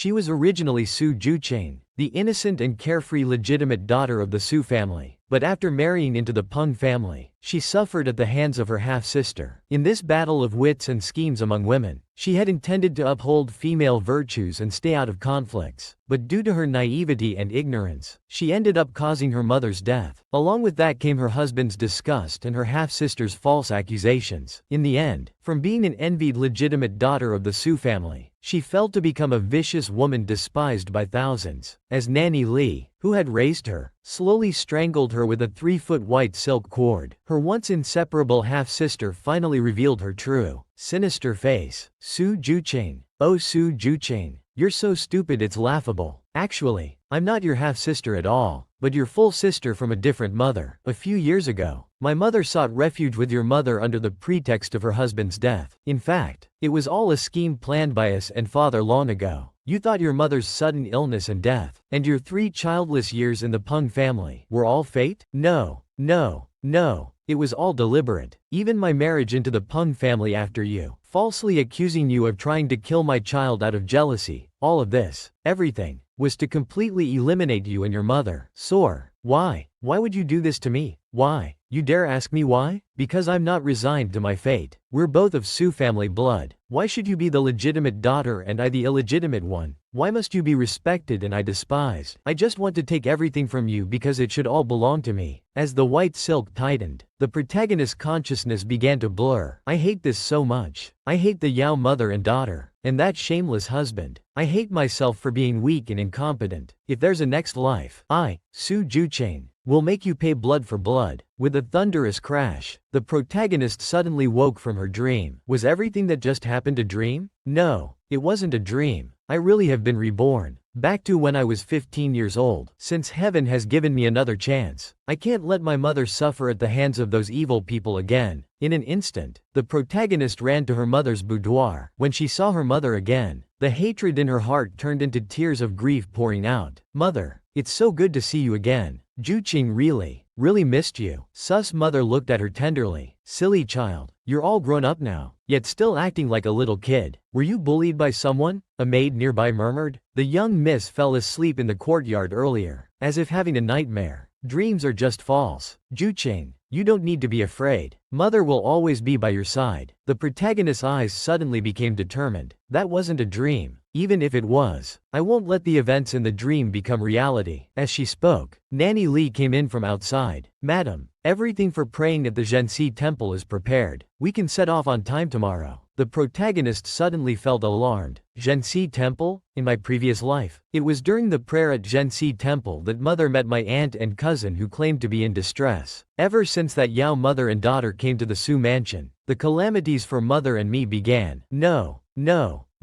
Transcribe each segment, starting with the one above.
She was originally Su Juchain, the innocent and carefree legitimate daughter of the Su family, but after marrying into the Peng family, she suffered at the hands of her half-sister. In this battle of wits and schemes among women, she had intended to uphold female virtues and stay out of conflicts, but due to her naivety and ignorance, she ended up causing her mother's death. Along with that came her husband's disgust and her half-sister's false accusations. In the end, from being an envied legitimate daughter of the Su family, she fell to become a vicious woman despised by thousands, as Nanny Li, who had raised her, slowly strangled her with a 3-foot white silk cord. Her once inseparable half-sister finally revealed her true, sinister face. Su Juchain. Oh Su Juchain, you're so stupid it's laughable. Actually, I'm not your half-sister at all, but your full sister from a different mother. A few years ago, my mother sought refuge with your mother under the pretext of her husband's death. In fact, it was all a scheme planned by us and father long ago. You thought your mother's sudden illness and death, and your 3 childless years in the Peng family, were all fate? No, no, no. It was all deliberate. Even my marriage into the Peng family after you, falsely accusing you of trying to kill my child out of jealousy, all of this, everything, was to completely eliminate you and your mother. Soar. Why? Why would you do this to me? Why? You dare ask me why? Because I'm not resigned to my fate. We're both of Su family blood. Why should you be the legitimate daughter and I the illegitimate one? Why must you be respected and I despised? I just want to take everything from you because it should all belong to me. As the white silk tightened, the protagonist's consciousness began to blur. I hate this so much. I hate the Yao mother and daughter, and that shameless husband. I hate myself for being weak and incompetent. If there's a next life, I, Su Juchain, will make you pay blood for blood. With a thunderous crash, the protagonist suddenly woke from her dream. Was everything that just happened a dream? No, it wasn't a dream. I really have been reborn. Back to when I was 15 years old. Since heaven has given me another chance, I can't let my mother suffer at the hands of those evil people again. In an instant, the protagonist ran to her mother's boudoir. When she saw her mother again, the hatred in her heart turned into tears of grief pouring out. Mother, it's so good to see you again. Juqing really missed you. Su's mother looked at her tenderly. Silly child, you're all grown up now, yet still acting like a little kid. Were you bullied by someone? A maid nearby murmured. The young miss fell asleep in the courtyard earlier, as if having a nightmare. Dreams are just false. Juqing, you don't need to be afraid. Mother will always be by your side. The protagonist's eyes suddenly became determined. That wasn't a dream. Even if it was, I won't let the events in the dream become reality. As she spoke, Nanny Li came in from outside. Madam, everything for praying at the Zhenxi temple is prepared. We can set off on time tomorrow. The protagonist suddenly felt alarmed. Zhenxi temple? In my previous life, it was during the prayer at Zhenxi temple that mother met my aunt and cousin who claimed to be in distress. Ever since that Yao mother and daughter came to the Su mansion, the calamities for mother and me began. No.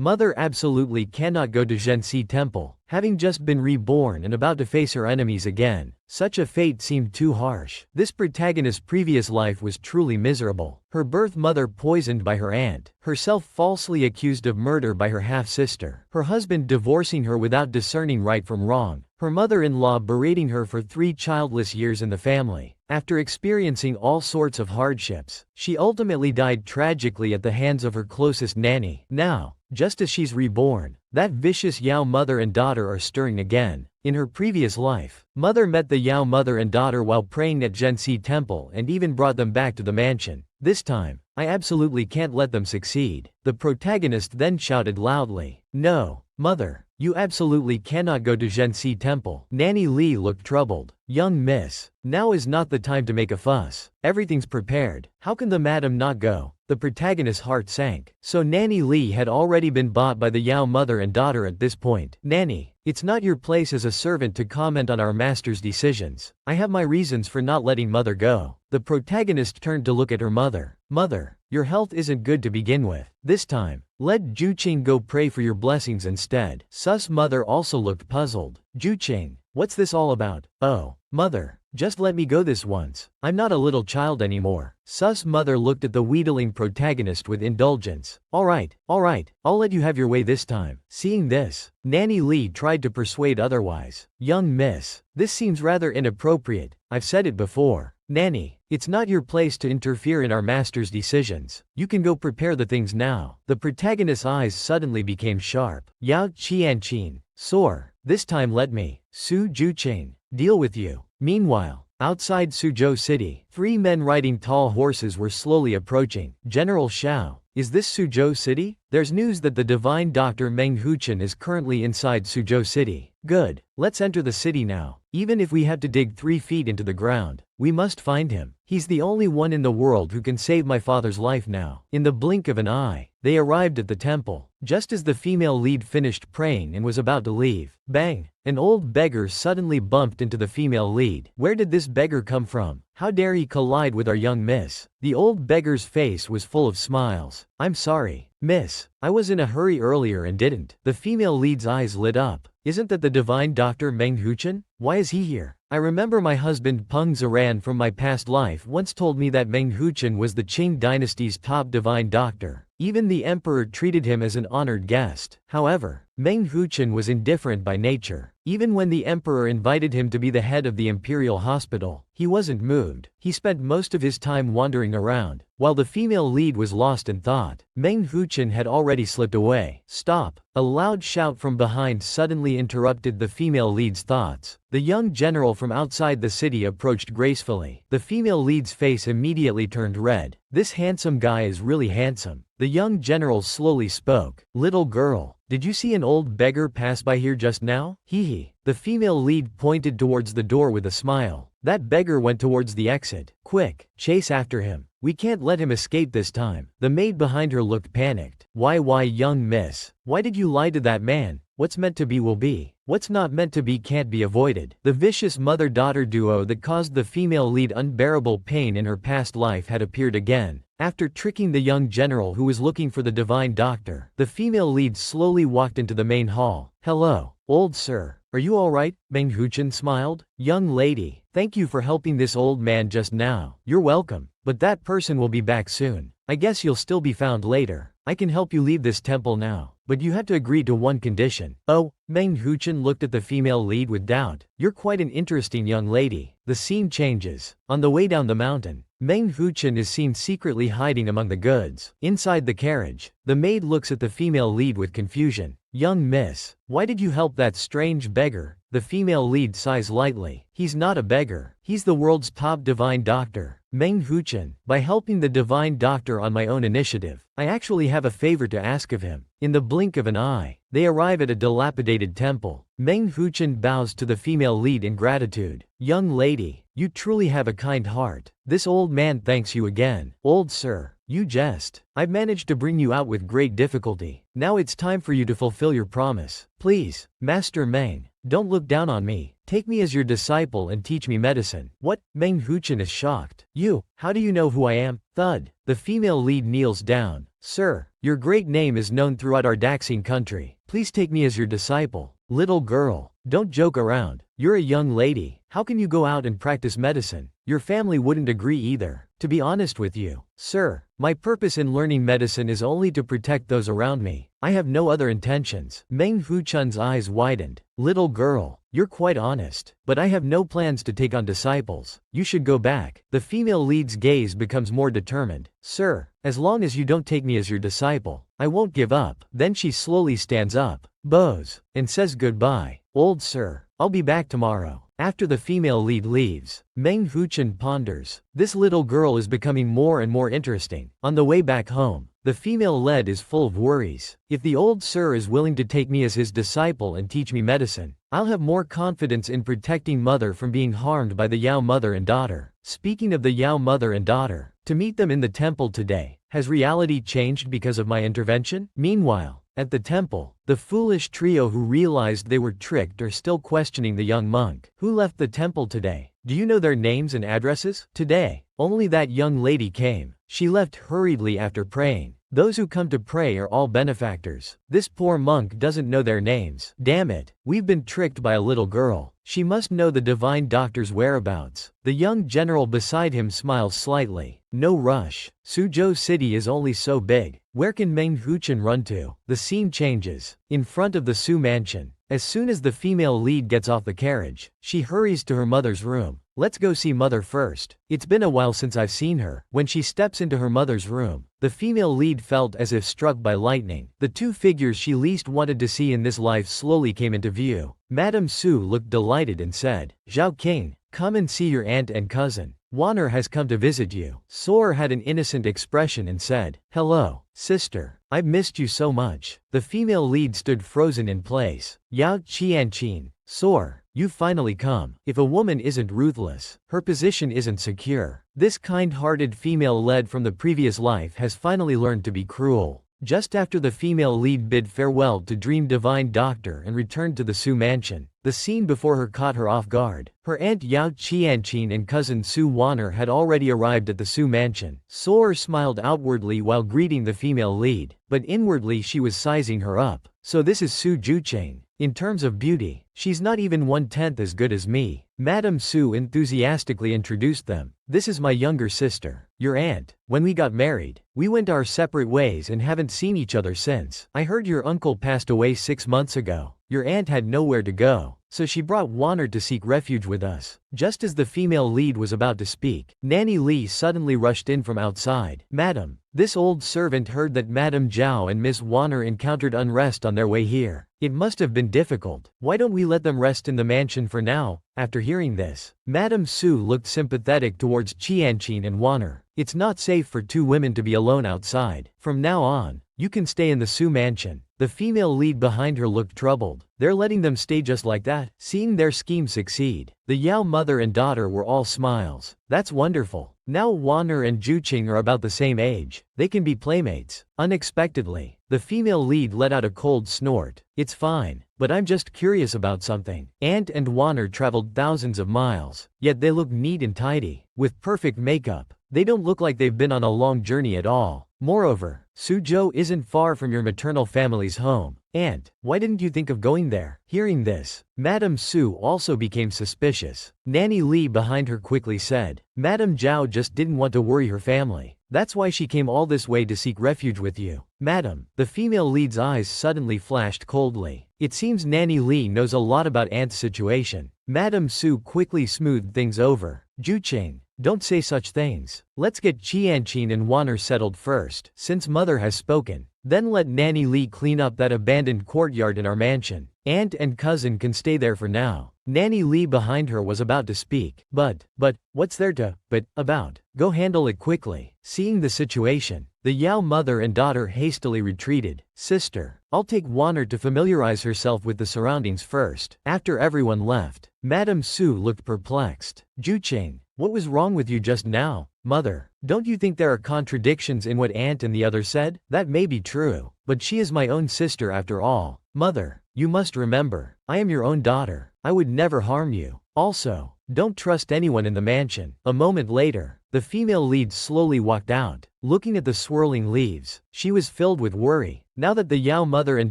Mother absolutely cannot go to Zhenxi temple, having just been reborn and about to face her enemies again. Such a fate seemed too harsh. This protagonist's previous life was truly miserable. Her birth mother poisoned by her aunt, herself falsely accused of murder by her half-sister, her husband divorcing her without discerning right from wrong, her mother-in-law berating her for 3 childless years in the family. After experiencing all sorts of hardships, she ultimately died tragically at the hands of her closest nanny. Now, just as she's reborn, that vicious Yao mother and daughter are stirring again. In her previous life, mother met the Yao mother and daughter while praying at Zhenxi temple and even brought them back to the mansion. This time, I absolutely can't let them succeed. The protagonist then shouted loudly. No, mother, you absolutely cannot go to Zhenxi temple. Nanny Li looked troubled. Young miss, now is not the time to make a fuss. Everything's prepared. How can the madam not go? The protagonist's heart sank. So Nanny Li had already been bought by the Yao mother and daughter at this point. Nanny, it's not your place as a servant to comment on our master's decisions. I have my reasons for not letting mother go. The protagonist turned to look at her mother. Mother, your health isn't good to begin with. This time, let Juqing go pray for your blessings instead. Su's mother also looked puzzled. Juqing, what's this all about? Oh, mother, just let me go this once. I'm not a little child anymore. Su's mother looked at the wheedling protagonist with indulgence. Alright, I'll let you have your way this time. Seeing this, Nanny Li tried to persuade otherwise. Young miss, this seems rather inappropriate. I've said it before. Nanny, It's not your place to interfere in our master's decisions. You can go prepare the things now. The protagonist's eyes suddenly became sharp. Yao Qianqin, soar. This time let me, Su Juchain, deal with you. Meanwhile, outside Suzhou City, 3 men riding tall horses were slowly approaching. General Xiao, is this Suzhou City? There's news that the divine doctor Meng Huchen is currently inside Suzhou City. Good. Let's enter the city now. Even if we have to dig 3 feet into the ground, we must find him. He's the only one in the world who can save my father's life now. In the blink of an eye, they arrived at the temple. Just as the female lead finished praying and was about to leave, bang! An old beggar suddenly bumped into the female lead. Where did this beggar come from? How dare he collide with our young miss? The old beggar's face was full of smiles. I'm sorry, miss. I was in a hurry earlier and didn't. The female lead's eyes lit up. Isn't that the divine doctor Meng Huchen? Why is he here? I remember my husband Peng Zaran from my past life once told me that Meng Huchen was the Qing dynasty's top divine doctor. Even the emperor treated him as an honored guest. However, Meng Huchen was indifferent by nature. Even when the emperor invited him to be the head of the imperial hospital, he wasn't moved. He spent most of his time wandering around. While the female lead was lost in thought, Meng Huchen had already slipped away. Stop! A loud shout from behind suddenly interrupted the female lead's thoughts. The young general from outside the city approached gracefully. The female lead's face immediately turned red. This handsome guy is really handsome. The young general slowly spoke. Little girl, did you see an old beggar pass by here just now? Hee hee. The female lead pointed towards the door with a smile. That beggar went towards the exit. Quick, chase after him. We can't let him escape this time. The maid behind her looked panicked. Why young miss? Why did you lie to that man? What's meant to be will be. What's not meant to be can't be avoided. The vicious mother-daughter duo that caused the female lead unbearable pain in her past life had appeared again. After tricking the young general who was looking for the divine doctor, the female lead slowly walked into the main hall. Hello, old sir. Are you alright? Meng Huchen smiled. Young lady, thank you for helping this old man just now. You're welcome. But that person will be back soon. I guess you'll still be found later. I can help you leave this temple now, but you have to agree to one condition. Oh, Meng Huchen looked at the female lead with doubt. You're quite an interesting young lady. The scene changes. On the way down the mountain, Meng Huchen is seen secretly hiding among the goods. Inside the carriage, the maid looks at the female lead with confusion. Young miss, why did you help that strange beggar? The female lead sighs lightly. He's not a beggar. He's the world's top divine doctor, Meng Huchen. By helping the divine doctor on my own initiative, I actually have a favor to ask of him. In the blink of an eye, they arrive at a dilapidated temple. Meng Huchen bows to the female lead in gratitude. Young lady, you truly have a kind heart. This old man thanks you again. Old sir, you jest. I've managed to bring you out with great difficulty. Now it's time for you to fulfill your promise. Please, Master Meng, don't look down on me. Take me as your disciple and teach me medicine. What? Meng Huchen is shocked. You, how do you know who I am? Thud. The female lead kneels down. Sir, your great name is known throughout our Daxing country. Please take me as your disciple. Little girl, don't joke around. You're a young lady. How can you go out and practice medicine? Your family wouldn't agree either. To be honest with you, sir, my purpose in learning medicine is only to protect those around me. I have no other intentions. Meng Huchen's eyes widened. Little girl, you're quite honest, but I have no plans to take on disciples. You should go back. The female lead's gaze becomes more determined. Sir, as long as you don't take me as your disciple, I won't give up. Then she slowly stands up, bows, and says goodbye. Old sir, I'll be back tomorrow. After the female lead leaves, Meng Huchen ponders. This little girl is becoming more and more interesting. On the way back home, the female lead is full of worries. If the old sir is willing to take me as his disciple and teach me medicine, I'll have more confidence in protecting mother from being harmed by the Yao mother and daughter. Speaking of the Yao mother and daughter, to meet them in the temple today, has reality changed because of my intervention? Meanwhile, at the temple, the foolish trio who realized they were tricked are still questioning the young monk. Who left the temple today? Do you know their names and addresses? Today, only that young lady came. She left hurriedly after praying. Those who come to pray are all benefactors. This poor monk doesn't know their names. Damn it, we've been tricked by a little girl. She must know the divine doctor's whereabouts. The young general beside him smiles slightly. No rush. Suzhou City is only so big. Where can Meng Huchen run to? The scene changes. In front of the Su mansion. As soon as the female lead gets off the carriage, she hurries to her mother's room. let's go see mother first. It's been a while since I've seen her. When she steps into her mother's room, the female lead felt as if struck by lightning. The two figures she least wanted to see in this life slowly came into view. Madame Su looked delighted and said, Zhao King, come and see your aunt and cousin. Wanner has come to visit you. Soar had an innocent expression and said, hello, sister. I've missed you so much. The female lead stood frozen in place. Yao Qianqin, Soar, you've finally come. If a woman isn't ruthless, her position isn't secure. This kind-hearted female lead from the previous life has finally learned to be cruel. Just after the female lead bid farewell to Dream Divine Doctor and returned to the Su mansion, the scene before her caught her off guard. Her aunt Yao Qianqin and cousin Su Wanner had already arrived at the Su mansion. Soar smiled outwardly while greeting the female lead, but inwardly she was sizing her up. So this is Su Jucheng. In terms of beauty, she's not even 1/10 as good as me. Madame Su enthusiastically introduced them. This is my younger sister, your aunt. When we got married, we went our separate ways and haven't seen each other since. I heard your uncle passed away 6 months ago. Your aunt had nowhere to go, so she brought Wanner to seek refuge with us. Just as the female lead was about to speak, Nanny Li suddenly rushed in from outside. Madam, this old servant heard that Madame Zhao and Miss Wanner encountered unrest on their way here. It must have been difficult. Why don't we let them rest in the mansion for now? After hearing this, Madame Su looked sympathetic towards Qianqin and Wanner. It's not safe for two women to be alone outside. From now on, you can stay in the Su mansion. The female lead behind her looked troubled. They're letting them stay just like that? Seeing their scheme succeed, the Yao mother and daughter were all smiles. That's wonderful. Now Wanner and Juqing are about the same age. They can be playmates. Unexpectedly, the female lead let out a cold snort. It's fine, but I'm just curious about something. Aunt and Wanner traveled thousands of miles, yet they look neat and tidy, with perfect makeup. They don't look like they've been on a long journey at all. Moreover, Suzhou isn't far from your maternal family's home. Aunt, why didn't you think of going there? Hearing this, Madame Su also became suspicious. Nanny Li behind her quickly said, Madame Zhao just didn't want to worry her family. That's why she came all this way to seek refuge with you. Madam, the female lead's eyes suddenly flashed coldly. It seems Nanny Li knows a lot about Aunt's situation. Madame Su quickly smoothed things over. Juqing, don't say such things. Let's get Qianqin and Wanner settled first. Since mother has spoken, then let Nanny Li clean up that abandoned courtyard in our mansion. Aunt and cousin can stay there for now. Nanny Li behind her was about to speak. But, what's there to, about? Go handle it quickly. Seeing the situation, the Yao mother and daughter hastily retreated. Sister, I'll take Wanner to familiarize herself with the surroundings first. After everyone left, Madame Su looked perplexed. Juqing, what was wrong with you just now? Mother, don't you think there are contradictions in what Aunt and the other said? That may be true, but she is my own sister after all. Mother, you must remember, I am your own daughter. I would never harm you. Also, don't trust anyone in the mansion. A moment later, the female lead slowly walked out. Looking at the swirling leaves, she was filled with worry. Now that the Yao mother and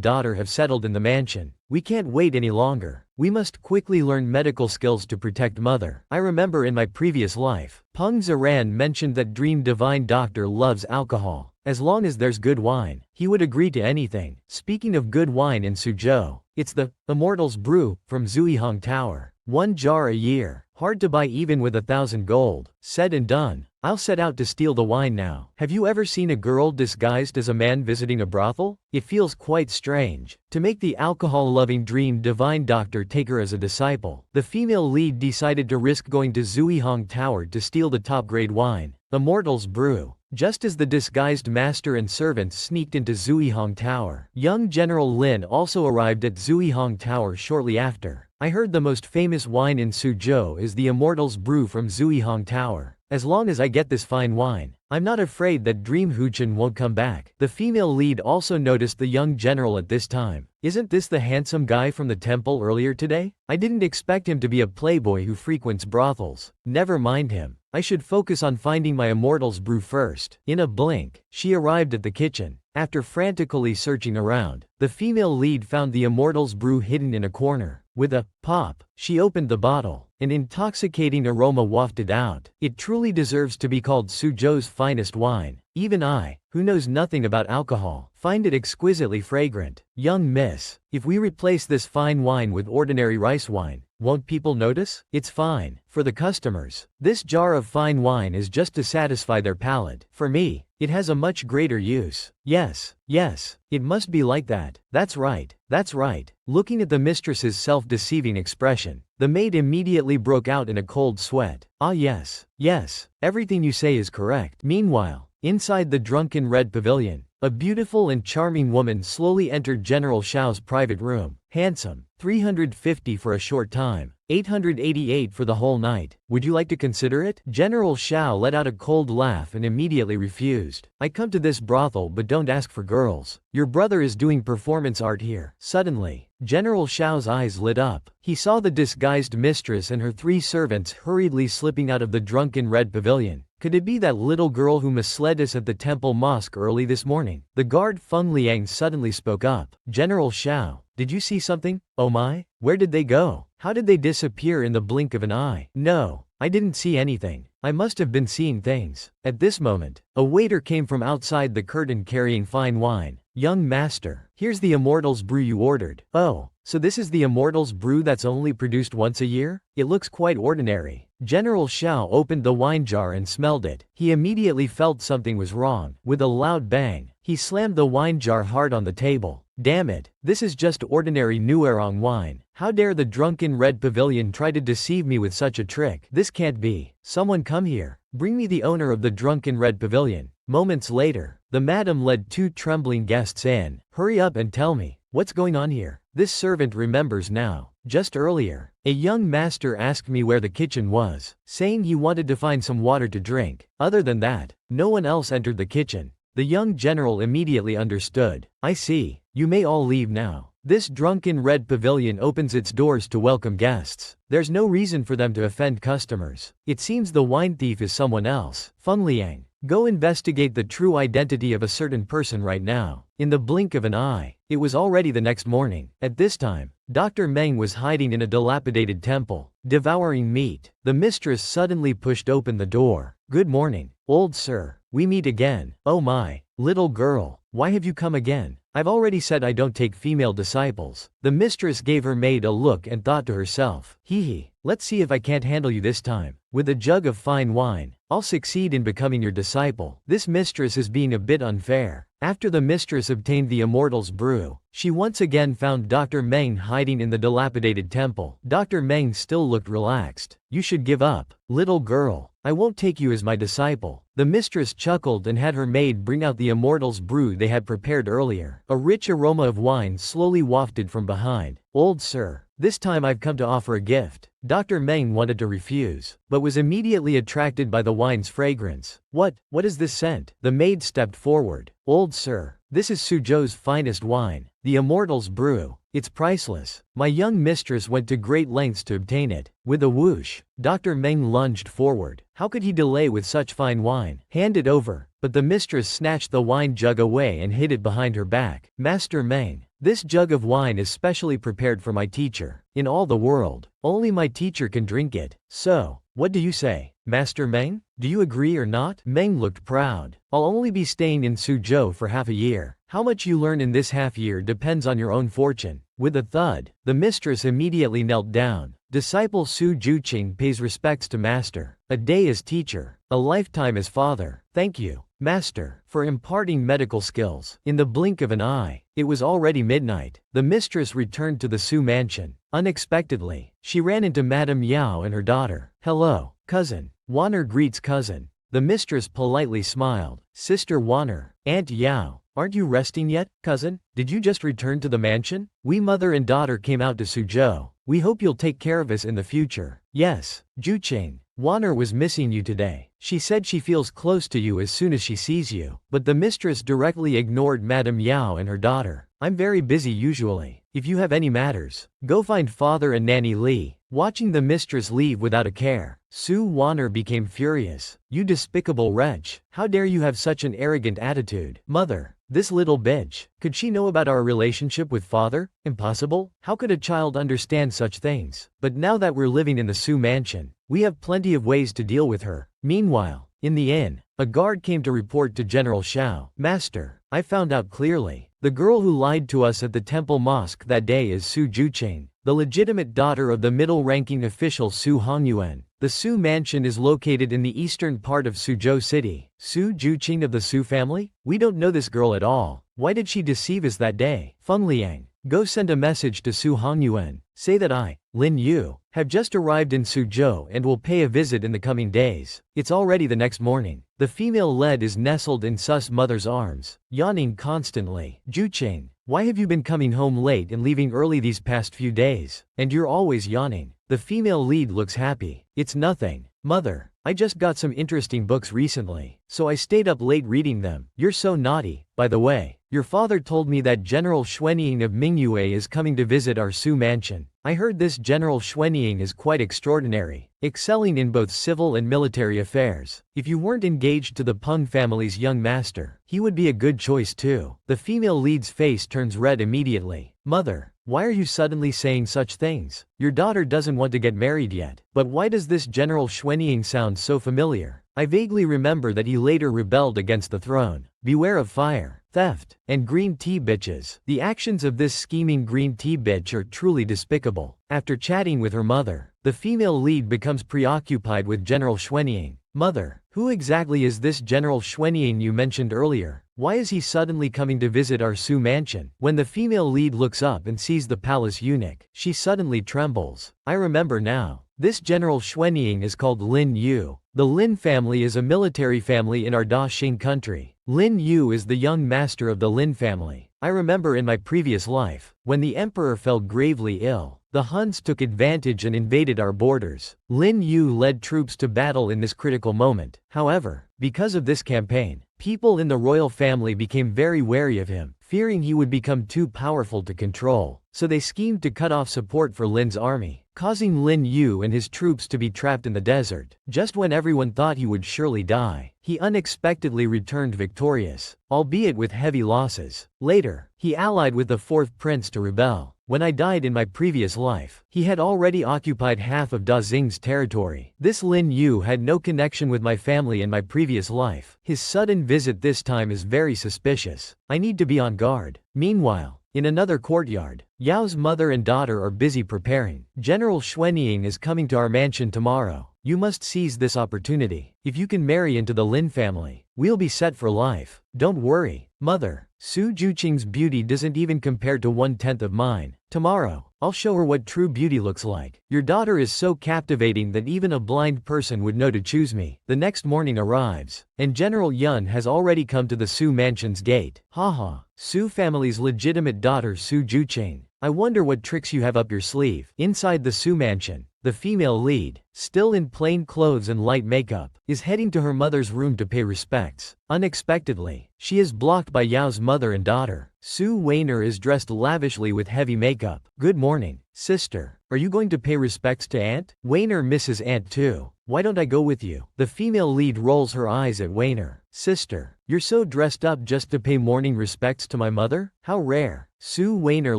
daughter have settled in the mansion, we can't wait any longer. We must quickly learn medical skills to protect mother. I remember in my previous life, Peng Ziran mentioned that Dream Divine Doctor loves alcohol. As long as there's good wine, he would agree to anything. Speaking of good wine in Suzhou, it's the Immortal's Brew from Zuihong Tower. 1 jar a year. Hard to buy even with 1,000 gold. Said and done. I'll set out to steal the wine now. Have you ever seen a girl disguised as a man visiting a brothel? It feels quite strange. To make the alcohol-loving Dream Divine Doctor take her as a disciple, the female lead decided to risk going to Zuihong Tower to steal the top-grade wine, Immortal's Brew. Just as the disguised master and servants sneaked into Zuihong Tower, young General Lin also arrived at Zuihong Tower shortly after. I heard the most famous wine in Suzhou is the Immortal's Brew from Zuihong Tower. As long as I get this fine wine, I'm not afraid that Dream Huchen won't come back. The female lead also noticed the young general at this time. Isn't this the handsome guy from the temple earlier today? I didn't expect him to be a playboy who frequents brothels. Never mind him. I should focus on finding my Immortal's Brew first. In a blink, she arrived at the kitchen. After frantically searching around, the female lead found the Immortal's Brew hidden in a corner. With a pop, she opened the bottle. An intoxicating aroma wafted out. It truly deserves to be called Suzhou's finest wine. Even I, who knows nothing about alcohol, find it exquisitely fragrant. Young miss, if we replace this fine wine with ordinary rice wine, won't people notice? It's fine. For the customers, this jar of fine wine is just to satisfy their palate. For me, it has a much greater use. Yes, yes, it must be like that. That's right, that's right. Looking at the mistress's self-deceiving expression, the maid immediately broke out in a cold sweat. Ah yes, yes, everything you say is correct. Meanwhile, inside the drunken red pavilion, a beautiful and charming woman slowly entered General Shao's private room. Handsome, 350 for a short time, 888 for the whole night. Would you like to consider it? General Shao let out a cold laugh and immediately refused. I come to this brothel but don't ask for girls. Your brother is doing performance art here. Suddenly, General Shao's eyes lit up. He saw the disguised mistress and her 3 servants hurriedly slipping out of the drunken red pavilion. Could it be that little girl who misled us at the temple mosque early this morning? The guard Feng Liang suddenly spoke up. General Shao, did you see something? Oh my? Where did they go? How did they disappear in the blink of an eye? No, I didn't see anything. I must have been seeing things. At this moment, a waiter came from outside the curtain carrying fine wine. Young master, here's the Immortal's brew you ordered. Oh, so this is the Immortal's brew that's only produced once a year? It looks quite ordinary. General Shao opened the wine jar and smelled it. He immediately felt something was wrong. With a loud bang, he slammed the wine jar hard on the table. Damn it, this is just ordinary Nuerong wine. How dare the drunken red pavilion try to deceive me with such a trick? This can't be. Someone come here. Bring me the owner of the drunken red pavilion. Moments later, the madam led 2 trembling guests in. Hurry up and tell me, what's going on here? This servant remembers now. Just earlier, a young master asked me where the kitchen was, saying he wanted to find some water to drink. Other than that, no one else entered the kitchen. The young general immediately understood. I see, you may all leave now. This drunken red pavilion opens its doors to welcome guests. There's no reason for them to offend customers. It seems the wine thief is someone else. Feng Liang, go investigate the true identity of a certain person right now. In the blink of an eye, it was already the next morning. At this time, Dr. Meng was hiding in a dilapidated temple, devouring meat. The mistress suddenly pushed open the door. Good morning, old sir. We meet again. Oh my, little girl, why have you come again? I've already said I don't take female disciples. The mistress gave her maid a look and thought to herself, hee hee, let's see if I can't handle you this time. With a jug of fine wine, I'll succeed in becoming your disciple. This mistress is being a bit unfair. After the mistress obtained the Immortal's brew, she once again found Dr. Meng hiding in the dilapidated temple. Dr. Meng still looked relaxed. You should give up, little girl. I won't take you as my disciple. The mistress chuckled and had her maid bring out the Immortal's brew they had prepared earlier. A rich aroma of wine slowly wafted from behind. Old sir, this time I've come to offer a gift. Dr. Meng wanted to refuse, but was immediately attracted by the wine's fragrance. What is this scent? The maid stepped forward. Old sir, this is Suzhou's finest wine, the Immortal's brew. It's priceless. My young mistress went to great lengths to obtain it. With a whoosh, Dr. Meng lunged forward. How could he delay with such fine wine? Hand it over. But the mistress snatched the wine jug away and hid it behind her back. Master Meng, this jug of wine is specially prepared for my teacher. In all the world, only my teacher can drink it. So, what do you say, Master Meng? Do you agree or not? Meng looked proud. I'll only be staying in Suzhou for half a year. How much you learn in this half year depends on your own fortune. With a thud, the mistress immediately knelt down. Disciple Su Juqing pays respects to master. A day as teacher, a lifetime as father. Thank you, master, for imparting medical skills. In the blink of an eye, it was already midnight. The mistress returned to the Su mansion. Unexpectedly, she ran into Madame Yao and her daughter. Hello, cousin. Wanner greets cousin. The mistress politely smiled. Sister Wanner, Aunt Yao, aren't you resting yet, cousin? Did you just return to the mansion? We mother and daughter came out to Suzhou. We hope you'll take care of us in the future. Yes, Juqing. Wanner was missing you today. She said she feels close to you as soon as she sees you. But the mistress directly ignored Madame Yao and her daughter. I'm very busy usually. If you have any matters, go find father and Nanny Li. Watching the mistress leave without a care, Su Wanner became furious. You despicable wretch. How dare you have such an arrogant attitude? Mother, this little bitch. Could she know about our relationship with father? Impossible. How could a child understand such things? But now that we're living in the Su mansion, we have plenty of ways to deal with her. Meanwhile, In the inn, a guard came to report to General Xiao. Master, I found out clearly. The girl who lied to us at the temple mosque that day is Su Juqing, the legitimate daughter of the middle-ranking official Su Hongyuan. The Su mansion is located in the eastern part of Suzhou City. Su Juqing of the Su family? We don't know this girl at all. Why did she deceive us that day? Feng Liang, go send a message to Su Hongyuan. Say that I, Lin Yu, have just arrived in Suzhou and will pay a visit in the coming days. It's already the next morning. The female lead is nestled in Sus' mother's arms, yawning constantly. Juqing, why have you been coming home late and leaving early these past few days? And you're always yawning. The female lead looks happy. It's nothing. Mother, I just got some interesting books recently, so I stayed up late reading them. You're so naughty. By the way, your father told me that General Xuanying of Mingyue is coming to visit our Su mansion. I heard this General Xuanying is quite extraordinary, excelling in both civil and military affairs. If you weren't engaged to the Peng family's young master, he would be a good choice too. The female lead's face turns red immediately. Mother, why are you suddenly saying such things? Your daughter doesn't want to get married yet. But why does this General Xuanying sound so familiar? I vaguely remember that he later rebelled against the throne. Beware of fire, theft, and green tea bitches. The actions of this scheming green tea bitch are truly despicable. After chatting with her mother, the female lead becomes preoccupied with General Xuanying. Mother, who exactly is this General Xuanying you mentioned earlier? Why is he suddenly coming to visit our Su mansion? When the female lead looks up and sees the palace eunuch, she suddenly trembles. I remember now. This General Xuanying is called Lin Yu. The Lin family is a military family in our Daxing country. Lin Yu is the young master of the Lin family. I remember in my previous life, when the emperor fell gravely ill, the Huns took advantage and invaded our borders. Lin Yu led troops to battle in this critical moment. However, because of this campaign, people in the royal family became very wary of him, fearing he would become too powerful to control. So they schemed to cut off support for Lin's army, causing Lin Yu and his troops to be trapped in the desert. Just when everyone thought he would surely die, he unexpectedly returned victorious, albeit with heavy losses. Later, he allied with the fourth prince to rebel. When I died in my previous life, he had already occupied half of Daxing's territory. This Lin Yu had no connection with my family in my previous life. His sudden visit this time is very suspicious. I need to be on guard. Meanwhile, in another courtyard, Yao's mother and daughter are busy preparing. General Xuanying is coming to our mansion tomorrow. You must seize this opportunity. If you can marry into the Lin family, we'll be set for life. Don't worry, mother. Su Juqing's beauty doesn't even compare to 1/10 of mine. Tomorrow, I'll show her what true beauty looks like. Your daughter is so captivating that even a blind person would know to choose me. The next morning arrives, and General Yun has already come to the Su mansion's gate. Haha, Su family's legitimate daughter Su Juqing. I wonder what tricks you have up your sleeve. Inside the Su mansion, the female lead, still in plain clothes and light makeup, is heading to her mother's room to pay respects. Unexpectedly, she is blocked by Yao's mother and daughter. Su Weiner is dressed lavishly with heavy makeup. Good morning, sister. Are you going to pay respects to Aunt? Weiner misses Aunt too. Why don't I go with you? The female lead rolls her eyes at Weiner. Sister, you're so dressed up just to pay morning respects to my mother? How rare. Su Weiner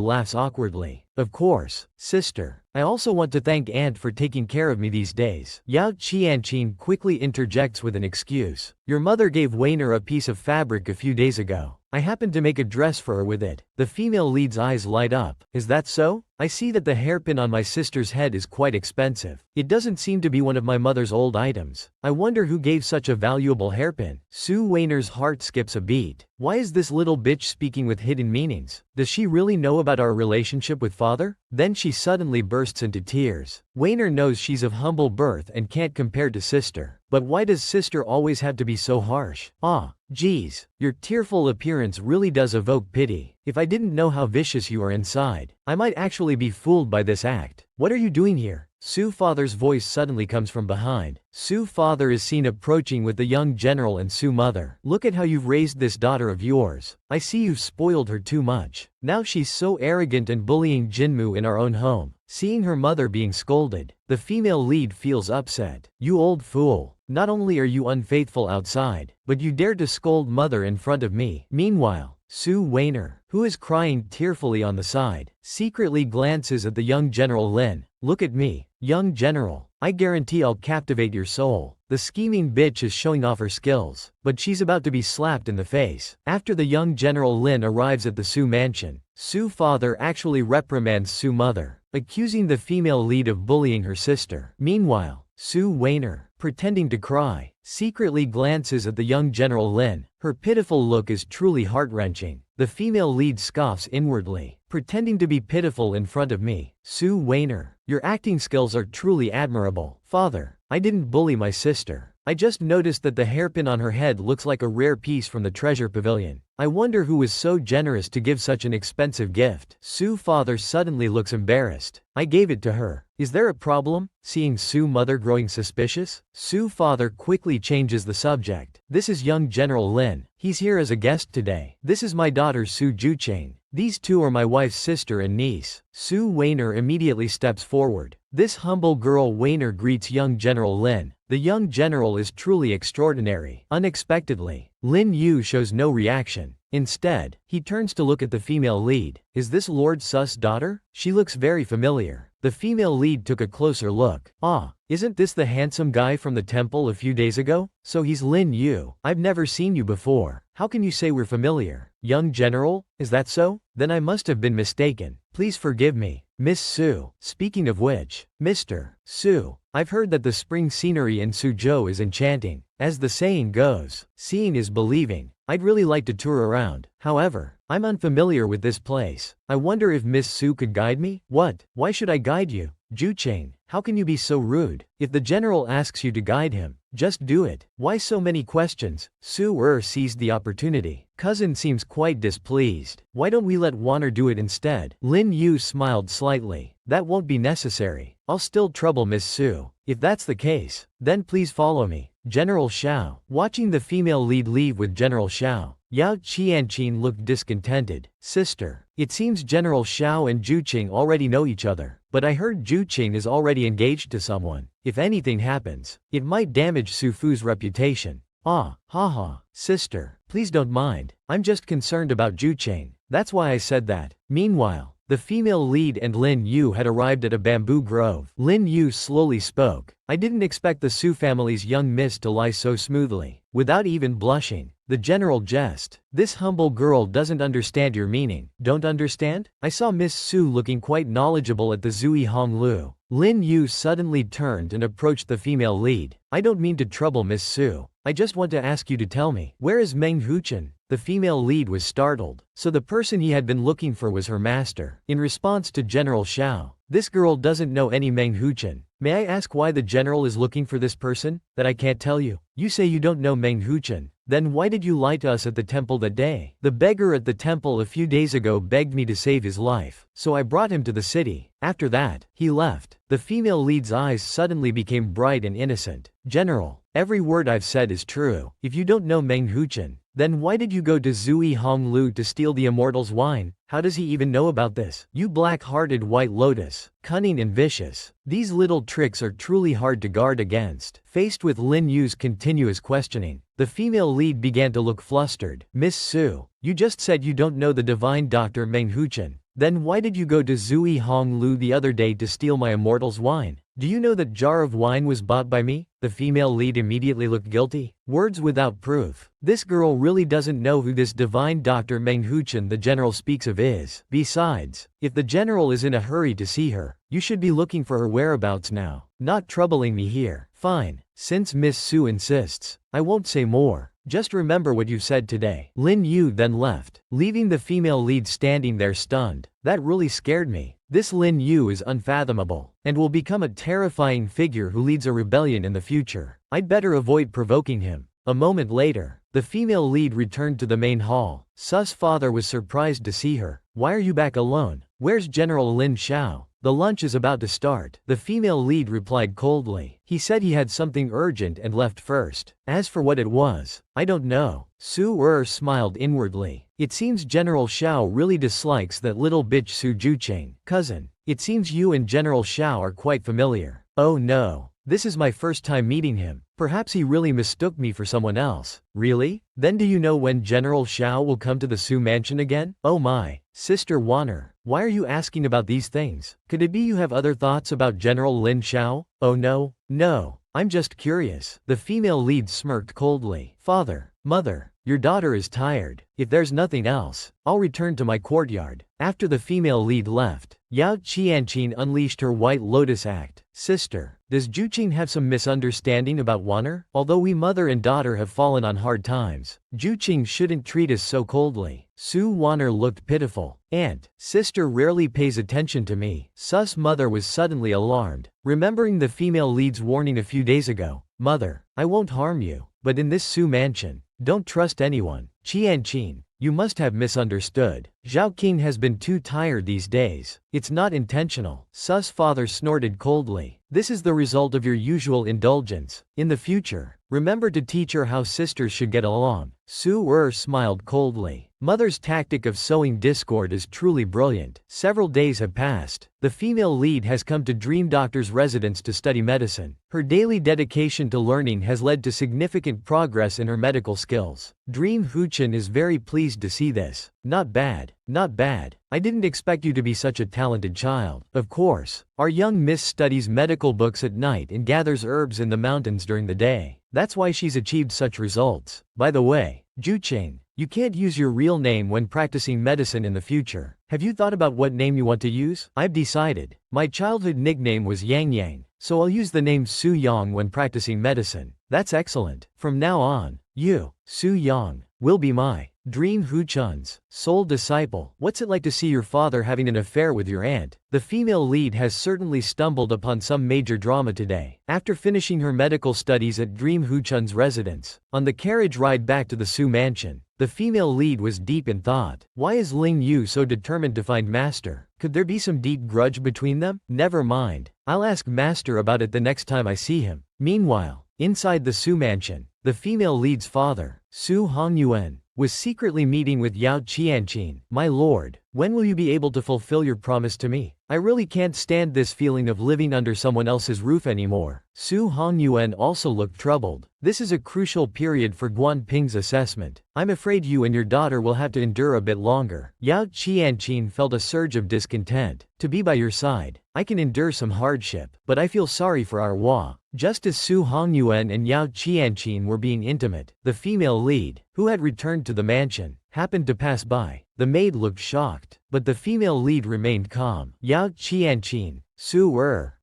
laughs awkwardly. Of course, sister. I also want to thank Aunt for taking care of me these days. Yao Qianqing quickly interjects with an excuse. Your mother gave Weiner a piece of fabric a few days ago. I happened to make a dress for her with it. The female lead's eyes light up. Is that so? I see that the hairpin on my sister's head is quite expensive. It doesn't seem to be one of my mother's old items. I wonder who gave such a valuable hairpin. Su Weiner's heart skips a beat. Why is this little bitch speaking with hidden meanings? Does she really know about our relationship with father? Then she suddenly bursts into tears. Weiner knows she's of humble birth and can't compare to sister. But why does sister always have to be so harsh? Ah, geez, your tearful appearance really does evoke pity. If I didn't know how vicious you are inside, I might actually be fooled by this act. What are you doing here? Su father's voice suddenly comes from behind. Su father is seen approaching with the young general and Su mother. Look at how you've raised this daughter of yours. I see you've spoiled her too much. Now she's so arrogant and bullying Jinmu in our own home. Seeing her mother being scolded, the female lead feels upset. You old fool. Not only are you unfaithful outside, but you dare to scold mother in front of me. Meanwhile, Su Weiner, who is crying tearfully on the side, secretly glances at the young General Lin. Look at me, young general. I guarantee I'll captivate your soul. The scheming bitch is showing off her skills, but she's about to be slapped in the face. After the young General Lin arrives at the Su mansion, Su father actually reprimands Su mother, accusing the female lead of bullying her sister. Meanwhile, Su Weiner, pretending to cry, secretly glances at the young General Lin. Her pitiful look is truly heart-wrenching. The female lead scoffs inwardly, pretending to be pitiful in front of me. Su Weiner, your acting skills are truly admirable. Father, I didn't bully my sister. I just noticed that the hairpin on her head looks like a rare piece from the treasure pavilion. I wonder who was so generous to give such an expensive gift. Su father suddenly looks embarrassed. I gave it to her. Is there a problem? Seeing Su mother growing suspicious, Su father quickly changes the subject. This is young General Lin. He's here as a guest today. This is my daughter Su Juchain. These two are my wife's sister and niece. Su Weiner immediately steps forward. This humble girl Weiner greets young General Lin. The young general is truly extraordinary. Unexpectedly, Lin Yu shows no reaction. Instead, he turns to look at the female lead. Is this Lord Su's daughter? She looks very familiar. The female lead took a closer look. Ah, isn't this the handsome guy from the temple a few days ago? So he's Lin Yu. I've never seen you before. How can you say we're familiar? Young general, is that so? Then I must have been mistaken. Please forgive me, Miss Su. Speaking of which, Mr. Su, I've heard that the spring scenery in Suzhou is enchanting. As the saying goes, seeing is believing. I'd really like to tour around. However, I'm unfamiliar with this place. I wonder if Miss Su could guide me? What? Why should I guide you? Juchain, how can you be so rude? If the general asks you to guide him, just do it. Why so many questions? Su seized the opportunity. Cousin seems quite displeased. Why don't we let Wanner do it instead? Lin Yu smiled slightly. That won't be necessary. I'll still trouble Miss Su. If that's the case, then please follow me. General Xiao, watching the female lead leave with General Xiao, Yao Qianqin looked discontented. Sister, it seems General Xiao and Juqing already know each other, but I heard Juqing is already engaged to someone. If anything happens, it might damage Su Fu's reputation. Ah, haha, sister, please don't mind. I'm just concerned about Juqing. That's why I said that. Meanwhile, the female lead and Lin Yu had arrived at a bamboo grove. Lin Yu slowly spoke. I didn't expect the Su family's young miss to lie so smoothly. Without even blushing, the general jest. This humble girl doesn't understand your meaning. Don't understand? I saw Miss Su looking quite knowledgeable at the Zui Honglu. Lin Yu suddenly turned and approached the female lead. I don't mean to trouble Miss Su. I just want to ask you to tell me, where is Meng Huchen? The female lead was startled. So the person he had been looking for was her master. In response to General Xiao, this girl doesn't know any Meng Huchen. May I ask why the general is looking for this person? That I can't tell you. You say you don't know Meng Huchen. Then why did you lie to us at the temple that day? The beggar at the temple a few days ago begged me to save his life, so I brought him to the city. After that, he left. The female lead's eyes suddenly became bright and innocent. General, every word I've said is true. If you don't know Meng Huchen, then why did you go to Zui Honglu to steal the immortal's wine? How does he even know about this? You black-hearted white lotus, cunning and vicious. These little tricks are truly hard to guard against. Faced with Lin Yu's continuous questioning, the female lead began to look flustered. Miss Su, you just said you don't know the divine Dr. Meng Huchen. Then why did you go to Zui Honglu the other day to steal my immortal's wine? Do you know that jar of wine was bought by me? The female lead immediately looked guilty. Words without proof. This girl really doesn't know who this divine Dr. Meng Huchen the general speaks of is. Besides, if the general is in a hurry to see her, you should be looking for her whereabouts now, not troubling me here. Fine, since Miss Su insists, I won't say more. Just remember what you said today. Lin Yu then left, leaving the female lead standing there stunned. That really scared me. This Lin Yu is unfathomable, and will become a terrifying figure who leads a rebellion in the future. I'd better avoid provoking him. A moment later, the female lead returned to the main hall. Su's father was surprised to see her. Why are you back alone? Where's General Lin Xiao? The lunch is about to start. The female lead replied coldly. He said he had something urgent and left first. As for what it was, I don't know. Su smiled inwardly. It seems General Xiao really dislikes that little bitch Su Juchain. Cousin, it seems you and General Xiao are quite familiar. Oh no, This is my first time meeting him. Perhaps he really mistook me for someone else. Really? Then do you know when General Xiao will come to the Su mansion again? Oh my. Sister Wanner, why are you asking about these things? Could it be you have other thoughts about General Lin Xiao? Oh no. No. I'm just curious. The female lead smirked coldly. Father, mother, your daughter is tired. If there's nothing else, I'll return to my courtyard. After the female lead left, Yao Qianqin unleashed her White Lotus Act. Sister, does Juqing have some misunderstanding about Wanner? Although we mother and daughter have fallen on hard times, Juqing shouldn't treat us so coldly. Su Wanner looked pitiful. Aunt, sister rarely pays attention to me. Sus mother was suddenly alarmed, remembering the female lead's warning a few days ago. Mother, I won't harm you, but in this Su mansion, don't trust anyone. Qianqin, you must have misunderstood. Zhao Qing has been too tired these days. It's not intentional. Sus father snorted coldly. This is the result of your usual indulgence. In the future, remember to teach her how sisters should get along. Su smiled coldly. Mother's tactic of sowing discord is truly brilliant. Several days have passed. The female lead has come to Dream Doctor's residence to study medicine. Her daily dedication to learning has led to significant progress in her medical skills. Dream Huchen is very pleased to see this. Not bad. Not bad. I didn't expect you to be such a talented child. Of course, our young miss studies medical books at night and gathers herbs in the mountains during the day. That's why she's achieved such results. By the way, Juqing, you can't use your real name when practicing medicine in the future. Have you thought about what name you want to use? I've decided. My childhood nickname was Yang Yang, so I'll use the name Su Yang when practicing medicine. That's excellent. From now on, you, Su Yang, will be my Dream Huchun's sole disciple. What's it like to see your father having an affair with your aunt? The female lead has certainly stumbled upon some major drama today. After finishing her medical studies at Dream Huchun's residence, on the carriage ride back to the Su mansion, the female lead was deep in thought. Why is Ling Yu so determined to find Master? Could there be some deep grudge between them? Never mind. I'll ask Master about it the next time I see him. Meanwhile, inside the Su mansion, the female lead's father, Su Hongyuan, was secretly meeting with Yao Qianqin. My lord, when will you be able to fulfill your promise to me? I really can't stand this feeling of living under someone else's roof anymore. Su Hongyuan also looked troubled. This is a crucial period for Guan Ping's assessment. I'm afraid you and your daughter will have to endure a bit longer. Yao Qianqin felt a surge of discontent. To be by your side, I can endure some hardship, but I feel sorry for our Hua. Just as Su Hongyuan and Yao Qianqin were being intimate, the female lead, who had returned to the mansion, happened to pass by. The maid looked shocked, but the female lead remained calm. Yao Qianqin, Su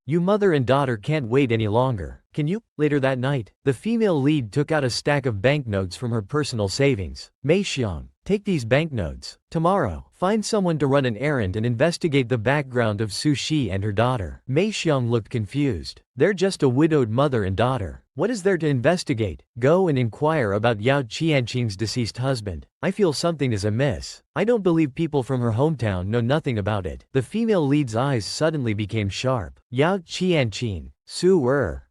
you mother and daughter can't wait any longer. Can you? Later that night, the female lead took out a stack of banknotes from her personal savings. Mei Xiang, take these banknotes. Tomorrow, find someone to run an errand and investigate the background of Su Shi and her daughter. Mei Xiang looked confused. They're just a widowed mother and daughter. What is there to investigate? Go and inquire about Yao Qianqin's deceased husband. I feel something is amiss. I don't believe people from her hometown know nothing about it. The female lead's eyes suddenly became sharp. Yao Qianqin, Su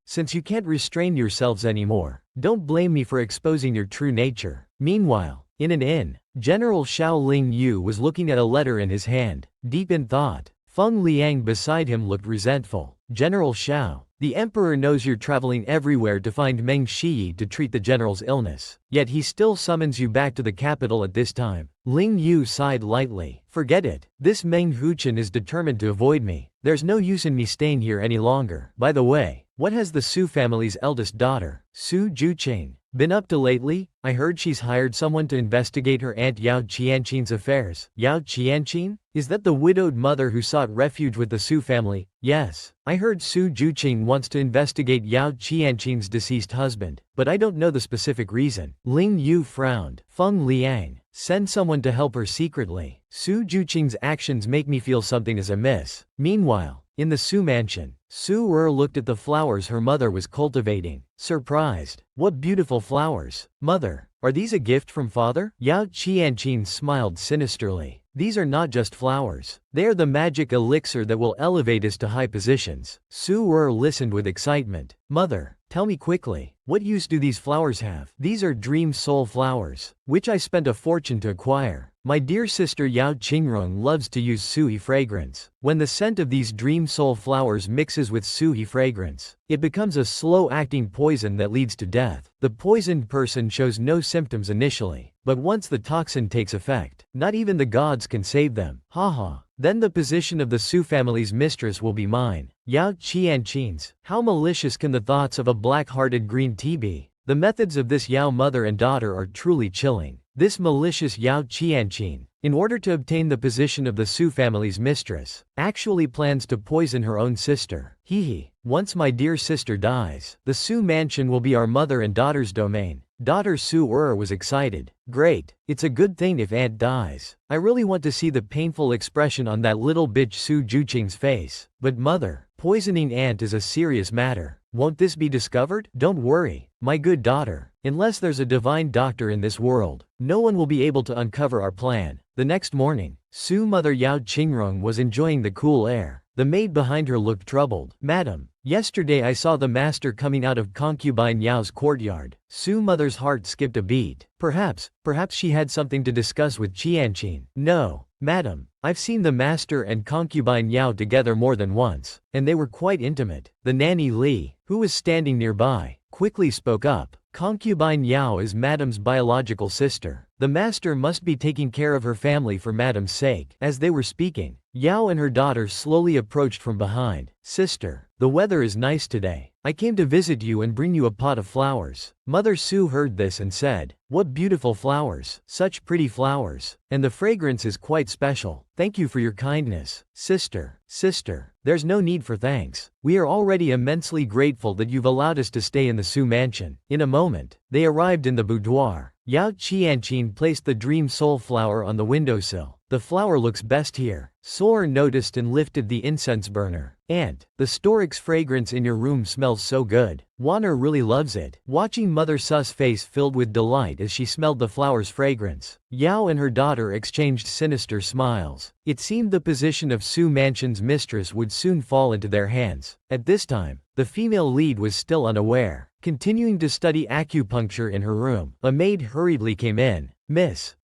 since you can't restrain yourselves anymore, don't blame me for exposing your true nature. Meanwhile, in an inn, General Xiao Ling Yu was looking at a letter in his hand, deep in thought. Feng Liang beside him looked resentful. General Xiao, the emperor knows you're traveling everywhere to find Meng Shiyi to treat the general's illness, yet he still summons you back to the capital at this time. Ling Yu sighed lightly. Forget it. This Meng Huchen is determined to avoid me. There's no use in me staying here any longer. By the way, what has the Su family's eldest daughter, Su Juqing, been up to lately? I heard she's hired someone to investigate her aunt Yao Qianqin's affairs. Yao Qianqin? Is that the widowed mother who sought refuge with the Su family? Yes. I heard Su Juqing wants to investigate Yao Qianqin's deceased husband, but I don't know the specific reason. Ling Yu frowned. Feng Liang, send someone to help her secretly. Su Juqing's actions make me feel something is amiss. Meanwhile, in the Su mansion, Su looked at the flowers her mother was cultivating, surprised. What beautiful flowers. Mother, are these a gift from father? Yao Qianqin smiled sinisterly. These are not just flowers. They are the magic elixir that will elevate us to high positions. Su listened with excitement. Mother, tell me quickly, what use do these flowers have? These are dream soul flowers, which I spent a fortune to acquire. My dear sister Yao Qingrong loves to use Sui fragrance. When the scent of these dream soul flowers mixes with Sui fragrance, it becomes a slow-acting poison that leads to death. The poisoned person shows no symptoms initially, but once the toxin takes effect, not even the gods can save them. Haha. Then the position of the Su family's mistress will be mine. Yao Qianqin's. How malicious can the thoughts of a black-hearted green tea be? The methods of this Yao mother and daughter are truly chilling. This malicious Yao Qianqin, in order to obtain the position of the Su family's mistress, actually plans to poison her own sister. Hee. Once my dear sister dies, the Su mansion will be our mother and daughter's domain. Daughter Su was excited. Great. It's a good thing if aunt dies. I really want to see the painful expression on that little bitch Su Juqing's face. But mother, poisoning aunt is a serious matter. Won't this be discovered? Don't worry, my good daughter. Unless there's a divine doctor in this world, no one will be able to uncover our plan. The next morning, Su mother Yao Qingrong was enjoying the cool air. The maid behind her looked troubled. Madam, yesterday I saw the master coming out of concubine Yao's courtyard. Su mother's heart skipped a beat. Perhaps she had something to discuss with Qianqin. No, madam, I've seen the master and concubine Yao together more than once, and they were quite intimate. The nanny Li, who was standing nearby, quickly spoke up. Concubine Yao is madam's biological sister. The master must be taking care of her family for madam's sake. As they were speaking, Yao and her daughter slowly approached from behind. Sister, the weather is nice today. I came to visit you and bring you a pot of flowers. Mother Su heard this and said, what beautiful flowers, such pretty flowers, and the fragrance is quite special. Thank you for your kindness. Sister, there's no need for thanks. We are already immensely grateful that you've allowed us to stay in the Su mansion. In a moment, they arrived in the boudoir. Yao Qianqin placed the dream soul flower on the windowsill. The flower looks best here. Soar noticed and lifted the incense burner. Aunt, the storix fragrance in your room smells so good. Wanner really loves it. Watching Mother Su's face filled with delight as she smelled the flower's fragrance, Yao and her daughter exchanged sinister smiles. It seemed the position of Su Mansion's mistress would soon fall into their hands. At this time, the female lead was still unaware, continuing to study acupuncture in her room. A maid hurriedly came in. Miss,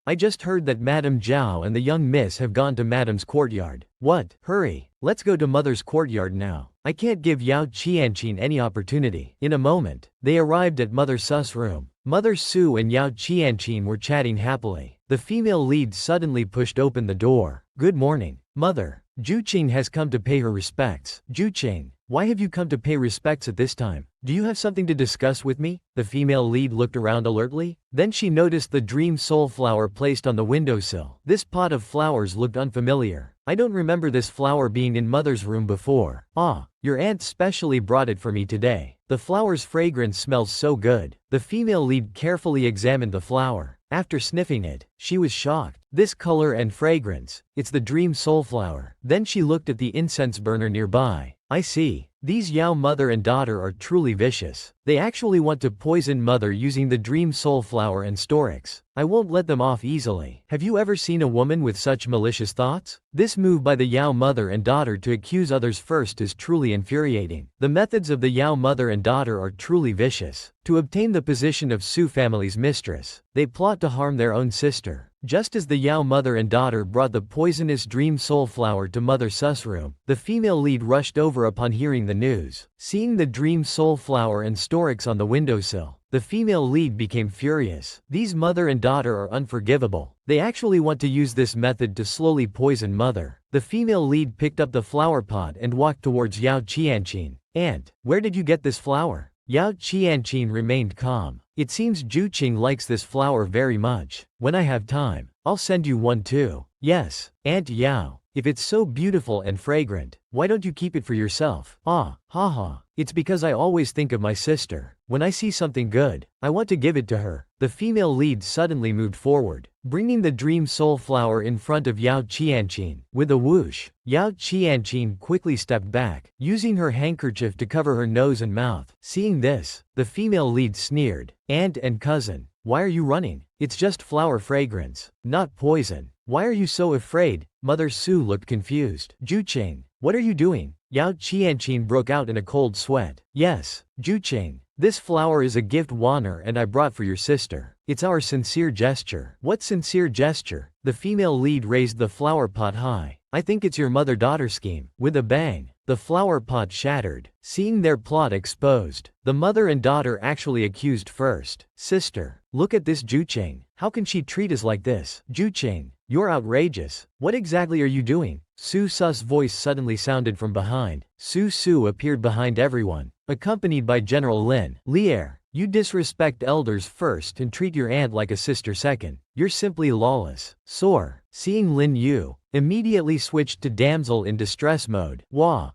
I just heard that Madame Zhao and the young miss have gone to Madame's courtyard. What? Hurry, let's go to Mother's courtyard now. I can't give Yao Qianqin any opportunity. In a moment, they arrived at Mother Su's room. Mother Su and Yao Qianqin were chatting happily. The female lead suddenly pushed open the door. Good morning, Mother. Juqing has come to pay her respects. Juqing, why have you come to pay respects at this time? Do you have something to discuss with me? The female lead looked around alertly. Then she noticed the dream soul flower placed on the windowsill. This pot of flowers looked unfamiliar. I don't remember this flower being in Mother's room before. Ah, your aunt specially brought it for me today. The flower's fragrance smells so good. The female lead carefully examined the flower. After sniffing it, she was shocked. This color and fragrance, it's the dream soul flower. Then she looked at the incense burner nearby. I see. These Yao mother and daughter are truly vicious. They actually want to poison Mother using the dream soul flower and storix. I won't let them off easily. Have you ever seen a woman with such malicious thoughts? This move by the Yao mother and daughter to accuse others first is truly infuriating. The methods of the Yao mother and daughter are truly vicious. To obtain the position of Su family's mistress, they plot to harm their own sister. Just as the Yao mother and daughter brought the poisonous dream soul flower to Mother Su's room, the female lead rushed over upon hearing the news. Seeing the dream soul flower and storix on the windowsill, the female lead became furious. These mother and daughter are unforgivable. They actually want to use this method to slowly poison Mother. The female lead picked up the flower pot and walked towards Yao Qianqin. Aunt, where did you get this flower? Yao Qianqin remained calm. It seems Juqing likes this flower very much. When I have time, I'll send you one too. Yes, Aunt Yao, if it's so beautiful and fragrant, why don't you keep it for yourself? Ah, haha. It's because I always think of my sister. When I see something good, I want to give it to her. The female lead suddenly moved forward, bringing the dream soul flower in front of Yao Qianqin. With a whoosh, Yao Qianqin quickly stepped back, using her handkerchief to cover her nose and mouth. Seeing this, the female lead sneered. Aunt and cousin, why are you running? It's just flower fragrance, not poison. Why are you so afraid? Mother Su looked confused. Juqing, what are you doing? Yao Qianqin broke out in a cold sweat. Yes, Juqing, This flower is a gift Wanner and I brought for your sister. It's our sincere gesture. What sincere gesture? The female lead raised the flower pot high. I think it's your mother-daughter scheme. With a bang, the flower pot shattered, seeing their plot exposed. The mother and daughter actually accused first. Sister, look at this Jucheng. How can she treat us like this? Jucheng, you're outrageous. What exactly are you doing? Su Su's voice suddenly sounded from behind. Su appeared behind everyone, accompanied by General Lin. Lier, you disrespect elders first and treat your aunt like a sister second. You're simply lawless. Soar, seeing Lin Yu, immediately switched to damsel in distress mode. Wah,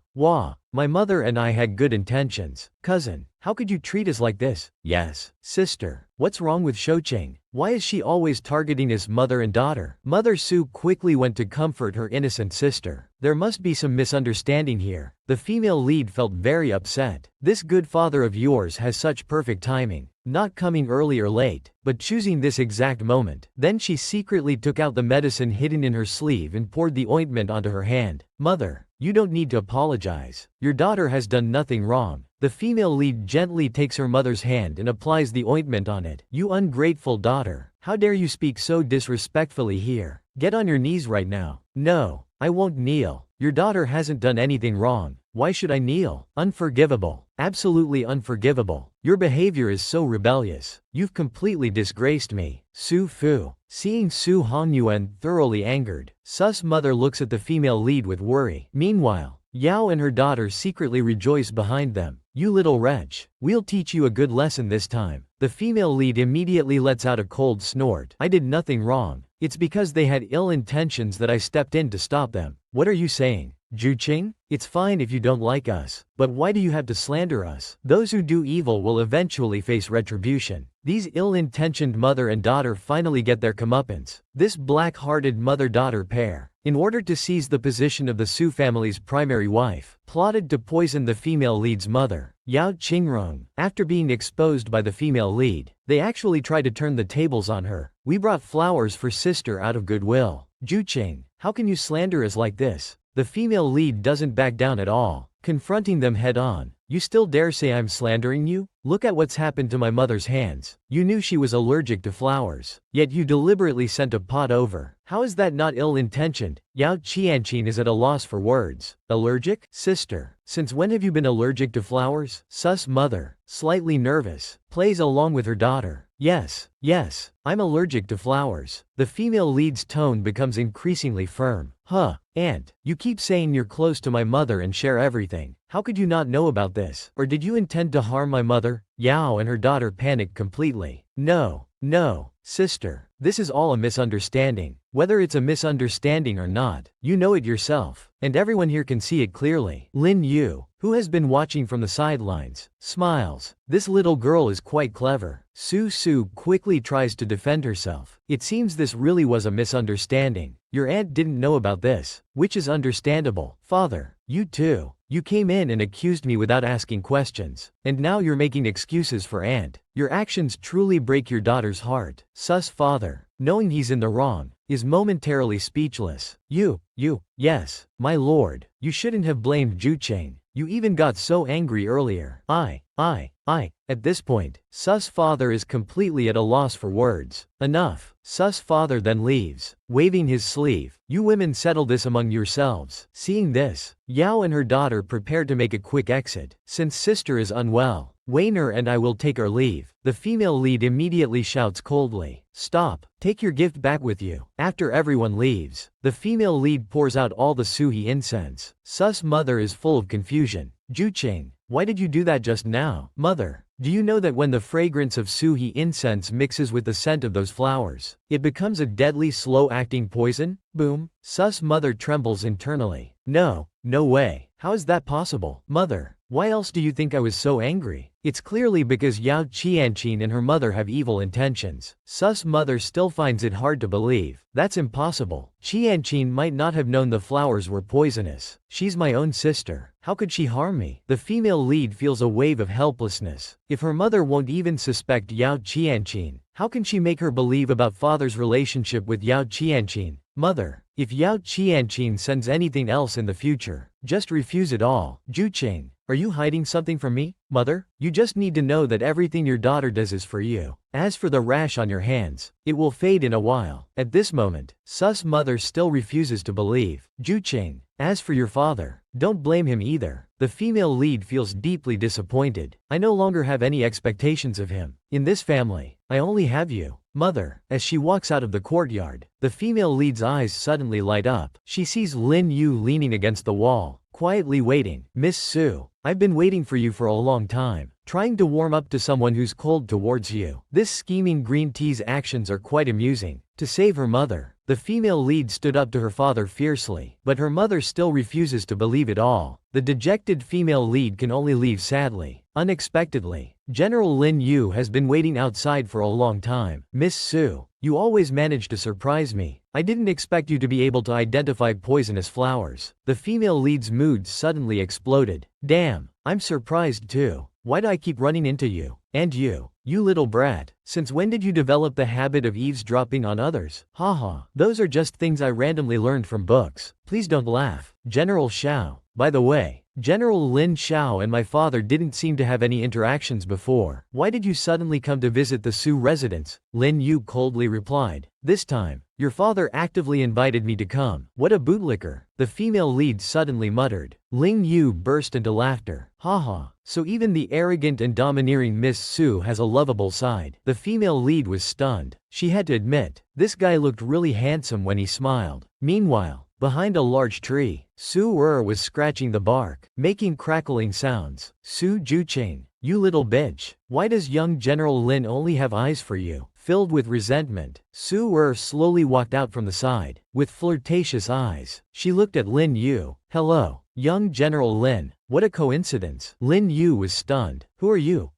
my mother and I had good intentions. Cousin, how could you treat us like this? Yes. Sister, what's wrong with Shoucheng? Why is she always targeting his mother and daughter? Mother Su quickly went to comfort her innocent sister. There must be some misunderstanding here. The female lead felt very upset. This good father of yours has such perfect timing. Not coming early or late, but choosing this exact moment. Then she secretly took out the medicine hidden in her sleeve and poured the ointment onto her hand. Mother, you don't need to apologize. Your daughter has done nothing wrong. The female lead gently takes her mother's hand and applies the ointment on it. You ungrateful daughter. How dare you speak so disrespectfully here? Get on your knees right now. No, I won't kneel. Your daughter hasn't done anything wrong. Why should I kneel? Unforgivable. Absolutely unforgivable. Your behavior is so rebellious. You've completely disgraced me. Su Fu. Seeing Su Hongyuan thoroughly angered, Su's mother looks at the female lead with worry. Meanwhile, Yao and her daughter secretly rejoice behind them. You little wretch. We'll teach you a good lesson this time. The female lead immediately lets out a cold snort. I did nothing wrong. It's because they had ill intentions that I stepped in to stop them. What are you saying? Jucheng? It's fine if you don't like us, but why do you have to slander us? Those who do evil will eventually face retribution. These ill-intentioned mother and daughter finally get their comeuppance. This black-hearted mother-daughter pair, in order to seize the position of the Su family's primary wife, plotted to poison the female lead's mother, Yao Qingrong. After being exposed by the female lead, they actually tried to turn the tables on her. We brought flowers for sister out of goodwill. Jucheng, how can you slander us like this? The female lead doesn't back down at all, confronting them head-on. You still dare say I'm slandering you? Look at what's happened to my mother's hands. You knew she was allergic to flowers, yet you deliberately sent a pot over. How is that not ill-intentioned? Yao Qianqin is at a loss for words. Allergic? Sister, since when have you been allergic to flowers? Su's mother, slightly nervous, plays along with her daughter. Yes, I'm allergic to flowers. The female lead's tone becomes increasingly firm. Aunt, you keep saying you're close to my mother and share everything. How could you not know about this? Or did you intend to harm my mother? Yao and her daughter panicked completely. No, sister, this is all a misunderstanding. Whether it's a misunderstanding or not, you know it yourself, and everyone here can see it clearly. Lin Yu, who has been watching from the sidelines, smiles. This little girl is quite clever. Su quickly tries to defend herself. It seems this really was a misunderstanding. Your aunt didn't know about this, which is understandable. Father, you too. You came in and accused me without asking questions, and now you're making excuses for aunt. Your actions truly break your daughter's heart. Su's father, knowing he's in the wrong, is momentarily speechless. Yes, my lord, you shouldn't have blamed Jucheng. You even got so angry earlier. At this point, Su's father is completely at a loss for words. Enough. Su's father then leaves, waving his sleeve. You women settle this among yourselves. Seeing this, Yao and her daughter prepare to make a quick exit. Since sister is unwell, Weiner and I will take our leave. The female lead immediately shouts coldly. Stop. Take your gift back with you. After everyone leaves, the female lead pours out all the Suhi incense. Su's mother is full of confusion. Jucheng, why did you do that just now? Mother, do you know that when the fragrance of Suhi incense mixes with the scent of those flowers, it becomes a deadly slow-acting poison? Boom. Su's mother trembles internally. No way. How is that possible? Mother, why else do you think I was so angry? It's clearly because Yao Qianqin and her mother have evil intentions. Su's mother still finds it hard to believe. That's impossible. Qianqin might not have known the flowers were poisonous. She's my own sister. How could she harm me? The female lead feels a wave of helplessness. If her mother won't even suspect Yao Qianqin, how can she make her believe about father's relationship with Yao Qianqin? Mother, if Yao Qianqin sends anything else in the future, just refuse it all. Juchain, are you hiding something from me? Mother, you just need to know that everything your daughter does is for you. As for the rash on your hands, it will fade in a while. At this moment, Sus mother still refuses to believe. Juchain, as for your father, don't blame him either. The female lead feels deeply disappointed. I no longer have any expectations of him. In this family, I only have you. Mother, as she walks out of the courtyard, the female lead's eyes suddenly light up. She sees Lin Yu leaning against the wall, quietly waiting. Miss Su, I've been waiting for you for a long time, trying to warm up to someone who's cold towards you. This scheming green tea's actions are quite amusing. To save her mother, the female lead stood up to her father fiercely, but her mother still refuses to believe it all. The dejected female lead can only leave sadly. Unexpectedly, General Lin Yu has been waiting outside for a long time. Miss Su, you always manage to surprise me. I didn't expect you to be able to identify poisonous flowers. The female lead's mood suddenly exploded. Damn, I'm surprised too. Why do I keep running into you? And you little brat, since when did you develop the habit of eavesdropping on others? Haha, those are just things I randomly learned from books. Please don't laugh. General Xiao, by the way, General Lin Xiao and my father didn't seem to have any interactions before. Why did you suddenly come to visit the Su residence? Lin Yu coldly replied. This time, your father actively invited me to come. What a bootlicker, the female lead suddenly muttered. Ling Yu burst into laughter. Haha, so even the arrogant and domineering Miss Su has a lovable side. The female lead was stunned. She had to admit, this guy looked really handsome when he smiled. Meanwhile, behind a large tree, Su was scratching the bark, making crackling sounds. Su Juchain, you little bitch. Why does young General Lin only have eyes for you? Filled with resentment, Su slowly walked out from the side. With flirtatious eyes, she looked at Lin Yu. Hello, young General Lin. What a coincidence. Lin Yu was stunned. Who are you?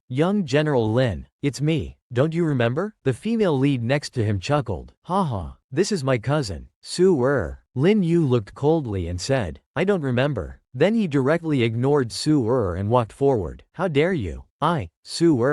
Young General Lin. It's me. Don't you remember? The female lead next to him chuckled. Haha, this is my cousin, Su Lin Yu looked coldly and said, I don't remember. Then he directly ignored Su and walked forward. How dare you? I, Su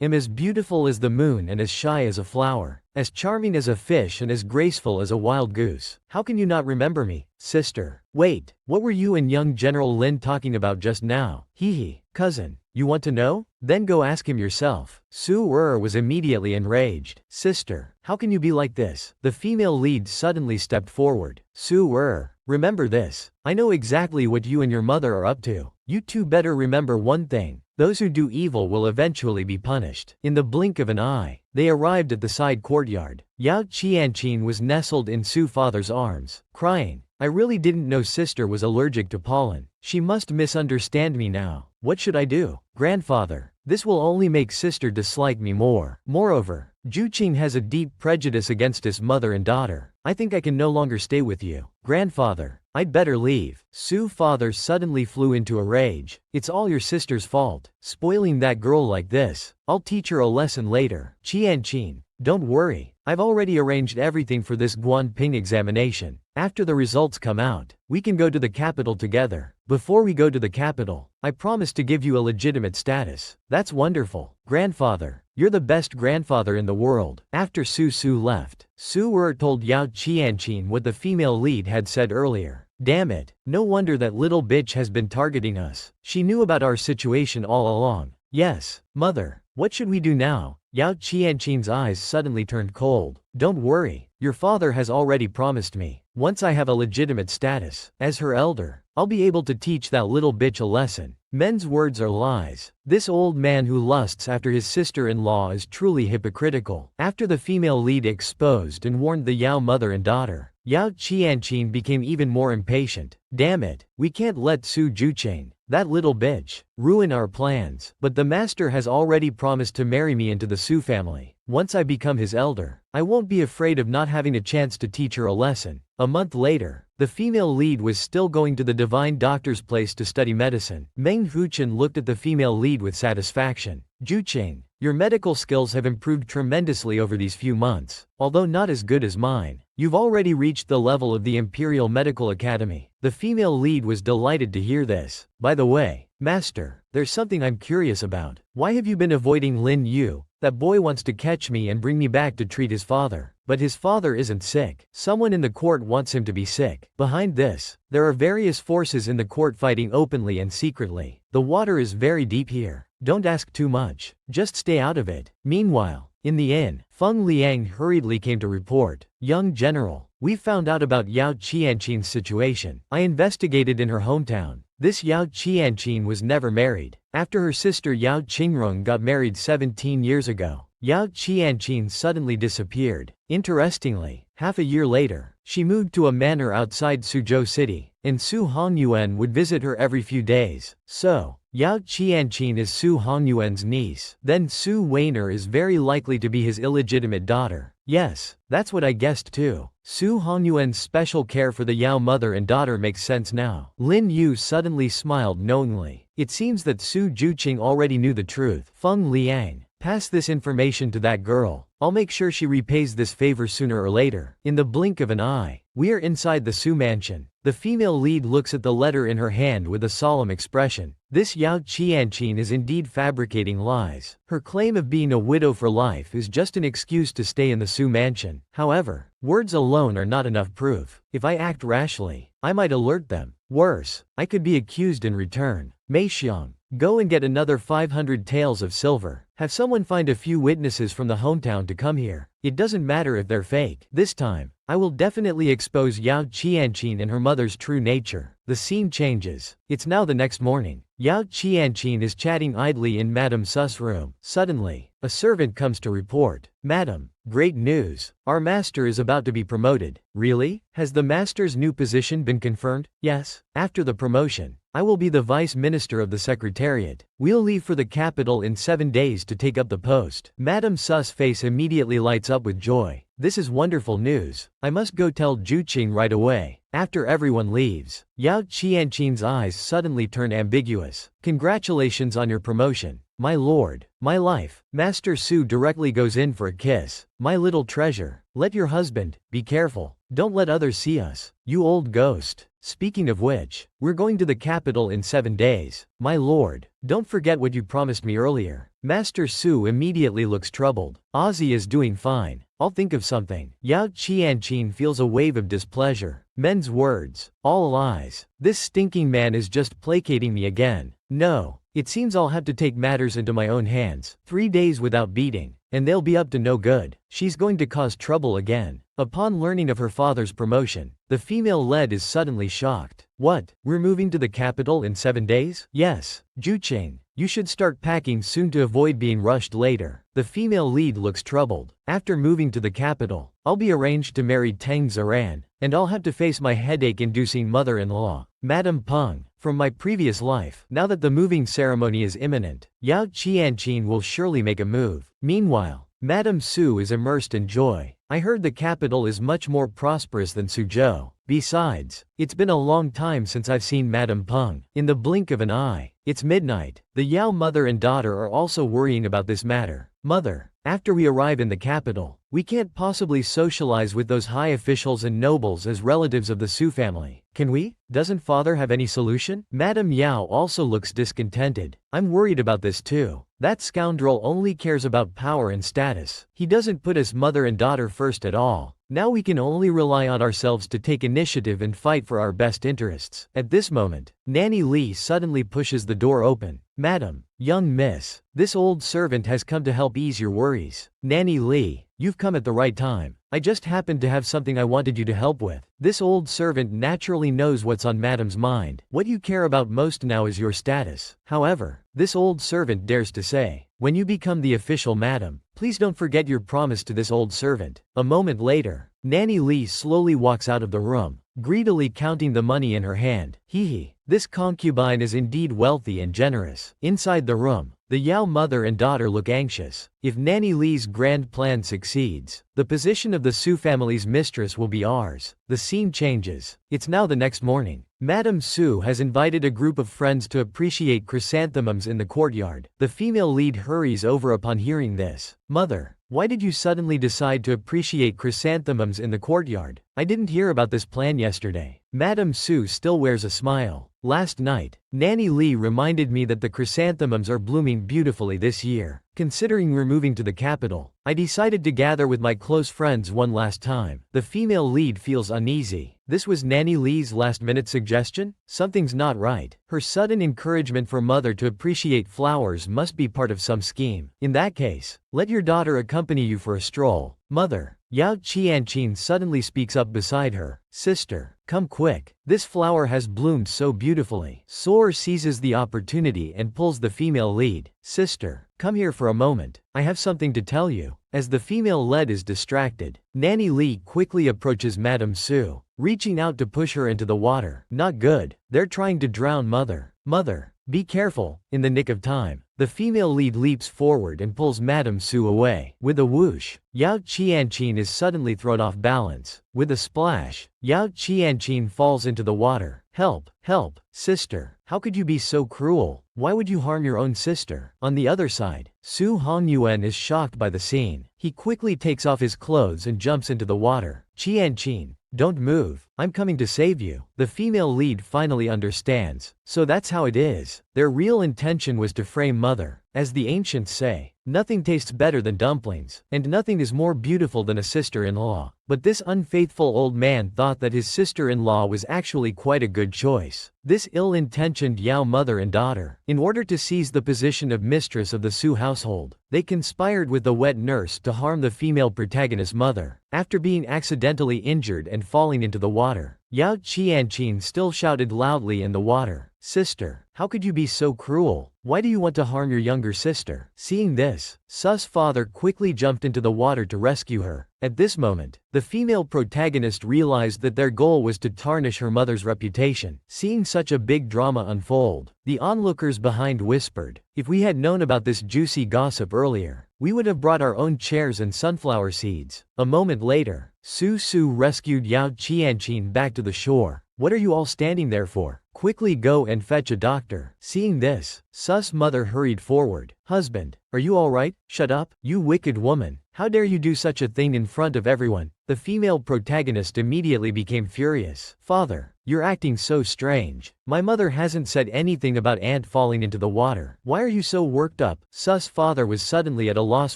am as beautiful as the moon and as shy as a flower, as charming as a fish and as graceful as a wild goose. How can you not remember me, sister? Wait, what were you and young General Lin talking about just now? Hee, cousin, you want to know? Then go ask him yourself. Su was immediately enraged. Sister, how can you be like this? The female lead suddenly stepped forward. Su remember this. I know exactly what you and your mother are up to. You two better remember one thing. Those who do evil will eventually be punished. In the blink of an eye, they arrived at the side courtyard. Yao Qianqin was nestled in Su father's arms, crying. I really didn't know sister was allergic to pollen. She must misunderstand me now. What should I do? Grandfather, this will only make sister dislike me more. Moreover, Juqing has a deep prejudice against his mother and daughter. I think I can no longer stay with you. Grandfather, I'd better leave. Su father suddenly flew into a rage. It's all your sister's fault. Spoiling that girl like this. I'll teach her a lesson later. Qianqin, don't worry. I've already arranged everything for this Guanping examination. After the results come out, we can go to the capital together. Before we go to the capital, I promise to give you a legitimate status. That's wonderful. Grandfather, you're the best grandfather in the world. After Su left, Su told Yao Qianqin what the female lead had said earlier. Damn it, no wonder that little bitch has been targeting us. She knew about our situation all along. Yes, mother, what should we do now? Yao Qianqin's eyes suddenly turned cold. Don't worry, your father has already promised me. Once I have a legitimate status, as her elder, I'll be able to teach that little bitch a lesson. Men's words are lies. This old man who lusts after his sister-in-law is truly hypocritical. After the female lead exposed and warned the Yao mother and daughter, Yao Qianqin became even more impatient. Damn it, we can't let Su Juchain, that little bitch, ruin our plans. But the master has already promised to marry me into the Su family. Once I become his elder, I won't be afraid of not having a chance to teach her a lesson. A month later, the female lead was still going to the divine doctor's place to study medicine. Meng Huchen looked at the female lead with satisfaction. Juchain, your medical skills have improved tremendously over these few months. Although not as good as mine, you've already reached the level of the Imperial Medical Academy. The female lead was delighted to hear this. By the way, master, there's something I'm curious about. Why have you been avoiding Lin Yu? That boy wants to catch me and bring me back to treat his father. but his father isn't sick. Someone in the court wants him to be sick. Behind this, there are various forces in the court fighting openly and secretly. The water is very deep here. Don't ask too much. Just stay out of it. Meanwhile, in the inn, Feng Liang hurriedly came to report. Young general, we found out about Yao Qianqin's situation. I investigated in her hometown. This Yao Qianqin was never married. After her sister Yao Qingrong got married 17 years ago, Yao Qianqin suddenly disappeared. Interestingly, half a year later, she moved to a manor outside Suzhou City, and Su Hongyuan would visit her every few days. So, Yao Qianqin is Su Hongyuan's niece. Then Su Weiner is very likely to be his illegitimate daughter. Yes, that's what I guessed too. Su Hongyuan's special care for the Yao mother and daughter makes sense now. Lin Yu suddenly smiled knowingly. It seems that Su Juqing already knew the truth. Feng Liang, pass this information to that girl. I'll make sure she repays this favor sooner or later. In the blink of an eye, we're inside the Su mansion. The female lead looks at the letter in her hand with a solemn expression. This Yao Qianqin is indeed fabricating lies. Her claim of being a widow for life is just an excuse to stay in the Su mansion. However, words alone are not enough proof. If I act rashly, I might alert them. Worse, I could be accused in return. Mei Xiang, go and get another 500 taels of silver. Have someone find a few witnesses from the hometown to come here. It doesn't matter if they're fake. This time, I will definitely expose Yao Qianqin and her mother's true nature. The scene changes. It's now the next morning. Yao Qianqin is chatting idly in Madame Su's room. Suddenly, a servant comes to report. Madam, great news. Our master is about to be promoted. Really? Has the master's new position been confirmed? Yes. After the promotion, I will be the vice minister of the secretariat. We'll leave for the capital in 7 days to take up the post. Madame Su's face immediately lights up with joy. This is wonderful news. I must go tell Juqing right away. After everyone leaves, Yao Qianqin's eyes suddenly turn ambiguous. Congratulations on your promotion, my lord, my life. Master Su directly goes in for a kiss. My little treasure, let your husband, be careful. Don't let others see us. You old ghost. Speaking of which, we're going to the capital in 7 days. My lord, don't forget what you promised me earlier. Master Su immediately looks troubled. Ozzy is doing fine. I'll think of something. Yao Qianqin feels a wave of displeasure. Men's words, all lies. This stinking man is just placating me again. No, it seems I'll have to take matters into my own hands. 3 days without beating, and they'll be up to no good. She's going to cause trouble again. Upon learning of her father's promotion, the female lead is suddenly shocked. What? We're moving to the capital in 7 days? Yes. Juqing, you should start packing soon to avoid being rushed later. The female lead looks troubled. After moving to the capital, I'll be arranged to marry Teng Zaran, and I'll have to face my headache-inducing mother-in-law, Madame Peng, from my previous life. Now that the moving ceremony is imminent, Yao Qianqin will surely make a move. Meanwhile, Madame Su is immersed in joy. I heard the capital is much more prosperous than Suzhou. Besides, it's been a long time since I've seen Madame Peng. In the blink of an eye, it's midnight. The Yao mother and daughter are also worrying about this matter. Mother, after we arrive in the capital, we can't possibly socialize with those high officials and nobles as relatives of the Su family. Can we? Doesn't father have any solution? Madame Yao also looks discontented. I'm worried about this too. That scoundrel only cares about power and status. He doesn't put us mother and daughter first at all. Now we can only rely on ourselves to take initiative and fight for our best interests. At this moment, Nanny Li suddenly pushes the door open. Madam, young miss, this old servant has come to help ease your worries. Nanny Li, you've come at the right time. I just happened to have something I wanted you to help with. This old servant naturally knows what's on Madam's mind. What you care about most now is your status. However, this old servant dares to say, when you become the official madam, please don't forget your promise to this old servant. A moment later, Nanny Li slowly walks out of the room, greedily counting the money in her hand. Hee, this concubine is indeed wealthy and generous. Inside the room, the Yao mother and daughter look anxious. If Nanny Li's grand plan succeeds, the position of the Su family's mistress will be ours. The scene changes. It's now the next morning. Madame Su has invited a group of friends to appreciate chrysanthemums in the courtyard. The female lead hurries over upon hearing this. Mother, why did you suddenly decide to appreciate chrysanthemums in the courtyard? I didn't hear about this plan yesterday. Madame Su still wears a smile. Last night, Nanny Lee reminded me that the chrysanthemums are blooming beautifully this year. Considering we're moving to the capital, I decided to gather with my close friends one last time. The female lead feels uneasy. This was Nanny Lee's last-minute suggestion? Something's not right. Her sudden encouragement for mother to appreciate flowers must be part of some scheme. In that case, let your daughter accompany you for a stroll. Mother. Yao Qianqin suddenly speaks up beside her. Sister, come quick. This flower has bloomed so beautifully. Soar seizes the opportunity and pulls the female lead. Sister, come here for a moment. I have something to tell you. As the female lead is distracted, Nanny Lee quickly approaches Madame Su, reaching out to push her into the water. Not good. They're trying to drown mother. Mother, be careful. In the nick of time, the female lead leaps forward and pulls Madame Su away. With a whoosh, Yao Qianqin is suddenly thrown off balance. With a splash, Yao Qianqin falls into the water. Help, help, sister. How could you be so cruel? Why would you harm your own sister? On the other side, Su Hongyuan is shocked by the scene. He quickly takes off his clothes and jumps into the water. Qianqin, don't move. I'm coming to save you. The female lead finally understands. So that's how it is. Their real intention was to frame mother. As the ancients say, nothing tastes better than dumplings, and nothing is more beautiful than a sister-in-law. But this unfaithful old man thought that his sister-in-law was actually quite a good choice. This ill-intentioned Yao mother and daughter, in order to seize the position of mistress of the Su household, they conspired with the wet nurse to harm the female protagonist's mother. After being accidentally injured and falling into the water, Yao Qianqin still shouted loudly in the water, Sister, how could you be so cruel? Why do you want to harm your younger sister? Seeing this, Su's father quickly jumped into the water to rescue her. At this moment, the female protagonist realized that their goal was to tarnish her mother's reputation. Seeing such a big drama unfold, the onlookers behind whispered, if we had known about this juicy gossip earlier, we would have brought our own chairs and sunflower seeds. A moment later, Su rescued Yao Qianqin back to the shore. What are you all standing there for? Quickly go and fetch a doctor. Seeing this, Su's mother hurried forward. Husband, are you all right? Shut up, you wicked woman. How dare you do such a thing in front of everyone? The female protagonist immediately became furious. Father, you're acting so strange. My mother hasn't said anything about Aunt falling into the water. Why are you so worked up? Su's father was suddenly at a loss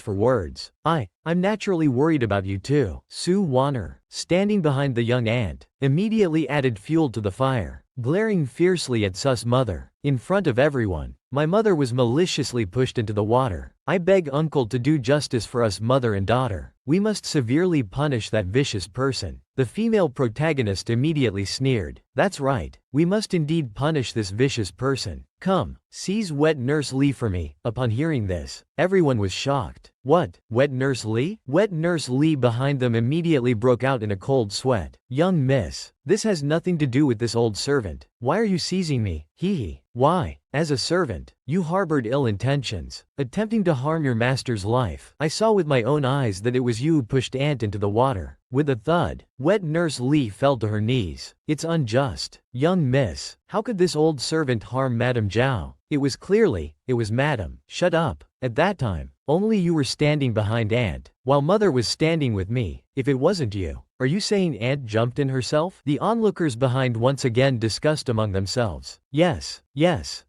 for words. I'm naturally worried about you too. Su Wanner, standing behind the young aunt, immediately added fuel to the fire, glaring fiercely at Su's mother. In front of everyone, my mother was maliciously pushed into the water. I beg uncle to do justice for us mother and daughter. We must severely punish that vicious person. The female protagonist immediately sneered. That's right, we must indeed punish this vicious person. Come, seize Wet Nurse Lee for me. Upon hearing this, everyone was shocked. What? Wet Nurse Lee? Wet Nurse Lee behind them immediately broke out in a cold sweat. Young miss, this has nothing to do with this old servant. Why are you seizing me? Hee. Why? As a servant, you harbored ill intentions, attempting to harm your master's life. I saw with my own eyes that it was you who pushed Aunt into the water. With a thud, Wet Nurse Lee fell to her knees. It's unjust. Young miss, how could this old servant harm Madame Zhao? It was Madam. Shut up. At that time, only you were standing behind Aunt, while Mother was standing with me. If it wasn't you, are you saying Aunt jumped in herself? The onlookers behind once again discussed among themselves. Yes.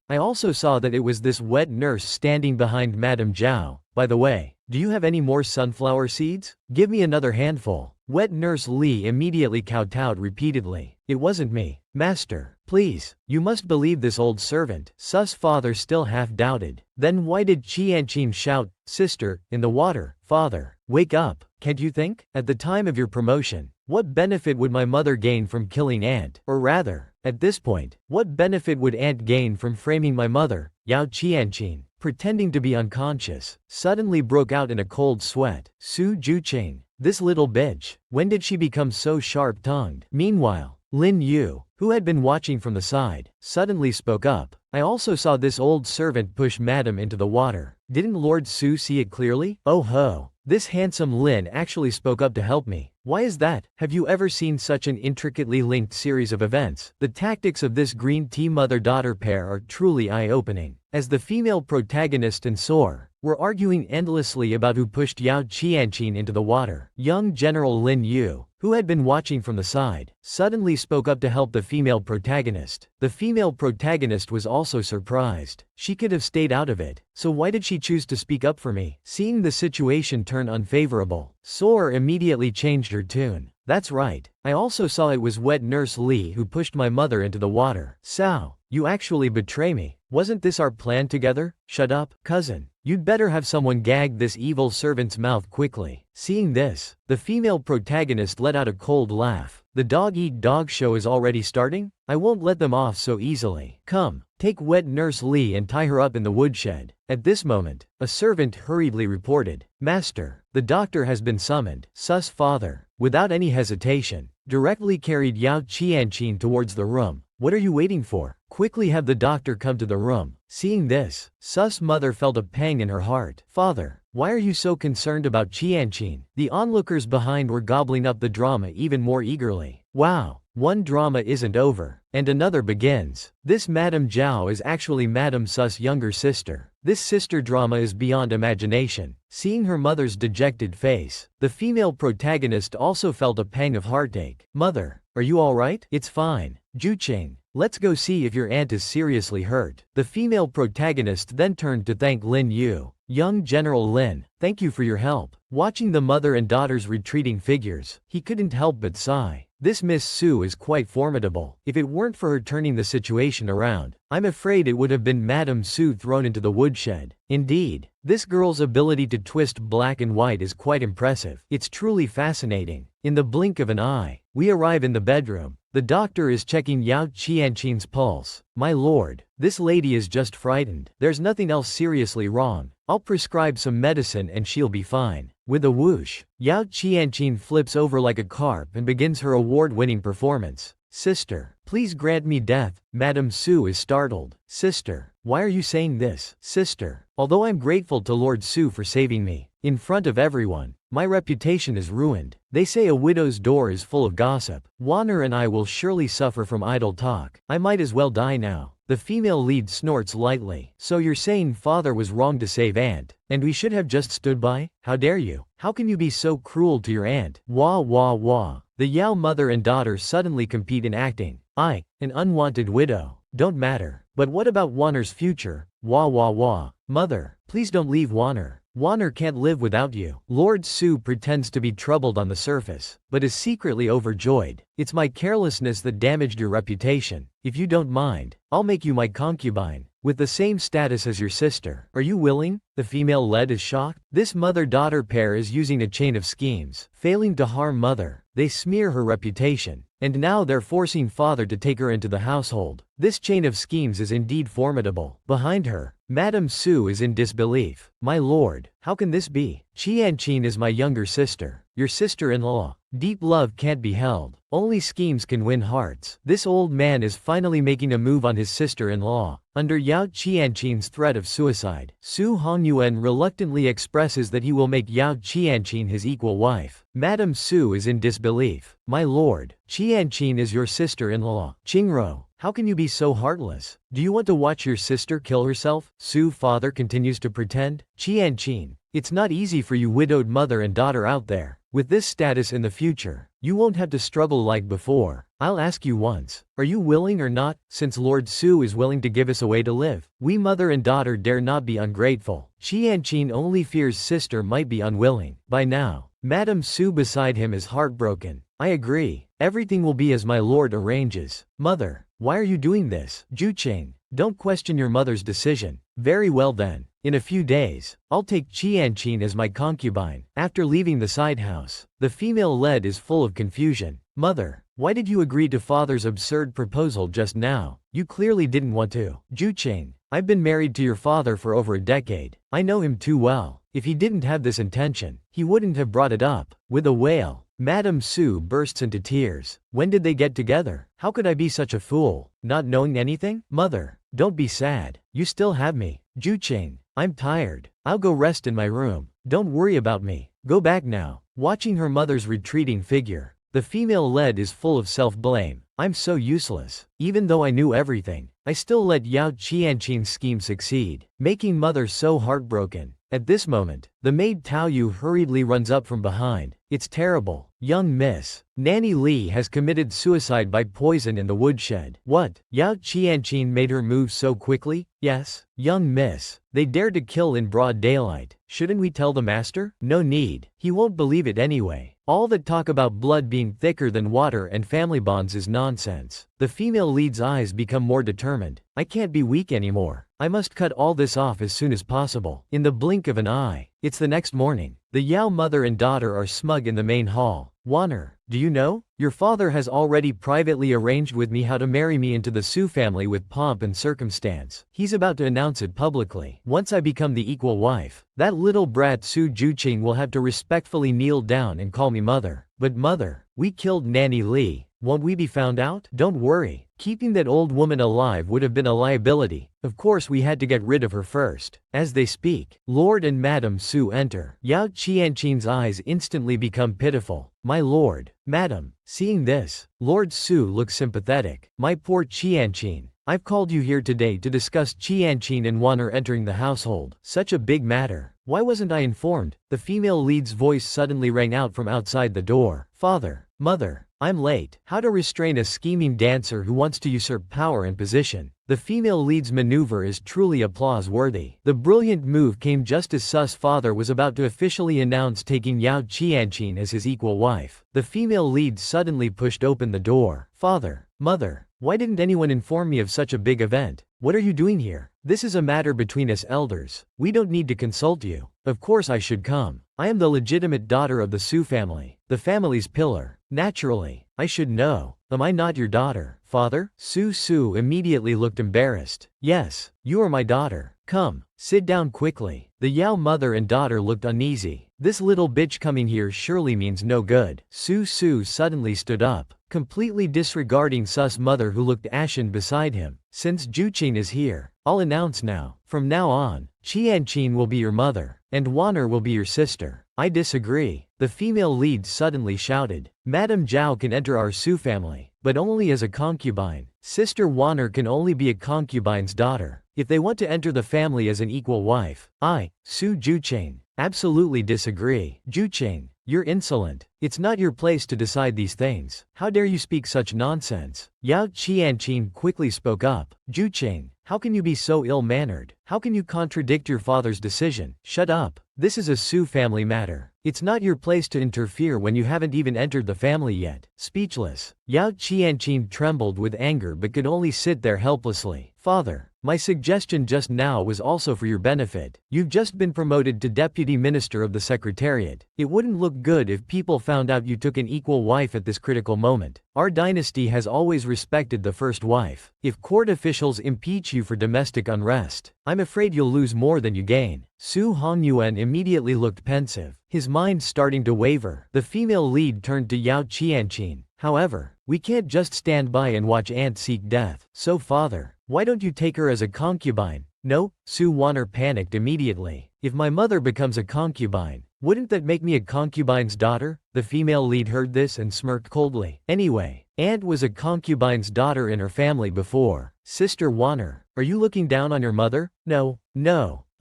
I also saw that it was this wet nurse standing behind Madame Zhao. By the way, do you have any more sunflower seeds? Give me another handful. Wet Nurse Lee immediately kowtowed repeatedly. It wasn't me. Master, please, you must believe this old servant. Su's father still half doubted. Then why did Qianqin shout, Sister, in the water? Father, wake up. Can't you think? At the time of your promotion, what benefit would my mother gain from killing Aunt? Or rather, at this point, what benefit would Aunt gain from framing my mother? Yao Qianqin, pretending to be unconscious, suddenly broke out in a cold sweat. Su Juqing, this little bitch, when did she become so sharp-tongued? Meanwhile, Lin Yu, who had been watching from the side, suddenly spoke up. I also saw this old servant push Madam into the water. Didn't Lord Su see it clearly? Oh ho! This handsome Lin actually spoke up to help me. Why is that? Have you ever seen such an intricately linked series of events? The tactics of this green tea mother-daughter pair are truly eye-opening. As the female protagonist and Soar were arguing endlessly about who pushed Yao Qianqin into the water, young General Lin Yu, who had been watching from the side, suddenly spoke up to help the female protagonist. The female protagonist was also surprised. She could have stayed out of it, so why did she choose to speak up for me? Seeing the situation turn unfavorable, Soar immediately changed her tune. That's right. I also saw it was wet nurse Lee who pushed my mother into the water. Sao, you actually betray me. Wasn't this our plan together? Shut up, cousin. You'd better have someone gag this evil servant's mouth quickly. Seeing this, the female protagonist let out a cold laugh. The dog-eat-dog show is already starting? I won't let them off so easily. Come, take wet nurse Lee and tie her up in the woodshed. At this moment, a servant hurriedly reported, Master, the doctor has been summoned. Sus father, without any hesitation, directly carried Yao Qianqin towards the room. What are you waiting for? Quickly have the doctor come to the room. Seeing this, Sus mother felt a pang in her heart. Father, why are you so concerned about Qianqin? The onlookers behind were gobbling up the drama even more eagerly. Wow, one drama isn't over, and another begins. This Madame Zhao is actually Madame Sus' younger sister. This sister drama is beyond imagination. Seeing her mother's dejected face, the female protagonist also felt a pang of heartache. Mother, are you alright? It's fine. Jucheng, let's go see if your aunt is seriously hurt. The female protagonist then turned to thank Lin Yu. Young General Lin, thank you for your help. Watching the mother and daughter's retreating figures, he couldn't help but sigh. This Miss Su is quite formidable. If it weren't for her turning the situation around, I'm afraid it would have been Madame Su thrown into the woodshed. Indeed, this girl's ability to twist black and white is quite impressive. It's truly fascinating. In the blink of an eye, we arrive in the bedroom. The doctor is checking Yao Qianqin's pulse. My lord, this lady is just frightened. There's nothing else seriously wrong. I'll prescribe some medicine and she'll be fine. With a whoosh, Yao Qianqin flips over like a carp and begins her award-winning performance. Sister, please grant me death. Madame Su is startled. Sister, why are you saying this? Sister, although I'm grateful to Lord Su for saving me, in front of everyone, my reputation is ruined. They say a widow's door is full of gossip. Wanner and I will surely suffer from idle talk. I might as well die now. The female lead snorts lightly. So you're saying father was wrong to save aunt, and we should have just stood by? How dare you? How can you be so cruel to your aunt? Wah wah wah. The Yao mother and daughter suddenly compete in acting. I, an unwanted widow, don't matter. But what about Wanner's future? Wah wah wah. Mother, please don't leave Wanner. Wanner can't live without you. Lord Su pretends to be troubled on the surface, but is secretly overjoyed. It's my carelessness that damaged your reputation. If you don't mind, I'll make you my concubine, with the same status as your sister. Are you willing? The female lead is shocked. This mother-daughter pair is using a chain of schemes. Failing to harm mother, they smear her reputation. And now they're forcing father to take her into the household. This chain of schemes is indeed formidable. Behind her, Madame Su is in disbelief. My lord, how can this be? Qianqin is my younger sister, your sister-in-law. Deep love can't be held. Only schemes can win hearts. This old man is finally making a move on his sister-in-law. Under Yao Qianqin's threat of suicide, Su Hongyuan reluctantly expresses that he will make Yao Qianqin his equal wife. Madame Su is in disbelief. My lord, Qianqin is your sister-in-law. Qingro, how can you be so heartless? Do you want to watch your sister kill herself? Su father continues to pretend. Qianqin, it's not easy for you widowed mother and daughter out there. With this status in the future, you won't have to struggle like before. I'll ask you once, are you willing or not? Since Lord Su is willing to give us a way to live, we mother and daughter dare not be ungrateful. Qianqin only fears sister might be unwilling. By now, Madame Su beside him is heartbroken. I agree. Everything will be as my lord arranges. Mother, why are you doing this? Jucheng, don't question your mother's decision. Very well then. In a few days, I'll take Qianqin as my concubine. After leaving the side house, the female lead is full of confusion. Mother, why did you agree to father's absurd proposal just now? You clearly didn't want to. Jucheng, I've been married to your father for over a decade. I know him too well. If he didn't have this intention, he wouldn't have brought it up. With a wail, Madame Su bursts into tears. When did they get together? How could I be such a fool, not knowing anything? Mother, don't be sad. You still have me. Jucheng, I'm tired. I'll go rest in my room. Don't worry about me. Go back now. Watching her mother's retreating figure, the female lead is full of self-blame. I'm so useless. Even though I knew everything, I still let Yao Qianqin's scheme succeed, making mother so heartbroken. At this moment, the maid Tao Yu hurriedly runs up from behind. It's terrible. Young miss. Nanny Lee has committed suicide by poison in the woodshed. What? Yao Qianqin made her move so quickly? Yes. Young miss. They dared to kill in broad daylight. Shouldn't we tell the master? No need. He won't believe it anyway. All that talk about blood being thicker than water and family bonds is nonsense. The female lead's eyes become more determined. I can't be weak anymore. I must cut all this off as soon as possible. In the blink of an eye. It's the next morning. The Yao mother and daughter are smug in the main hall. Wanner, do you know? Your father has already privately arranged with me how to marry me into the Su family with pomp and circumstance. He's about to announce it publicly. Once I become the equal wife, that little brat Su Juqing will have to respectfully kneel down and call me mother. But mother, we killed Nanny Lee. Won't we be found out? Don't worry. Keeping that old woman alive would have been a liability. Of course we had to get rid of her first. As they speak, Lord and Madam Su enter. Yao Qianqin's eyes instantly become pitiful. My lord, madam. Seeing this, Lord Su looks sympathetic. My poor Qianqin. I've called you here today to discuss Qianqin and Wanner entering the household. Such a big matter. Why wasn't I informed? The female lead's voice suddenly rang out from outside the door. Father, mother, I'm late. How to restrain a scheming dancer who wants to usurp power and position. The female lead's maneuver is truly applause-worthy. The brilliant move came just as Su's father was about to officially announce taking Yao Qianqin as his equal wife. The female lead suddenly pushed open the door. Father, mother, why didn't anyone inform me of such a big event? What are you doing here? This is a matter between us elders. We don't need to consult you. Of course I should come. I am the legitimate daughter of the Su family, the family's pillar. Naturally, I should know. Am I not your daughter, father? Su immediately looked embarrassed. Yes, you are my daughter. Come, sit down quickly. The Yao mother and daughter looked uneasy. This little bitch coming here surely means no good. Su suddenly stood up, completely disregarding Su's mother who looked ashen beside him. Since Juqing is here, I'll announce now. From now on, Qianqin will be your mother, and Wanner will be your sister. I disagree. The female lead suddenly shouted. Madame Zhao can enter our Su family, but only as a concubine. Sister Wanner can only be a concubine's daughter. If they want to enter the family as an equal wife, I, Su Juqing, absolutely disagree. Juqing, you're insolent. It's not your place to decide these things. How dare you speak such nonsense? Yao Qianqin quickly spoke up. Juqing, how can you be so ill-mannered? How can you contradict your father's decision? Shut up. This is a Su family matter. It's not your place to interfere when you haven't even entered the family yet. Speechless, Yao Qianqin trembled with anger but could only sit there helplessly. Father, my suggestion just now was also for your benefit. You've just been promoted to Deputy Minister of the Secretariat. It wouldn't look good if people found out you took an equal wife at this critical moment. Our dynasty has always respected the first wife. If court officials impeach you for domestic unrest, I'm afraid you'll lose more than you gain. Su Hongyuan immediately looked pensive, his mind starting to waver. The female lead turned to Yao Qianqin. However, we can't just stand by and watch Aunt seek death. So father, why don't you take her as a concubine? No, Su Wanner panicked immediately. If my mother becomes a concubine, wouldn't that make me a concubine's daughter? The female lead heard this and smirked coldly. Anyway, Aunt was a concubine's daughter in her family before. Sister Wanner, are you looking down on your mother? No,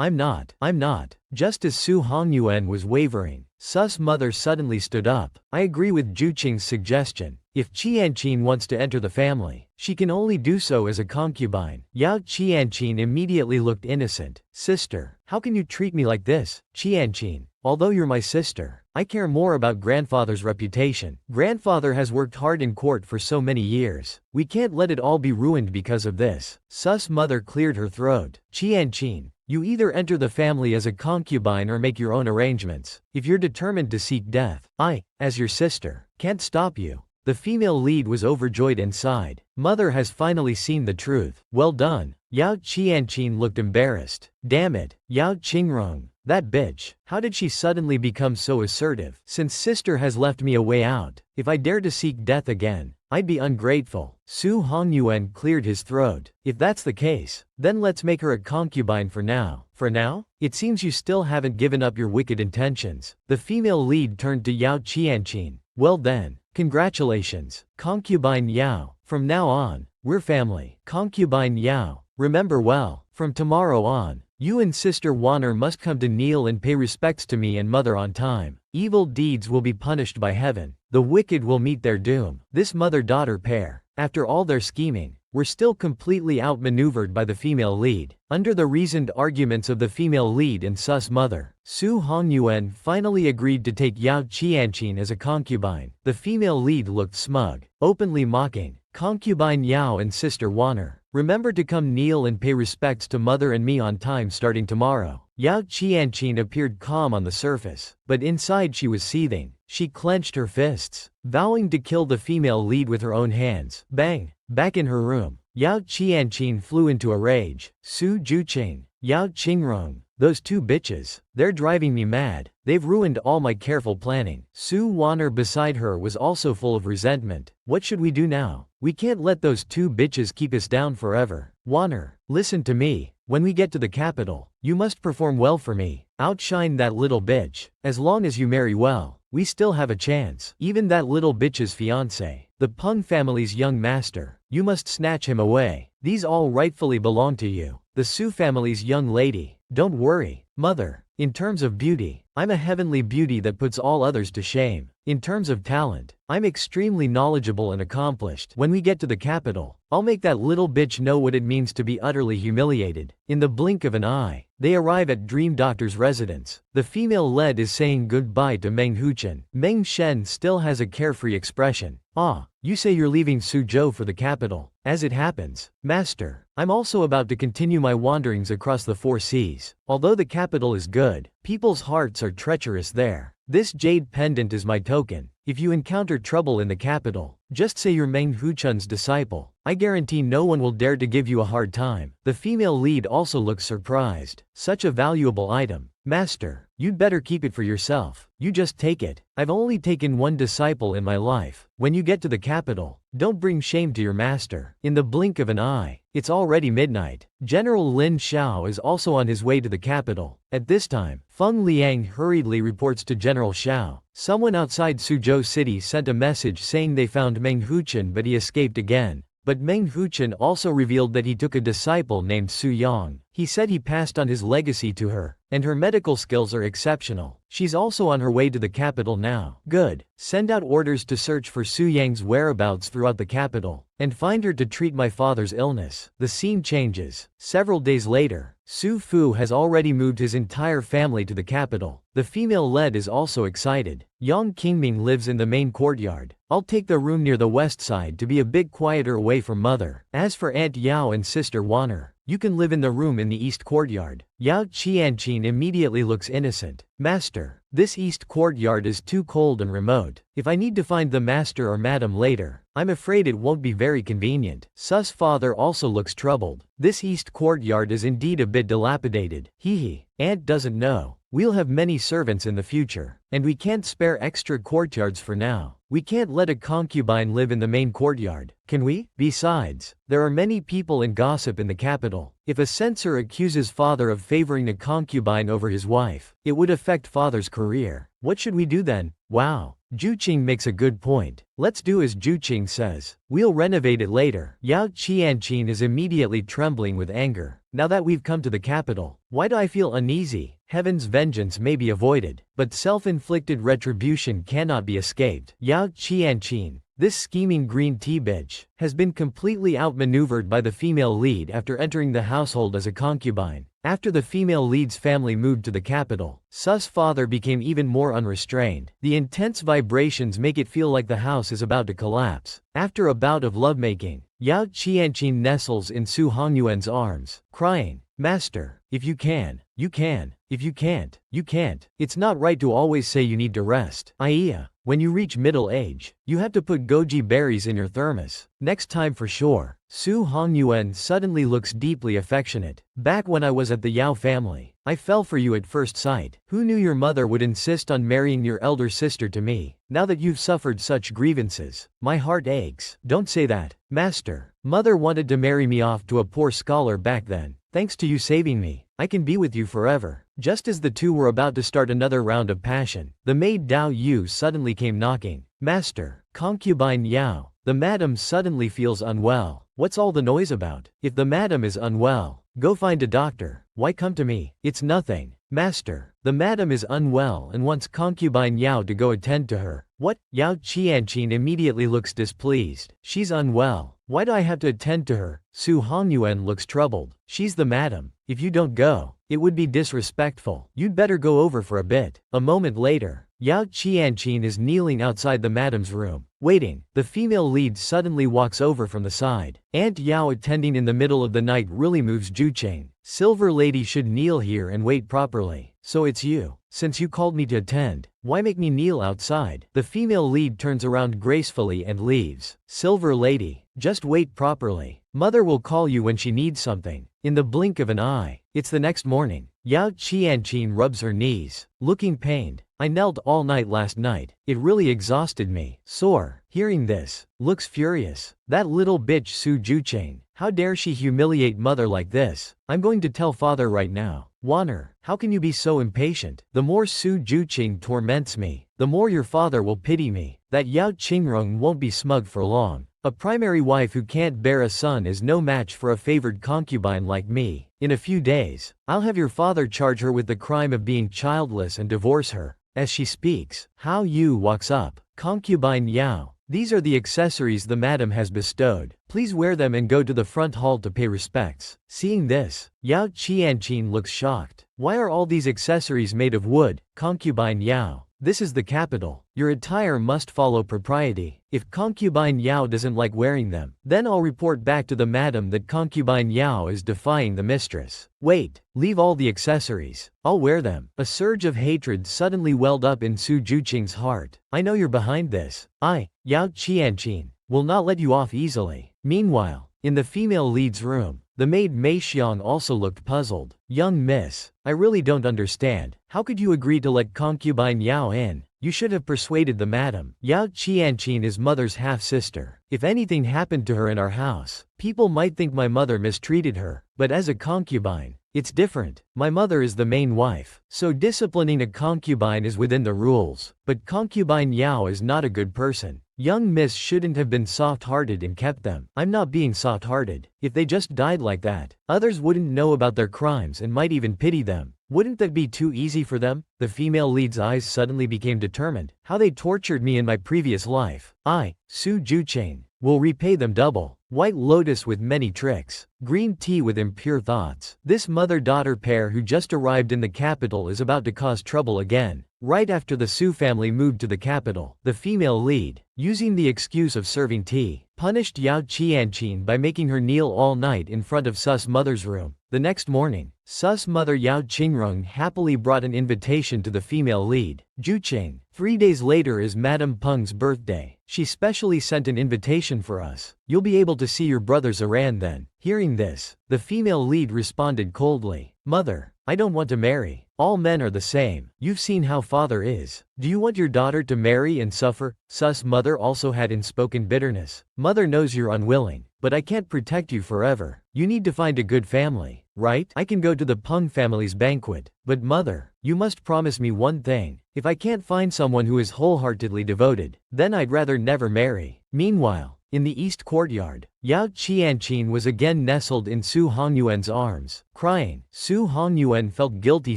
I'm not. Just as Su Hongyuan was wavering, Su's mother suddenly stood up. I agree with Juqing's suggestion. If Qianqin wants to enter the family, she can only do so as a concubine. Yao Qianqin immediately looked innocent. Sister, how can you treat me like this? Qianqin, although you're my sister, I care more about grandfather's reputation. Grandfather has worked hard in court for so many years. We can't let it all be ruined because of this. Su's mother cleared her throat. Qianqin, you either enter the family as a concubine or make your own arrangements. If you're determined to seek death, I, as your sister, can't stop you. The female lead was overjoyed and sighed. Mother has finally seen the truth. Well done. Yao Qianqin looked embarrassed. Damn it, Yao Qingrong, that bitch. How did she suddenly become so assertive? Since sister has left me a way out, if I dare to seek death again, I'd be ungrateful. Su Hongyuan cleared his throat. If that's the case, then let's make her a concubine for now. For now? It seems you still haven't given up your wicked intentions. The female lead turned to Yao Qianqin. Well then, congratulations, Concubine Yao. From now on, we're family. Concubine Yao, remember well, from tomorrow on, you and Sister Wanner must come to kneel and pay respects to me and mother on time. Evil deeds will be punished by heaven. The wicked will meet their doom. This mother-daughter pair, after all their scheming, were still completely outmaneuvered by the female lead. Under the reasoned arguments of the female lead and sus mother, Su Hongyuan finally agreed to take Yao Qianqing as a concubine. The female lead looked smug, openly mocking. Concubine Yao and sister Wanner, remember to come kneel and pay respects to mother and me on time starting tomorrow. Yao Qianqing appeared calm on the surface, but inside she was seething. She clenched her fists, vowing to kill the female lead with her own hands. Bang! Back in her room, Yao Qianqing flew into a rage. Su Juqing, Yao Qingrong, those two bitches, they're driving me mad. They've ruined all my careful planning. Su Wanner beside her was also full of resentment. What should we do now? We can't let those two bitches keep us down forever. Wanner, listen to me. When we get to the capital, you must perform well for me. Outshine that little bitch. As long as you marry well, we still have a chance. Even that little bitch's fiancé, the Peng family's young master, you must snatch him away. These all rightfully belong to you. The Su family's young lady. Don't worry, mother. In terms of beauty, I'm a heavenly beauty that puts all others to shame. In terms of talent, I'm extremely knowledgeable and accomplished. When we get to the capital, I'll make that little bitch know what it means to be utterly humiliated. In the blink of an eye, they arrive at Dream Doctor's residence. The female lead is saying goodbye to Meng Huchen. Meng Shen still has a carefree expression. Ah, you say you're leaving Suzhou for the capital. As it happens, master, I'm also about to continue my wanderings across the 4 seas. Although the capital is good, people's hearts are treacherous there. This jade pendant is my token. If you encounter trouble in the capital, just say you're Meng Huchen's disciple. I guarantee no one will dare to give you a hard time. The female lead also looks surprised. Such a valuable item. Master, you'd better keep it for yourself. You just take it. I've only taken one disciple in my life. When you get to the capital, don't bring shame to your master. In the blink of an eye, it's already midnight. General Lin Xiao is also on his way to the capital. At this time, Feng Liang hurriedly reports to General Xiao. Someone outside Suzhou City sent a message saying they found Meng Huchen but he escaped again. But Meng Huchen also revealed that he took a disciple named Su Yang. He said he passed on his legacy to her, and her medical skills are exceptional. She's also on her way to the capital now. Good. Send out orders to search for Su Yang's whereabouts throughout the capital, and find her to treat my father's illness. The scene changes. Several days later, Su Fu has already moved his entire family to the capital. The female lead is also excited. Yang Qingming lives in the main courtyard. I'll take the room near the west side to be a bit quieter away from mother. As for Aunt Yao and sister Wanner, you can live in the room in the east courtyard. Yao Qianqing immediately looks innocent. Master, this east courtyard is too cold and remote. If I need to find the master or madam later, I'm afraid it won't be very convenient. Sus father also looks troubled. This east courtyard is indeed a bit dilapidated. Hee. Aunt doesn't know. We'll have many servants in the future, and we can't spare extra courtyards for now. We can't let a concubine live in the main courtyard, can we? Besides, there are many people and gossip in the capital. If a censor accuses father of favoring a concubine over his wife, it would affect father's career. What should we do then? Wow. Juqing makes a good point. Let's do as Juqing says. We'll renovate it later. Yao Qianqing is immediately trembling with anger. Now that we've come to the capital, why do I feel uneasy? Heaven's vengeance may be avoided, but self-inflicted retribution cannot be escaped. Yao Qianqing, this scheming green tea bitch, has been completely outmaneuvered by the female lead after entering the household as a concubine. After the female lead's family moved to the capital, Sus father became even more unrestrained. The intense vibrations make it feel like the house is about to collapse. After a bout of lovemaking, Yao Qianqing nestles in Su Hongyuan's arms, crying, Master, if you can, you can. If you can't, you can't. It's not right to always say you need to rest. Iya, when you reach middle age, you have to put goji berries in your thermos. Next time for sure. Su Hongyuan suddenly looks deeply affectionate. Back when I was at the Yao family, I fell for you at first sight. Who knew your mother would insist on marrying your elder sister to me? Now that you've suffered such grievances, my heart aches. Don't say that, Master. Mother wanted to marry me off to a poor scholar back then. Thanks to you saving me, I can be with you forever. Just as the two were about to start another round of passion, the maid Dao Yu suddenly came knocking. Master, concubine Yao, the madam suddenly feels unwell. What's all the noise about? If the madam is unwell, go find a doctor. Why come to me? It's nothing. Master, the madam is unwell and wants concubine Yao to go attend to her. What? Yao Qianqin immediately looks displeased. She's unwell. Why do I have to attend to her? Su Hongyuan looks troubled. She's the madam. If you don't go, it would be disrespectful. You'd better go over for a bit. A moment later, Yao Qianqin is kneeling outside the madam's room, waiting. The female lead suddenly walks over from the side. Aunt Yao attending in the middle of the night really moves Jucheng. Silver lady should kneel here and wait properly. So it's you. Since you called me to attend, why make me kneel outside? The female lead turns around gracefully and leaves. Silver lady, just wait properly. Mother will call you when she needs something. In the blink of an eye, it's the next morning. Yao Qianqin rubs her knees, looking pained. I knelt all night last night. It really exhausted me. Sore. Hearing this, looks furious. That little bitch Su Jucheng. How dare she humiliate mother like this? I'm going to tell father right now. Wanner, how can you be so impatient? The more Su Jucheng torments me, the more your father will pity me. That Yao Qingrong won't be smug for long. A primary wife who can't bear a son is no match for a favored concubine like me. In a few days, I'll have your father charge her with the crime of being childless and divorce her. As she speaks, Hao Yu walks up. Concubine Yao, these are the accessories the madam has bestowed. Please wear them and go to the front hall to pay respects. Seeing this, Yao Qianqin looks shocked. Why are all these accessories made of wood? Concubine Yao, this is the capital. Your attire must follow propriety. If concubine Yao doesn't like wearing them, then I'll report back to the madam that concubine Yao is defying the mistress. Wait, leave all the accessories. I'll wear them. A surge of hatred suddenly welled up in Su Jucheng's heart. I know you're behind this. I, Yao Qianqin, will not let you off easily. Meanwhile, in the female lead's room, the maid Mei Xiang also looked puzzled. Young miss, I really don't understand. How could you agree to let concubine Yao in? You should have persuaded the madam. Yao Qianqin is mother's half-sister. If anything happened to her in our house, people might think my mother mistreated her. But as a concubine, it's different. My mother is the main wife, so disciplining a concubine is within the rules. But concubine Yao is not a good person. Young miss shouldn't have been soft-hearted and kept them. I'm not being soft-hearted. If they just died like that, others wouldn't know about their crimes and might even pity them. Wouldn't that be too easy for them? The female lead's eyes suddenly became determined. How they tortured me in my previous life. I, Su Jucheng, will repay them double. White lotus with many tricks. Green tea with impure thoughts. This mother-daughter pair who just arrived in the capital is about to cause trouble again. Right after the Su family moved to the capital, the female lead, using the excuse of serving tea, punished Yao Qianqin by making her kneel all night in front of Su's mother's room. The next morning, Su's mother Yao Qingrong happily brought an invitation to the female lead, Jucheng. 3 days later is Madame Peng's birthday. She specially sent an invitation for us. You'll be able to see your brother Zaran then. Hearing this, the female lead responded coldly. Mother, I don't want to marry. All men are the same. You've seen how father is. Do you want your daughter to marry and suffer? Su's mother also had unspoken bitterness. Mother knows you're unwilling, but I can't protect you forever. You need to find a good family, right? I can go to the Peng family's banquet. But mother, you must promise me one thing. If I can't find someone who is wholeheartedly devoted, then I'd rather never marry. Meanwhile, in the east courtyard, Yao Qianqin was again nestled in Su Hongyuan's arms, crying. Su Hongyuan felt guilty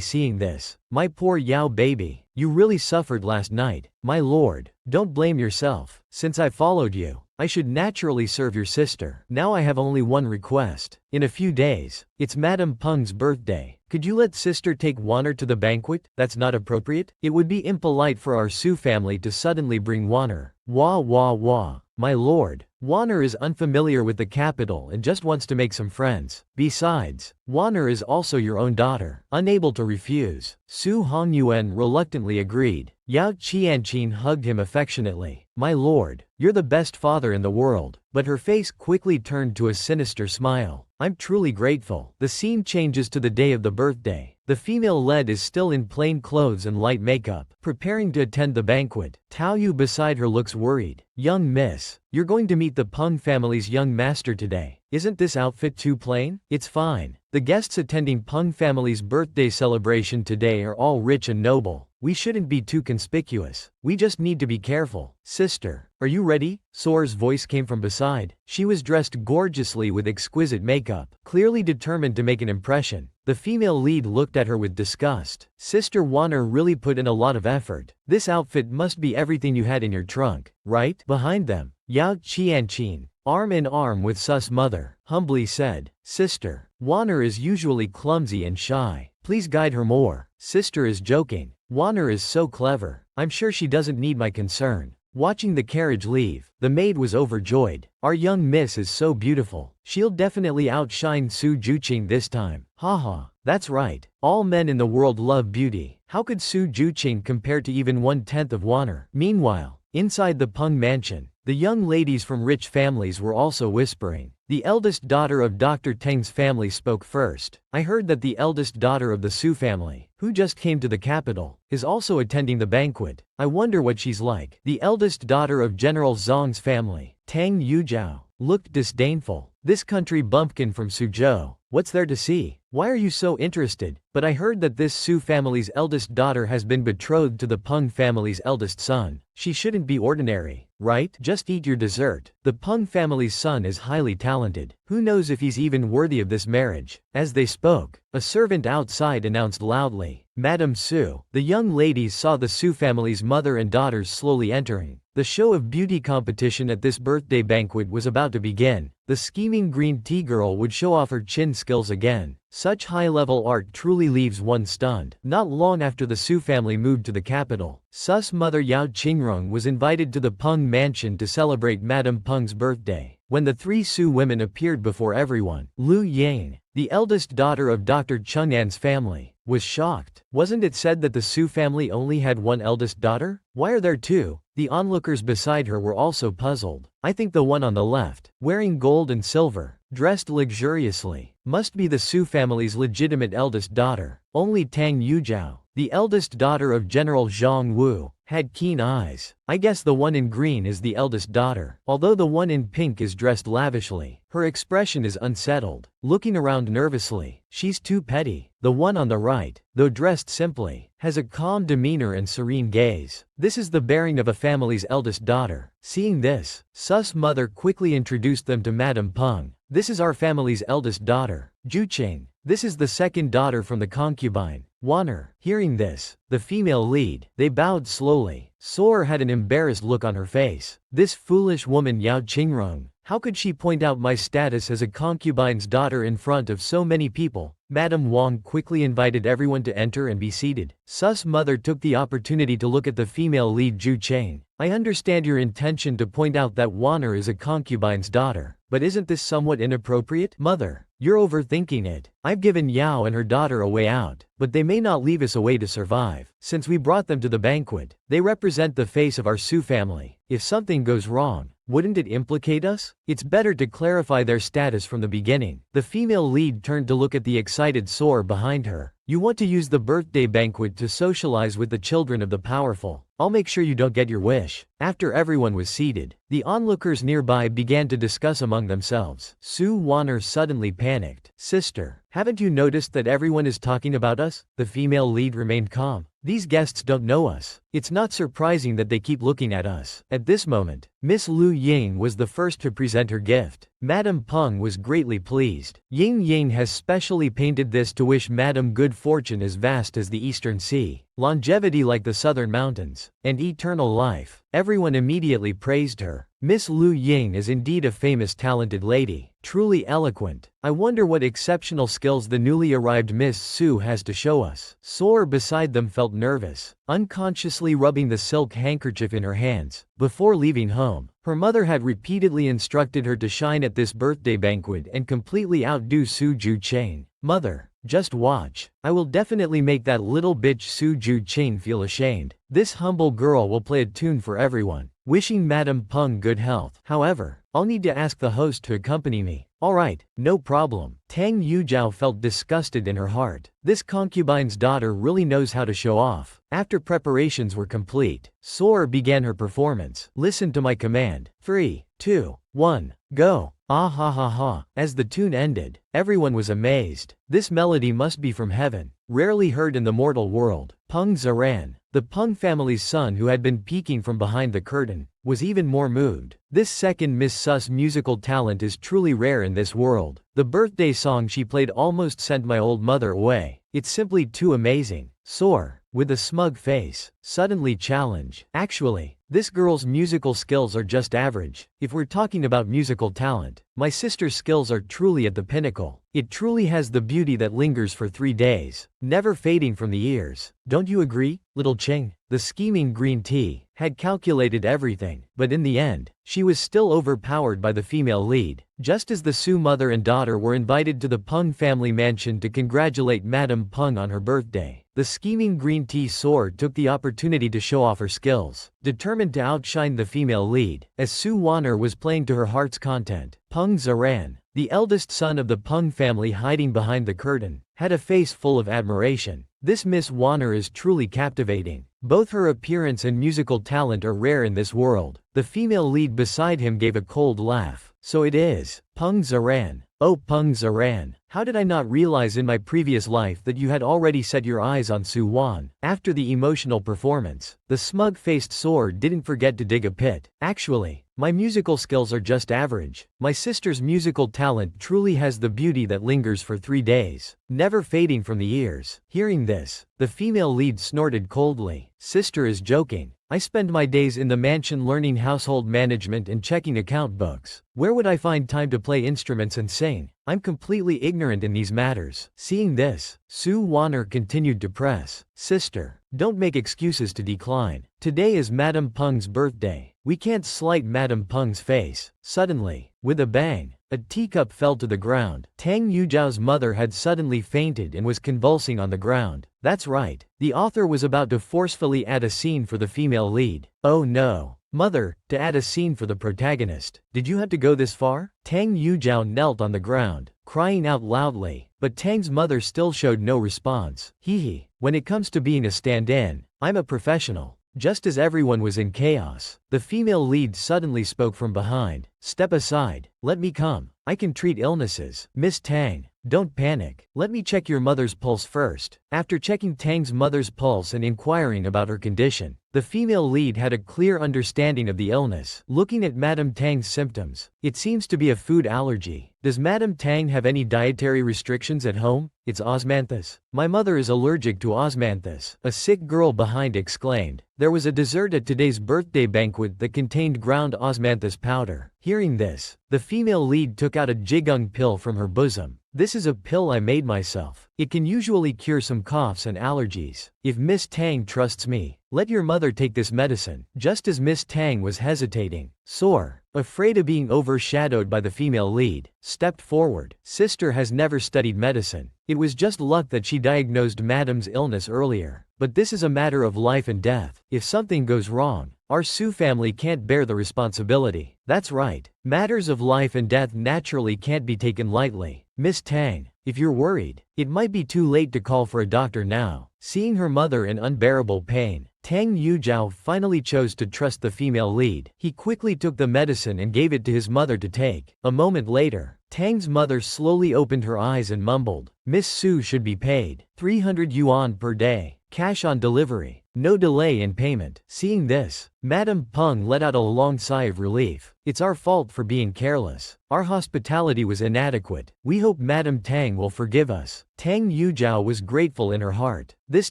seeing this. My poor Yao baby, you really suffered last night. My lord, don't blame yourself. Since I followed you, I should naturally serve your sister. Now I have only one request. In a few days, it's Madame Peng's birthday. Could you let sister take Wanner to the banquet? That's not appropriate. It would be impolite for our Su family to suddenly bring Wanner. Wah wah wah. My lord, Wanner is unfamiliar with the capital and just wants to make some friends. Besides, Wanner is also your own daughter. Unable to refuse, Su Hongyuan reluctantly agreed. Yao Qianqin hugged him affectionately. My lord, you're the best father in the world. But her face quickly turned to a sinister smile. I'm truly grateful. The scene changes to the day of the birthday. The female lead is still in plain clothes and light makeup, preparing to attend the banquet. Tao Yu beside her looks worried. Young miss, you're going to meet the Peng family's young master today. Isn't this outfit too plain? It's fine. The guests attending Peng family's birthday celebration today are all rich and noble. We shouldn't be too conspicuous. We just need to be careful. Sister, are you ready? Soar's voice came from beside. She was dressed gorgeously with exquisite makeup, clearly determined to make an impression. The female lead looked at her with disgust. Sister Wanner really put in a lot of effort. This outfit must be everything you had in your trunk, right? Behind them, Yao Qianqin, arm in arm with Sus' mother, humbly said, Sister, Wanner is usually clumsy and shy. Please guide her more. Sister is joking. Wanner is so clever. I'm sure she doesn't need my concern. Watching the carriage leave, the maid was overjoyed. Our young miss is so beautiful. She'll definitely outshine Su Juqing this time. Haha, that's right. All men in the world love beauty. How could Su Juqing compare to even 1/10 of Wanner? Meanwhile, inside the Peng mansion, the young ladies from rich families were also whispering. The eldest daughter of Dr. Teng's family spoke first. I heard that the eldest daughter of the Su family, who just came to the capital, is also attending the banquet. I wonder what she's like. The eldest daughter of General Zhang's family, Tang Yujiao, looked disdainful. This country bumpkin from Suzhou. What's there to see? Why are you so interested? But I heard that this Su family's eldest daughter has been betrothed to the Peng family's eldest son. She shouldn't be ordinary, right? Just eat your dessert. The Peng family's son is highly talented. Who knows if he's even worthy of this marriage? As they spoke, a servant outside announced loudly, Madam Su. The young ladies saw the Su family's mother and daughters slowly entering. The show of beauty competition at this birthday banquet was about to begin. The scheming green tea girl would show off her chin skills again. Such high-level art truly leaves one stunned. Not long after the Su family moved to the capital, Sus' mother Yao Qingrong was invited to the Peng mansion to celebrate Madame Peng's birthday. When the three Su women appeared before everyone, Lu Yang, the eldest daughter of Dr. Cheng'an's family, was shocked. Wasn't it said that the Su family only had one eldest daughter? Why are there two? The onlookers beside her were also puzzled. I think the one on the left, wearing gold and silver, dressed luxuriously, must be the Su family's legitimate eldest daughter. Only Tang Yujiao, the eldest daughter of General Zhang Wu, had keen eyes. I guess the one in green is the eldest daughter. Although the one in pink is dressed lavishly, her expression is unsettled, looking around nervously. She's too petty. The one on the right, though dressed simply, has a calm demeanor and serene gaze. This is the bearing of a family's eldest daughter. Seeing this, Sus' mother quickly introduced them to Madame Peng. This is our family's eldest daughter, Juqing. This is the second daughter from the concubine, Wanner. Hearing this, the female lead, they bowed slowly. Soar had an embarrassed look on her face. This foolish woman Yao Qingrong, how could she point out my status as a concubine's daughter in front of so many people? Madame Wang quickly invited everyone to enter and be seated. Sus' mother took the opportunity to look at the female lead Zhu Cheng. I understand your intention to point out that Wanner is a concubine's daughter, but isn't this somewhat inappropriate? Mother, you're overthinking it. I've given Yao and her daughter a way out, but they may not leave us a way to survive. Since we brought them to the banquet, they represent the face of our Su family. If something goes wrong, wouldn't it implicate us? It's better to clarify their status from the beginning. The female lead turned to look at the excited Soar behind her. You want to use the birthday banquet to socialize with the children of the powerful. I'll make sure you don't get your wish. After everyone was seated, the onlookers nearby began to discuss among themselves. Su Wanner suddenly panicked. Sister, haven't you noticed that everyone is talking about us? The female lead remained calm. These guests don't know us. It's not surprising that they keep looking at us. At this moment, Miss Lu Ying was the first to present her gift. Madame Peng was greatly pleased. Ying Ying has specially painted this to wish Madame good fortune as vast as the eastern sea, longevity like the southern mountains, and eternal life. Everyone immediately praised her. Miss Lu Ying is indeed a famous talented lady, truly eloquent. I wonder what exceptional skills the newly arrived Miss Su has to show us. Soar beside them felt nervous, unconsciously rubbing the silk handkerchief in her hands. Before leaving home, her mother had repeatedly instructed her to shine at this birthday banquet and completely outdo Su Juqing. Mother, just watch. I will definitely make that little bitch Su Juqing feel ashamed. This humble girl will play a tune for everyone. Wishing Madame Peng good health. However, I'll need to ask the host to accompany me. Alright, no problem. Tang Yujiao felt disgusted in her heart. This concubine's daughter really knows how to show off. After preparations were complete, Soar began her performance. Listen to my command. 3, 2, 1, go. Ah ha ha ha. As the tune ended, everyone was amazed. This melody must be from heaven, rarely heard in the mortal world. Peng Zaran, the Peng family's son who had been peeking from behind the curtain, was even more moved. This second Miss Su's musical talent is truly rare in this world. The birthday song she played almost sent my old mother away. It's simply too amazing. Soar, with a smug face, suddenly challenge. Actually, this girl's musical skills are just average. If we're talking about musical talent, my sister's skills are truly at the pinnacle. It truly has the beauty that lingers for 3 days, never fading from the ears. Don't you agree, little Ching? The scheming green tea had calculated everything, but in the end, she was still overpowered by the female lead. Just as the Su mother and daughter were invited to the Peng family mansion to congratulate Madame Peng on her birthday, the scheming green tea sword took the opportunity to show off her skills. Determined to outshine the female lead, as Su Wanner was playing to her heart's content, Peng Zaran, the eldest son of the Peng family hiding behind the curtain, had a face full of admiration. This Miss Wanner is truly captivating. Both her appearance and musical talent are rare in this world. The female lead beside him gave a cold laugh. So it is Peng Zaran. Oh Peng Zaran, how did I not realize in my previous life that you had already set your eyes on Su Wan? After the emotional performance, the smug-faced sword didn't forget to dig a pit. Actually, my musical skills are just average. My sister's musical talent truly has the beauty that lingers for 3 days, never fading from the ears. Hearing this, the female lead snorted coldly. Sister is joking. I spend my days in the mansion learning household management and checking account books. Where would I find time to play instruments and sing? I'm completely ignorant in these matters. Seeing this, Su Wanner continued to press. Sister, don't make excuses to decline. Today is Madame Peng's birthday. We can't slight Madame Peng's face. Suddenly, with a bang, a teacup fell to the ground. Tang Yujiao's mother had suddenly fainted and was convulsing on the ground. That's right, the author was about to forcefully add a scene for the female lead. Oh no. Mother, to add a scene for the protagonist. Did you have to go this far? Tang Yujiao knelt on the ground, crying out loudly, but Tang's mother still showed no response. Hee. When it comes to being a stand-in, I'm a professional. Just as everyone was in chaos, the female lead suddenly spoke from behind. Step aside, let me come. I can treat illnesses. Miss Tang, don't panic. Let me check your mother's pulse first. After checking Tang's mother's pulse and inquiring about her condition, the female lead had a clear understanding of the illness. Looking at Madame Tang's symptoms, it seems to be a food allergy. Does Madame Tang have any dietary restrictions at home? It's osmanthus. My mother is allergic to osmanthus, a sick girl behind exclaimed. There was a dessert at today's birthday banquet that contained ground osmanthus powder. Hearing this, the female lead took out a jigung pill from her bosom. This is a pill I made myself. It can usually cure some coughs and allergies. If Miss Tang trusts me, let your mother take this medicine. Just as Miss Tang was hesitating, Soar, afraid of being overshadowed by the female lead, stepped forward. Sister has never studied medicine. It was just luck that she diagnosed Madame's illness earlier. But this is a matter of life and death. If something goes wrong, our Su family can't bear the responsibility. That's right. Matters of life and death naturally can't be taken lightly. Miss Tang, if you're worried, it might be too late to call for a doctor now. Seeing her mother in unbearable pain, Tang Yujiao finally chose to trust the female lead. He quickly took the medicine and gave it to his mother to take. A moment later, Tang's mother slowly opened her eyes and mumbled, Miss Su should be paid 300 yuan per day, cash on delivery, no delay in payment. Seeing this, Madame Peng let out a long sigh of relief. It's our fault for being careless. Our hospitality was inadequate. We hope Madame Tang will forgive us. Tang Yujiao was grateful in her heart. This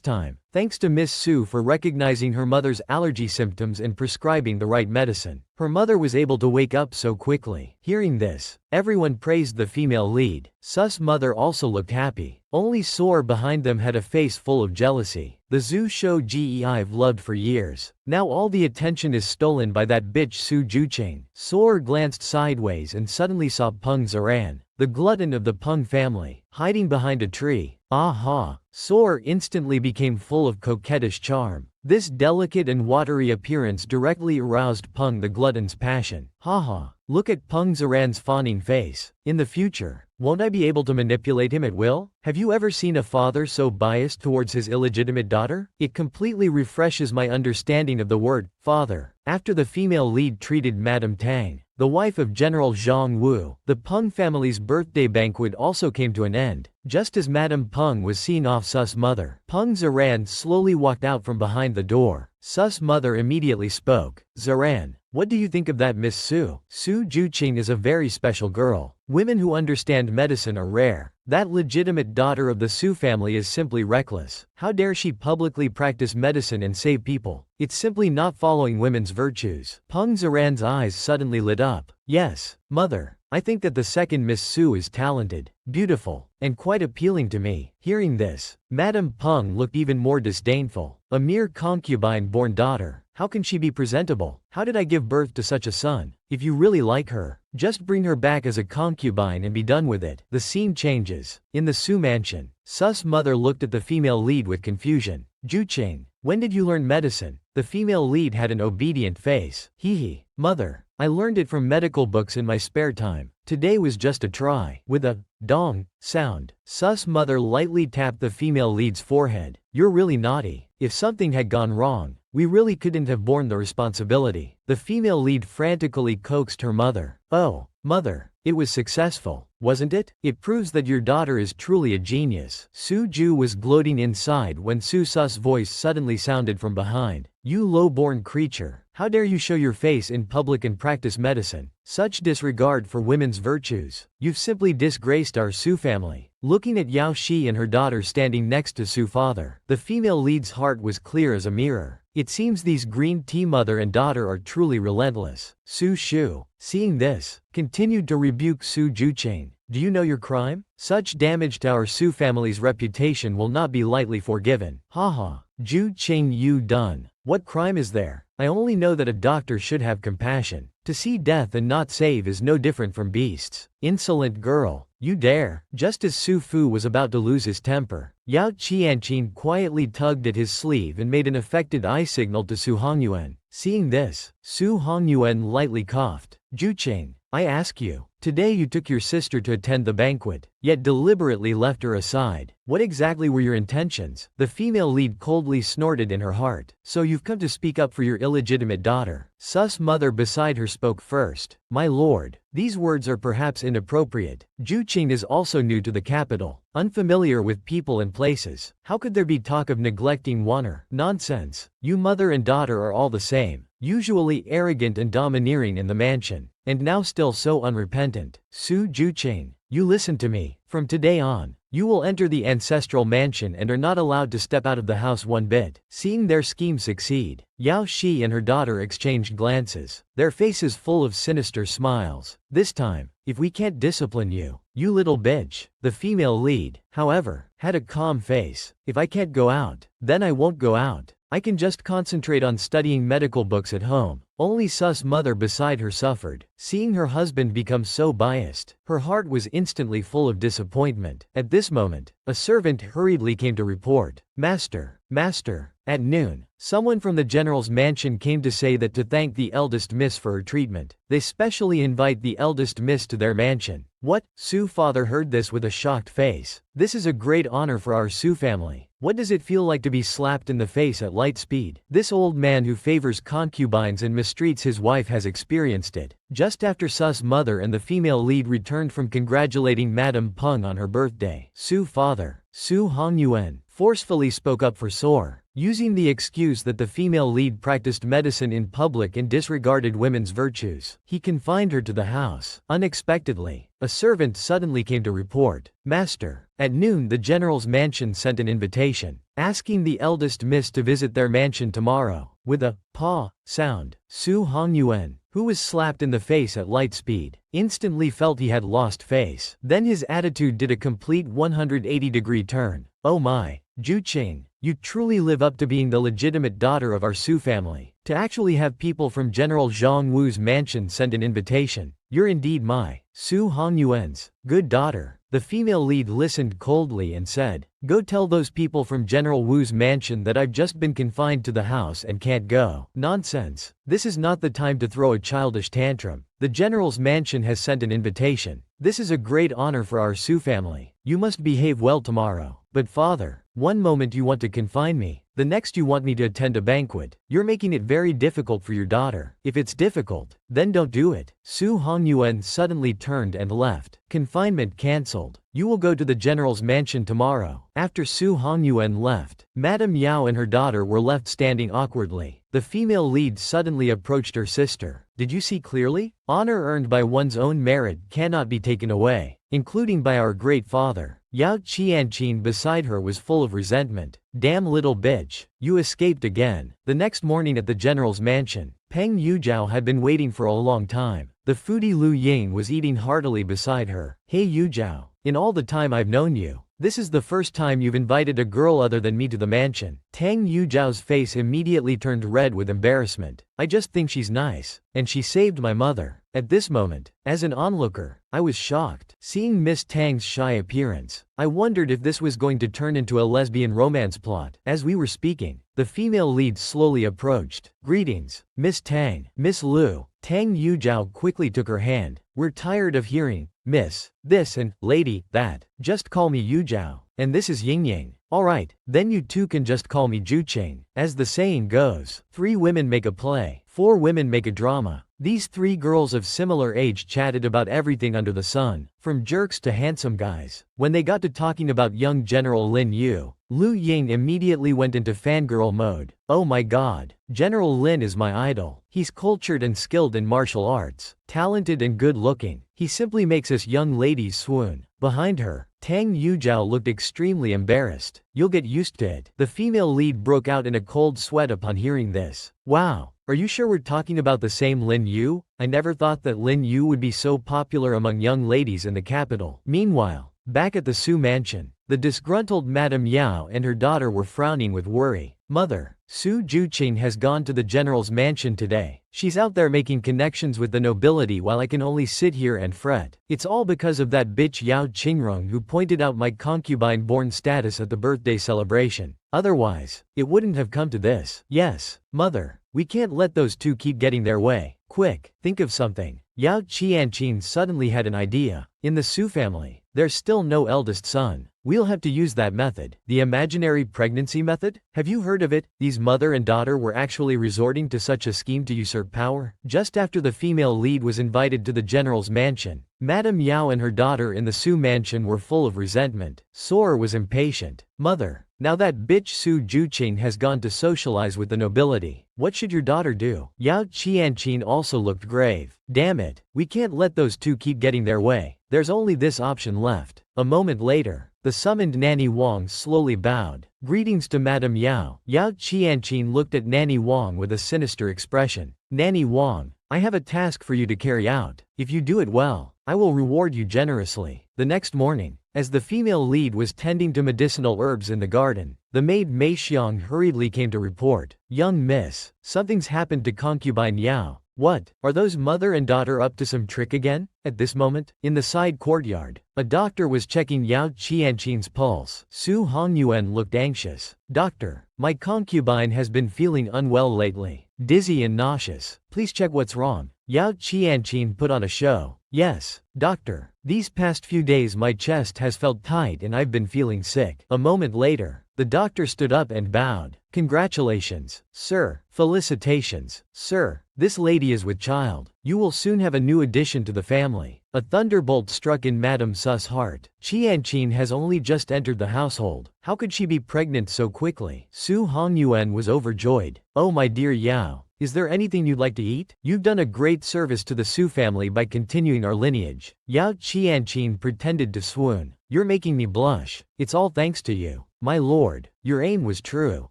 time, thanks to Miss Su for recognizing her mother's allergy symptoms and prescribing the right medicine, her mother was able to wake up so quickly. Hearing this, everyone praised the female lead. Su's mother also looked happy. Only Soar behind them had a face full of jealousy. The Zhu show I've loved for years. Now all the attention is stolen by that bitch Su Jucheng. Soar glanced sideways and suddenly saw Peng Zaran, the glutton of the Peng family, hiding behind a tree. Aha! Soar instantly became full of coquettish charm. This delicate and watery appearance directly aroused Peng the glutton's passion. Haha, look at Peng Zaran's fawning face. In the future, won't I be able to manipulate him at will? Have you ever seen a father so biased towards his illegitimate daughter? It completely refreshes my understanding of the word father. After the female lead treated Madame Tang, the wife of General Zhang Wu. The Peng family's birthday banquet also came to an end. Just as Madame Peng was seeing off Su's mother, Peng Ziran slowly walked out from behind the door. Su's mother immediately spoke. Ziran, what do you think of that Miss Su? Su Juqing is a very special girl. Women who understand medicine are rare. That legitimate daughter of the Su family is simply reckless. How dare she publicly practice medicine and save people? It's simply not following women's virtues. Peng Ziran's eyes suddenly lit up. Yes, mother. I think that the second Miss Su is talented, beautiful, and quite appealing to me. Hearing this, Madame Peng looked even more disdainful. A mere concubine-born daughter. How can she be presentable? How did I give birth to such a son? If you really like her, just bring her back as a concubine and be done with it. The scene changes. In the Su mansion, Su's mother looked at the female lead with confusion. Juqing, when did you learn medicine? The female lead had an obedient face. Hee, mother. I learned it from medical books in my spare time. Today was just a try. With a dong sound, Su's mother lightly tapped the female lead's forehead. You're really naughty. If something had gone wrong, we really couldn't have borne the responsibility. The female lead frantically coaxed her mother. Oh, mother, it was successful, wasn't it? It proves that your daughter is truly a genius. Su Ju was gloating inside when Su Su's voice suddenly sounded from behind. You low-born creature, how dare you show your face in public and practice medicine? Such disregard for women's virtues. You've simply disgraced our Su family. Looking at Yao Shi and her daughter standing next to Su father, the female lead's heart was clear as a mirror. It seems these green tea mother and daughter are truly relentless. Su Shu, seeing this, continued to rebuke Su Juqing. Do you know your crime? Such damage to our Su family's reputation will not be lightly forgiven. Haha, Juqing you done. What crime is there? I only know that a doctor should have compassion. To see death and not save is no different from beasts. Insolent girl, you dare. Just as Su Fu was about to lose his temper, Yao Qianqing quietly tugged at his sleeve and made an affected eye signal to Su Hongyuan. Seeing this, Su Hongyuan lightly coughed. Juqing, I ask you, today you took your sister to attend the banquet, yet deliberately left her aside. What exactly were your intentions? The female lead coldly snorted in her heart. So you've come to speak up for your illegitimate daughter. Su's mother beside her spoke first. My lord, these words are perhaps inappropriate. Juqing is also new to the capital, unfamiliar with people and places. How could there be talk of neglecting honor? Nonsense. You mother and daughter are all the same, usually arrogant and domineering in the mansion, and now still so unrepentant. Su Juqing, you listen to me. From today on, you will enter the ancestral mansion and are not allowed to step out of the house one bit. Seeing their scheme succeed, Yao Shi and her daughter exchanged glances, their faces full of sinister smiles. This time, if we can't discipline you, you little bitch. The female lead, however, had a calm face. If I can't go out, then I won't go out. I can just concentrate on studying medical books at home. Only Su's mother beside her suffered. Seeing her husband become so biased, her heart was instantly full of disappointment. At this moment, a servant hurriedly came to report. Master, master. At noon, someone from the general's mansion came to say that to thank the eldest miss for her treatment, they specially invite the eldest miss to their mansion. What? Su father heard this with a shocked face. This is a great honor for our Su family. What does it feel like to be slapped in the face at light speed? This old man who favors concubines and mistreats his wife has experienced it. Just after Su's mother and the female lead returned from congratulating Madame Peng on her birthday, Su father, Su Hongyuan, forcefully spoke up for Soar, using the excuse that the female lead practiced medicine in public and disregarded women's virtues. He confined her to the house. Unexpectedly, a servant suddenly came to report. Master, at noon the general's mansion sent an invitation, asking the eldest miss to visit their mansion tomorrow. With a paw sound, Su Hongyuan, who was slapped in the face at light speed, instantly felt he had lost face. Then his attitude did a complete 180-degree turn. Oh my, Juqing, you truly live up to being the legitimate daughter of our Su family. To actually have people from General Zhang Wu's mansion send an invitation, you're indeed my Su Hongyuan's good daughter. The female lead listened coldly and said, go tell those people from General Wu's mansion that I've just been confined to the house and can't go. Nonsense. This is not the time to throw a childish tantrum. The general's mansion has sent an invitation. This is a great honor for our Su family. You must behave well tomorrow. But father, one moment you want to confine me, The next you want me to attend a banquet. You're making it very difficult for your daughter. If it's difficult, then don't do it. Su Hongyuan suddenly turned and left. Confinement cancelled. You will go to the general's mansion tomorrow. After Su Hongyuan left, Madame Yao and her daughter were left standing awkwardly. The female lead suddenly approached her sister. Did you see clearly? Honor earned by one's own merit cannot be taken away, including by our great father. Yao Qianqin beside her was full of resentment. Damn little bitch, you escaped again. The next morning at the general's mansion, Peng Yuzhao had been waiting for a long time. The foodie Lu Ying was eating heartily beside her. Hey Yuzhao, in all the time I've known you, this is the first time you've invited a girl other than me to the mansion. Tang Yuzhao's face immediately turned red with embarrassment. I just think she's nice, and she saved my mother. At this moment, as an onlooker, I was shocked. Seeing Miss Tang's shy appearance, I wondered if this was going to turn into a lesbian romance plot. As we were speaking, the female lead slowly approached. Greetings, Miss Tang. Miss Lu. Tang Yuzhao quickly took her hand. We're tired of hearing, Miss, this and, Lady, that. Just call me Yuzhao. And this is Ying Ying. Alright, then you two can just call me Juqing. As the saying goes, 3 women make a play, 4 women make a drama. These 3 girls of similar age chatted about everything under the sun, from jerks to handsome guys. When they got to talking about young General Lin Yu, Lu Ying immediately went into fangirl mode. Oh my god, General Lin is my idol. He's cultured and skilled in martial arts, talented and good looking. He simply makes us young ladies swoon. Behind her, Tang Yuzhao looked extremely embarrassed. You'll get used to it. The female lead broke out in a cold sweat upon hearing this. Wow, are you sure we're talking about the same Lin Yu? I never thought that Lin Yu would be so popular among young ladies in the capital. Meanwhile, back at the Su mansion, the disgruntled Madame Yao and her daughter were frowning with worry. Mother, Su Juqing has gone to the general's mansion today. She's out there making connections with the nobility while I can only sit here and fret. It's all because of that bitch Yao Qingrong who pointed out my concubine-born status at the birthday celebration. Otherwise, it wouldn't have come to this. Yes, mother, we can't let those two keep getting their way. Quick, think of something. Yao Qianqin suddenly had an idea. In the Su family, there's still no eldest son. We'll have to use that method. The imaginary pregnancy method? Have you heard of it? These mother and daughter were actually resorting to such a scheme to usurp power. Just after the female lead was invited to the general's mansion, Madame Yao and her daughter in the Su mansion were full of resentment. Sora was impatient. Mother, now that bitch Su Juqing has gone to socialize with the nobility, what should your daughter do? Yao Qianqin also looked grave. Damn it, we can't let those two keep getting their way. There's only this option left. A moment later, the summoned Nanny Wang slowly bowed. Greetings to Madame Yao. Yao Qianqin looked at Nanny Wang with a sinister expression. Nanny Wang, I have a task for you to carry out. If you do it well, I will reward you generously. The next morning, as the female lead was tending to medicinal herbs in the garden, the maid Mei Xiang hurriedly came to report. Young miss, something's happened to concubine Yao. What, are those mother and daughter up to some trick again? At this moment, in the side courtyard, a doctor was checking Yao Qianqin's pulse. Su Hongyuan looked anxious. Doctor, my concubine has been feeling unwell lately, dizzy and nauseous. Please check what's wrong. Yao Qianqin put on a show. Yes, doctor, these past few days my chest has felt tight and I've been feeling sick. A moment later, the doctor stood up and bowed. Congratulations, sir. Felicitations, sir. This lady is with child. You will soon have a new addition to the family. A thunderbolt struck in Madame Su's heart. Qianqin has only just entered the household. How could she be pregnant so quickly? Su Hongyuan was overjoyed. Oh my dear Yao, is there anything you'd like to eat? You've done a great service to the Su family by continuing our lineage. Yao Qianqin pretended to swoon. You're making me blush. It's all thanks to you. My lord, your aim was true.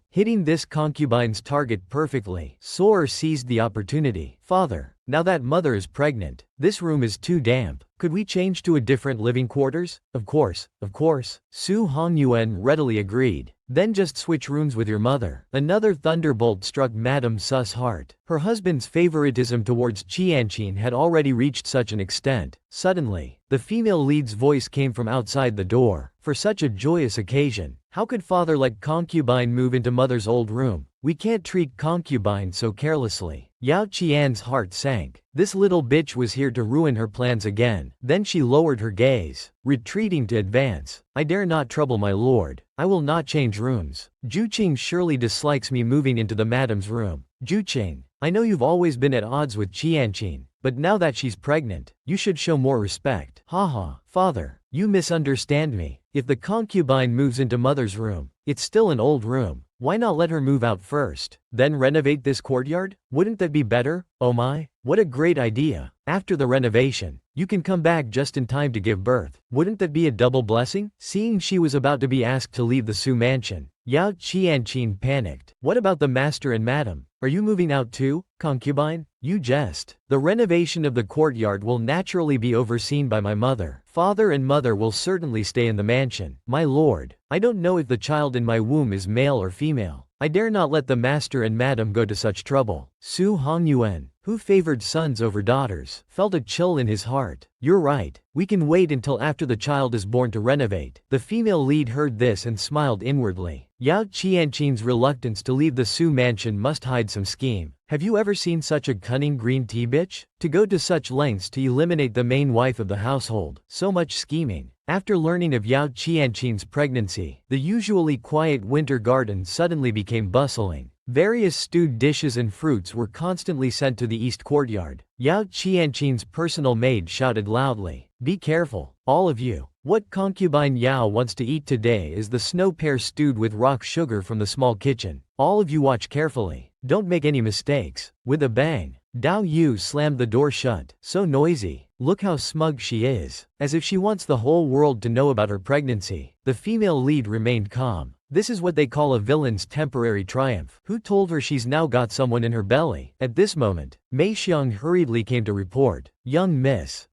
Hitting this concubine's target perfectly. Sora seized the opportunity. Father, now that mother is pregnant, this room is too damp. Could we change to a different living quarters? Of course, of course. Su Hongyuan readily agreed. Then just switch rooms with your mother. Another thunderbolt struck Madame Su's heart. Her husband's favoritism towards Qianqin had already reached such an extent. Suddenly, the female lead's voice came from outside the door. For such a joyous occasion, How could father let concubine move into mother's old room? We can't treat concubine so carelessly. Yao Qian's heart sank. This little bitch was here to ruin her plans again. Then she lowered her gaze, retreating to advance. I dare not trouble my lord. I will not change rooms. Juqing surely dislikes me moving into the madam's room. Juqing, I know you've always been at odds with Qianqin, but now that she's pregnant, you should show more respect. Haha, father, you misunderstand me. If the concubine moves into mother's room, it's still an old room. Why not let her move out first, then renovate this courtyard? Wouldn't that be better? Oh my, what a great idea. After the renovation, you can come back just in time to give birth. Wouldn't that be a double blessing? Seeing she was about to be asked to leave the Su mansion, Yao Qianqin panicked. What about the master and madam? Are you moving out too, concubine? You jest. The renovation of the courtyard will naturally be overseen by my mother. Father and mother will certainly stay in the mansion. My lord, I don't know if the child in my womb is male or female. I dare not let the master and madam go to such trouble. Su Hongyuan, who favored sons over daughters, felt a chill in his heart. You're right, we can wait until after the child is born to renovate. The female lead heard this and smiled inwardly. Yao Qianqin's reluctance to leave the Su mansion must hide some scheme. Have you ever seen such a cunning green tea bitch? To go to such lengths to eliminate the main wife of the household. So much scheming. After learning of Yao Qianqin's pregnancy, the usually quiet winter garden suddenly became bustling. Various stewed dishes and fruits were constantly sent to the east courtyard. Yao Qianqin's personal maid shouted loudly, "Be careful, all of you. What concubine Yao wants to eat today is the snow pear stewed with rock sugar from the small kitchen. All of you watch carefully. Don't make any mistakes." With a bang, Dao Yu slammed the door shut. So noisy. Look how smug she is. As if she wants the whole world to know about her pregnancy. The female lead remained calm. This is what they call a villain's temporary triumph. Who told her she's now got someone in her belly? At this moment, Mei Xiang hurriedly came to report. Young miss,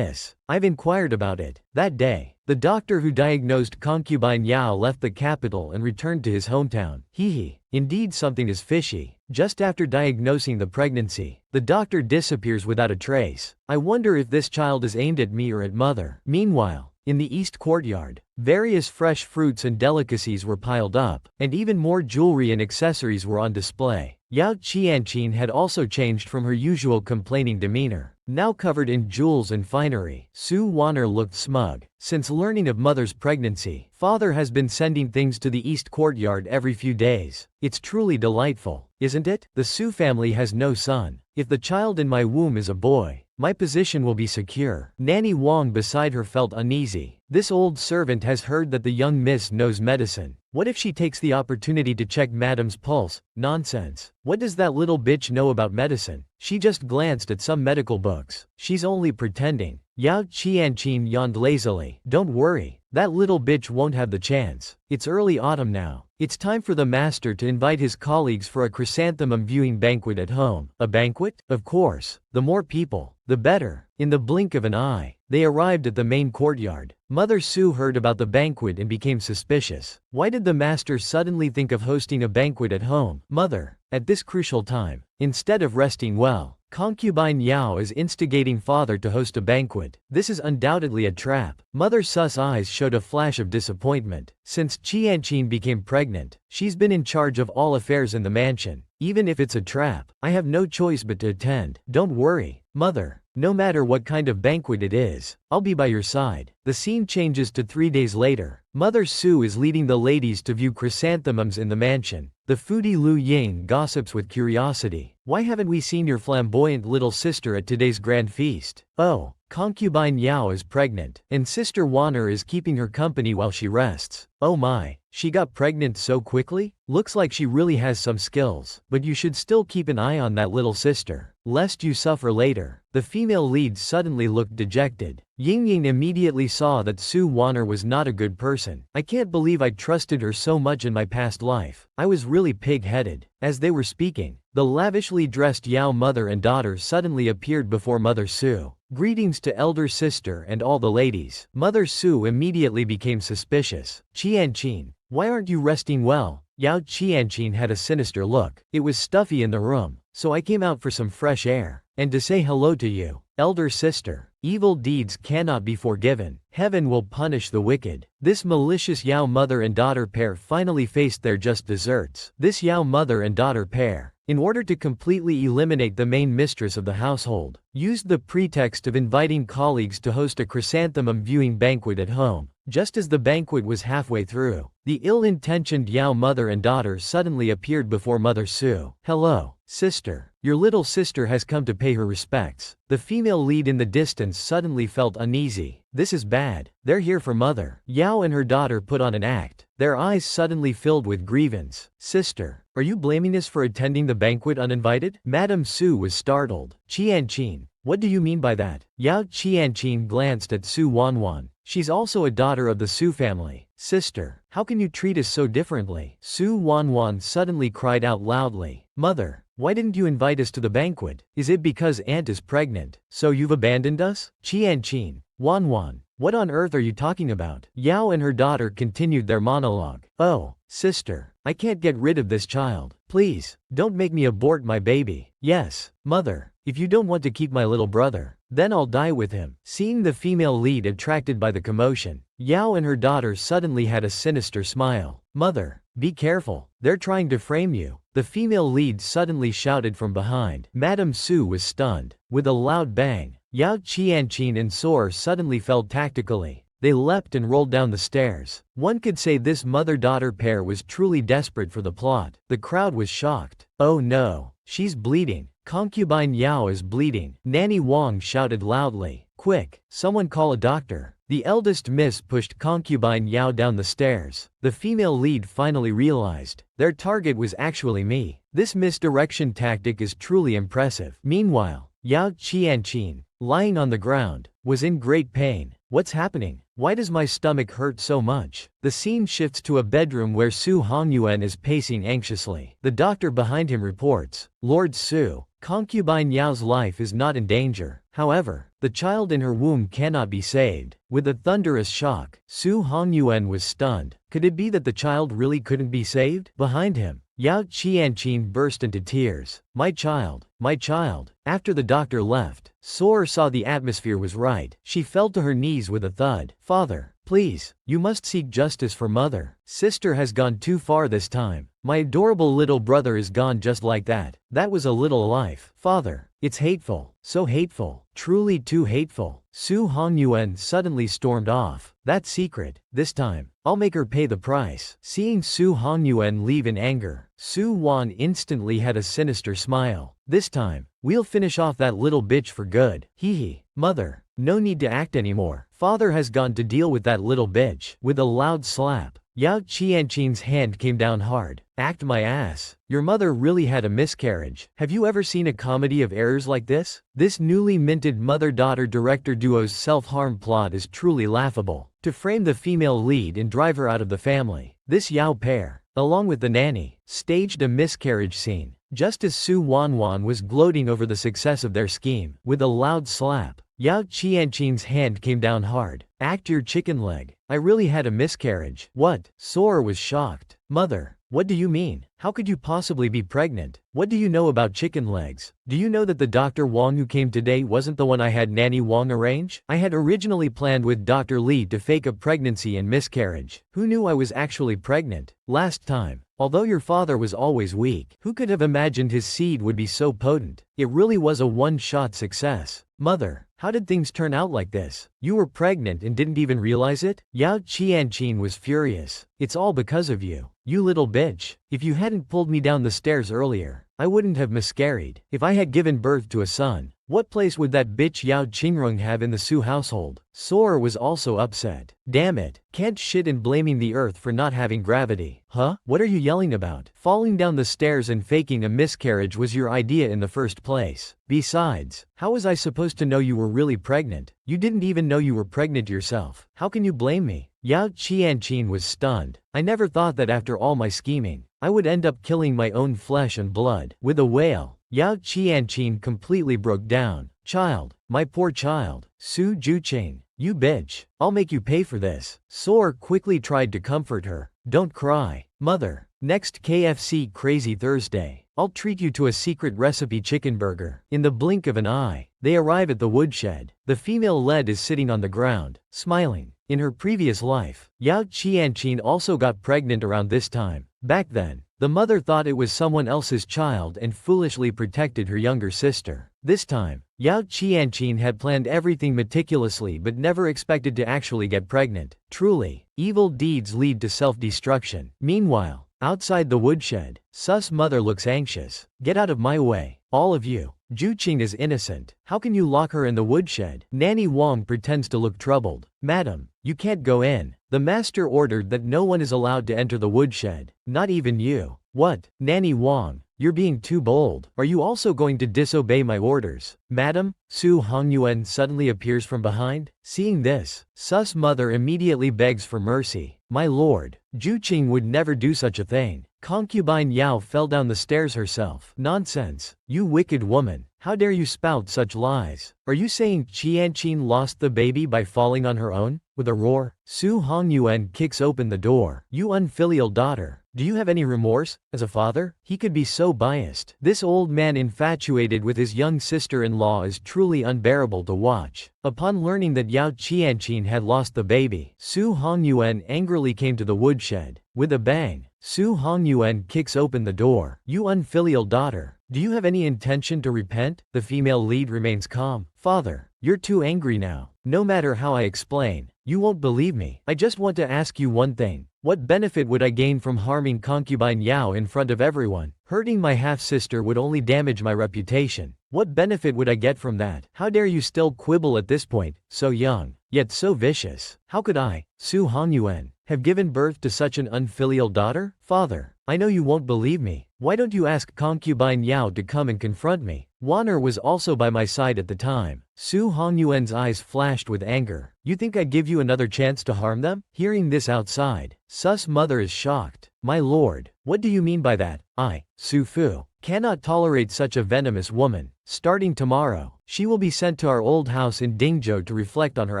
I've inquired about it. That day, the doctor who diagnosed concubine Yao left the capital and returned to his hometown. Hee. Indeed something is fishy. Just after diagnosing the pregnancy, the doctor disappears without a trace. I wonder if this child is aimed at me or at mother. Meanwhile, in the east courtyard, various fresh fruits and delicacies were piled up, and even more jewelry and accessories were on display. Yao Qianqin had also changed from her usual complaining demeanor. Now covered in jewels and finery, Su Wanner looked smug. Since learning of mother's pregnancy, father has been sending things to the east courtyard every few days. It's truly delightful, isn't it? The Su family has no son. If the child in my womb is a boy, my position will be secure. Nanny Wang beside her felt uneasy. This old servant has heard that the young miss knows medicine. What if she takes the opportunity to check madam's pulse? Nonsense. What does that little bitch know about medicine? She just glanced at some medical books. She's only pretending. Yao Qianqin yawned lazily. Don't worry, that little bitch won't have the chance. It's early autumn now. It's time for the master to invite his colleagues for a chrysanthemum viewing banquet at home. A banquet? Of course. The more people, the better. In the blink of an eye, they arrived at the main courtyard. Mother Su heard about the banquet and became suspicious. Why did the master suddenly think of hosting a banquet at home? Mother, at this crucial time, instead of resting well, concubine Yao is instigating father to host a banquet. This is undoubtedly a trap. Mother Su's eyes showed a flash of disappointment. Since Qianqin became pregnant, she's been in charge of all affairs in the mansion. Even if it's a trap, I have no choice but to attend. Don't worry, mother. No matter what kind of banquet it is, I'll be by your side. The scene changes to 3 days later. Mother Su is leading the ladies to view chrysanthemums in the mansion. The foodie Lu Ying gossips with curiosity. Why haven't we seen your flamboyant little sister at today's grand feast? Oh, concubine Yao is pregnant, and sister Wanner is keeping her company while she rests. Oh my, she got pregnant so quickly? Looks like she really has some skills, but you should still keep an eye on that little sister, lest you suffer later. The female lead suddenly looked dejected. Ying Ying immediately saw that Su Wanner was not a good person. I can't believe I trusted her so much in my past life. I was really pig-headed. As they were speaking, the lavishly dressed Yao mother and daughter suddenly appeared before Mother Su. Greetings to elder sister and all the ladies. Mother Su immediately became suspicious. Qianqin, why aren't you resting well? Yao Qianqin had a sinister look. It was stuffy in the room, so I came out for some fresh air, and to say hello to you, elder sister. Evil deeds cannot be forgiven. Heaven will punish the wicked. This malicious Yao mother and daughter pair finally faced their just desserts. This Yao mother and daughter pair, in order to completely eliminate the main mistress of the household, used the pretext of inviting colleagues to host a chrysanthemum viewing banquet at home. Just as the banquet was halfway through, the ill-intentioned Yao mother and daughter suddenly appeared before Mother Su. "Hello, sister. Your little sister has come to pay her respects." The female lead in the distance suddenly felt uneasy. This is bad. They're here for Mother. Yao and her daughter put on an act, their eyes suddenly filled with grievance. "Sister, are you blaming us for attending the banquet uninvited?" Madame Su was startled. "Qianqin, what do you mean by that?" Yao Qianqin glanced at Su Wanwan. "She's also a daughter of the Su family." "Sister, how can you treat us so differently?" Su Wanwan suddenly cried out loudly. "Mother, why didn't you invite us to the banquet? Is it because Aunt is pregnant, so you've abandoned us?" "Qianqin, Wanwan, what on earth are you talking about?" Yao and her daughter continued their monologue. "Oh, sister, I can't get rid of this child. Please, don't make me abort my baby." "Yes, mother, if you don't want to keep my little brother, then I'll die with him." Seeing the female lead attracted by the commotion, Yao and her daughter suddenly had a sinister smile. "Mother, be careful, they're trying to frame you," the female lead suddenly shouted from behind. Madame Su was stunned. With a loud bang, Yao Qianqin and Soar suddenly fell tactically. They leapt and rolled down the stairs. One could say this mother-daughter pair was truly desperate for the plot. The crowd was shocked. "Oh no, she's bleeding. Concubine Yao is bleeding." Nanny Wang shouted loudly. "Quick, someone call a doctor." The eldest miss pushed concubine Yao down the stairs. The female lead finally realized their target was actually me. This misdirection tactic is truly impressive. Meanwhile, Yao Qianqin, lying on the ground, was in great pain. "What's happening? Why does my stomach hurt so much?" The scene shifts to a bedroom where Su Hongyuan is pacing anxiously. The doctor behind him reports, "Lord Su, concubine Yao's life is not in danger. However, the child in her womb cannot be saved." With a thunderous shock, Su Hongyuan was stunned. Could it be that the child really couldn't be saved? Behind him, Yao Qianqin burst into tears. My child, my child." After the doctor left, Soar saw the atmosphere was right. She fell to her knees with a thud. "Father, please, you must seek justice for Mother. Sister has gone too far this time. My adorable little brother is gone just like that. That was a little life. Father, it's hateful, so hateful, truly too hateful." Su Hongyuan suddenly stormed off. "That secret, this time, I'll make her pay the price." Seeing Su Hongyuan leave in anger, Su Wan instantly had a sinister smile. "This time, we'll finish off that little bitch for good. Hee hee. Mother, no need to act anymore. Father has gone to deal with that little bitch." With a loud slap, Yao Qianqin's hand came down hard. "Act my ass. Your mother really had a miscarriage. Have you ever seen a comedy of errors like this?" This newly minted mother-daughter director duo's self-harm plot is truly laughable. To frame the female lead and drive her out of the family, this Yao pair, along with the nanny, staged a miscarriage scene. Just as Su Wanwan was gloating over the success of their scheme, with a loud slap, Yao Qianqin's hand came down hard. "Act your chicken leg. I really had a miscarriage." "What?" Soar was shocked. "Mother, what do you mean? How could you possibly be pregnant? What do you know about chicken legs? Do you know that the Dr. Wong who came today wasn't the one I had Nanny Wong arrange? I had originally planned with Dr. Lee to fake a pregnancy and miscarriage. Who knew I was actually pregnant? Last time, although your father was always weak, who could have imagined his seed would be so potent? It really was a one-shot success. Mother, how did things turn out like this? You were pregnant and didn't even realize it?" Yao Qianqin was furious. "It's all because of you. You little bitch. If you hadn't pulled me down the stairs earlier, I wouldn't have miscarried. If I had given birth to a son, what place would that bitch Yao Qingrong have in the Su household?" Soar was also upset. "Damn it, can't shit in blaming the earth for not having gravity. Huh? What are you yelling about? Falling down the stairs and faking a miscarriage was your idea in the first place. Besides, how was I supposed to know you were really pregnant? You didn't even know you were pregnant yourself. How can you blame me?" Yao Qianqin was stunned. "I never thought that after all my scheming, I would end up killing my own flesh and blood." With a wail, Yao Qianqin completely broke down. "Child, my poor child. Su Jucheng, you bitch. I'll make you pay for this." Soar quickly tried to comfort her. "Don't cry, mother. Next KFC Crazy Thursday, I'll treat you to a secret recipe chicken burger. In the blink of an eye, they arrive at the woodshed. The female lead is sitting on the ground, smiling. In her previous life, Yao Qianqin also got pregnant around this time. Back then, the mother thought it was someone else's child and foolishly protected her younger sister. This time, Yao Qianqin had planned everything meticulously but never expected to actually get pregnant. Truly, evil deeds lead to self-destruction. Meanwhile, outside the woodshed, Sus' mother looks anxious. Get out of my way, all of you. Juqing is innocent. How can you lock her in the woodshed? Nanny Wang pretends to look troubled. Madam, you can't go in. The master ordered that no one is allowed to enter the woodshed, not even you. What? Nanny Wang, you're being too bold. Are you also going to disobey my orders? Madam, Su Hongyuan suddenly appears from behind. Seeing this, Sus' mother immediately begs for mercy. My lord, Juqing would never do such a thing. Concubine Yao fell down the stairs herself. Nonsense, you wicked woman. How dare you spout such lies? Are you saying Qianqin lost the baby by falling on her own? With a roar, Su Hongyuan kicks open the door. You unfilial daughter. Do you have any remorse? As a father, he could be so biased. This old man infatuated with his young sister-in-law is truly unbearable to watch. Upon learning that Yao Qianqin had lost the baby, Su Hongyuan angrily came to the woodshed. With a bang, Su Hongyuan kicks open the door. You unfilial daughter. Do you have any intention to repent? The female lead remains calm. Father, you're too angry now. No matter how I explain, you won't believe me. I just want to ask you one thing. What benefit would I gain from harming concubine Yao in front of everyone? Hurting my half-sister would only damage my reputation. What benefit would I get from that? How dare you still quibble at this point, so young, yet so vicious? How could I, Su Hongyuan, have given birth to such an unfilial daughter? Father, I know you won't believe me. Why don't you ask concubine Yao to come and confront me? Wan'er was also by my side at the time. Su Hongyuan's eyes flashed with anger. You think I'd give you another chance to harm them? Hearing this outside, Sus' mother is shocked. My lord, what do you mean by that? I, Su Fu, cannot tolerate such a venomous woman. Starting tomorrow, she will be sent to our old house in Dingzhou to reflect on her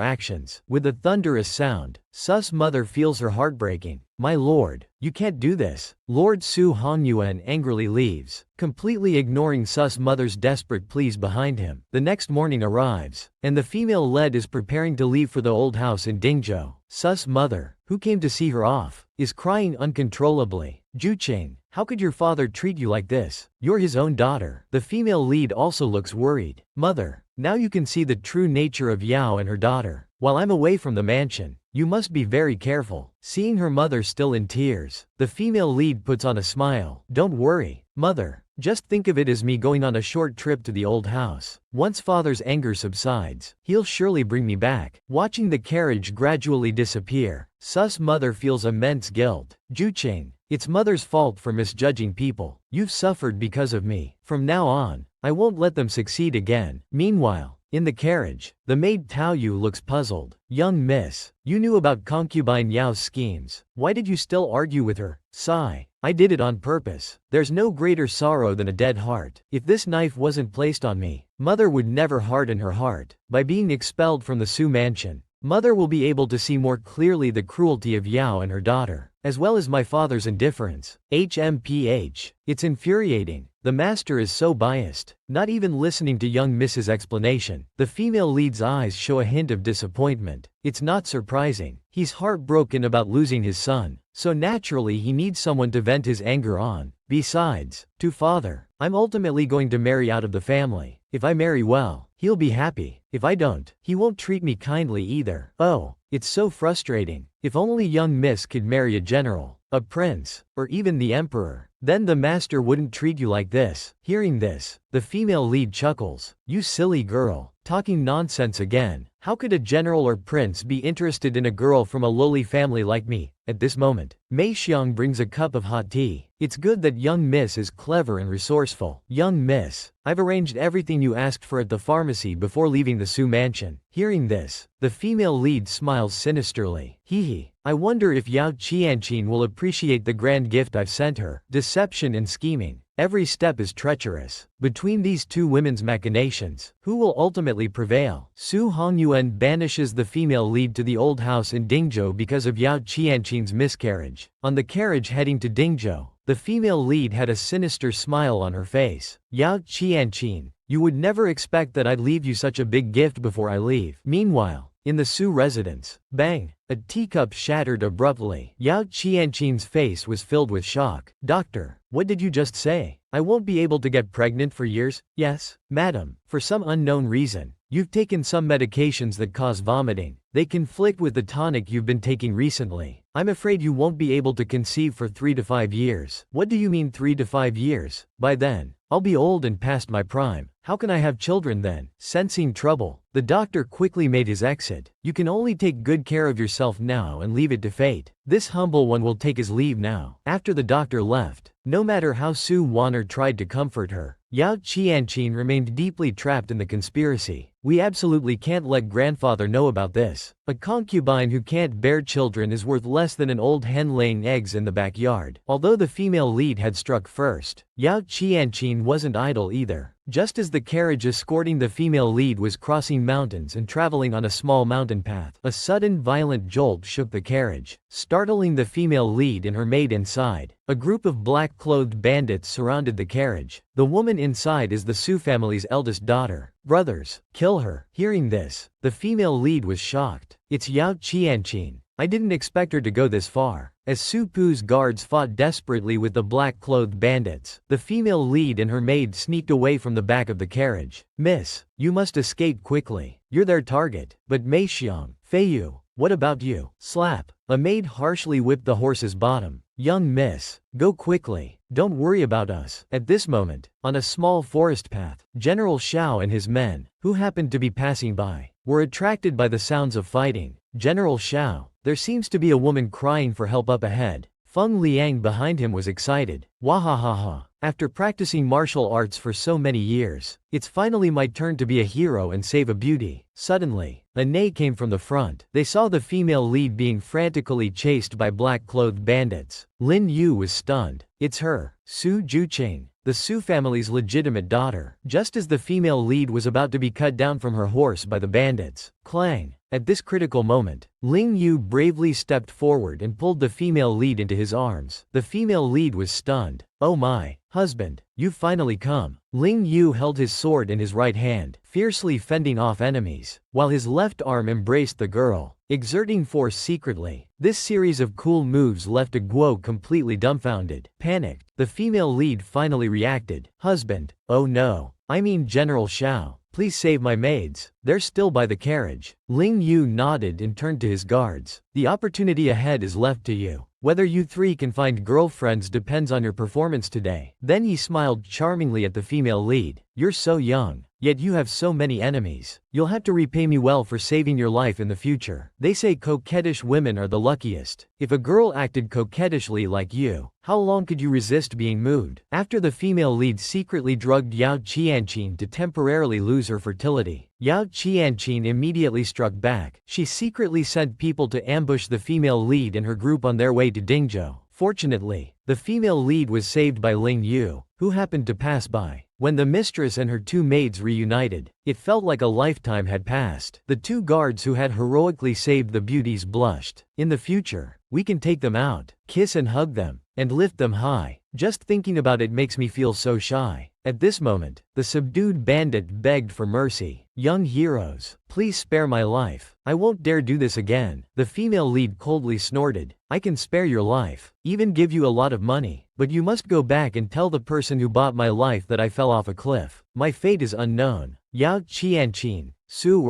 actions. With a thunderous sound, Sus' mother feels her heart breaking. My lord, you can't do this. Lord Su Hongyuan angrily leaves, completely ignoring Sus' mother's desperate pleas behind him. The next morning arrives, and the female lead is preparing to leave for the old house in Dingzhou. Sus' mother, who came to see her off, is crying uncontrollably. Juqing, how could your father treat you like this? You're his own daughter. The female lead also looks worried. Mother, now you can see the true nature of Yao and her daughter. While I'm away from the mansion, you must be very careful. Seeing her mother still in tears, the female lead puts on a smile. Don't worry, mother. Just think of it as me going on a short trip to the old house. Once father's anger subsides, he'll surely bring me back. Watching the carriage gradually disappear, Sus' mother feels immense guilt. Juqing, it's mother's fault for misjudging people. You've suffered because of me. From now on, I won't let them succeed again. Meanwhile, in the carriage, the maid Tao Yu looks puzzled. Young miss, you knew about concubine Yao's schemes. Why did you still argue with her? Sigh. I did it on purpose. There's no greater sorrow than a dead heart. If this knife wasn't placed on me, mother would never harden her heart. By being expelled from the Su mansion, mother will be able to see more clearly the cruelty of Yao and her daughter, as well as my father's indifference. HMPH. It's infuriating. The master is so biased, not even listening to young Mrs. explanation. The female lead's eyes show a hint of disappointment. It's not surprising. He's heartbroken about losing his son, so naturally he needs someone to vent his anger on. Besides, to father, I'm ultimately going to marry out of the family. If I marry well, he'll be happy. If I don't, he won't treat me kindly either. Oh, it's so frustrating. If only young miss could marry a general, a prince, or even the emperor. Then the master wouldn't treat you like this. Hearing this, the female lead chuckles. You silly girl, talking nonsense again. How could a general or prince be interested in a girl from a lowly family like me? At this moment, Mei Xiang brings a cup of hot tea. It's good that young miss is clever and resourceful. Young miss, I've arranged everything you asked for at the pharmacy before leaving the Su mansion. Hearing this, the female lead smiles sinisterly. Hee. I wonder if Yao Qianqin will appreciate the grand gift I've sent her. Deception and scheming. Every step is treacherous. Between these two women's machinations, who will ultimately prevail? Su Hongyuan banishes the female lead to the old house in Dingzhou because of Yao Qianqin's miscarriage. On the carriage heading to Dingzhou, The female lead had a sinister smile on her face. Yao Qianqin, you would never expect that I'd leave you such a big gift before I leave. Meanwhile, in the Su residence, bang, a teacup shattered abruptly. Yao Qianqin's face was filled with shock. Doctor, what did you just say? I won't be able to get pregnant for years? Yes, madam, for some unknown reason. You've taken some medications that cause vomiting. They conflict with the tonic you've been taking recently. I'm afraid you won't be able to conceive for 3 to 5 years. What do you mean 3 to 5 years? By then, I'll be old and past my prime. How can I have children then? Sensing trouble, the doctor quickly made his exit. You can only take good care of yourself now and leave it to fate. This humble one will take his leave now. After the doctor left, no matter how Su Wanner tried to comfort her, Yao Qianqin remained deeply trapped in the conspiracy. We absolutely can't let grandfather know about this. A concubine who can't bear children is worth less than an old hen laying eggs in the backyard. Although the female lead had struck first, Yao Qianqin wasn't idle either. Just as the carriage escorting the female lead was crossing mountains and traveling on a small mountain path, a sudden violent jolt shook the carriage, startling the female lead and her maid inside. A group of black-clothed bandits surrounded the carriage. The woman inside is the Su family's eldest daughter. Brothers, kill her. Hearing this, the female lead was shocked. It's Yao Qianqin. I didn't expect her to go this far. As Su Pu's guards fought desperately with the black-clothed bandits, the female lead and her maid sneaked away from the back of the carriage. Miss, you must escape quickly. You're their target. But Mei Xiang, Fei Yu, what about you? Slap. A maid harshly whipped the horse's bottom. Young miss, go quickly. Don't worry about us. At this moment, on a small forest path, General Xiao and his men, who happened to be passing by, were attracted by the sounds of fighting. General Xiao, there seems to be a woman crying for help up ahead. Feng Liang behind him was excited. Wahahaha. After practicing martial arts for so many years, it's finally my turn to be a hero and save a beauty. Suddenly, a neigh came from the front. They saw the female lead being frantically chased by black-clothed bandits. Lin Yu was stunned. It's her, Su Jucheng, the Su family's legitimate daughter. Just as the female lead was about to be cut down from her horse by the bandits, clang! At this critical moment, Ling Yu bravely stepped forward and pulled the female lead into his arms. The female lead was stunned. Oh my, husband, you've finally come. Ling Yu held his sword in his right hand, fiercely fending off enemies, while his left arm embraced the girl, exerting force secretly. This series of cool moves left Guo completely dumbfounded. Panicked, the female lead finally reacted. Husband, oh no, I mean General Xiao. Please save my maids. They're still by the carriage. Ling Yu nodded and turned to his guards. The opportunity ahead is left to you. Whether you three can find girlfriends depends on your performance today. Then he smiled charmingly at the female lead. You're so young, yet you have so many enemies. You'll have to repay me well for saving your life in the future. They say coquettish women are the luckiest. If a girl acted coquettishly like you, how long could you resist being moved? After the female lead secretly drugged Yao Qianqin to temporarily lose her fertility, Yao Qianqin immediately struck back. She secretly sent people to ambush the female lead and her group on their way to Dingzhou. Fortunately, the female lead was saved by Ling Yu, who happened to pass by. When the mistress and her two maids reunited, it felt like a lifetime had passed. The two guards who had heroically saved the beauties blushed. In the future, we can take them out, kiss and hug them, and lift them high. Just thinking about it makes me feel so shy. At this moment, the subdued bandit begged for mercy. Young heroes, please spare my life. I won't dare do this again. The female lead coldly snorted. I can spare your life, even give you a lot of money, but you must go back and tell the person who bought my life that I fell off a cliff. My fate is unknown. Yao Qianqin, Su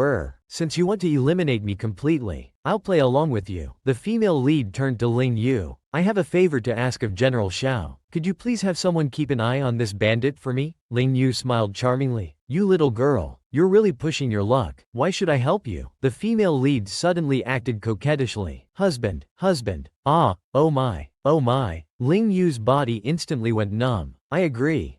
since you want to eliminate me completely, I'll play along with you. The female lead turned to Ling Yu. I have a favor to ask of General Xiao. Could you please have someone keep an eye on this bandit for me? Ling Yu smiled charmingly. You little girl, you're really pushing your luck. Why should I help you? The female lead suddenly acted coquettishly. Husband, ah, oh my. Ling Yu's body instantly went numb. I agree.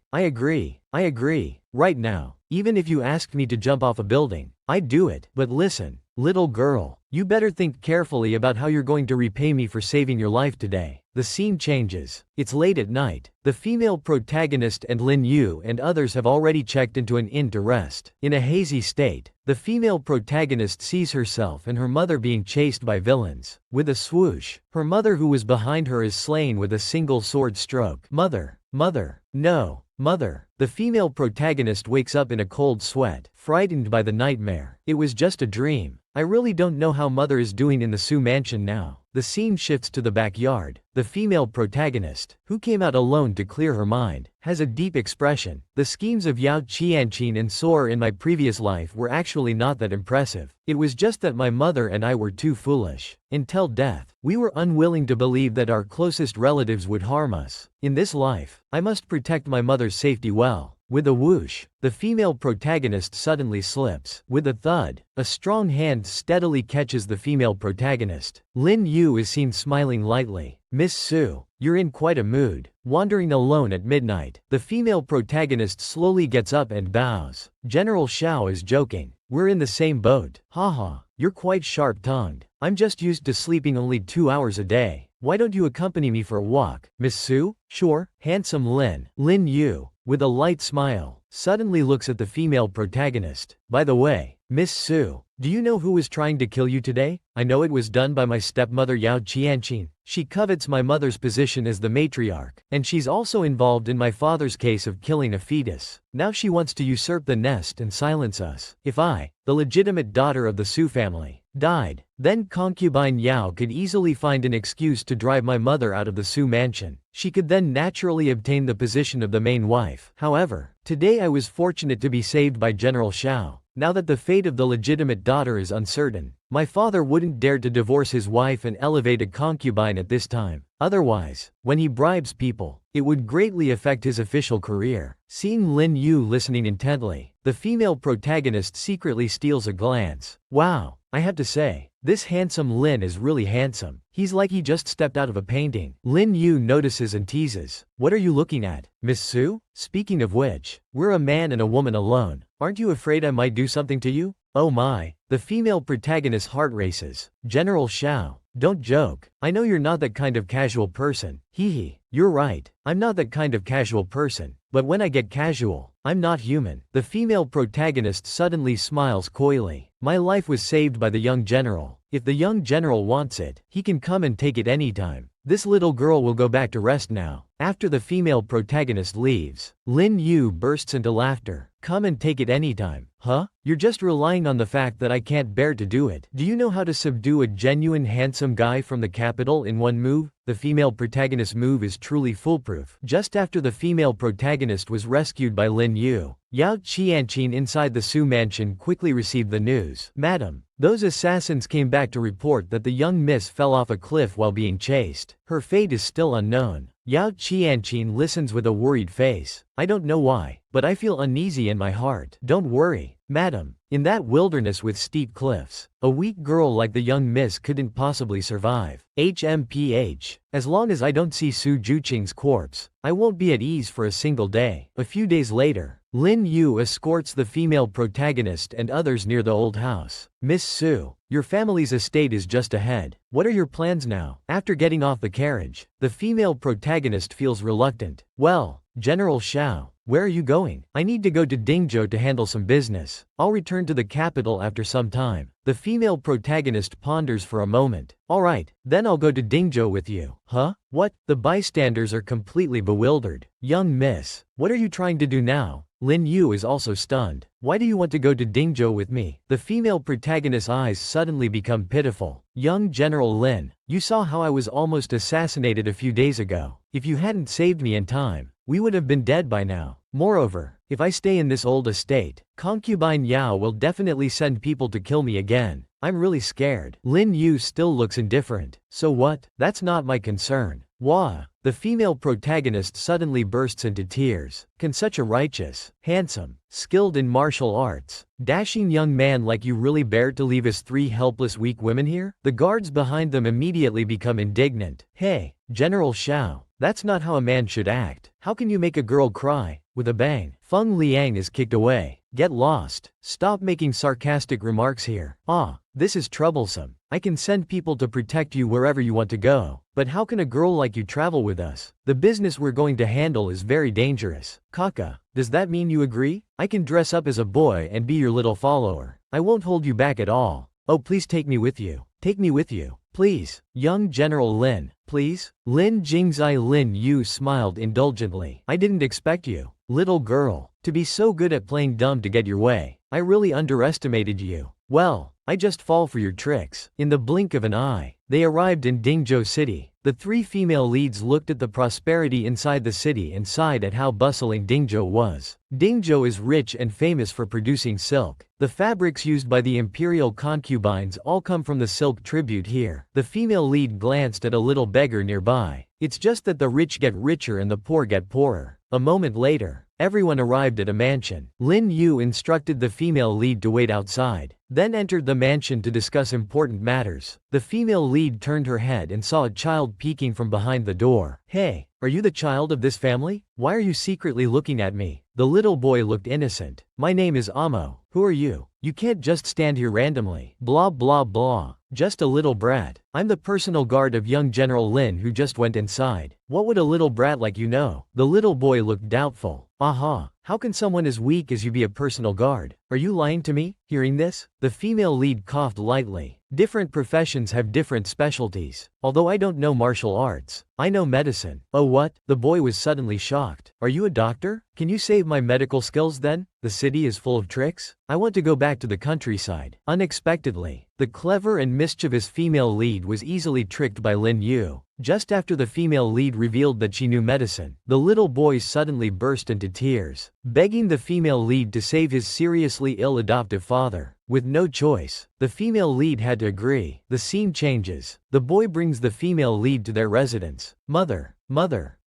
Right now, even if you asked me to jump off a building, I'd do it. But listen, little girl, You better think carefully about how you're going to repay me for saving your life today. The scene changes. It's late at night. The female protagonist and Lin Yu and others have already checked into an inn to rest. In a hazy state, the female protagonist sees herself and her mother being chased by villains. With a swoosh, her mother who was behind her is slain with a single sword stroke. Mother, mother, no, mother. The female protagonist wakes up in a cold sweat, frightened by the nightmare. It was just a dream. I really don't know how mother is doing in the Su mansion now. The scene shifts to the backyard. The female protagonist, who came out alone to clear her mind, has a deep expression. The schemes of Yao Qianqin and Soer in my previous life were actually not that impressive. It was just that my mother and I were too foolish. Until death, we were unwilling to believe that our closest relatives would harm us. In this life, I must protect my mother's safety well. With a whoosh, the female protagonist suddenly slips. With a thud, a strong hand steadily catches the female protagonist. Lin Yu is seen smiling lightly. Miss Su, you're in quite a mood. Wandering alone at midnight, the female protagonist slowly gets up and bows. General Shao is joking. We're in the same boat. Haha, you're quite sharp-tongued. I'm just used to sleeping only 2 hours a day. Why don't you accompany me for a walk? Miss Su? Sure. Handsome Lin Yu, with a light smile, suddenly looks at the female protagonist. By the way, Miss Su, do you know who was trying to kill you today? I know it was done by my stepmother Yao Qianqin. She covets my mother's position as the matriarch, and she's also involved in my father's case of killing a fetus. Now she wants to usurp the nest and silence us. If I, the legitimate daughter of the Su family, died, then concubine Yao could easily find an excuse to drive my mother out of the Su mansion. She could then naturally obtain the position of the main wife. However, today I was fortunate to be saved by General Shao. Now that the fate of the legitimate daughter is uncertain, my father wouldn't dare to divorce his wife and elevate a concubine at this time. Otherwise, when he bribes people, it would greatly affect his official career. Seeing Lin Yu listening intently, the female protagonist secretly steals a glance. Wow, I have to say, this handsome Lin is really handsome. He's like he just stepped out of a painting. Lin Yu notices and teases. What are you looking at, Miss Su? Speaking of which, we're a man and a woman alone. Aren't you afraid I might do something to you? Oh my, the female protagonist's heart races. General Shao, don't joke. I know you're not that kind of casual person. Hee, you're right. I'm not that kind of casual person. But when I get casual, I'm not human. The female protagonist suddenly smiles coyly. My life was saved by the young general. If the young general wants it, he can come and take it anytime. This little girl will go back to rest now. After the female protagonist leaves, Lin Yu bursts into laughter. Come and take it anytime. Huh? You're just relying on the fact that I can't bear to do it. Do you know how to subdue a genuine handsome guy from the capital in one move? The female protagonist's move is truly foolproof. Just after the female protagonist was rescued by Lin Yu, Yao Qianqin inside the Su mansion quickly received the news. Madam, those assassins came back to report that the young miss fell off a cliff while being chased. Her fate is still unknown. Yao Qianqin listens with a worried face. I don't know why, but I feel uneasy in my heart. Don't worry, madam. In that wilderness with steep cliffs, a weak girl like the young miss couldn't possibly survive. HMPH. As long as I don't see Su Juqing's corpse, I won't be at ease for a single day. A few days later, Lin Yu escorts the female protagonist and others near the old house. Miss Su, your family's estate is just ahead. What are your plans now? After getting off the carriage, the female protagonist feels reluctant. Well, General Shao, where are you going? I need to go to Dingzhou to handle some business. I'll return to the capital after some time. The female protagonist ponders for a moment. Alright, then I'll go to Dingzhou with you. Huh? What? The bystanders are completely bewildered. Young miss, what are you trying to do now? Lin Yu is also stunned. Why do you want to go to Dingzhou with me? The female protagonist's eyes suddenly become pitiful. Young General Lin, you saw how I was almost assassinated a few days ago. If you hadn't saved me in time, we would have been dead by now. Moreover, if I stay in this old estate, concubine Yao will definitely send people to kill me again. I'm really scared. Lin Yu still looks indifferent. So what? That's not my concern. Wah! The female protagonist suddenly bursts into tears. Can such a righteous, handsome, skilled in martial arts, dashing young man like you really bear to leave us three helpless weak women here? The guards behind them immediately become indignant. Hey, General Shao, that's not how a man should act. How can you make a girl cry? With a bang, Feng Liang is kicked away. Get lost. Stop making sarcastic remarks here. Ah, this is troublesome. I can send people to protect you wherever you want to go. But how can a girl like you travel with us? The business we're going to handle is very dangerous. Kaka, does that mean you agree? I can dress up as a boy and be your little follower. I won't hold you back at all. Oh, please take me with you. Take me with you. Please. Young General Lin, please? Lin Jingzai. Lin Yu smiled indulgently. I didn't expect you, little girl, to be so good at playing dumb to get your way. I really underestimated you. Well, I just fall for your tricks. In the blink of an eye, they arrived in Dingzhou City. The three female leads looked at the prosperity inside the city and sighed at how bustling Dingzhou was. Dingzhou is rich and famous for producing silk. The fabrics used by the imperial concubines all come from the silk tribute here. The female lead glanced at a little beggar nearby. It's just that the rich get richer and the poor get poorer. A moment later, everyone arrived at a mansion. Lin Yu instructed the female lead to wait outside, then entered the mansion to discuss important matters. The female lead turned her head and saw a child peeking from behind the door. Hey, are you the child of this family? Why are you secretly looking at me? The little boy looked innocent. My name is Amo. Who are you? You can't just stand here randomly. Blah blah blah. Just a little brat. I'm the personal guard of young General Lin who just went inside. What would a little brat like you know? The little boy looked doubtful. Aha, how can someone as weak as you be a personal guard? Are you lying to me? Hearing this, the female lead coughed lightly. Different professions have different specialties. Although I don't know martial arts, I know medicine. Oh what? The boy was suddenly shocked. Are you a doctor? Can you save my medical skills then? The city is full of tricks? I want to go back to the countryside. Unexpectedly, the clever and mischievous female lead was easily tricked by Lin Yu. Just after the female lead revealed that she knew medicine, the little boy suddenly burst into tears, begging the female lead to save his seriously ill adoptive father. With no choice, the female lead had to agree. The scene changes. The boy brings the female lead to their residence. Mother,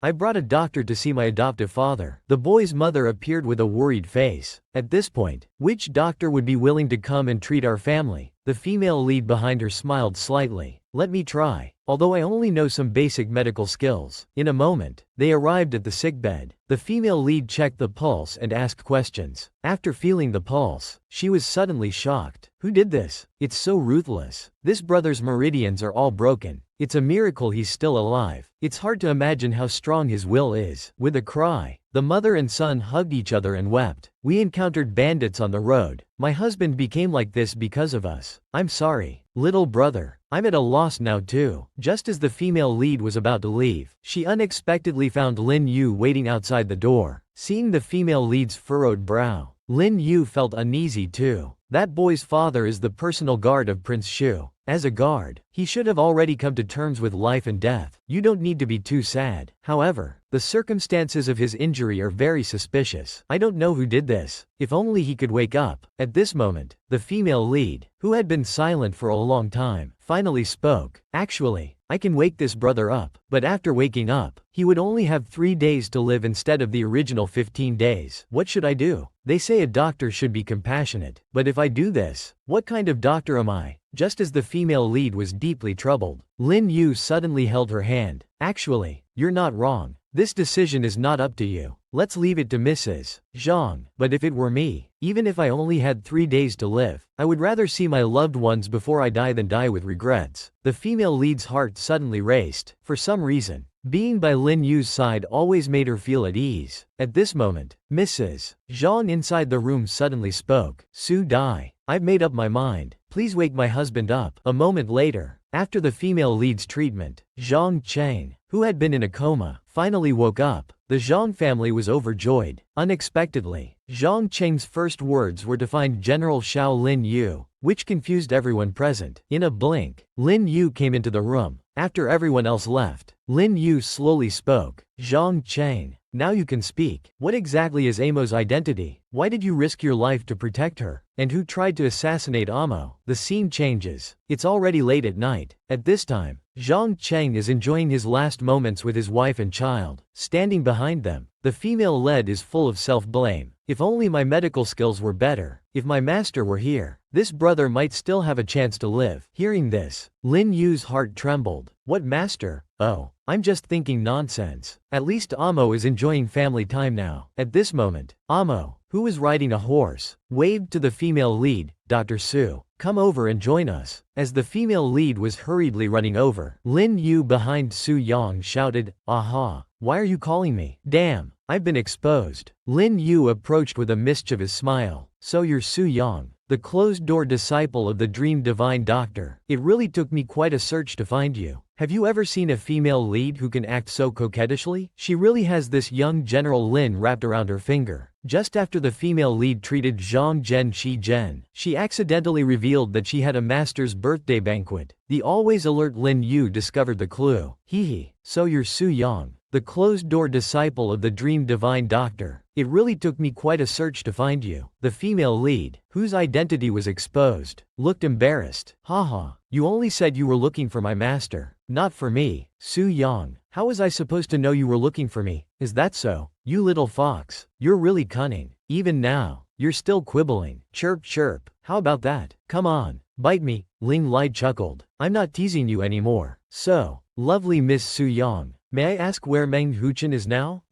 I brought a doctor to see my adoptive father. The boy's mother appeared with a worried face. At this point, which doctor would be willing to come and treat our family? The female lead behind her smiled slightly. Let me try. Although I only know some basic medical skills. In a moment, they arrived at the sickbed. The female lead checked the pulse and asked questions. After feeling the pulse, she was suddenly shocked. Who did this? It's so ruthless. This brother's meridians are all broken. It's a miracle he's still alive. It's hard to imagine how strong his will is. With a cry, the mother and son hugged each other and wept. We encountered bandits on the road. My husband became like this because of us. I'm sorry, little brother. I'm at a loss now too. Just as the female lead was about to leave, she unexpectedly found Lin Yu waiting outside the door. Seeing the female lead's furrowed brow, Lin Yu felt uneasy too. That boy's father is the personal guard of Prince Shu. As a guard, he should have already come to terms with life and death. You don't need to be too sad. However, the circumstances of his injury are very suspicious. I don't know who did this. If only he could wake up. At this moment, the female lead, who had been silent for a long time, finally spoke. Actually, I can wake this brother up. But after waking up, he would only have 3 days to live instead of the original 15 days. What should I do? They say a doctor should be compassionate. But if I do this, what kind of doctor am I? Just as the female lead was deeply troubled, Lin Yu suddenly held her hand. Actually, you're not wrong. This decision is not up to you. Let's leave it to Mrs. Zhang. But if it were me, even if I only had 3 days to live, I would rather see my loved ones before I die than die with regrets. The female lead's heart suddenly raced. For some reason, being by Lin Yu's side always made her feel at ease. At this moment, Mrs. Zhang inside the room suddenly spoke. Su Dai, I've made up my mind. Please wake my husband up. A moment later, after the female lead's treatment, Zhang Cheng, who had been in a coma, finally woke up. The Zhang family was overjoyed. Unexpectedly, Zhang Cheng's first words were to find General Xiao Lin Yu, which confused everyone present. In a blink, Lin Yu came into the room. After everyone else left, Lin Yu slowly spoke. Zhang Cheng, now you can speak. What exactly is Amo's identity? Why did you risk your life to protect her? And who tried to assassinate Amo? The scene changes. It's already late at night. At this time, Zhang Cheng is enjoying his last moments with his wife and child. Standing behind them, the female lead is full of self-blame. If only my medical skills were better. If my master were here, this brother might still have a chance to live. Hearing this, Lin Yu's heart trembled. What master? Oh, I'm just thinking nonsense. At least Amo is enjoying family time now. At this moment, Amo, who was riding a horse, waved to the female lead, Dr. Su. Come over and join us. As the female lead was hurriedly running over, Lin Yu behind Su Yang shouted, Aha! Why are you calling me? Damn, I've been exposed. Lin Yu approached with a mischievous smile. So you're Su Yang, the closed-door disciple of the Dream Divine Doctor. It really took me quite a search to find you. Have you ever seen a female lead who can act so coquettishly? She really has this young General Lin wrapped around her finger. Just after the female lead treated Zhang Zhen Shi Zhen, she accidentally revealed that she had a master's birthday banquet. The always alert Lin Yu discovered the clue. Hee. So you're Su Yang, the closed-door disciple of the Dream Divine Doctor. It really took me quite a search to find you. The female lead, whose identity was exposed, looked embarrassed. Haha, you only said you were looking for my master, not for me. Su Yang, how was I supposed to know you were looking for me? Is that so? You little fox, you're really cunning. Even now, you're still quibbling. Chirp chirp, how about that? Come on, bite me. Ling Lai chuckled. I'm not teasing you anymore. So, lovely Miss Su Yang, may I ask where Meng Huchen is now?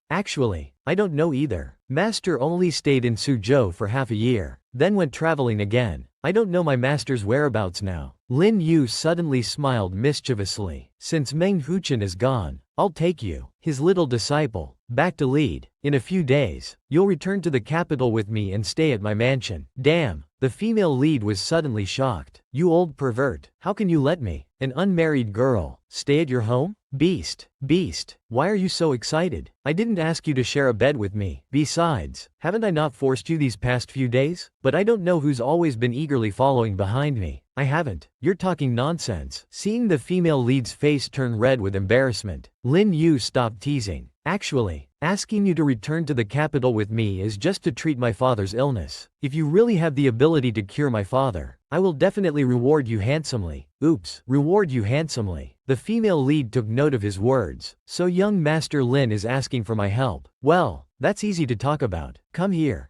Actually, I don't know either. Master only stayed in Suzhou for half a year, then went traveling again. I don't know my master's whereabouts now. Lin Yu suddenly smiled mischievously. Since Meng Huchen is gone, I'll take you, his little disciple, back to lead. In a few days, you'll return to the capital with me and stay at my mansion. Damn, the female lead was suddenly shocked. You old pervert, how can you let me, an unmarried girl, stay at your home? Beast, why are you so excited? I didn't ask you to share a bed with me. Besides, haven't I not forced you these past few days? But I don't know who's always been eagerly following behind me. I haven't. You're talking nonsense. Seeing the female lead's face turn red with embarrassment, Lin Yu stopped teasing. Actually, asking you to return to the capital with me is just to treat my father's illness. If you really have the ability to cure my father, I will definitely reward you handsomely. Oops, reward you handsomely. The female lead took note of his words. So young Master Lin is asking for my help. Well, that's easy to talk about. Come here.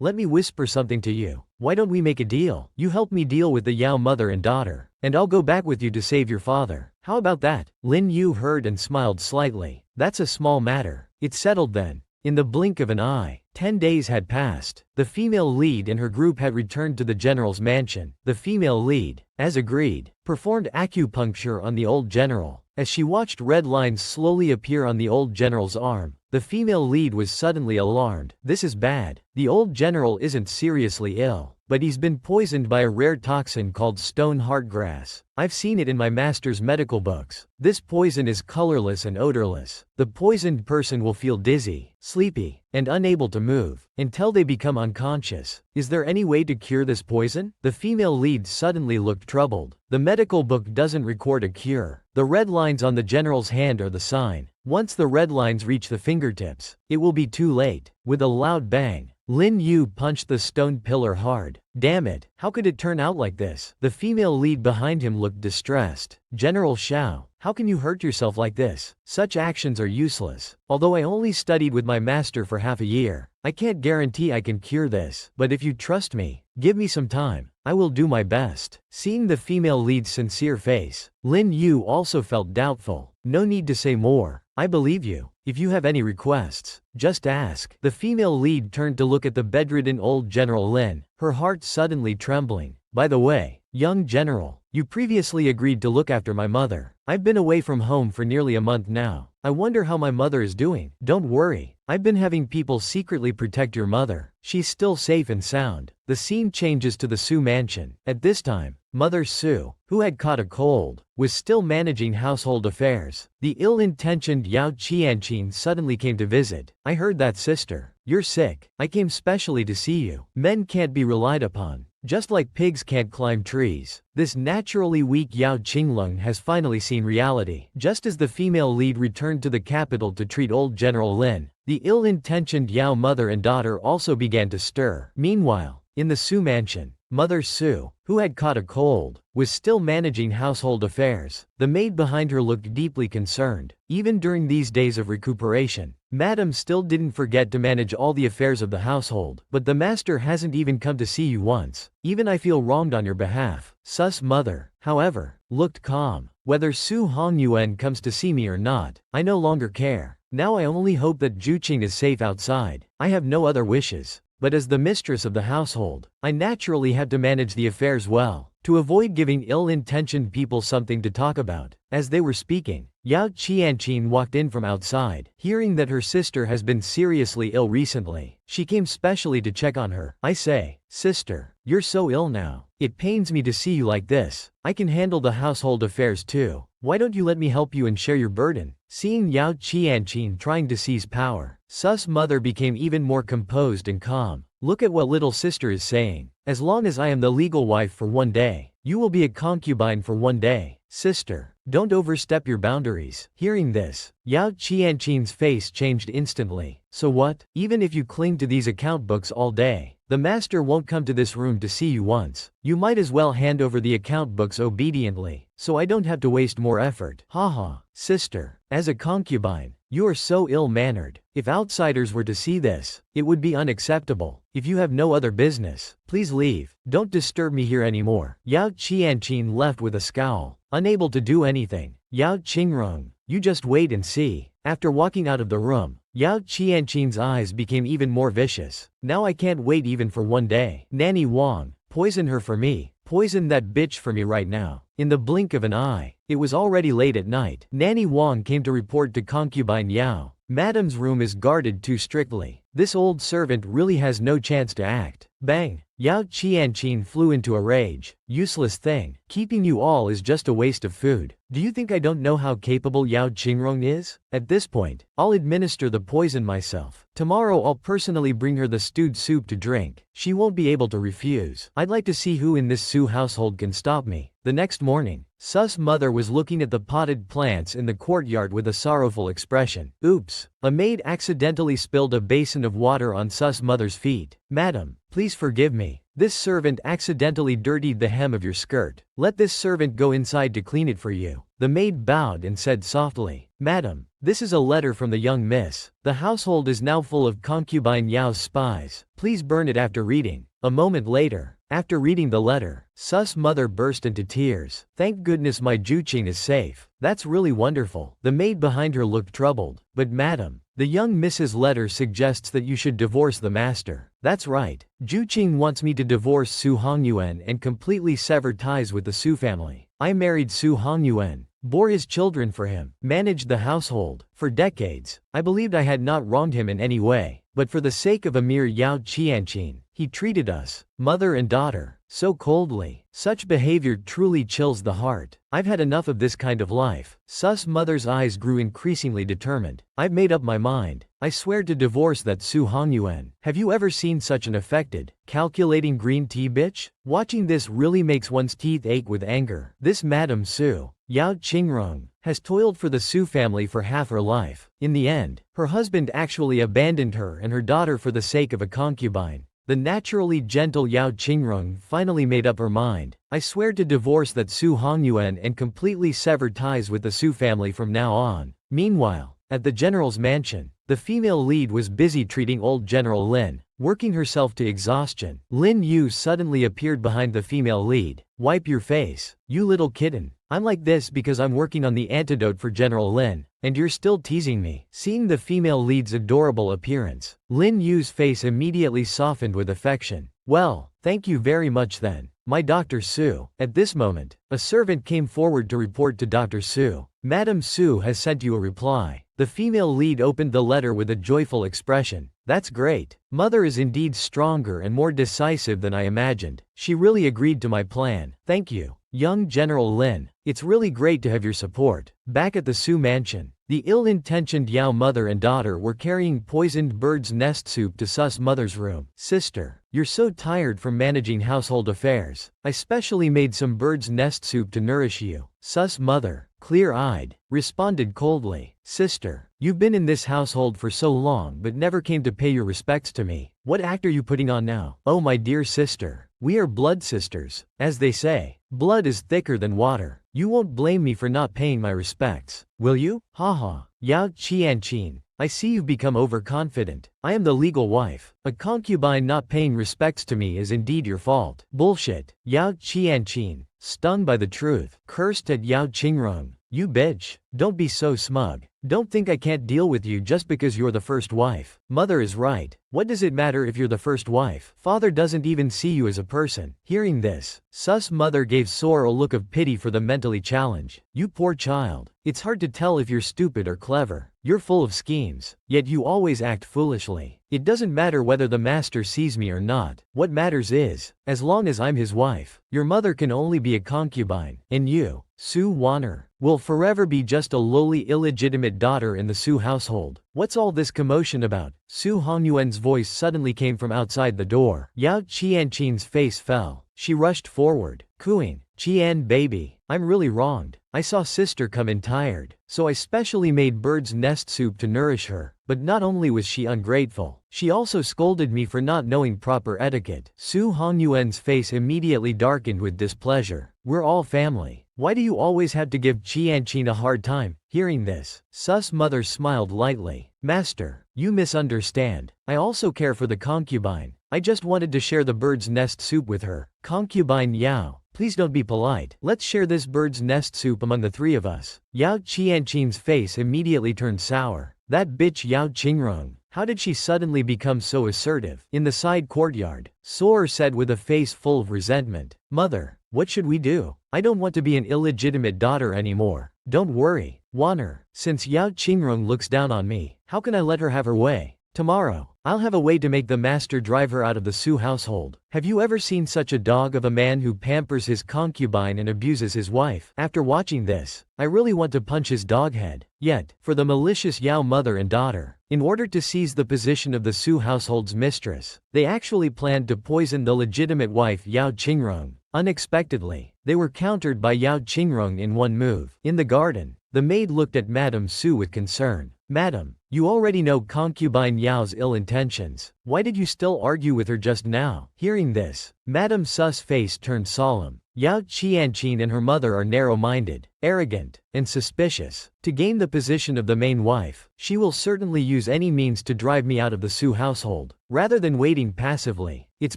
Let me whisper something to you. Why don't we make a deal? You help me deal with the Yao mother and daughter, and I'll go back with you to save your father. How about that? Lin Yu heard and smiled slightly. That's a small matter. It's settled then. In the blink of an eye, 10 days had passed. The female lead and her group had returned to the general's mansion. The female lead, as agreed, performed acupuncture on the old general. As she watched red lines slowly appear on the old general's arm, the female lead was suddenly alarmed. This is bad. The old general isn't seriously ill, but he's been poisoned by a rare toxin called stone heartgrass. I've seen it in my master's medical books. This poison is colorless and odorless. The poisoned person will feel dizzy, sleepy, and unable to move until they become unconscious. Is there any way to cure this poison? The female lead suddenly looked troubled. The medical book doesn't record a cure. The red lines on the general's hand are the sign. Once the red lines reach the fingertips, it will be too late. With a loud bang, Lin Yu punched the stone pillar hard. Damn it, how could it turn out like this? The female lead behind him looked distressed. General Xiao, how can you hurt yourself like this? Such actions are useless. Although I only studied with my master for half a year, I can't guarantee I can cure this. But if you trust me, give me some time. I will do my best. Seeing the female lead's sincere face, Lin Yu also felt doubtful. No need to say more. I believe you. If you have any requests, just ask. The female lead turned to look at the bedridden old General Lin, her heart suddenly trembling. By the way, young general, you previously agreed to look after my mother. I've been away from home for nearly a month now. I wonder how my mother is doing. Don't worry. I've been having people secretly protect your mother. She's still safe and sound. The scene changes to the Su mansion. At this time, Mother Su, who had caught a cold, was still managing household affairs. The ill-intentioned Yao Qianqing suddenly came to visit. I heard that, sister. You're sick. I came specially to see you. Men can't be relied upon. Just like pigs can't climb trees, this naturally weak Yao Qinglong has finally seen reality. Just as the female lead returned to the capital to treat old General Lin, the ill-intentioned Yao mother and daughter also began to stir. Meanwhile, in the Su mansion, Mother Su, who had caught a cold, was still managing household affairs. The maid behind her looked deeply concerned. Even during these days of recuperation, Madam still didn't forget to manage all the affairs of the household. But the master hasn't even come to see you once. Even I feel wronged on your behalf. Sus Mother, however, looked calm. Whether Su Hongyuan comes to see me or not, I no longer care. Now I only hope that Juqing is safe outside. I have no other wishes. But as the mistress of the household, I naturally have to manage the affairs well, to avoid giving ill-intentioned people something to talk about. As they were speaking, Yao Qianqing walked in from outside. Hearing that her sister has been seriously ill recently, she came specially to check on her. I say, sister, you're so ill now. It pains me to see you like this. I can handle the household affairs too. Why don't you let me help you and share your burden? Seeing Yao Qianqing trying to seize power, Su's mother became even more composed and calm. Look at what little sister is saying. As long as I am the legal wife for one day, you will be a concubine for one day. Sister, don't overstep your boundaries. Hearing this, Yao Qianqing's face changed instantly. So what? Even if you cling to these account books all day, the master won't come to this room to see you once. You might as well hand over the account books obediently, so I don't have to waste more effort. Haha, sister, as a concubine, you are so ill-mannered. If outsiders were to see this, it would be unacceptable. If you have no other business, please leave. Don't disturb me here anymore. Yao Qianqing left with a scowl, unable to do anything. Yao Qingrong, you just wait and see. After walking out of the room, Yao Qianqing's eyes became even more vicious. Now I can't wait even for one day. Nanny Wang, poison her for me. Poison that bitch for me right now. In the blink of an eye, it was already late at night. Nanny Wang came to report to concubine Yao. Madam's room is guarded too strictly. This old servant really has no chance to act. Bang! Yao Qianqing flew into a rage. Useless thing. Keeping you all is just a waste of food. Do you think I don't know how capable Yao Qingrong is? At this point, I'll administer the poison myself. Tomorrow I'll personally bring her the stewed soup to drink. She won't be able to refuse. I'd like to see who in this Su household can stop me. The next morning, Su's mother was looking at the potted plants in the courtyard with a sorrowful expression. Oops! A maid accidentally spilled a basin of water on Su's mother's feet. Madam, please forgive me. This servant accidentally dirtied the hem of your skirt. Let this servant go inside to clean it for you. The maid bowed and said softly, Madam, this is a letter from the young miss. The household is now full of concubine Yao's spies. Please burn it after reading. A moment later, after reading the letter, Su's mother burst into tears. Thank goodness my Juqing is safe. That's really wonderful. The maid behind her looked troubled. But madam, the young Mrs. letter suggests that you should divorce the master. That's right. Juqing wants me to divorce Su Hongyuan and completely sever ties with the Su family. I married Su Hongyuan, bore his children for him, managed the household. For decades, I believed I had not wronged him in any way. But for the sake of a mere Yao Qianqing, he treated us, mother and daughter, so coldly. Such behavior truly chills the heart. I've had enough of this kind of life. Su's mother's eyes grew increasingly determined. I've made up my mind. I swear to divorce that Su Hongyuan. Have you ever seen such an affected, calculating green tea bitch? Watching this really makes one's teeth ache with anger. This Madam Su, Yao Qingrong, has toiled for the Su family for half her life. In the end, her husband actually abandoned her and her daughter for the sake of a concubine. The naturally gentle Yao Qingrong finally made up her mind. I swear to divorce that Su Hongyuan and completely sever ties with the Su family from now on. Meanwhile, at the general's mansion, the female lead was busy treating old General Lin, working herself to exhaustion. Lin Yu suddenly appeared behind the female lead. Wipe your face, you little kitten. I'm like this because I'm working on the antidote for General Lin, and you're still teasing me. Seeing the female lead's adorable appearance, Lin Yu's face immediately softened with affection. Well, thank you very much then, my Dr. Su. At this moment, a servant came forward to report to Dr. Su. Madam Su has sent you a reply. The female lead opened the letter with a joyful expression. That's great. Mother is indeed stronger and more decisive than I imagined. She really agreed to my plan. Thank you, young General Lin. It's really great to have your support. Back at the Su mansion, the ill-intentioned Yao mother and daughter were carrying poisoned bird's nest soup to Su's mother's room. Sister, you're so tired from managing household affairs. I specially made some bird's nest soup to nourish you. Su's mother, clear-eyed, responded coldly. Sister, you've been in this household for so long but never came to pay your respects to me. What act are you putting on now? Oh my dear sister, we are blood sisters. As they say, blood is thicker than water. You won't blame me for not paying my respects, will you? Haha. Yao Qianqing, I see you've become overconfident. I am the legal wife. A concubine not paying respects to me is indeed your fault. Bullshit. Yao Qianqin, stung by the truth, cursed at Yao Qingrong. You bitch. Don't be so smug. Don't think I can't deal with you just because you're the first wife. Mother is right. What does it matter if you're the first wife? Father doesn't even see you as a person. Hearing this, Sus mother gave Sor a look of pity for the mentally challenged. You poor child. It's hard to tell if you're stupid or clever. You're full of schemes, yet you always act foolishly. It doesn't matter whether the master sees me or not. What matters is, as long as I'm his wife, your mother can only be a concubine, and you, Su Wanner, will forever be just a lowly illegitimate daughter in the Su household. What's all this commotion about? Su Hongyuan's voice suddenly came from outside the door. Yao Qianqin's face fell. She rushed forward, cooing, Qian baby, I'm really wronged. I saw sister come in tired, so I specially made bird's nest soup to nourish her. But not only was she ungrateful, she also scolded me for not knowing proper etiquette. Su Hongyuan's face immediately darkened with displeasure. We're all family. Why do you always have to give Qianqin a hard time? Hearing this, Sus mother smiled lightly. Master, you misunderstand. I also care for the concubine. I just wanted to share the bird's nest soup with her. Concubine Yao, please don't be polite. Let's share this bird's nest soup among the three of us. Yao Qianqin's face immediately turned sour. That bitch Yao Qingrong. How did she suddenly become so assertive? In the side courtyard, Sor said with a face full of resentment. Mother, what should we do? I don't want to be an illegitimate daughter anymore. Don't worry, Wanner. Since Yao Qingrong looks down on me, how can I let her have her way? Tomorrow, I'll have a way to make the master drive her out of the Su household. Have you ever seen such a dog of a man who pampers his concubine and abuses his wife? After watching this, I really want to punch his dog head. Yet, for the malicious Yao mother and daughter, in order to seize the position of the Su household's mistress, they actually planned to poison the legitimate wife Yao Qingrong. Unexpectedly, they were countered by Yao Qingrong in one move. In the garden, the maid looked at Madame Su with concern. Madam, you already know concubine Yao's ill intentions. Why did you still argue with her just now? Hearing this, Madame Su's face turned solemn. Yao Qianqin and her mother are narrow-minded, arrogant, and suspicious. To gain the position of the main wife, she will certainly use any means to drive me out of the Su household. Rather than waiting passively, it's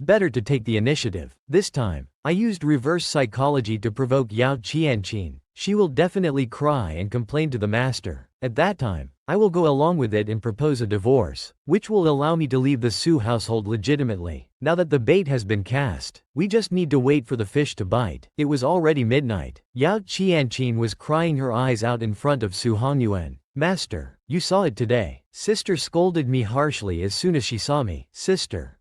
better to take the initiative. This time, I used reverse psychology to provoke Yao Qianqin. She will definitely cry and complain to the master. At that time, I will go along with it and propose a divorce, which will allow me to leave the Su household legitimately. Now that the bait has been cast, we just need to wait for the fish to bite. It was already midnight. Yao Qianqin was crying her eyes out in front of Su Hongyuan. Master, you saw it today. Sister scolded me harshly as soon as she saw me. Sister,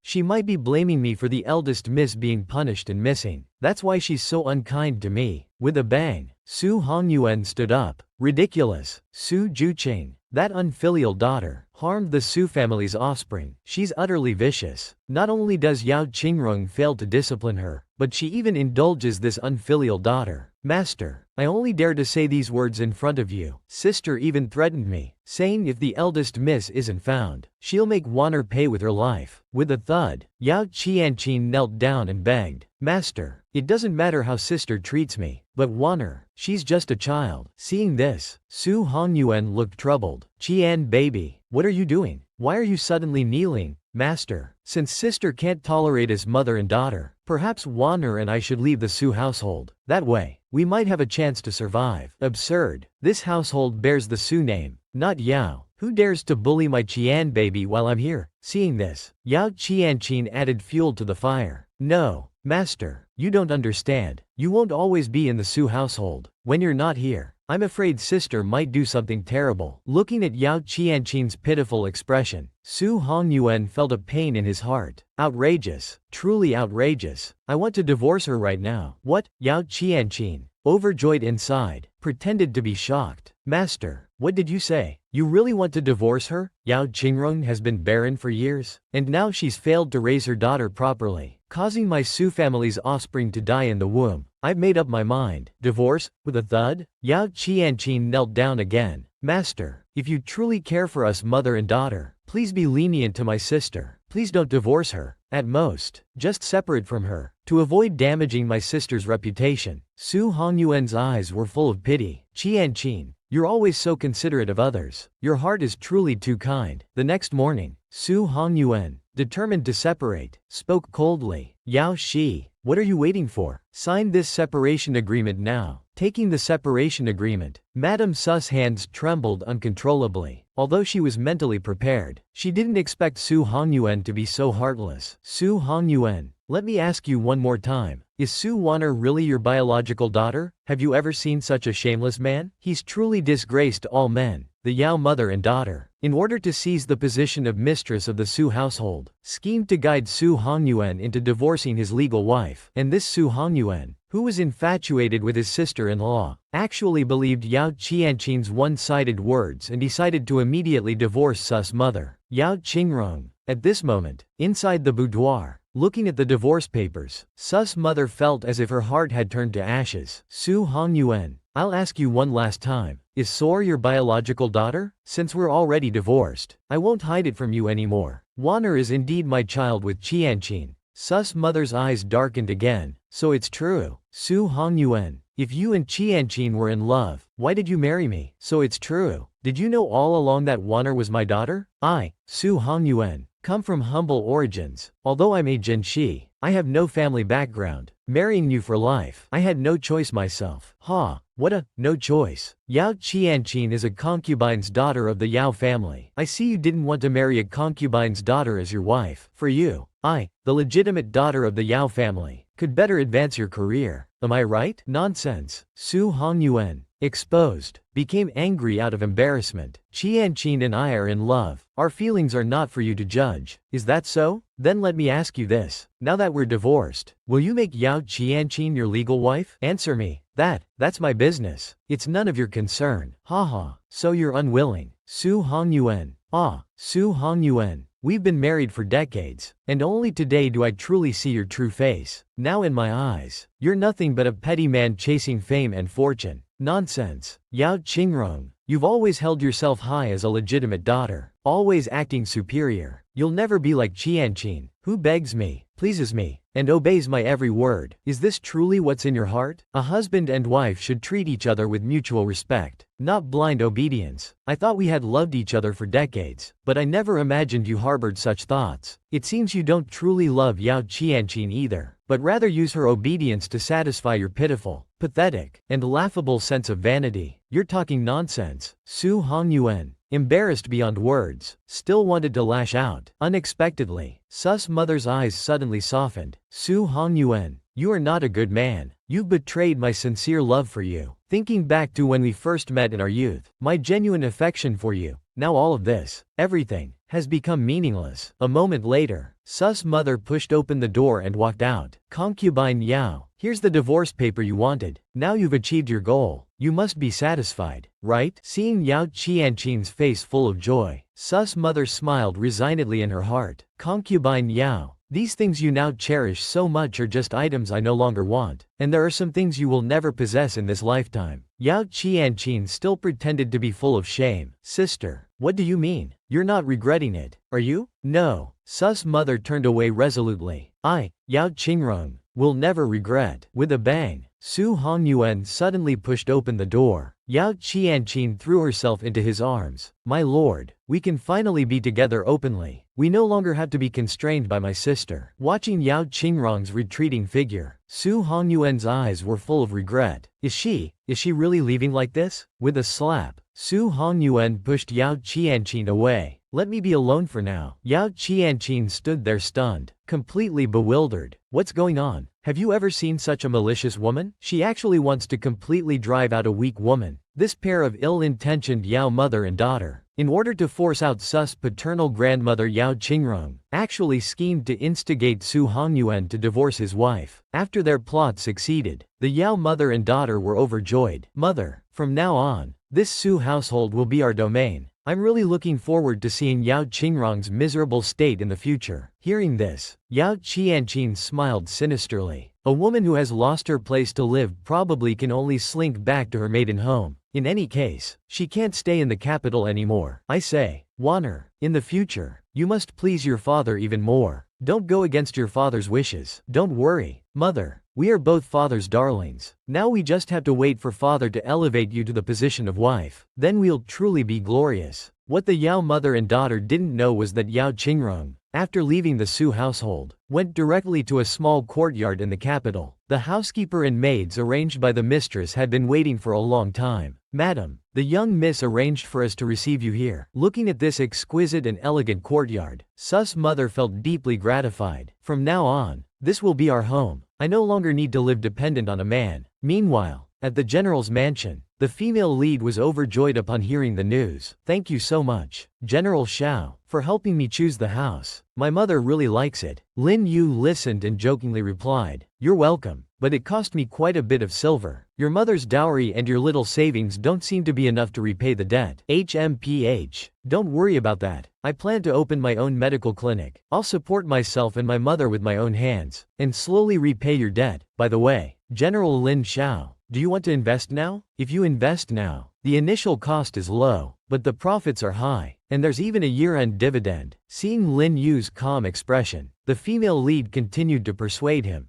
she might be blaming me for the eldest miss being punished and missing. That's why she's so unkind to me. With a bang, Su Hongyuan stood up. Ridiculous. Su Jucheng, that unfilial daughter, harmed the Su family's offspring. She's utterly vicious. Not only does Yao Qingrong fail to discipline her, but she even indulges this unfilial daughter. Master, I only dare to say these words in front of you. Sister even threatened me, saying if the eldest miss isn't found, she'll make Wanner pay with her life. With a thud, Yao Qianqin knelt down and begged. Master, it doesn't matter how sister treats me, but Wanner, she's just a child. Seeing this, Su Hongyuan looked troubled. Qian baby, what are you doing? Why are you suddenly kneeling? Master, since sister can't tolerate as mother and daughter, perhaps Wanner and I should leave the Su household. That way, we might have a chance to survive. Absurd. This household bears the Su name, not Yao. Who dares to bully my Qian baby while I'm here? Seeing this, Yao Qianqin added fuel to the fire. No, master, you don't understand. You won't always be in the Su household. When you're not here, I'm afraid sister might do something terrible. Looking at Yao Qianqin's pitiful expression, Su Hongyuan felt a pain in his heart. Outrageous. Truly outrageous. I want to divorce her right now. What? Yao Qianqin, overjoyed inside, pretended to be shocked. Master, what did you say? You really want to divorce her? Yao Qingrong has been barren for years, and now she's failed to raise her daughter properly, causing my Su family's offspring to die in the womb. I've made up my mind. Divorce? With a thud, Yao Qianqin knelt down again. Master, if you truly care for us mother and daughter, please be lenient to my sister. Please don't divorce her. At most, just separate from her, to avoid damaging my sister's reputation. Su Hongyuan's eyes were full of pity. Qianqin, you're always so considerate of others. Your heart is truly too kind. The next morning, Su Hongyuan, determined to separate, spoke coldly. Yao Shi, what are you waiting for? Sign this separation agreement now. Taking the separation agreement, Madame Su's hands trembled uncontrollably. Although she was mentally prepared, she didn't expect Su Hongyuan to be so heartless. Su Hongyuan, let me ask you one more time. Is Su Waner really your biological daughter? Have you ever seen such a shameless man? He's truly disgraced all men. The Yao mother and daughter, in order to seize the position of mistress of the Su household, schemed to guide Su Hongyuan into divorcing his legal wife. And this Su Hongyuan, who was infatuated with his sister-in-law, actually believed Yao Qianqin's one-sided words and decided to immediately divorce Su's mother, Yao Qingrong. At this moment, inside the boudoir, looking at the divorce papers, Su's mother felt as if her heart had turned to ashes. Su Hongyuan, I'll ask you one last time. Is Soar your biological daughter? Since we're already divorced, I won't hide it from you anymore. Waner is indeed my child with Qianqin. Su's mother's eyes darkened again. So it's true. Su Hongyuan, if you and Qianqin were in love, why did you marry me? So it's true. Did you know all along that Waner was my daughter? I, Su Hongyuan, come from humble origins. Although I'm a Zhenshi, I have no family background. Marrying you for life, I had no choice myself. Ha, what a, no choice. Yao Qianqin is a concubine's daughter of the Yao family. I see you didn't want to marry a concubine's daughter as your wife. For you, I, the legitimate daughter of the Yao family, could better advance your career. Am I right? Nonsense. Su Hongyuan, exposed, became angry out of embarrassment. Qianqin and I are in love. Our feelings are not for you to judge. Is that so? Then let me ask you this. Now that we're divorced, will you make Yao Qianqin your legal wife? Answer me. That's my business. It's none of your concern. Haha. So you're unwilling. Su Hongyuan. Ah, Su Hongyuan. We've been married for decades, and only today do I truly see your true face. Now in my eyes, you're nothing but a petty man chasing fame and fortune. Nonsense. Yao Qingrong, you've always held yourself high as a legitimate daughter, always acting superior. You'll never be like Qianqin, who begs me, pleases me, and obeys my every word. Is this truly what's in your heart? A husband and wife should treat each other with mutual respect, not blind obedience. I thought we had loved each other for decades, but I never imagined you harbored such thoughts. It seems you don't truly love Yao Qianqin either, but rather use her obedience to satisfy your pitiful, pathetic, and laughable sense of vanity. You're talking nonsense. Su Hongyuan, embarrassed beyond words, still wanted to lash out. Unexpectedly, Su's mother's eyes suddenly softened. Su Hongyuan, you are not a good man. You've betrayed my sincere love for you. Thinking back to when we first met in our youth, my genuine affection for you, now all of this, everything, has become meaningless. A moment later, Su's mother pushed open the door and walked out. Concubine Yao, here's the divorce paper you wanted. Now you've achieved your goal. You must be satisfied, right? Seeing Yao Qianqin's face full of joy, Su's mother smiled resignedly in her heart. Concubine Yao, these things you now cherish so much are just items I no longer want, and there are some things you will never possess in this lifetime. Yao Qianqin still pretended to be full of shame. Sister, what do you mean? You're not regretting it, are you? No. Su's mother turned away resolutely. I, Yao Qingrong, will never regret. With a bang, Su Hongyuan suddenly pushed open the door. Yao Qianqin threw herself into his arms. My lord, we can finally be together openly. We no longer have to be constrained by my sister. Watching Yao Qingrong's retreating figure, Su Hongyuan's eyes were full of regret. Is she really leaving like this? With a slap, Su Hongyuan pushed Yao Qianqin away. Let me be alone for now. Yao Qianqin stood there stunned, completely bewildered. What's going on? Have you ever seen such a malicious woman? She actually wants to completely drive out a weak woman. This pair of ill-intentioned Yao mother and daughter, in order to force out Su's paternal grandmother Yao Qingrong, actually schemed to instigate Su Hongyuan to divorce his wife. After their plot succeeded, the Yao mother and daughter were overjoyed. Mother, from now on, this Su household will be our domain. I'm really looking forward to seeing Yao Qingrong's miserable state in the future. Hearing this, Yao Qianqin smiled sinisterly. A woman who has lost her place to live probably can only slink back to her maiden home. In any case, she can't stay in the capital anymore. I say, Waner, in the future, you must please your father even more. Don't go against your father's wishes. Don't worry, mother. We are both father's darlings. Now we just have to wait for father to elevate you to the position of wife. Then we'll truly be glorious. What the Yao mother and daughter didn't know was that Yao Qingrong, after leaving the Su household, went directly to a small courtyard in the capital. The housekeeper and maids arranged by the mistress had been waiting for a long time. Madam, the young miss arranged for us to receive you here. Looking at this exquisite and elegant courtyard, Su's mother felt deeply gratified. From now on, this will be our home. I no longer need to live dependent on a man. Meanwhile, at the general's mansion, the female lead was overjoyed upon hearing the news. Thank you so much, General Xiao, for helping me choose the house. My mother really likes it. Lin Yu listened and jokingly replied, You're welcome, but it cost me quite a bit of silver. Your mother's dowry and your little savings don't seem to be enough to repay the debt. HMPH. Don't worry about that. I plan to open my own medical clinic. I'll support myself and my mother with my own hands, and slowly repay your debt. By the way, General Lin Xiao, do you want to invest now? If you invest now, the initial cost is low, but the profits are high, and there's even a year-end dividend. Seeing Lin Yu's calm expression, the female lead continued to persuade him.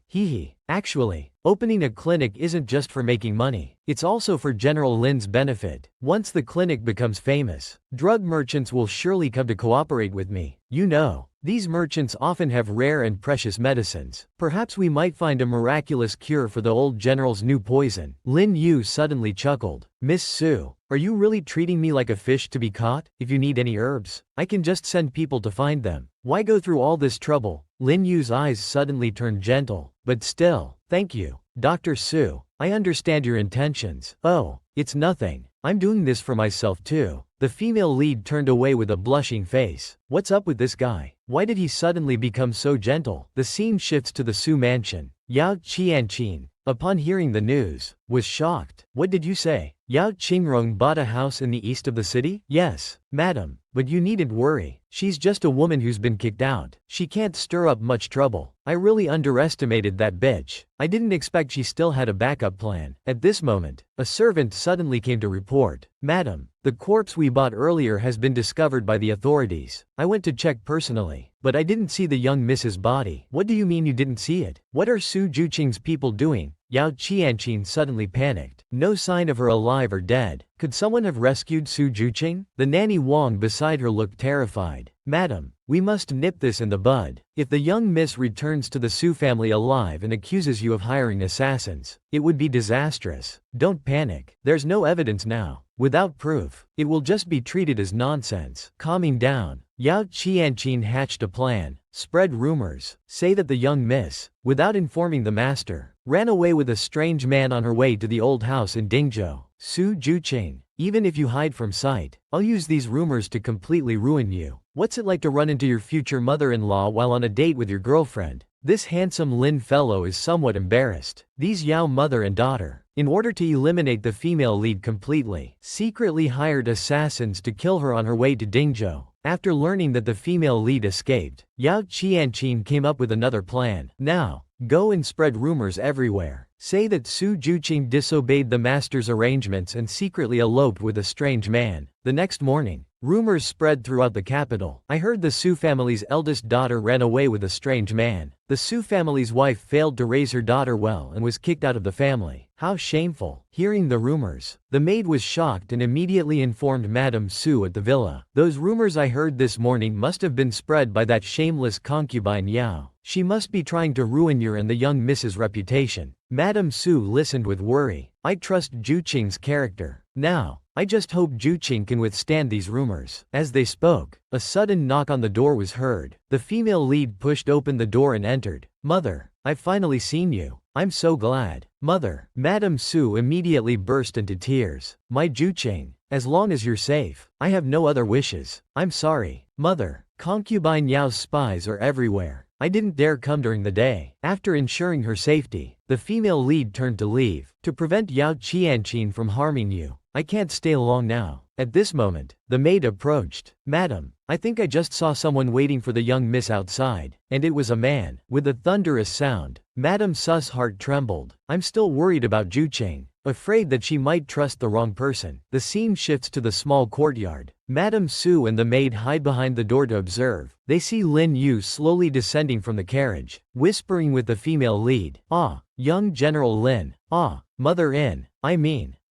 Actually, opening a clinic isn't just for making money, it's also for General Lin's benefit. Once the clinic becomes famous, drug merchants will surely come to cooperate with me. You know, these merchants often have rare and precious medicines. Perhaps we might find a miraculous cure for the old general's new poison. Lin Yu suddenly chuckled. Miss Su, are you really treating me like a fish to be caught? If you need any herbs, I can just send people to find them. Why go through all this trouble? Lin Yu's eyes suddenly turned gentle. But still, thank you, Dr. Su. I understand your intentions. Oh, it's nothing. I'm doing this for myself too. The female lead turned away with a blushing face. What's up with this guy? Why did he suddenly become so gentle? The scene shifts to the Su mansion. Yao Qianqin, upon hearing the news, was shocked. What did you say? Yao Qingrong bought a house in the east of the city? Yes, madam, but you needn't worry. She's just a woman who's been kicked out. She can't stir up much trouble. I really underestimated that bitch. I didn't expect she still had a backup plan. At this moment, a servant suddenly came to report. Madam, the corpse we bought earlier has been discovered by the authorities. I went to check personally, but I didn't see the young miss's body. What do you mean you didn't see it? What are Su Juqing's people doing? Yao Qianqin suddenly panicked. No sign of her alive or dead. Could someone have rescued Su Juqing? The nanny Wang beside her looked terrified. Madam, we must nip this in the bud. If the young miss returns to the Su family alive and accuses you of hiring assassins, it would be disastrous. Don't panic. There's no evidence now. Without proof, it will just be treated as nonsense. Calming down, Yao Qianqin hatched a plan. Spread rumors, say that the young miss, without informing the master, ran away with a strange man on her way to the old house in Dingzhou. Su Juqing, even if you hide from sight, I'll use these rumors to completely ruin you. What's it like to run into your future mother-in-law while on a date with your girlfriend? This handsome Lin fellow is somewhat embarrassed. These Yao mother and daughter, in order to eliminate the female lead completely, secretly hired assassins to kill her on her way to Dingzhou. After learning that the female lead escaped, Yao Qianqin came up with another plan. Now, go and spread rumors everywhere. Say that Su Juqing disobeyed the master's arrangements and secretly eloped with a strange man. The next morning, rumors spread throughout the capital. I heard the Su family's eldest daughter ran away with a strange man. The Su family's wife failed to raise her daughter well and was kicked out of the family. How shameful. Hearing the rumors, the maid was shocked and immediately informed Madame Su at the villa. Those rumors I heard this morning must have been spread by that shameless concubine Yao. She must be trying to ruin your and the young miss's reputation. Madame Su listened with worry. I trust Juqing's character. Now, I just hope Juqing can withstand these rumors. As they spoke, a sudden knock on the door was heard. The female lead pushed open the door and entered. Mother, I've finally seen you. I'm so glad. Mother, Madame Su immediately burst into tears. My Juqing, as long as you're safe, I have no other wishes. I'm sorry. Mother, concubine Yao's spies are everywhere. I didn't dare come during the day. After ensuring her safety, the female lead turned to leave. To prevent Yao Qianqin from harming you, I can't stay long now. At this moment, the maid approached. "Madam, I think I just saw someone waiting for the young miss outside, and it was a man." With a thunderous sound, Madame Su's heart trembled. "I'm still worried about Jucheng, afraid that she might trust the wrong person." The scene shifts to the small courtyard. Madame Su and the maid hide behind the door to observe. They see Lin Yu slowly descending from the carriage, whispering with the female lead. "Ah, young General Lin. Ah, Mother In.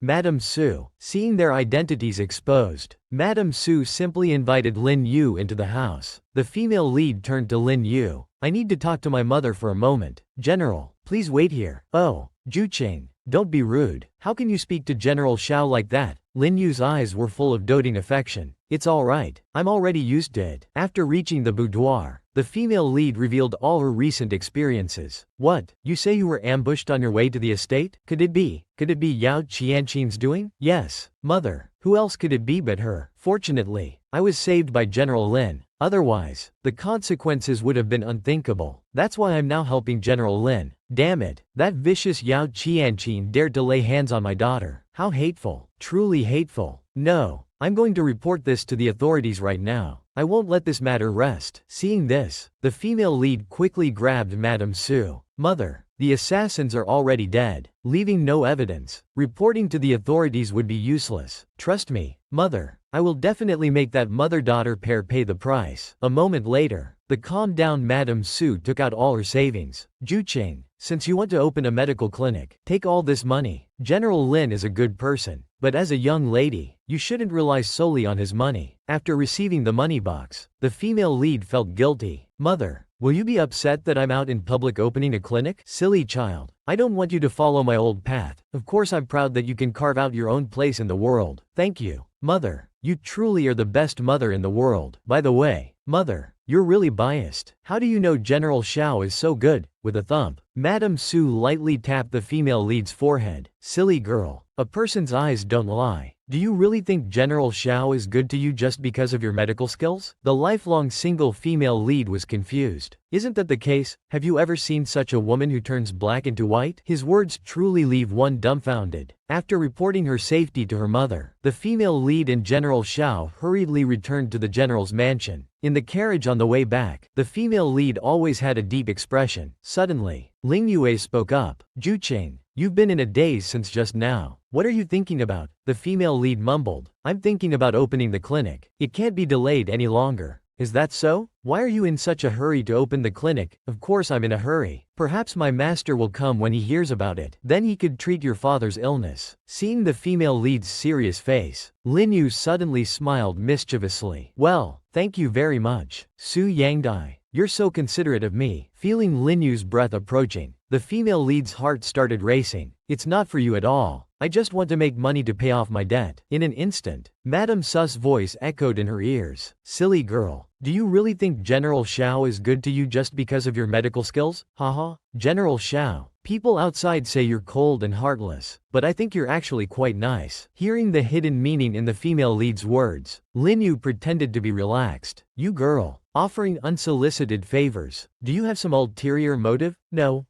Madame Su." Seeing their identities exposed, Madame Su simply invited Lin Yu into the house. The female lead turned to Lin Yu. "I need to talk to my mother for a moment. General, please wait here." "Oh, Jucheng, don't be rude. How can you speak to General Xiao like that?" Lin Yu's eyes were full of doting affection. "It's alright. I'm already used to it." After reaching the boudoir, the female lead revealed all her recent experiences. "What, you say you were ambushed on your way to the estate? Could it be Yao Qianqin's doing?" "Yes, mother. Who else could it be but her? Fortunately, I was saved by General Lin. Otherwise, the consequences would have been unthinkable. That's why I'm now helping General Lin. Damn it, that vicious Yao Qianqin dared to lay hands on my daughter. How hateful, truly hateful. No, I'm going to report this to the authorities right now. I won't let this matter rest." Seeing this, the female lead quickly grabbed Madame Su. "Mother, the assassins are already dead, leaving no evidence. Reporting to the authorities would be useless. Trust me, mother. I will definitely make that mother-daughter pair pay the price." A moment later, the calmed-down Madame Su took out all her savings. "Jucheng, since you want to open a medical clinic, take all this money. General Lin is a good person, but as a young lady, you shouldn't rely solely on his money." After receiving the money box, the female lead felt guilty. "Mother, will you be upset that I'm out in public opening a clinic?" "Silly child. I don't want you to follow my old path. Of course I'm proud that you can carve out your own place in the world." "Thank you, mother. You truly are the best mother in the world. By the way, mother, you're really biased. How do you know General Xiao is so good?" With a thump, Madame Su lightly tapped the female lead's forehead. "Silly girl. A person's eyes don't lie. Do you really think General Xiao is good to you just because of your medical skills?" The lifelong single female lead was confused. "Isn't that the case? Have you ever seen such a woman who turns black into white?" His words truly leave one dumbfounded. After reporting her safety to her mother, the female lead and General Xiao hurriedly returned to the general's mansion. In the carriage on the way back, the female lead always had a deep expression. Suddenly, Ling Yue spoke up. "Jucheng, you've been in a daze since just now. What are you thinking about?" The female lead mumbled. "I'm thinking about opening the clinic. It can't be delayed any longer." "Is that so? Why are you in such a hurry to open the clinic?" "Of course I'm in a hurry. Perhaps my master will come when he hears about it. Then he could treat your father's illness." Seeing the female lead's serious face, Lin Yu suddenly smiled mischievously. "Well, thank you very much, Su Yangdai. You're so considerate of me." Feeling Lin Yu's breath approaching, the female lead's heart started racing. "It's not for you at all. I just want to make money to pay off my debt." In an instant, Madame Su's voice echoed in her ears. "Silly girl. Do you really think General Xiao is good to you just because of your medical skills? Haha. General Xiao. People outside say you're cold and heartless, but I think you're actually quite nice." Hearing the hidden meaning in the female lead's words, Lin Yu pretended to be relaxed. "You girl, offering unsolicited favors. Do you have some ulterior motive?" No.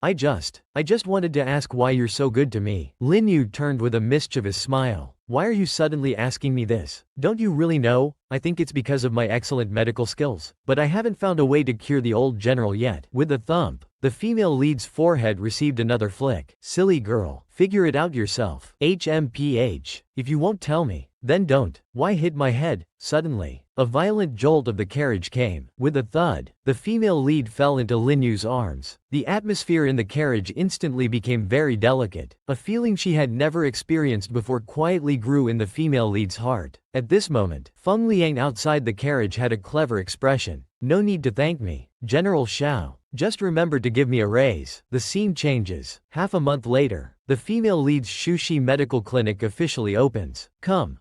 I just wanted to ask why you're so good to me." Lin Yu turned with a mischievous smile. "Why are you suddenly asking me this? Don't you really know? I think it's because of my excellent medical skills. But I haven't found a way to cure the old general yet." With a thump, the female lead's forehead received another flick. "Silly girl, figure it out yourself. HMPH. If you won't tell me, then don't. Why hit my head?" Suddenly, a violent jolt of the carriage came. With a thud, the female lead fell into Lin Yu's arms. The atmosphere in the carriage instantly became very delicate. A feeling she had never experienced before quietly grew in the female lead's heart. At this moment, Feng Liang outside the carriage had a clever expression. "No need to thank me, General Xiao. Just remember to give me a raise." The scene changes. Half a month later, the female lead's Shushi Medical Clinic officially opens. Come.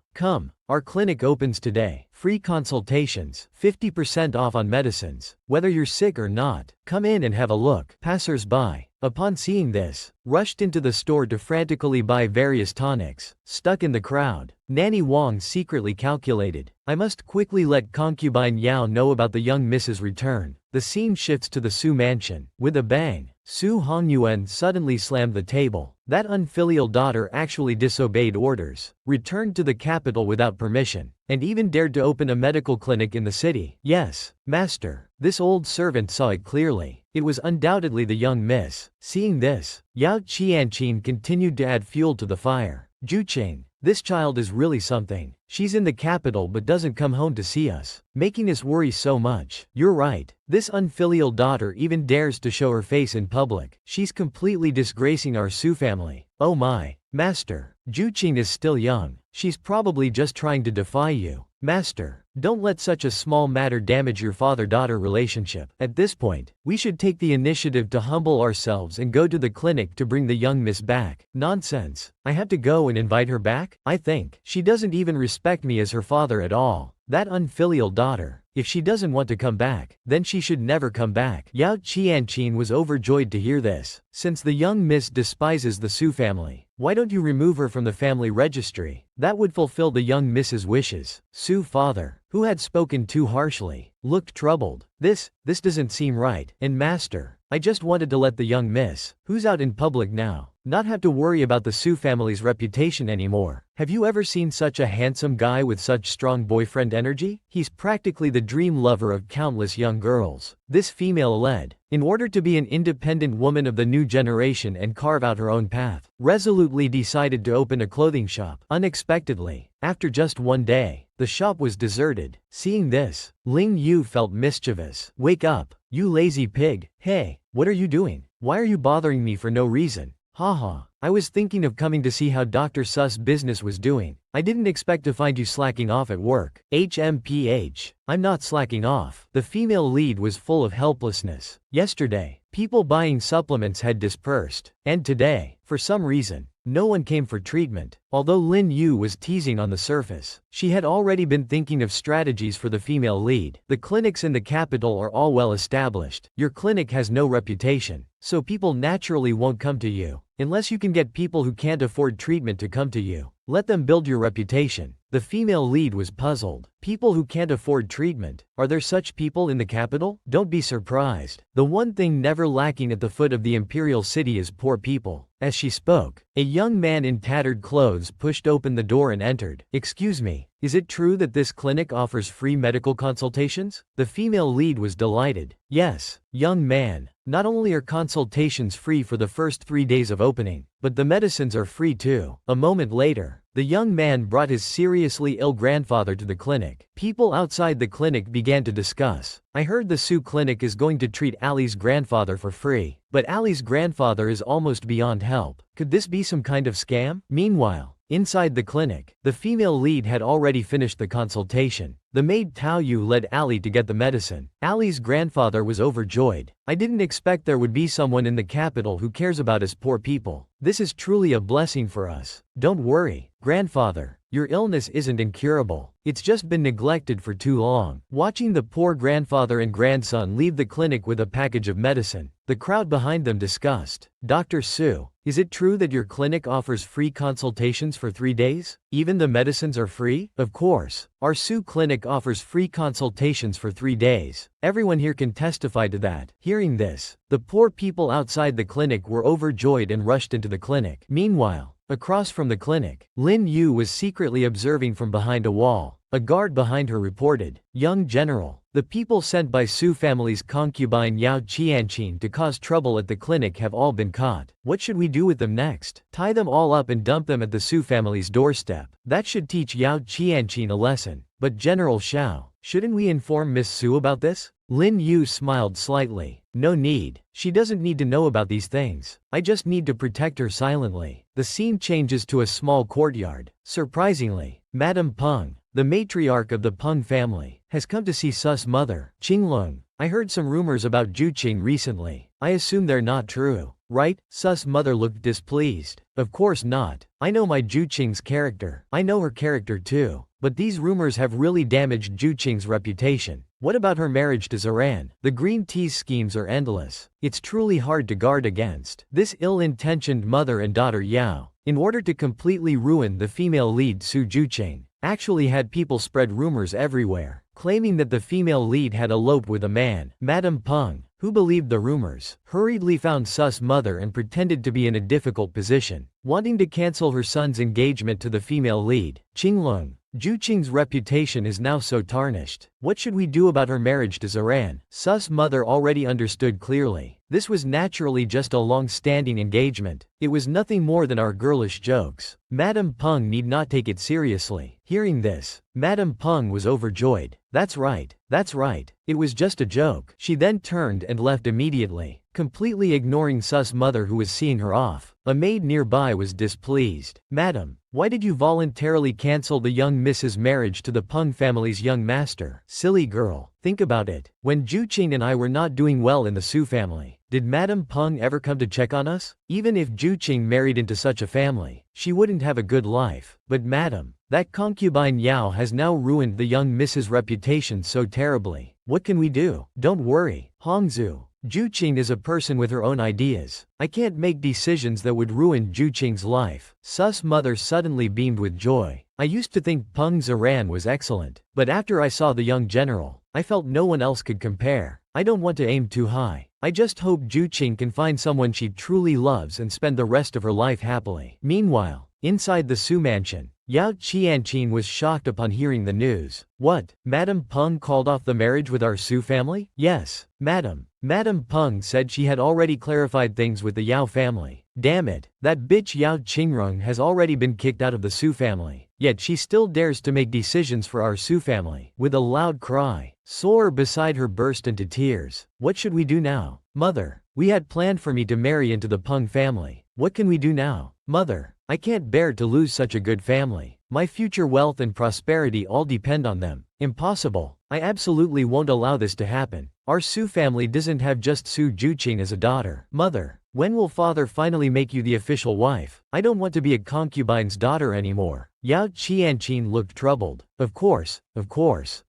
Our clinic opens today. Free consultations, 50% off on medicines. Whether you're sick or not, come in and have a look. Passers-by, upon seeing this, rushed into the store to frantically buy various tonics. Stuck in the crowd, Nanny Wang secretly calculated, "I must quickly let concubine Yao know about the young Mrs. return." The scene shifts to the Su mansion. With a bang, Su Hongyuan suddenly slammed the table. That unfilial daughter actually disobeyed orders, returned to the capital without permission, and even dared to open a medical clinic in the city. Yes, master. This old servant saw it clearly. It was undoubtedly the young miss. Seeing this, Yao Qianqin continued to add fuel to the fire. Juqing, this child is really something. She's in the capital but doesn't come home to see us, making us worry so much. You're right. This unfilial daughter even dares to show her face in public. She's completely disgracing our Su family. Oh my, master. Juqing is still young. She's probably just trying to defy you. Master, don't let such a small matter damage your father-daughter relationship. At this point, we should take the initiative to humble ourselves and go to the clinic to bring the young miss back. Nonsense. I have to go and invite her back? I think she doesn't even respect me as her father at all. That unfilial daughter. If she doesn't want to come back, then she should never come back. Yao Qianqin was overjoyed to hear this. Since the young miss despises the Su family, why don't you remove her from the family registry? That would fulfill the young miss's wishes. Su father, who had spoken too harshly, looked troubled. This doesn't seem right. And master, I just wanted to let the young miss, who's out in public now, not have to worry about the Su family's reputation anymore. Have you ever seen such a handsome guy with such strong boyfriend energy? He's practically the dream lover of countless young girls. This female led, in order to be an independent woman of the new generation and carve out her own path, resolutely decided to open a clothing shop. Unexpectedly, after just one day, the shop was deserted. Seeing this, Ling Yu felt mischievous. Wake up, you lazy pig. Hey, what are you doing? Why are you bothering me for no reason? Haha, I was thinking of coming to see how Dr. Su's business was doing. I didn't expect to find you slacking off at work. HMPH. I'm not slacking off. The female lead was full of helplessness. Yesterday, people buying supplements had dispersed. And today, for some reason, no one came for treatment. Although Lin Yu was teasing on the surface, she had already been thinking of strategies for the female lead. The clinics in the capital are all well established. Your clinic has no reputation, so people naturally won't come to you. Unless you can get people who can't afford treatment to come to you. Let them build your reputation. The female lead was puzzled. People who can't afford treatment. Are there such people in the capital? Don't be surprised. The one thing never lacking at the foot of the imperial city is poor people. As she spoke, a young man in tattered clothes pushed open the door and entered. Excuse me, is it true that this clinic offers free medical consultations? The female lead was delighted. Yes, young man. Not only are consultations free for the first 3 days of opening, but the medicines are free too. A moment later, the young man brought his seriously ill grandfather to the clinic. People outside the clinic began to discuss. I heard the Su clinic is going to treat Ali's grandfather for free, but Ali's grandfather is almost beyond help. Could this be some kind of scam? Meanwhile, inside the clinic, the female lead had already finished the consultation. The maid Tao Yu led Ali to get the medicine. Ali's grandfather was overjoyed. I didn't expect there would be someone in the capital who cares about us poor people. This is truly a blessing for us. Don't worry, grandfather. Your illness isn't incurable. It's just been neglected for too long. Watching the poor grandfather and grandson leave the clinic with a package of medicine, the crowd behind them discussed. Dr. Su, is it true that your clinic offers free consultations for 3 days? Even the medicines are free? Of course. Our Su clinic offers free consultations for 3 days. Everyone here can testify to that. Hearing this, the poor people outside the clinic were overjoyed and rushed into the clinic. Meanwhile, across from the clinic, Lin Yu was secretly observing from behind a wall. A guard behind her reported, "Young general, the people sent by Su family's concubine Yao Qianqin to cause trouble at the clinic have all been caught. What should we do with them next? Tie them all up and dump them at the Su family's doorstep. That should teach Yao Qianqin a lesson. But General Xiao, shouldn't we inform Miss Su about this?" Lin Yu smiled slightly. No need. She doesn't need to know about these things. I just need to protect her silently. The scene changes to a small courtyard. Surprisingly, Madame Peng, the matriarch of the Peng family, has come to see Su's mother. Qinglong, I heard some rumors about Juqing recently. I assume they're not true, right? Su's mother looked displeased. Of course not. I know my Juqing's character. I know her character too. But these rumors have really damaged Juqing's reputation. What about her marriage to Zaran? The green tease schemes are endless. It's truly hard to guard against. This ill-intentioned mother and daughter Yao, in order to completely ruin the female lead Su Juqing, actually had people spread rumors everywhere, claiming that the female lead had eloped with a man. Madame Peng, who believed the rumors, hurriedly found Su's mother and pretended to be in a difficult position, wanting to cancel her son's engagement to the female lead, Qinglong. Juqing's reputation is now so tarnished. What should we do about her marriage to Zaran? Su's mother already understood clearly. This was naturally just a long-standing engagement. It was nothing more than our girlish jokes. Madame Peng need not take it seriously. Hearing this, Madame Peng was overjoyed. That's right. That's right. It was just a joke. She then turned and left immediately, completely ignoring Su's mother who was seeing her off. A maid nearby was displeased. Madam, why did you voluntarily cancel the young Mrs. marriage to the Peng family's young master? Silly girl. Think about it. When Juqing and I were not doing well in the Su family, did Madame Peng ever come to check on us? Even if Juqing married into such a family, she wouldn't have a good life. But madam, that concubine Yao has now ruined the young Mrs. reputation so terribly. What can we do? Don't worry, Hongzu. Juqing is a person with her own ideas. I can't make decisions that would ruin Juqing's life. Su's mother suddenly beamed with joy. I used to think Peng Zaran was excellent, but after I saw the young general, I felt no one else could compare. I don't want to aim too high. I just hope Juqing can find someone she truly loves and spend the rest of her life happily. Meanwhile, inside the Su mansion, Yao Qianqing was shocked upon hearing the news. What? Madame Peng called off the marriage with our Su family? Yes, madam. Madame Peng said she had already clarified things with the Yao family. Damn it, that bitch Yao Qingrong has already been kicked out of the Su family. Yet she still dares to make decisions for our Su family. With a loud cry, Soar beside her burst into tears. What should we do now? Mother, we had planned for me to marry into the Peng family. What can we do now? Mother, I can't bear to lose such a good family. My future wealth and prosperity all depend on them. Impossible. I absolutely won't allow this to happen. Our Su family doesn't have just Su Juqing as a daughter. Mother, when will father finally make you the official wife? I don't want to be a concubine's daughter anymore. Yao Qianqing looked troubled. Of course.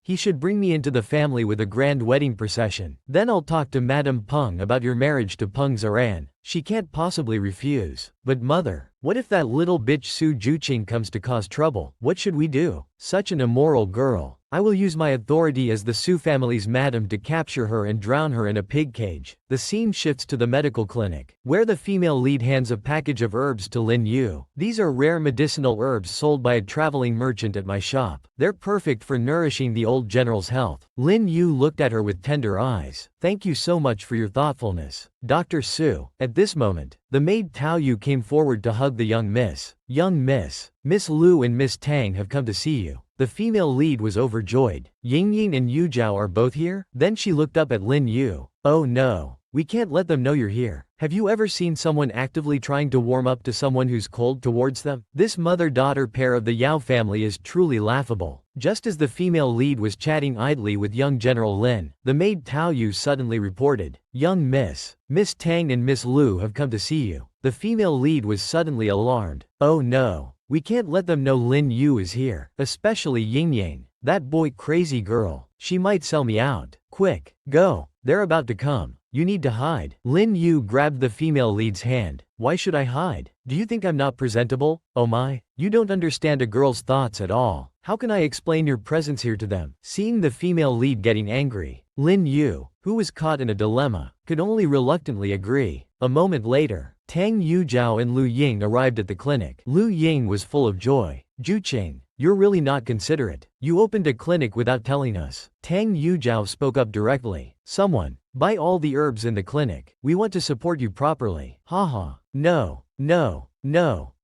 He should bring me into the family with a grand wedding procession. Then I'll talk to Madame Peng about your marriage to Peng Zaran. She can't possibly refuse. But mother, what if that little bitch Su Juqing comes to cause trouble? What should we do? Such an immoral girl. I will use my authority as the Su family's madam to capture her and drown her in a pig cage. The scene shifts to the medical clinic, where the female lead hands a package of herbs to Lin Yu. These are rare medicinal herbs sold by a traveling merchant at my shop. They're perfect for nourishing the old general's health. Lin Yu looked at her with tender eyes. Thank you so much for your thoughtfulness, Dr. Su. At this moment, the maid Tao Yu came forward to hug the young miss. Young miss, Miss Lu and Miss Tang have come to see you. The female lead was overjoyed. Yingying and Yu Zhao are both here? Then she looked up at Lin Yu. Oh no. We can't let them know you're here. Have you ever seen someone actively trying to warm up to someone who's cold towards them? This mother-daughter pair of the Yao family is truly laughable. Just as the female lead was chatting idly with young General Lin, the maid Tao Yu suddenly reported, Young Miss, Miss Tang and Miss Lu have come to see you. The female lead was suddenly alarmed. Oh no. We can't let them know Lin Yu is here, especially Yingying. That boy crazy girl. She might sell me out. Quick, go. They're about to come. You need to hide. Lin Yu grabbed the female lead's hand. Why should I hide? Do you think I'm not presentable? Oh my. You don't understand a girl's thoughts at all. How can I explain your presence here to them? Seeing the female lead getting angry, Lin Yu, who was caught in a dilemma, could only reluctantly agree. A moment later, Tang Yuzhao and Lu Ying arrived at the clinic. Lu Ying was full of joy. Juqing, you're really not considerate. You opened a clinic without telling us. Tang Yuzhao spoke up directly. Someone, buy all the herbs in the clinic. We want to support you properly. Haha. No.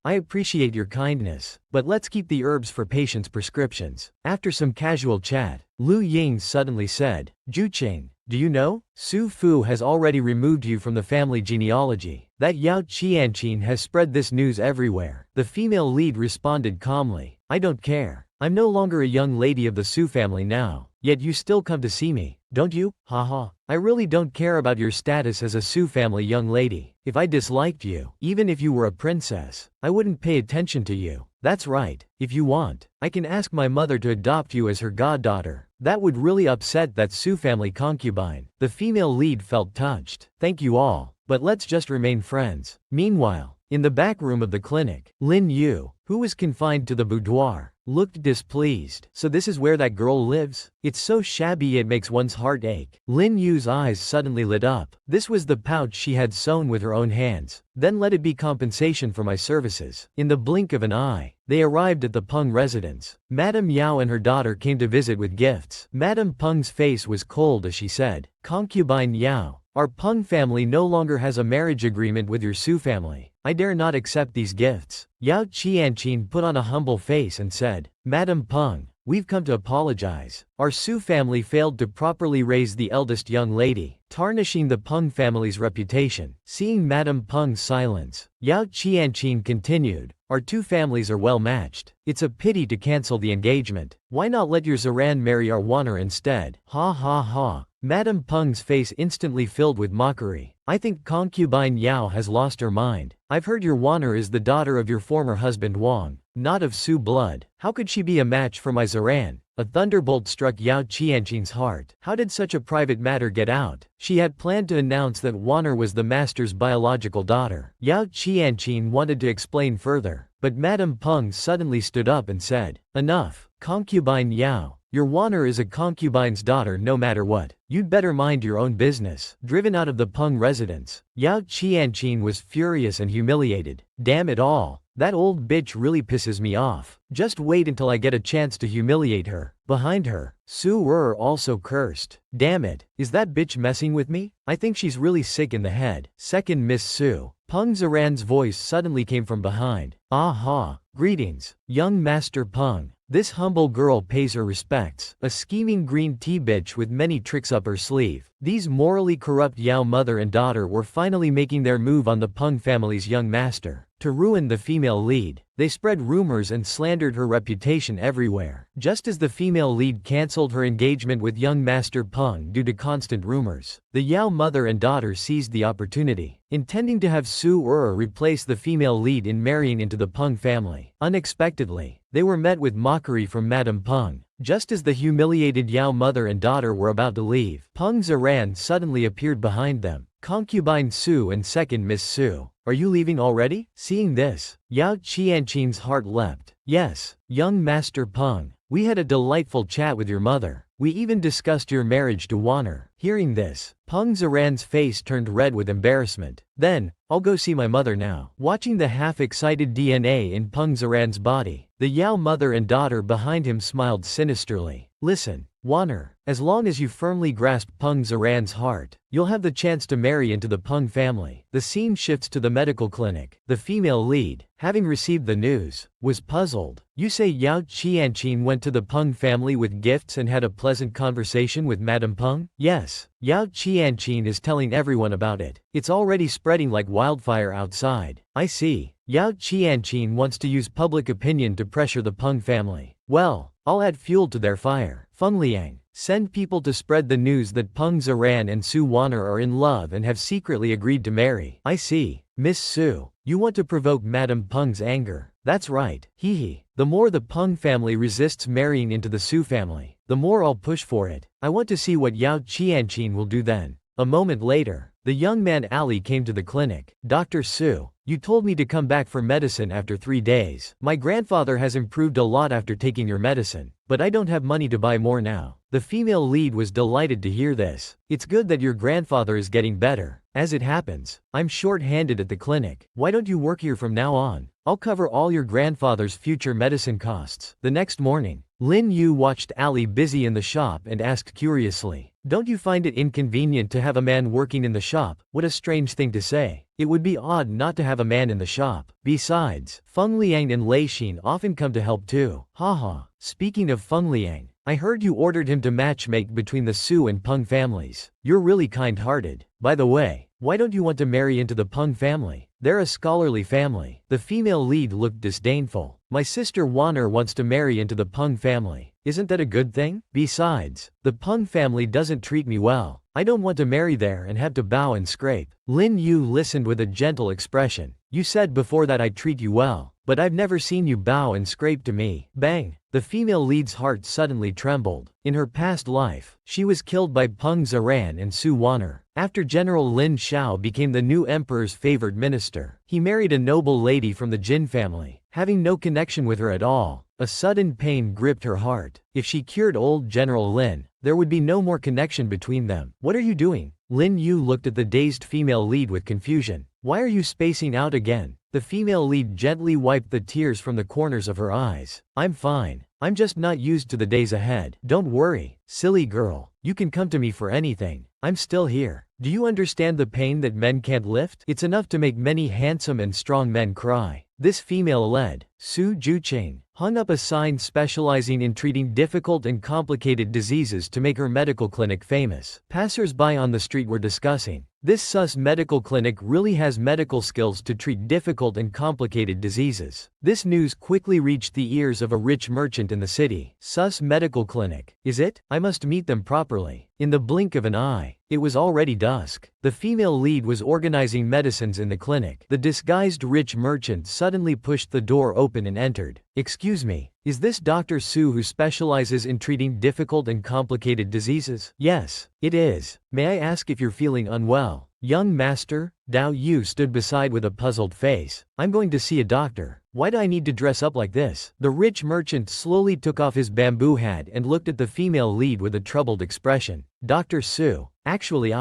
I appreciate your kindness, but let's keep the herbs for patients' prescriptions. After some casual chat, Lu Ying suddenly said, Juqing, do you know? Su Fu has already removed you from the family genealogy. That Yao Qianqing has spread this news everywhere. The female lead responded calmly. I don't care. I'm no longer a young lady of the Su family now. Yet you still come to see me, don't you? Haha. I really don't care about your status as a Su family young lady. If I disliked you, even if you were a princess, I wouldn't pay attention to you. That's right. If you want, I can ask my mother to adopt you as her goddaughter. That would really upset that Su family concubine. The female lead felt touched. Thank you all, but let's just remain friends. Meanwhile, in the back room of the clinic, Lin Yu, who was confined to the boudoir, looked displeased. So this is where that girl lives? It's so shabby it makes one's heart ache. Lin Yu's eyes suddenly lit up. This was the pouch she had sewn with her own hands. Then let it be compensation for my services. In the blink of an eye, they arrived at the Peng residence. Madame Yao and her daughter came to visit with gifts. Madame Peng's face was cold as she said, "Concubine Yao, our Peng family no longer has a marriage agreement with your Su family. I dare not accept these gifts." Yao Qianqin put on a humble face and said, "Madame Peng, we've come to apologize. Our Su family failed to properly raise the eldest young lady, tarnishing the Peng family's reputation." Seeing Madame Peng's silence, Yao Qianqin continued, "Our two families are well matched. It's a pity to cancel the engagement. Why not let your Zaran marry our Waner instead?" Ha ha ha. Madame Peng's face instantly filled with mockery. "I think concubine Yao has lost her mind. I've heard your Waner is the daughter of your former husband Wang, not of Su blood. How could she be a match for my Zaran?" A thunderbolt struck Yao Qianqin's heart. How did such a private matter get out? She had planned to announce that Waner was the master's biological daughter. Yao Qianqin wanted to explain further, but Madame Peng suddenly stood up and said, "Enough, concubine Yao. Your Waner is a concubine's daughter no matter what. You'd better mind your own business." Driven out of the Peng residence, Yao Qianqin was furious and humiliated. Damn it all. That old bitch really pisses me off. Just wait until I get a chance to humiliate her. Behind her, Su also cursed. Damn it, is that bitch messing with me? I think she's really sick in the head. Second Miss Su. Peng Zaran's voice suddenly came from behind. "Aha, greetings, young Master Peng. This humble girl pays her respects. A scheming green tea bitch with many tricks up her sleeve." These morally corrupt Yao mother and daughter were finally making their move on the Peng family's young master. To ruin the female lead, they spread rumors and slandered her reputation everywhere. Just as the female lead cancelled her engagement with young Master Peng due to constant rumors, the Yao mother and daughter seized the opportunity, intending to have Su replace the female lead in marrying into the Peng family. Unexpectedly, they were met with mockery from Madame Peng. Just as the humiliated Yao mother and daughter were about to leave, Peng Zaran suddenly appeared behind them. "Concubine Su and second Miss Su, are you leaving already?" Seeing this, Yao Qianqin's heart leapt. "Yes, young Master Peng. We had a delightful chat with your mother. We even discussed your marriage to Waner." Hearing this, Peng Zaran's face turned red with embarrassment. "Then, I'll go see my mother now." Watching the half-excited DNA in Peng Zaran's body, the Yao mother and daughter behind him smiled sinisterly. "Listen, Waner, as long as you firmly grasp Peng Zaran's heart, you'll have the chance to marry into the Peng family." The scene shifts to the medical clinic. The female lead, having received the news, was puzzled. "You say Yao Qianqin went to the Peng family with gifts and had a pleasant conversation with Madame Peng?" "Yes. Yao Qianqin is telling everyone about it. It's already spreading like wildfire outside." "I see. Yao Qianqin wants to use public opinion to pressure the Peng family. Well, I'll add fuel to their fire. Feng Liang, send people to spread the news that Peng Zaran and Su Waner are in love and have secretly agreed to marry." "I see. Miss Su, you want to provoke Madame Peng's anger." "That's right. Hee hee. The more the Peng family resists marrying into the Su family, the more I'll push for it. I want to see what Yao Qianqin will do then." A moment later, the young man Ali came to the clinic. "Dr. Su, you told me to come back for medicine after 3 days. My grandfather has improved a lot after taking your medicine, but I don't have money to buy more now." The female lead was delighted to hear this. "It's good that your grandfather is getting better. As it happens, I'm short-handed at the clinic. Why don't you work here from now on? I'll cover all your grandfather's future medicine costs." The next morning, Lin Yu watched Ali busy in the shop and asked curiously, "Don't you find it inconvenient to have a man working in the shop?" What a strange thing to say. It would be odd not to have a man in the shop. Besides, Feng Liang and Lei Xin often come to help too. Haha. Speaking of Feng Liang, I heard you ordered him to matchmake between the Su and Peng families. You're really kind-hearted. By the way, why don't you want to marry into the Peng family? They're a scholarly family. The female lead looked disdainful. "My sister Waner wants to marry into the Peng family. Isn't that a good thing? Besides, the Peng family doesn't treat me well. I don't want to marry there and have to bow and scrape." Lin Yu listened with a gentle expression. "You said before that I treat you well, but I've never seen you bow and scrape to me." Bang! The female lead's heart suddenly trembled. In her past life, she was killed by Peng Zaran and Su Waner. After General Lin Shao became the new emperor's favored minister, he married a noble lady from the Jin family, having no connection with her at all. A sudden pain gripped her heart. If she cured old General Lin, there would be no more connection between them. What are you doing? Lin Yu looked at the dazed female lead with confusion. Why are you spacing out again? The female lead gently wiped the tears from the corners of her eyes. I'm fine. I'm just not used to the days ahead. Don't worry, silly girl. You can come to me for anything. I'm still here. Do you understand the pain that men can't lift? It's enough to make many handsome and strong men cry. This female-led, Su Jucheng, hung up a sign specializing in treating difficult and complicated diseases to make her medical clinic famous. Passers-by on the street were discussing, this sus medical clinic really has medical skills to treat difficult and complicated diseases. This news quickly reached the ears of a rich merchant in the city. Sus medical clinic, is it? I must meet them properly. In the blink of an eye, it was already dusk. The female lead was organizing medicines in the clinic. The disguised rich merchant suddenly pushed the door open and entered. Excuse me, is this Dr. Su who specializes in treating difficult and complicated diseases? Yes, it is. May I ask if you're feeling unwell? Young master, Dao Yu stood beside with a puzzled face. I'm going to see a doctor. Why do I need to dress up like this? The rich merchant slowly took off his bamboo hat and looked at the female lead with a troubled expression. Dr. Su, actually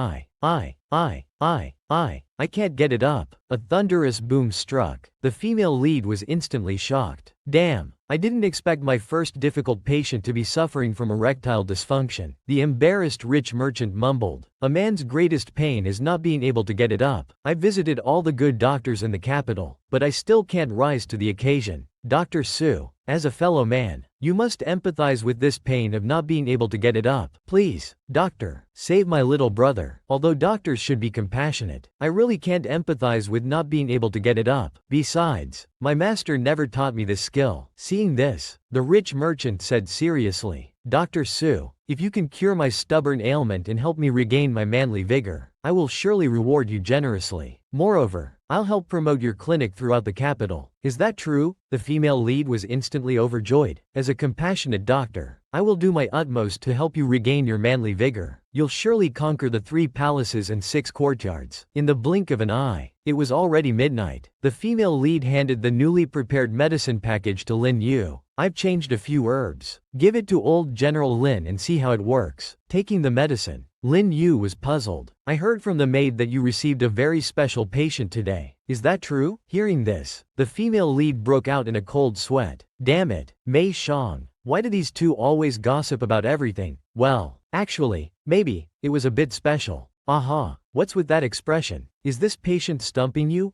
I can't get it up. A thunderous boom struck. The female lead was instantly shocked. Damn, I didn't expect my first difficult patient to be suffering from erectile dysfunction. The embarrassed rich merchant mumbled. A man's greatest pain is not being able to get it up. I've visited all the good doctors in the capital, but I still can't rise to the occasion. Dr. Su, as a fellow man, you must empathize with this pain of not being able to get it up. Please, doctor, save my little brother. Although doctors should be compassionate, I really can't empathize with not being able to get it up. Besides, my master never taught me this skill. Seeing this, the rich merchant said seriously, Dr. Su, if you can cure my stubborn ailment and help me regain my manly vigor, I will surely reward you generously. Moreover, I'll help promote your clinic throughout the capital. Is that true? The female lead was instantly overjoyed. As a compassionate doctor, I will do my utmost to help you regain your manly vigor. You'll surely conquer the 3 palaces and 6 courtyards. In the blink of an eye, it was already midnight. The female lead handed the newly prepared medicine package to Lin Yu. I've changed a few herbs. Give it to old General Lin and see how it works. Taking the medicine, Lin Yu was puzzled. I heard from the maid that you received a very special patient today. Is that true? Hearing this, the female lead broke out in a cold sweat. Damn it, Mei Shang. Why do these two always gossip about everything? Well, actually, maybe, it was a bit special. Aha, what's with that expression? Is this patient stumping you?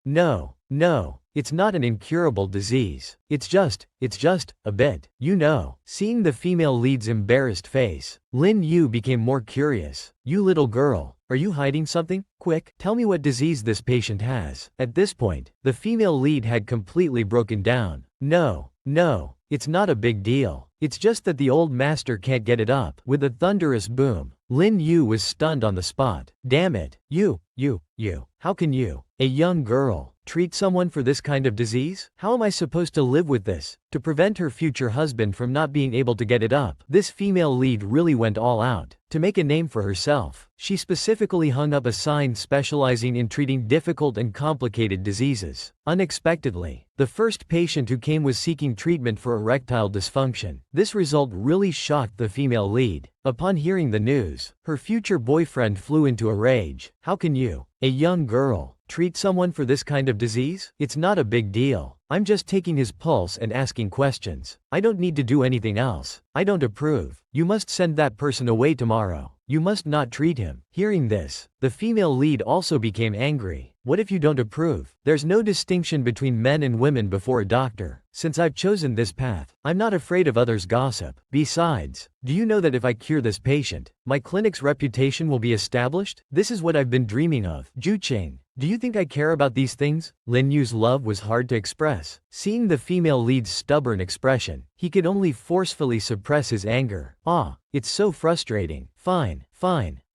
No, it's not an incurable disease. It's just, a bit. You know. Seeing the female lead's embarrassed face, Lin Yu became more curious. You little girl, are you hiding something? Quick, tell me what disease this patient has. At this point, the female lead had completely broken down. No, it's not a big deal. It's just that the old master can't get it up. With a thunderous boom, Lin Yu was stunned on the spot. Damn it, you, how can you, a young girl, treat someone for this kind of disease? How am I supposed to live with this, to prevent her future husband from not being able to get it up? This female lead really went all out. To make a name for herself, she specifically hung up a sign specializing in treating difficult and complicated diseases. Unexpectedly, the first patient who came was seeking treatment for erectile dysfunction. This result really shocked the female lead. Upon hearing the news, her future boyfriend flew into a rage. How can you, a young girl, treat someone for this kind of disease? It's not a big deal. I'm just taking his pulse and asking questions. I don't need to do anything else. I don't approve. You must send that person away tomorrow. You must not treat him. Hearing this, the female lead also became angry. What if you don't approve? There's no distinction between men and women before a doctor. Since I've chosen this path, I'm not afraid of others' gossip. Besides, do you know that if I cure this patient, my clinic's reputation will be established? This is what I've been dreaming of. Jucheng, do you think I care about these things? Lin Yu's love was hard to express. Seeing the female lead's stubborn expression, he could only forcefully suppress his anger. It's so frustrating. Fine.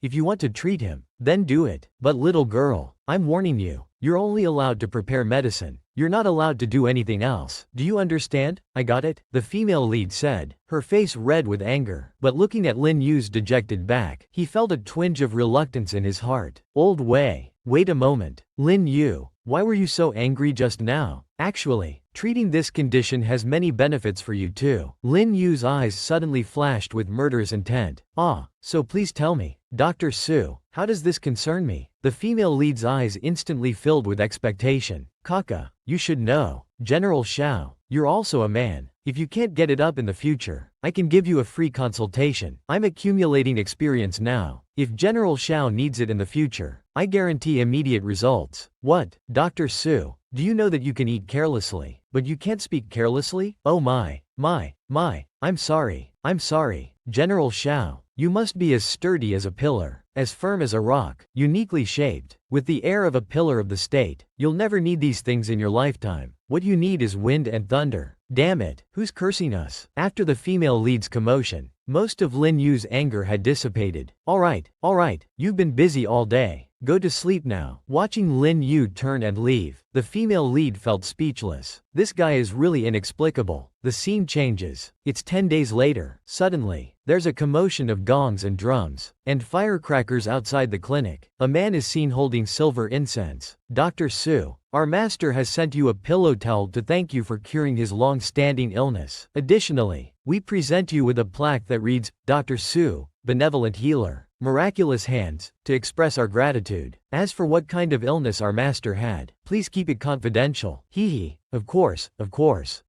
If you want to treat him, then do it. But little girl, I'm warning you, you're only allowed to prepare medicine. You're not allowed to do anything else. Do you understand? I got it, the female lead said, her face red with anger. But looking at Lin Yu's dejected back, he felt a twinge of reluctance in his heart. Old Wei, wait a moment. Lin Yu, why were you so angry just now? Actually, treating this condition has many benefits for you too. Lin Yu's eyes suddenly flashed with murderous intent. Ah, so please tell me, Dr. Su, how does this concern me? The female lead's eyes instantly filled with expectation. Kaka, you should know. General Xiao, you're also a man. If you can't get it up in the future, I can give you a free consultation. I'm accumulating experience now. If General Xiao needs it in the future, I guarantee immediate results. What, Dr. Su, do you know that you can eat carelessly, but you can't speak carelessly? Oh my, I'm sorry. General Xiao, you must be as sturdy as a pillar, as firm as a rock, uniquely shaped, with the air of a pillar of the state. You'll never need these things in your lifetime. What you need is wind and thunder. Damn it, who's cursing us? After the female lead's commotion, most of Lin Yu's anger had dissipated. Alright, you've been busy all day. Go to sleep now. Watching Lin Yu turn and leave, the female lead felt speechless. This guy is really inexplicable. The scene changes. It's 10 days later. Suddenly, there's a commotion of gongs and drums, and firecrackers outside the clinic. A man is seen holding silver incense. Dr. Su, our master has sent you a pillow towel to thank you for curing his long-standing illness. Additionally, we present you with a plaque that reads, Dr. Su, benevolent healer, miraculous hands, to express our gratitude. As for what kind of illness our master had, please keep it confidential. Hee. Of course.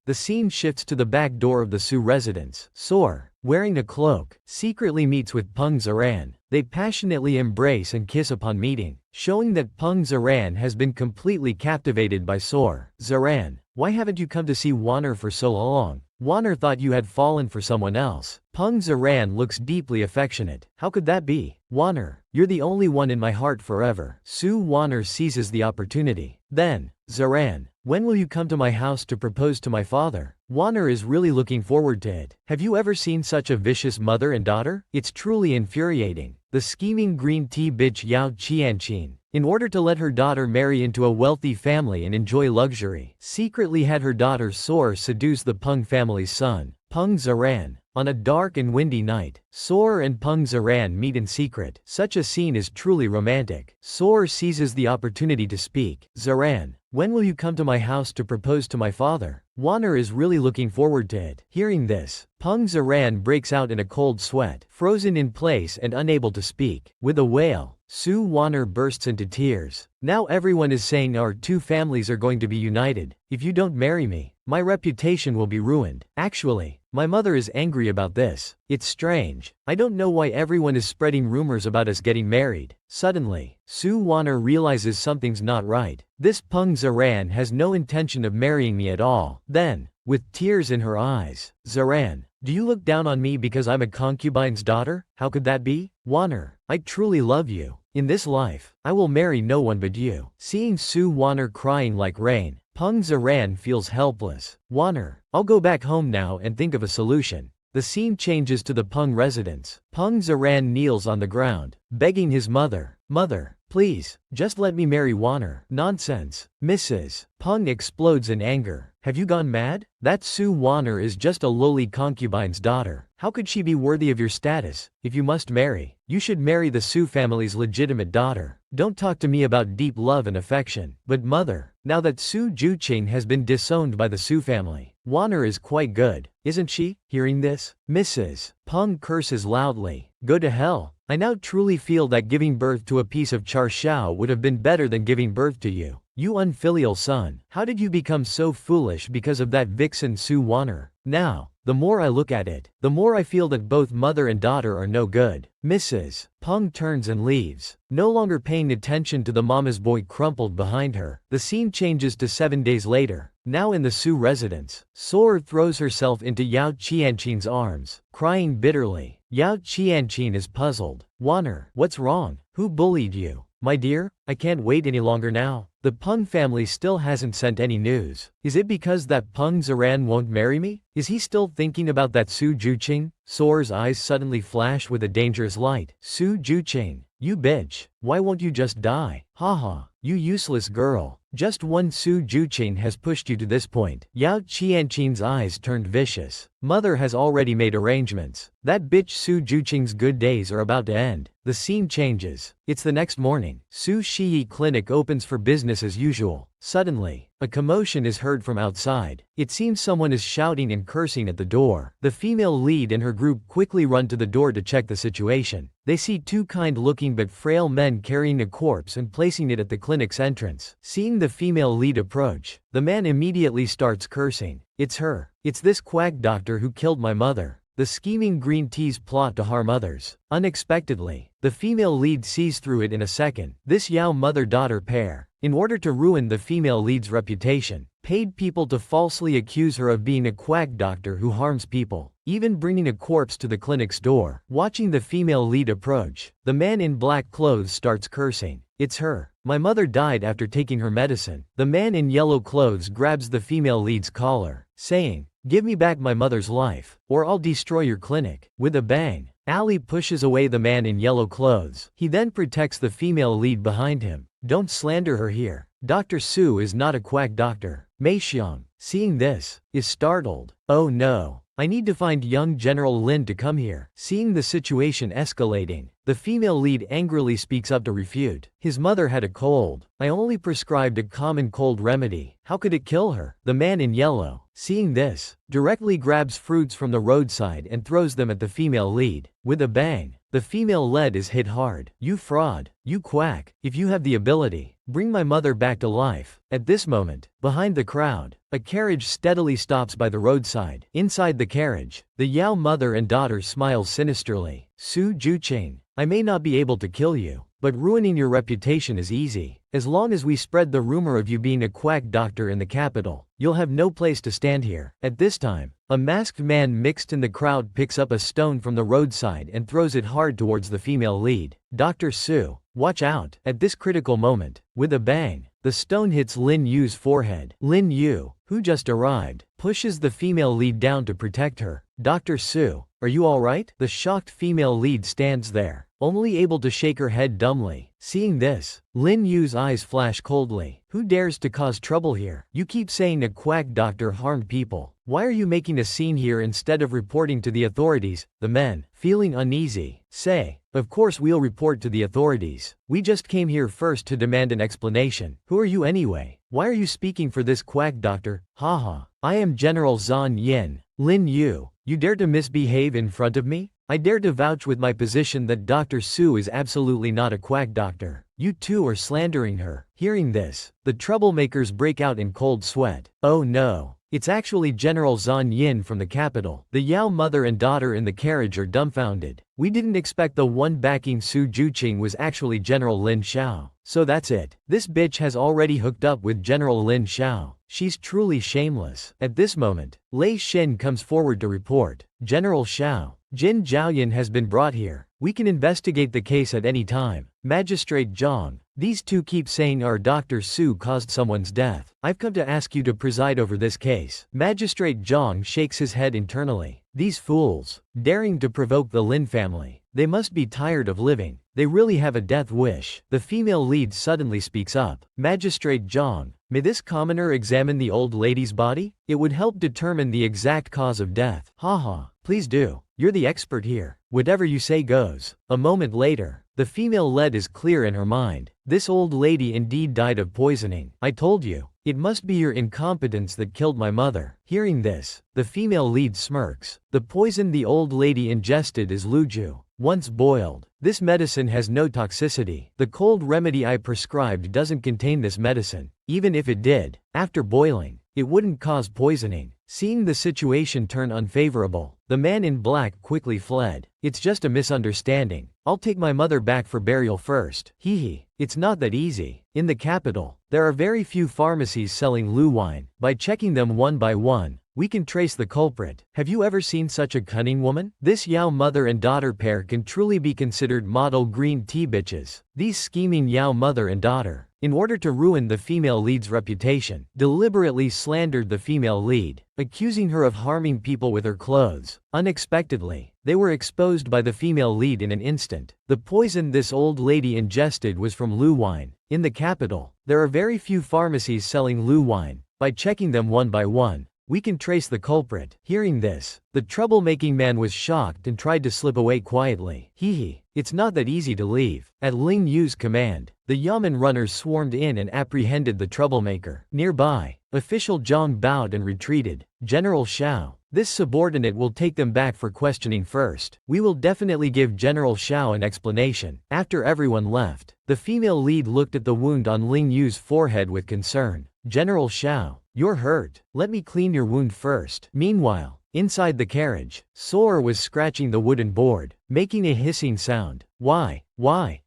The scene shifts to the back door of the Su residence. Soar, wearing a cloak, secretly meets with Peng Zaran. They passionately embrace and kiss upon meeting, showing that Peng Zaran has been completely captivated by Soar. Zaran, why haven't you come to see Wanner for so long? Wanner thought you had fallen for someone else. Peng Zaran looks deeply affectionate. How could that be? Wanner, you're the only one in my heart forever. Su Wanner seizes the opportunity. Then, Zaran, when will you come to my house to propose to my father? Wanner is really looking forward to it. Have you ever seen such a vicious mother and daughter? It's truly infuriating. The scheming green tea bitch Yao Qianqin, in order to let her daughter marry into a wealthy family and enjoy luxury, secretly had her daughter Soar seduce the Peng family's son, Peng Zaran. On a dark and windy night, Soar and Peng Zaran meet in secret. Such a scene is truly romantic. Soar seizes the opportunity to speak. Zaran, when will you come to my house to propose to my father? Wanner is really looking forward to it. Hearing this, Peng Zaran breaks out in a cold sweat, frozen in place and unable to speak. With a wail, Su Wanner bursts into tears. Now everyone is saying our two families are going to be united. If you don't marry me, my reputation will be ruined. Actually, my mother is angry about this. It's strange. I don't know why everyone is spreading rumors about us getting married. Suddenly, Su Wanner realizes something's not right. This Peng Zaran has no intention of marrying me at all. Then, with tears in her eyes, Zaran, do you look down on me because I'm a concubine's daughter? How could that be? Wanner, I truly love you. In this life, I will marry no one but you. Seeing Su Wanner crying like rain, Peng Zaran feels helpless. Wanner, I'll go back home now and think of a solution. The scene changes to the Peng residence. Peng Zaran kneels on the ground, begging his mother, Mother, please, just let me marry Wanner. Nonsense. Mrs. Peng explodes in anger. Have you gone mad? That Su Wanner is just a lowly concubine's daughter. How could she be worthy of your status? If you must marry, you should marry the Su family's legitimate daughter. Don't talk to me about deep love and affection. But mother, now that Su Juqing has been disowned by the Su family, Wanner is quite good, isn't she? Hearing this, Mrs. Peng curses loudly. Go to hell. I now truly feel that giving birth to a piece of char shao would have been better than giving birth to you. You unfilial son. How did you become so foolish because of that vixen Su Wanner? Now, the more I look at it, the more I feel that both mother and daughter are no good. Mrs. Peng turns and leaves, no longer paying attention to the mama's boy crumpled behind her. The scene changes to 7 days later. Now in the Su residence, Soar throws herself into Yao Qianqin's arms, crying bitterly. Yao Qianqin is puzzled. Wanner, what's wrong? Who bullied you? My dear, I can't wait any longer now. The Peng family still hasn't sent any news. Is it because that Peng Zaran won't marry me? Is he still thinking about that Su Juqing? Soar's eyes suddenly flash with a dangerous light. Su Juqing, you bitch. Why won't you just die? Haha, you useless girl. Just one Su Juqing has pushed you to this point. Yao Qianqin's eyes turned vicious. Mother has already made arrangements. That bitch Su Juqing's good days are about to end. the scene changes. It's the next morning. Su Shiyi Clinic opens for business as usual. Suddenly, a commotion is heard from outside. It seems someone is shouting and cursing at the door. The female lead and her group quickly run to the door to check the situation. They see two kind-looking but frail men carrying a corpse and placing it at the clinic's entrance. Seeing the female lead approach, the man immediately starts cursing. It's her. It's this quack doctor who killed my mother. The scheming green teas plot to harm others. Unexpectedly, the female lead sees through it in a second. This Yao mother-daughter pair, in order to ruin the female lead's reputation, paid people to falsely accuse her of being a quack doctor who harms people, even bringing a corpse to the clinic's door. Watching the female lead approach, the man in black clothes starts cursing. It's her. My mother died after taking her medicine. The man in yellow clothes grabs the female lead's collar, saying, "Give me back my mother's life, or I'll destroy your clinic." With a bang, Ali pushes away the man in yellow clothes. He then protects the female lead behind him. Don't slander her here. Dr. Su is not a quack doctor. Mei Xiang, seeing this, is startled. Oh no. I need to find young General Lin to come here. Seeing the situation escalating, the female lead angrily speaks up to refute. His mother had a cold. I only prescribed a common cold remedy. How could it kill her? The man in yellow, seeing this, directly grabs fruits from the roadside and throws them at the female lead. With a bang, the female lead is hit hard. You fraud. You quack. If you have the ability, bring my mother back to life. At this moment, behind the crowd, a carriage steadily stops by the roadside. Inside the carriage, the Yao mother and daughter smile sinisterly. Su Juqing, I may not be able to kill you, but ruining your reputation is easy. As long as we spread the rumor of you being a quack doctor in the capital, you'll have no place to stand here. At this time, a masked man mixed in the crowd picks up a stone from the roadside and throws it hard towards the female lead. Dr. Su, watch out. At this critical moment, with a bang, the stone hits Lin Yu's forehead. Lin Yu, who just arrived, pushes the female lead down to protect her. Dr. Su, are you alright? The shocked female lead stands there, only able to shake her head dumbly. Seeing this, Lin Yu's eyes flash coldly. Who dares to cause trouble here? You keep saying a quack doctor harmed people. Why are you making a scene here instead of reporting to the authorities? The men, feeling uneasy, say, of course we'll report to the authorities. We just came here first to demand an explanation. Who are you anyway? Why are you speaking for this quack doctor? Haha. I am General Zan Yin. Lin Yu, you dare to misbehave in front of me? I dare to vouch with my position that Dr. Su is absolutely not a quack doctor. You two are slandering her. Hearing this, the troublemakers break out in cold sweat. Oh no. It's actually General Zan Yin from the capital. The Yao mother and daughter in the carriage are dumbfounded. We didn't expect the one backing Su Juqing was actually General Lin Xiao. So that's it. This bitch has already hooked up with General Lin Xiao. She's truly shameless. At this moment, Lei Xin comes forward to report. General Xiao, Jin Zhaoyan has been brought here. We can investigate the case at any time. Magistrate Zhang, these two keep saying our Dr. Su caused someone's death. I've come to ask you to preside over this case. Magistrate Zhang shakes his head internally. These fools, daring to provoke the Lin family. They must be tired of living. They really have a death wish. The female lead suddenly speaks up. Magistrate Zhang, may this commoner examine the old lady's body? It would help determine the exact cause of death. Haha, please do. You're the expert here. Whatever you say goes. A moment later, the female lead is clear in her mind. This old lady indeed died of poisoning. I told you. It must be your incompetence that killed my mother. Hearing this, the female lead smirks. The poison the old lady ingested is luju. Once boiled, this medicine has no toxicity. The cold remedy I prescribed doesn't contain this medicine. Even if it did, after boiling, it wouldn't cause poisoning. Seeing the situation turn unfavorable, the man in black quickly fled. It's just a misunderstanding. I'll take my mother back for burial first. Hee. It's not that easy. In the capital, there are very few pharmacies selling Lu wine. By checking them one by one, we can trace the culprit. Have you ever seen such a cunning woman? This Yao mother and daughter pair can truly be considered model green tea bitches. These scheming Yao mother and daughter, in order to ruin the female lead's reputation, deliberately slandered the female lead, accusing her of harming people with her clothes. Unexpectedly, they were exposed by the female lead in an instant. The poison this old lady ingested was from Lu wine. In the capital, there are very few pharmacies selling Lu wine. By checking them one by one, we can trace the culprit. Hearing this, the troublemaking man was shocked and tried to slip away quietly. Hee, it's not that easy to leave. At Ling Yu's command, the Yamen runners swarmed in and apprehended the troublemaker. Nearby, official Zhang bowed and retreated. General Xiao, this subordinate will take them back for questioning first. We will definitely give General Xiao an explanation. After everyone left, the female lead looked at the wound on Ling Yu's forehead with concern. General Xiao, you're hurt. Let me clean your wound first. Meanwhile, inside the carriage, Sora was scratching the wooden board, making a hissing sound. Why?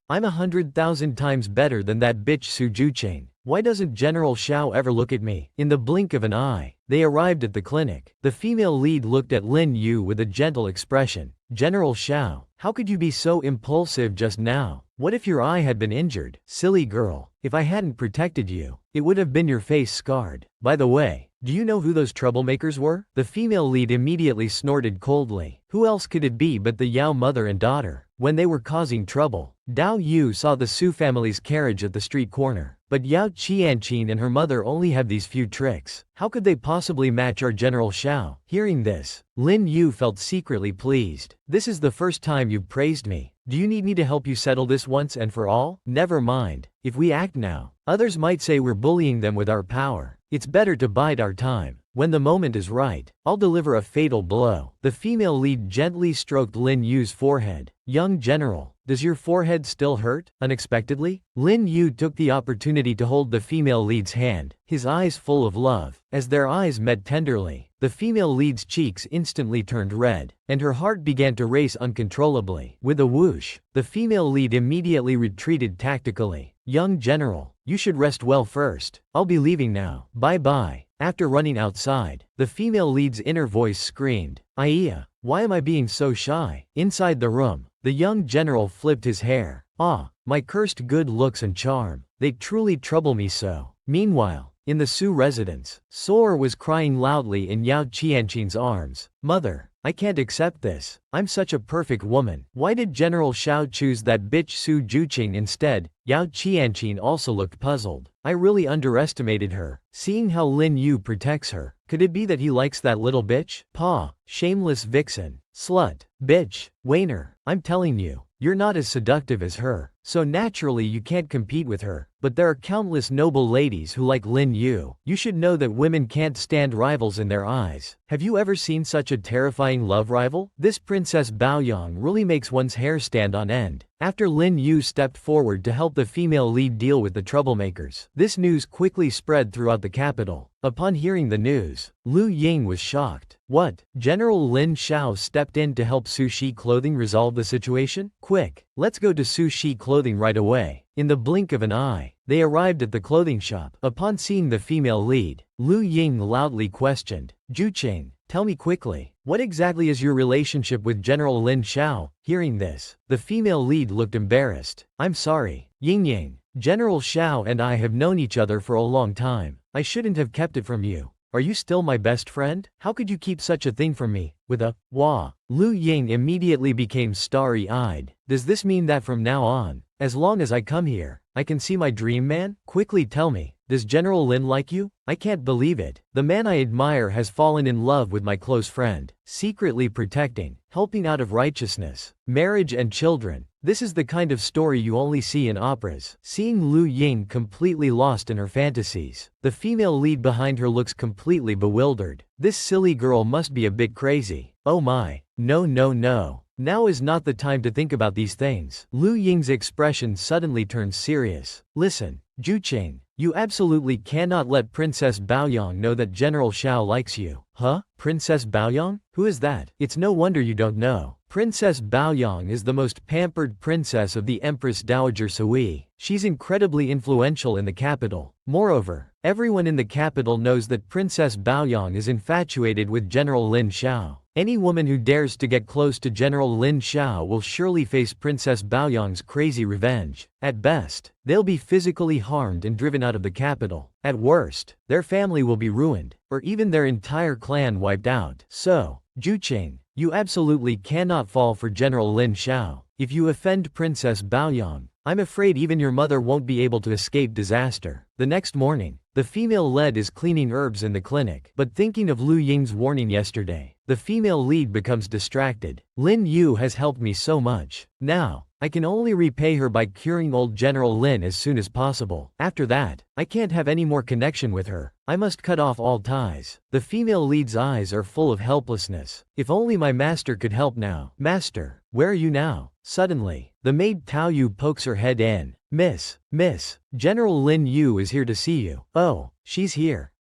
I'm 100,000 times better than that bitch Su Juchain. Why doesn't General Xiao ever look at me? In the blink of an eye, they arrived at the clinic. The female lead looked at Lin Yu with a gentle expression. General Xiao, how could you be so impulsive just now? What if your eye had been injured? Silly girl, if I hadn't protected you, it would have been your face scarred. By the way, do you know who those troublemakers were? The female lead immediately snorted coldly. Who else could it be but the Yao mother and daughter? When they were causing trouble, Dao Yu saw the Su family's carriage at the street corner. But Yao Qianqin and her mother only have these few tricks. How could they possibly match our General Xiao? Hearing this, Lin Yu felt secretly pleased. This is the first time you've praised me. Do you need me to help you settle this once and for all? Never mind. If we act now, others might say we're bullying them with our power. It's better to bide our time. When the moment is right, I'll deliver a fatal blow. The female lead gently stroked Lin Yu's forehead. Young general, does your forehead still hurt? Unexpectedly, Lin Yu took the opportunity to hold the female lead's hand, his eyes full of love. As their eyes met tenderly, the female lead's cheeks instantly turned red, and her heart began to race uncontrollably. With a whoosh, the female lead immediately retreated tactically. Young general, you should rest well first. I'll be leaving now. Bye-bye. After running outside, the female lead's inner voice screamed, Aiya, why am I being so shy? Inside the room, the young general flipped his hair. Ah, my cursed good looks and charm. They truly trouble me so. Meanwhile, in the Su residence, Sora was crying loudly in Yao Qianqin's arms. Mother, I can't accept this. I'm such a perfect woman. Why did General Xiao choose that bitch Su Juqing instead? Yao Qianqin also looked puzzled. I really underestimated her. Seeing how Lin Yu protects her, could it be that he likes that little bitch? Pa, shameless vixen, slut, bitch, wainer, I'm telling you, you're not as seductive as her, so naturally you can't compete with her. But there are countless noble ladies who like Lin Yu. You should know that women can't stand rivals in their eyes. Have you ever seen such a terrifying love rival? This Princess Baoyang really makes one's hair stand on end. After Lin Yu stepped forward to help the female lead deal with the troublemakers, this news quickly spread throughout the capital. Upon hearing the news, Lu Ying was shocked. What? General Lin Xiao stepped in to help Su Shi Clothing resolve the situation? Quick, let's go to Su Shi Clothing right away. In the blink of an eye, they arrived at the clothing shop. Upon seeing the female lead, Lu Ying loudly questioned, Juchain, tell me quickly, what exactly is your relationship with General Lin Xiao? Hearing this, the female lead looked embarrassed. I'm sorry, Ying. General Xiao and I have known each other for a long time. I shouldn't have kept it from you. Are you still my best friend? How could you keep such a thing from me? With a wah, Lu Ying immediately became starry-eyed. Does this mean that from now on, as long as I come here, I can see my dream man? Quickly tell me, does General Lin like you? I can't believe it. The man I admire has fallen in love with my close friend, secretly protecting, helping out of righteousness, marriage and children. This is the kind of story you only see in operas. Seeing Lu Ying completely lost in her fantasies, the female lead behind her looks completely bewildered. This silly girl must be a bit crazy. Oh my, no. Now is not the time to think about these things. Lu Ying's expression suddenly turned serious. Listen, Juchain, you absolutely cannot let Princess Baoyang know that General Xiao likes you. Huh? Princess Baoyang? Who is that? It's no wonder you don't know. Princess Baoyang is the most pampered princess of the Empress Dowager Sui. She's incredibly influential in the capital. Moreover, everyone in the capital knows that Princess Baoyang is infatuated with General Lin Xiao. Any woman who dares to get close to General Lin Xiao will surely face Princess Baoyang's crazy revenge. At best, they'll be physically harmed and driven out of the capital. At worst, their family will be ruined, or even their entire clan wiped out. So, Juchain, you absolutely cannot fall for General Lin Xiao. If you offend Princess Baoyang, I'm afraid even your mother won't be able to escape disaster. The next morning, the female lead is cleaning herbs in the clinic, but thinking of Lu Ying's warning yesterday, the female lead becomes distracted. Lin Yu has helped me so much. Now, I can only repay her by curing old General Lin as soon as possible. After that, I can't have any more connection with her. I must cut off all ties. The female lead's eyes are full of helplessness. If only my master could help now. Master, where are you now? Suddenly, the maid Tao Yu pokes her head in. Miss, General Lin Yu is here to see you. Oh, she's here.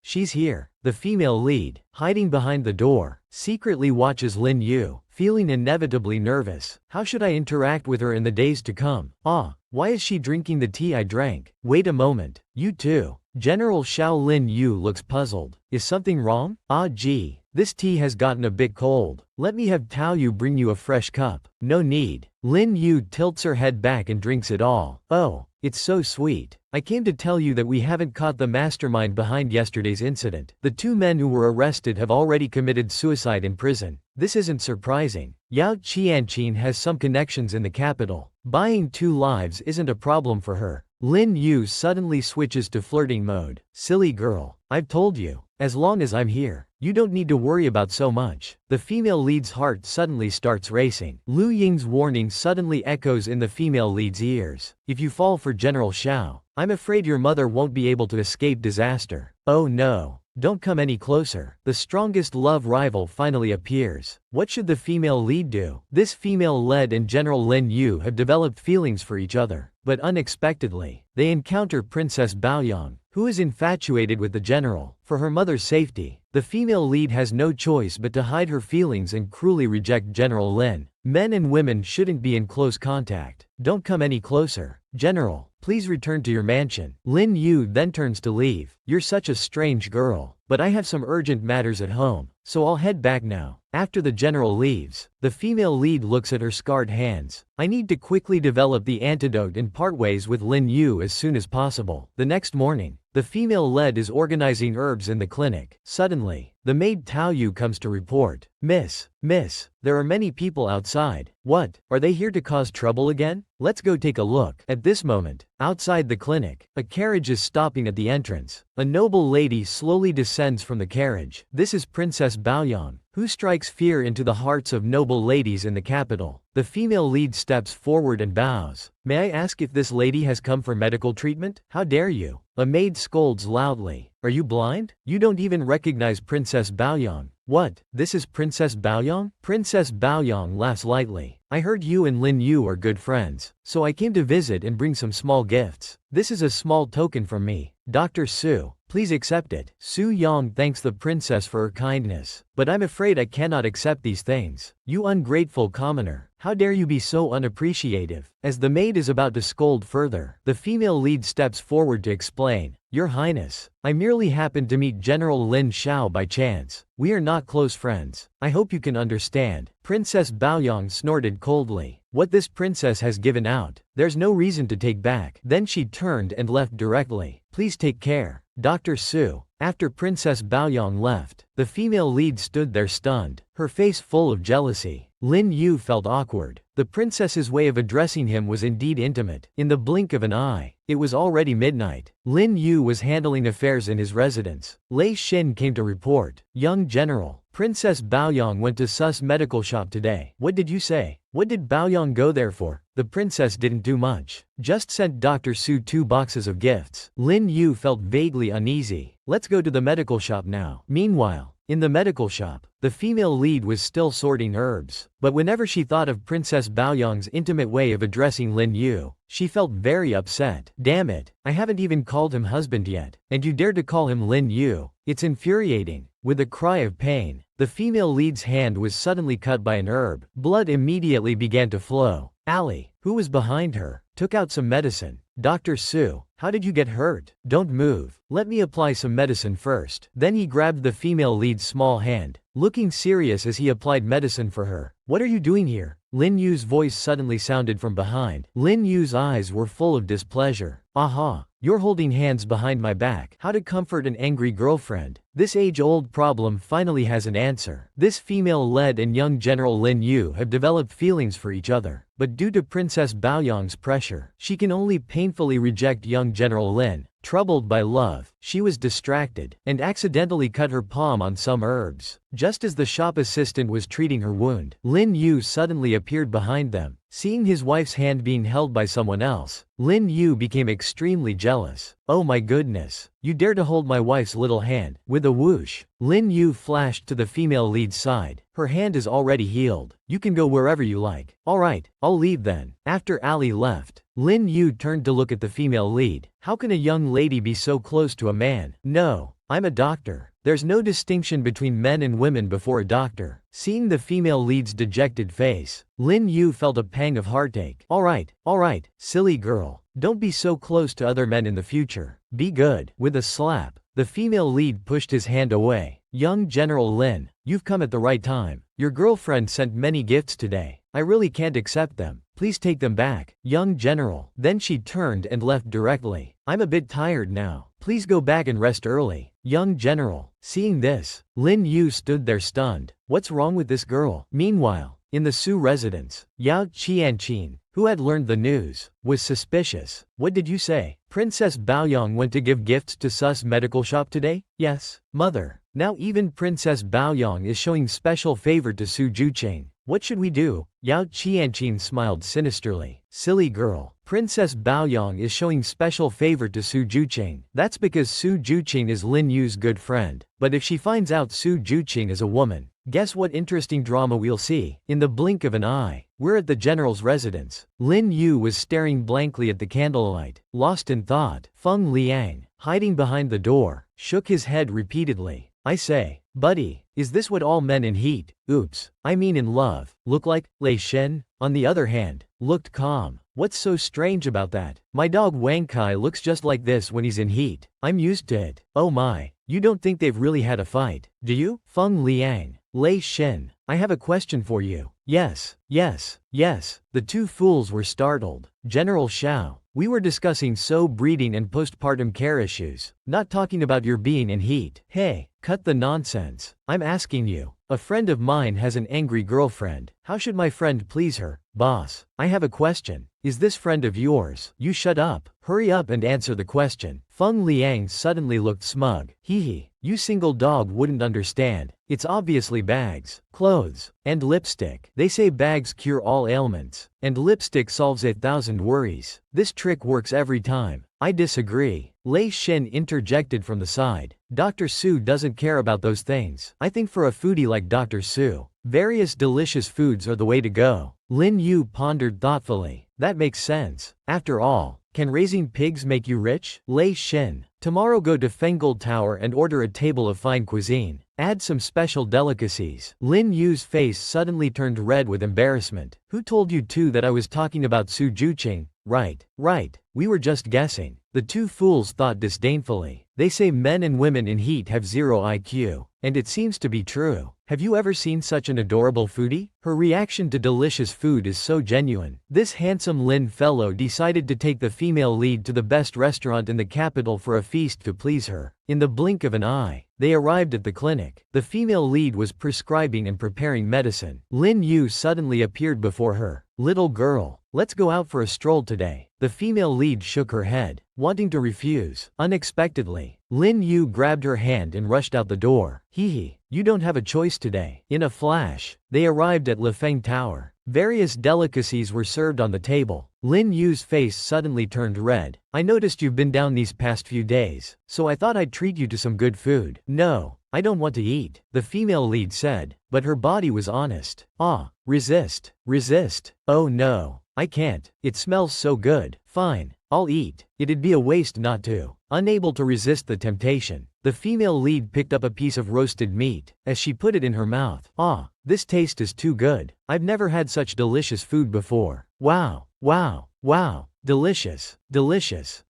The female lead, hiding behind the door, secretly watches Lin Yu, feeling inevitably nervous. How should I interact with her in the days to come? Why is she drinking the tea I drank? Wait a moment, you too. General Xiao Lin Yu looks puzzled. Is something wrong? Gee, this tea has gotten a bit cold. Let me have Tao Yu bring you a fresh cup. No need. Lin Yu tilts her head back and drinks it all. Oh, it's so sweet. I came to tell you that we haven't caught the mastermind behind yesterday's incident. The 2 men who were arrested have already committed suicide in prison. This isn't surprising. Yao Qianqin has some connections in the capital. Buying 2 lives isn't a problem for her. Lin Yu suddenly switches to flirting mode. Silly girl. I've told you. As long as I'm here, you don't need to worry about so much. The female lead's heart suddenly starts racing. Lu Ying's warning suddenly echoes in the female lead's ears. If you fall for General Xiao, I'm afraid your mother won't be able to escape disaster. Oh no. Don't come any closer. The strongest love rival finally appears. What should the female lead do? This female lead and General Lin Yu have developed feelings for each other. But unexpectedly, they encounter Princess Baoyang, who is infatuated with the general. For her mother's safety, the female lead has no choice but to hide her feelings and cruelly reject General Lin. Men and women shouldn't be in close contact. Don't come any closer. General, please return to your mansion. Lin Yu then turns to leave. You're such a strange girl. But I have some urgent matters at home, so I'll head back now. After the general leaves, the female lead looks at her scarred hands. I need to quickly develop the antidote and part ways with Lin Yu as soon as possible. The next morning, the female lead is organizing herbs in the clinic. Suddenly, the maid Tao Yu comes to report. Miss, there are many people outside. What, are they here to cause trouble again? Let's go take a look. At this moment, outside the clinic, a carriage is stopping at the entrance. A noble lady slowly descends from the carriage. This is Princess Baoyang, who strikes fear into the hearts of noble ladies in the capital. The female lead steps forward and bows. May I ask if this lady has come for medical treatment? How dare you? A maid scolds loudly. Are you blind? You don't even recognize Princess Baoyang. What, this is Princess Baoyang? Princess Baoyang laughs lightly. I heard you and Lin Yu are good friends, so I came to visit and bring some small gifts. This is a small token from me. Dr. Su, please accept it. Su Yang thanks the princess for her kindness. But I'm afraid I cannot accept these things. You ungrateful commoner. How dare you be so unappreciative? As the maid is about to scold further, the female lead steps forward to explain. Your Highness, I merely happened to meet General Lin Xiao by chance. We are not close friends. I hope you can understand. Princess Baoyang snorted coldly. What this princess has given out, there's no reason to take back. Then she turned and left directly. Please take care. Dr. Su. After Princess Baoyang left, the female lead stood there stunned, her face full of jealousy. Lin Yu felt awkward. The princess's way of addressing him was indeed intimate. In the blink of an eye, it was already midnight. Lin Yu was handling affairs in his residence. Lei Xin came to report. Young General, Princess Baoyang went to Sus medical shop today. What did you say? What did Baoyang go there for? The princess didn't do much. Just sent Dr. Su 2 boxes of gifts. Lin Yu felt vaguely uneasy. Let's go to the medical shop now. Meanwhile, in the medical shop, the female lead was still sorting herbs. But whenever she thought of Princess Baoyang's intimate way of addressing Lin Yu, she felt very upset. Damn it, I haven't even called him husband yet, and you dare to call him Lin Yu. It's infuriating. With a cry of pain, the female lead's hand was suddenly cut by an herb. Blood immediately began to flow. Ali, who was behind her, took out some medicine. Dr. Su, how did you get hurt? Don't move. Let me apply some medicine first. Then he grabbed the female lead's small hand. looking serious as he applied medicine for her. What are you doing here? Lin Yu's voice suddenly sounded from behind. Lin Yu's eyes were full of displeasure. Aha, you're holding hands behind my back. How to comfort an angry girlfriend? This age-old problem finally has an answer. This female-led and young General Lin Yu have developed feelings for each other. But due to Princess Baoyang's pressure, she can only painfully reject young General Lin. Troubled by love, she was distracted, and accidentally cut her palm on some herbs. Just as the shop assistant was treating her wound, Lin Yu suddenly appeared behind them. Seeing his wife's hand being held by someone else, Lin Yu became extremely jealous. Oh my goodness, you dare to hold my wife's little hand. With a whoosh, Lin Yu flashed to the female lead's side. Her hand is already healed. You can go wherever you like. Alright, I'll leave then. After Ali left, Lin Yu turned to look at the female lead. How can a young lady be so close to a man? No, I'm a doctor. There's no distinction between men and women before a doctor. Seeing the female lead's dejected face, Lin Yu felt a pang of heartache. Alright, silly girl. Don't be so close to other men in the future. Be good. With a slap, the female lead pushed his hand away. Young General Lin, you've come at the right time. Your girlfriend sent many gifts today. I really can't accept them. Please take them back. Young General. Then she turned and left directly. I'm a bit tired now. Please go back and rest early. Young General. Seeing this, Lin Yu stood there stunned. What's wrong with this girl? Meanwhile, in the Su residence, Yao Qianqin, who had learned the news, was suspicious. What did you say? Princess Baoyang went to give gifts to Sus medical shop today? Yes, mother. Now even Princess Baoyang is showing special favor to Su Jucheng. What should we do? Yao Qianqin smiled sinisterly. Silly girl. Princess Baoyang is showing special favor to Su Jucheng. That's because Su Jucheng is Lin Yu's good friend. But if she finds out Su Jucheng is a woman, guess what interesting drama we'll see? In the blink of an eye, we're at the general's residence. Lin Yu was staring blankly at the candlelight, lost in thought. Feng Liang, hiding behind the door, shook his head repeatedly. I say, buddy, is this what all men in heat, oops, I mean in love, look like? Lei Shen, on the other hand, looked calm. What's so strange about that? My dog Wang Kai looks just like this when he's in heat. I'm used to it. Oh my, you don't think they've really had a fight, do you? Feng Liang, Lei Shen, I have a question for you. Yes. The two fools were startled. General Xiao, we were discussing breeding and postpartum care issues, not talking about your being in heat. Hey, cut the nonsense. I'm asking you. A friend of mine has an angry girlfriend. How should my friend please her? Boss, I have a question. Is this friend of yours? You shut up. Hurry up and answer the question. Feng Liang suddenly looked smug. Hee, you single dog wouldn't understand. It's obviously bags, clothes, and lipstick. They say bags cure all ailments, and lipstick solves 1,000 worries. This trick works every time. I disagree. Lei Shen interjected from the side. Dr. Su doesn't care about those things. I think for a foodie like Dr. Su, various delicious foods are the way to go. Lin Yu pondered thoughtfully. That makes sense. After all, can raising pigs make you rich? Lei Shen, tomorrow go to Fenggold Tower and order a table of fine cuisine. Add some special delicacies. Lin Yu's face suddenly turned red with embarrassment. Who told you two that I was talking about Su Jucheng? Right. We were just guessing. The two fools thought disdainfully. They say men and women in heat have 0 IQ. And it seems to be true. Have you ever seen such an adorable foodie? Her reaction to delicious food is so genuine. This handsome Lin fellow decided to take the female lead to the best restaurant in the capital for a feast to please her. In the blink of an eye, they arrived at the clinic. The female lead was prescribing and preparing medicine. Lin Yu suddenly appeared before her. Little girl, let's go out for a stroll today. The female lead shook her head, wanting to refuse. Unexpectedly, Lin Yu grabbed her hand and rushed out the door. Hee, you don't have a choice today. In a flash, they arrived at Lefeng Tower. Various delicacies were served on the table. Lin Yu's face suddenly turned red. I noticed you've been down these past few days, so I thought I'd treat you to some good food. No, I don't want to eat, the female lead said, but her body was honest. Resist. Oh no, I can't. It smells so good. Fine, I'll eat. It'd be a waste not to. Unable to resist the temptation, the female lead picked up a piece of roasted meat. As she put it in her mouth, this taste is too good. I've never had such delicious food before. Wow. Delicious.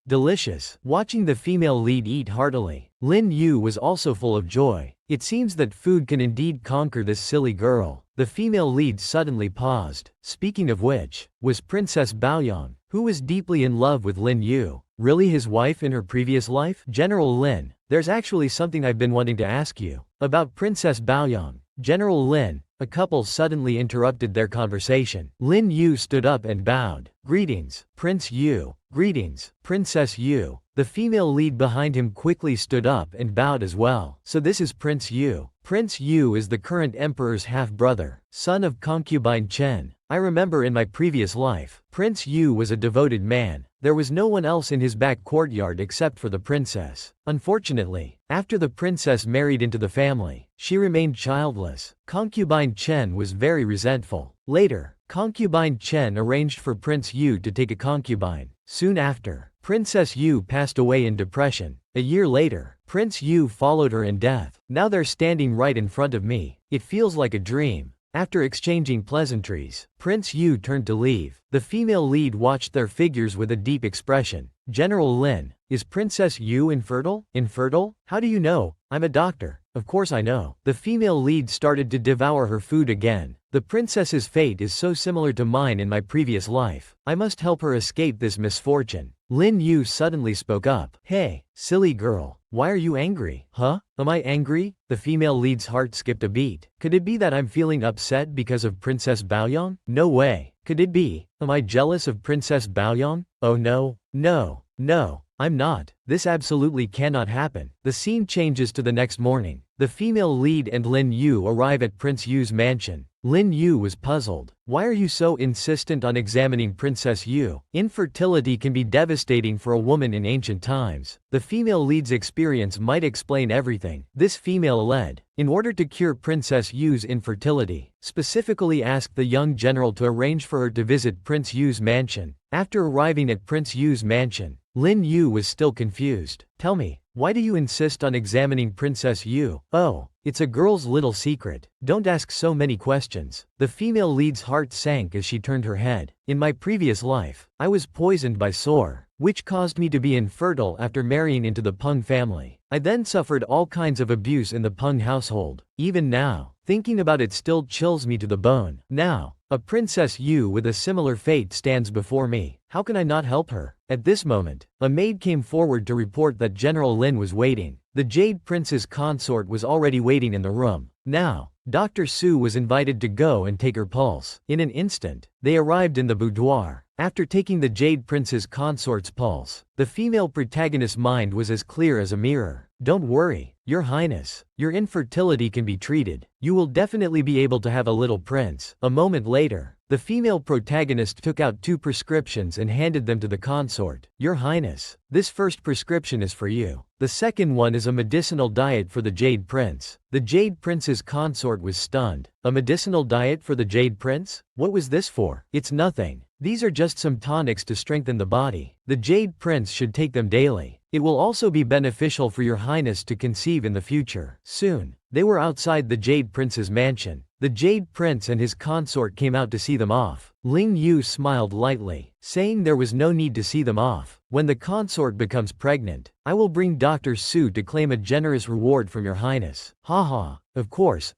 Watching the female lead eat heartily, Lin Yu was also full of joy. It seems that food can indeed conquer this silly girl. The female lead suddenly paused. Speaking of which, was Princess Baoyang, who was deeply in love with Lin Yu, really his wife in her previous life? General Lin, there's actually something I've been wanting to ask you. About Princess Baoyang. General Lin, a couple suddenly interrupted their conversation. Lin Yu stood up and bowed. Greetings, Prince Yu. Greetings, Princess Yu. The female lead behind him quickly stood up and bowed as well. So this is Prince Yu. Prince Yu is the current emperor's half-brother, son of concubine Chen. I remember in my previous life, Prince Yu was a devoted man. There was no one else in his back courtyard except for the princess. Unfortunately, after the princess married into the family, she remained childless. Concubine Chen was very resentful. Later, concubine Chen arranged for Prince Yu to take a concubine. Soon after, Princess Yu passed away in depression. A year later, Prince Yu followed her in death. Now they're standing right in front of me. It feels like a dream. After exchanging pleasantries, Prince Yu turned to leave. The female lead watched their figures with a deep expression. General Lin, is Princess Yu infertile? Infertile? How do you know? I'm a doctor. Of course I know. The female lead started to devour her food again. The princess's fate is so similar to mine in my previous life. I must help her escape this misfortune. Lin Yu suddenly spoke up. Hey, silly girl, why are you angry? Huh? Am I angry? The female lead's heart skipped a beat. Could it be that I'm feeling upset because of Princess Baoyang? No way. Could it be? Am I jealous of Princess Baoyang? Oh no. No, I'm not. This absolutely cannot happen. The scene changes to the next morning. The female lead and Lin Yu arrive at Prince Yu's mansion. Lin Yu was puzzled. Why are you so insistent on examining Princess Yu? Infertility can be devastating for a woman in ancient times. The female lead's experience might explain everything. This female led, in order to cure Princess Yu's infertility, specifically asked the young general to arrange for her to visit Prince Yu's mansion. After arriving at Prince Yu's mansion, Lin Yu was still confused. Tell me, why do you insist on examining Princess Yu? Oh, it's a girl's little secret. Don't ask so many questions. The female lead's heart sank as she turned her head. In my previous life, I was poisoned by Sor, which caused me to be infertile after marrying into the Peng family. I then suffered all kinds of abuse in the Peng household. Even now, thinking about it still chills me to the bone. Now, a Princess Yu with a similar fate stands before me. How can I not help her? At this moment, a maid came forward to report that General Lin was waiting. The Jade Prince's consort was already waiting in the room. Now, Dr. Su was invited to go and take her pulse. In an instant, they arrived in the boudoir. After taking the Jade Prince's consort's pulse, the female protagonist's mind was as clear as a mirror. Don't worry, Your Highness. Your infertility can be treated. You will definitely be able to have a little prince. A moment later, the female protagonist took out 2 prescriptions and handed them to the consort. Your Highness, this first prescription is for you. The second one is a medicinal diet for the Jade Prince. The Jade Prince's consort was stunned. A medicinal diet for the Jade Prince? What was this for? It's nothing. These are just some tonics to strengthen the body. The Jade Prince should take them daily. It will also be beneficial for Your Highness to conceive in the future. Soon, they were outside the Jade Prince's mansion. The Jade Prince and his consort came out to see them off. Ling Yu smiled lightly, saying there was no need to see them off. When the consort becomes pregnant, I will bring Dr. Su to claim a generous reward from Your Highness. Haha, of course.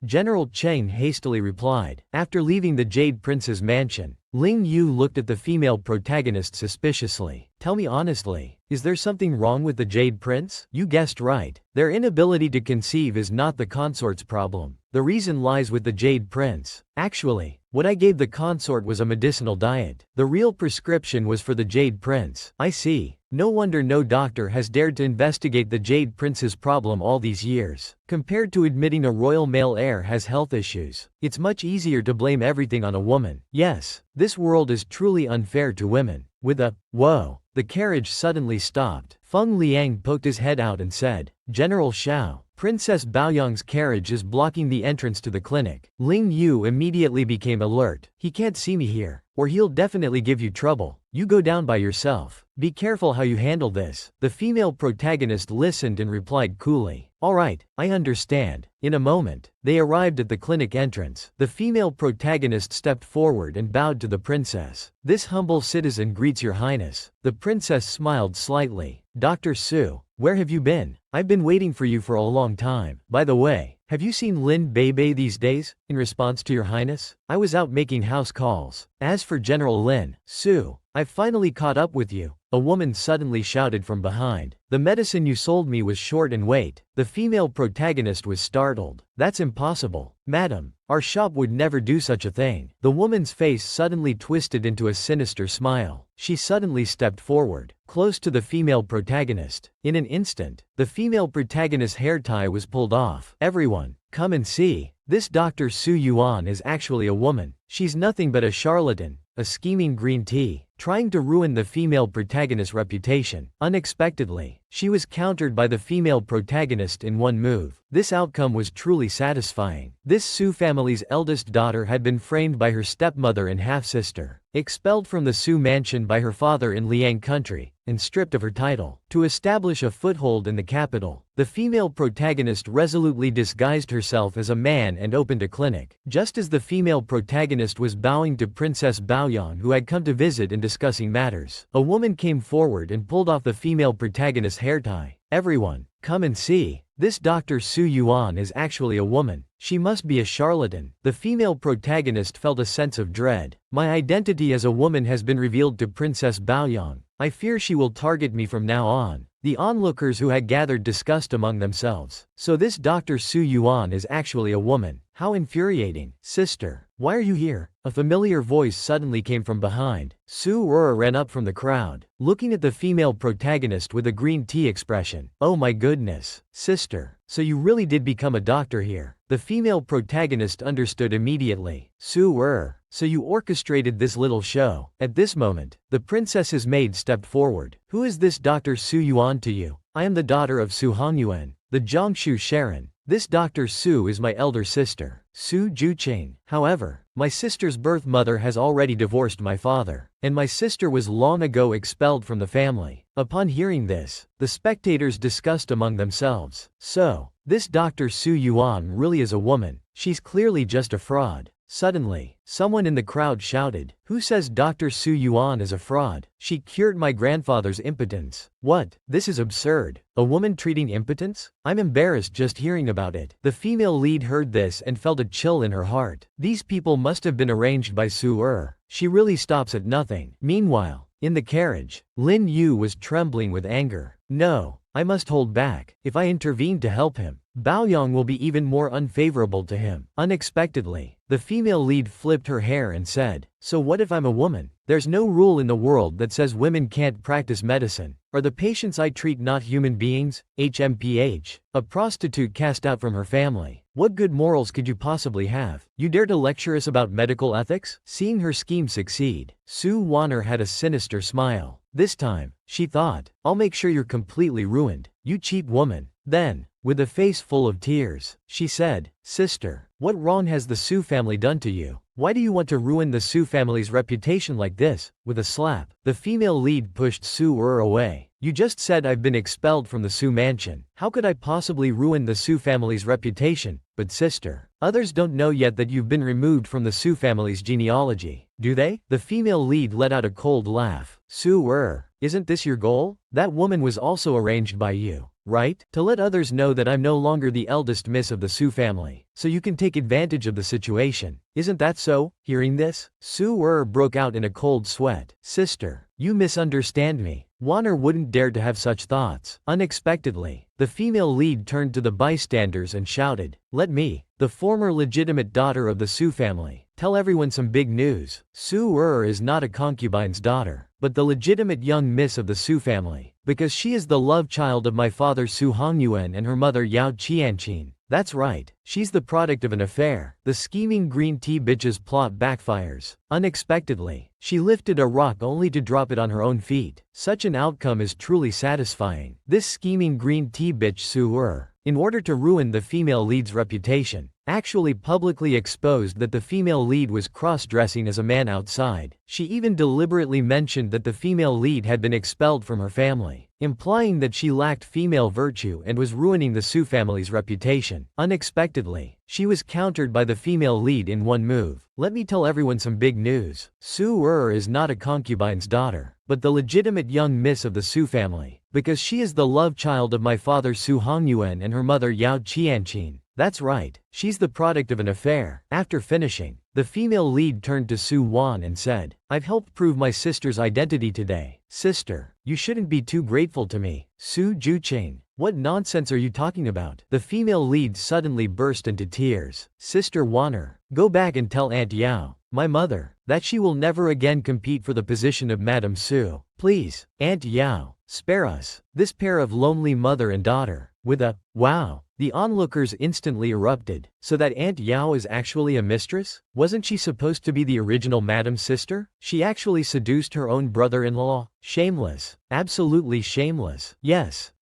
General Cheng hastily replied. After leaving the Jade Prince's mansion, Ling Yu looked at the female protagonist suspiciously. Tell me honestly, is there something wrong with the Jade Prince? You guessed right. Their inability to conceive is not the consort's problem. The reason lies with the Jade Prince. Actually, what I gave the consort was a medicinal diet. The real prescription was for the Jade Prince. I see. No wonder no doctor has dared to investigate the Jade Prince's problem all these years. Compared to admitting a royal male heir has health issues, it's much easier to blame everything on a woman. Yes, this world is truly unfair to women. With a whoa, the carriage suddenly stopped. Feng Liang poked his head out and said, General Xiao, Princess Baoyang's carriage is blocking the entrance to the clinic. Ling Yu immediately became alert. He can't see me here, or he'll definitely give you trouble. You go down by yourself. Be careful how you handle this. The female protagonist listened and replied coolly. Alright, I understand. In a moment, they arrived at the clinic entrance. The female protagonist stepped forward and bowed to the princess. This humble citizen greets Your Highness. The princess smiled slightly. Dr. Su, where have you been? I've been waiting for you for a long time. By the way, have you seen Lin Beibei these days? In response to your highness, I was out making house calls. As for General Lin, Su, I've finally caught up with you. A woman suddenly shouted from behind. The medicine you sold me was short in weight. The female protagonist was startled. That's impossible. Madam, our shop would never do such a thing. The woman's face suddenly twisted into a sinister smile. She suddenly stepped forward, close to the female protagonist. In an instant, the female protagonist's hair tie was pulled off. Everyone, come and see. This Dr. Su Yuan is actually a woman. She's nothing but a charlatan, a scheming green tea, trying to ruin the female protagonist's reputation. Unexpectedly, she was countered by the female protagonist in one move. This outcome was truly satisfying. This Su family's eldest daughter had been framed by her stepmother and half-sister, expelled from the Su mansion by her father in Liang country, and stripped of her title. To establish a foothold in the capital, the female protagonist resolutely disguised herself as a man and opened a clinic. Just as the female protagonist was bowing to Princess Baoyang, who had come to visit and discussing matters, a woman came forward and pulled off the female protagonist's hair tie. Everyone, come and see. This Dr. Su Yuan is actually a woman. She must be a charlatan. The female protagonist felt a sense of dread. My identity as a woman has been revealed to Princess Baoyang. I fear she will target me from now on. The onlookers who had gathered discussed among themselves. So this Dr. Su Yuan is actually a woman. How infuriating. Sister, why are you here? A familiar voice suddenly came from behind. Su Er ran up from the crowd, looking at the female protagonist with a green tea expression. Oh my goodness. Sister, so you really did become a doctor here. The female protagonist understood immediately. Su Er, so you orchestrated this little show. At this moment, the princess's maid stepped forward. Who is this Dr. Su Yuan to you? I am the daughter of Su Hongyuan, the Jiangshu Sharon. This Dr. Su is my elder sister, Su Jucheng. However, my sister's birth mother has already divorced my father, and my sister was long ago expelled from the family. Upon hearing this, the spectators discussed among themselves. So, this Dr. Su Yuan really is a woman. She's clearly just a fraud. Suddenly, someone in the crowd shouted, "Who says Dr. Su Yuan is a fraud? She cured my grandfather's impotence." What? This is absurd. A woman treating impotence? I'm embarrassed just hearing about it. The female lead heard this and felt a chill in her heart. These people must have been arranged by Su Er. She really stops at nothing. Meanwhile, in the carriage, Lin Yu was trembling with anger. No, I must hold back. If I intervene to help him, Baoyang will be even more unfavorable to him. Unexpectedly, the female lead flipped her hair and said, "So what if I'm a woman? There's no rule in the world that says women can't practice medicine. Are the patients I treat not human beings? HMPH. A prostitute cast out from her family. What good morals could you possibly have? You dare to lecture us about medical ethics?" Seeing her scheme succeed, Su Wanner had a sinister smile. This time, she thought, I'll make sure you're completely ruined, you cheap woman. Then, with a face full of tears, she said, "Sister, what wrong has the Su family done to you? Why do you want to ruin the Su family's reputation like this?" With a slap, the female lead pushed Su Er away. "You just said I've been expelled from the Su mansion. How could I possibly ruin the Su family's reputation? But sister, others don't know yet that you've been removed from the Su family's genealogy, do they?" The female lead let out a cold laugh. "Su Er, isn't this your goal? That woman was also arranged by you, right? To let others know that I'm no longer the eldest miss of the Su family, so you can take advantage of the situation. Isn't that so?" Hearing this, Su Er broke out in a cold sweat. "Sister, you misunderstand me. Wanner wouldn't dare to have such thoughts." Unexpectedly, the female lead turned to the bystanders and shouted, "Let me, the former legitimate daughter of the Su family, tell everyone some big news. Su Er is not a concubine's daughter, but the legitimate young miss of the Su family, because she is the love child of my father Su Hongyuan and her mother Yao Qianqin. That's right, she's the product of an affair." The scheming green tea bitch's plot backfires. Unexpectedly, she lifted a rock only to drop it on her own feet. Such an outcome is truly satisfying. This scheming green tea bitch Su Er, in order to ruin the female lead's reputation, actually publicly exposed that the female lead was cross-dressing as a man outside. She even deliberately mentioned that the female lead had been expelled from her family, implying that she lacked female virtue and was ruining the Su family's reputation. Unexpectedly, she was countered by the female lead in one move. "Let me tell everyone some big news. Su Er is not a concubine's daughter, but the legitimate young miss of the Su family, because she is the love child of my father Su Hongyuan and her mother Yao Qianqin. That's right, she's the product of an affair. After finishing, the female lead turned to Su Wan and said, I've helped prove my sister's identity today. Sister, you shouldn't be too grateful to me. Su Juqing, what nonsense are you talking about? The female lead suddenly burst into tears. Sister Wanner, go back and tell Aunt Yao, my mother, that she will never again compete for the position of Madame Su. Please, Aunt Yao, spare us. This pair of lonely mother and daughter, with a, wow. The onlookers instantly erupted. So that Aunt Yao is actually a mistress? Wasn't she supposed to be the original Madam's sister? She actually seduced her own brother-in-law? Shameless. Absolutely shameless. Yes,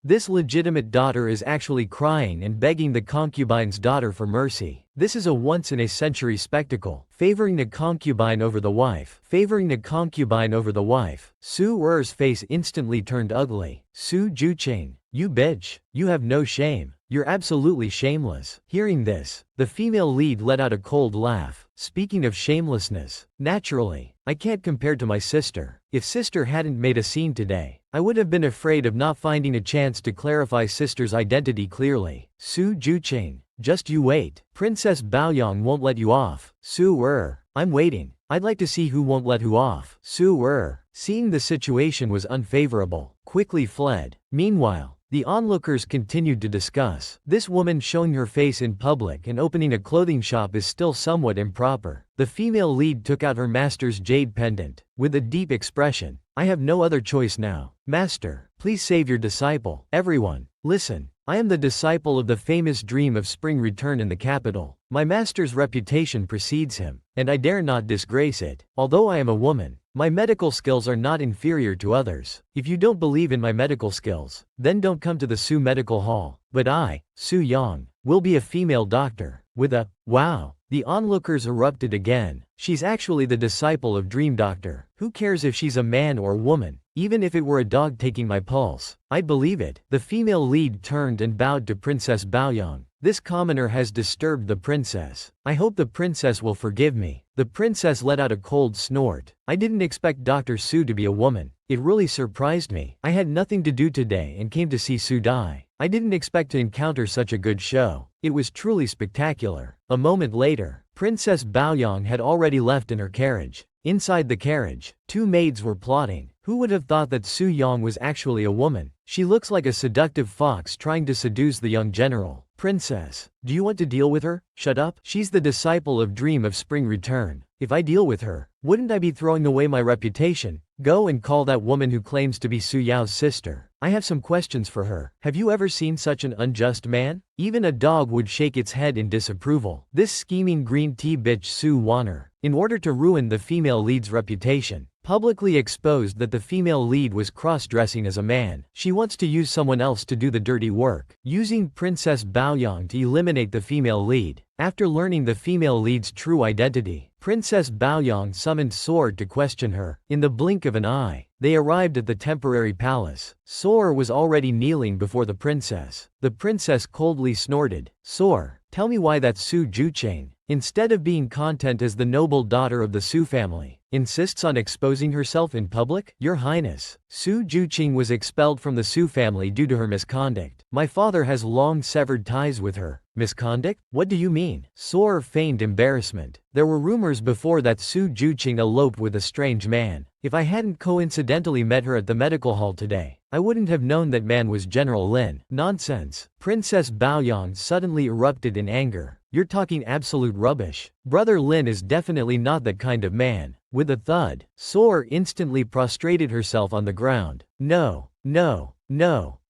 this legitimate daughter is actually crying and begging the concubine's daughter for mercy. This is a once-in-a-century spectacle. Favoring the concubine over the wife. Su Er's face instantly turned ugly. Su Juqing, you bitch. You have no shame. You're absolutely shameless. Hearing this, the female lead let out a cold laugh. Speaking of shamelessness, naturally, I can't compare to my sister. If sister hadn't made a scene today, I would have been afraid of not finding a chance to clarify sister's identity clearly. Su Juqing, just you wait. Princess Baoyang won't let you off. Su Er, I'm waiting. I'd like to see who won't let who off. Su Er, seeing the situation was unfavorable, quickly fled. Meanwhile, the onlookers continued to discuss. This woman showing her face in public and opening a clothing shop is still somewhat improper. The female lead took out her master's jade pendant, with a deep expression. I have no other choice now. Master, please save your disciple. Everyone, listen. I am the disciple of the famous dream of spring return in the capital. My master's reputation precedes him, and I dare not disgrace it. Although I am a woman, my medical skills are not inferior to others. If you don't believe in my medical skills, then don't come to the Su Medical Hall. But I, Su Yang, will be a female doctor. With a, wow. The onlookers erupted again. She's actually the disciple of Dream Doctor. Who cares if she's a man or a woman? Even if it were a dog taking my pulse, I'd believe it. The female lead turned and bowed to Princess Baoyang. This commoner has disturbed the princess. I hope the princess will forgive me. The princess let out a cold snort. I didn't expect Dr. Su to be a woman. It really surprised me. I had nothing to do today and came to see Su die. I didn't expect to encounter such a good show. It was truly spectacular. A moment later, Princess Baoyang had already left in her carriage. Inside the carriage, two maids were plotting. Who would have thought that Su Yang was actually a woman? She looks like a seductive fox trying to seduce the young general. Princess, do you want to deal with her? Shut up. She's the disciple of Dream of Spring Return. If I deal with her, wouldn't I be throwing away my reputation? Go and call that woman who claims to be Su Yao's sister. I have some questions for her. Have you ever seen such an unjust man? Even a dog would shake its head in disapproval. This scheming green tea bitch Su Wanner, in order to ruin the female lead's reputation, publicly exposed that the female lead was cross-dressing as a man. She wants to use someone else to do the dirty work, using Princess Baoyang to eliminate the female lead. After learning the female lead's true identity, Princess Baoyang summoned Sword to question her. In the blink of an eye, they arrived at the temporary palace. Sword was already kneeling before the princess. The princess coldly snorted, Sword, tell me why that Su Juqing, instead of being content as the noble daughter of the Su family, insists on exposing herself in public? Your Highness, Su Juqing was expelled from the Su family due to her misconduct. My father has long severed ties with her. Misconduct? What do you mean? Sword feigned embarrassment. There were rumors before that Su Juqing eloped with a strange man. If I hadn't coincidentally met her at the medical hall today, I wouldn't have known that man was General Lin. Nonsense. Princess Baoyang suddenly erupted in anger. You're talking absolute rubbish. Brother Lin is definitely not that kind of man. With a thud, Sword instantly prostrated herself on the ground. No.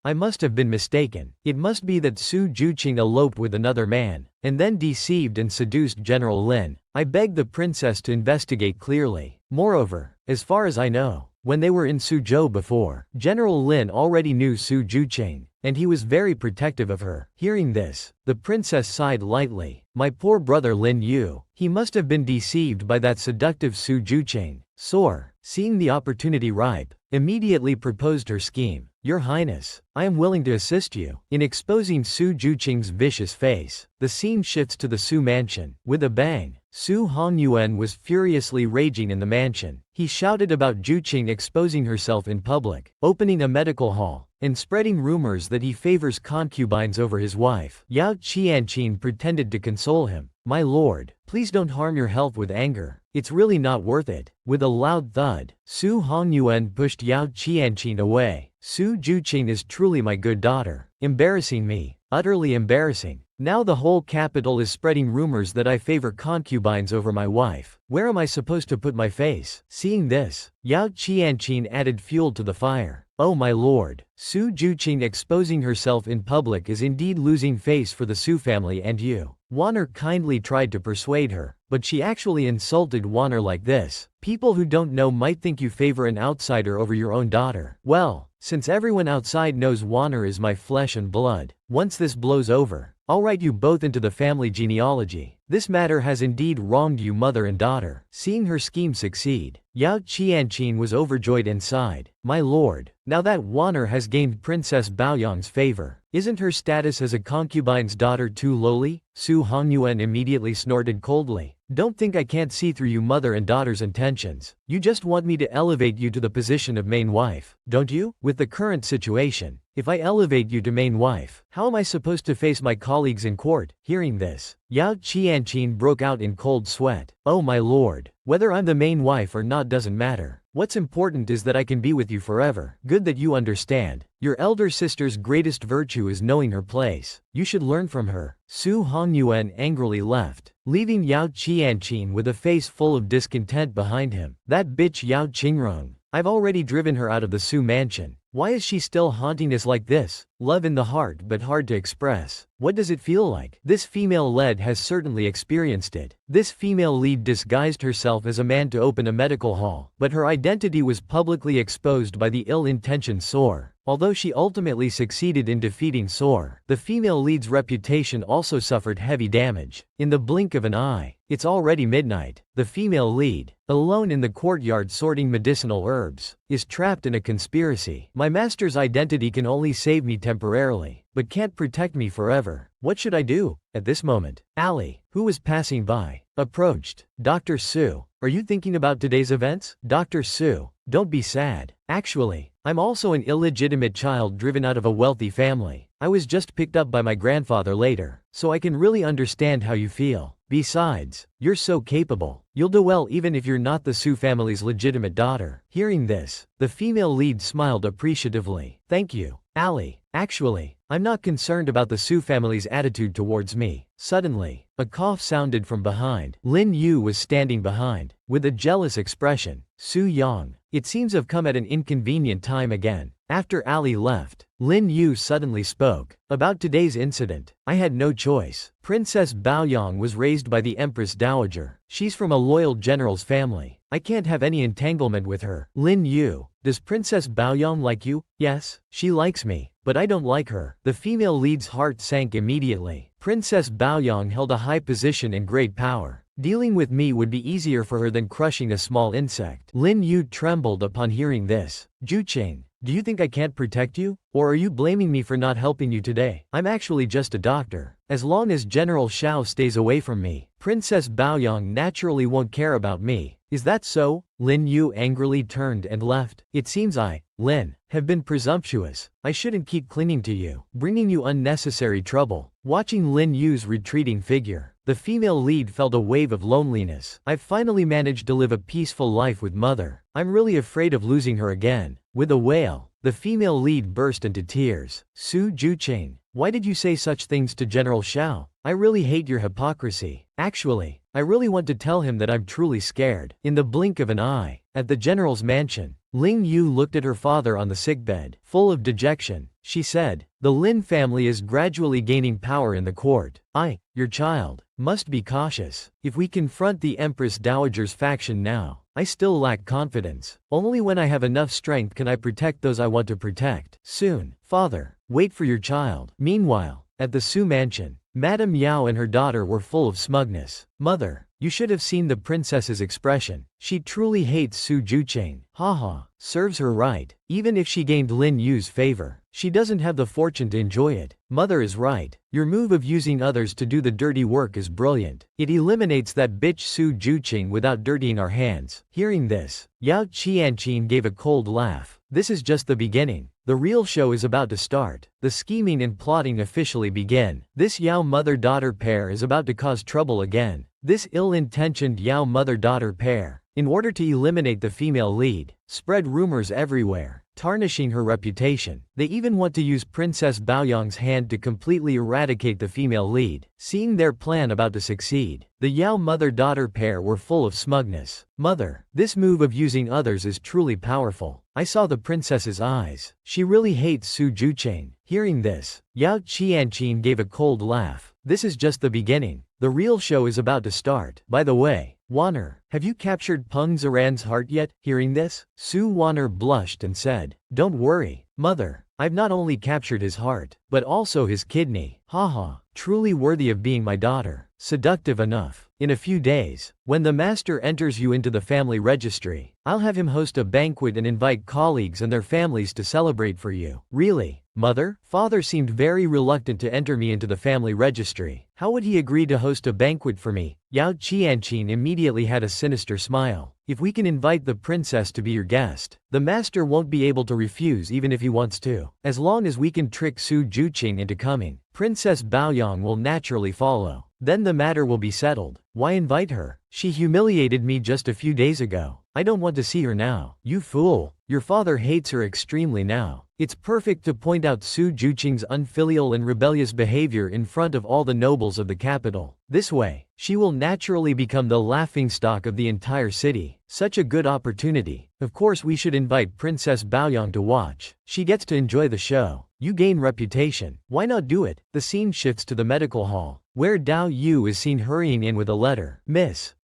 I must have been mistaken. It must be that Su Juqing eloped with another man, and then deceived and seduced General Lin. I begged the princess to investigate clearly. Moreover, as far as I know, when they were in Suzhou before, General Lin already knew Su Juqing, and he was very protective of her. Hearing this, the princess sighed lightly. My poor brother Lin Yu. He must have been deceived by that seductive Su Juqing. Sword, seeing the opportunity ripe, immediately proposed her scheme. Your Highness, I am willing to assist you in exposing Su Juqing's vicious face. The scene shifts to the Su mansion. With a bang, Su Hongyuan was furiously raging in the mansion. He shouted about Juqing exposing herself in public, opening a medical hall, and spreading rumors that he favors concubines over his wife. Yao Qianqing pretended to console him. My lord, please don't harm your health with anger. It's really not worth it. With a loud thud, Su Hongyuan pushed Yao Qianqing away. Su Juqing is truly my good daughter. Embarrassing me. Utterly embarrassing. Now the whole capital is spreading rumors that I favor concubines over my wife. Where am I supposed to put my face? Seeing this, Yao Qianqing added fuel to the fire. Oh my lord, Su Juqing exposing herself in public is indeed losing face for the Su family and you. Wanner kindly tried to persuade her, but she actually insulted Wanner like this. People who don't know might think you favor an outsider over your own daughter. Well, since everyone outside knows Wanner is my flesh and blood, once this blows over, I'll write you both into the family genealogy. This matter has indeed wronged you mother and daughter. Seeing her scheme succeed, Yao Qianqing was overjoyed inside. My lord, now that Wanner has gained Princess Baoyang's favor, isn't her status as a concubine's daughter too lowly? Su Hongyuan immediately snorted coldly. Don't think I can't see through you mother and daughter's intentions. You just want me to elevate you to the position of main wife, don't you? With the current situation, if I elevate you to main wife, how am I supposed to face my colleagues in court? Hearing this, Yao Qianqing broke out in cold sweat. Oh my lord, whether I'm the main wife or not doesn't matter. What's important is that I can be with you forever. Good that you understand. Your elder sister's greatest virtue is knowing her place. You should learn from her. Su Hongyuan angrily left, leaving Yao Qianqing with a face full of discontent behind him. That bitch Yao Qingrong. I've already driven her out of the Su mansion. Why is she still haunting us like this? Love in the heart but hard to express. What does it feel like? This female lead has certainly experienced it. This female lead disguised herself as a man to open a medical hall, but her identity was publicly exposed by the ill-intentioned Soar. Although she ultimately succeeded in defeating Soar, the female lead's reputation also suffered heavy damage. In the blink of an eye, it's already midnight. The female lead, alone in the courtyard sorting medicinal herbs, is trapped in a conspiracy. My master's identity can only save me temporarily, but can't protect me forever. What should I do? At this moment, Ali, who was passing by, approached. Dr. Su, are you thinking about today's events? Dr. Su, don't be sad. Actually, I'm also an illegitimate child driven out of a wealthy family. I was just picked up by my grandfather later, so I can really understand how you feel. Besides, you're so capable. You'll do well even if you're not the Su family's legitimate daughter. Hearing this, the female lead smiled appreciatively. Thank you, Ali. Actually, I'm not concerned about the Su family's attitude towards me. Suddenly, a cough sounded from behind. Lin Yu was standing behind, with a jealous expression. Su Yang, it seems have come at an inconvenient time again. After Ali left, Lin Yu suddenly spoke. About today's incident, I had no choice. Princess Baoyang was raised by the Empress Dowager. She's from a loyal general's family. I can't have any entanglement with her. Lin Yu, does Princess Baoyang like you? Yes, she likes me, but I don't like her. The female lead's heart sank immediately. Princess Baoyang held a high position and great power. Dealing with me would be easier for her than crushing a small insect. Lin Yu trembled upon hearing this. Juqing, do you think I can't protect you? Or are you blaming me for not helping you today? I'm actually just a doctor. As long as General Shao stays away from me, Princess Baoyang naturally won't care about me. Is that so? Lin Yu angrily turned and left. It seems I, Lin, have been presumptuous. I shouldn't keep clinging to you, bringing you unnecessary trouble. Watching Lin Yu's retreating figure, the female lead felt a wave of loneliness. I've finally managed to live a peaceful life with mother. I'm really afraid of losing her again. With a wail, the female lead burst into tears. Su Juqing, why did you say such things to General Shao? I really hate your hypocrisy. Actually, I really want to tell him that I'm truly scared. In the blink of an eye, at the general's mansion, Ling Yu looked at her father on the sickbed. Full of dejection, she said, the Lin family is gradually gaining power in the court. Your child, must be cautious. If we confront the Empress Dowager's faction now, I still lack confidence. Only when I have enough strength can I protect those I want to protect. Soon, father, wait for your child. Meanwhile, at the Su mansion, Madame Yao and her daughter were full of smugness. Mother, You should have seen the princess's expression. She truly hates Su Jucheng. Haha, serves her right. Even if she gained Lin Yu's favor, she doesn't have the fortune to enjoy it. Mother is right. Your move of using others to do the dirty work is brilliant. It eliminates that bitch Su Jucheng without dirtying our hands. Hearing this, Yao Qianqin gave a cold laugh. This is just the beginning. The real show is about to start. The scheming and plotting officially begin. This Yao mother-daughter pair is about to cause trouble again. This ill-intentioned Yao mother-daughter pair, in order to eliminate the female lead, spread rumors everywhere, tarnishing her reputation. They even want to use Princess Baoyang's hand to completely eradicate the female lead. Seeing their plan about to succeed, the Yao mother-daughter pair were full of smugness. Mother, this move of using others is truly powerful. I saw the princess's eyes. She really hates Su Jucheng. Hearing this, Yao Qianqin gave a cold laugh. This is just the beginning. The real show is about to start. By the way, Warner, have you captured Peng Zaran's heart yet? Hearing this, Su Warner blushed and said, "Don't worry, mother. I've not only captured his heart, but also his kidney. Haha, truly worthy of being my daughter. Seductive enough. In a few days, when the master enters you into the family registry, I'll have him host a banquet and invite colleagues and their families to celebrate for you." Really? Mother? Father seemed very reluctant to enter me into the family registry. How would he agree to host a banquet for me? Yao Qianqin immediately had a sinister smile. If we can invite the princess to be your guest, the master won't be able to refuse even if he wants to. As long as we can trick Su Jucheng into coming, Princess Baoyang will naturally follow. Then the matter will be settled. Why invite her? She humiliated me just a few days ago. I don't want to see her now. You fool. Your father hates her extremely now. It's perfect to point out Su Jucheng's unfilial and rebellious behavior in front of all the nobles of the capital. This way, she will naturally become the laughingstock of the entire city. Such a good opportunity. Of course we should invite Princess Baoyang to watch. She gets to enjoy the show. You gain reputation. Why not do it? The scene shifts to the medical hall, where Dao Yu is seen hurrying in with a letter. Miss,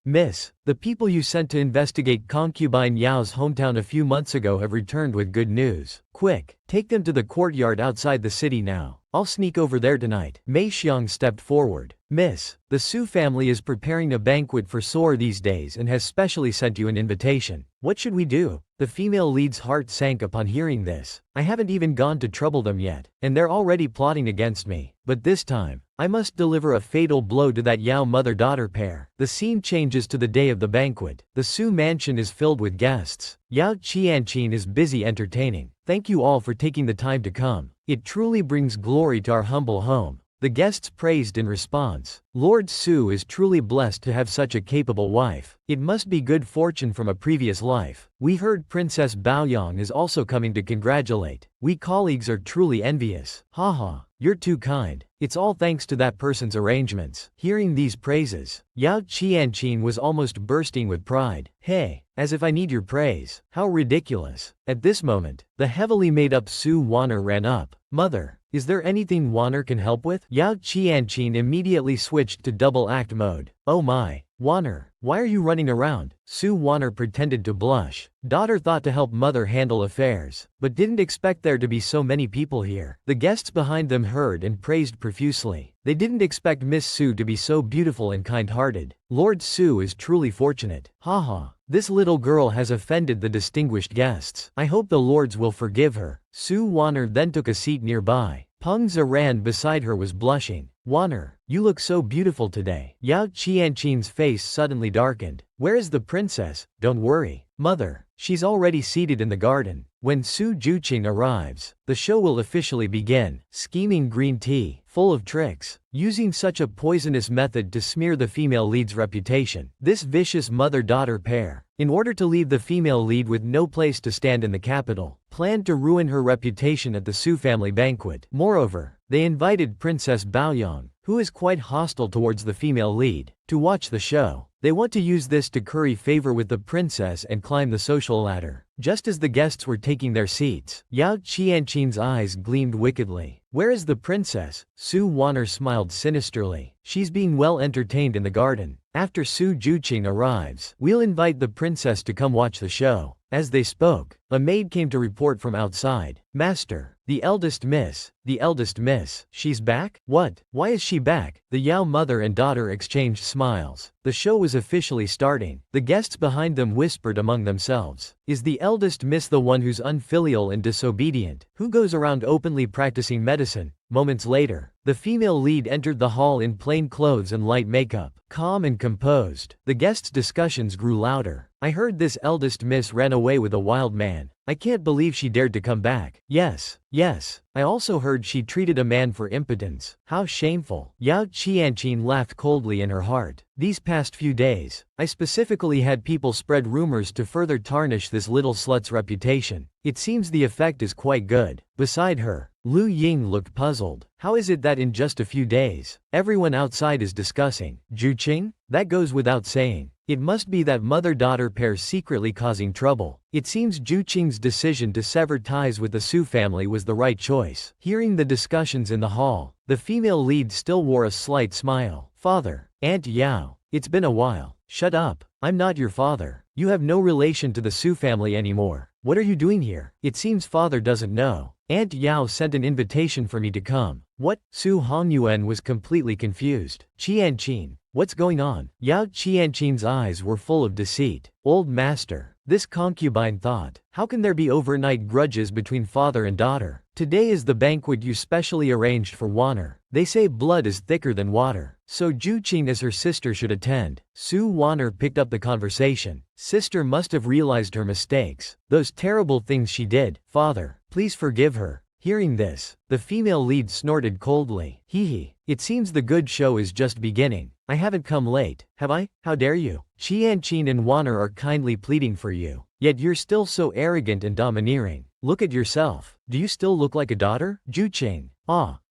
the people you sent to investigate concubine Yao's hometown a few months ago have returned with good news. Quick, take them to the courtyard outside the city now. I'll sneak over there tonight. Mei Xiang stepped forward. Miss, the Su family is preparing a banquet for Soar these days and has specially sent you an invitation. What should we do? The female lead's heart sank upon hearing this. I haven't even gone to trouble them yet, and they're already plotting against me. But this time, I must deliver a fatal blow to that Yao mother-daughter pair. The scene changes to the day of the banquet. The Su mansion is filled with guests. Yao Qianqin is busy entertaining. Thank you all for taking the time to come. It truly brings glory to our humble home. The guests praised in response. Lord Su is truly blessed to have such a capable wife. It must be good fortune from a previous life. We heard Princess Baoyang is also coming to congratulate. We colleagues are truly envious. Haha, you're too kind. It's all thanks to that person's arrangements. Hearing these praises, Yao Qianqin was almost bursting with pride. Hey, as if I need your praise. How ridiculous. At this moment, the heavily made-up Su Warner ran up. Mother, is there anything Warner can help with? Yao Qianqin immediately switched to double act mode. Oh my, Warner, why are you running around? Su Warner pretended to blush. Daughter thought to help mother handle affairs, but didn't expect there to be so many people here. The guests behind them heard and praised profusely. They didn't expect Miss Su to be so beautiful and kind-hearted. Lord Su is truly fortunate. Haha, this little girl has offended the distinguished guests. I hope the lords will forgive her. Su Warner then took a seat nearby. Peng Zaran beside her was blushing. Warner, you look so beautiful today. Yao Qianqin's face suddenly darkened. Where is the princess? Don't worry, mother. She's already seated in the garden. When Su Jucheng arrives, the show will officially begin. Scheming green tea, full of tricks, using such a poisonous method to smear the female lead's reputation. This vicious mother-daughter pair, in order to leave the female lead with no place to stand in the capital, planned to ruin her reputation at the Su family banquet. Moreover, they invited Princess Baoyang, who is quite hostile towards the female lead, to watch the show. They want to use this to curry favor with the princess and climb the social ladder. Just as the guests were taking their seats, Yao Qianqin's eyes gleamed wickedly. Where is the princess? Su Warner smiled sinisterly. She's being well entertained in the garden. After Su Jucheng arrives, we'll invite the princess to come watch the show. As they spoke, A maid came to report from outside. Master, the eldest miss, she's back? What? Why is she back? The Yao mother and daughter exchanged smiles. The show was officially starting. The guests behind them whispered among themselves. Is the eldest miss the one who's unfilial and disobedient, who goes around openly practicing medicine? Moments later, the female lead entered the hall in plain clothes and light makeup, calm and composed. The guests' discussions grew louder. I heard this eldest miss ran away with a wild man. I can't believe she dared to come back. Yes. I also heard she treated a man for impotence. How shameful. Yao Qianqing laughed coldly in her heart. These past few days, I specifically had people spread rumors to further tarnish this little slut's reputation. It seems the effect is quite good. Beside her, Lu Ying looked puzzled. How is it that in just a few days, everyone outside is discussing Juqing? That goes without saying. It must be that mother-daughter pair secretly causing trouble. It seems Juqing's decision to sever ties with the Su family was the right choice. Hearing the discussions in the hall, the female lead still wore a slight smile. Father, Aunt Yao, it's been a while. Shut up. I'm not your father. You have no relation to the Su family anymore. What are you doing here? It seems father doesn't know. Aunt Yao sent an invitation for me to come. What? Su Hongyuan was completely confused. Qianqing, what's going on? Yao Qianqing's eyes were full of deceit. Old master, this concubine thought, how can there be overnight grudges between father and daughter? Today is the banquet you specially arranged for Wanner. They say blood is thicker than water, so Juqing as her sister should attend. Su Wanner picked up the conversation. Sister must have realized her mistakes. Those terrible things she did. Father, please forgive her. Hearing this, the female lead snorted coldly. Hee, it seems the good show is just beginning. I haven't come late, have I? How dare you? Qianqing and Wanner are kindly pleading for you. Yet you're still so arrogant and domineering. Look at yourself. Do you still look like a daughter? Juqing.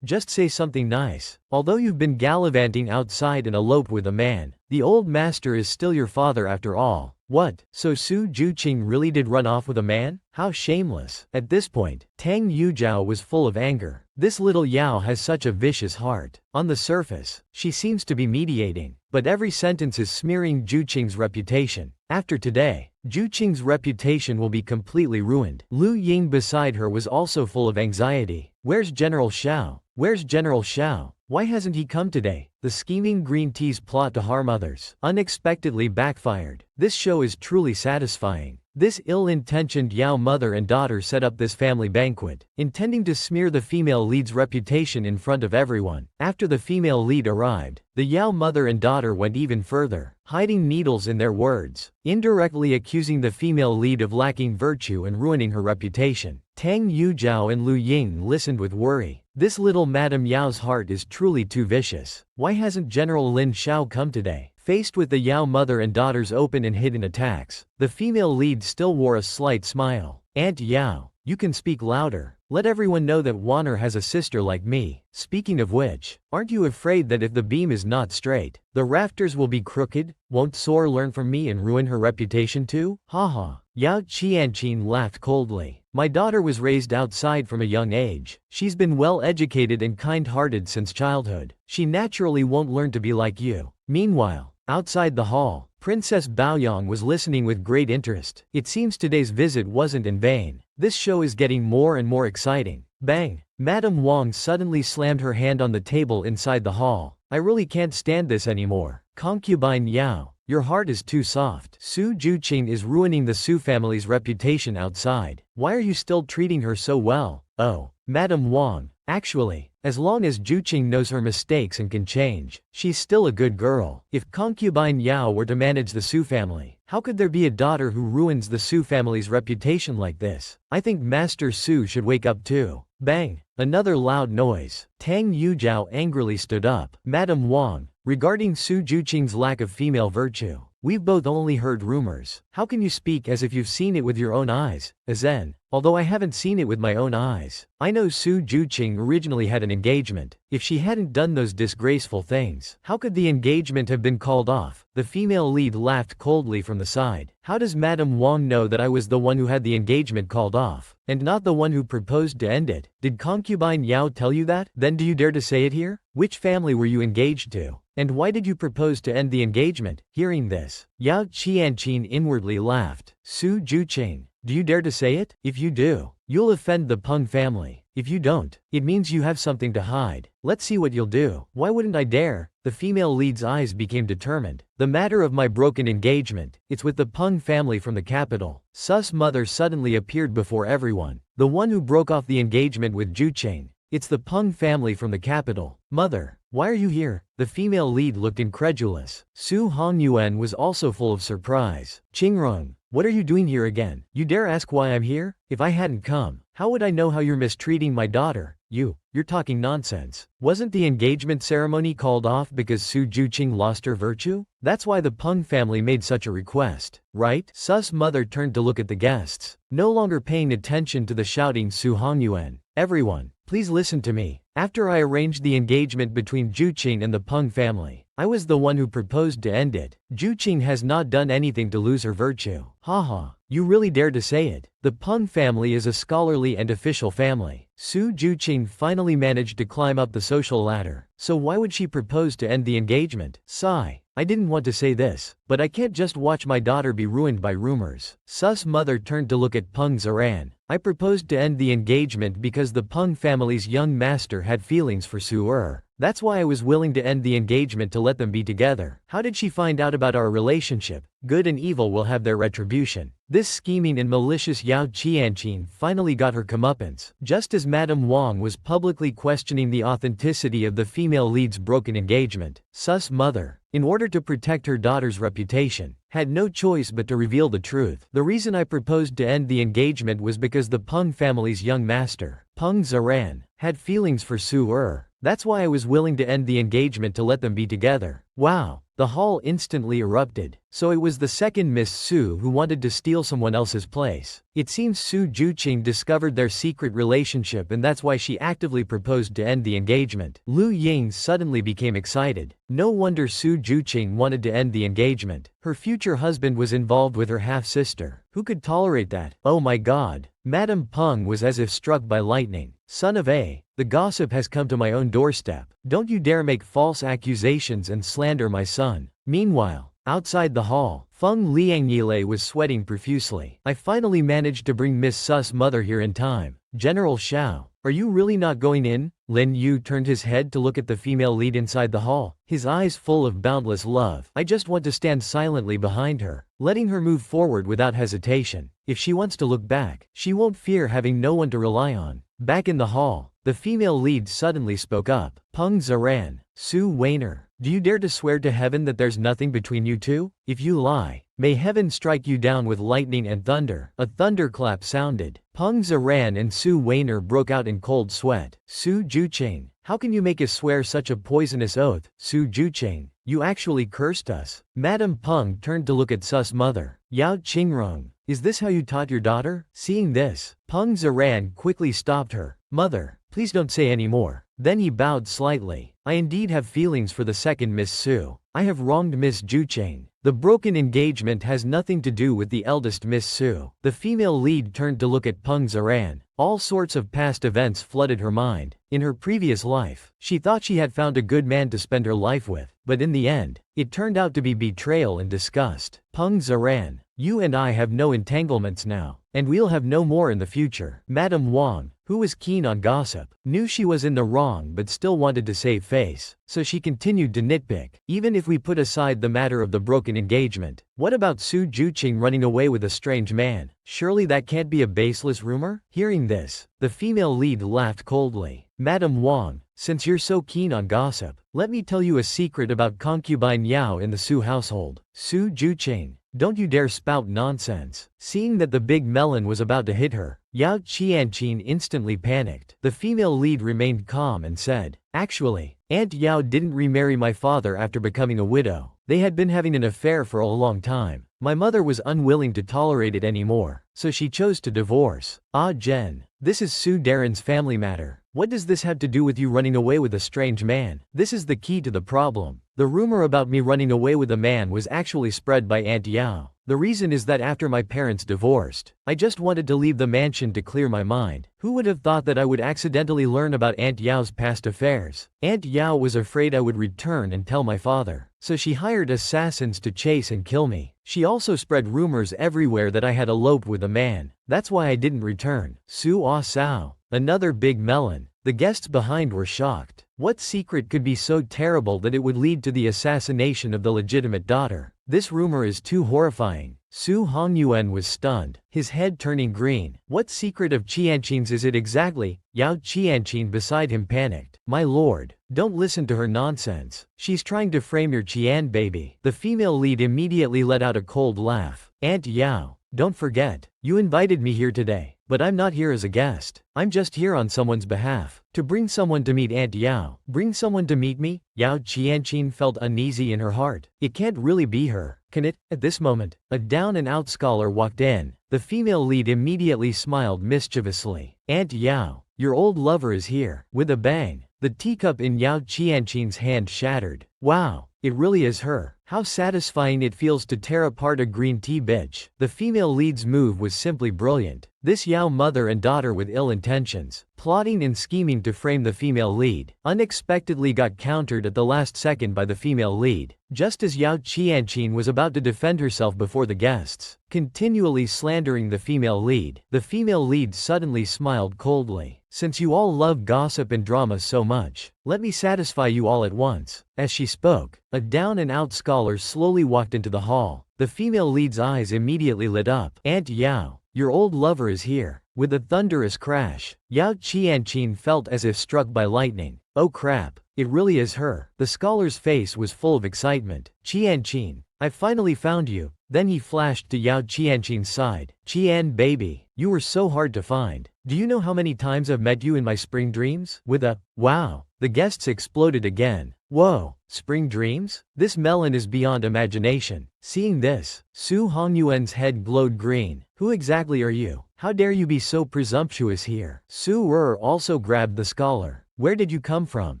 Just say something nice. Although you've been gallivanting outside and eloped with a man, the old master is still your father after all. What? So Su Juqing really did run off with a man? How shameless. At this point, Tang Yujiao was full of anger. This little Yao has such a vicious heart. On the surface, she seems to be mediating, but every sentence is smearing Juqing's reputation. After today, Juqing's reputation will be completely ruined. Lu Ying beside her was also full of anxiety. Where's General Xiao? Where's General Xiao? Why hasn't he come today? The scheming green tea's plot to harm others unexpectedly backfired. This show is truly satisfying. This ill-intentioned Yao mother and daughter set up this family banquet, intending to smear the female lead's reputation in front of everyone. After the female lead arrived, the Yao mother and daughter went even further, hiding needles in their words, indirectly accusing the female lead of lacking virtue and ruining her reputation. Tang Yujiao and Lu Ying listened with worry. This little Madame Yao's heart is truly too vicious. Why hasn't General Lin Xiao come today? Faced with the Yao mother and daughter's open and hidden attacks, the female lead still wore a slight smile. Aunt Yao, you can speak louder. Let everyone know that Wanner has a sister like me. Speaking of which, aren't you afraid that if the beam is not straight, the rafters will be crooked? Won't Soar learn from me and ruin her reputation too? Haha. Yao Qianqing laughed coldly. My daughter was raised outside from a young age. She's been well educated and kind-hearted since childhood. She naturally won't learn to be like you. Meanwhile, outside the hall, Princess Baoyang was listening with great interest. It seems today's visit wasn't in vain. This show is getting more and more exciting. Bang! Madame Wang suddenly slammed her hand on the table inside the hall. I really can't stand this anymore. Concubine Yao, your heart is too soft. Su Juqing is ruining the Su family's reputation outside. Why are you still treating her so well? Oh, Madame Wang, actually, as long as Juqing knows her mistakes and can change, she's still a good girl. If concubine Yao were to manage the Su family, how could there be a daughter who ruins the Su family's reputation like this? I think Master Su should wake up too. Bang! Another loud noise. Tang Yujiao angrily stood up. Madame Wang, regarding Su Juqing's lack of female virtue, we've both only heard rumors. How can you speak as if you've seen it with your own eyes? Azen, although I haven't seen it with my own eyes, I know Su Juqing originally had an engagement. If she hadn't done those disgraceful things, how could the engagement have been called off? The female lead laughed coldly from the side. How does Madame Wang know that I was the one who had the engagement called off, and not the one who proposed to end it? Did concubine Yao tell you that? Then do you dare to say it here? Which family were you engaged to? And why did you propose to end the engagement? Hearing this, Yao Qianqing inwardly laughed. Su Juqing, Do you dare to say it? If you do, you'll offend the Peng family. If you don't, it means you have something to hide. Let's see what you'll do. Why wouldn't I dare? The female lead's eyes became determined. The matter of my broken engagement, it's with the Peng family from the capital. Sus' mother suddenly appeared before everyone. The one who broke off the engagement with Juchain. It's the Peng family from the capital. Mother, why are you here? The female lead looked incredulous. Su Hongyuan was also full of surprise. Qingrong, what are you doing here again? You dare ask why I'm here? If I hadn't come, how would I know how you're mistreating my daughter? You're talking nonsense. Wasn't the engagement ceremony called off because Su Juqing lost her virtue? That's why the Peng family made such a request, right? Sus' mother turned to look at the guests, no longer paying attention to the shouting Su Hongyuan. Everyone, please listen to me. After I arranged the engagement between Juqing and the Peng family, I was the one who proposed to end it. Juqing has not done anything to lose her virtue. Haha, you really dare to say it? The Peng family is a scholarly and official family. Su Juqing finally managed to climb up the social ladder, so why would she propose to end the engagement? Sigh. I didn't want to say this, but I can't just watch my daughter be ruined by rumors. Sus' mother turned to look at Peng Zaran. I proposed to end the engagement because the Peng family's young master had feelings for Su Er. That's why I was willing to end the engagement to let them be together. How did she find out about our relationship? Good and evil will have their retribution. This scheming and malicious Yao Qianqing finally got her comeuppance. Just as Madame Wang was publicly questioning the authenticity of the female lead's broken engagement, Sus' mother, in order to protect her daughter's reputation, had no choice but to reveal the truth. The reason I proposed to end the engagement was because the Peng family's young master, Peng Zaran, had feelings for Su Er. That's why I was willing to end the engagement to let them be together. Wow. The hall instantly erupted. So it was the second Miss Su who wanted to steal someone else's place. It seems Su Juqing discovered their secret relationship and that's why she actively proposed to end the engagement. Lu Ying suddenly became excited. No wonder Su Juqing wanted to end the engagement. Her future husband was involved with her half-sister. Who could tolerate that? Oh my god. Madame Peng was as if struck by lightning. Son of A, the gossip has come to my own doorstep. Don't you dare make false accusations and slander my son. Meanwhile, outside the hall, Feng Liangyile was sweating profusely. I finally managed to bring Miss Sus' mother here in time. General Xiao, are you really not going in? Lin Yu turned his head to look at the female lead inside the hall, his eyes full of boundless love. I just want to stand silently behind her, letting her move forward without hesitation. If she wants to look back, she won't fear having no one to rely on. Back in the hall, the female lead suddenly spoke up. Peng Zaran, Su Weiner, do you dare to swear to heaven that there's nothing between you two? If you lie, may heaven strike you down with lightning and thunder. A thunderclap sounded. Peng Zaran and Su Weiner broke out in cold sweat. Su Juqing, how can you make us swear such a poisonous oath? Su Juqing, you actually cursed us. Madame Peng turned to look at Sus' mother. Yao Qingrong, is this how you taught your daughter? Seeing this, Peng Zaran quickly stopped her. Mother, please don't say any more. Then he bowed slightly. I indeed have feelings for the second Miss Su. I have wronged Miss Juqing. The broken engagement has nothing to do with the eldest Miss Su. The female lead turned to look at Peng Zaran. All sorts of past events flooded her mind. In her previous life, she thought she had found a good man to spend her life with, but in the end, it turned out to be betrayal and disgust. Peng Zaran, you and I have no entanglements now, and we'll have no more in the future. Madame Wang, who was keen on gossip, knew she was in the wrong but still wanted to save face, so she continued to nitpick. Even if we put aside the matter of the broken engagement, what about Su Juqing running away with a strange man? Surely that can't be a baseless rumor? Hearing this, the female lead laughed coldly. Madame Wang, since you're so keen on gossip, let me tell you a secret about concubine Yao in the Su household. Su Juqing, don't you dare spout nonsense. Seeing that the big melon was about to hit her, Yao Qianqing instantly panicked. The female lead remained calm and said, actually, Aunt Yao didn't remarry my father after becoming a widow. They had been having an affair for a long time. My mother was unwilling to tolerate it anymore, so she chose to divorce. Ah Jen, this is Su Darren's family matter. What does this have to do with you running away with a strange man? This is the key to the problem. The rumor about me running away with a man was actually spread by Aunt Yao. The reason is that after my parents divorced, I just wanted to leave the mansion to clear my mind. Who would have thought that I would accidentally learn about Aunt Yao's past affairs? Aunt Yao was afraid I would return and tell my father. so she hired assassins to chase and kill me. She also spread rumors everywhere that I had eloped with a man. That's why I didn't return. Su Ah Sao. Another big melon. The guests behind were shocked. What secret could be so terrible that it would lead to the assassination of the legitimate daughter? This rumor is too horrifying. Su Hongyuan was stunned, his head turning green. What secret of Qianqin's is it exactly? Yao Qianqin beside him panicked. My lord, don't listen to her nonsense. She's trying to frame your Qian baby. The female lead immediately let out a cold laugh. Aunt Yao, don't forget, you invited me here today, but I'm not here as a guest. I'm just here on someone's behalf. To bring someone to meet Aunt Yao. Bring someone to meet me? Yao Qianqin felt uneasy in her heart. It can't really be her, can it? At this moment, a down-and-out scholar walked in. The female lead immediately smiled mischievously. Aunt Yao, your old lover is here. With a bang, the teacup in Yao Qianqin's hand shattered. Wow, it really is her. How satisfying it feels to tear apart a green tea bitch. The female lead's move was simply brilliant. This Yao mother and daughter with ill intentions, plotting and scheming to frame the female lead, unexpectedly got countered at the last second by the female lead, just as Yao Qianqin was about to defend herself before the guests, continually slandering the female lead suddenly smiled coldly. Since you all love gossip and drama so much, let me satisfy you all at once. As she spoke, a down-and-out scholar slowly walked into the hall. The female lead's eyes immediately lit up. Aunt Yao, your old lover is here. With a thunderous crash, Yao Qianqin felt as if struck by lightning. Oh crap, it really is her. The scholar's face was full of excitement. Qianqin, I finally found you. Then he flashed to Yao Qianqin's side. Qian baby, you were so hard to find. Do you know how many times I've met you in my spring dreams? With a wow, the guests exploded again. Whoa, spring dreams? This melon is beyond imagination. Seeing this, Su Hongyuan's head glowed green. Who exactly are you? How dare you be so presumptuous here? Su Er also grabbed the scholar. Where did you come from?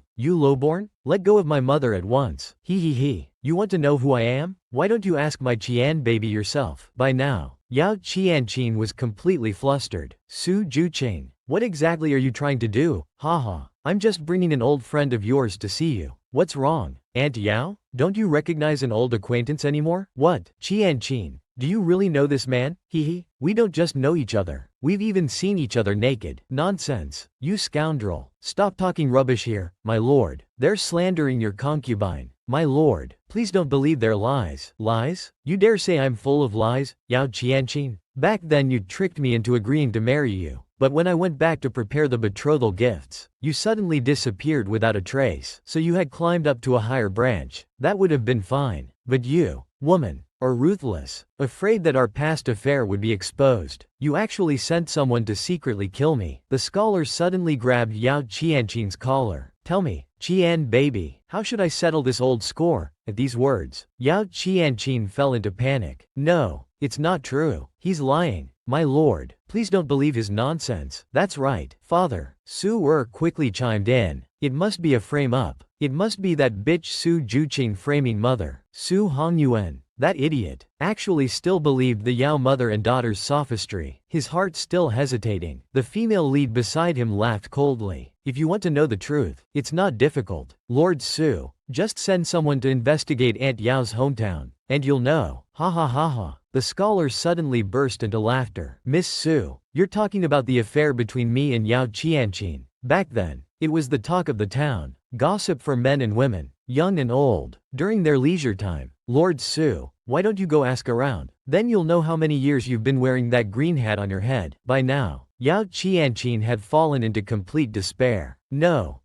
You lowborn? Let go of my mother at once. He. You want to know who I am? Why don't you ask my Qian baby yourself? By now, Yao Qianqin was completely flustered. Su Juqing, what exactly are you trying to do? Haha, I'm just bringing an old friend of yours to see you. What's wrong? Aunt Yao? Don't you recognize an old acquaintance anymore? What? Qianqin, do you really know this man? We don't just know each other. We've even seen each other naked. Nonsense. You scoundrel. Stop talking rubbish here, my lord. They're slandering your concubine. My lord, please don't believe their lies. Lies? You dare say I'm full of lies, Yao Qianqin? Back then you tricked me into agreeing to marry you. But when I went back to prepare the betrothal gifts, you suddenly disappeared without a trace. So you had climbed up to a higher branch. That would have been fine. But you, woman, are ruthless. Afraid that our past affair would be exposed, you actually sent someone to secretly kill me. The scholar suddenly grabbed Yao Qianqin's collar. Tell me, Qian baby, how should I settle this old score? At these words, Yao Qianqin fell into panic. No, it's not true. He's lying. My lord, please don't believe his nonsense. That's right, father. Su Er quickly chimed in. It must be a frame-up. It must be that bitch Su Juqing framing mother. Su Hongyuan, that idiot, actually still believed the Yao mother and daughter's sophistry, his heart still hesitating. The female lead beside him laughed coldly. If you want to know the truth, it's not difficult. Lord Su, just send someone to investigate Aunt Yao's hometown, and you'll know. Ha ha ha ha. The scholar suddenly burst into laughter. Miss Su, you're talking about the affair between me and Yao Qianqin. Back then, it was the talk of the town. Gossip for men and women, young and old, during their leisure time. Lord Su, why don't you go ask around? Then you'll know how many years you've been wearing that green hat on your head. By now, Yao Qianqin had fallen into complete despair. No,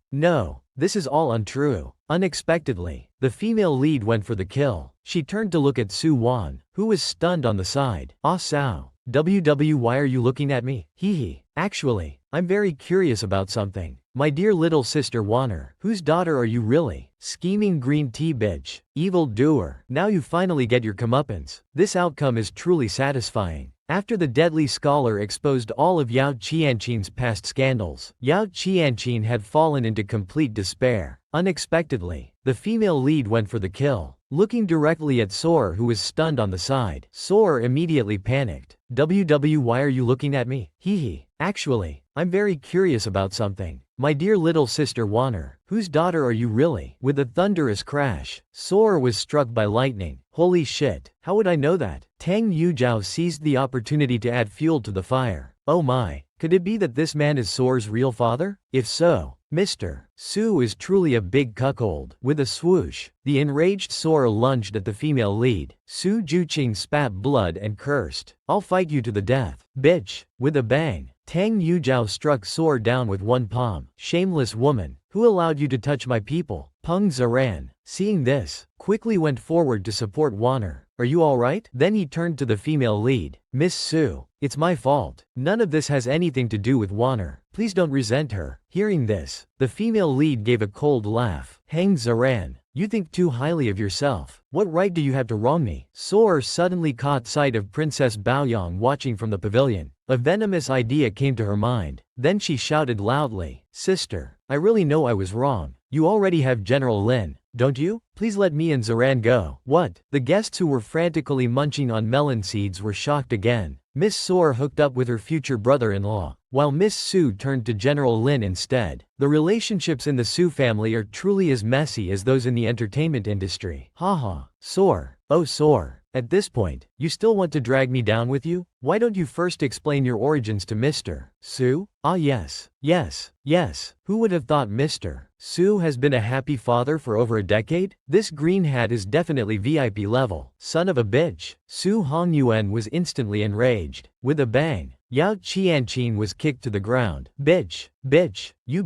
this is all untrue. Unexpectedly, the female lead went for the kill. She turned to look at Su Wan, who was stunned on the side. Ah Sao, why are you looking at me? Actually, I'm very curious about something. My dear little sister Wanner, whose daughter are you really? Scheming green tea bitch, evil doer. Now you finally get your comeuppance. This outcome is truly satisfying. After the deadly scholar exposed all of Yao Qianqin's past scandals, Yao Qianqin had fallen into complete despair. Unexpectedly, the female lead went for the kill, looking directly at Soar, who was stunned on the side. Soar immediately panicked. Why are you looking at me? Actually, I'm very curious about something. My dear little sister Wanner, whose daughter are you really? With a thunderous crash, Sora was struck by lightning. Holy shit, how would I know that? Tang Yujiao seized the opportunity to add fuel to the fire. Oh my, could it be that this man is Sora's real father? If so, Mr. Su is truly a big cuckold. With a swoosh, the enraged Sora lunged at the female lead. Su Juqing spat blood and cursed. I'll fight you to the death, bitch. With a bang, Tang Yujiao struck Sora down with one palm. Shameless woman, who allowed you to touch my people? Peng Zaran, seeing this, quickly went forward to support Wanner. Are you alright? Then he turned to the female lead. Miss Su, it's my fault. None of this has anything to do with Wanner. Please don't resent her. Hearing this, the female lead gave a cold laugh. Hang Zaran, you think too highly of yourself. What right do you have to wrong me? Sora suddenly caught sight of Princess Baoyang watching from the pavilion. A venomous idea came to her mind. Then she shouted loudly, Sister, I really know I was wrong. You already have General Lin, don't you? Please let me and Zaran go. What? The guests who were frantically munching on melon seeds were shocked again. Miss Sora hooked up with her future brother-in-law, while Miss Su turned to General Lin instead. The relationships in the Su family are truly as messy as those in the entertainment industry. Haha, Sora. Oh Sora. At this point, you still want to drag me down with you? Why don't you first explain your origins to Mr. Su? Ah yes. Who would have thought Mr. Su has been a happy father for over a decade? This green hat is definitely VIP level. Son of a bitch. Su Hongyuan was instantly enraged. With a bang, Yao Qianqing was kicked to the ground. Bitch, you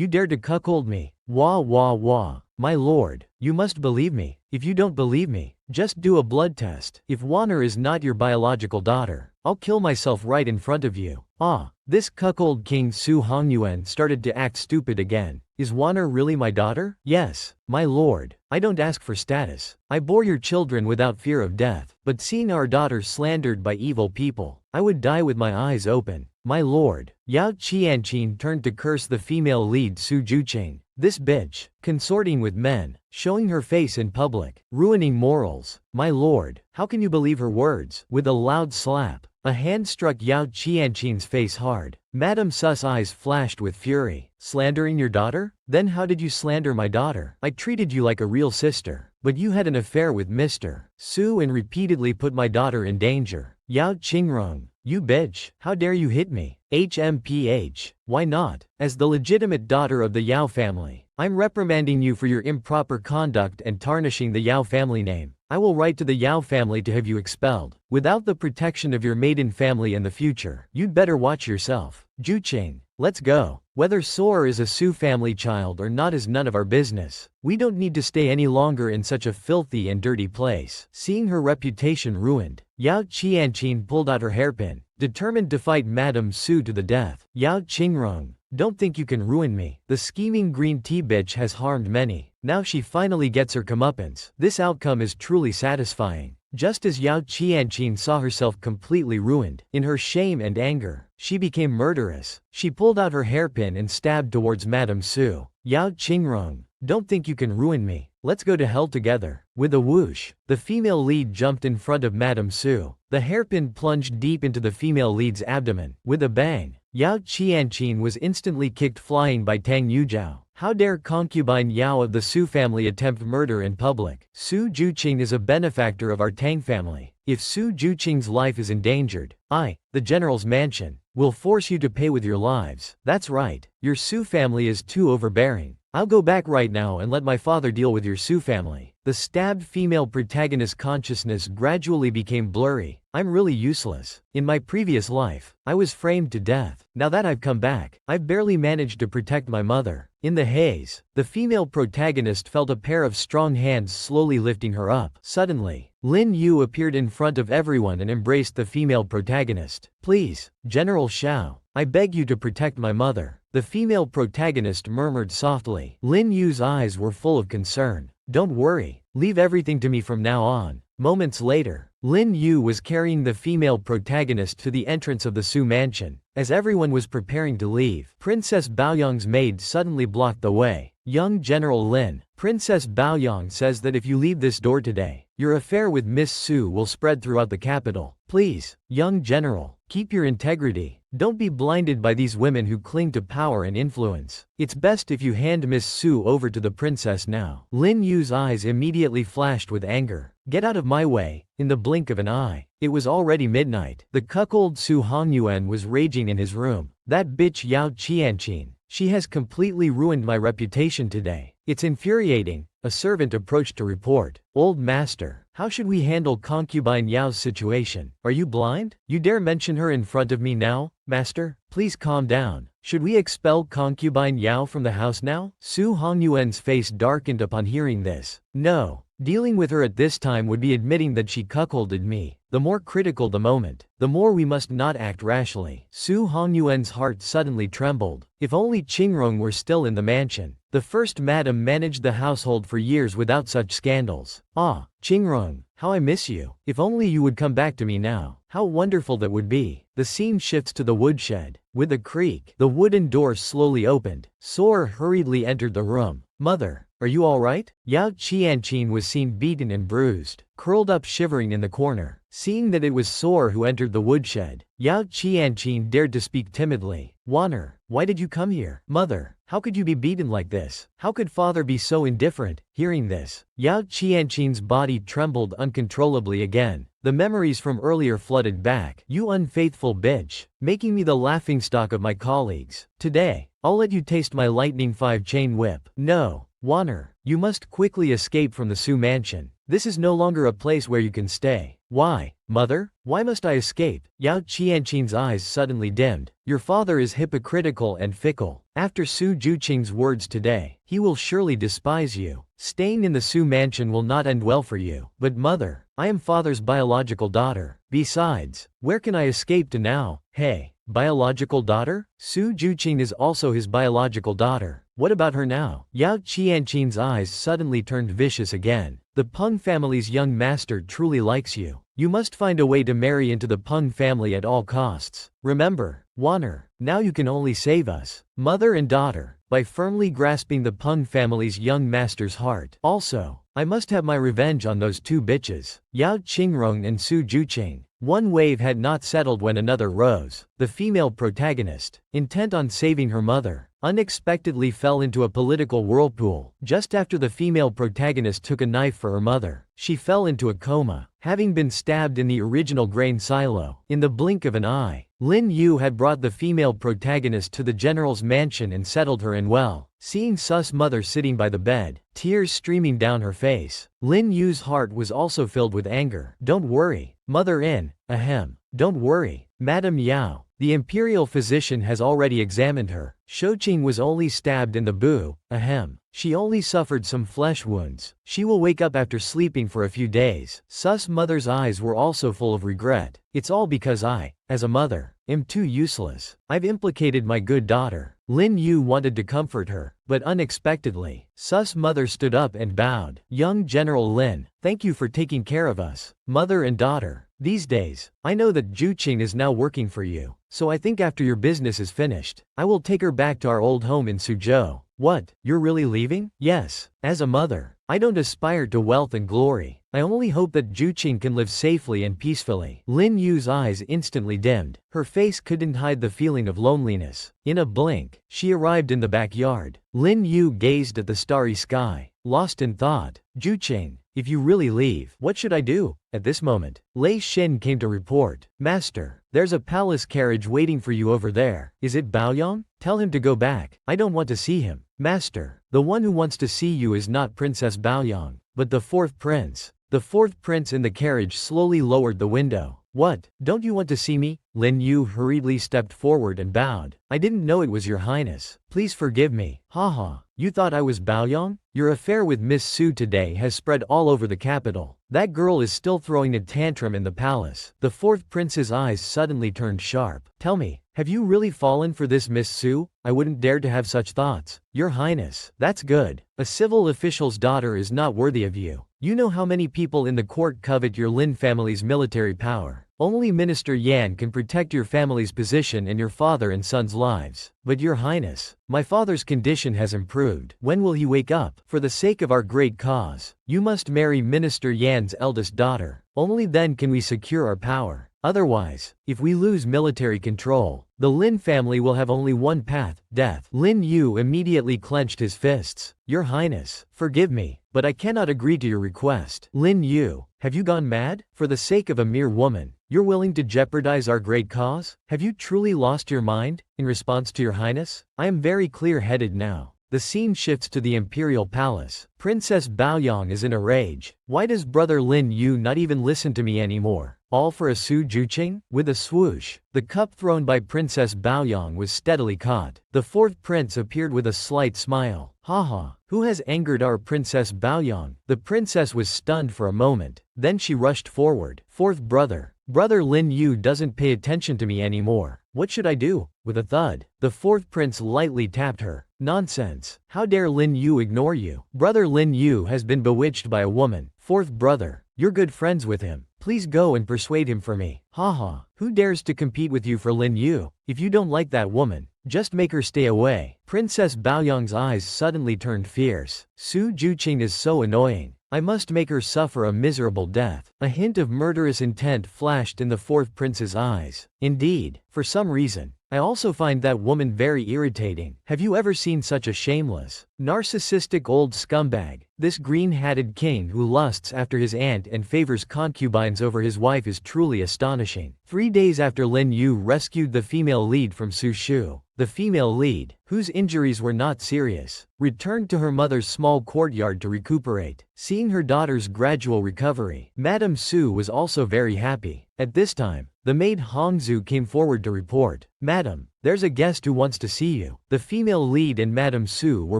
dare to cuckold me. Wah. My lord, you must believe me. If you don't believe me, just do a blood test. If Wanner is not your biological daughter, I'll kill myself right in front of you. Ah, this cuckold King Su Hongyuan started to act stupid again. Is Wanner really my daughter? Yes, my lord. I don't ask for status. I bore your children without fear of death. But seeing our daughter slandered by evil people, I would die with my eyes open. My lord. Yao Qianqing turned to curse the female lead Su Juqing. This bitch, consorting with men, showing her face in public, ruining morals. My lord, how can you believe her words? With a loud slap, a hand struck Yao Qianqing's face hard. Madame Su's eyes flashed with fury. Slandering your daughter? Then how did you slander my daughter? I treated you like a real sister, but you had an affair with Mr. Su and repeatedly put my daughter in danger. Yao Qingrong, you bitch, how dare you hit me? HMPH, why not? As the legitimate daughter of the Yao family, I'm reprimanding you for your improper conduct and tarnishing the Yao family name. I will write to the Yao family to have you expelled. Without the protection of your maiden family in the future, you'd better watch yourself. Juqing, let's go. Whether Sora is a Su family child or not is none of our business. We don't need to stay any longer in such a filthy and dirty place. Seeing her reputation ruined, Yao Qianqing pulled out her hairpin, determined to fight Madame Su to the death. Yao Qingrong, don't think you can ruin me. The scheming green tea bitch has harmed many. Now she finally gets her comeuppance. This outcome is truly satisfying. Just as Yao Qianqing saw herself completely ruined, in her shame and anger, she became murderous. She pulled out her hairpin and stabbed towards Madame Su. Yao Qingrong, don't think you can ruin me. Let's go to hell together. With a whoosh, the female lead jumped in front of Madame Su. The hairpin plunged deep into the female lead's abdomen. With a bang, Yao Qianqing was instantly kicked flying by Tang Yujiao. How dare concubine Yao of the Su family attempt murder in public? Su Juqing is a benefactor of our Tang family. If Su Juqing's life is endangered, I, the general's mansion, will force you to pay with your lives. That's right, your Su family is too overbearing. I'll go back right now and let my father deal with your Su family. The stabbed female protagonist's consciousness gradually became blurry. I'm really useless. In my previous life, I was framed to death. Now that I've come back, I've barely managed to protect my mother. In the haze, the female protagonist felt a pair of strong hands slowly lifting her up. Suddenly, Lin Yu appeared in front of everyone and embraced the female protagonist. Please, General Shao, I beg you to protect my mother. The female protagonist murmured softly. Lin Yu's eyes were full of concern. Don't worry, leave everything to me from now on. Moments later, Lin Yu was carrying the female protagonist to the entrance of the Su mansion. As everyone was preparing to leave, Princess Baoyang's maid suddenly blocked the way. Young General Lin, Princess Baoyang says that if you leave this door today, your affair with Miss Su will spread throughout the capital. Please, young general, keep your integrity. Don't be blinded by these women who cling to power and influence. It's best if you hand Miss Su over to the princess now. Lin Yu's eyes immediately flashed with anger. Get out of my way. In the blink of an eye, it was already midnight. The cuckold Su Hongyuan was raging in his room. That bitch Yao Qianqin. She has completely ruined my reputation today. It's infuriating. A servant approached to report. Old master, how should we handle concubine Yao's situation? Are you blind? You dare mention her in front of me now? Master, please calm down. Should we expel concubine Yao from the house now? Su Hongyuan's face darkened upon hearing this. No. Dealing with her at this time would be admitting that she cuckolded me. The more critical the moment, the more we must not act rashly. Su Hongyuan's heart suddenly trembled. If only Qingrong were still in the mansion. The first madam managed the household for years without such scandals. Ah, Qingrong, how I miss you. If only you would come back to me now. How wonderful that would be. The scene shifts to the woodshed. With a creak, the wooden door slowly opened. Soar hurriedly entered the room. Mother, are you all right? Yao Qianqin was seen beaten and bruised, curled up shivering in the corner. Seeing that it was Soar who entered the woodshed, Yao Qianqin dared to speak timidly. Wanner, why did you come here? Mother, how could you be beaten like this? How could father be so indifferent? Hearing this, Yao Qianqin's body trembled uncontrollably again. The memories from earlier flooded back. You unfaithful bitch, making me the laughingstock of my colleagues. Today, I'll let you taste my lightning 5-chain whip. No, Wanner, you must quickly escape from the Su mansion. This is no longer a place where you can stay. Why, mother? Why must I escape? Yao Qianqin's eyes suddenly dimmed. Your father is hypocritical and fickle. After Su Juqing's words today, he will surely despise you. Staying in the Su mansion will not end well for you. But mother, I am father's biological daughter. Besides, where can I escape to now? Hey, biological daughter? Su Juqing is also his biological daughter. What about her now? Yao Qianqin's eyes suddenly turned vicious again. The Peng family's young master truly likes you. You must find a way to marry into the Peng family at all costs. Remember, Wanner, now you can only save us, mother and daughter, by firmly grasping the Peng family's young master's heart. Also, I must have my revenge on those two bitches, Yao Qingrong and Su Juqing. One wave had not settled when another rose. The female protagonist, intent on saving her mother, unexpectedly fell into a political whirlpool. Just after the female protagonist took a knife for her mother, she fell into a coma, having been stabbed in the original grain silo. In the blink of an eye, Lin Yu had brought the female protagonist to the general's mansion and settled her in well. Seeing Su's mother sitting by the bed, tears streaming down her face, Lin Yu's heart was also filled with anger. Don't worry, mother in, ahem. Don't worry, Madam Yao. The imperial physician has already examined her. Shouqing was only stabbed in the boo, ahem. She only suffered some flesh wounds. She will wake up after sleeping for a few days. Su's mother's eyes were also full of regret. It's all because I, as a mother, am too useless. I've implicated my good daughter. Lin Yu wanted to comfort her, but unexpectedly, Su's mother stood up and bowed. Young General Lin, thank you for taking care of us, mother and daughter. These days, I know that Juqing is now working for you, so I think after your business is finished, I will take her back to our old home in Suzhou. What, you're really leaving? Yes, as a mother, I don't aspire to wealth and glory. I only hope that Juqing can live safely and peacefully. Lin Yu's eyes instantly dimmed. Her face couldn't hide the feeling of loneliness. In a blink, she arrived in the backyard. Lin Yu gazed at the starry sky, lost in thought. Juqing, if you really leave, what should I do? At this moment, Lei Xin came to report. Master, there's a palace carriage waiting for you over there. Is it Baoyong? Tell him to go back. I don't want to see him. Master, the one who wants to see you is not Princess Baoyong, but the fourth prince. The fourth prince in the carriage slowly lowered the window. What, don't you want to see me? Lin Yu hurriedly stepped forward and bowed. I didn't know it was your highness. Please forgive me. Haha, you thought I was Baoyong? Your affair with Miss Su today has spread all over the capital. That girl is still throwing a tantrum in the palace. The fourth prince's eyes suddenly turned sharp. Tell me, have you really fallen for this Miss Su? I wouldn't dare to have such thoughts. Your highness, that's good. A civil official's daughter is not worthy of you. You know how many people in the court covet your Lin family's military power. Only Minister Yan can protect your family's position and your father and son's lives. But your highness, my father's condition has improved. When will he wake up? For the sake of our great cause, you must marry Minister Yan's eldest daughter. Only then can we secure our power. Otherwise, if we lose military control, the Lin family will have only one path, death. Lin Yu immediately clenched his fists. Your Highness, forgive me, but I cannot agree to your request. Lin Yu, have you gone mad? For the sake of a mere woman, you're willing to jeopardize our great cause? Have you truly lost your mind? In response to your Highness, I am very clear-headed now. The scene shifts to the imperial palace. Princess Baoyang is in a rage. Why does brother Lin Yu not even listen to me anymore? All for a Su Juqing? With a swoosh, the cup thrown by Princess Baoyang was steadily caught. The fourth prince appeared with a slight smile. Haha, who has angered our Princess Baoyang? The princess was stunned for a moment. Then she rushed forward. Fourth brother. Brother Lin Yu doesn't pay attention to me anymore. What should I do? With a thud, the fourth prince lightly tapped her. Nonsense. How dare Lin Yu ignore you? Brother Lin Yu has been bewitched by a woman. Fourth brother, you're good friends with him. Please go and persuade him for me. Haha, who dares to compete with you for Lin Yu? If you don't like that woman, just make her stay away. Princess Baoyang's eyes suddenly turned fierce. Su Juqing is so annoying. I must make her suffer a miserable death. A hint of murderous intent flashed in the fourth prince's eyes. Indeed, for some reason, I also find that woman very irritating. Have you ever seen such a shameless, narcissistic old scumbag? This green-hatted king who lusts after his aunt and favors concubines over his wife is truly astonishing. 3 days after Lin Yu rescued the female lead from Su Shu, the female lead, whose injuries were not serious, returned to her mother's small courtyard to recuperate. Seeing her daughter's gradual recovery, Madame Su was also very happy. At this time, the maid Hongzhu came forward to report. Madam, there's a guest who wants to see you. The female lead and Madame Su were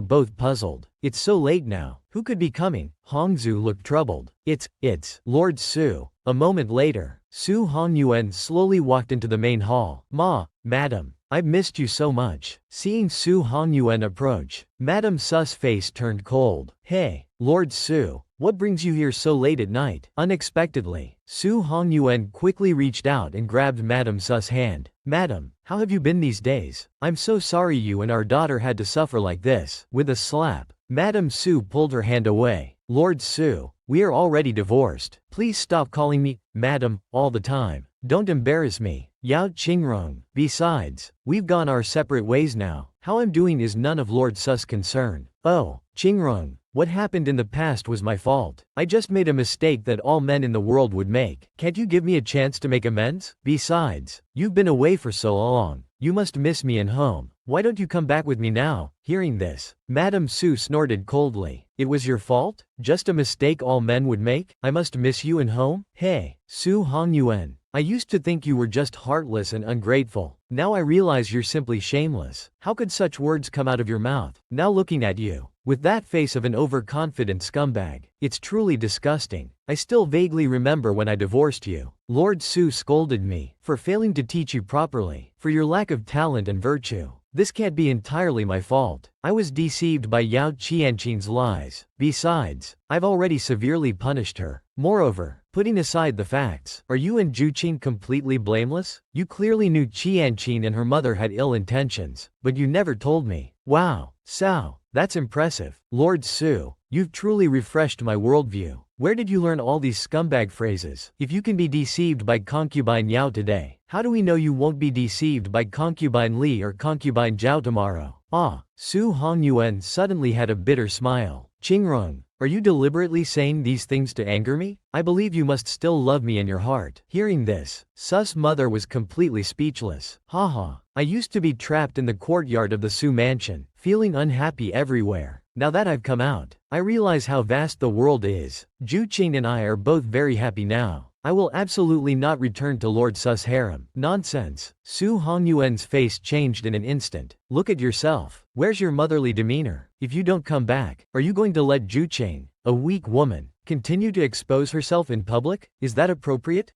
both puzzled. It's so late now. Who could be coming? Hongzhu looked troubled. It's Lord Su. A moment later, Su Hongyuan slowly walked into the main hall. Madam, I've missed you so much. Seeing Su Hongyuan approach, Madame Su's face turned cold. Hey, Lord Su, what brings you here so late at night? Unexpectedly, Su Hongyuan quickly reached out and grabbed Madame Su's hand. Madam, how have you been these days? I'm so sorry you and our daughter had to suffer like this. With a slap, Madame Su pulled her hand away. Lord Su, we are already divorced. Please stop calling me Madam all the time. Don't embarrass me. Yao Qingrong. Besides, we've gone our separate ways now. How I'm doing is none of Lord Su's concern. Oh, Qingrong, what happened in the past was my fault. I just made a mistake that all men in the world would make. Can't you give me a chance to make amends? Besides, you've been away for so long. You must miss me and home. Why don't you come back with me now? Hearing this, Madame Su snorted coldly. It was your fault? Just a mistake all men would make? I must miss you and home? Hey, Su Hongyuan. I used to think you were just heartless and ungrateful. Now I realize you're simply shameless. How could such words come out of your mouth? Now looking at you, with that face of an overconfident scumbag, it's truly disgusting. I still vaguely remember when I divorced you. Lord Su scolded me for failing to teach you properly, for your lack of talent and virtue. This can't be entirely my fault. I was deceived by Yao Qianqing's lies. Besides, I've already severely punished her. Moreover, putting aside the facts, are you and Juqing completely blameless? You clearly knew Qianqing and her mother had ill intentions, but you never told me. Wow, Sao, that's impressive. Lord Su, you've truly refreshed my worldview. Where did you learn all these scumbag phrases? If you can be deceived by concubine Yao today, how do we know you won't be deceived by concubine Li or concubine Zhao tomorrow? Su Hongyuan suddenly had a bitter smile. Qingrong, are you deliberately saying these things to anger me? I believe you must still love me in your heart. Hearing this, Su's mother was completely speechless. Haha, I used to be trapped in the courtyard of the Su mansion, feeling unhappy everywhere. Now that I've come out, I realize how vast the world is. Juqing and I are both very happy now. I will absolutely not return to Lord Su's harem. Nonsense. Su Hongyuan's face changed in an instant. Look at yourself. Where's your motherly demeanor? If you don't come back, are you going to let Juqing, a weak woman, continue to expose herself in public? Is that appropriate?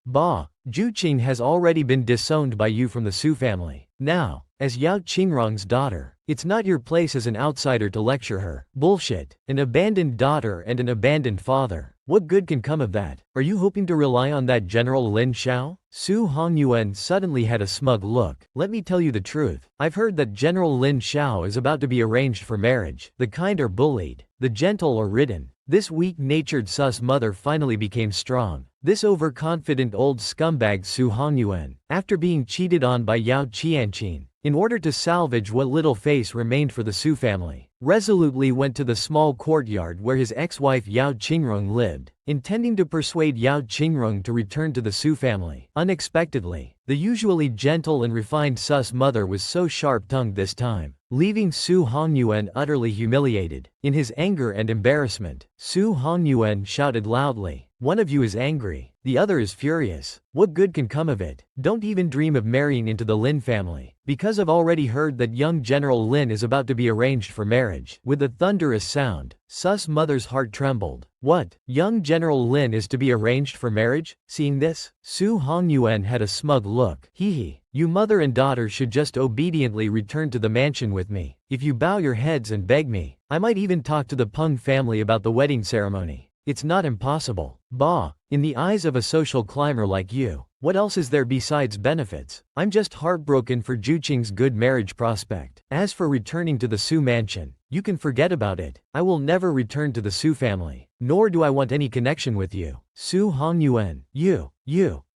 Juqing has already been disowned by you from the Su family. Now, as Yao Qingrong's daughter, it's not your place as an outsider to lecture her. Bullshit. An abandoned daughter and an abandoned father. What good can come of that? Are you hoping to rely on that General Lin Xiao? Su Hongyuan suddenly had a smug look. Let me tell you the truth. I've heard that General Lin Xiao is about to be arranged for marriage. The kind are bullied, the gentle are ridden. This weak-natured Su's mother finally became strong. This overconfident old scumbag Su Hongyuan, after being cheated on by Yao Qianqin, in order to salvage what little face remained for the Su family, resolutely went to the small courtyard where his ex-wife Yao Qingrong lived, intending to persuade Yao Qingrong to return to the Su family. Unexpectedly, the usually gentle and refined Su's mother was so sharp-tongued this time, leaving Su Hongyuan utterly humiliated. In his anger and embarrassment, Su Hongyuan shouted loudly, "One of you is angry, the other is furious. What good can come of it? Don't even dream of marrying into the Lin family, because I've already heard that young General Lin is about to be arranged for marriage." With a thunderous sound, Su's mother's heart trembled. What? Young General Lin is to be arranged for marriage? Seeing this, Su Hongyuan had a smug look. Hee. You mother and daughter should just obediently return to the mansion with me. If you bow your heads and beg me, I might even talk to the Peng family about the wedding ceremony. It's not impossible. Bah, in the eyes of a social climber like you, what else is there besides benefits? I'm just heartbroken for Juqing's good marriage prospect. As for returning to the Su mansion, you can forget about it. I will never return to the Su family, nor do I want any connection with you. Su Hongyuan, you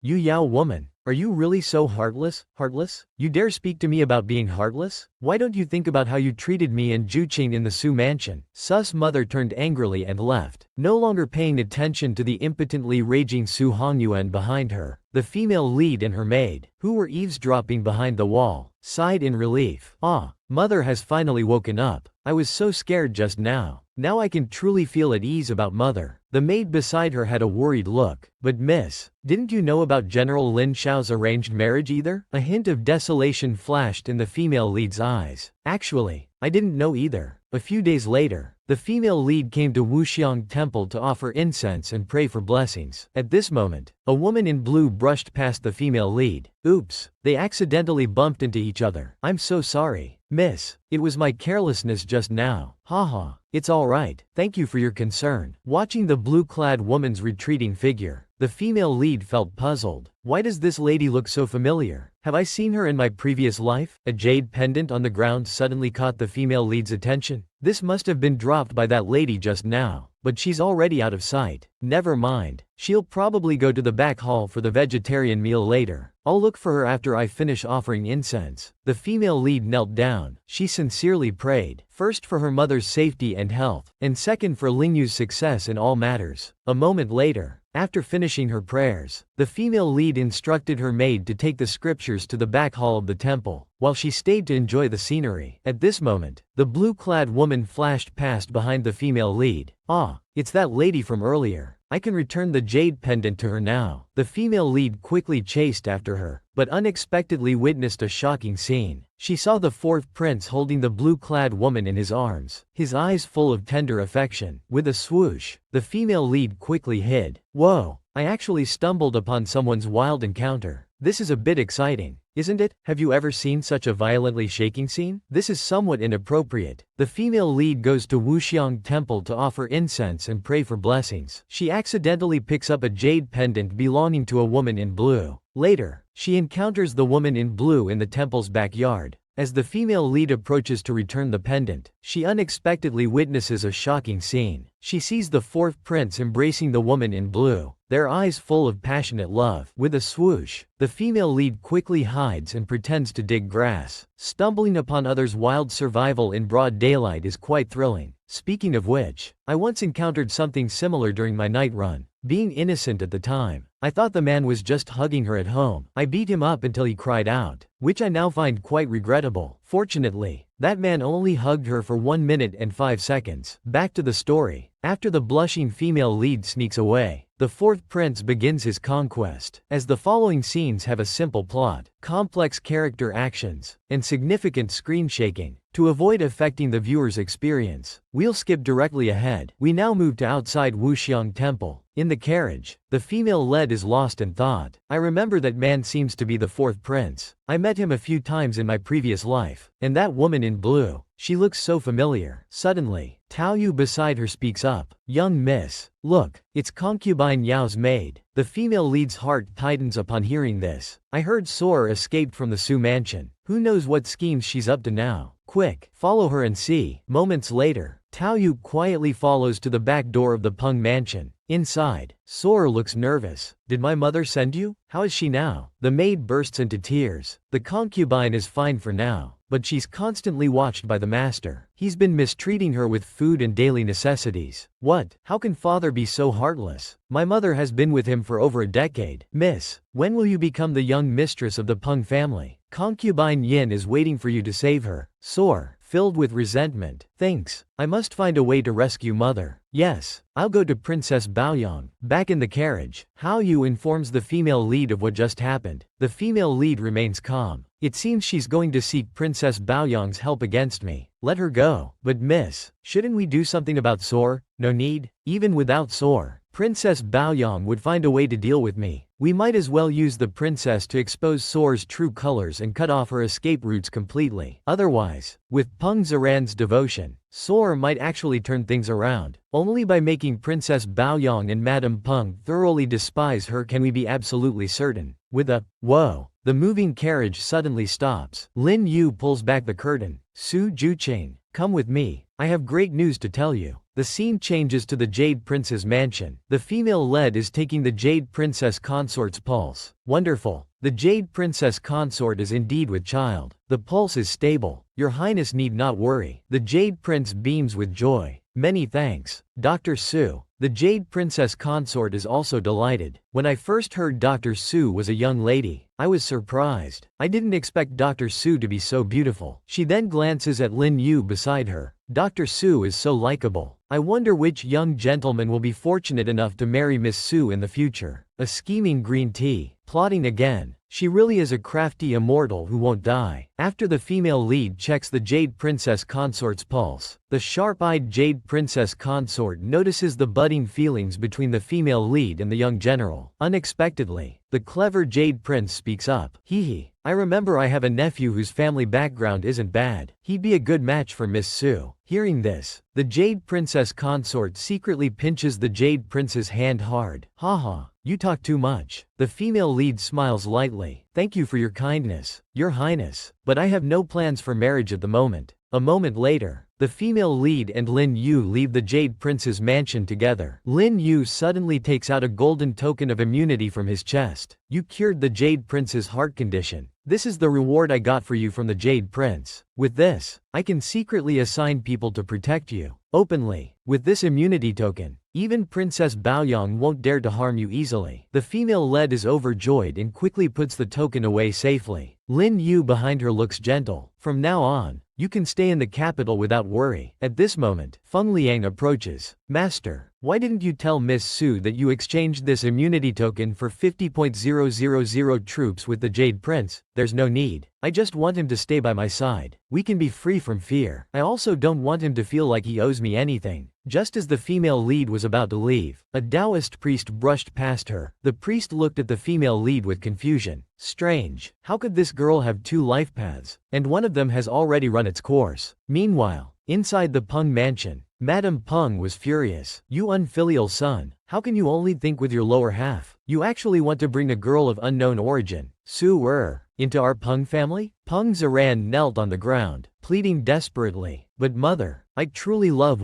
Yao woman. Are you really so heartless? Heartless? You dare speak to me about being heartless? Why don't you think about how you treated me and Juqing in the Su mansion? Su's mother turned angrily and left, no longer paying attention to the impotently raging Su Hongyuan behind her. The female lead and her maid, who were eavesdropping behind the wall, sighed in relief. Ah, mother has finally woken up. I was so scared just now. Now I can truly feel at ease about mother. The maid beside her had a worried look. But miss, didn't you know about General Lin Xiao's arranged marriage either? A hint of desolation flashed in the female lead's eyes. Actually, I didn't know either. A few days later, the female lead came to Wuxiang Temple to offer incense and pray for blessings. At this moment, a woman in blue brushed past the female lead. Oops, they accidentally bumped into each other. I'm so sorry, miss. It was my carelessness just now. Haha, it's alright. Thank you for your concern. Watching the blue-clad woman's retreating figure, the female lead felt puzzled. Why does this lady look so familiar? Have I seen her in my previous life? A jade pendant on the ground suddenly caught the female lead's attention. This must have been dropped by that lady just now, but she's already out of sight. Never mind. She'll probably go to the back hall for the vegetarian meal later. I'll look for her after I finish offering incense. The female lead knelt down. She sincerely prayed, first for her mother's safety and health, and second for Lingyu's success in all matters. A moment later, after finishing her prayers, the female lead instructed her maid to take the scriptures to the back hall of the temple, while she stayed to enjoy the scenery. At this moment, the blue-clad woman flashed past behind the female lead. Ah, it's that lady from earlier. I can return the jade pendant to her now. The female lead quickly chased after her, but unexpectedly witnessed a shocking scene. She saw the fourth prince holding the blue-clad woman in his arms, his eyes full of tender affection. With a swoosh, the female lead quickly hid. Whoa, I actually stumbled upon someone's wild encounter. This is a bit exciting, isn't it? Have you ever seen such a violently shaking scene? This is somewhat inappropriate. The female lead goes to Wuxiang Temple to offer incense and pray for blessings. She accidentally picks up a jade pendant belonging to a woman in blue. Later, she encounters the woman in blue in the temple's backyard. As the female lead approaches to return the pendant, she unexpectedly witnesses a shocking scene. She sees the fourth prince embracing the woman in blue, their eyes full of passionate love. With a swoosh, the female lead quickly hides and pretends to dig grass. Stumbling upon others' wild survival in broad daylight is quite thrilling. Speaking of which, I once encountered something similar during my night run. Being innocent at the time, I thought the man was just hugging her at home. I beat him up until he cried out, which I now find quite regrettable. Fortunately, that man only hugged her for 1 minute and 5 seconds. Back to the story. After the blushing female lead sneaks away, the fourth prince begins his conquest. As the following scenes have a simple plot, complex character actions, and significant screen shaking, to avoid affecting the viewer's experience, we'll skip directly ahead. We now move to outside Wuxiang Temple. In the carriage, the female lead is lost in thought. I remember that man seems to be the fourth prince. I met him a few times in my previous life. And that woman in blue, she looks so familiar. Suddenly, Tao Yu beside her speaks up. Young miss, look, it's concubine Yao's maid. The female lead's heart tightens upon hearing this. I heard Sora escaped from the Su mansion. Who knows what schemes she's up to now? Quick, follow her and see. Moments later, Taoyu quietly follows to the back door of the Peng mansion. Inside, Sor looks nervous. Did my mother send you? How is she now? The maid bursts into tears. The concubine is fine for now, but she's constantly watched by the master. He's been mistreating her with food and daily necessities. What? How can father be so heartless? My mother has been with him for over a decade. Miss, when will you become the young mistress of the Peng family? Concubine Yin is waiting for you to save her. Sor, filled with resentment, thinks, I must find a way to rescue mother. Yes, I'll go to Princess Baoyang. Back in the carriage, Hao Yu informs the female lead of what just happened. The female lead remains calm. It seems she's going to seek Princess Baoyang's help against me. Let her go. But miss, shouldn't we do something about Sor? No need. Even without Sor, Princess Baoyang would find a way to deal with me. We might as well use the princess to expose Sor's true colors and cut off her escape routes completely. Otherwise, with Peng Zaran's devotion, Sor might actually turn things around. Only by making Princess Baoyang and Madame Peng thoroughly despise her can we be absolutely certain. With a whoa, the moving carriage suddenly stops. Lin Yu pulls back the curtain. Su Juqing, come with me. I have great news to tell you. The scene changes to the Jade Prince's mansion. The female lead is taking the Jade Princess consort's pulse. Wonderful. The Jade Princess consort is indeed with child. The pulse is stable. Your Highness need not worry. The Jade Prince beams with joy. Many thanks, Dr. Su. The Jade Princess consort is also delighted. When I first heard Dr. Su was a young lady, I was surprised. I didn't expect Dr. Su to be so beautiful. She then glances at Lin Yu beside her. Dr. Su is so likable. I wonder which young gentleman will be fortunate enough to marry Miss Su in the future. A scheming green tea. Plotting again. She really is a crafty immortal who won't die. After the female lead checks the Jade Princess consort's pulse, the sharp-eyed Jade Princess consort notices the budding feelings between the female lead and the young general. Unexpectedly, the clever Jade Prince speaks up. Hee, I remember I have a nephew whose family background isn't bad. He'd be a good match for Miss Su. Hearing this, the Jade Princess consort secretly pinches the Jade Prince's hand hard. Haha, you talk too much. The female lead smiles lightly. Thank you for your kindness, Your Highness, but I have no plans for marriage at the moment. A moment later, the female lead and Lin Yu leave the Jade Prince's mansion together. Lin Yu suddenly takes out a golden token of immunity from his chest. You cured the Jade Prince's heart condition. This is the reward I got for you from the Jade Prince. With this, I can secretly assign people to protect you. Openly. With this immunity token, even Princess Baoyang won't dare to harm you easily. The female lead is overjoyed and quickly puts the token away safely. Lin Yu behind her looks gentle. From now on, you can stay in the capital without worry. At this moment, Feng Liang approaches. Master, why didn't you tell Miss Su that you exchanged this immunity token for 50,000 troops with the Jade Prince? There's no need. I just want him to stay by my side. We can be free from fear. I also don't want him to feel like he owes me anything. Just as the female lead was about to leave, a Taoist priest brushed past her. The priest looked at the female lead with confusion. Strange. How could this girl have two life paths? And one of them has already run its course. Meanwhile, inside the Peng mansion, Madame Peng was furious. You unfilial son, how can you only think with your lower half? You actually want to bring a girl of unknown origin, Su into our Peng family? Peng Zaran knelt on the ground, pleading desperately. But mother, I truly love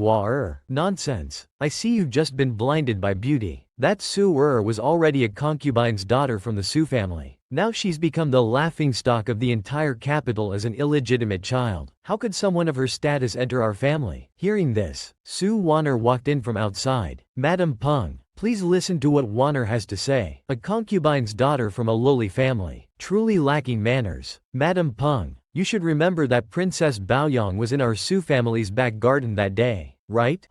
Nonsense. I see you've just been blinded by beauty. That Su was already a concubine's daughter from the Su family. Now she's become the laughingstock of the entire capital as an illegitimate child. How could someone of her status enter our family? Hearing this, Su Wanner walked in from outside. Madame Peng, please listen to what Wanner has to say. A concubine's daughter from a lowly family. Truly lacking manners. Madame Peng, you should remember that Princess Baoyang was in our Su family's back garden that day, right?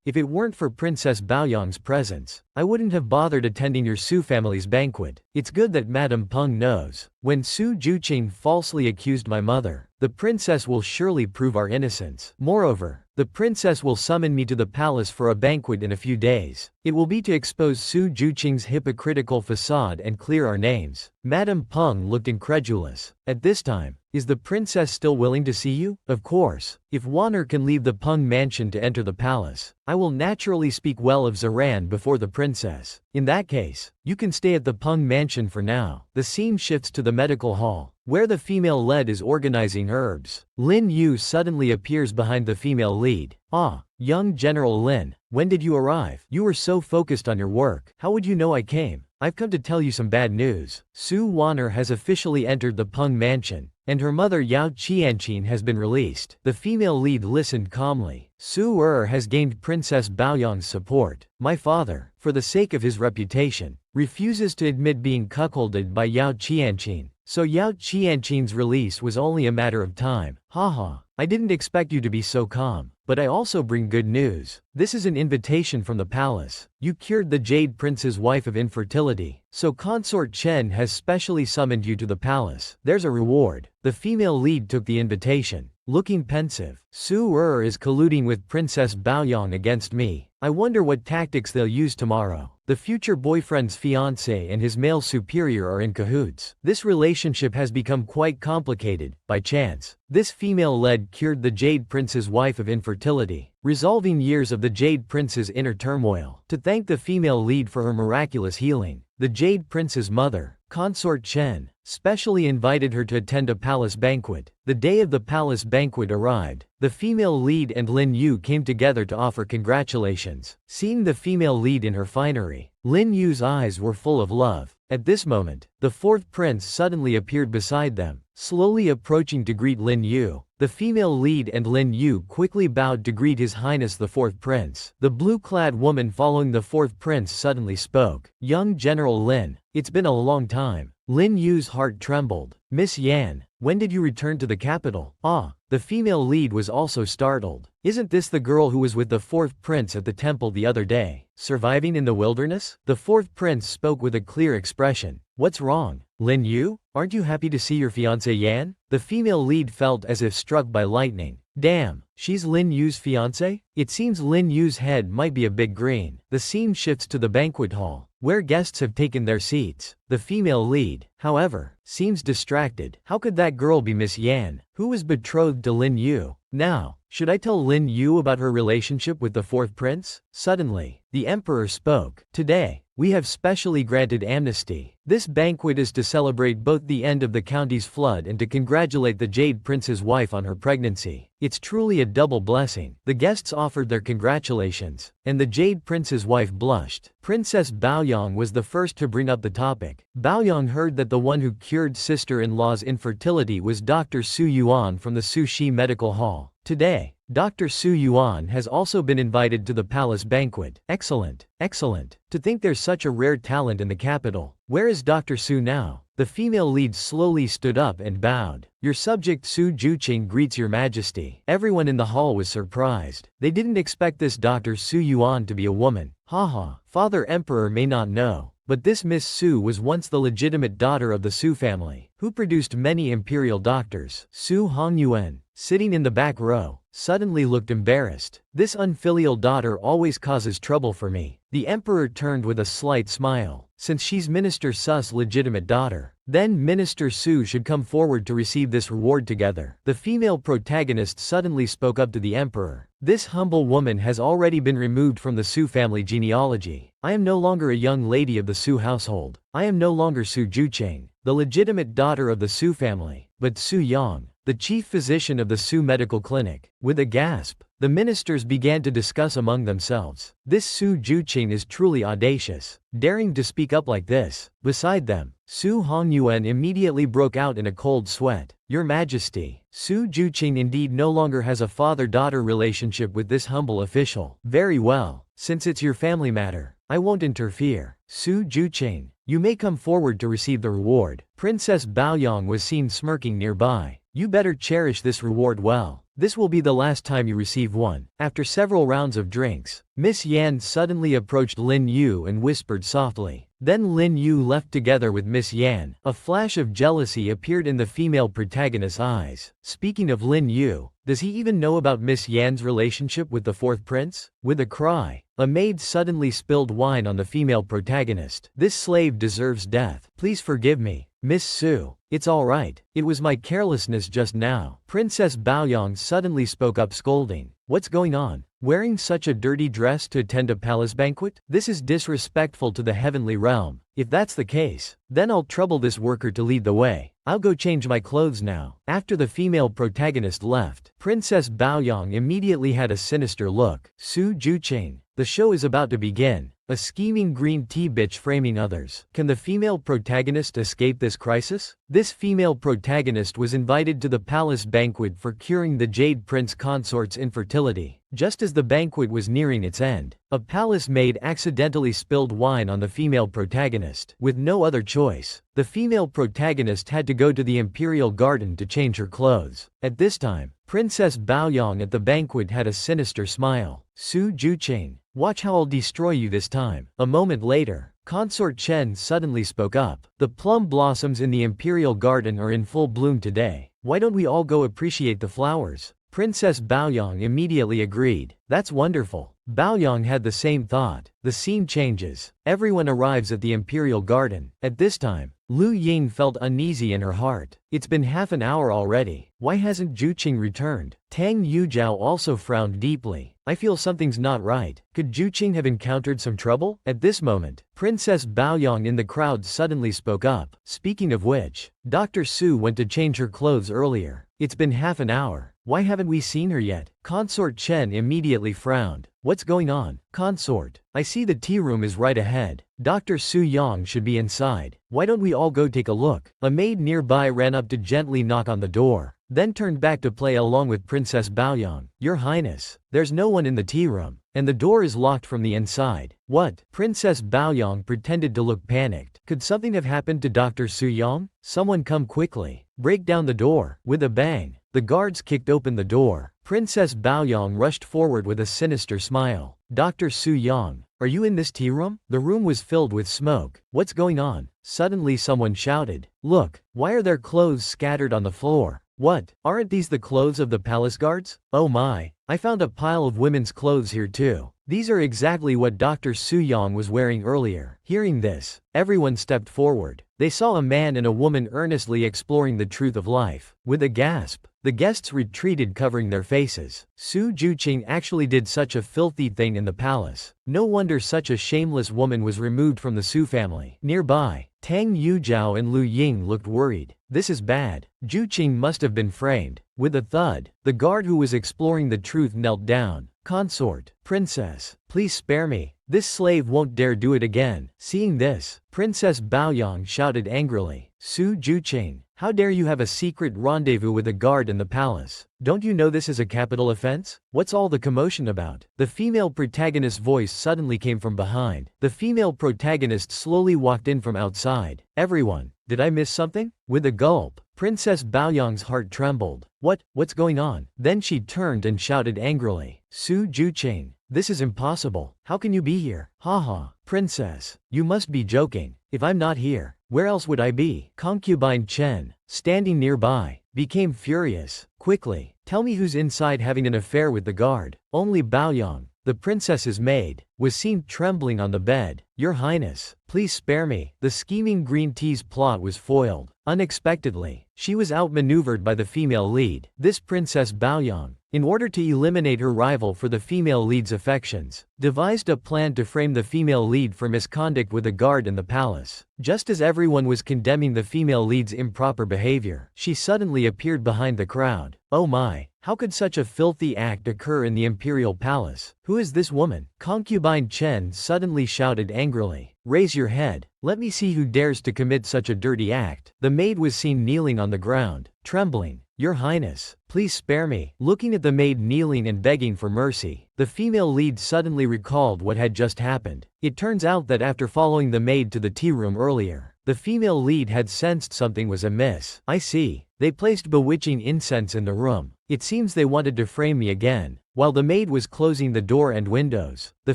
If it weren't for Princess Baoyang's presence, I wouldn't have bothered attending your Su family's banquet. It's good that Madame Peng knows. When Su Juqing falsely accused my mother, the princess will surely prove our innocence. Moreover, the princess will summon me to the palace for a banquet in a few days. It will be to expose Su Juqing's hypocritical facade and clear our names. Madame Peng looked incredulous. At this time, is the princess still willing to see you? Of course. If Wanner can leave the Peng mansion to enter the palace, I will naturally speak well of Zaran before the princess. In that case, you can stay at the Peng mansion for now. The scene shifts to the medical hall. where the female lead is organizing herbs. Lin Yu suddenly appears behind the female lead. Ah, young General Lin, when did you arrive? You were so focused on your work. How would you know I came? I've come to tell you some bad news. Su Wanner has officially entered the Peng mansion, and her mother Yao Qianqin has been released. The female lead listened calmly. Su has gained Princess Baoyang's support. My father, for the sake of his reputation, refuses to admit being cuckolded by Yao Qianqin, so Yao Qianqin's release was only a matter of time. Haha, I didn't expect you to be so calm. But I also bring good news. This is an invitation from the palace. You cured the Jade Prince's wife of infertility, so Consort Chen has specially summoned you to the palace. There's a reward. The female lead took the invitation, looking pensive. Su is colluding with Princess Baoyang against me. I wonder what tactics they'll use tomorrow. The future boyfriend's fiancé and his male superior are in cahoots. This relationship has become quite complicated, by chance. This female lead cured the Jade Prince's wife of infertility, resolving years of the Jade Prince's inner turmoil. To thank the female lead for her miraculous healing, the Jade Prince's mother, Consort Chen, specially invited her to attend a palace banquet. The day of the palace banquet arrived. The female lead and Lin Yu came together to offer congratulations. Seeing the female lead in her finery, Lin Yu's eyes were full of love. At this moment, the fourth prince suddenly appeared beside them, slowly approaching to greet Lin Yu. The female lead and Lin Yu quickly bowed to greet His Highness the fourth prince. The blue-clad woman following the fourth prince suddenly spoke. Young General Lin, it's been a long time. Lin Yu's heart trembled. Miss Yan, when did you return to the capital? Ah, the female lead was also startled. Isn't this the girl who was with the fourth prince at the temple the other day, surviving in the wilderness? The fourth prince spoke with a clear expression. What's wrong, Lin Yu? Aren't you happy to see your fiancé Yan? The female lead felt as if struck by lightning. Damn, she's Lin Yu's fiancé? It seems Lin Yu's head might be a bit green. The scene shifts to the banquet hall, where guests have taken their seats. The female lead, however, seems distracted. How could that girl be Miss Yan, who was betrothed to Lin Yu? Now, should I tell Lin Yu about her relationship with the fourth prince? Suddenly, the emperor spoke. Today, we have specially granted amnesty. This banquet is to celebrate both the end of the county's flood and to congratulate the Jade Prince's wife on her pregnancy. It's truly a double blessing. The guests offered their congratulations, and the Jade Prince's wife blushed. Princess Baoyang was the first to bring up the topic. Baoyang heard that the one who cured sister-in-law's infertility was Dr. Su Yuan from the Sushi Medical Hall. Today, Dr. Su Yuan has also been invited to the palace banquet. Excellent, excellent. To think there's such a rare talent in the capital. Where is Dr. Su now? The female lead slowly stood up and bowed. Your subject Su Juqing greets your majesty. Everyone in the hall was surprised. They didn't expect this Dr. Su Yuan to be a woman. Haha, Father Emperor may not know, but this Miss Su was once the legitimate daughter of the Su family, who produced many imperial doctors. Su Hongyuan, sitting in the back row, suddenly looked embarrassed. This unfilial daughter always causes trouble for me. The emperor turned with a slight smile. Since she's Minister Su's legitimate daughter, then Minister Su should come forward to receive this reward together. The female protagonist suddenly spoke up to the emperor. This humble woman has already been removed from the Su family genealogy. I am no longer a young lady of the Su household. I am no longer Su Juqing, the legitimate daughter of the Su family, but Su Yang, the chief physician of the Su medical clinic. With a gasp, the ministers began to discuss among themselves. This Su Juqing is truly audacious, daring to speak up like this. Beside them, Su Hongyuan immediately broke out in a cold sweat. Your Majesty, Su Juqing indeed no longer has a father-daughter relationship with this humble official. Very well, since it's your family matter, I won't interfere. Su Juqing, you may come forward to receive the reward. Princess Baoyang was seen smirking nearby. You better cherish this reward well. This will be the last time you receive one. After several rounds of drinks, Miss Yan suddenly approached Lin Yu and whispered softly. Then Lin Yu left together with Miss Yan. A flash of jealousy appeared in the female protagonist's eyes. Speaking of Lin Yu, does he even know about Miss Yan's relationship with the fourth prince? With a cry, a maid suddenly spilled wine on the female protagonist. This slave deserves death. Please forgive me, Miss Su. It's all right. It was my carelessness just now. Princess Baoyang suddenly spoke up scolding. What's going on? Wearing such a dirty dress to attend a palace banquet? This is disrespectful to the heavenly realm. If that's the case, then I'll trouble this worker to lead the way. I'll go change my clothes now. After the female protagonist left, Princess Baoyang immediately had a sinister look. Su Jucheng. The show is about to begin. A scheming green tea bitch framing others. Can the female protagonist escape this crisis? This female protagonist was invited to the palace banquet for curing the Jade Prince consort's infertility. Just as the banquet was nearing its end, a palace maid accidentally spilled wine on the female protagonist. With no other choice, the female protagonist had to go to the imperial garden to change her clothes. At this time, Princess Baoyang at the banquet had a sinister smile. Su Jucheng. Watch how I'll destroy you this time. A moment later, Consort Chen suddenly spoke up. The plum blossoms in the imperial garden are in full bloom today. Why don't we all go appreciate the flowers? Princess Baoyang immediately agreed. That's wonderful. Baoyang had the same thought. The scene changes. Everyone arrives at the imperial garden. At this time, Lu Ying felt uneasy in her heart. It's been half an hour already. Why hasn't Juqing returned? Tang Yujiao also frowned deeply. I feel something's not right. Could Juqing have encountered some trouble? At this moment, Princess Baoyang in the crowd suddenly spoke up. Speaking of which, Dr. Su went to change her clothes earlier. It's been half an hour. Why haven't we seen her yet? Consort Chen immediately frowned. What's going on? Consort, I see the tea room is right ahead. Dr. Su Yang should be inside. Why don't we all go take a look? A maid nearby ran up to gently knock on the door, then turned back to play along with Princess Baoyang. Your Highness, there's no one in the tea room, and the door is locked from the inside. What? Princess Baoyang pretended to look panicked. Could something have happened to Dr. Su Yang? Someone come quickly. Break down the door. With a bang, the guards kicked open the door. Princess Baoyang rushed forward with a sinister smile. Dr. Su Yang, are you in this tea room? The room was filled with smoke. What's going on? Suddenly someone shouted. Look, why are there clothes scattered on the floor? What? Aren't these the clothes of the palace guards? Oh my, I found a pile of women's clothes here too. These are exactly what Dr. Su Yang was wearing earlier. Hearing this, everyone stepped forward. They saw a man and a woman earnestly exploring the truth of life. With a gasp, the guests retreated covering their faces. Su Juqing actually did such a filthy thing in the palace. No wonder such a shameless woman was removed from the Su family. Nearby, Tang Yujiao and Lu Ying looked worried. This is bad. Juqing must have been framed. With a thud, the guard who was exploring the truth knelt down. Consort, Princess, please spare me. This slave won't dare do it again. Seeing this, Princess Baoyang shouted angrily. Su Juqing, how dare you have a secret rendezvous with a guard in the palace? Don't you know this is a capital offense? What's all the commotion about? The female protagonist's voice suddenly came from behind. The female protagonist slowly walked in from outside. Everyone, did I miss something? With a gulp, Princess Baoyang's heart trembled. What's going on? Then she turned and shouted angrily. Su Juqing, this is impossible. How can you be here? Haha, Princess, you must be joking. If I'm not here, where else would I be? Concubine Chen, standing nearby, became furious. Quickly, tell me who's inside having an affair with the guard. Only Baoyang, the princess's maid, was seen trembling on the bed. Your Highness, please spare me. The scheming green tea's plot was foiled. Unexpectedly, she was outmaneuvered by the female lead. This Princess Baoyang, in order to eliminate her rival for the female lead's affections, devised a plan to frame the female lead for misconduct with a guard in the palace. Just as everyone was condemning the female lead's improper behavior, she suddenly appeared behind the crowd. Oh my, how could such a filthy act occur in the imperial palace? Who is this woman? Concubine Chen suddenly shouted angrily. Raise your head. Let me see who dares to commit such a dirty act. The maid was seen kneeling on the ground, trembling. Your Highness, please spare me. Looking at the maid kneeling and begging for mercy, the female lead suddenly recalled what had just happened. It turns out that after following the maid to the tea room earlier, the female lead had sensed something was amiss. I see. They placed bewitching incense in the room. It seems they wanted to frame me again. While the maid was closing the door and windows, the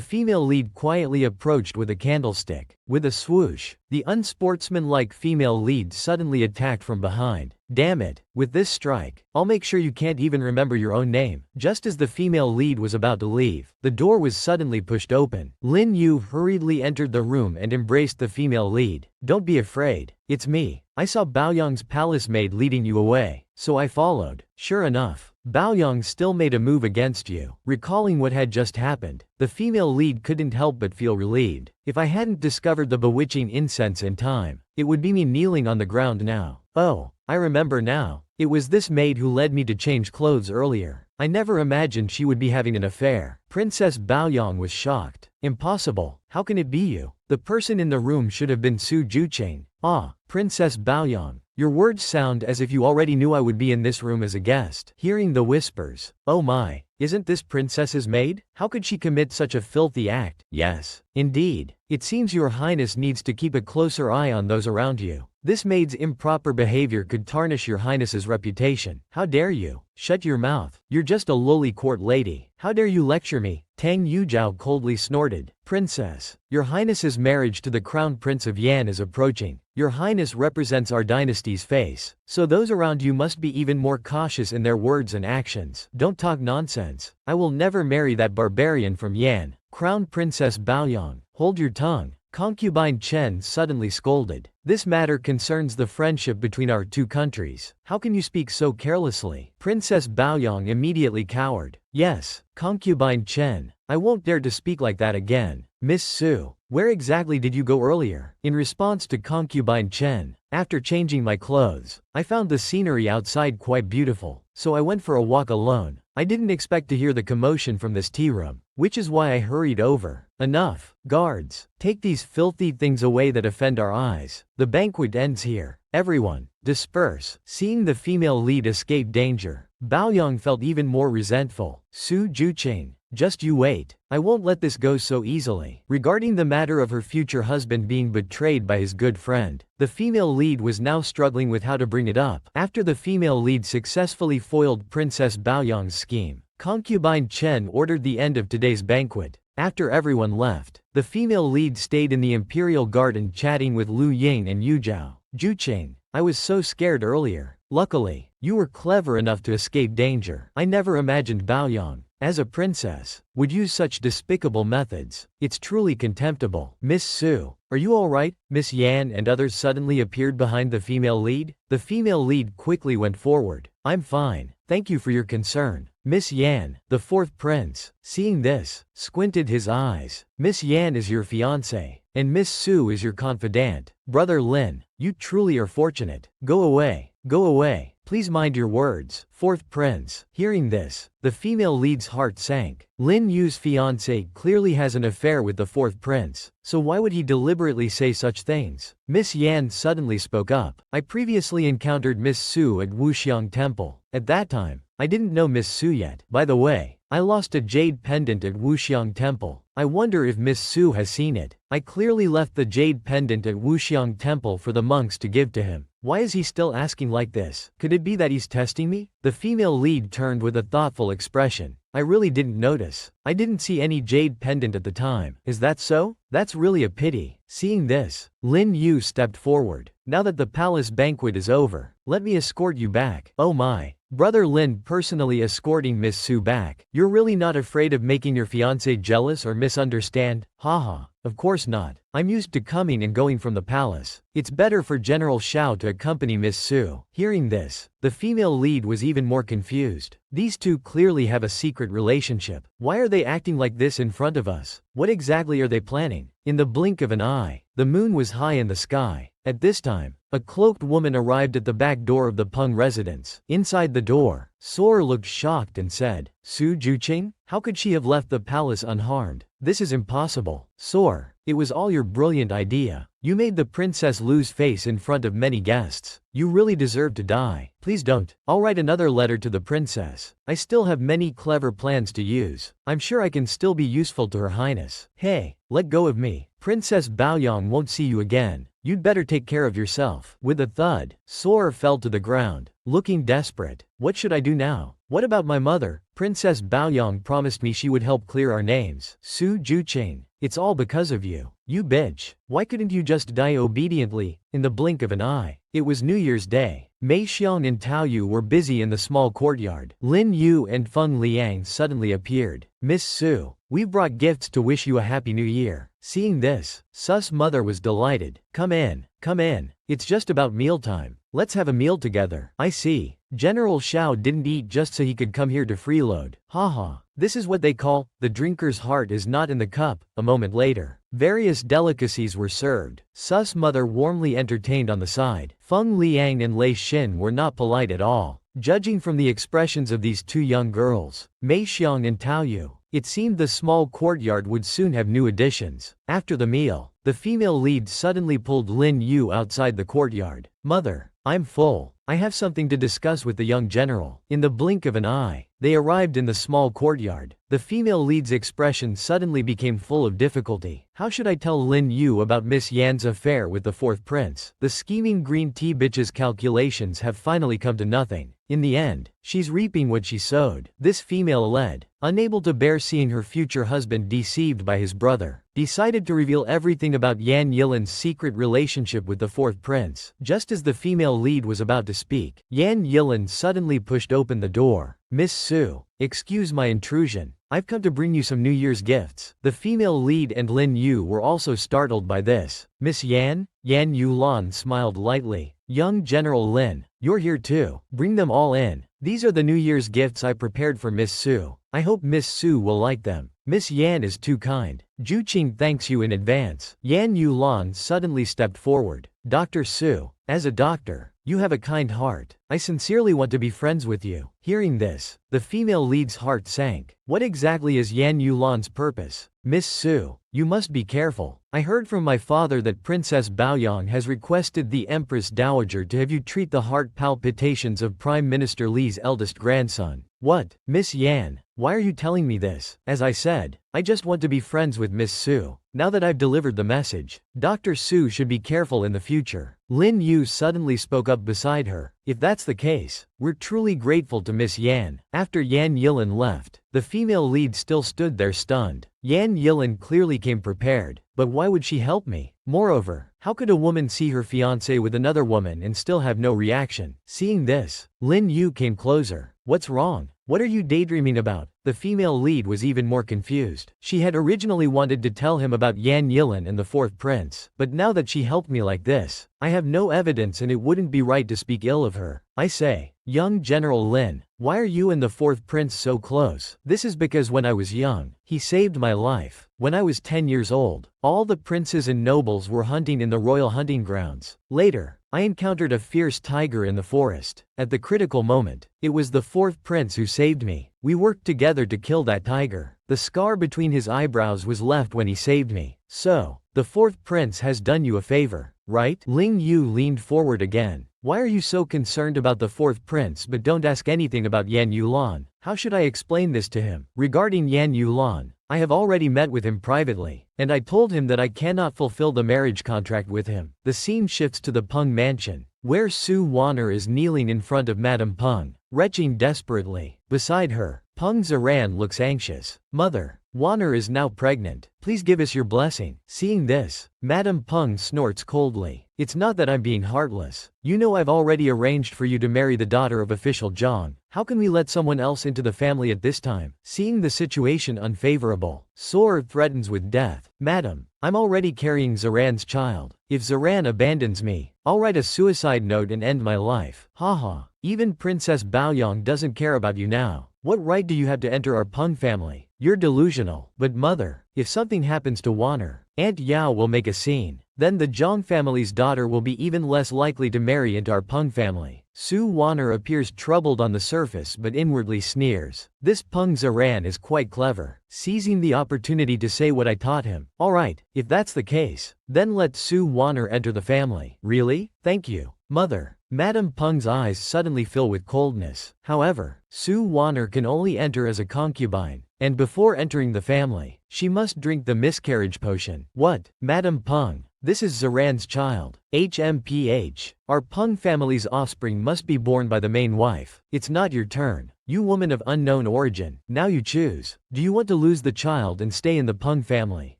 female lead quietly approached with a candlestick. With a swoosh, the unsportsmanlike female lead suddenly attacked from behind. Damn it, with this strike, I'll make sure you can't even remember your own name. Just as the female lead was about to leave, the door was suddenly pushed open. Lin Yu hurriedly entered the room and embraced the female lead. Don't be afraid, it's me. I saw Baoyang's palace maid leading you away, so I followed. Sure enough, Baoyang still made a move against you. Recalling what had just happened, the female lead couldn't help but feel relieved. If I hadn't discovered the bewitching incense in time, it would be me kneeling on the ground now. Oh, I remember now. It was this maid who led me to change clothes earlier. I never imagined she would be having an affair. Princess Baoyang was shocked. Impossible. How can it be you? The person in the room should have been Su Jucheng. Ah, Princess Baoyang. Your words sound as if you already knew I would be in this room as a guest. Hearing the whispers. Oh my. Isn't this princess's maid? How could she commit such a filthy act? Yes. Indeed. It seems your highness needs to keep a closer eye on those around you. This maid's improper behavior could tarnish your highness's reputation. How dare you? Shut your mouth. You're just a lowly court lady. How dare you lecture me? Tang Yujiao coldly snorted. Princess, your highness's marriage to the crown prince of Yan is approaching. Your highness represents our dynasty's face, so those around you must be even more cautious in their words and actions. Don't talk nonsense. I will never marry that barbarian from Yan. Crown Princess Baoyang, hold your tongue. Concubine Chen suddenly scolded. This matter concerns the friendship between our two countries. How can you speak so carelessly? Princess Baoyang immediately cowered. Yes, Concubine Chen. I won't dare to speak like that again. Miss Su, where exactly did you go earlier? In response to Concubine Chen, after changing my clothes, I found the scenery outside quite beautiful, so I went for a walk alone. I didn't expect to hear the commotion from this tea room, which is why I hurried over. Enough. Guards, take these filthy things away that offend our eyes. The banquet ends here. Everyone, disperse. Seeing the female lead escape danger, Baoyang felt even more resentful. Su Jucheng, just you wait. I won't let this go so easily. Regarding the matter of her future husband being betrayed by his good friend, the female lead was now struggling with how to bring it up. After the female lead successfully foiled Princess Baoyang's scheme, Concubine Chen ordered the end of today's banquet. After everyone left, the female lead stayed in the imperial garden chatting with Lu Ying and Yu Zhao. Jucheng, I was so scared earlier. Luckily, you were clever enough to escape danger. I never imagined Baoyang, as a princess, would use such despicable methods. It's truly contemptible. Miss Su, are you alright? Miss Yan and others suddenly appeared behind the female lead. The female lead quickly went forward. I'm fine. Thank you for your concern. Miss Yan, the fourth prince, seeing this, squinted his eyes. Miss Yan is your fiancé, and Miss Su is your confidant. Brother Lin, you truly are fortunate. Go away. Go away. Please mind your words. Fourth prince. Hearing this, the female lead's heart sank. Lin Yu's fiancé clearly has an affair with the fourth prince, so why would he deliberately say such things? Miss Yan suddenly spoke up. I previously encountered Miss Su at Wuxiang Temple. At that time, I didn't know Miss Su yet. By the way, I lost a jade pendant at Wuxiang Temple. I wonder if Miss Su has seen it. I clearly left the jade pendant at Wuxiang Temple for the monks to give to him. Why is he still asking like this? Could it be that he's testing me? The female lead turned with a thoughtful expression. I really didn't notice. I didn't see any jade pendant at the time. Is that so? That's really a pity. Seeing this, Lin Yu stepped forward. Now that the palace banquet is over, let me escort you back. Oh my. Brother Lin personally escorting Miss Su back. You're really not afraid of making your fiancé jealous or misunderstand? Haha, of course not. I'm used to coming and going from the palace. It's better for General Shao to accompany Miss Su. Hearing this, the female lead was even more confused. These two clearly have a secret relationship. Why are they acting like this in front of us? What exactly are they planning? In the blink of an eye, the moon was high in the sky. At this time, a cloaked woman arrived at the back door of the Peng residence. Inside the door, Sor looked shocked and said, Su Jucheng? How could she have left the palace unharmed? This is impossible. Sor, it was all your brilliant idea. You made the princess lose face in front of many guests. You really deserve to die. Please don't. I'll write another letter to the princess. I still have many clever plans to use. I'm sure I can still be useful to her highness. Hey, let go of me. Princess Baoyang won't see you again. You'd better take care of yourself. With a thud, Sor fell to the ground, looking desperate. What should I do now? What about my mother? Princess Baoyang promised me she would help clear our names. Su Jucheng, it's all because of you. You bitch. Why couldn't you just die obediently, in the blink of an eye? It was New Year's Day. Mei Xiang and Tao Yu were busy in the small courtyard. Lin Yu and Feng Liang suddenly appeared. Miss Su, we've brought gifts to wish you a happy new year. Seeing this, Su's mother was delighted. Come in, come in. It's just about mealtime. Let's have a meal together. I see. General Shao didn't eat just so he could come here to freeload. Haha. This is what they call, the drinker's heart is not in the cup. A moment later, Various delicacies were served. Su's mother warmly entertained on the side. Feng Liang and Lei Xin were not polite at all, judging from the expressions of these two young girls, Mei Xiang and Tao Yu. It seemed the small courtyard would soon have new additions. After the meal, the female lead suddenly pulled Lin Yu outside the courtyard. Mother, I'm full. I have something to discuss with the young general. In the blink of an eye, they arrived in the small courtyard. The female lead's expression suddenly became full of difficulty. How should I tell Lin Yu about Miss Yan's affair with the fourth prince? The scheming green tea bitch's calculations have finally come to nothing. In the end, she's reaping what she sowed. This female led, unable to bear seeing her future husband deceived by his brother, decided to reveal everything about Yan Yilin's secret relationship with the fourth prince. Just as the female lead was about to speak, Yan Yilin suddenly pushed open the door. Miss Su, excuse my intrusion. I've come to bring you some New Year's gifts. The female lead and Lin Yu were also startled by this. Miss Yan? Yan Yulan smiled lightly. Young General Lin, you're here too. Bring them all in. These are the New Year's gifts I prepared for Miss Su. I hope Miss Su will like them. Miss Yan is too kind. Juqing thanks you in advance. Yan Yulan suddenly stepped forward. Dr. Su, as a doctor, you have a kind heart. I sincerely want to be friends with you. Hearing this, the female lead's heart sank. What exactly is Yan Yulan's purpose? Miss Su, you must be careful. I heard from my father that Princess Baoyang has requested the Empress Dowager to have you treat the heart palpitations of Prime Minister Li's eldest grandson. What? Miss Yan, why are you telling me this? As I said, I just want to be friends with Miss Su. Now that I've delivered the message, Dr. Su should be careful in the future. Lin Yu suddenly spoke up beside her. If that's the case, we're truly grateful to Miss Yan. After Yan Yilin left, the female lead still stood there stunned. Yan Yilin clearly came prepared, but why would she help me? Moreover, how could a woman see her fiancé with another woman and still have no reaction? Seeing this, Lin Yu came closer. What's wrong? What are you daydreaming about? The female lead was even more confused. She had originally wanted to tell him about Yan Yilin and the fourth prince, but now that she helped me like this, I have no evidence and it wouldn't be right to speak ill of her. I say, young General Lin, why are you and the fourth prince so close? This is because when I was young, he saved my life. When I was 10 years old, all the princes and nobles were hunting in the royal hunting grounds. Later, I encountered a fierce tiger in the forest. At the critical moment, it was the fourth prince who saved me. We worked together to kill that tiger. The scar between his eyebrows was left when he saved me. So, the fourth prince has done you a favor, right? Ling Yu leaned forward again. Why are you so concerned about the fourth prince but don't ask anything about Yan Yulan? How should I explain this to him? Regarding Yan Yulan, I have already met with him privately, and I told him that I cannot fulfill the marriage contract with him. The scene shifts to the Peng mansion, where Su Wanner is kneeling in front of Madame Peng, retching desperately. Beside her, Peng Ziran looks anxious. Mother, Wanner is now pregnant. Please give us your blessing. Seeing this, Madame Peng snorts coldly. It's not that I'm being heartless. You know I've already arranged for you to marry the daughter of official Zhang. How can we let someone else into the family at this time? Seeing the situation unfavorable, Soer threatens with death. Madam, I'm already carrying Ziran's child. If Ziran abandons me, I'll write a suicide note and end my life. Haha, even Princess Baoyang doesn't care about you now. What right do you have to enter our Peng family? You're delusional. But mother, if something happens to Wanner, Aunt Yao will make a scene. Then the Zhang family's daughter will be even less likely to marry into our Peng family. Su Wanner appears troubled on the surface but inwardly sneers. This Peng Ziran is quite clever, seizing the opportunity to say what I taught him. Alright, if that's the case, then let Su Wanner enter the family. Really? Thank you, mother. Madame Peng's eyes suddenly fill with coldness. However, Su Wanner can only enter as a concubine, and before entering the family, she must drink the miscarriage potion. What? Madame Peng, this is Ziran's child. HMPH. Our Peng family's offspring must be born by the main wife. It's not your turn. You woman of unknown origin. Now you choose. Do you want to lose the child and stay in the Peng family?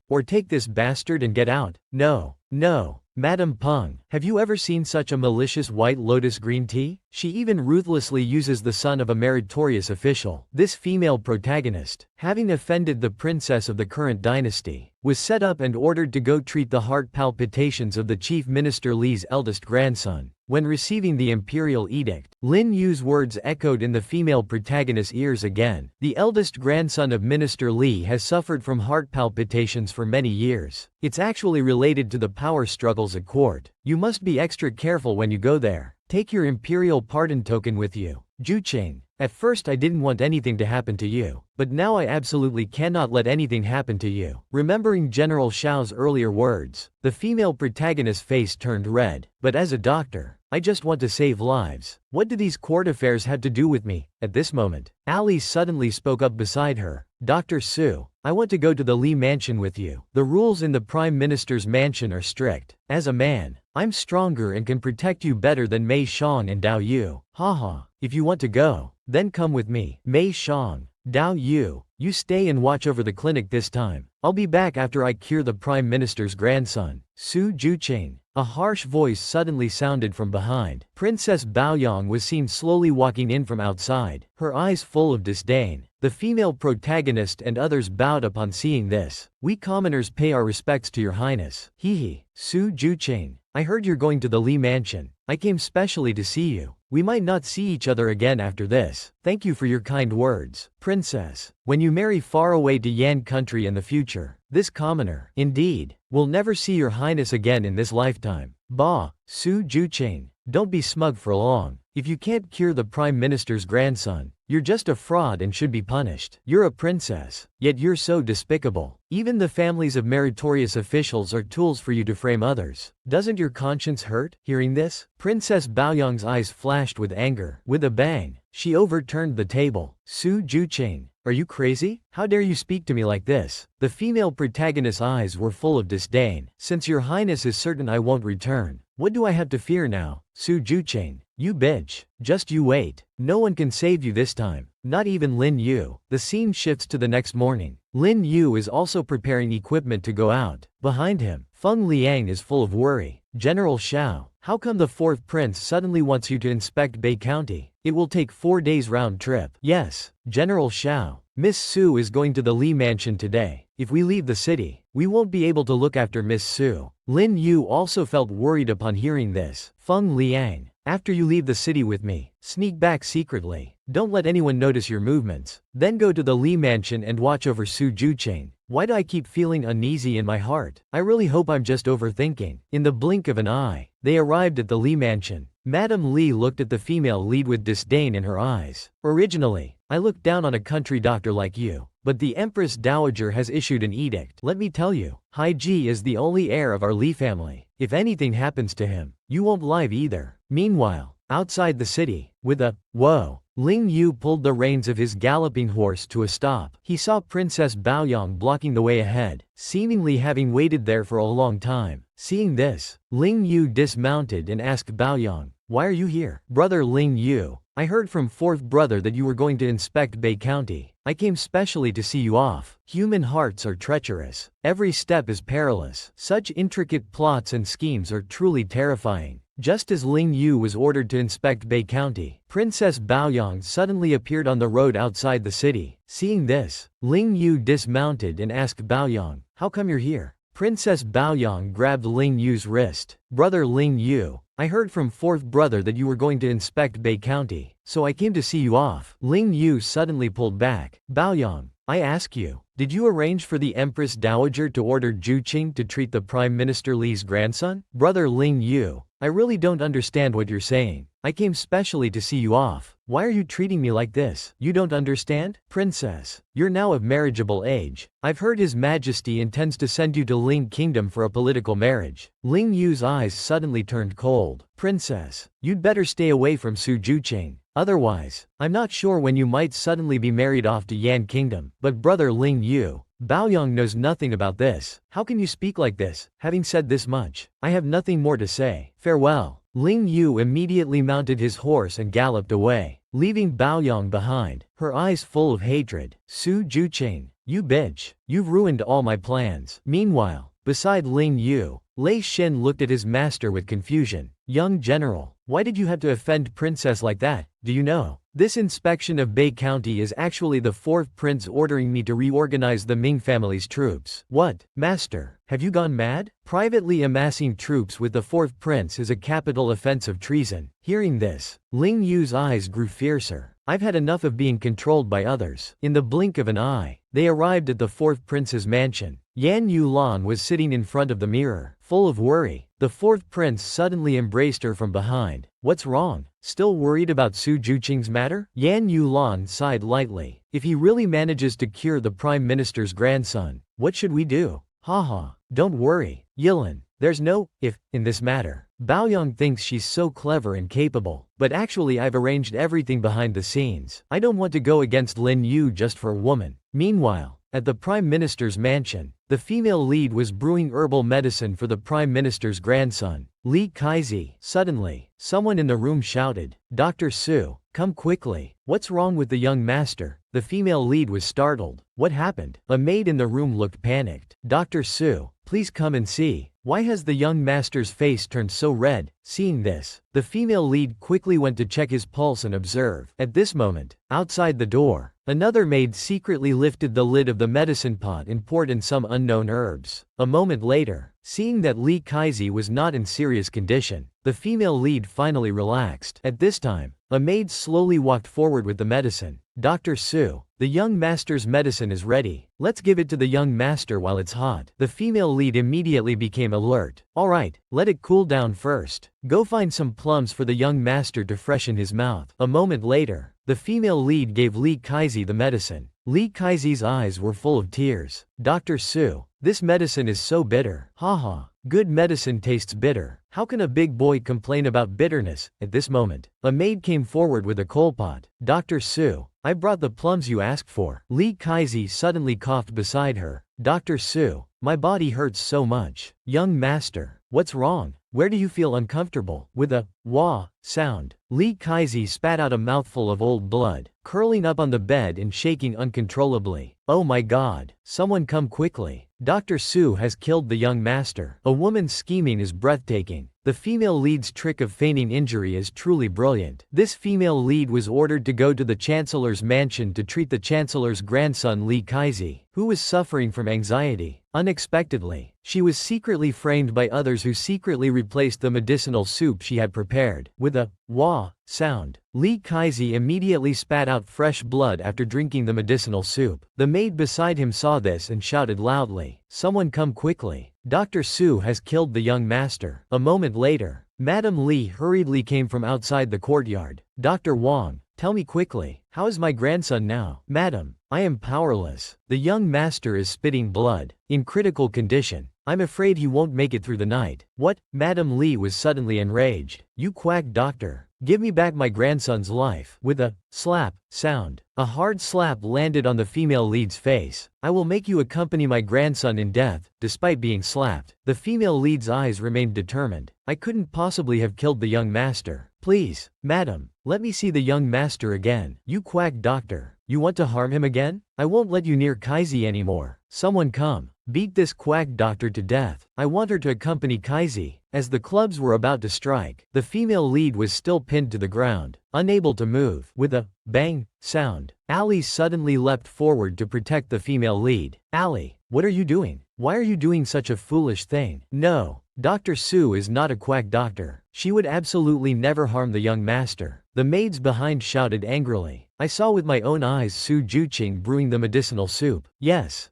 Or take this bastard and get out? No. No. Madame Peng, have you ever seen such a malicious white lotus green tea? She even ruthlessly uses the son of a meritorious official. This female protagonist, having offended the princess of the current dynasty, was set up and ordered to go treat the heart palpitations of the chief minister Li's eldest grandson. When receiving the imperial edict, Lin Yu's words echoed in the female protagonist's ears again. The eldest grandson of Minister Li has suffered from heart palpitations for many years. It's actually related to the power struggles at court. You must be extra careful when you go there. Take your imperial pardon token with you. Jucheng. At first I didn't want anything to happen to you, but now I absolutely cannot let anything happen to you. Remembering General Xiao's earlier words, the female protagonist's face turned red. But as a doctor, I just want to save lives. What do these court affairs have to do with me? At this moment, Ali suddenly spoke up beside her. Dr. Su, I want to go to the Li mansion with you. The rules in the Prime Minister's mansion are strict. As a man, I'm stronger and can protect you better than Mei Shang and Dao Yu. Haha, if you want to go, then come with me. Mei Shang, Dao Yu, you stay and watch over the clinic this time. I'll be back after I cure the Prime Minister's grandson. Su Jucheng. A harsh voice suddenly sounded from behind. Princess Baoyang was seen slowly walking in from outside, her eyes full of disdain. The female protagonist and others bowed upon seeing this. We commoners pay our respects to your highness. Hehe. Su Jucheng. I heard you're going to the Li mansion. I came specially to see you. We might not see each other again after this. Thank you for your kind words, princess. When you marry far away to Yan country in the future, this commoner, indeed, will never see your highness again in this lifetime. Bah, Su Jucheng, don't be smug for long. If you can't cure the Prime Minister's grandson, you're just a fraud and should be punished. You're a princess, yet you're so despicable. Even the families of meritorious officials are tools for you to frame others. Doesn't your conscience hurt? Hearing this, Princess Baoyang's eyes flashed with anger. With a bang, she overturned the table. Su Jucheng, are you crazy? How dare you speak to me like this? The female protagonist's eyes were full of disdain. Since your highness is certain I won't return, what do I have to fear now? Su Jucheng, you bitch. Just you wait. No one can save you this time. Not even Lin Yu. The scene shifts to the next morning. Lin Yu is also preparing equipment to go out. Behind him, Feng Liang is full of worry. General Xiao, how come the fourth prince suddenly wants you to inspect Bei County? It will take 4 days round trip. Yes, General Xiao. Miss Su is going to the Li mansion today. If we leave the city, we won't be able to look after Miss Su. Lin Yu also felt worried upon hearing this. Feng Liang, after you leave the city with me, sneak back secretly. Don't let anyone notice your movements. Then go to the Li mansion and watch over Su Jucheng. Why do I keep feeling uneasy in my heart? I really hope I'm just overthinking. In the blink of an eye, they arrived at the Li mansion. Madame Li looked at the female lead with disdain in her eyes. Originally, I looked down on a country doctor like you, but the Empress Dowager has issued an edict. Let me tell you, Hai Ji is the only heir of our Li family. If anything happens to him, you won't live either. Meanwhile, outside the city, with a whoa, Ling Yu pulled the reins of his galloping horse to a stop. He saw Princess Baoyang blocking the way ahead, seemingly having waited there for a long time. Seeing this, Ling Yu dismounted and asked Baoyang, "Why are you here?" "Brother Ling Yu, I heard from fourth brother that you were going to inspect Bei County. I came specially to see you off. Human hearts are treacherous. Every step is perilous. Such intricate plots and schemes are truly terrifying." Just as Ling Yu was ordered to inspect Bei County, Princess Baoyang suddenly appeared on the road outside the city. Seeing this, Ling Yu dismounted and asked Baoyang, "How come you're here?" Princess Baoyang grabbed Ling Yu's wrist. "Brother Ling Yu, I heard from fourth brother that you were going to inspect Bei County, so I came to see you off." Ling Yu suddenly pulled back. "Baoyang, I ask you, did you arrange for the Empress Dowager to order Juqing to treat the Prime Minister Li's grandson?" "Brother Ling Yu, I really don't understand what you're saying. I came specially to see you off. Why are you treating me like this? You don't understand? Princess, you're now of marriageable age. I've heard His Majesty intends to send you to Ling Kingdom for a political marriage." Ling Yu's eyes suddenly turned cold. "Princess, you'd better stay away from Su Juqing. Otherwise, I'm not sure when you might suddenly be married off to Yan Kingdom." "But brother Ling Yu, Baoyang knows nothing about this. How can you speak like this?" "Having said this much, I have nothing more to say. Farewell." Ling Yu immediately mounted his horse and galloped away, leaving Baoyang behind, her eyes full of hatred. "Su Juqing, you bitch. You've ruined all my plans." Meanwhile, beside Ling Yu, Lei Xin looked at his master with confusion. "Young general, Why did you have to offend Princess like that? Do you know? This inspection of Bay County is actually the fourth prince ordering me to reorganize the Ming family's troops. What? Master, have you gone mad? Privately amassing troops with the fourth prince is a capital offense of treason. Hearing this, Ling Yu's eyes grew fiercer. I've had enough of being controlled by others. In the blink of an eye, they arrived at the fourth prince's mansion. Yan Yulan was sitting in front of the mirror, full of worry. The fourth prince suddenly embraced her from behind. What's wrong? Still worried about Su Juqing's matter? Yan Yulan sighed lightly. If he really manages to cure the prime minister's grandson, what should we do? Haha, don't worry, Yilin. There's no if in this matter. Baoyang thinks she's so clever and capable, but actually I've arranged everything behind the scenes. I don't want to go against Lin Yu just for a woman. Meanwhile, at the prime minister's mansion, the female lead was brewing herbal medicine for the prime minister's grandson, Li Kaizi. Suddenly, someone in the room shouted, "Dr. Su, come quickly." What's wrong with the young master? The female lead was startled. What happened? A maid in the room looked panicked. Dr. Su, please come and see. Why has the young master's face turned so red? Seeing this, the female lead quickly went to check his pulse and observe. At this moment, outside the door, another maid secretly lifted the lid of the medicine pot and poured in some unknown herbs. A moment later, seeing that Li Kaizi was not in serious condition, the female lead finally relaxed. At this time, a maid slowly walked forward with the medicine. Dr. Su, the young master's medicine is ready. Let's give it to the young master while it's hot. The female lead immediately became alert. Alright, let it cool down first. Go find some plums for the young master to freshen his mouth. A moment later, the female lead gave Li Kaizi the medicine. Li Kaizi's eyes were full of tears. Dr. Su, this medicine is so bitter. Haha, good medicine tastes bitter. How can a big boy complain about bitterness? At this moment, a maid came forward with a coal pot. Dr. Su, I brought the plums you asked for. Li Kaizi suddenly coughed beside her. Dr. Su, my body hurts so much. Young master, what's wrong? Where do you feel uncomfortable? With a wah sound, Li Kaizi spat out a mouthful of old blood, curling up on the bed and shaking uncontrollably. Oh my god, someone come quickly. Dr. Su has killed the young master. A woman's scheming is breathtaking. The female lead's trick of feigning injury is truly brilliant. This female lead was ordered to go to the chancellor's mansion to treat the chancellor's grandson Li Kaizi, who was suffering from anxiety. Unexpectedly, she was secretly framed by others who secretly replaced the medicinal soup she had prepared. With a wah sound, Li Kaizi immediately spat out fresh blood after drinking the medicinal soup. The maid beside him saw this and shouted loudly, "Someone come quickly. Dr. Su has killed the young master." A moment later, Madame Li hurriedly came from outside the courtyard. "Dr. Wang, tell me quickly, how is my grandson now?" "Madam, I am powerless. The young master is spitting blood, in critical condition. I'm afraid he won't make it through the night." "What?" Madame Li was suddenly enraged. "You quack doctor. Give me back my grandson's life." With a slap sound, a hard slap landed on the female lead's face. "I will make you accompany my grandson in death." Despite being slapped, the female lead's eyes remained determined. "I couldn't possibly have killed the young master. Please, madam, let me see the young master again." "You quack doctor. You want to harm him again? I won't let you near Kaizi anymore. Someone come. Beat this quack doctor to death. I want her to accompany Kaizi." As the clubs were about to strike, the female lead was still pinned to the ground, unable to move. With a bang sound, Ali suddenly leapt forward to protect the female lead. "Ali, what are you doing? Why are you doing such a foolish thing?" "No, Dr. Su is not a quack doctor. She would absolutely never harm the young master." The maids behind shouted angrily. "I saw with my own eyes Su Juqing brewing the medicinal soup." Yes.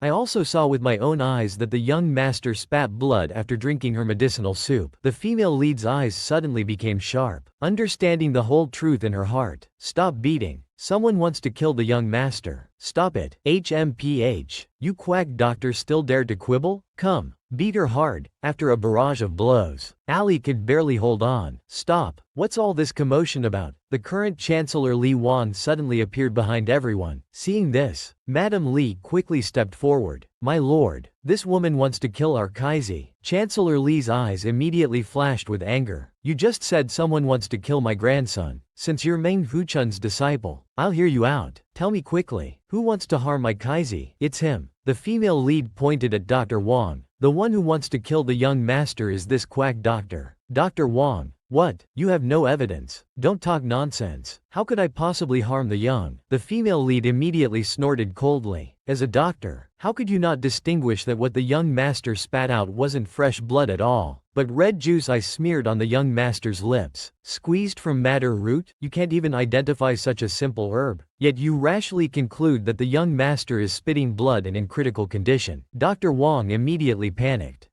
I also saw with my own eyes that the young master spat blood after drinking her medicinal soup." The female lead's eyes suddenly became sharp, understanding the whole truth in her heart. "Stop beating. Someone wants to kill the young master. Stop it. HMPH. You quack doctor still dare to quibble? Come, beat her hard." After a barrage of blows, Ali could barely hold on. "Stop. What's all this commotion about?" The current Chancellor Li Wan suddenly appeared behind everyone. Seeing this, Madame Li quickly stepped forward. "My lord, this woman wants to kill our Kaizi." Chancellor Li's eyes immediately flashed with anger. "You just said someone wants to kill my grandson. Since you're Meng Huchun's disciple, I'll hear you out. Tell me quickly, who wants to harm my Kaizi?" "It's him." The female lead pointed at Dr. Wang. "The one who wants to kill the young master is this quack doctor." "Dr. Wang, What? You have no evidence. Don't talk nonsense. How could I possibly harm the young? The female lead immediately snorted coldly. As a doctor, how could you not distinguish that what the young master spat out wasn't fresh blood at all, but red juice I smeared on the young master's lips? Squeezed from madder root? You can't even identify such a simple herb. Yet you rashly conclude that the young master is spitting blood and in critical condition. Dr. Wang immediately panicked.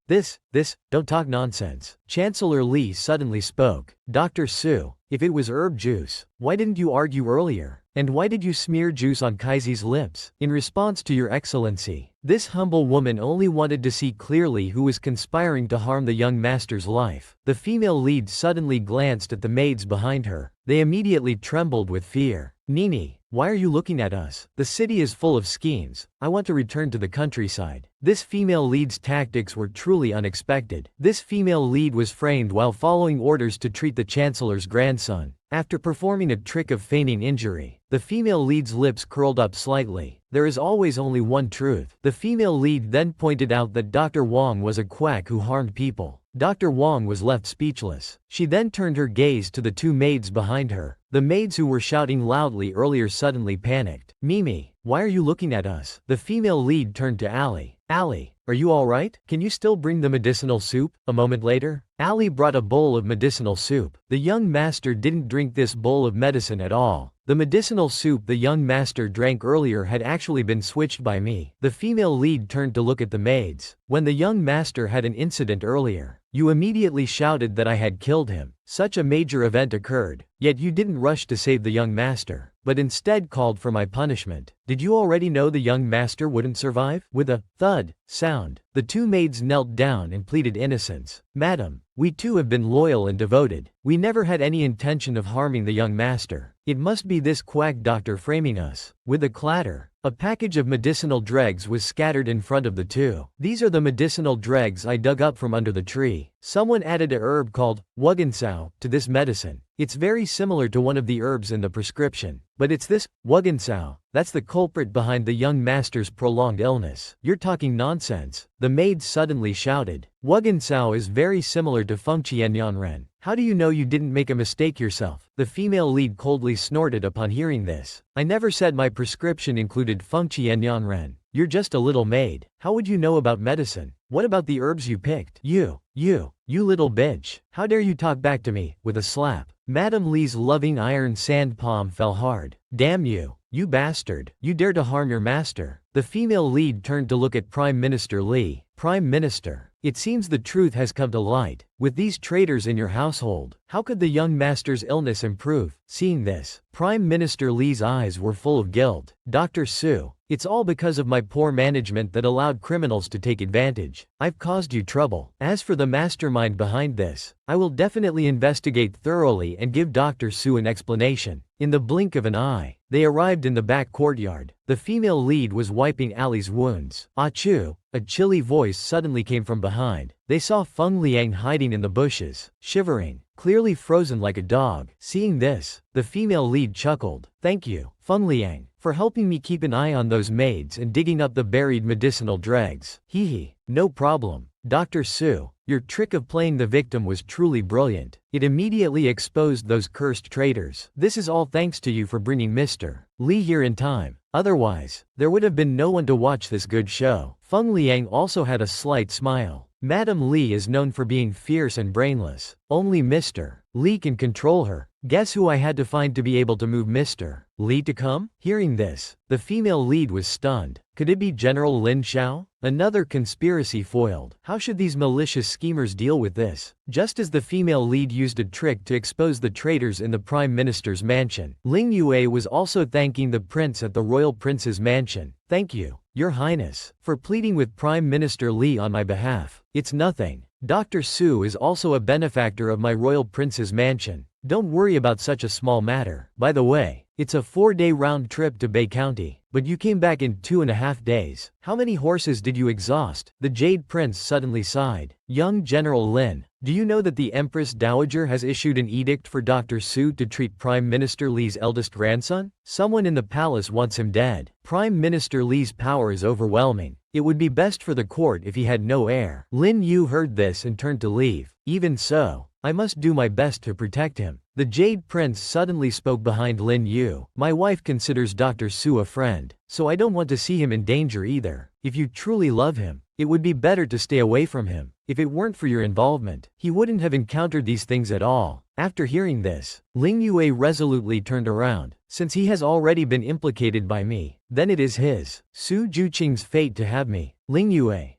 Don't talk nonsense. Chancellor Li suddenly spoke. Dr. Su, if it was herb juice, why didn't you argue earlier? And why did you smear juice on Kaizi's lips? In response to your excellency, this humble woman only wanted to see clearly who was conspiring to harm the young master's life. The female lead suddenly glanced at the maids behind her. They immediately trembled with fear. Nini, why are you looking at us? The city is full of schemes. I want to return to the countryside. This female lead's tactics were truly unexpected. This female lead was framed while following orders to treat the chancellor's grandson. After performing a trick of feigning injury, the female lead's lips curled up slightly. There is always only one truth. The female lead then pointed out that Dr. Wang was a quack who harmed people. Dr. Wang was left speechless. She then turned her gaze to the two maids behind her. The maids who were shouting loudly earlier suddenly panicked. Mimi, why are you looking at us? The female lead turned to Ali. Ali, are you alright? Can you still bring the medicinal soup? A moment later, Ali brought a bowl of medicinal soup. The young master didn't drink this bowl of medicine at all. The medicinal soup the young master drank earlier had actually been switched by me. The female lead turned to look at the maids. When the young master had an incident earlier, you immediately shouted that I had killed him. Such a major event occurred, yet you didn't rush to save the young master, but instead called for my punishment. Did you already know the young master wouldn't survive? With a thud sound, the two maids knelt down and pleaded innocence. Madam, we too have been loyal and devoted. We never had any intention of harming the young master. It must be this quack doctor framing us. With a clatter, a package of medicinal dregs was scattered in front of the two. These are the medicinal dregs I dug up from under the tree. Someone added a herb called Wugansao to this medicine. It's very similar to one of the herbs in the prescription, but it's this Wugansao that's the culprit behind the young master's prolonged illness. You're talking nonsense, the maid suddenly shouted. Wugansao is very similar to Fengqianyanren. How do you know you didn't make a mistake yourself? The female lead coldly snorted upon hearing this. I never said my prescription included Fengqianyanren. You're just a little maid. How would you know about medicine? What about the herbs you picked? You little bitch. How dare you talk back to me? With a slap, Madame Li's loving iron sand palm fell hard. Damn you, you bastard. You dare to harm your master. The female lead turned to look at Prime Minister Li. Prime Minister, it seems the truth has come to light. With these traitors in your household, how could the young master's illness improve? Seeing this, Prime Minister Li's eyes were full of guilt. Dr. Su, it's all because of my poor management that allowed criminals to take advantage. I've caused you trouble. As for the mastermind behind this, I will definitely investigate thoroughly and give Dr. Su an explanation. In the blink of an eye, they arrived in the back courtyard. The female lead was wiping Ali's wounds. Achoo! A chilly voice suddenly came from behind. They saw Feng Liang hiding in the bushes, shivering, clearly frozen like a dog. Seeing this, the female lead chuckled. Thank you, Feng Liang, for helping me keep an eye on those maids and digging up the buried medicinal dregs. Hee hee, no problem. Dr. Su, your trick of playing the victim was truly brilliant. It immediately exposed those cursed traitors. This is all thanks to you for bringing Mr. Li here in time. Otherwise, there would have been no one to watch this good show. Feng Liang also had a slight smile. Madame Li is known for being fierce and brainless. Only Mr. Li can control her. Guess who I had to find to be able to move Mr. Li to come? Hearing this, the female lead was stunned. Could it be General Lin Xiao? Another conspiracy foiled. How should these malicious schemers deal with this? Just as the female lead used a trick to expose the traitors in the Prime Minister's mansion, Ling Yue was also thanking the prince at the Royal Prince's mansion. Thank you, Your Highness, for pleading with Prime Minister Li on my behalf. It's nothing. Dr. Su is also a benefactor of my Royal Prince's mansion. Don't worry about such a small matter. By the way, it's a 4-day round trip to Bay County, but you came back in 2.5 days. How many horses did you exhaust? The Jade Prince suddenly sighed. Young General Lin, do you know that the Empress Dowager has issued an edict for Dr. Su to treat Prime Minister Li's eldest grandson? Someone in the palace wants him dead. Prime Minister Li's power is overwhelming. It would be best for the court if he had no heir. Lin Yu heard this and turned to leave. Even so, I must do my best to protect him. The Jade Prince suddenly spoke behind Lin Yu. My wife considers Dr. Su a friend, so I don't want to see him in danger either. If you truly love him, it would be better to stay away from him. If it weren't for your involvement, he wouldn't have encountered these things at all. After hearing this, Ling Yue resolutely turned around. Since he has already been implicated by me, then it is his, Su Juqing's fate to have me. Ling Yue,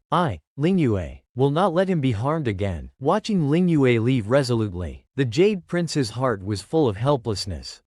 Ling Yue, will not let him be harmed again. Watching Ling Yue leave resolutely, the Jade Prince's heart was full of helplessness.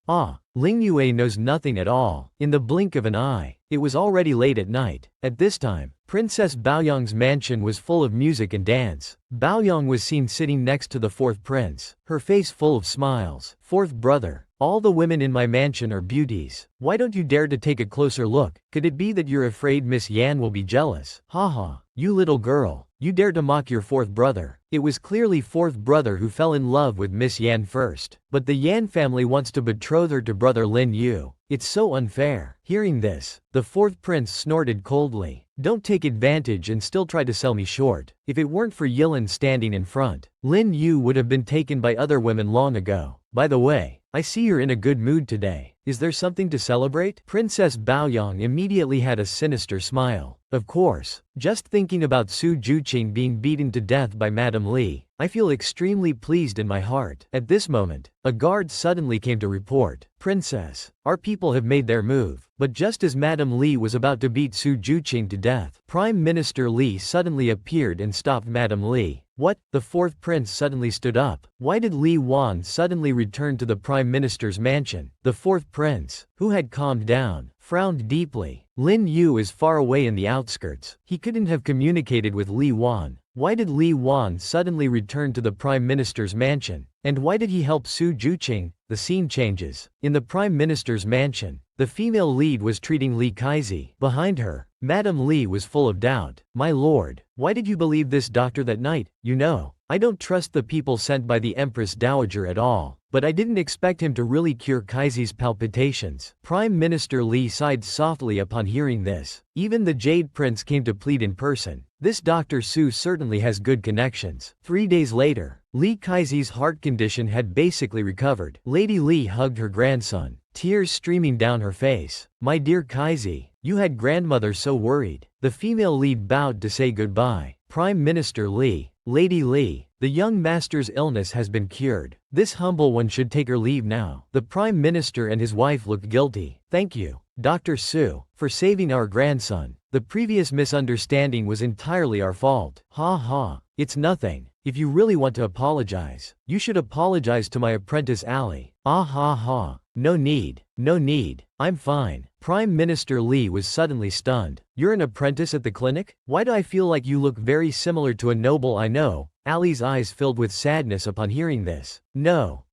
Ling Yue knows nothing at all. In the blink of an eye, it was already late at night. At this time, Princess Baoyang's mansion was full of music and dance. Baoyang was seen sitting next to the fourth prince, her face full of smiles. Fourth brother, all the women in my mansion are beauties. Why don't you dare to take a closer look? Could it be that you're afraid Miss Yan will be jealous? Haha, you little girl, you dare to mock your fourth brother. It was clearly fourth brother who fell in love with Miss Yan first. But the Yan family wants to betroth her to brother Lin Yu. It's so unfair. Hearing this, the fourth prince snorted coldly. Don't take advantage and still try to sell me short. If it weren't for Yilin standing in front, Lin Yu would have been taken by other women long ago. By the way, I see you're in a good mood today. Is there something to celebrate? Princess Baoyang immediately had a sinister smile. Of course, just thinking about Su Juqing being beaten to death by Madame Li, I feel extremely pleased in my heart. At this moment, a guard suddenly came to report. Princess, our people have made their move. But just as Madame Li was about to beat Su Juqing to death, Prime Minister Li suddenly appeared and stopped Madame Li. What? The fourth prince suddenly stood up. Why did Li Wan suddenly return to the Prime Minister's mansion? The fourth prince, who had calmed down, frowned deeply. Lin Yu is far away in the outskirts. He couldn't have communicated with Li Wan. Why did Li Wan suddenly return to the Prime Minister's mansion? And why did he help Su Juqing? The scene changes. In the Prime Minister's mansion, the female lead was treating Li Kaizi. Behind her, Madame Li was full of doubt. My lord, why did you believe this doctor that night? You know, I don't trust the people sent by the Empress Dowager at all. But I didn't expect him to really cure Kaizi's palpitations. Prime Minister Li sighed softly upon hearing this. Even the Jade Prince came to plead in person. This Dr. Su certainly has good connections. 3 days later, Li Kaizi's heart condition had basically recovered. Lady Li hugged her grandson, tears streaming down her face. My dear Kaizi, you had grandmother so worried. The female lead bowed to say goodbye. Prime Minister Li, Lady Li, the young master's illness has been cured. This humble one should take her leave now. The Prime Minister and his wife looked guilty. Thank you, Dr. Su, for saving our grandson. The previous misunderstanding was entirely our fault. Ha ha, it's nothing. If you really want to apologize, you should apologize to my apprentice Ali. Ah ha ha. No need, no need. I'm fine. Prime Minister Li was suddenly stunned. You're an apprentice at the clinic? Why do I feel like you look very similar to a noble I know? Ali's eyes filled with sadness upon hearing this. No,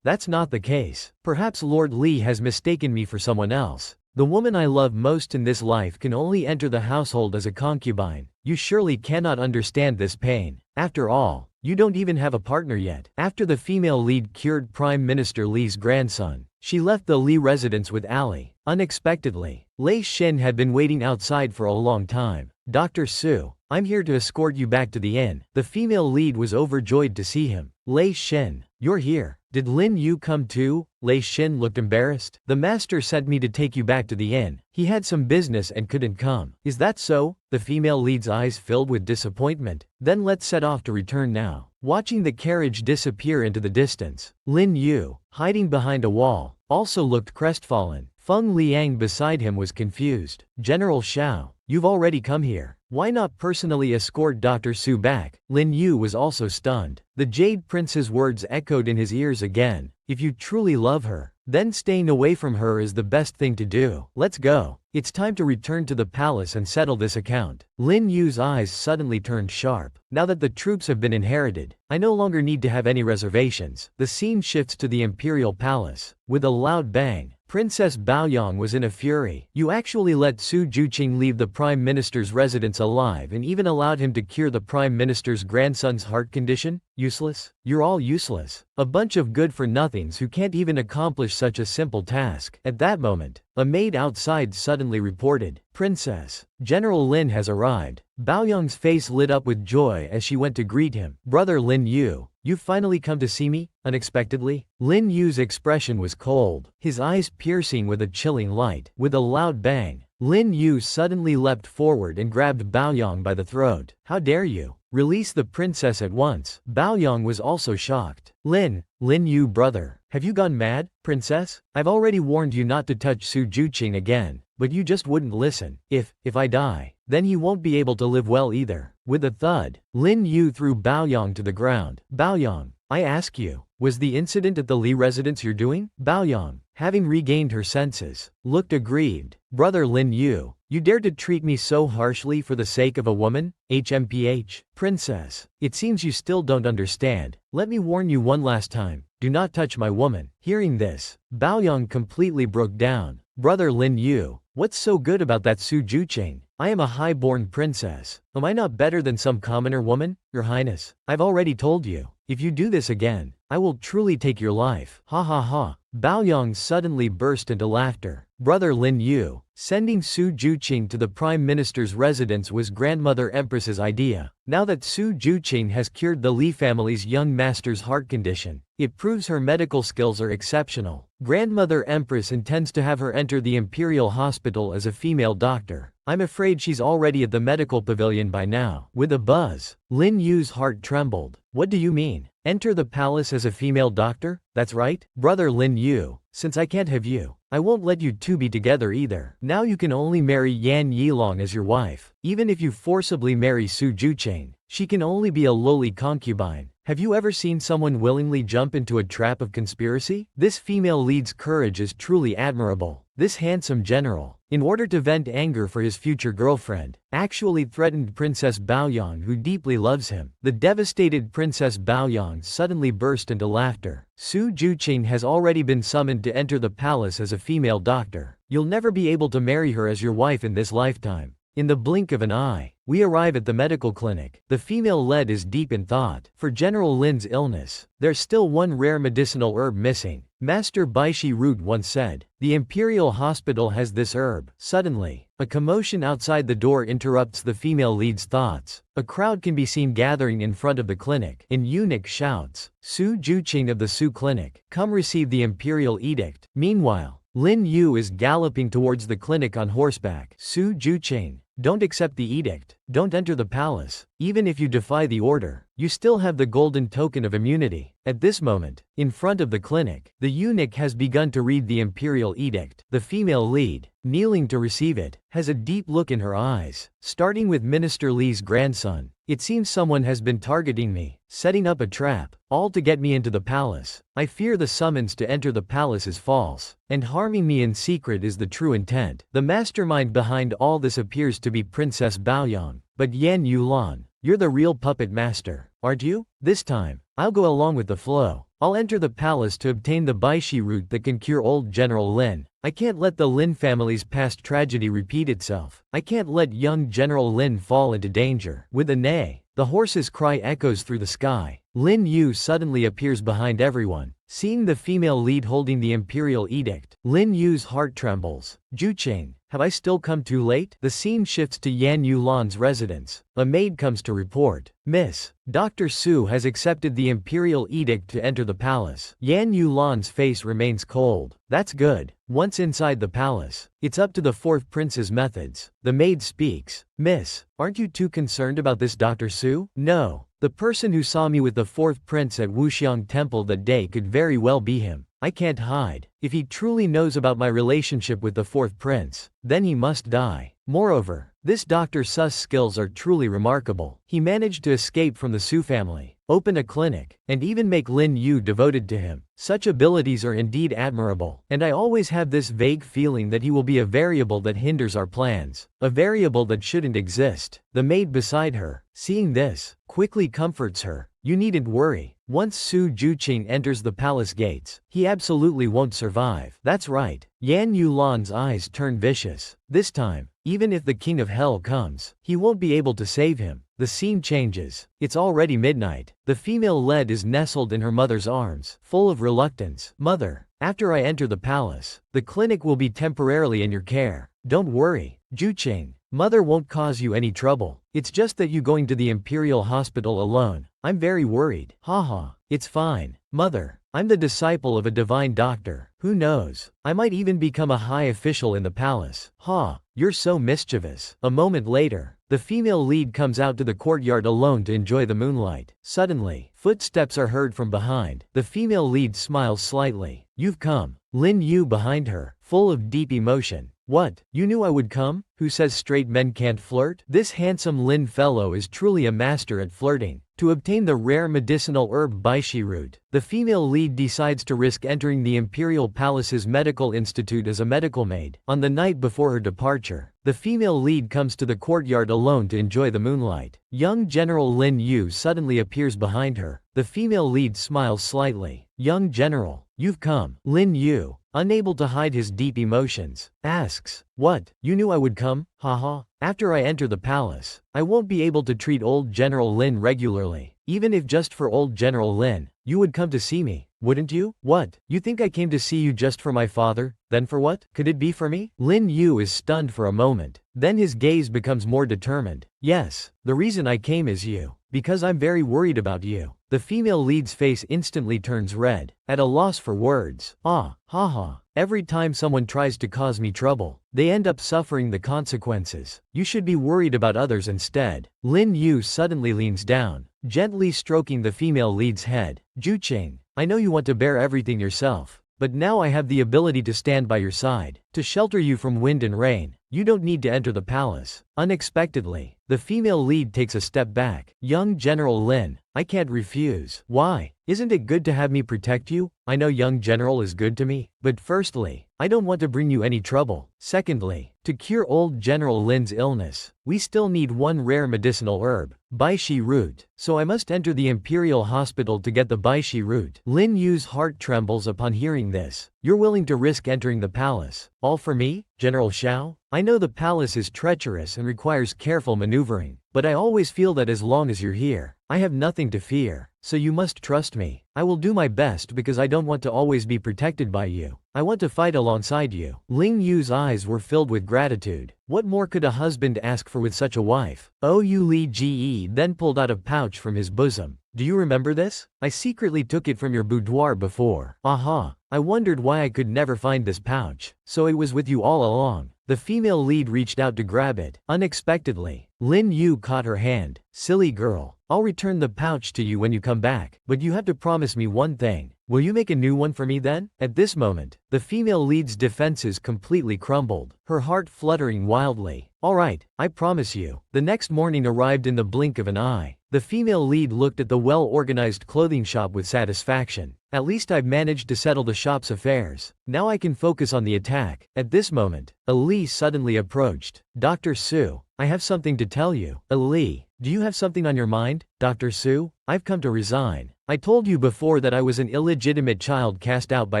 that's not the case. Perhaps Lord Li has mistaken me for someone else. The woman I love most in this life can only enter the household as a concubine. You surely cannot understand this pain. After all, you don't even have a partner yet. After the female lead cured Prime Minister Li's grandson, she left the Li residence with Ali. Unexpectedly, Lei Shin had been waiting outside for a long time. Dr. Su, I'm here to escort you back to the inn. The female lead was overjoyed to see him. Lei Shin, you're here. Did Lin Yu come too? Lei Shin looked embarrassed. The master sent me to take you back to the inn. He had some business and couldn't come. Is that so? The female lead's eyes filled with disappointment. Then let's set off to return now. Watching the carriage disappear into the distance, Lin Yu, hiding behind a wall, also looked crestfallen. Feng Liang beside him was confused. General Xiao, you've already come here. Why not personally escort Dr. Su back? Lin Yu was also stunned. The Jade Prince's words echoed in his ears again. If you truly love her, then staying away from her is the best thing to do. Let's go. It's time to return to the palace and settle this account. Lin Yu's eyes suddenly turned sharp. Now that the troops have been inherited, I no longer need to have any reservations. The scene shifts to the imperial palace. With a loud bang, Princess Baoyang was in a fury. You actually let Su Juqing leave the Prime Minister's residence alive and even allowed him to cure the Prime Minister's grandson's heart condition? Useless? You're all useless. A bunch of good-for-nothings who can't even accomplish such a simple task. At that moment, a maid outside suddenly reported, Princess, General Lin has arrived. Baoyang's face lit up with joy as she went to greet him. Brother Lin Yu, You finally come to see me, unexpectedly? Lin Yu's expression was cold, his eyes piercing with a chilling light. With a loud bang, Lin Yu suddenly leapt forward and grabbed Baoyang by the throat. How dare you? Release the princess at once. Baoyang was also shocked. Lin Yu brother, have you gone mad, princess? I've already warned you not to touch Su Juqing again, but you just wouldn't listen. If I die, then he won't be able to live well either. With a thud, Lin Yu threw Baoyang to the ground. Baoyang, I ask you, was the incident at the Li residence you're doing? Baoyang, having regained her senses, looked aggrieved. Brother Lin Yu, you dared to treat me so harshly for the sake of a woman? HMPH. Princess, it seems you still don't understand. Let me warn you one last time, do not touch my woman. Hearing this, Baoyang completely broke down. Brother Lin Yu, what's so good about that Su Juqing? I am a high-born princess. Am I not better than some commoner woman? Your Highness, I've already told you, if you do this again, I will truly take your life. Ha ha ha. Baoyang suddenly burst into laughter. Brother Lin Yu, sending Su Juqing to the Prime Minister's residence was Grandmother Empress's idea. Now that Su Juqing has cured the Li family's young master's heart condition, it proves her medical skills are exceptional. Grandmother Empress intends to have her enter the Imperial Hospital as a female doctor. I'm afraid she's already at the medical pavilion by now. With a buzz, Lin Yu's heart trembled. What do you mean? Enter the palace as a female doctor? That's right, Brother Lin Yu. Since I can't have you, I won't let you two be together either. Now you can only marry Yan Yilong as your wife. Even if you forcibly marry Su Juqing, she can only be a lowly concubine. Have you ever seen someone willingly jump into a trap of conspiracy? This female lead's courage is truly admirable. This handsome general, in order to vent anger for his future girlfriend, actually threatened Princess Baoyang, who deeply loves him. The devastated Princess Baoyang suddenly burst into laughter. Su Juqing has already been summoned to enter the palace as a female doctor. You'll never be able to marry her as your wife in this lifetime. In the blink of an eye, we arrive at the medical clinic. The female lead is deep in thought. For General Lin's illness, there's still one rare medicinal herb missing. Master Baishi Root once said, the Imperial Hospital has this herb. Suddenly, a commotion outside the door interrupts the female lead's thoughts. A crowd can be seen gathering in front of the clinic. An eunuch shouts, Su Juqing of the Su Clinic, come receive the Imperial Edict. Meanwhile, Lin Yu is galloping towards the clinic on horseback. Su Juqing, don't accept the edict. Don't enter the palace. Even if you defy the order, you still have the golden token of immunity. At this moment, in front of the clinic, the eunuch has begun to read the imperial edict. The female lead, kneeling to receive it, has a deep look in her eyes. Starting with Minister Li's grandson, it seems someone has been targeting me, setting up a trap, all to get me into the palace. I fear the summons to enter the palace is false, and harming me in secret is the true intent. The mastermind behind all this appears to be Princess Baoyang. But Yan Yulan, you're the real puppet master, aren't you? This time, I'll go along with the flow. I'll enter the palace to obtain the Baishi root that can cure old General Lin. I can't let the Lin family's past tragedy repeat itself. I can't let young General Lin fall into danger. With a neigh, the horse's cry echoes through the sky. Lin Yu suddenly appears behind everyone. Seeing the female lead holding the imperial edict, Lin Yu's heart trembles. Juqing, have I still come too late? The scene shifts to Yan Yulan's residence. A maid comes to report. Miss, Dr. Su has accepted the imperial edict to enter the palace. Yan Yulan's face remains cold. That's good. Once inside the palace, it's up to the fourth prince's methods. The maid speaks. Miss, aren't you too concerned about this Dr. Su? No. The person who saw me with the fourth prince at Wuxiang Temple that day could very well be him. I can't hide. If he truly knows about my relationship with the fourth prince, then he must die. Moreover, this Dr. Su's skills are truly remarkable. He managed to escape from the Su family, open a clinic, and even make Lin Yu devoted to him. Such abilities are indeed admirable, and I always have this vague feeling that he will be a variable that hinders our plans, a variable that shouldn't exist. The maid beside her, seeing this, quickly comforts her. You needn't worry. Once Su Juqing enters the palace gates, he absolutely won't survive. That's right. Yan Yulan's eyes turn vicious. This time, even if the King of Hell comes, he won't be able to save him. The scene changes. It's already midnight. The female lead is nestled in her mother's arms, full of reluctance. Mother, after I enter the palace, the clinic will be temporarily in your care. Don't worry, Juqing. Mother won't cause you any trouble. It's just that you going to the imperial hospital alone. I'm very worried. Haha, it's fine, mother. I'm the disciple of a divine doctor. Who knows? I might even become a high official in the palace. Ha, you're so mischievous. A moment later, the female lead comes out to the courtyard alone to enjoy the moonlight. Suddenly, footsteps are heard from behind. The female lead smiles slightly. You've come. Lin Yu behind her, full of deep emotion. What? You knew I would come? Who says straight men can't flirt? This handsome Lin fellow is truly a master at flirting. To obtain the rare medicinal herb Baishi root, the female lead decides to risk entering the Imperial Palace's medical institute as a medical maid. On the night before her departure, the female lead comes to the courtyard alone to enjoy the moonlight. Young General Lin Yu suddenly appears behind her. The female lead smiles slightly. Young General, you've come. Lin Yu, unable to hide his deep emotions, asks, what? You knew I would come? Haha. After I enter the palace, I won't be able to treat old General Lin regularly. Even if just for old General Lin, you would come to see me, wouldn't you? What? You think I came to see you just for my father? Then for what? Could it be for me? Lin Yu is stunned for a moment. Then his gaze becomes more determined. Yes, the reason I came is you. Because I'm very worried about you. The female lead's face instantly turns red, at a loss for words. Ah, haha. Every time someone tries to cause me trouble, they end up suffering the consequences. You should be worried about others instead. Lin Yu suddenly leans down, gently stroking the female lead's head. Jucheng, I know you want to bear everything yourself, but now I have the ability to stand by your side, to shelter you from wind and rain. You don't need to enter the palace. Unexpectedly, the female lead takes a step back. Young General Lin, I can't refuse. Why? Isn't it good to have me protect you? I know young General is good to me, but firstly, I don't want to bring you any trouble. Secondly, to cure old General Lin's illness, we still need one rare medicinal herb, Baishi root. So I must enter the Imperial Hospital to get the Baishi root. Lin Yu's heart trembles upon hearing this. You're willing to risk entering the palace, all for me, General Xiao? I know the palace is treacherous and requires careful maneuvering, but I always feel that as long as you're here, I have nothing to fear, so you must trust me. I will do my best because I don't want to always be protected by you. I want to fight alongside you. Ling Yu's eyes were filled with gratitude. What more could a husband ask for with such a wife? Ou Li Ge then pulled out a pouch from his bosom. Do you remember this? I secretly took it from your boudoir before. Aha. I wondered why I could never find this pouch. So it was with you all along. The female lead reached out to grab it. Unexpectedly, Lin Yu caught her hand. Silly girl. I'll return the pouch to you when you come back, but you have to promise me one thing. Will you make a new one for me then? At this moment, the female lead's defenses completely crumbled, her heart fluttering wildly. All right, I promise you. The next morning arrived in the blink of an eye. The female lead looked at the well-organized clothing shop with satisfaction. At least I've managed to settle the shop's affairs. Now I can focus on the attack. At this moment, Ali suddenly approached. Dr. Su, I have something to tell you. Ali, do you have something on your mind? Dr. Su, I've come to resign. I told you before that I was an illegitimate child cast out by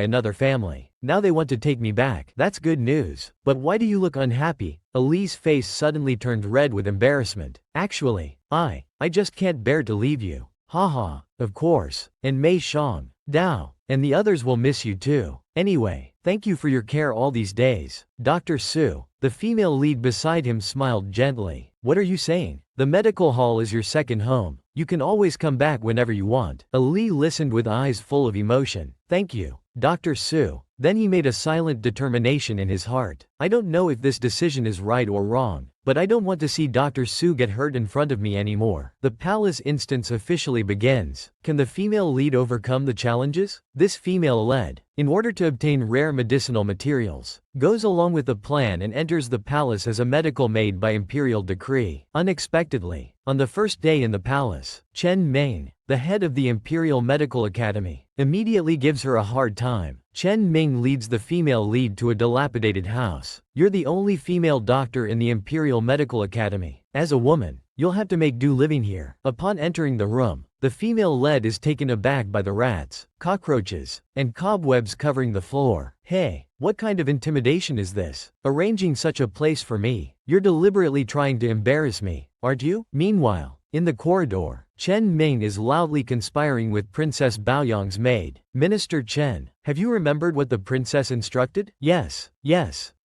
another family. Now they want to take me back. That's good news. But why do you look unhappy? Ali's face suddenly turned red with embarrassment. Actually, I just can't bear to leave you. Haha, of course. And Mei Shang, Dao, and the others will miss you too. Anyway, thank you for your care all these days. Dr. Su, the female lead beside him smiled gently. What are you saying? The medical hall is your second home. You can always come back whenever you want. Ali listened with eyes full of emotion. Thank you, Dr. Su. Then he made a silent determination in his heart. I don't know if this decision is right or wrong, but I don't want to see Dr. Su get hurt in front of me anymore. The palace instance officially begins. Can the female lead overcome the challenges? This female lead, in order to obtain rare medicinal materials, goes along with the plan and enters the palace as a medical maid by imperial decree. Unexpectedly, on the first day in the palace, Chen Ming, the head of the Imperial Medical Academy, immediately gives her a hard time. Chen Ming leads the female lead to a dilapidated house. You're the only female doctor in the Imperial Medical Academy. As a woman, you'll have to make do living here. Upon entering the room, the female lead is taken aback by the rats, cockroaches, and cobwebs covering the floor. Hey, what kind of intimidation is this? Arranging such a place for me? You're deliberately trying to embarrass me, aren't you? Meanwhile, in the corridor, Chen Ming is loudly conspiring with Princess Baoyang's maid. Minister Chen, have you remembered what the princess instructed? Yes,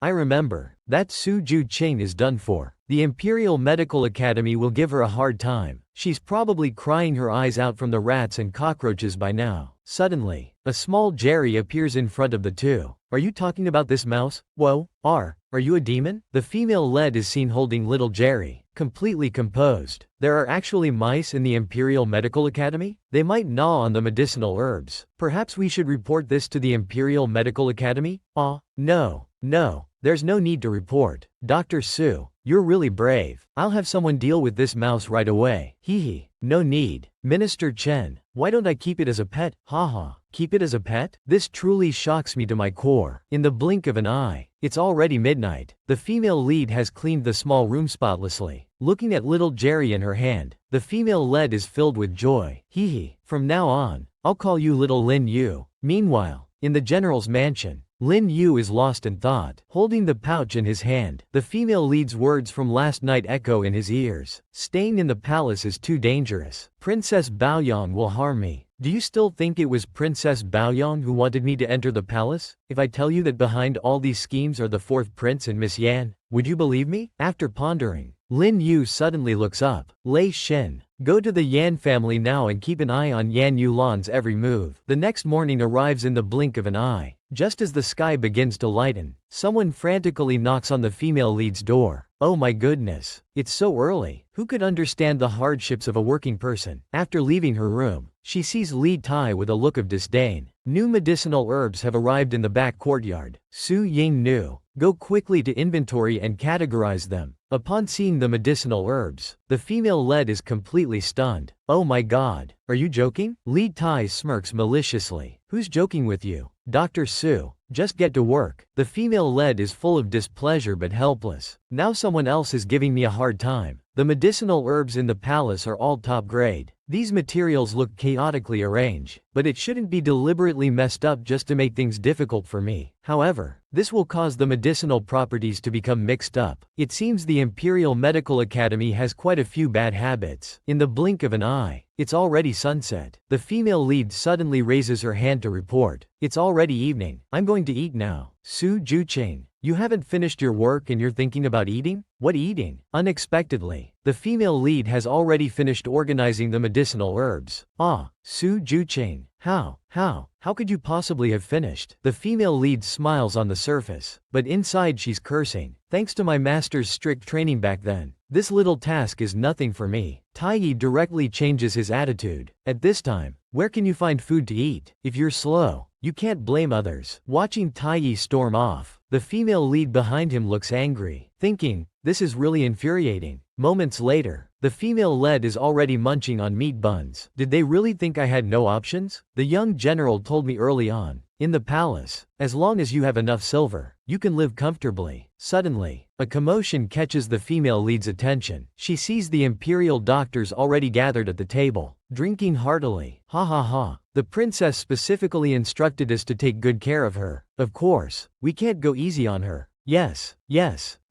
I remember. That Su Ju Qing is done for. The Imperial Medical Academy will give her a hard time. She's probably crying her eyes out from the rats and cockroaches by now. Suddenly, a small Jerry appears in front of the two. Are you talking about this mouse? Whoa, are you a demon? The female lead is seen holding little Jerry, completely composed. There are actually mice in the Imperial Medical Academy? They might gnaw on the medicinal herbs. Perhaps we should report this to the Imperial Medical Academy? No, there's no need to report. Dr. Su, you're really brave. I'll have someone deal with this mouse right away. Hee, no need. Minister Chen, why don't I keep it as a pet? Haha, keep it as a pet? This truly shocks me to my core. In the blink of an eye, it's already midnight. The female lead has cleaned the small room spotlessly. Looking at little Jerry in her hand, the female lead is filled with joy. Hee, from now on, I'll call you little Lin Yu. Meanwhile, in the general's mansion, Lin Yu is lost in thought. Holding the pouch in his hand, the female lead's words from last night echo in his ears. Staying in the palace is too dangerous. Princess Baoyong will harm me. Do you still think it was Princess Baoyong who wanted me to enter the palace? If I tell you that behind all these schemes are the fourth prince and Miss Yan, would you believe me? After pondering, Lin Yu suddenly looks up. Lei Xin, go to the Yan family now and keep an eye on Yan Yulan's every move. The next morning arrives in the blink of an eye. Just as the sky begins to lighten, someone frantically knocks on the female lead's door. Oh my goodness, it's so early. Who could understand the hardships of a working person? After leaving her room, she sees Li Tai with a look of disdain. New medicinal herbs have arrived in the back courtyard. Su Ying knew. Go quickly to inventory and categorize them. Upon seeing the medicinal herbs, the female lead is completely stunned. Oh my god, are you joking? Li Tai smirks maliciously. Who's joking with you? Dr. Su, just get to work. The female lead is full of displeasure but helpless. Now someone else is giving me a hard time. The medicinal herbs in the palace are all top grade. These materials look chaotically arranged, but it shouldn't be deliberately messed up just to make things difficult for me. However, this will cause the medicinal properties to become mixed up. It seems the Imperial Medical Academy has quite a few bad habits. In the blink of an eye, it's already sunset. The female lead suddenly raises her hand to report. It's already evening. I'm going to eat now. Su Juqing, you haven't finished your work and you're thinking about eating? What eating? Unexpectedly, the female lead has already finished organizing the medicinal herbs. Su Juqing, how could you possibly have finished? The female lead smiles on the surface, but inside she's cursing. Thanks to my master's strict training back then, this little task is nothing for me. Taiyi directly changes his attitude. At this time, where can you find food to eat? If you're slow, you can't blame others. Watching Taiyi storm off, the female lead behind him looks angry, thinking, this is really infuriating. Moments later, the female lead is already munching on meat buns. Did they really think I had no options? The young general told me early on. In the palace, as long as you have enough silver, you can live comfortably. Suddenly, a commotion catches the female lead's attention. She sees the imperial doctors already gathered at the table, drinking heartily. Ha. The princess specifically instructed us to take good care of her. Of course, we can't go easy on her. Yes,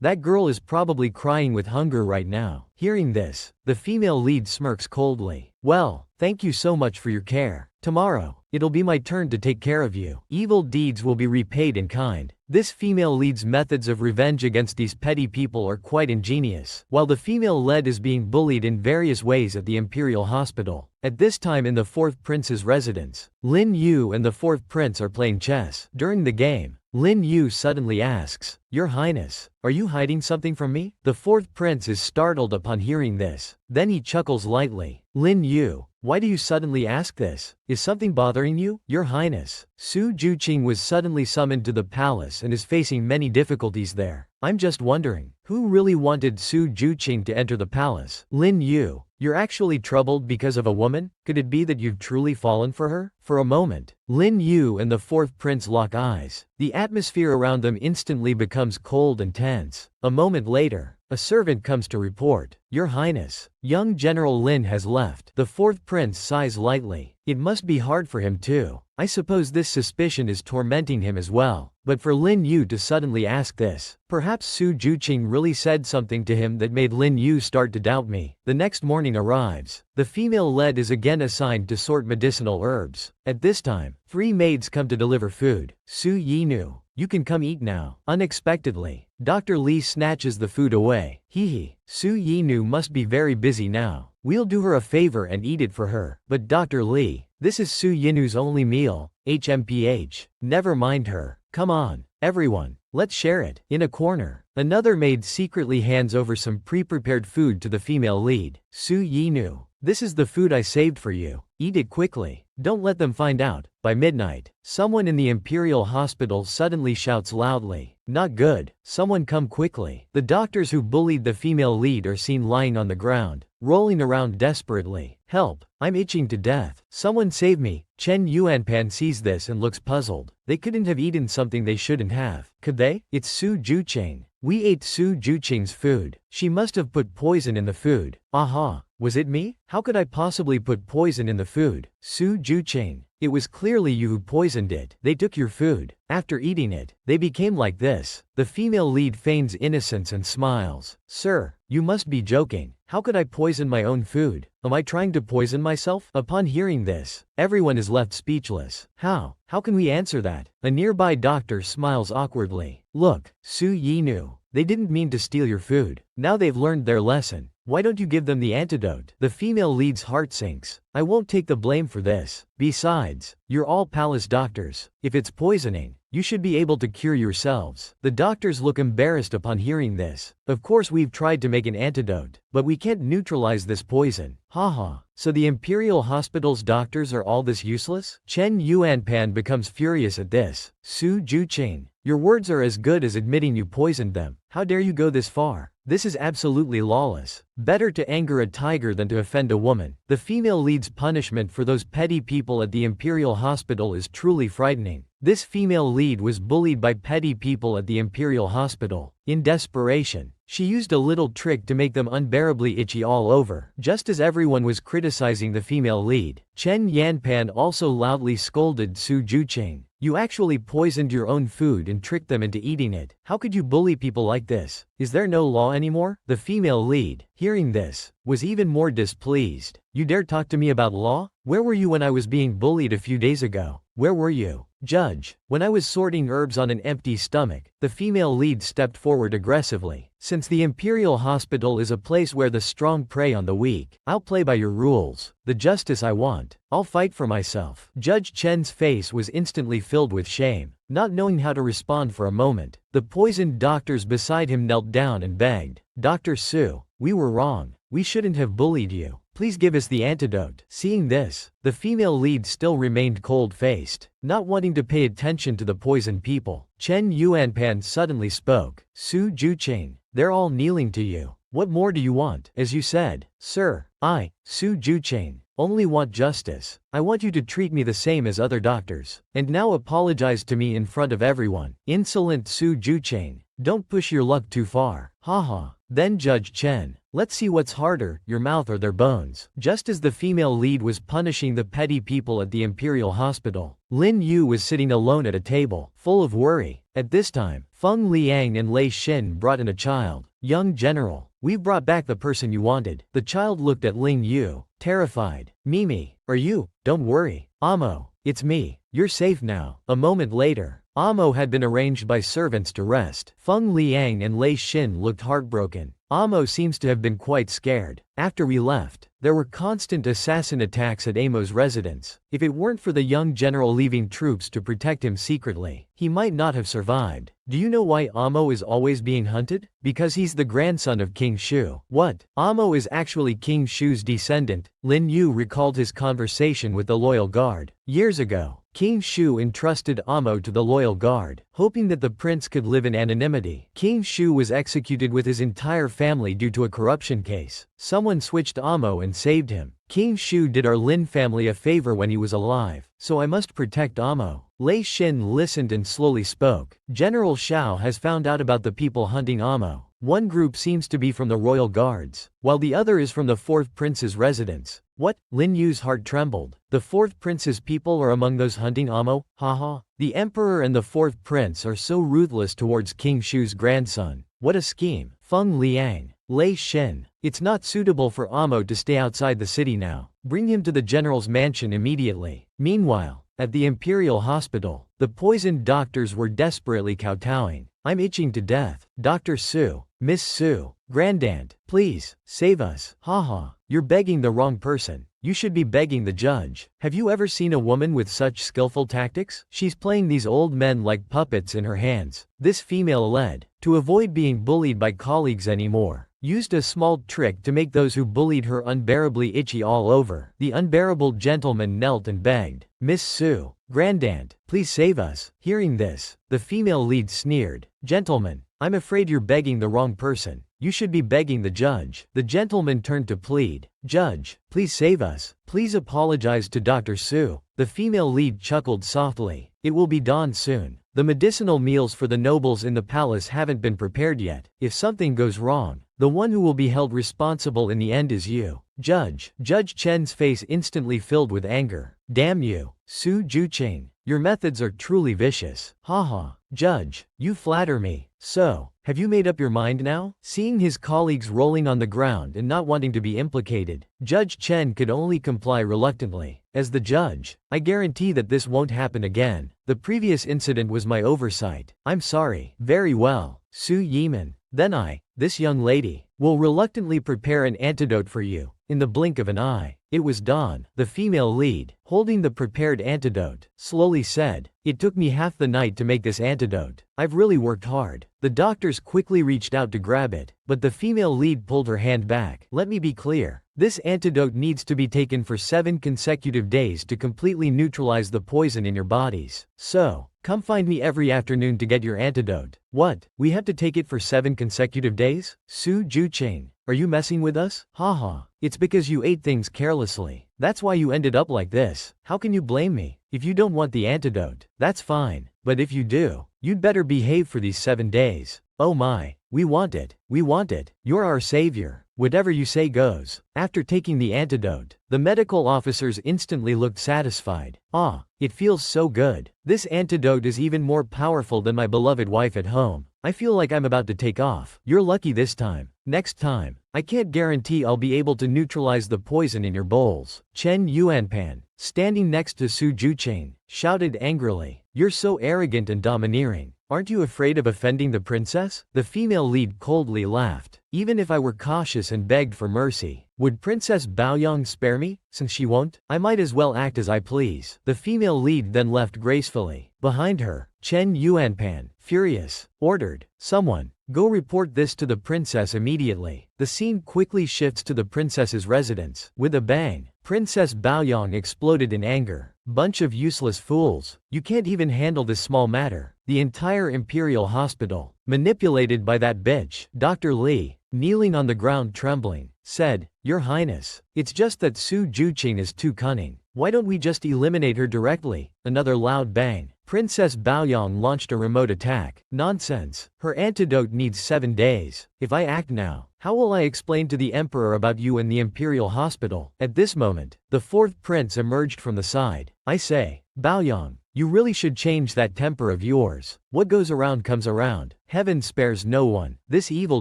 that girl is probably crying with hunger right now. Hearing this, the female lead smirks coldly. Well, thank you so much for your care. Tomorrow, it'll be my turn to take care of you. Evil deeds will be repaid in kind. This female lead's methods of revenge against these petty people are quite ingenious. While the female lead is being bullied in various ways at the Imperial Hospital, at this time in the fourth prince's residence, Lin Yu and the fourth prince are playing chess. During the game, Lin Yu suddenly asks, Your Highness, are you hiding something from me? The fourth prince is startled upon hearing this. Then he chuckles lightly. Lin Yu, why do you suddenly ask this? Is something bothering you? Your Highness, Su Juqing was suddenly summoned to the palace and is facing many difficulties there. I'm just wondering, who really wanted Su Juqing to enter the palace? Lin Yu, you're actually troubled because of a woman? Could it be that you've truly fallen for her? For a moment, Lin Yu and the fourth prince lock eyes. The atmosphere around them instantly becomes cold and tense. A moment later, a servant comes to report. Your Highness, young General Lin has left. The fourth prince sighs lightly. It must be hard for him too. I suppose this suspicion is tormenting him as well. But for Lin Yu to suddenly ask this, perhaps Su Juqing really said something to him that made Lin Yu start to doubt me. The next morning arrives. The female lead is again assigned to sort medicinal herbs. At this time, 3 maids come to deliver food. Su Yinu, you can come eat now. Unexpectedly, Dr. Li snatches the food away. Hee. Su Yinu must be very busy now. We'll do her a favor and eat it for her. But Dr. Li, this is Su Yinu's only meal. HMPH. Never mind her. Come on, everyone, let's share it. In a corner, another maid secretly hands over some pre-prepared food to the female lead. Su Yinu, this is the food I saved for you. Eat it quickly. Don't let them find out. By midnight, someone in the Imperial Hospital suddenly shouts loudly, "Not good, someone come quickly." The doctors who bullied the female lead are seen lying on the ground, rolling around desperately. "Help, I'm itching to death. Someone save me." Chen Yuanpan sees this and looks puzzled. They couldn't have eaten something they shouldn't have, could they? It's Su Juqing. We ate Su Juqing's food. She must have put poison in the food. Aha, was it me? How could I possibly put poison in the food? Su Juqing, it was clearly you who poisoned it. They took your food. After eating it, they became like this. The female lead feigns innocence and smiles. Sir, you must be joking. How could I poison my own food? Am I trying to poison myself? Upon hearing this, everyone is left speechless. How? How can we answer that? A nearby doctor smiles awkwardly. Look, Su Yinu, they didn't mean to steal your food. Now they've learned their lesson. Why don't you give them the antidote? The female lead's heart sinks. I won't take the blame for this. Besides, you're all palace doctors. If it's poisoning, you should be able to cure yourselves. The doctors look embarrassed upon hearing this. Of course we've tried to make an antidote, but we can't neutralize this poison. Haha. So the Imperial Hospital's doctors are all this useless? Chen Yuanpan becomes furious at this. Su Juqing, your words are as good as admitting you poisoned them. How dare you go this far? This is absolutely lawless. Better to anger a tiger than to offend a woman. The female lead's punishment for those petty people at the Imperial Hospital is truly frightening. This female lead was bullied by petty people at the Imperial Hospital. In desperation, she used a little trick to make them unbearably itchy all over. Just as everyone was criticizing the female lead, Chen Yanpan also loudly scolded Su Juqing. You actually poisoned your own food and tricked them into eating it. How could you bully people like this? Is there no law anymore? The female lead, hearing this, was even more displeased. You dare talk to me about law? Where were you when I was being bullied a few days ago? Where were you? Judge, when I was sorting herbs on an empty stomach, the female lead stepped forward aggressively. Since the Imperial Hospital is a place where the strong prey on the weak, I'll play by your rules. The justice I want, I'll fight for myself. Judge Chen's face was instantly filled with shame. Not knowing how to respond for a moment, the poisoned doctors beside him knelt down and begged, Dr. Su, we were wrong. We shouldn't have bullied you. Please give us the antidote. Seeing this, the female lead still remained cold-faced, not wanting to pay attention to the poisoned people. Chen Yuanpan suddenly spoke. Su Juqing, they're all kneeling to you. What more do you want? As you said, sir, I, Su Juqing, only want justice. I want you to treat me the same as other doctors. And now apologize to me in front of everyone. Insolent Su Juqing, don't push your luck too far. Haha. Then Judge Chen, let's see what's harder, your mouth or their bones. Just as the female lead was punishing the petty people at the Imperial Hospital, Lin Yu was sitting alone at a table, full of worry. At this time, Feng Liang and Lei Xin brought in a child. Young general, we've brought back the person you wanted. The child looked at Ling Yu, terrified. Mimi, are you? Don't worry. Amo, it's me. You're safe now. A moment later, Amo had been arranged by servants to rest. Feng Liang and Lei Xin looked heartbroken. Amo seems to have been quite scared. After we left, there were constant assassin attacks at Amo's residence. If it weren't for the young general leaving troops to protect him secretly, he might not have survived. Do you know why Amo is always being hunted? Because he's the grandson of King Shu. What? Amo is actually King Shu's descendant. Lin Yu recalled his conversation with the loyal guard. Years ago, King Shu entrusted Amo to the loyal guard, hoping that the prince could live in anonymity. King Shu was executed with his entire family due to a corruption case. Someone switched Amo and saved him. King Shu did our Lin family a favor when he was alive, so I must protect Amo. Lei Xin listened and slowly spoke. General Shao has found out about the people hunting Amo. One group seems to be from the royal guards, while the other is from the fourth prince's residence. What? Lin Yu's heart trembled. The fourth prince's people are among those hunting Amo? Haha. The emperor and the fourth prince are so ruthless towards King Shu's grandson. What a scheme. Feng Liang, Lei Xin, it's not suitable for Amo to stay outside the city now. Bring him to the general's mansion immediately. Meanwhile, at the Imperial Hospital, The poisoned doctors were desperately kowtowing. I'm itching to death. Dr. Su, Miss Su, Grandaunt, please, save us. Haha, you're begging the wrong person. You should be begging the judge. Have you ever seen a woman with such skillful tactics? She's playing these old men like puppets in her hands. This female led, to avoid being bullied by colleagues anymore, used a small trick to make those who bullied her unbearably itchy all over. The unbearable gentleman knelt and begged, Miss Su, Grandaunt, please save us. Hearing this, the female lead sneered, Gentlemen, I'm afraid you're begging the wrong person. You should be begging the judge. The gentleman turned to plead, Judge, please save us. Please apologize to Dr. Su. The female lead chuckled softly. It will be dawn soon. The medicinal meals for the nobles in the palace haven't been prepared yet. If something goes wrong, the one who will be held responsible in the end is you. Judge. Judge Chen's face instantly filled with anger. Damn you, Su Jucheng. Your methods are truly vicious. Haha. Judge, you flatter me. So, have you made up your mind now? Seeing his colleagues rolling on the ground and not wanting to be implicated, Judge Chen could only comply reluctantly. As the judge, I guarantee that this won't happen again. The previous incident was my oversight. I'm sorry. Very well, Su Yiman. Then this young lady, will reluctantly prepare an antidote for you. In the blink of an eye, it was dawn. The female lead, holding the prepared antidote, slowly said, It took me half the night to make this antidote. I've really worked hard. The doctors quickly reached out to grab it, but the female lead pulled her hand back. Let me be clear. This antidote needs to be taken for 7 consecutive days to completely neutralize the poison in your bodies. So, come find me every afternoon to get your antidote. What? We have to take it for 7 consecutive days? Su Jucheng, are you messing with us? Haha. It's because you ate things carelessly. That's why you ended up like this. How can you blame me? If you don't want the antidote, that's fine. But if you do, you'd better behave for these 7 days. Oh my, we want it. We want it. You're our savior. Whatever you say goes. After taking the antidote, the medical officers instantly looked satisfied. Ah, it feels so good. This antidote is even more powerful than my beloved wife at home. I feel like I'm about to take off. You're lucky this time. Next time, I can't guarantee I'll be able to neutralize the poison in your bowls. Chen Yuanpan, standing next to Su Jucheng, shouted angrily, You're so arrogant and domineering. Aren't you afraid of offending the princess? The female lead coldly laughed. Even if I were cautious and begged for mercy, would Princess Baoyang spare me? Since she won't, I might as well act as I please. The female lead then left gracefully. Behind her, Chen Yuanpan, furious, ordered, Someone, go report this to the princess immediately. The scene quickly shifts to the princess's residence. With a bang, Princess Baoyang exploded in anger. Bunch of useless fools. You can't even handle this small matter. The entire imperial hospital, manipulated by that bitch. Dr. Li, kneeling on the ground trembling, said, Your Highness, it's just that Su Jucheng is too cunning. Why don't we just eliminate her directly? Another loud bang. Princess Baoyang launched a remote attack. Nonsense. Her antidote needs 7 days. If I act now, how will I explain to the emperor about you in the imperial hospital? At this moment, the 4th prince emerged from the side. I say, Baoyang, you really should change that temper of yours. What goes around comes around. Heaven spares no one. This evil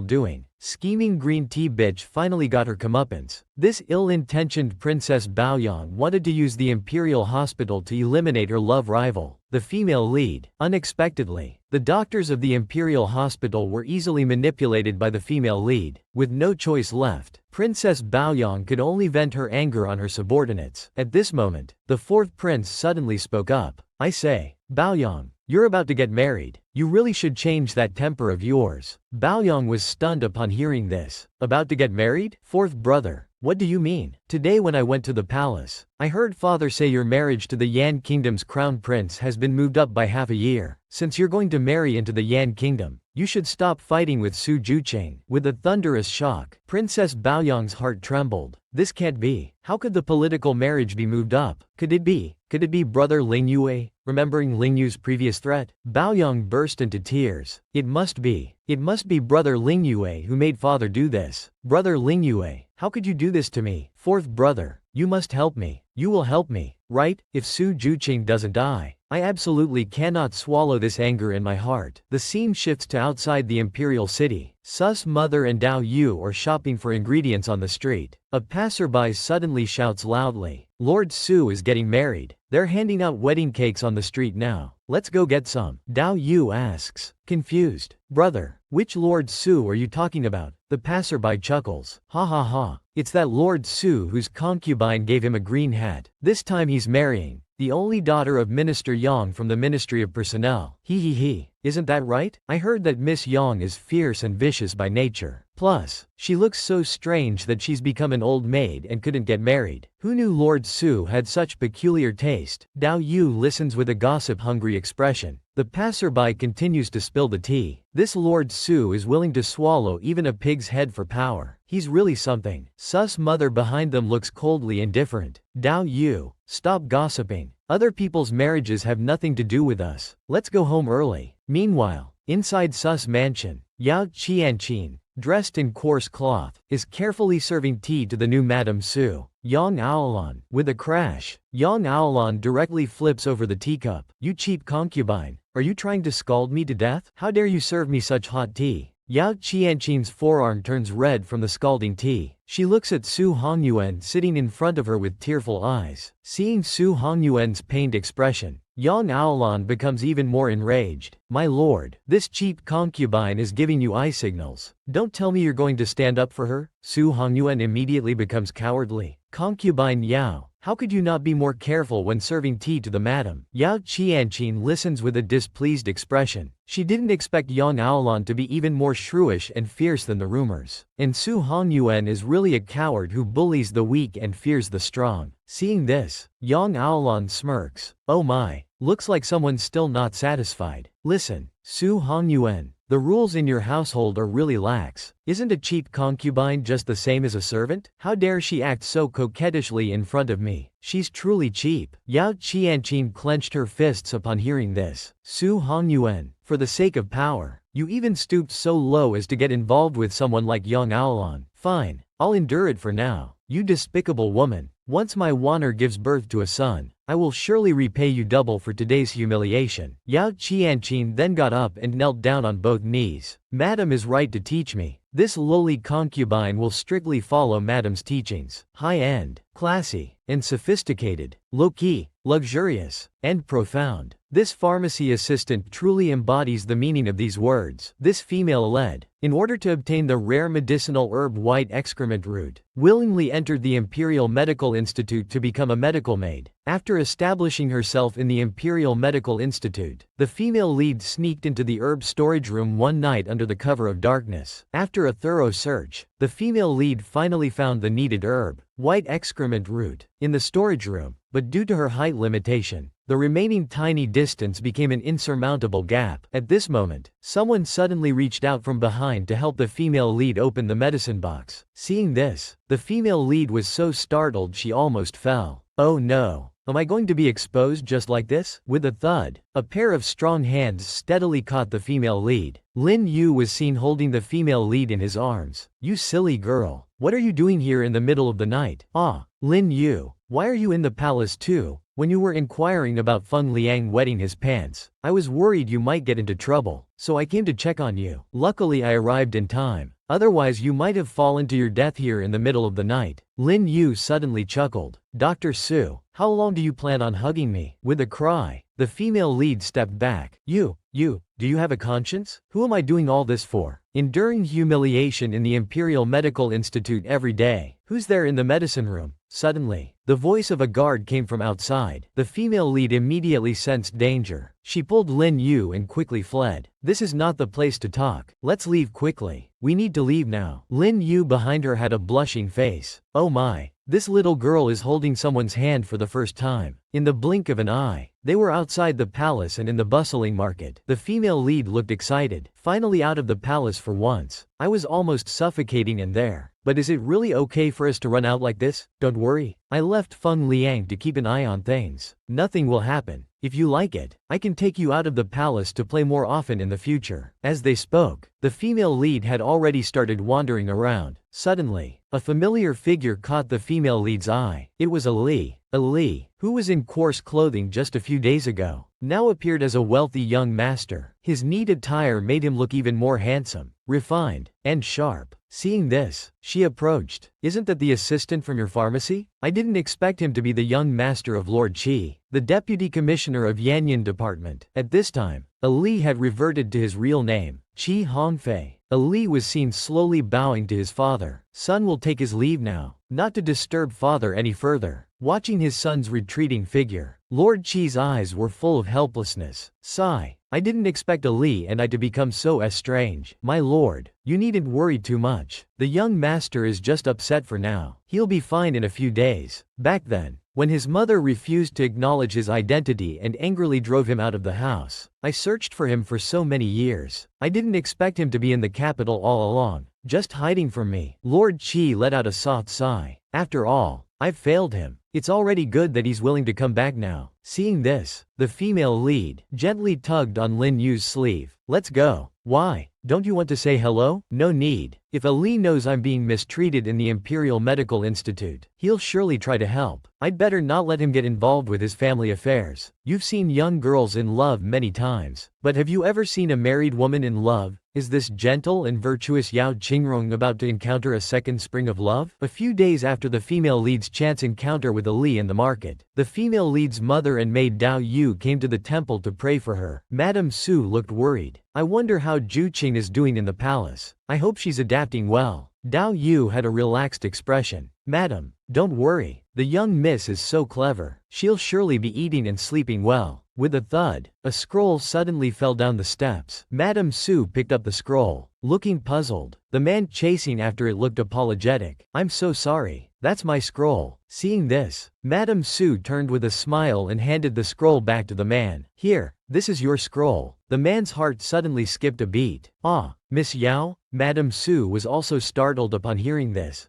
doing, scheming green tea bitch finally got her comeuppance. This ill-intentioned Princess Baoyang wanted to use the imperial hospital to eliminate her love rival, the female lead. Unexpectedly, the doctors of the imperial hospital were easily manipulated by the female lead. With no choice left, Princess Baoyang could only vent her anger on her subordinates. At this moment, the 4th prince suddenly spoke up. I say, Baoyang, you're about to get married. You really should change that temper of yours. Baoyang was stunned upon hearing this. About to get married? 4th brother, what do you mean? Today when I went to the palace, I heard father say your marriage to the Yan Kingdom's crown prince has been moved up by half a year. Since you're going to marry into the Yan Kingdom, you should stop fighting with Su Jucheng. With a thunderous shock, Princess Baoyang's heart trembled. This can't be. How could the political marriage be moved up? Could it be brother Ling Yue? Remembering Ling Yue's previous threat, Baoyang burst into tears. It must be brother Ling Yue who made father do this. Brother Ling Yue, how could you do this to me? 4th brother, you must help me. You will help me, right? If Su Jucheng doesn't die, I absolutely cannot swallow this anger in my heart. The scene shifts to outside the imperial city. Sus mother and Dao Yu are shopping for ingredients on the street. A passerby suddenly shouts loudly, Lord Su is getting married. They're handing out wedding cakes on the street now. Let's go get some. Dao Yu asks, confused. Brother, which Lord Su are you talking about? The passerby chuckles. Ha ha ha. It's that Lord Su whose concubine gave him a green hat. This time he's marrying the only daughter of Minister Yang from the Ministry of Personnel. He. Isn't that right? I heard that Miss Yang is fierce and vicious by nature. Plus, she looks so strange that she's become an old maid and couldn't get married. Who knew Lord Su had such peculiar taste? Dao Yu listens with a gossip-hungry expression. The passerby continues to spill the tea. This Lord Su is willing to swallow even a pig's head for power. He's really something. Sus mother behind them looks coldly indifferent. Dao Yu, stop gossiping. Other people's marriages have nothing to do with us. Let's go home early. Meanwhile, inside Sus mansion, Yao Qianqin, dressed in coarse cloth, is carefully serving tea to the new Madame Su. Yang Aolan. With a crash, Yang Aolan directly flips over the teacup. You cheap concubine, are you trying to scald me to death? How dare you serve me such hot tea? Yao Qianqin's forearm turns red from the scalding tea. She looks at Su Hongyuan sitting in front of her with tearful eyes. Seeing Su Hongyuan's pained expression, Yang Aolan becomes even more enraged. My lord, this cheap concubine is giving you eye signals. Don't tell me you're going to stand up for her? Su Hongyuan immediately becomes cowardly. Concubine Yao, how could you not be more careful when serving tea to the madam? Yao Qianqin listens with a displeased expression. She didn't expect Yang Aolan to be even more shrewish and fierce than the rumors. And Su Hongyuan is really a coward who bullies the weak and fears the strong. Seeing this, Yang Aolan smirks. Oh my, looks like someone's still not satisfied. Listen, Su Hongyuan, the rules in your household are really lax. Isn't a cheap concubine just the same as a servant? How dare she act so coquettishly in front of me? She's truly cheap. Yao Qianqin clenched her fists upon hearing this. Su Hongyuan, for the sake of power, you even stooped so low as to get involved with someone like Yang Aolan. Fine, I'll endure it for now. You despicable woman. Once my Wanner gives birth to a son, I will surely repay you double for today's humiliation. Yao Qianqin then got up and knelt down on both knees. Madam is right to teach me. This lowly concubine will strictly follow Madam's teachings. High-end, classy, and sophisticated, low-key, luxurious, and profound. This pharmacy assistant truly embodies the meaning of these words. This female led, in order to obtain the rare medicinal herb white excrement root, willingly entered the Imperial Medical Institute to become a medical maid. After establishing herself in the Imperial Medical Institute, the female lead sneaked into the herb storage room one night under the cover of darkness. After a thorough search, the female lead finally found the needed herb, white excrement root, in the storage room, but due to her height limitation, the remaining tiny distance became an insurmountable gap. At this moment, someone suddenly reached out from behind to help the female lead open the medicine box. Seeing this, the female lead was so startled she almost fell. Oh no. Am I going to be exposed just like this? With a thud, a pair of strong hands steadily caught the female lead. Lin Yu was seen holding the female lead in his arms. You silly girl. What are you doing here in the middle of the night? Ah, Lin Yu, why are you in the palace too? When you were inquiring about Feng Liang wetting his pants, I was worried you might get into trouble, so I came to check on you. Luckily I arrived in time. Otherwise you might have fallen to your death here in the middle of the night. Lin Yu suddenly chuckled. Dr. Su, how long do you plan on hugging me? With a cry, the female lead stepped back. Do you have a conscience? Who am I doing all this for? Enduring humiliation in the Imperial Medical Institute every day. Who's there in the medicine room? Suddenly, the voice of a guard came from outside. The female lead immediately sensed danger. She pulled Lin Yu and quickly fled. This is not the place to talk. Let's leave quickly. We need to leave now. Lin Yu behind her had a blushing face. Oh my. This little girl is holding someone's hand for the first time. In the blink of an eye, they were outside the palace and in the bustling market. The female lead looked excited. Finally out of the palace for once. I was almost suffocating in there. But is it really okay for us to run out like this? Don't worry. I left Feng Liang to keep an eye on things. Nothing will happen. If you like it, I can take you out of the palace to play more often in the future. As they spoke, the female lead had already started wandering around. Suddenly, a familiar figure caught the female lead's eye. It was Ali, who was in coarse clothing just a few days ago, now appeared as a wealthy young master. His neat attire made him look even more handsome. refined, and sharp. Seeing this, she approached. Isn't that the assistant from your pharmacy? I didn't expect him to be the young master of Lord Qi, the deputy commissioner of Yanyan Department. At this time, Ali had reverted to his real name, Qi Hongfei. Ali was seen slowly bowing to his father. Son will take his leave now, not to disturb father any further. Watching his son's retreating figure, Lord Qi's eyes were full of helplessness. Sigh. I didn't expect Ali and I to become so estranged. My lord, you needn't worry too much. The young master is just upset for now. He'll be fine in a few days. Back then, when his mother refused to acknowledge his identity and angrily drove him out of the house, I searched for him for so many years. I didn't expect him to be in the capital all along, just hiding from me. Lord Qi let out a soft sigh. After all, I've failed him. It's already good that he's willing to come back now. Seeing this, the female lead gently tugged on Lin Yu's sleeve. Let's go. Why? Don't you want to say hello? No need. If Ali knows I'm being mistreated in the Imperial Medical Institute, he'll surely try to help. I'd better not let him get involved with his family affairs. You've seen young girls in love many times, but have you ever seen a married woman in love? Is this gentle and virtuous Yao Qingrong about to encounter a second spring of love? A few days after the female lead's chance encounter with Ali in the market, the female lead's mother and maid Dao Yu came to the temple to pray for her. Madame Su looked worried. I wonder how Zhu Qing is doing in the palace. I hope she's adapting well. Dao Yu had a relaxed expression. Madam, don't worry. The young miss is so clever. She'll surely be eating and sleeping well. With a thud, a scroll suddenly fell down the steps. Madame Su picked up the scroll, looking puzzled. The man chasing after it looked apologetic. I'm so sorry. That's my scroll. Seeing this, Madame Su turned with a smile and handed the scroll back to the man. Here, this is your scroll. The man's heart suddenly skipped a beat. Ah, Miss Yao? Madame Su was also startled upon hearing this.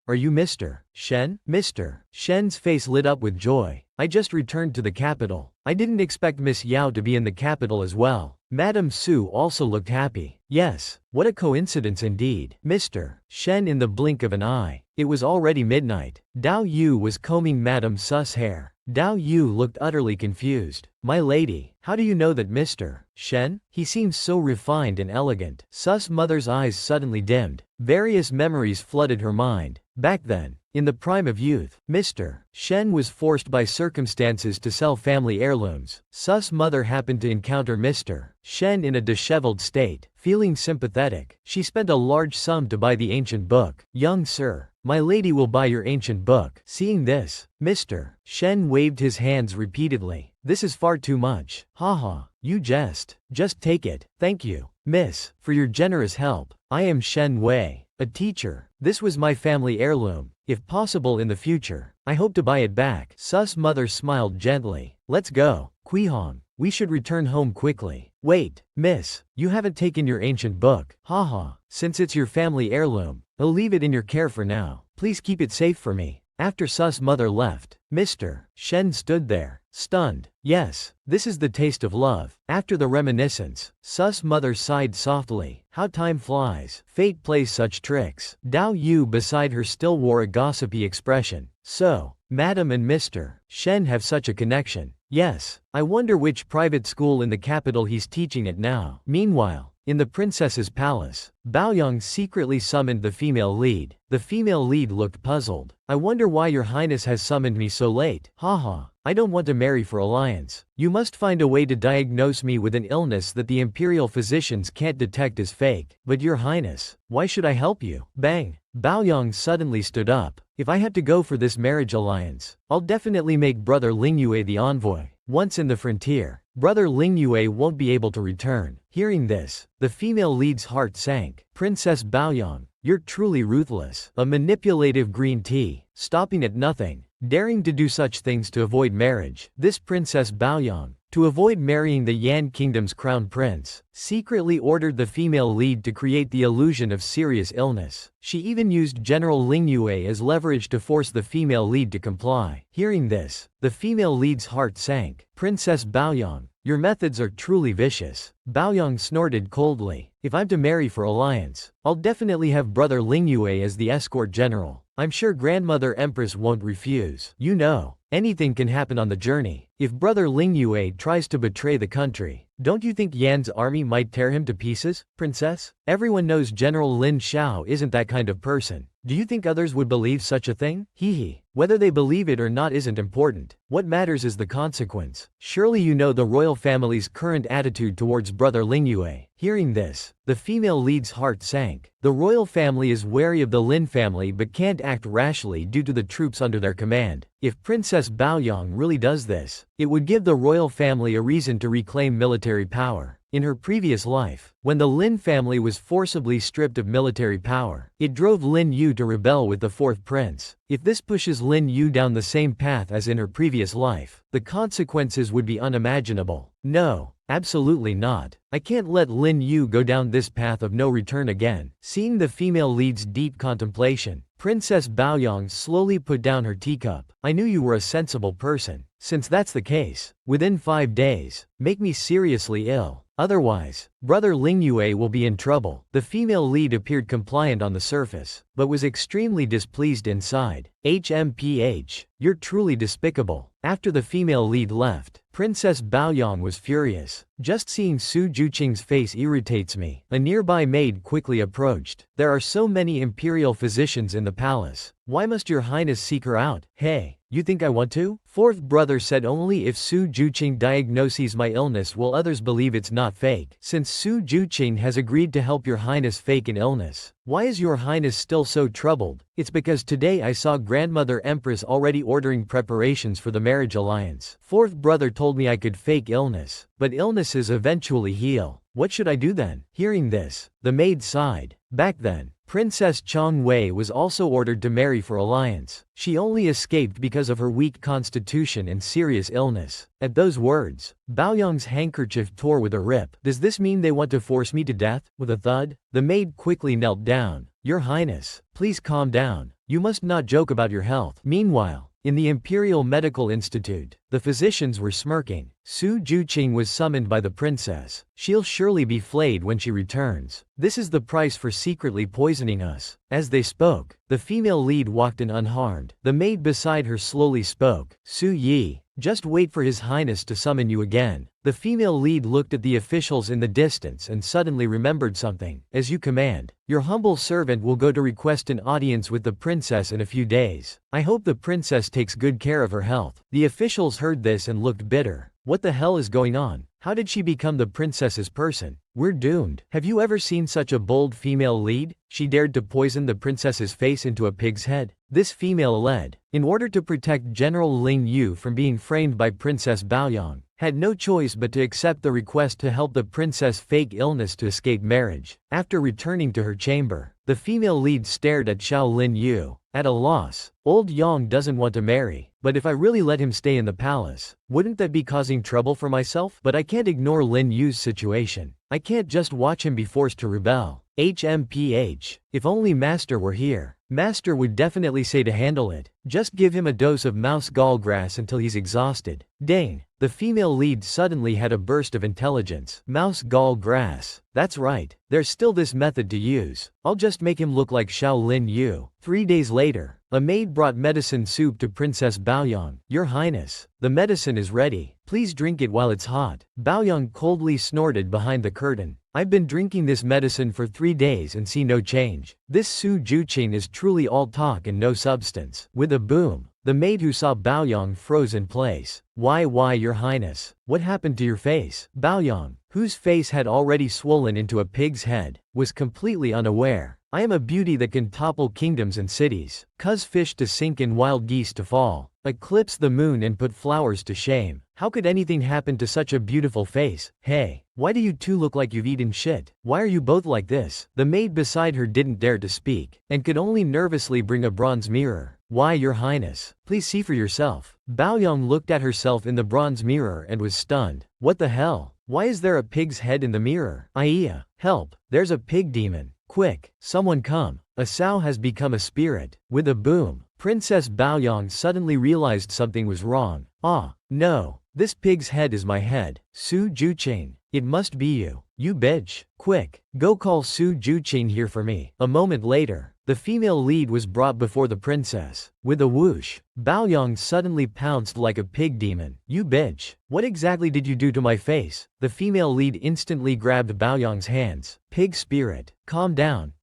Are you Mr. Shen? Mr. Shen's face lit up with joy. I just returned to the capital. I didn't expect Miss Yao to be in the capital as well. Madame Su also looked happy. Yes, what a coincidence indeed. Mr. Shen in the blink of an eye. It was already midnight. Dao Yu was combing Madame Su's hair. Dao Yu looked utterly confused. My lady, how do you know that Mr. Shen? He seems so refined and elegant. Su's mother's eyes suddenly dimmed. Various memories flooded her mind. Back then, in the prime of youth, Mr. Shen was forced by circumstances to sell family heirlooms. Su's mother happened to encounter Mr. Shen in a disheveled state. Feeling sympathetic, she spent a large sum to buy the ancient book. Young sir, my lady will buy your ancient book. Seeing this, Mr. Shen waved his hands repeatedly. This is far too much. Haha, you jest. Just take it. Thank you, miss, for your generous help. I am Shen Wei, a teacher. This was my family heirloom. If possible in the future, I hope to buy it back. Su's mother smiled gently. Let's go, Quihong. We should return home quickly. Wait, miss, you haven't taken your ancient book. Haha, since it's your family heirloom, I'll leave it in your care for now. Please keep it safe for me. After Su's mother left, Mr. Shen stood there, stunned. Yes, this is the taste of love. After the reminiscence, Su's mother sighed softly. How time flies. Fate plays such tricks. Dao Yu beside her still wore a gossipy expression. So, Madam and Mr. Shen have such a connection. Yes, I wonder which private school in the capital he's teaching at now. Meanwhile, in the princess's palace, Baoyang secretly summoned the female lead. The female lead looked puzzled. I wonder why your highness has summoned me so late. Haha, I don't want to marry for alliance. You must find a way to diagnose me with an illness that the imperial physicians can't detect as fake. But your highness, why should I help you? Bang! Baoyang suddenly stood up. If I have to go for this marriage alliance, I'll definitely make brother Lingyue the envoy. Once in the frontier, brother Lingyue won't be able to return. Hearing this, the female lead's heart sank. Princess Baoyang, you're truly ruthless. A manipulative green tea, stopping at nothing, daring to do such things to avoid marriage. This Princess Baoyang, to avoid marrying the Yan Kingdom's crown prince, secretly ordered the female lead to create the illusion of serious illness. She even used General Lingyue as leverage to force the female lead to comply. Hearing this, the female lead's heart sank. Princess Baoyang, your methods are truly vicious. Baoyang snorted coldly. If I'm to marry for alliance, I'll definitely have brother Lingyue as the escort general. I'm sure grandmother Empress won't refuse. You know, anything can happen on the journey. If brother Lingyue tries to betray the country, don't you think Yan's army might tear him to pieces, princess? Everyone knows General Lin Xiao isn't that kind of person. Do you think others would believe such a thing? Hee. Whether they believe it or not isn't important. What matters is the consequence. Surely you know the royal family's current attitude towards brother Lingyue. Hearing this, the female lead's heart sank. The royal family is wary of the Lin family but can't act rashly due to the troops under their command. If Princess Baoyang really does this, it would give the royal family a reason to reclaim military power. In her previous life, when the Lin family was forcibly stripped of military power, it drove Lin Yu to rebel with the fourth prince. If this pushes Lin Yu down the same path as in her previous life, the consequences would be unimaginable. No, absolutely not. I can't let Lin Yu go down this path of no return again. Seeing the female lead's deep contemplation, Princess Baoyang slowly put down her teacup. I knew you were a sensible person. Since that's the case, within 5 days, make me seriously ill. Otherwise, brother Lingyue will be in trouble. The female lead appeared compliant on the surface, but was extremely displeased inside. HMPH, you're truly despicable. After the female lead left, Princess Baoyang was furious. Just seeing Su Juqing's face irritates me. A nearby maid quickly approached. There are so many imperial physicians in the palace. Why must your highness seek her out? Hey, you think I want to? Fourth brother said only if Su Juqing diagnoses my illness will others believe it's not fake. Since Su Juqing has agreed to help your highness fake an illness, why is your highness still so troubled? It's because today I saw grandmother Empress already ordering preparations for the marriage alliance. Fourth brother told me I could fake illness, but illnesses eventually heal. What should I do then? Hearing this, the maid sighed. Back then, Princess Chong Wei was also ordered to marry for alliance. She only escaped because of her weak constitution and serious illness. At those words, Baoyang's handkerchief tore with a rip. Does this mean they want to force me to death? With a thud, the maid quickly knelt down. Your highness, please calm down. You must not joke about your health. Meanwhile, in the Imperial Medical Institute, the physicians were smirking. Su Juqing was summoned by the princess. She'll surely be flayed when she returns. This is the price for secretly poisoning us. As they spoke, the female lead walked in unharmed. The maid beside her slowly spoke. Su Yi, just wait for His Highness to summon you again. The female lead looked at the officials in the distance and suddenly remembered something. As you command, your humble servant will go to request an audience with the princess in a few days. I hope the princess takes good care of her health. The officials heard this and looked bitter. What the hell is going on? How did she become the princess's person? We're doomed. Have you ever seen such a bold female lead? She dared to poison the princess's face into a pig's head. This female lead, in order to protect General Ling Yu from being framed by Princess Baoyang, had no choice but to accept the request to help the princess fake illness to escape marriage. After returning to her chamber, the female lead stared at Xiao Lin Yu. At a loss, old Yang doesn't want to marry, but if I really let him stay in the palace, wouldn't that be causing trouble for myself? But I can't ignore Lin Yu's situation. I can't just watch him be forced to rebel. HMPH. If only Master were here. Master would definitely say to handle it. Just give him a dose of mouse gallgrass until he's exhausted. Dang. The female lead suddenly had a burst of intelligence. Mouse gallgrass. That's right. There's still this method to use. I'll just make him look like Xiao Lin Yu. 3 days later, a maid brought medicine soup to Princess Baoyang. Your Highness, the medicine is ready. Please drink it while it's hot. Baoyang coldly snorted behind the curtain. I've been drinking this medicine for 3 days and see no change. This Su Juqing is truly all talk and no substance. With a boom, the maid who saw Baoyang froze in place. Why, your highness? What happened to your face? Baoyang, whose face had already swollen into a pig's head, was completely unaware. I am a beauty that can topple kingdoms and cities, cause fish to sink and wild geese to fall, eclipse the moon and put flowers to shame. How could anything happen to such a beautiful face? Hey, why do you two look like you've eaten shit? Why are you both like this? The maid beside her didn't dare to speak, and could only nervously bring a bronze mirror. Why, your highness? Please see for yourself. Baoyang looked at herself in the bronze mirror and was stunned. What the hell? Why is there a pig's head in the mirror? Iya, help, there's a pig demon. Quick, someone come. A sow has become a spirit. With a boom, Princess Baoyang suddenly realized something was wrong. Ah, no. This pig's head is my head. Su Juqing. It must be you. You bitch. Quick. Go call Su Juqing here for me. A moment later, the female lead was brought before the princess. With a whoosh, Baoyang suddenly pounced like a pig demon. You bitch. What exactly did you do to my face? The female lead instantly grabbed Baoyang's hands. Pig spirit. Calm down.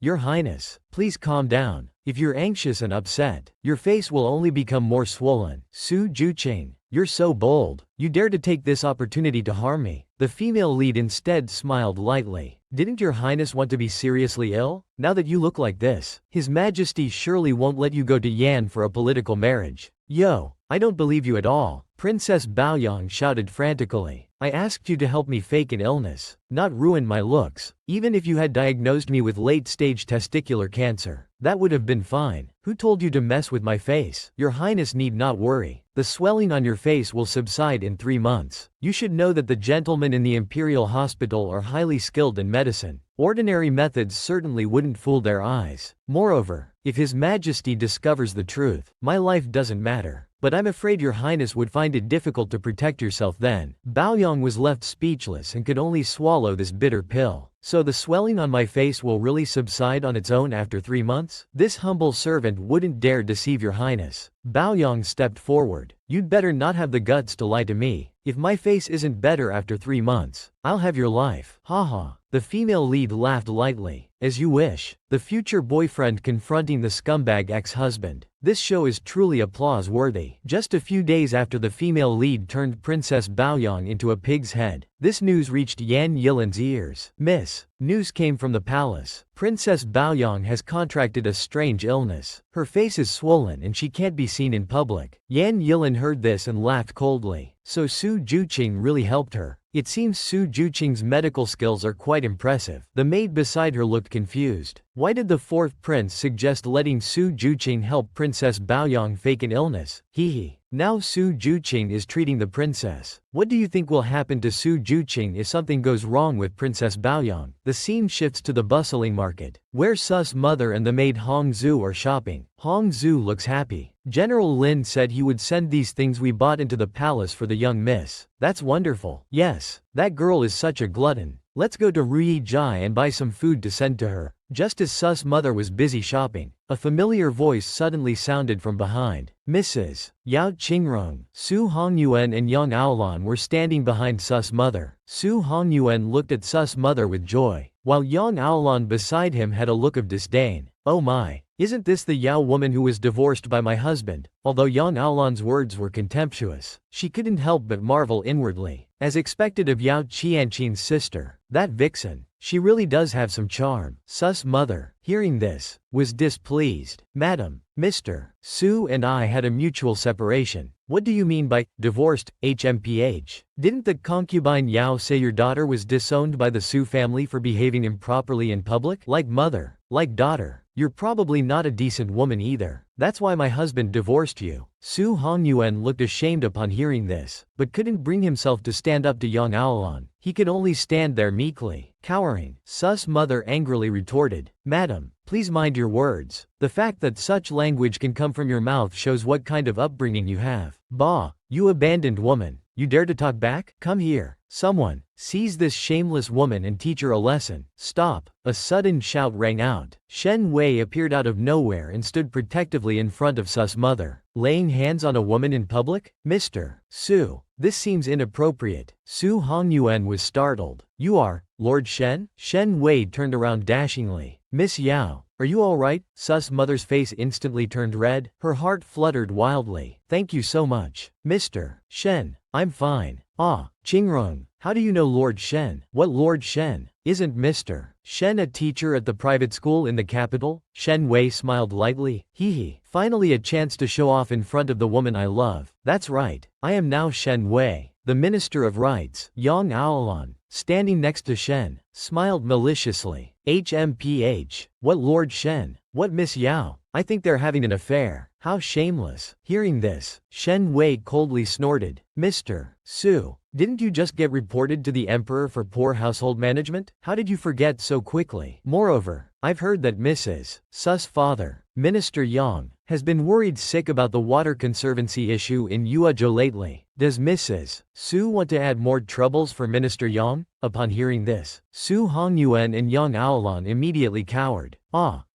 Your Highness, please calm down. If you're anxious and upset, your face will only become more swollen. Su Juqing, you're so bold. You dare to take this opportunity to harm me. The female lead instead smiled lightly. Didn't your Highness want to be seriously ill? Now that you look like this, His Majesty surely won't let you go to Yan for a political marriage. Yo, I don't believe you at all. Princess Baoyang shouted frantically. I asked you to help me fake an illness, not ruin my looks. Even if you had diagnosed me with late-stage testicular cancer, that would have been fine. Who told you to mess with my face? Your Highness need not worry. The swelling on your face will subside in 3 months. You should know that the gentlemen in the Imperial Hospital are highly skilled in medicine. Ordinary methods certainly wouldn't fool their eyes. Moreover, if His Majesty discovers the truth, my life doesn't matter. But I'm afraid your Highness would find it difficult to protect yourself then. Baoyang was left speechless and could only swallow this bitter pill. So the swelling on my face will really subside on its own after 3 months? This humble servant wouldn't dare deceive your Highness. Baoyang stepped forward. You'd better not have the guts to lie to me. If my face isn't better after 3 months, I'll have your life. Haha. The female lead laughed lightly. As you wish. The future boyfriend confronting the scumbag ex-husband. This show is truly applause-worthy. Just a few days after the female lead turned Princess Baoyang into a pig's head, this news reached Yan Yilan's ears. Miss, news came from the palace. Princess Baoyang has contracted a strange illness. Her face is swollen and she can't be seen in public. Yan Yilan heard this and laughed coldly. So Su Juqing really helped her. It seems Su Juqing's medical skills are quite impressive. The maid beside her looked confused. Why did the fourth prince suggest letting Su Juqing help Princess Baoyang fake an illness? Hee. Now Su Juqing is treating the princess. What do you think will happen to Su Juqing if something goes wrong with Princess Baoyang? The scene shifts to the bustling market, where Su's mother and the maid Hong Zhu are shopping. Hong Zhu looks happy. General Lin said he would send these things we bought into the palace for the young miss. That's wonderful. Yes, that girl is such a glutton. Let's go to Ruijia and buy some food to send to her. Just as Su's mother was busy shopping, a familiar voice suddenly sounded from behind. Mrs. Yao Qingrong. Su Hongyuan and Yang Aolan were standing behind Su's mother. Su Hongyuan looked at Su's mother with joy, while Yang Aolan beside him had a look of disdain. Oh my, isn't this the Yao woman who was divorced by my husband? Although Yang Aolan's words were contemptuous, she couldn't help but marvel inwardly. As expected of Yao Qianqing's sister, that vixen, she really does have some charm. Su's mother, hearing this, was displeased. Madam, Mr. Su and I had a mutual separation. What do you mean by divorced, HMPH? Didn't the concubine Yao say your daughter was disowned by the Su family for behaving improperly in public? Like mother, like daughter. You're probably not a decent woman either. That's why my husband divorced you. Su Hongyuan looked ashamed upon hearing this, but couldn't bring himself to stand up to Yang Aolan. He could only stand there meekly, cowering. Su's mother angrily retorted, Madam, please mind your words. The fact that such language can come from your mouth shows what kind of upbringing you have. Bah, you abandoned woman. You dare to talk back? Come here. Someone, seize this shameless woman and teach her a lesson. Stop. A sudden shout rang out. Shen Wei appeared out of nowhere and stood protectively in front of Su's mother. Laying hands on a woman in public? Mr. Su, this seems inappropriate. Su Hongyuan was startled. You are, Lord Shen? Shen Wei turned around dashingly. Miss Yao, are you alright? Su's mother's face instantly turned red. Her heart fluttered wildly. Thank you so much. Mr. Shen, I'm fine. Ah, Qingrong, how do you know Lord Shen? What Lord Shen? Isn't Mr. Shen a teacher at the private school in the capital? Shen Wei smiled lightly. Hee. Finally a chance to show off in front of the woman I love. That's right. I am now Shen Wei, the Minister of Rights. Yang Aolan, standing next to Shen, smiled maliciously. HMPH. What Lord Shen? What Miss Yao? I think they're having an affair. How shameless. Hearing this, Shen Wei coldly snorted. Mr. Su, didn't you just get reported to the emperor for poor household management? How did you forget so quickly? Moreover, I've heard that Mrs. Su's father, Minister Yang, has been worried sick about the water conservancy issue in Yuezhou lately. Does Mrs. Su want to add more troubles for Minister Yang? Upon hearing this, Su Hongyuan and Yang Aolan immediately cowered.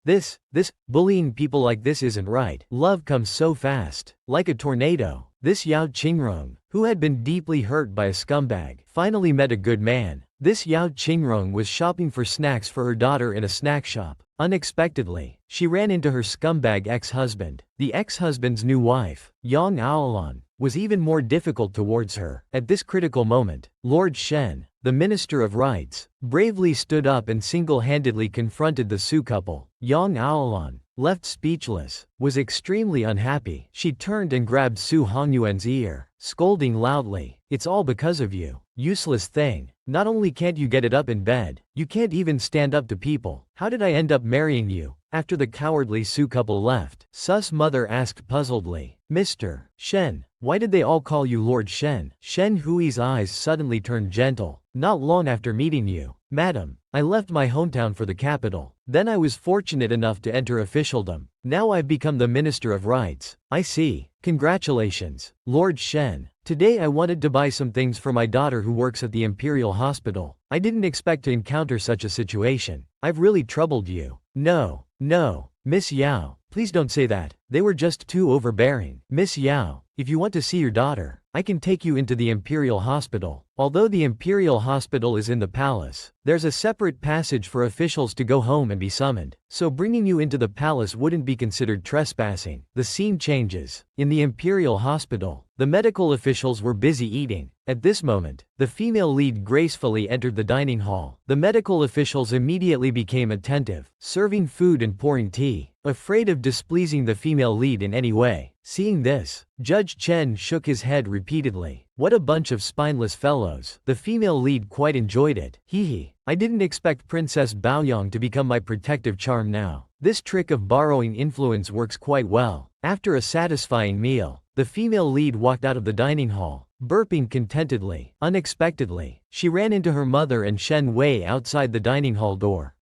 This bullying people like this isn't right. Love comes so fast, like a tornado. This Yao Qingrong, who had been deeply hurt by a scumbag, finally met a good man. This Yao Qingrong was shopping for snacks for her daughter in a snack shop. Unexpectedly, she ran into her scumbag ex-husband. The ex-husband's new wife, Yang Aolan, was even more difficult towards her. At this critical moment, Lord Shen, the Minister of Rights, bravely stood up and single-handedly confronted the Su couple. Yang Aolan, left speechless, was extremely unhappy. She turned and grabbed Su Hongyuan's ear, scolding loudly, "It's all because of you. Useless thing. Not only can't you get it up in bed, you can't even stand up to people. How did I end up marrying you?" After the cowardly Su couple left, Su's mother asked puzzledly, "Mr. Shen, why did they all call you Lord Shen?" Shen Hui's eyes suddenly turned gentle. "Not long after meeting you, madam, I left my hometown for the capital. Then I was fortunate enough to enter officialdom. Now I've become the Minister of Rights." "I see. Congratulations, Lord Shen. Today I wanted to buy some things for my daughter who works at the Imperial Hospital. I didn't expect to encounter such a situation. I've really troubled you." No, Miss Yao, please don't say that. They were just too overbearing. "Miss Yao, if you want to see your daughter, I can take you into the Imperial Hospital. Although the Imperial Hospital is in the palace, there's a separate passage for officials to go home and be summoned, so bringing you into the palace wouldn't be considered trespassing." The scene changes. In the Imperial Hospital, the medical officials were busy eating. At this moment, the female lead gracefully entered the dining hall. The medical officials immediately became attentive, serving food and pouring tea, afraid of displeasing the female lead in any way. Seeing this, Judge Chen shook his head repeatedly. "What a bunch of spineless fellows." The female lead quite enjoyed it. "Hee, I didn't expect Princess Baoyang to become my protective charm now. This trick of borrowing influence works quite well." After a satisfying meal, the female lead walked out of the dining hall, burping contentedly. Unexpectedly, she ran into her mother and Shen Wei outside the dining hall door.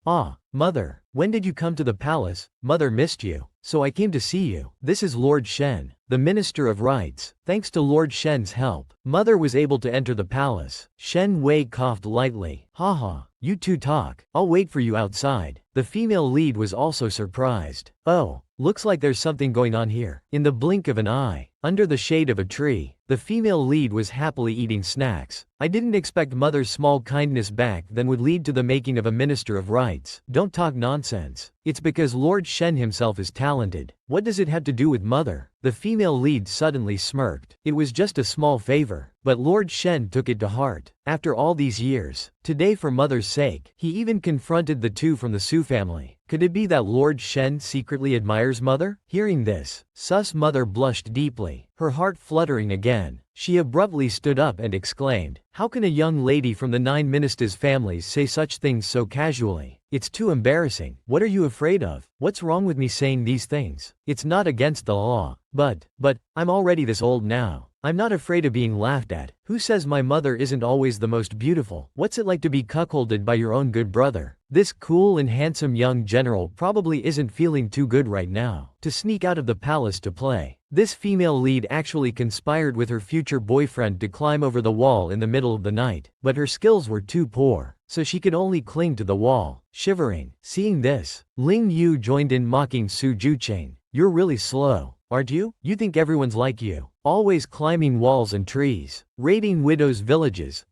Mother, when did you come to the palace? Mother missed you, so I came to see you. This is Lord Shen, the Minister of Rights. Thanks to Lord Shen's help, Mother was able to enter the palace." Shen Wei coughed lightly. Haha, you two talk. I'll wait for you outside." The female lead was also surprised. "Oh, looks like there's something going on here." In the blink of an eye, under the shade of a tree, the female lead was happily eating snacks. "I didn't expect Mother's small kindness back then would lead to the making of a Minister of Rights." "Don't talk nonsense. It's because Lord Shen himself is talented. What does it have to do with Mother?" The female lead suddenly smirked. It was just a small favor, but Lord Shen took it to heart. After all these years, today for Mother's sake, he even confronted the two from the Su family. Could it be that Lord Shen secretly admires Mother? Hearing this, Su's mother blushed deeply, her heart fluttering again. She abruptly stood up and exclaimed, "How can a young lady from the 9 ministers' families say such things so casually? It's too embarrassing." "What are you afraid of? What's wrong with me saying these things? It's not against the law. But, I'm already this old now. I'm not afraid of being laughed at. Who says my mother isn't always the most beautiful? What's it like to be cuckolded by your own good brother?" This cool and handsome young general probably isn't feeling too good right now to sneak out of the palace to play. This female lead actually conspired with her future boyfriend to climb over the wall in the middle of the night, but her skills were too poor, so she could only cling to the wall, shivering. Seeing this, Ling Yu joined in mocking Su Jucheng. "You're really slow, aren't you? You think everyone's like you, always climbing walls and trees, raiding widows' villages,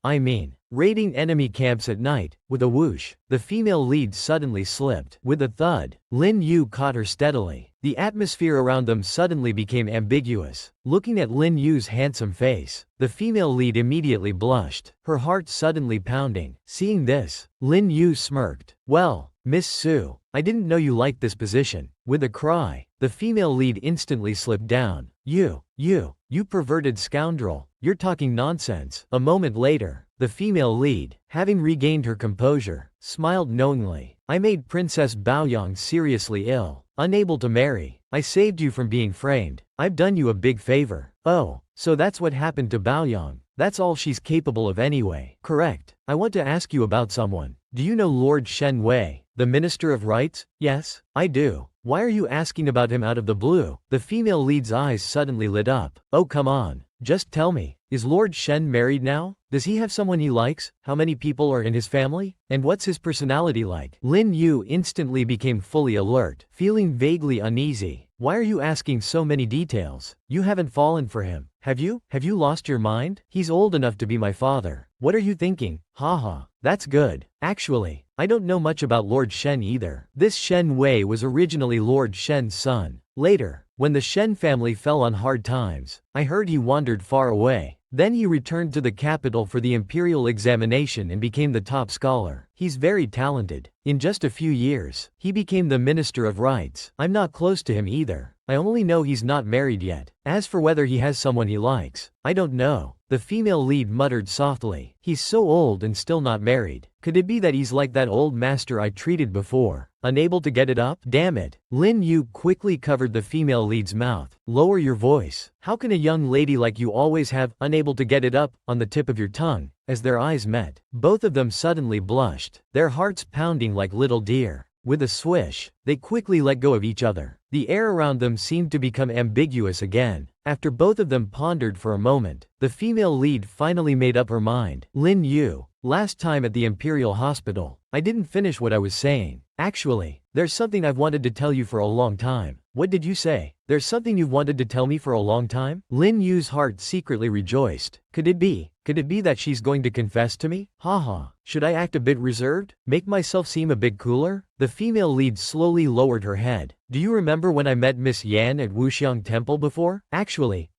raiding enemy camps at night." With a whoosh, the female lead suddenly slipped. With a thud, Lin Yu caught her steadily. The atmosphere around them suddenly became ambiguous. Looking at Lin Yu's handsome face, the female lead immediately blushed, her heart suddenly pounding. Seeing this, Lin Yu smirked. "Well, Miss Su, I didn't know you liked this position." With a cry, the female lead instantly slipped down. You perverted scoundrel, you're talking nonsense." A moment later, the female lead, having regained her composure, smiled knowingly. "I made Princess Baoyang seriously ill, unable to marry. I saved you from being framed. I've done you a big favor." "Oh, so that's what happened to Baoyang. That's all she's capable of anyway." "Correct. I want to ask you about someone. Do you know Lord Shen Wei?" the Minister of Rights? Yes, I do. Why are you asking about him out of the blue? The female lead's eyes suddenly lit up. Oh come on, just tell me. Is Lord Shen married now? Does he have someone he likes? How many people are in his family? And what's his personality like? Lin Yu instantly became fully alert, feeling vaguely uneasy. Why are you asking so many details? You haven't fallen for him, have you? Have you lost your mind? He's old enough to be my father. What are you thinking? Haha, that's good. Actually, I don't know much about Lord Shen either. This Shen Wei was originally Lord Shen's son. Later, when the Shen family fell on hard times, I heard he wandered far away. Then he returned to the capital for the imperial examination and became the top scholar. He's very talented. In just a few years, he became the Minister of Rights. I'm not close to him either. I only know he's not married yet. As for whether he has someone he likes, I don't know. The female lead muttered softly. He's so old and still not married. Could it be that he's like that old master I treated before? Unable to get it up? Damn it. Lin Yu quickly covered the female lead's mouth. Lower your voice. How can a young lady like you always have unable to get it up on the tip of your tongue? As their eyes met, both of them suddenly blushed, their hearts pounding like little deer. With a swish, they quickly let go of each other. The air around them seemed to become ambiguous again. After both of them pondered for a moment, the female lead finally made up her mind. Lin Yu, last time at the Imperial Hospital, I didn't finish what I was saying. Actually, there's something I've wanted to tell you for a long time. What did you say? There's something you've wanted to tell me for a long time? Lin Yu's heart secretly rejoiced. Could it be that she's going to confess to me? Haha. Should I act a bit reserved? Make myself seem a bit cooler? The female lead slowly lowered her head. Do you remember when I met Miss Yan at Wuxiang Temple before? Actually,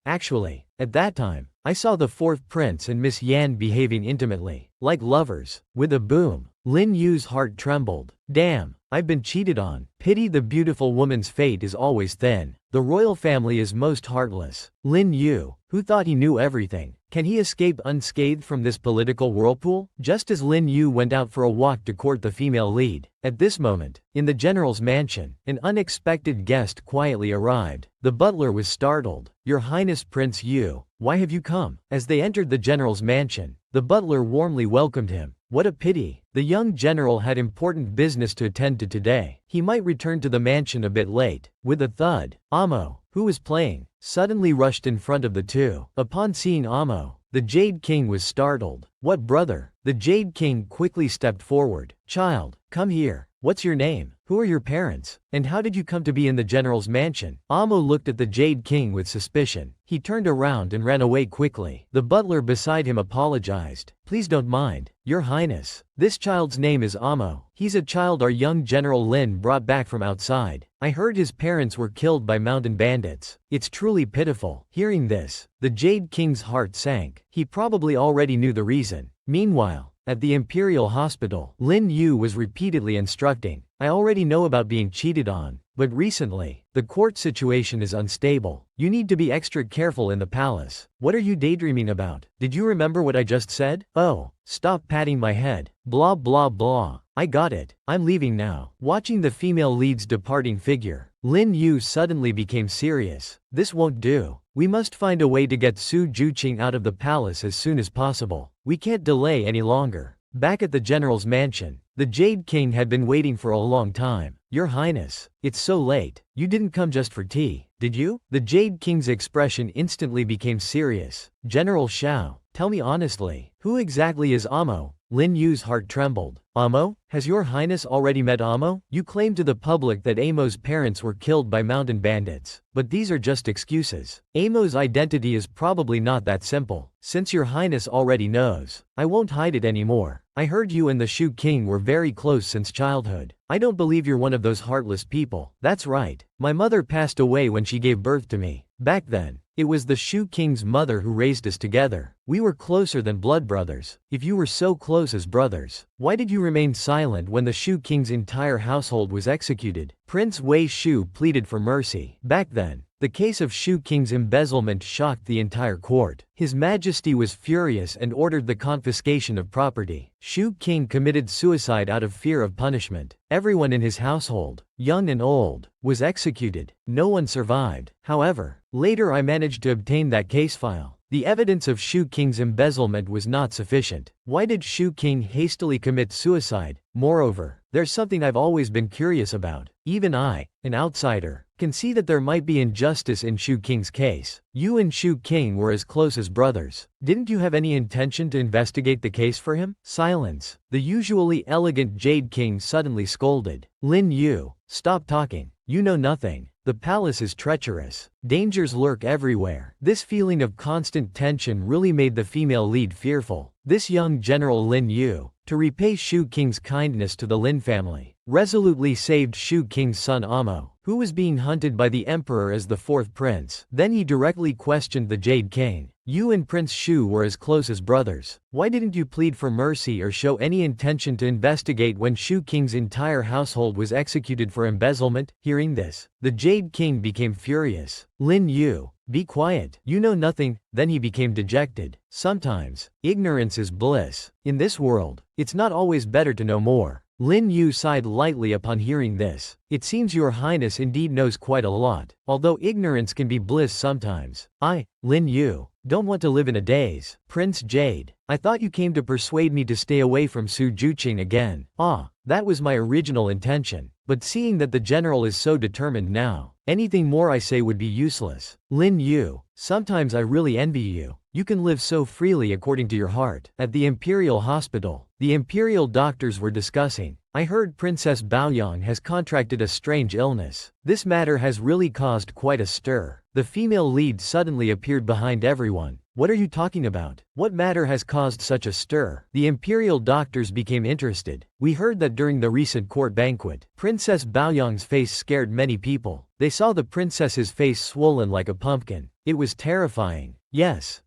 at that time, I saw the fourth prince and Miss Yan behaving intimately, like lovers. With a boom, Lin Yu's heart trembled. Damn, I've been cheated on. Pity the beautiful woman's fate is always thin. The royal family is most heartless. Lin Yu, who thought he knew everything, can he escape unscathed from this political whirlpool? Just as Lin Yu went out for a walk to court the female lead, at this moment, in the general's mansion, an unexpected guest quietly arrived. The butler was startled. Your Highness Prince Yu, why have you come? As they entered the general's mansion, the butler warmly welcomed him. What a pity. The young general had important business to attend to today. He might return to the mansion a bit late. With a thud, Amo, who was playing, suddenly rushed in front of the two. Upon seeing Amo, the Jade King was startled. What brother? The Jade King quickly stepped forward. Child, come here. What's your name? Who are your parents? And how did you come to be in the general's mansion? Amo looked at the Jade King with suspicion. He turned around and ran away quickly. The butler beside him apologized. Please don't mind, Your Highness. This child's name is Amo. He's a child our young General Lin brought back from outside. I heard his parents were killed by mountain bandits. It's truly pitiful. Hearing this, the Jade King's heart sank. He probably already knew the reason. Meanwhile, at the Imperial Hospital, Lin Yu was repeatedly instructing. I already know about being cheated on, but recently, the court situation is unstable. You need to be extra careful in the palace. What are you daydreaming about? Did you remember what I just said? Oh, stop patting my head. Blah blah blah. I got it. I'm leaving now. Watching the female lead's departing figure, Lin Yu suddenly became serious. This won't do. We must find a way to get Su Juqing out of the palace as soon as possible. We can't delay any longer. Back at the general's mansion, the Jade King had been waiting for a long time. Your Highness, it's so late. You didn't come just for tea, did you? The Jade King's expression instantly became serious. General Xiao, tell me honestly, who exactly is Amo? Lin Yu's heart trembled. Amo? Has your Highness already met Amo? You claim to the public that Amo's parents were killed by mountain bandits, but these are just excuses. Amo's identity is probably not that simple. Since your Highness already knows, I won't hide it anymore. I heard you and the Shu King were very close since childhood. I don't believe you're one of those heartless people. That's right. My mother passed away when she gave birth to me. Back then, it was the Shu King's mother who raised us together. We were closer than blood brothers. If you were so close as brothers, why did you remain silent when the Shu King's entire household was executed? Prince Wei Shu pleaded for mercy. Back then, the case of Shu King's embezzlement shocked the entire court. His Majesty was furious and ordered the confiscation of property. Shu King committed suicide out of fear of punishment. Everyone in his household, young and old, was executed. No one survived. However, later I managed to obtain that case file. The evidence of Shu Qing's embezzlement was not sufficient. Why did Shu Qing hastily commit suicide? Moreover, there's something I've always been curious about. Even I, an outsider, can see that there might be injustice in Shu Qing's case. You and Shu Qing were as close as brothers. Didn't you have any intention to investigate the case for him? Silence. The usually elegant Jade King suddenly scolded. Lin Yu, stop talking. You know nothing. The palace is treacherous. Dangers lurk everywhere. This feeling of constant tension really made the female lead fearful. This young General Lin Yu, to repay Shu Qing's kindness to the Lin family, resolutely saved Shu Qing's son Amo, who was being hunted by the emperor as the fourth prince. Then he directly questioned the Jade King. You and Prince Shu were as close as brothers. Why didn't you plead for mercy or show any intention to investigate when Shu Qing's entire household was executed for embezzlement? Hearing this, the Jade King became furious. Lin Yu, be quiet. You know nothing. Then he became dejected. Sometimes, ignorance is bliss. In this world, it's not always better to know more. Lin Yu sighed lightly upon hearing this. It seems your highness indeed knows quite a lot, although ignorance can be bliss sometimes. I, Lin Yu, don't want to live in a daze. Prince Jade, I thought you came to persuade me to stay away from Su Juqing again. Ah, that was my original intention. But seeing that the general is so determined now, anything more I say would be useless. Lin Yu, sometimes I really envy you. You can live so freely according to your heart. At the Imperial Hospital, the Imperial doctors were discussing. I heard Princess Baoyang has contracted a strange illness. This matter has really caused quite a stir. The female lead suddenly appeared behind everyone. What are you talking about? What matter has caused such a stir? The Imperial doctors became interested. We heard that during the recent court banquet, Princess Baoyang's face scared many people. They saw the princess's face swollen like a pumpkin. It was terrifying. Yes.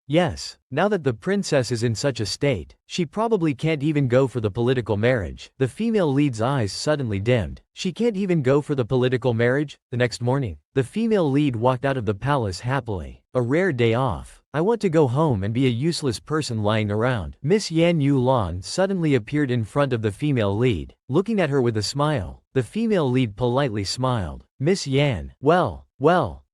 Now that the princess is in such a state, she probably can't even go for the political marriage. The female lead's eyes suddenly dimmed. She can't even go for the political marriage? The next morning, the female lead walked out of the palace happily. A rare day off. I want to go home and be a useless person lying around. Miss Yan Yulan suddenly appeared in front of the female lead, looking at her with a smile. The female lead politely smiled. Miss Yan, well,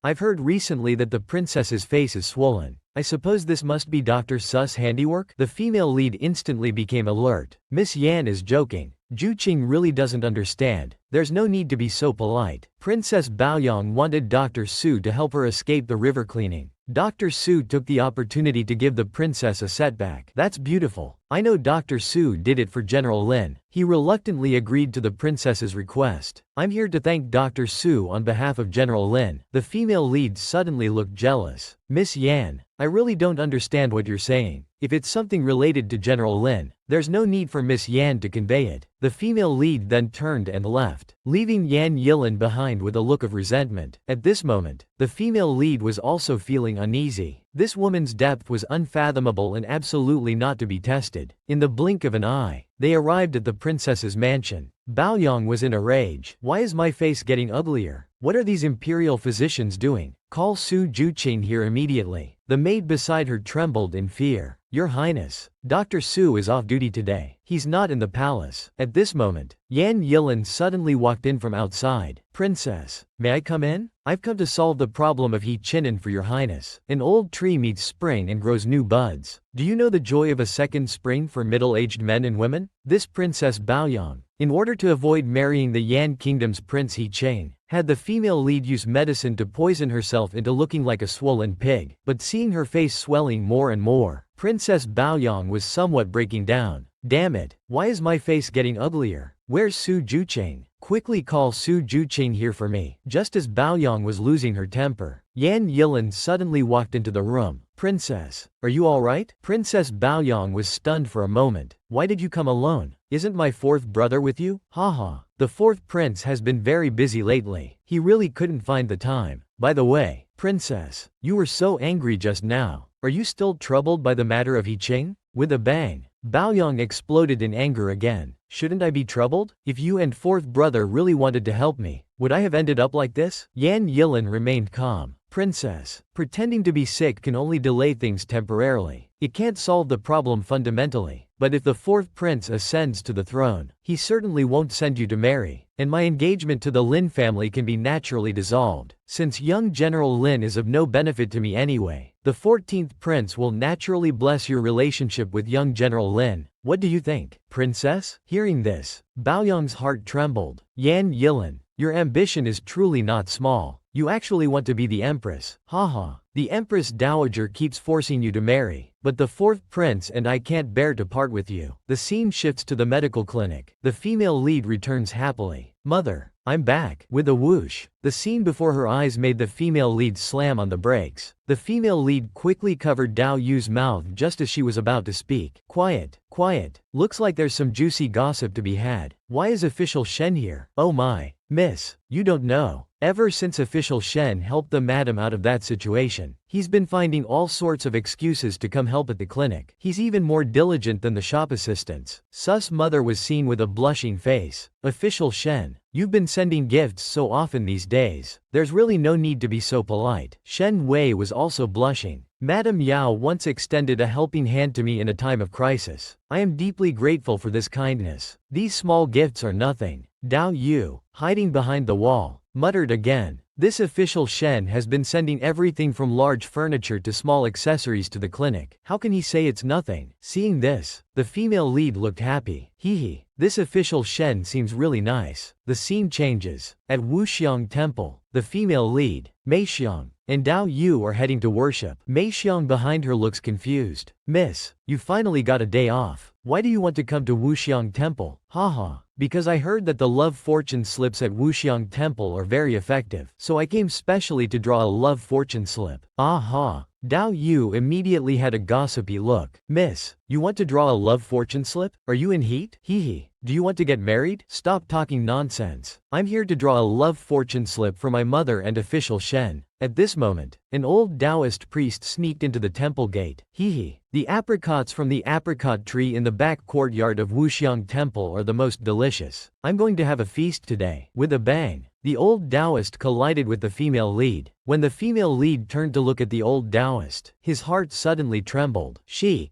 I've heard recently that the princess's face is swollen. I suppose this must be Dr. Su's handiwork? The female lead instantly became alert. Miss Yan is joking. Juqing really doesn't understand. There's no need to be so polite. Princess Baoyang wanted Dr. Su to help her escape the river cleaning. Dr. Su took the opportunity to give the princess a setback. That's beautiful. I know Dr. Su did it for General Lin. He reluctantly agreed to the princess's request. I'm here to thank Dr. Su on behalf of General Lin. The female lead suddenly looked jealous. Miss Yan, I really don't understand what you're saying. If it's something related to General Lin, there's no need for Miss Yan to convey it. The female lead then turned and left, leaving Yan Yilin behind with a look of resentment. At this moment, the female lead was also feeling uneasy. This woman's depth was unfathomable and absolutely not to be tested. In the blink of an eye, they arrived at the princess's mansion. Baoyang was in a rage. Why is my face getting uglier? What are these imperial physicians doing? Call Su Juqing here immediately. The maid beside her trembled in fear. Your Highness, Dr. Su is off duty today. He's not in the palace. At this moment, Yan Yilin suddenly walked in from outside. Princess, may I come in? I've come to solve the problem of He Chinen for your Highness. An old tree meets spring and grows new buds. Do you know the joy of a second spring for middle-aged men and women? This Princess Baoyang, in order to avoid marrying the Yan Kingdom's Prince He Chen, had the female lead use medicine to poison herself into looking like a swollen pig. But seeing her face swelling more and more, Princess Baoyang was somewhat breaking down. Damn it, why is my face getting uglier? Where's Su Juqing? Quickly call Su Juqing here for me. Just as Baoyang was losing her temper, Yan Yilin suddenly walked into the room. Princess, are you alright? Princess Baoyang was stunned for a moment. Why did you come alone? Isn't my fourth brother with you? Haha. The fourth prince has been very busy lately. He really couldn't find the time. By the way, Princess, you were so angry just now. Are you still troubled by the matter of He Ching? With a bang, Baoyang exploded in anger again. Shouldn't I be troubled? If you and fourth brother really wanted to help me, would I have ended up like this? Yan Yilin remained calm. Princess, pretending to be sick can only delay things temporarily. It can't solve the problem fundamentally. But if the fourth prince ascends to the throne, he certainly won't send you to marry, and my engagement to the Lin family can be naturally dissolved. Since young General Lin is of no benefit to me anyway, the 14th prince will naturally bless your relationship with young General Lin. What do you think, princess? Hearing this, Baoyang's heart trembled. Yan Yilin, your ambition is truly not small. You actually want to be the empress. Haha. The empress dowager keeps forcing you to marry, but the fourth prince and I can't bear to part with you. The scene shifts to the medical clinic. The female lead returns happily. Mother, I'm back. With a whoosh, the scene before her eyes made the female lead slam on the brakes. The female lead quickly covered Dao Yu's mouth just as she was about to speak. Quiet, quiet. Looks like there's some juicy gossip to be had. Why is official Shen here? Oh my, miss, you don't know. Ever since official Shen helped the madam out of that situation, he's been finding all sorts of excuses to come help at the clinic. He's even more diligent than the shop assistants. Sus mother was seen with a blushing face. Official Shen, you've been sending gifts so often these days. There's really no need to be so polite. Shen Wei was also blushing. Madam Yao once extended a helping hand to me in a time of crisis. I am deeply grateful for this kindness. These small gifts are nothing. Dao Yu, hiding behind the wall, muttered again. This official Shen has been sending everything from large furniture to small accessories to the clinic. How can he say it's nothing? Seeing this, the female lead looked happy. Hee, this official Shen seems really nice. The scene changes. At Wuxiang Temple, the female lead, Mei Xiang, and Dao Yu are heading to worship. Mei Xiang behind her looks confused. Miss, you finally got a day off. Why do you want to come to Wuxiang Temple? Haha. Because I heard that the love fortune slips at Wuxiang Temple are very effective, so I came specially to draw a love fortune slip. Aha. Dao Yu immediately had a gossipy look. Miss, you want to draw a love fortune slip? Are you in heat? Hee. Do you want to get married? Stop talking nonsense. I'm here to draw a love fortune slip for my mother and official Shen. At this moment, an old Taoist priest sneaked into the temple gate. Hee. The apricots from the apricot tree in the back courtyard of Wuxiang Temple are the most delicious. I'm going to have a feast today. With a bang, the old Taoist collided with the female lead. When the female lead turned to look at the old Taoist, his heart suddenly trembled. She,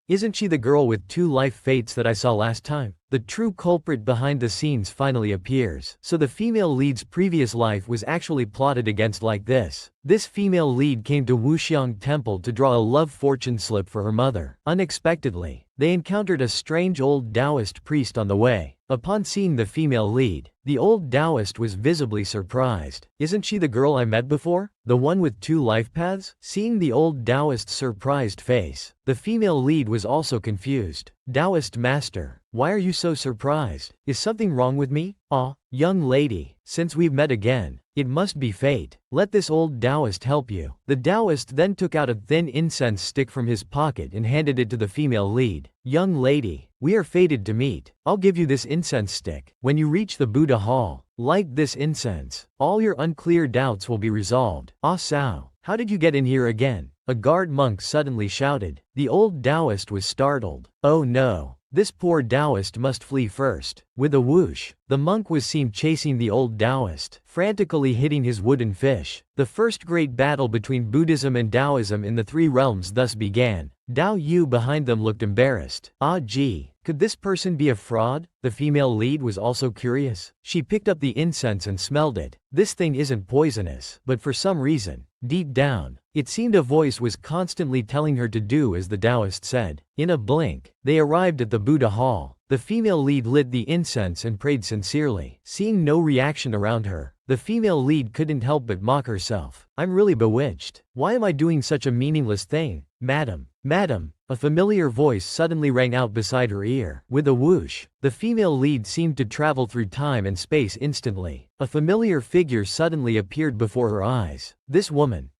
isn't she the girl with 2 life fates that I saw last time? The true culprit behind the scenes finally appears. So the female lead's previous life was actually plotted against like this. This female lead came to Wuxiang Temple to draw a love fortune slip for her mother. Unexpectedly, they encountered a strange old Taoist priest on the way. Upon seeing the female lead, the old Taoist was visibly surprised. Isn't she the girl I met before? The one with 2 life paths? Seeing the old Taoist's surprised face, the female lead was also confused. Taoist master, why are you so surprised? Is something wrong with me? Ah, young lady, since we've met again, it must be fate. Let this old Taoist help you. The Taoist then took out a thin incense stick from his pocket and handed it to the female lead. Young lady, we are fated to meet. I'll give you this incense stick. When you reach the Buddha Hall, light this incense. All your unclear doubts will be resolved. Ah Sao, how did you get in here again? A guard monk suddenly shouted. The old Taoist was startled. Oh no. This poor Taoist must flee first. With a whoosh, the monk was seen chasing the old Taoist, frantically hitting his wooden fish. The first great battle between Buddhism and Taoism in the 3 realms thus began. Dao Yu behind them looked embarrassed. Ah gee, could this person be a fraud? The female lead was also curious. She picked up the incense and smelled it. This thing isn't poisonous, but for some reason, deep down, it seemed a voice was constantly telling her to do as the Taoist said. In a blink, they arrived at the Buddha Hall. The female lead lit the incense and prayed sincerely. Seeing no reaction around her, the female lead couldn't help but mock herself. I'm really bewitched. Why am I doing such a meaningless thing? Madam, a familiar voice suddenly rang out beside her ear. With a whoosh, the female lead seemed to travel through time and space instantly. A familiar figure suddenly appeared before her eyes. This woman,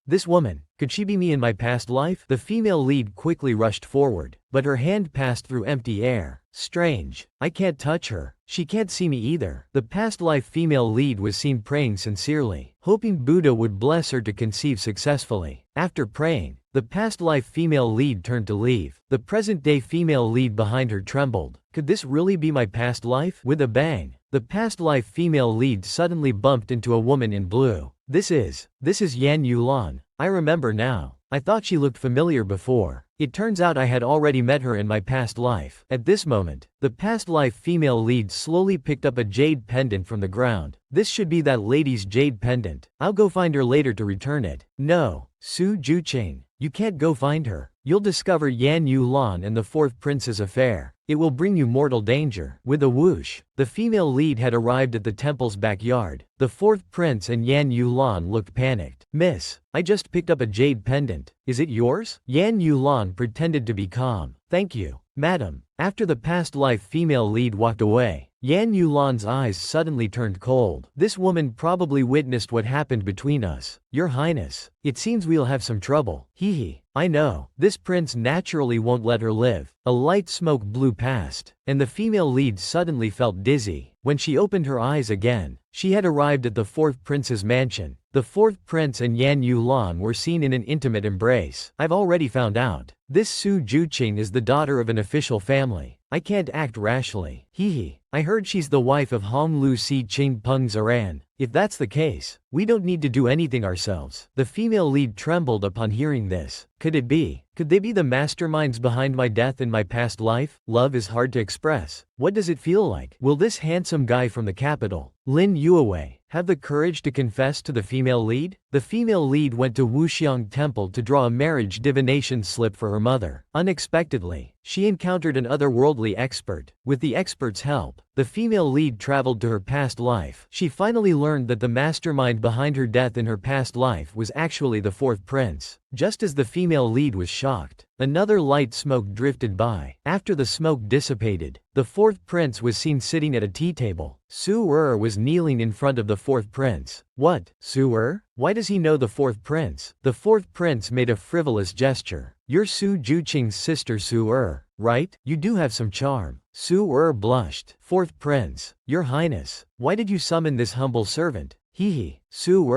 could she be me in my past life? The female lead quickly rushed forward, but her hand passed through empty air. Strange, I can't touch her. She can't see me either. The past life female lead was seen praying sincerely, hoping Buddha would bless her to conceive successfully. After praying, the past life female lead turned to leave. The present day female lead behind her trembled. Could this really be my past life? With a bang, the past life female lead suddenly bumped into a woman in blue. This is Yan Yulan. I remember now. I thought she looked familiar before. It turns out I had already met her in my past life. At this moment, the past life female lead slowly picked up a jade pendant from the ground. This should be that lady's jade pendant. I'll go find her later to return it. No, Su Juchain, you can't go find her. You'll discover Yan Yulan and the fourth prince's affair. It will bring you mortal danger. With a whoosh, the female lead had arrived at the temple's backyard. The fourth prince and Yan Yulan looked panicked. Miss, I just picked up a jade pendant. Is it yours? Yan Yulan pretended to be calm. Thank you, madam. After the past life female lead walked away, Yan Yulan's eyes suddenly turned cold. This woman probably witnessed what happened between us. Your Highness, it seems we'll have some trouble. Hee. I know. This prince naturally won't let her live. A light smoke blew past, and the female lead suddenly felt dizzy. When she opened her eyes again, she had arrived at the fourth prince's mansion. The fourth prince and Yan Yulan were seen in an intimate embrace. I've already found out. This Su Juqing is the daughter of an official family. I can't act rashly. Hee. I heard she's the wife of Hong Lu Si Ching Peng Zaran. If that's the case, we don't need to do anything ourselves. The female lead trembled upon hearing this. Could it be? Could they be the masterminds behind my death in my past life? Love is hard to express. What does it feel like? Will this handsome guy from the capital, Lin Yuewei, have the courage to confess to the female lead? The female lead went to Wuxiang Temple to draw a marriage divination slip for her mother. Unexpectedly, she encountered an otherworldly expert. With the expert's help, the female lead traveled to her past life. She finally learned that the mastermind behind her death in her past life was actually the fourth prince. Just as the female lead was shocked, another light smoke drifted by. After the smoke dissipated, the fourth prince was seen sitting at a tea table. Su was kneeling in front of the fourth prince. What? Su? Why does he know the fourth prince? The fourth prince made a frivolous gesture. You're Su Juqing's sister Su, right? You do have some charm. Su blushed. Fourth prince, your highness, why did you summon this humble servant? Hee. Su,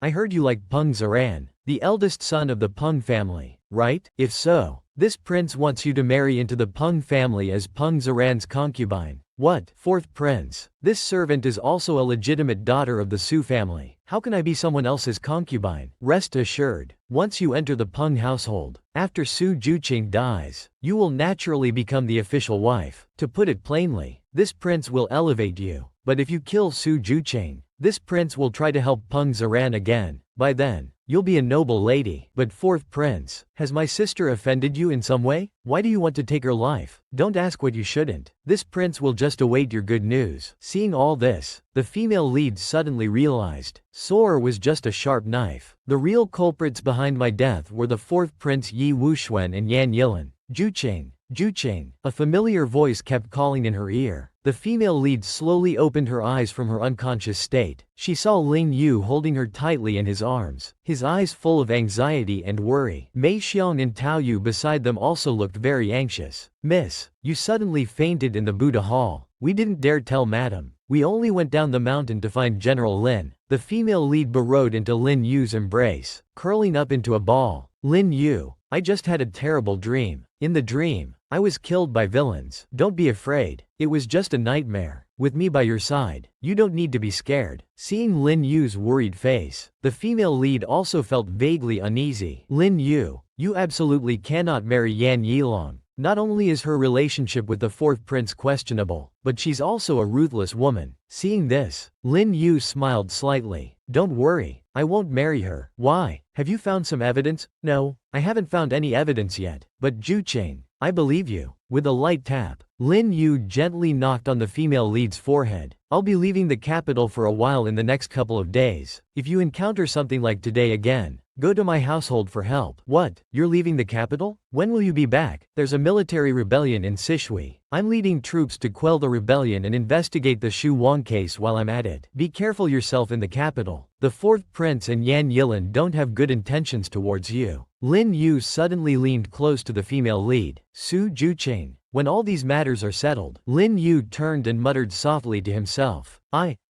I heard you like Peng Zaran, the eldest son of the Peng family, right? If so, this prince wants you to marry into the Peng family as Peng Zaran's concubine. What? Fourth prince, this servant is also a legitimate daughter of the Su family. How can I be someone else's concubine? Rest assured, once you enter the Peng household, after Su Juqing dies, you will naturally become the official wife. To put it plainly, this prince will elevate you. But if you kill Su Juqing, this prince will try to help Peng Zaran again. By then, you'll be a noble lady. But fourth prince, has my sister offended you in some way? Why do you want to take her life? Don't ask what you shouldn't. This prince will just await your good news. Seeing all this, the female lead suddenly realized, Sor was just a sharp knife. The real culprits behind my death were the fourth prince Yi Wuxuan and Yan Yilan. Juqing, a familiar voice kept calling in her ear. The female lead slowly opened her eyes from her unconscious state. She saw Ling Yu holding her tightly in his arms, his eyes full of anxiety and worry. Mei Xiong and Tao Yu beside them also looked very anxious. Miss, you suddenly fainted in the Buddha Hall. We didn't dare tell madam. We only went down the mountain to find General Lin. The female lead burrowed into Lin Yu's embrace, curling up into a ball. Lin Yu, I just had a terrible dream. In the dream, I was killed by villains. Don't be afraid. It was just a nightmare. With me by your side, you don't need to be scared. Seeing Lin Yu's worried face, the female lead also felt vaguely uneasy. Lin Yu, you absolutely cannot marry Yan Yilong. Not only is her relationship with the fourth prince questionable, but she's also a ruthless woman. Seeing this, Lin Yu smiled slightly. Don't worry, I won't marry her. Why? Have you found some evidence? No, I haven't found any evidence yet. But Juqing, I believe you. With a light tap, Lin Yu gently knocked on the female lead's forehead. I'll be leaving the capital for a while in the next couple of days. If you encounter something like today again, go to my household for help. What? You're leaving the capital? When will you be back? There's a military rebellion in Sishui. I'm leading troops to quell the rebellion and investigate the Shu Wang case while I'm at it. Be careful yourself in the capital. The fourth prince and Yan Yilan don't have good intentions towards you. Lin Yu suddenly leaned close to the female lead, Su Juqing. When all these matters are settled, Lin Yu turned and muttered softly to himself.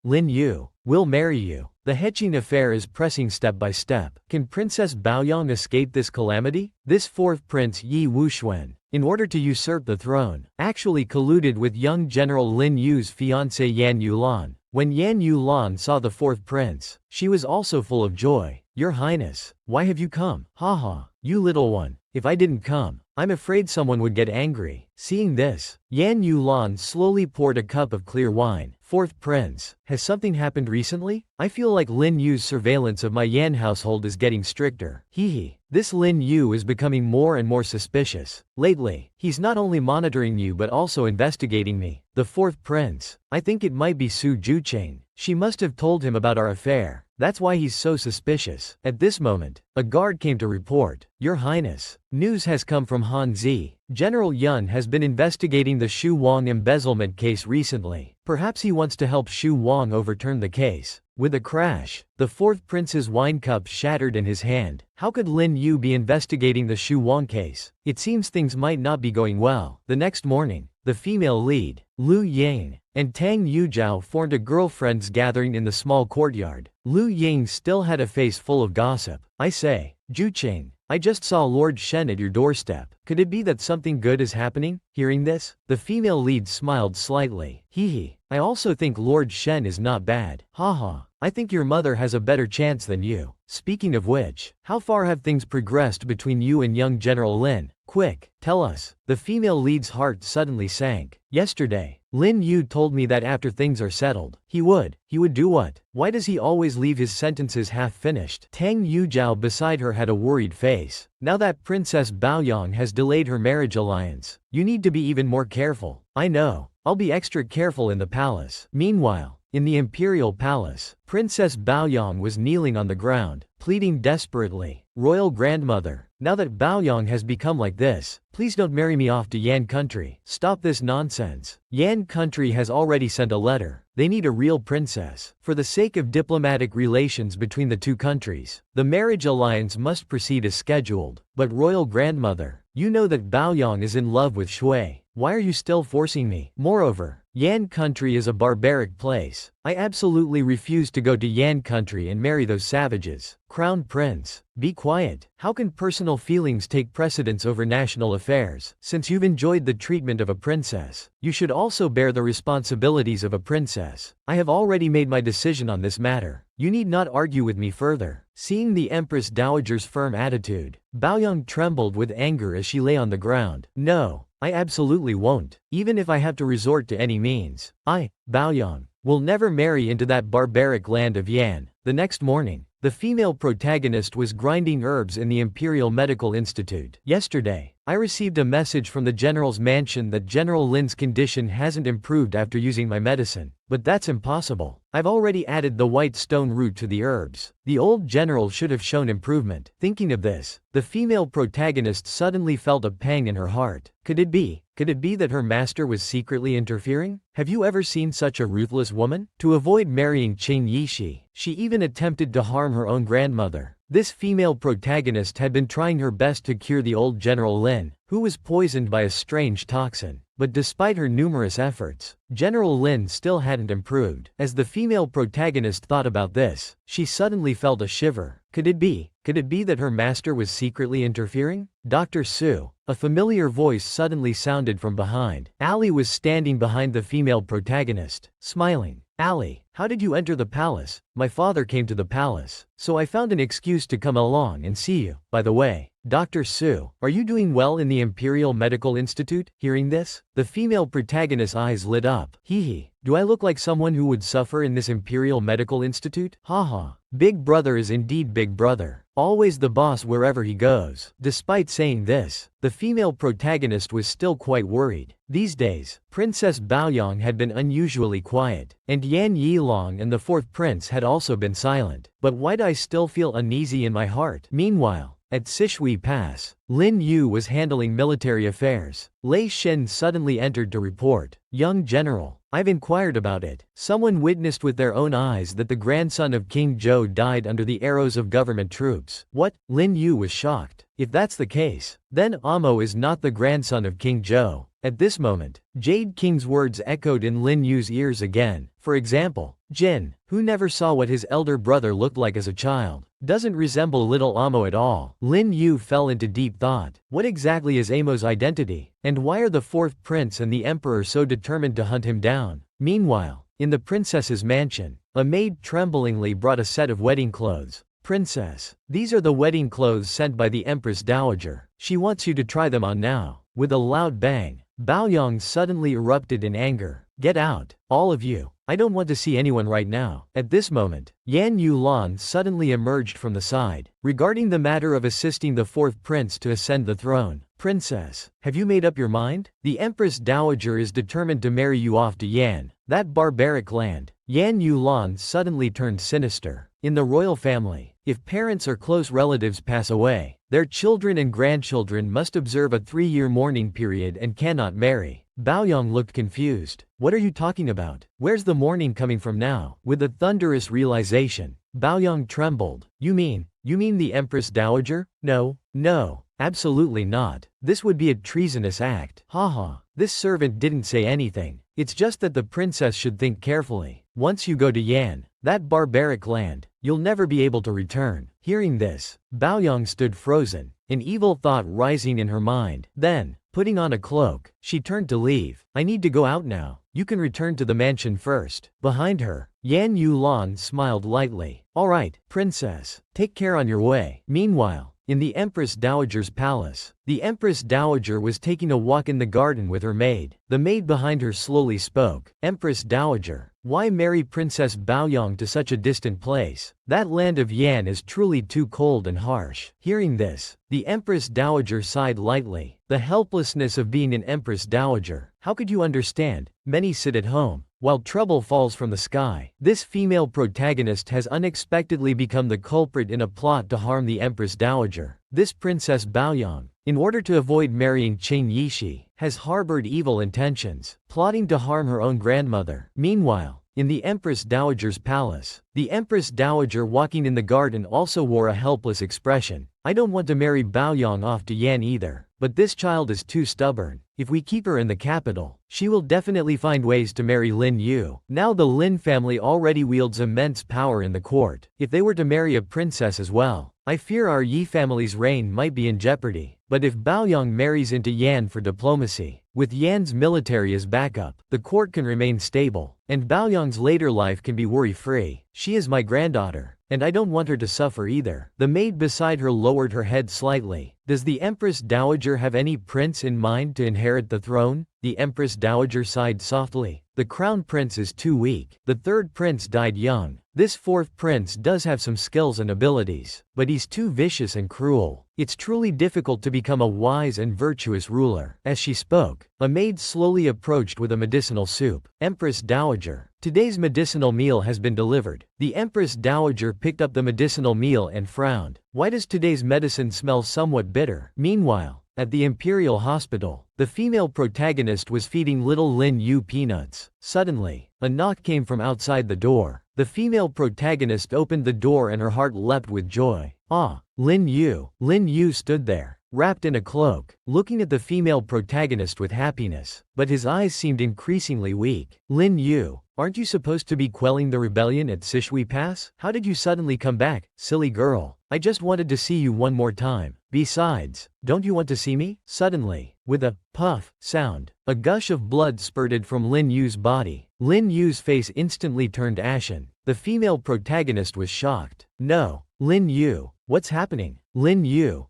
Lin Yu, will marry you. The Heqing affair is pressing step by step. Can Princess Baoyang escape this calamity? This fourth prince Yi Wuxuan, in order to usurp the throne, actually colluded with young General Lin Yu's fiancée Yan Yulan. When Yan Yulan saw the fourth prince, she was also full of joy. Your Highness, why have you come? Haha, you little one. If I didn't come, I'm afraid someone would get angry. Seeing this, Yan Yulan slowly poured a cup of clear wine. Fourth prince, has something happened recently? I feel like Lin Yu's surveillance of my Yan household is getting stricter. Hee. This Lin Yu is becoming more and more suspicious. Lately, he's not only monitoring you but also investigating me. The fourth prince, I think it might be Su Juchain. She must have told him about our affair. That's why he's so suspicious. At this moment, a guard came to report. Your Highness, news has come from Hanzi. General Yun has been investigating the Xu Wang embezzlement case recently. Perhaps he wants to help Xu Wang overturn the case. With a crash, the fourth prince's wine cup shattered in his hand. How could Lin Yu be investigating the Xu Wang case? It seems things might not be going well. The next morning, the female lead, Lu Yang, and Tang Yuzhao formed a girlfriends gathering in the small courtyard. Lu Yang still had a face full of gossip. I say, Juchain, I just saw Lord Shen at your doorstep. Could it be that something good is happening? Hearing this, the female lead smiled slightly. Hee. I also think Lord Shen is not bad. Haha. I think your mother has a better chance than you. Speaking of which, how far have things progressed between you and young General Lin? Quick, tell us. The female lead's heart suddenly sank. Yesterday, Lin Yu told me that after things are settled, he would do what? Why does he always leave his sentences half finished? Tang Yuzhao beside her had a worried face. Now that Princess Baoyang has delayed her marriage alliance, you need to be even more careful. I know. I'll be extra careful in the palace. Meanwhile, in the imperial palace, Princess Baoyang was kneeling on the ground, pleading desperately. Royal grandmother, now that Baoyang has become like this, please don't marry me off to Yan country. Stop this nonsense. Yan country has already sent a letter. They need a real princess. For the sake of diplomatic relations between the two countries, the marriage alliance must proceed as scheduled. But royal grandmother, you know that Baoyang is in love with Shui. Why are you still forcing me? Moreover, Yan country is a barbaric place. I absolutely refuse to go to Yan country and marry those savages. Crown Prince, be quiet. How can personal feelings take precedence over national affairs? Since you've enjoyed the treatment of a princess, you should also bear the responsibilities of a princess. I have already made my decision on this matter. You need not argue with me further. Seeing the Empress Dowager's firm attitude, Baoyang trembled with anger as she lay on the ground. No, I absolutely won't, even if I have to resort to any means. I, Baoyang, will never marry into that barbaric land of Yan. The next morning, the female protagonist was grinding herbs in the Imperial Medical Institute. Yesterday, I received a message from the general's mansion that General Lin's condition hasn't improved after using my medicine. But that's impossible. I've already added the white stone root to the herbs. The old general should have shown improvement. Thinking of this, the female protagonist suddenly felt a pang in her heart. Could it be that her master was secretly interfering? Have you ever seen such a ruthless woman? To avoid marrying Qing Yishi, she even attempted to harm her own grandmother. This female protagonist had been trying her best to cure the old General Lin, who was poisoned by a strange toxin. But despite her numerous efforts, General Lin still hadn't improved. As the female protagonist thought about this, she suddenly felt a shiver. Could it be that her master was secretly interfering? Dr. Su, a familiar voice suddenly sounded from behind. Ali was standing behind the female protagonist, smiling. Ali, how did you enter the palace? My father came to the palace, so I found an excuse to come along and see you. By the way, Dr. Su, are you doing well in the Imperial Medical Institute? Hearing this, the female protagonist's eyes lit up. Hee. Do I look like someone who would suffer in this Imperial Medical Institute? Haha. Big brother is indeed big brother. Always the boss wherever he goes. Despite saying this, the female protagonist was still quite worried. These days, Princess Baoyang had been unusually quiet, and Yan Yilong and the fourth prince had also been silent. But why'd I still feel uneasy in my heart? Meanwhile, at Sishui Pass, Lin Yu was handling military affairs. Lei Shen suddenly entered to report. Young General, I've inquired about it. Someone witnessed with their own eyes that the grandson of King Zhou died under the arrows of government troops. What? Lin Yu was shocked. If that's the case, then Amo is not the grandson of King Zhou. At this moment, Jade King's words echoed in Lin Yu's ears again. For example, Jin, who never saw what his elder brother looked like as a child, doesn't resemble little Amo at all. Lin Yu fell into deep thought. What exactly is Amo's identity? And why are the fourth prince and the emperor so determined to hunt him down? Meanwhile, in the princess's mansion, a maid tremblingly brought a set of wedding clothes. Princess, these are the wedding clothes sent by the Empress Dowager. She wants you to try them on now. With a loud bang, Baoyang suddenly erupted in anger. Get out, all of you. I don't want to see anyone right now. At this moment, Yan Yulan suddenly emerged from the side. Regarding the matter of assisting the fourth prince to ascend the throne, Princess, have you made up your mind? The Empress Dowager is determined to marry you off to Yan, that barbaric land. Yan Yulan suddenly turned sinister. In the royal family, if parents or close relatives pass away, their children and grandchildren must observe a 3-year mourning period and cannot marry. Baoyang looked confused. What are you talking about? Where's the mourning coming from now? With a thunderous realization, Baoyang trembled. You mean the Empress Dowager? No, absolutely not. This would be a treasonous act. Haha. This servant didn't say anything. It's just that the princess should think carefully. Once you go to Yan, that barbaric land, you'll never be able to return. Hearing this, Baoyang stood frozen, an evil thought rising in her mind. Then, putting on a cloak, she turned to leave. I need to go out now. You can return to the mansion first. Behind her, Yan Yulan smiled lightly. All right, princess, take care on your way. Meanwhile, in the Empress Dowager's palace, the Empress Dowager was taking a walk in the garden with her maid. The maid behind her slowly spoke. Empress Dowager, why marry Princess Baoyang to such a distant place? That land of Yan is truly too cold and harsh. Hearing this, the Empress Dowager sighed lightly. The helplessness of being an Empress Dowager. How could you understand? Many sit at home, while trouble falls from the sky. This female protagonist has unexpectedly become the culprit in a plot to harm the Empress Dowager. This Princess Baoyang, in order to avoid marrying Qing Yishi, has harbored evil intentions, plotting to harm her own grandmother. Meanwhile, in the Empress Dowager's palace, the Empress Dowager walking in the garden also wore a helpless expression. I don't want to marry Baoyang off to Yan either, but this child is too stubborn. If we keep her in the capital, she will definitely find ways to marry Lin Yu. Now the Lin family already wields immense power in the court. If they were to marry a princess as well, I fear our Yi family's reign might be in jeopardy. But if Baoyang marries into Yan for diplomacy, with Yan's military as backup, the court can remain stable, and Baoyang's later life can be worry-free. She is my granddaughter, and I don't want her to suffer either. The maid beside her lowered her head slightly. Does the Empress Dowager have any prince in mind to inherit the throne? The Empress Dowager sighed softly. The crown prince is too weak. The third prince died young. This fourth prince does have some skills and abilities, but he's too vicious and cruel. It's truly difficult to become a wise and virtuous ruler. As she spoke, a maid slowly approached with a medicinal soup. Empress Dowager, today's medicinal meal has been delivered. The Empress Dowager picked up the medicinal meal and frowned. Why does today's medicine smell somewhat bitter? Meanwhile, at the Imperial Hospital, the female protagonist was feeding little Lin Yu peanuts. Suddenly, a knock came from outside the door. The female protagonist opened the door and her heart leapt with joy. Ah, Lin Yu. Lin Yu stood there, wrapped in a cloak, looking at the female protagonist with happiness, but his eyes seemed increasingly weak. Lin Yu, aren't you supposed to be quelling the rebellion at Sishui Pass? How did you suddenly come back, silly girl? I just wanted to see you one more time. Besides, don't you want to see me? Suddenly, with a puff sound, a gush of blood spurted from Lin Yu's body. Lin Yu's face instantly turned ashen. The female protagonist was shocked. No, Lin Yu, what's happening? Lin Yu.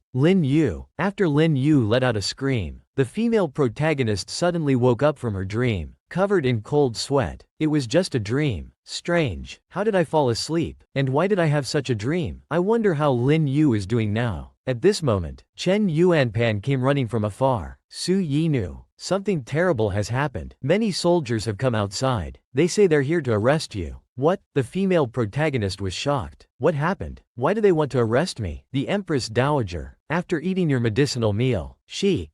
After Lin Yu let out a scream, the female protagonist suddenly woke up from her dream, covered in cold sweat. It was just a dream. Strange. How did I fall asleep? And why did I have such a dream? I wonder how Lin Yu is doing now. At this moment, Chen Yuanpan came running from afar. Su Yinu, something terrible has happened. Many soldiers have come outside. They say they're here to arrest you. What? The female protagonist was shocked. What happened? Why do they want to arrest me? The Empress Dowager, after eating your medicinal meal, she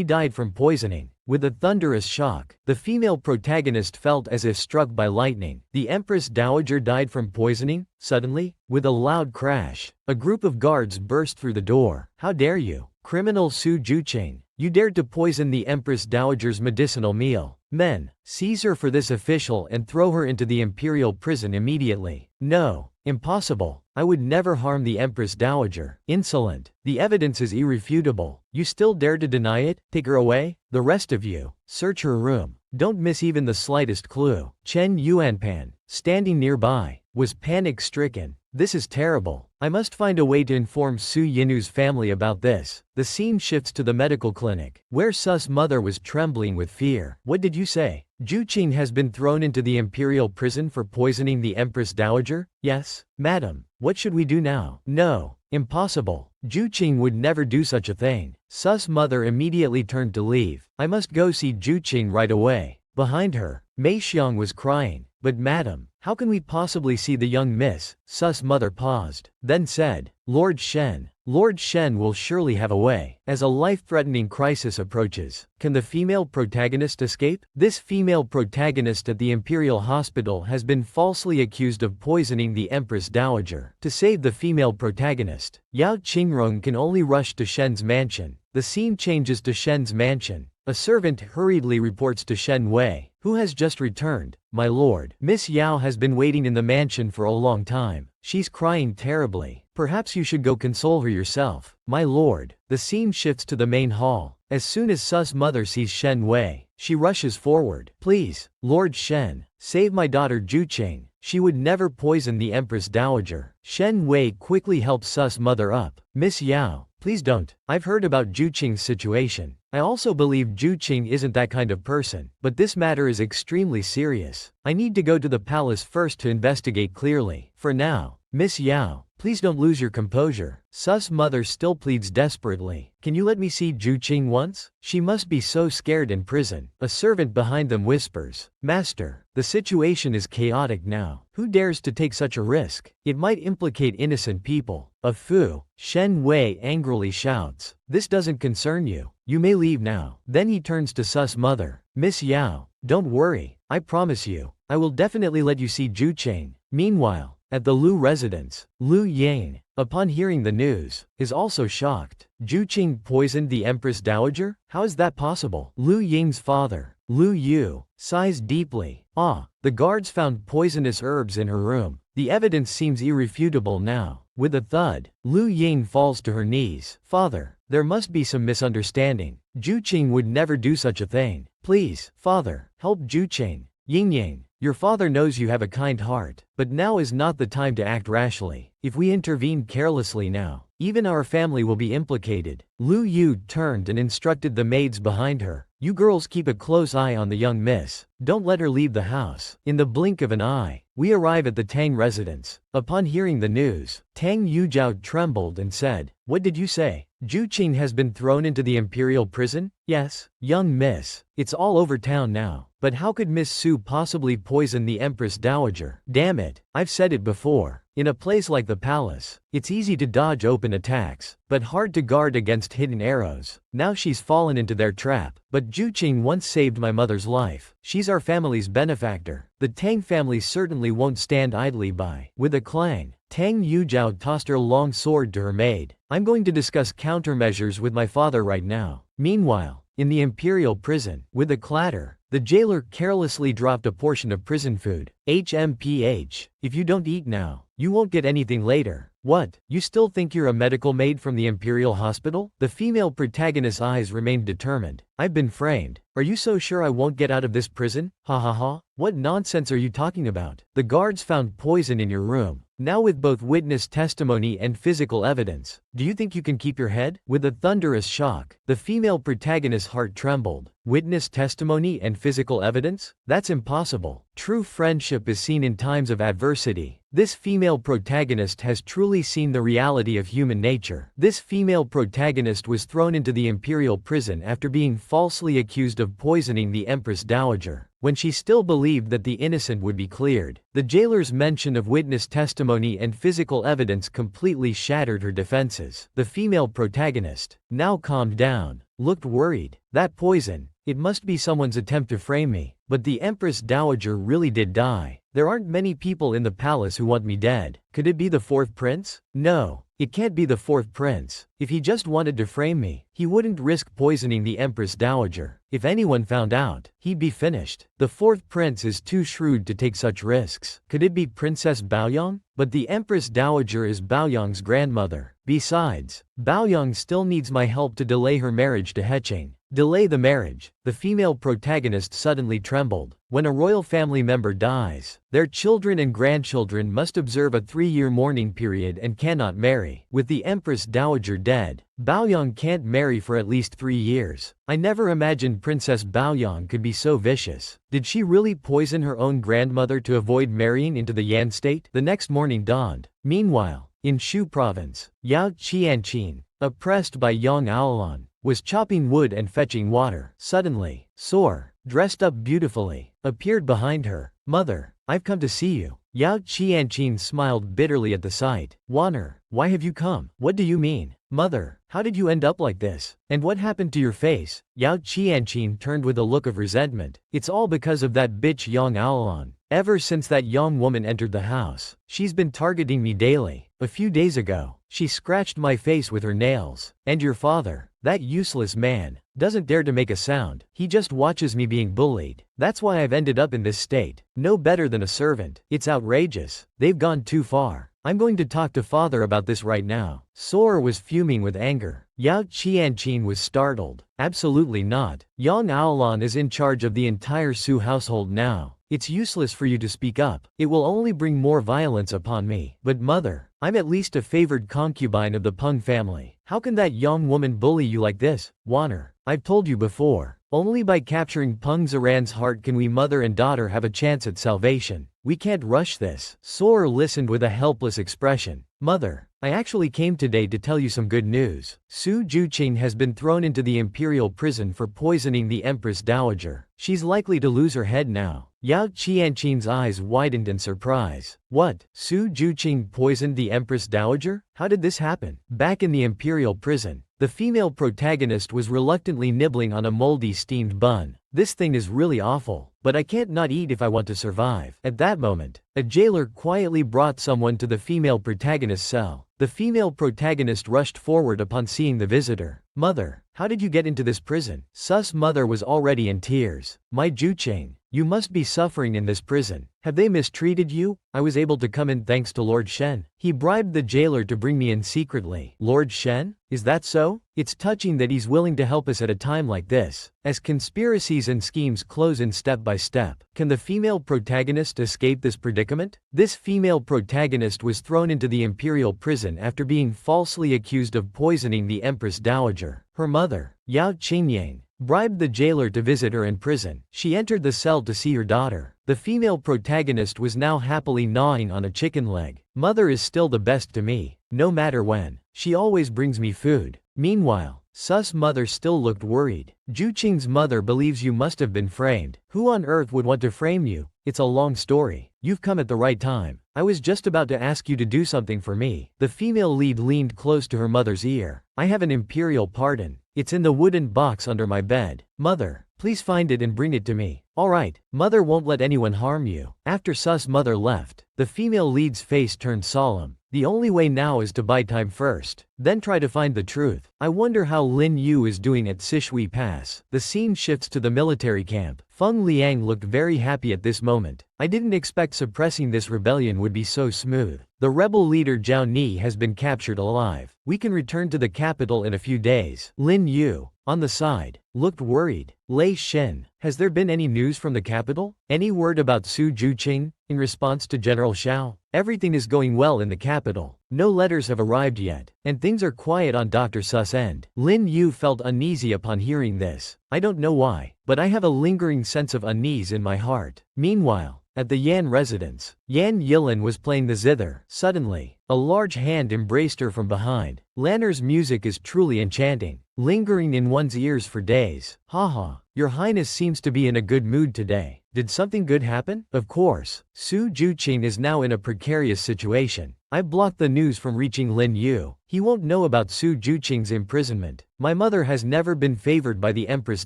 died from poisoning. With a thunderous shock, the female protagonist felt as if struck by lightning. The Empress Dowager died from poisoning? Suddenly, with a loud crash, a group of guards burst through the door. How dare you, criminal Su Jucheng! You dared to poison the Empress Dowager's medicinal meal. Men, seize her for this official and throw her into the imperial prison immediately. No, impossible. I would never harm the Empress Dowager. Insolent. The evidence is irrefutable. You still dare to deny it? Take her away. The rest of you, search her room. Don't miss even the slightest clue. Chen Yuanpan, standing nearby, was panic-stricken. This is terrible. I must find a way to inform Su Yinu's family about this. The scene shifts to the medical clinic, where Su's mother was trembling with fear. What did you say? Ju Qing has been thrown into the imperial prison for poisoning the Empress Dowager? Yes, madam. What should we do now? No. Impossible. Ju Qing would never do such a thing. Su's mother immediately turned to leave. I must go see Ju Qing right away. Behind her, Mei Xiang was crying. But madam, how can we possibly see the young miss? Su's mother paused, then said, Lord Shen. Lord Shen will surely have a way. As a life-threatening crisis approaches, can the female protagonist escape? This female protagonist at the Imperial Hospital has been falsely accused of poisoning the Empress Dowager. To save the female protagonist, Yao Qingrong can only rush to Shen's mansion. The scene changes to Shen's mansion. A servant hurriedly reports to Shen Wei, who has just returned. My lord, Miss Yao has been waiting in the mansion for a long time. She's crying terribly. Perhaps you should go console her yourself. My lord. The scene shifts to the main hall. As soon as Su's mother sees Shen Wei, she rushes forward. Please, Lord Shen, save my daughter Ju Qing. She would never poison the Empress Dowager. Shen Wei quickly helps Su's mother up. Miss Yao, please don't. I've heard about Ju Qing's situation. I also believe Ju Qing isn't that kind of person, but this matter is extremely serious. I need to go to the palace first to investigate clearly. For now, Miss Yao, please don't lose your composure. Su's mother still pleads desperately. Can you let me see Ju Qing once? She must be so scared in prison. A servant behind them whispers, Master, the situation is chaotic now. Who dares to take such a risk? It might implicate innocent people. A fu. Shen Wei angrily shouts. This doesn't concern you. You may leave now. Then he turns to Su's mother. Miss Yao, don't worry. I promise you, I will definitely let you see Ju Qing. Meanwhile, at the Lu residence, Lu Yang, upon hearing the news, is also shocked. Ju Qing poisoned the Empress Dowager? How is that possible? Lu Ying's father, Lu Yu, sighs deeply. The guards found poisonous herbs in her room. The evidence seems irrefutable now. With a thud, Lu Ying falls to her knees. Father, there must be some misunderstanding. Ju Qing would never do such a thing. Please, father, help Ju Qing. Ying, your father knows you have a kind heart, but now is not the time to act rashly. If we intervene carelessly now, even our family will be implicated. Lu Yu turned and instructed the maids behind her. You girls keep a close eye on the young miss. Don't let her leave the house. In the blink of an eye, we arrive at the Tang residence. Upon hearing the news, Tang Yujiao trembled and said, What did you say? Ju Qing has been thrown into the imperial prison? Yes, young miss. It's all over town now. But how could Miss Su possibly poison the Empress Dowager? Damn it, I've said it before. In a place like the palace, it's easy to dodge open attacks, but hard to guard against hidden arrows. Now she's fallen into their trap. But Ju Qing once saved my mother's life. She's our family's benefactor. The Tang family certainly won't stand idly by. With a clang, Tang Yujiao tossed her long sword to her maid. I'm going to discuss countermeasures with my father right now. Meanwhile, in the imperial prison, with a clatter, the jailer carelessly dropped a portion of prison food. HMPH. If you don't eat now, you won't get anything later. What? You still think you're a medical maid from the Imperial Hospital? The female protagonist's eyes remained determined. I've been framed. Are you so sure I won't get out of this prison? Ha ha ha. What nonsense are you talking about? The guards found poison in your room. Now with both witness testimony and physical evidence, do you think you can keep your head? With a thunderous shock, the female protagonist's heart trembled. Witness testimony and physical evidence? That's impossible. True friendship is seen in times of adversity. This female protagonist has truly seen the reality of human nature. This female protagonist was thrown into the imperial prison after being falsely accused of poisoning the Empress Dowager, when she still believed that the innocent would be cleared. The jailer's mention of witness testimony and physical evidence completely shattered her defenses. The female protagonist, now calmed down, looked worried. That poison, it must be someone's attempt to frame me. But the Empress Dowager really did die. There aren't many people in the palace who want me dead. Could it be the fourth prince? No, it can't be the fourth prince. If he just wanted to frame me, he wouldn't risk poisoning the Empress Dowager. If anyone found out, he'd be finished. The fourth prince is too shrewd to take such risks. Could it be Princess Baoyang? But the Empress Dowager is Baoyang's grandmother. Besides, Baoyang still needs my help to delay her marriage to Heqing. Delay the marriage. The female protagonist suddenly trembled. When a royal family member dies, their children and grandchildren must observe a 3-year mourning period and cannot marry. With the Empress Dowager dead, Baoyang can't marry for at least 3 years. I never imagined Princess Baoyang could be so vicious. Did she really poison her own grandmother to avoid marrying into the Yan state? The next morning dawned. Meanwhile, in Shu province, Yao Qianqin, oppressed by Yang Aolan, was chopping wood and fetching water. Suddenly, Soar, dressed up beautifully, appeared behind her. Mother, I've come to see you. Yao Qianqin smiled bitterly at the sight. Wanner, why have you come? What do you mean? Mother, how did you end up like this? And what happened to your face? Yao Qianqin turned with a look of resentment. It's all because of that bitch Yang Aolan. Ever since that young woman entered the house, she's been targeting me daily. A few days ago, she scratched my face with her nails. And your father, that useless man, doesn't dare to make a sound. He just watches me being bullied. That's why I've ended up in this state. No better than a servant. It's outrageous. They've gone too far. I'm going to talk to father about this right now. Sora was fuming with anger. Yao Qianqin was startled. Absolutely not. Yang Aolan is in charge of the entire Su household now. It's useless for you to speak up. It will only bring more violence upon me. But mother, I'm at least a favored concubine of the Peng family. How can that young woman bully you like this? Wanner, I've told you before. Only by capturing Peng Zaran's heart can we mother and daughter have a chance at salvation. We can't rush this. Sora listened with a helpless expression. Mother, I actually came today to tell you some good news. Su Juqing has been thrown into the imperial prison for poisoning the Empress Dowager. She's likely to lose her head now. Yao Qianqin's eyes widened in surprise. What? Su Juqing poisoned the Empress Dowager? How did this happen? Back in the imperial prison, the female protagonist was reluctantly nibbling on a moldy steamed bun. This thing is really awful, but I can't not eat if I want to survive. At that moment, a jailer quietly brought someone to the female protagonist's cell. The female protagonist rushed forward upon seeing the visitor. Mother, how did you get into this prison? Su's mother was already in tears. My Juqing, you must be suffering in this prison. Have they mistreated you? I was able to come in thanks to Lord Shen. He bribed the jailer to bring me in secretly. Lord Shen? Is that so? It's touching that he's willing to help us at a time like this. As conspiracies and schemes close in step by step, can the female protagonist escape this predicament? This female protagonist was thrown into the imperial prison after being falsely accused of poisoning the Empress Dowager. Her mother, Yao Qingyang, bribed the jailer to visit her in prison. She entered the cell to see her daughter. The female protagonist was now happily gnawing on a chicken leg. Mother is still the best to me, no matter when. She always brings me food. Meanwhile, Su's mother still looked worried. Juqing's mother believes you must have been framed. Who on earth would want to frame you? It's a long story. You've come at the right time. I was just about to ask you to do something for me. The female lead leaned close to her mother's ear. I have an imperial pardon. It's in the wooden box under my bed. Mother, please find it and bring it to me. Alright, mother won't let anyone harm you. After Su's mother left, the female lead's face turned solemn. The only way now is to buy time first, then try to find the truth. I wonder how Lin Yu is doing at Sishui Pass. The scene shifts to the military camp. Feng Liang looked very happy at this moment. I didn't expect suppressing this rebellion would be so smooth. The rebel leader Zhao Ni has been captured alive. We can return to the capital in a few days. Lin Yu, on the side, looked worried. Lei Shen, has there been any news from the capital? Any word about Su Juqing? In response to General Xiao, everything is going well in the capital. No letters have arrived yet, and things are quiet on Dr. Su's end. Lin Yu felt uneasy upon hearing this. I don't know why, but I have a lingering sense of unease in my heart. Meanwhile, at the Yan residence, Yan Yilin was playing the zither. Suddenly, a large hand embraced her from behind. Lanner's music is truly enchanting, lingering in one's ears for days. Haha, your highness seems to be in a good mood today. Did something good happen? Of course. Su Juqing is now in a precarious situation. I blocked the news from reaching Lin Yu. He won't know about Su Juqing's imprisonment. My mother has never been favored by the Empress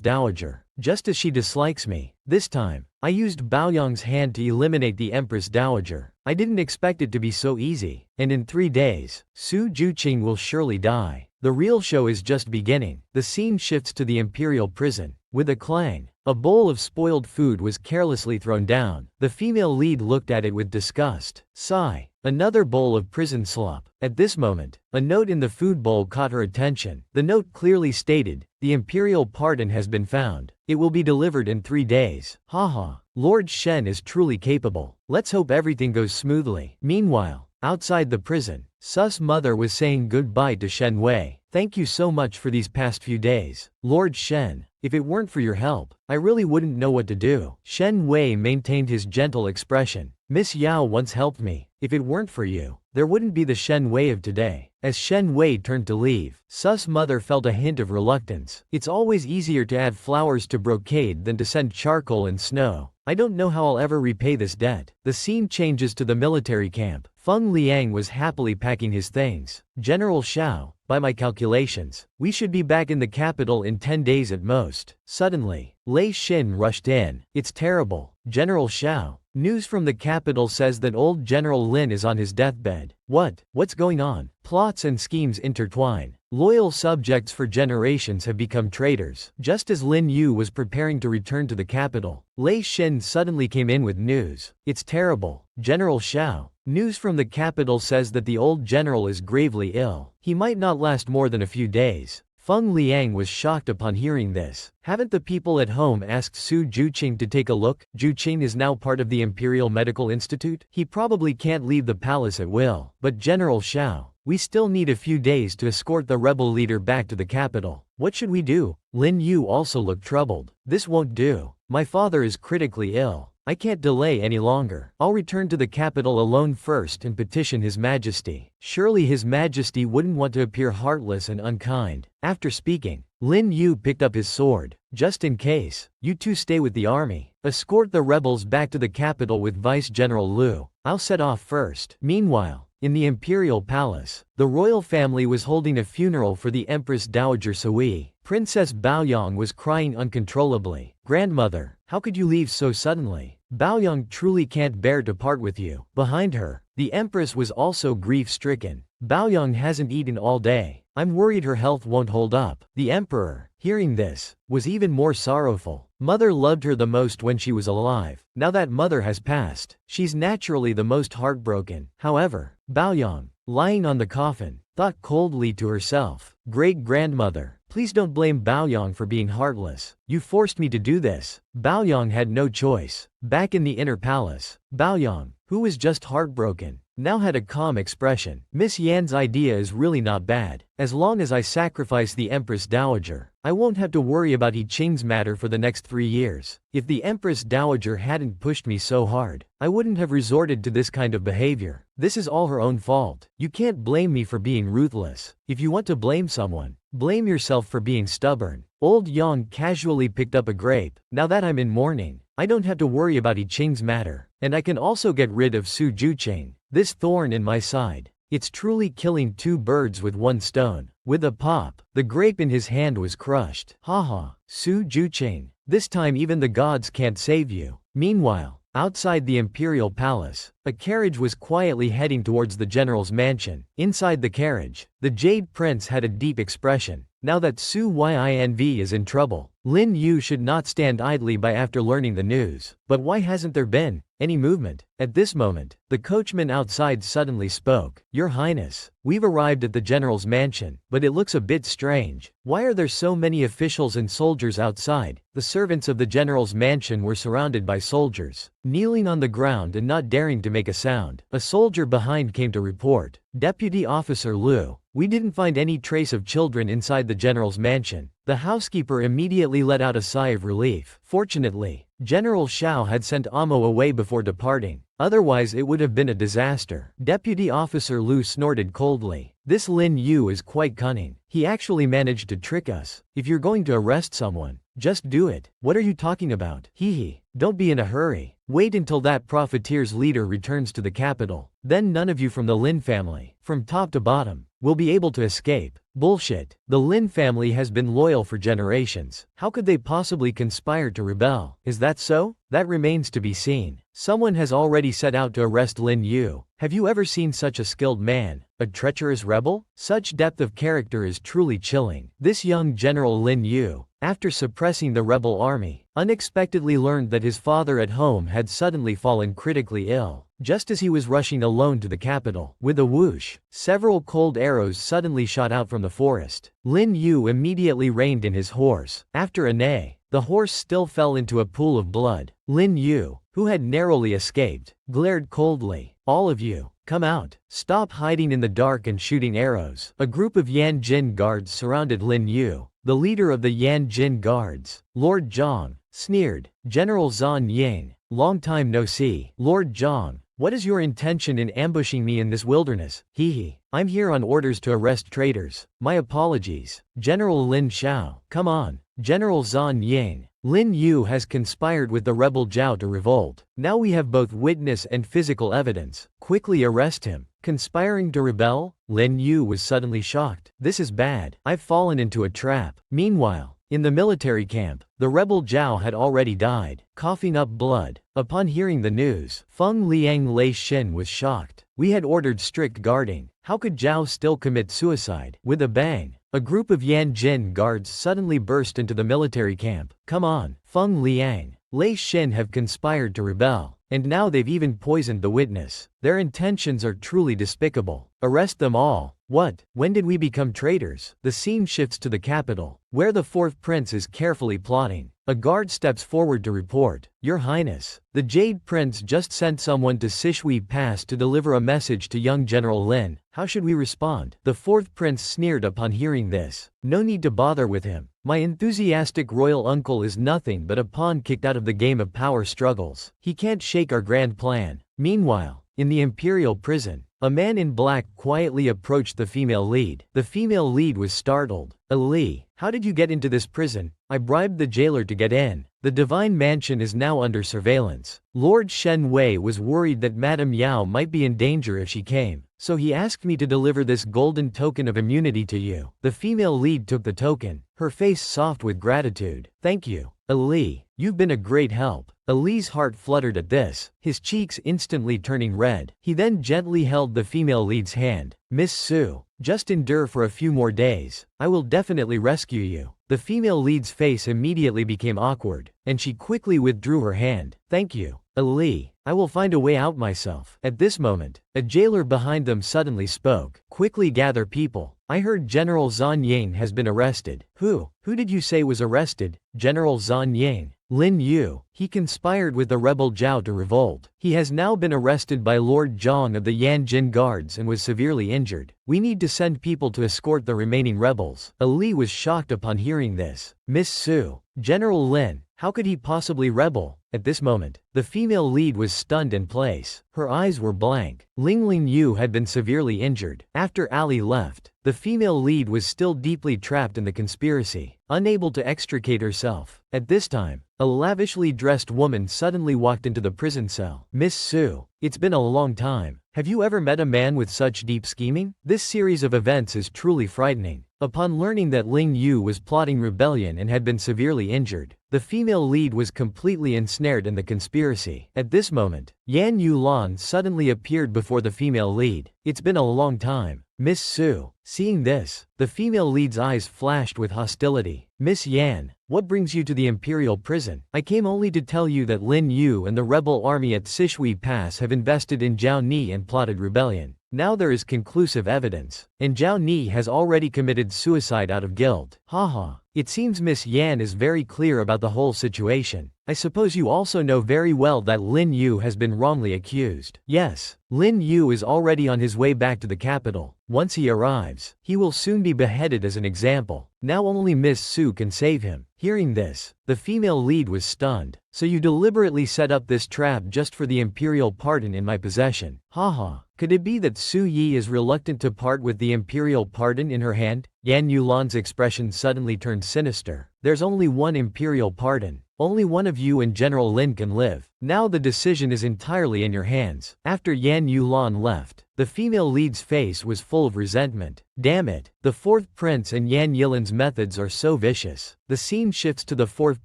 Dowager, just as she dislikes me. This time, I used Baoyang's hand to eliminate the Empress Dowager. I didn't expect it to be so easy. And in 3 days, Su Juqing will surely die. The real show is just beginning. The scene shifts to the imperial prison. With a clang, a bowl of spoiled food was carelessly thrown down. The female lead looked at it with disgust. Sigh. Another bowl of prison slop. At this moment, a note in the food bowl caught her attention. The note clearly stated, The imperial pardon has been found. It will be delivered in 3 days. Haha. Lord Shen is truly capable. Let's hope everything goes smoothly. Meanwhile, outside the prison, Su's mother was saying goodbye to Shen Wei. Thank you so much for these past few days. Lord Shen, if it weren't for your help, I really wouldn't know what to do. Shen Wei maintained his gentle expression. Miss Yao once helped me. If it weren't for you, there wouldn't be the Shen Wei of today. As Shen Wei turned to leave, Su's mother felt a hint of reluctance. It's always easier to add flowers to brocade than to send charcoal and snow. I don't know how I'll ever repay this debt. The scene changes to the military camp. Feng Liang was happily packing his things. General Xiao, by my calculations, we should be back in the capital in 10 days at most. Suddenly, Lei Xin rushed in. It's terrible. General Xiao, news from the capital says that old General Lin is on his deathbed. What's going on? Plots and schemes intertwine. Loyal subjects for generations have become traitors. Just as Lin Yu was preparing to return to the capital, Lei Xin suddenly came in with news. It's terrible. General Xiao, news from the capital says that the old general is gravely ill. He might not last more than a few days. Feng Liang was shocked upon hearing this. Haven't the people at home asked Su Juqing to take a look? Juqing is now part of the Imperial Medical Institute. He probably can't leave the palace at will. But General Xiao, we still need a few days to escort the rebel leader back to the capital. What should we do? Lin Yu also looked troubled. This won't do. My father is critically ill. I can't delay any longer. I'll return to the capital alone first and petition His Majesty. Surely His Majesty wouldn't want to appear heartless and unkind. After speaking, Lin Yu picked up his sword. Just in case, you two stay with the army. Escort the rebels back to the capital with Vice General Lu. I'll set off first. Meanwhile, in the imperial palace, the royal family was holding a funeral for the Empress Dowager Sui. Princess Baoyang was crying uncontrollably. Grandmother, how could you leave so suddenly? Baoyang truly can't bear to part with you. Behind her, the Empress was also grief-stricken. Baoyang hasn't eaten all day. I'm worried her health won't hold up. The Emperor, hearing this, was even more sorrowful. Mother loved her the most when she was alive. Now that mother has passed, she's naturally the most heartbroken. However, Baoyang, lying on the coffin, thought coldly to herself, "Great-grandmother, please don't blame Baoyang for being heartless. You forced me to do this." Baoyang had no choice. Back in the inner palace, Baoyang, who was just heartbroken, now had a calm expression. Miss Yan's idea is really not bad. As long as I sacrifice the Empress Dowager, I won't have to worry about Yi Qing's matter for the next 3 years. If the Empress Dowager hadn't pushed me so hard, I wouldn't have resorted to this kind of behavior. This is all her own fault. You can't blame me for being ruthless. If you want to blame someone, blame yourself for being stubborn. Old Yang casually picked up a grape. Now that I'm in mourning, I don't have to worry about Yi Qing's matter. And I can also get rid of Su Juqing, this thorn in my side. It's truly killing 2 birds with 1 stone. With a pop, the grape in his hand was crushed. Haha, Su Juqing, this time even the gods can't save you. Meanwhile, outside the imperial palace, a carriage was quietly heading towards the general's mansion. Inside the carriage, the Jade Prince had a deep expression. Now that Su Yinv is in trouble, Lin Yu should not stand idly by after learning the news. But why hasn't there been any movement? At this moment, the coachman outside suddenly spoke. Your Highness, we've arrived at the general's mansion, but it looks a bit strange. Why are there so many officials and soldiers outside? The servants of the general's mansion were surrounded by soldiers, kneeling on the ground and not daring to make a sound. A soldier behind came to report. Deputy Officer Lu, we didn't find any trace of children inside the general's mansion. The housekeeper immediately let out a sigh of relief. Fortunately, General Xiao had sent Amo away before departing. Otherwise it would have been a disaster. Deputy Officer Lu snorted coldly. This Lin Yu is quite cunning. He actually managed to trick us. If you're going to arrest someone, just do it. What are you talking about? Hee. Don't be in a hurry. Wait until that profiteer's leader returns to the capital. Then none of you from the Lin family, from top to bottom, will be able to escape. Bullshit. The Lin family has been loyal for generations. How could they possibly conspire to rebel? Is that so? That remains to be seen. Someone has already set out to arrest Lin Yu. Have you ever seen such a skilled man? A treacherous rebel? Such depth of character is truly chilling. This young General Lin Yu, after suppressing the rebel army, unexpectedly learned that his father at home had suddenly fallen critically ill. just as he was rushing alone to the capital. With a whoosh, several cold arrows suddenly shot out from the forest. Lin Yu immediately reined in his horse. After a neigh, the horse still fell into a pool of blood. Lin Yu, who had narrowly escaped, glared coldly. "All of you, come out. Stop hiding in the dark and shooting arrows." A group of Yan Jin guards surrounded Lin Yu. The leader of the Yan Jin guards, Lord Zhang, sneered. "General Zan Ying, long time no see." "Lord Zhang, what is your intention in ambushing me in this wilderness?" "Hee. I'm here on orders to arrest traitors. My apologies." "General Lin Xiao, come on." "General Zan Ying, Lin Yu has conspired with the rebel Zhao to revolt. Now we have both witness and physical evidence. Quickly arrest him." "Conspiring to rebel?" Lin Yu was suddenly shocked. "This is bad. I've fallen into a trap." Meanwhile, in the military camp, the rebel Zhao had already died, coughing up blood. Upon hearing the news, Feng Liang Lei Xin was shocked. "We had ordered strict guarding. How could Zhao still commit suicide?" With a bang, a group of Yan Jin guards suddenly burst into the military camp. "Come on, Feng Liang, Lei Xin have conspired to rebel, and now they've even poisoned the witness. Their intentions are truly despicable. Arrest them all." "What? When did we become traitors?" The scene shifts to the capital, where the fourth prince is carefully plotting. A guard steps forward to report. "Your Highness, the Jade Prince just sent someone to Sishui Pass to deliver a message to young General Lin. How should we respond?" The fourth prince sneered upon hearing this. "No need to bother with him. My enthusiastic royal uncle is nothing but a pawn kicked out of the game of power struggles. He can't shake our grand plan." Meanwhile, in the imperial prison, a man in black quietly approached the female lead. The female lead was startled. "Ali, how did you get into this prison?" "I bribed the jailer to get in. The divine mansion is now under surveillance. Lord Shen Wei was worried that Madame Yao might be in danger if she came, so he asked me to deliver this golden token of immunity to you." The female lead took the token, her face soft with gratitude. "Thank you, Ali. You've been a great help." Ali's heart fluttered at this, his cheeks instantly turning red. He then gently held the female lead's hand. "Miss Su, just endure for a few more days. I will definitely rescue you." The female lead's face immediately became awkward, and she quickly withdrew her hand. "Thank you, Ali. I will find a way out myself." At this moment, a jailer behind them suddenly spoke. "Quickly gather people. I heard General Zan Ying has been arrested." Who did you say was arrested?" "General Zan Ying, Lin Yu. He conspired with the rebel Zhao to revolt. He has now been arrested by Lord Zhang of the Yanjin Guards and was severely injured. We need to send people to escort the remaining rebels." Ali was shocked upon hearing this. "Miss Su, General Lin, how could he possibly rebel?" At this moment, the female lead was stunned in place. Her eyes were blank. Ling Yu had been severely injured. After Ali left, the female lead was still deeply trapped in the conspiracy, unable to extricate herself. At this time, a lavishly dressed woman suddenly walked into the prison cell. "Miss Su, it's been a long time. Have you ever met a man with such deep scheming?" This series of events is truly frightening. Upon learning that Ling Yu was plotting rebellion and had been severely injured, the female lead was completely ensnared in the conspiracy. At this moment, Yan Yulan suddenly appeared before the female lead. "It's been a long time, Miss Su." Seeing this, the female lead's eyes flashed with hostility. "Miss Yan, what brings you to the imperial prison?" "I came only to tell you that Lin Yu and the rebel army at Sishui Pass have invested in Zhao Ni and plotted rebellion. Now there is conclusive evidence, and Zhao Ni has already committed suicide out of guilt." Haha. It seems Miss Yan is very clear about the whole situation. "I suppose you also know very well that Lin Yu has been wrongly accused." "Yes, Lin Yu is already on his way back to the capital. Once he arrives, he will soon be beheaded as an example. Now only Miss Su can save him." Hearing this, the female lead was stunned. "So you deliberately set up this trap just for the imperial pardon in my possession?" Haha. Could it be that Su Yi is reluctant to part with the imperial pardon in her hand? Yan Yulan's expression suddenly turned sinister. "There's only one imperial pardon. Only one of you and General Lin can live. Now the decision is entirely in your hands." After Yan Yulan left, the female lead's face was full of resentment. Damn it, the fourth prince and Yan Yilan's methods are so vicious. The scene shifts to the fourth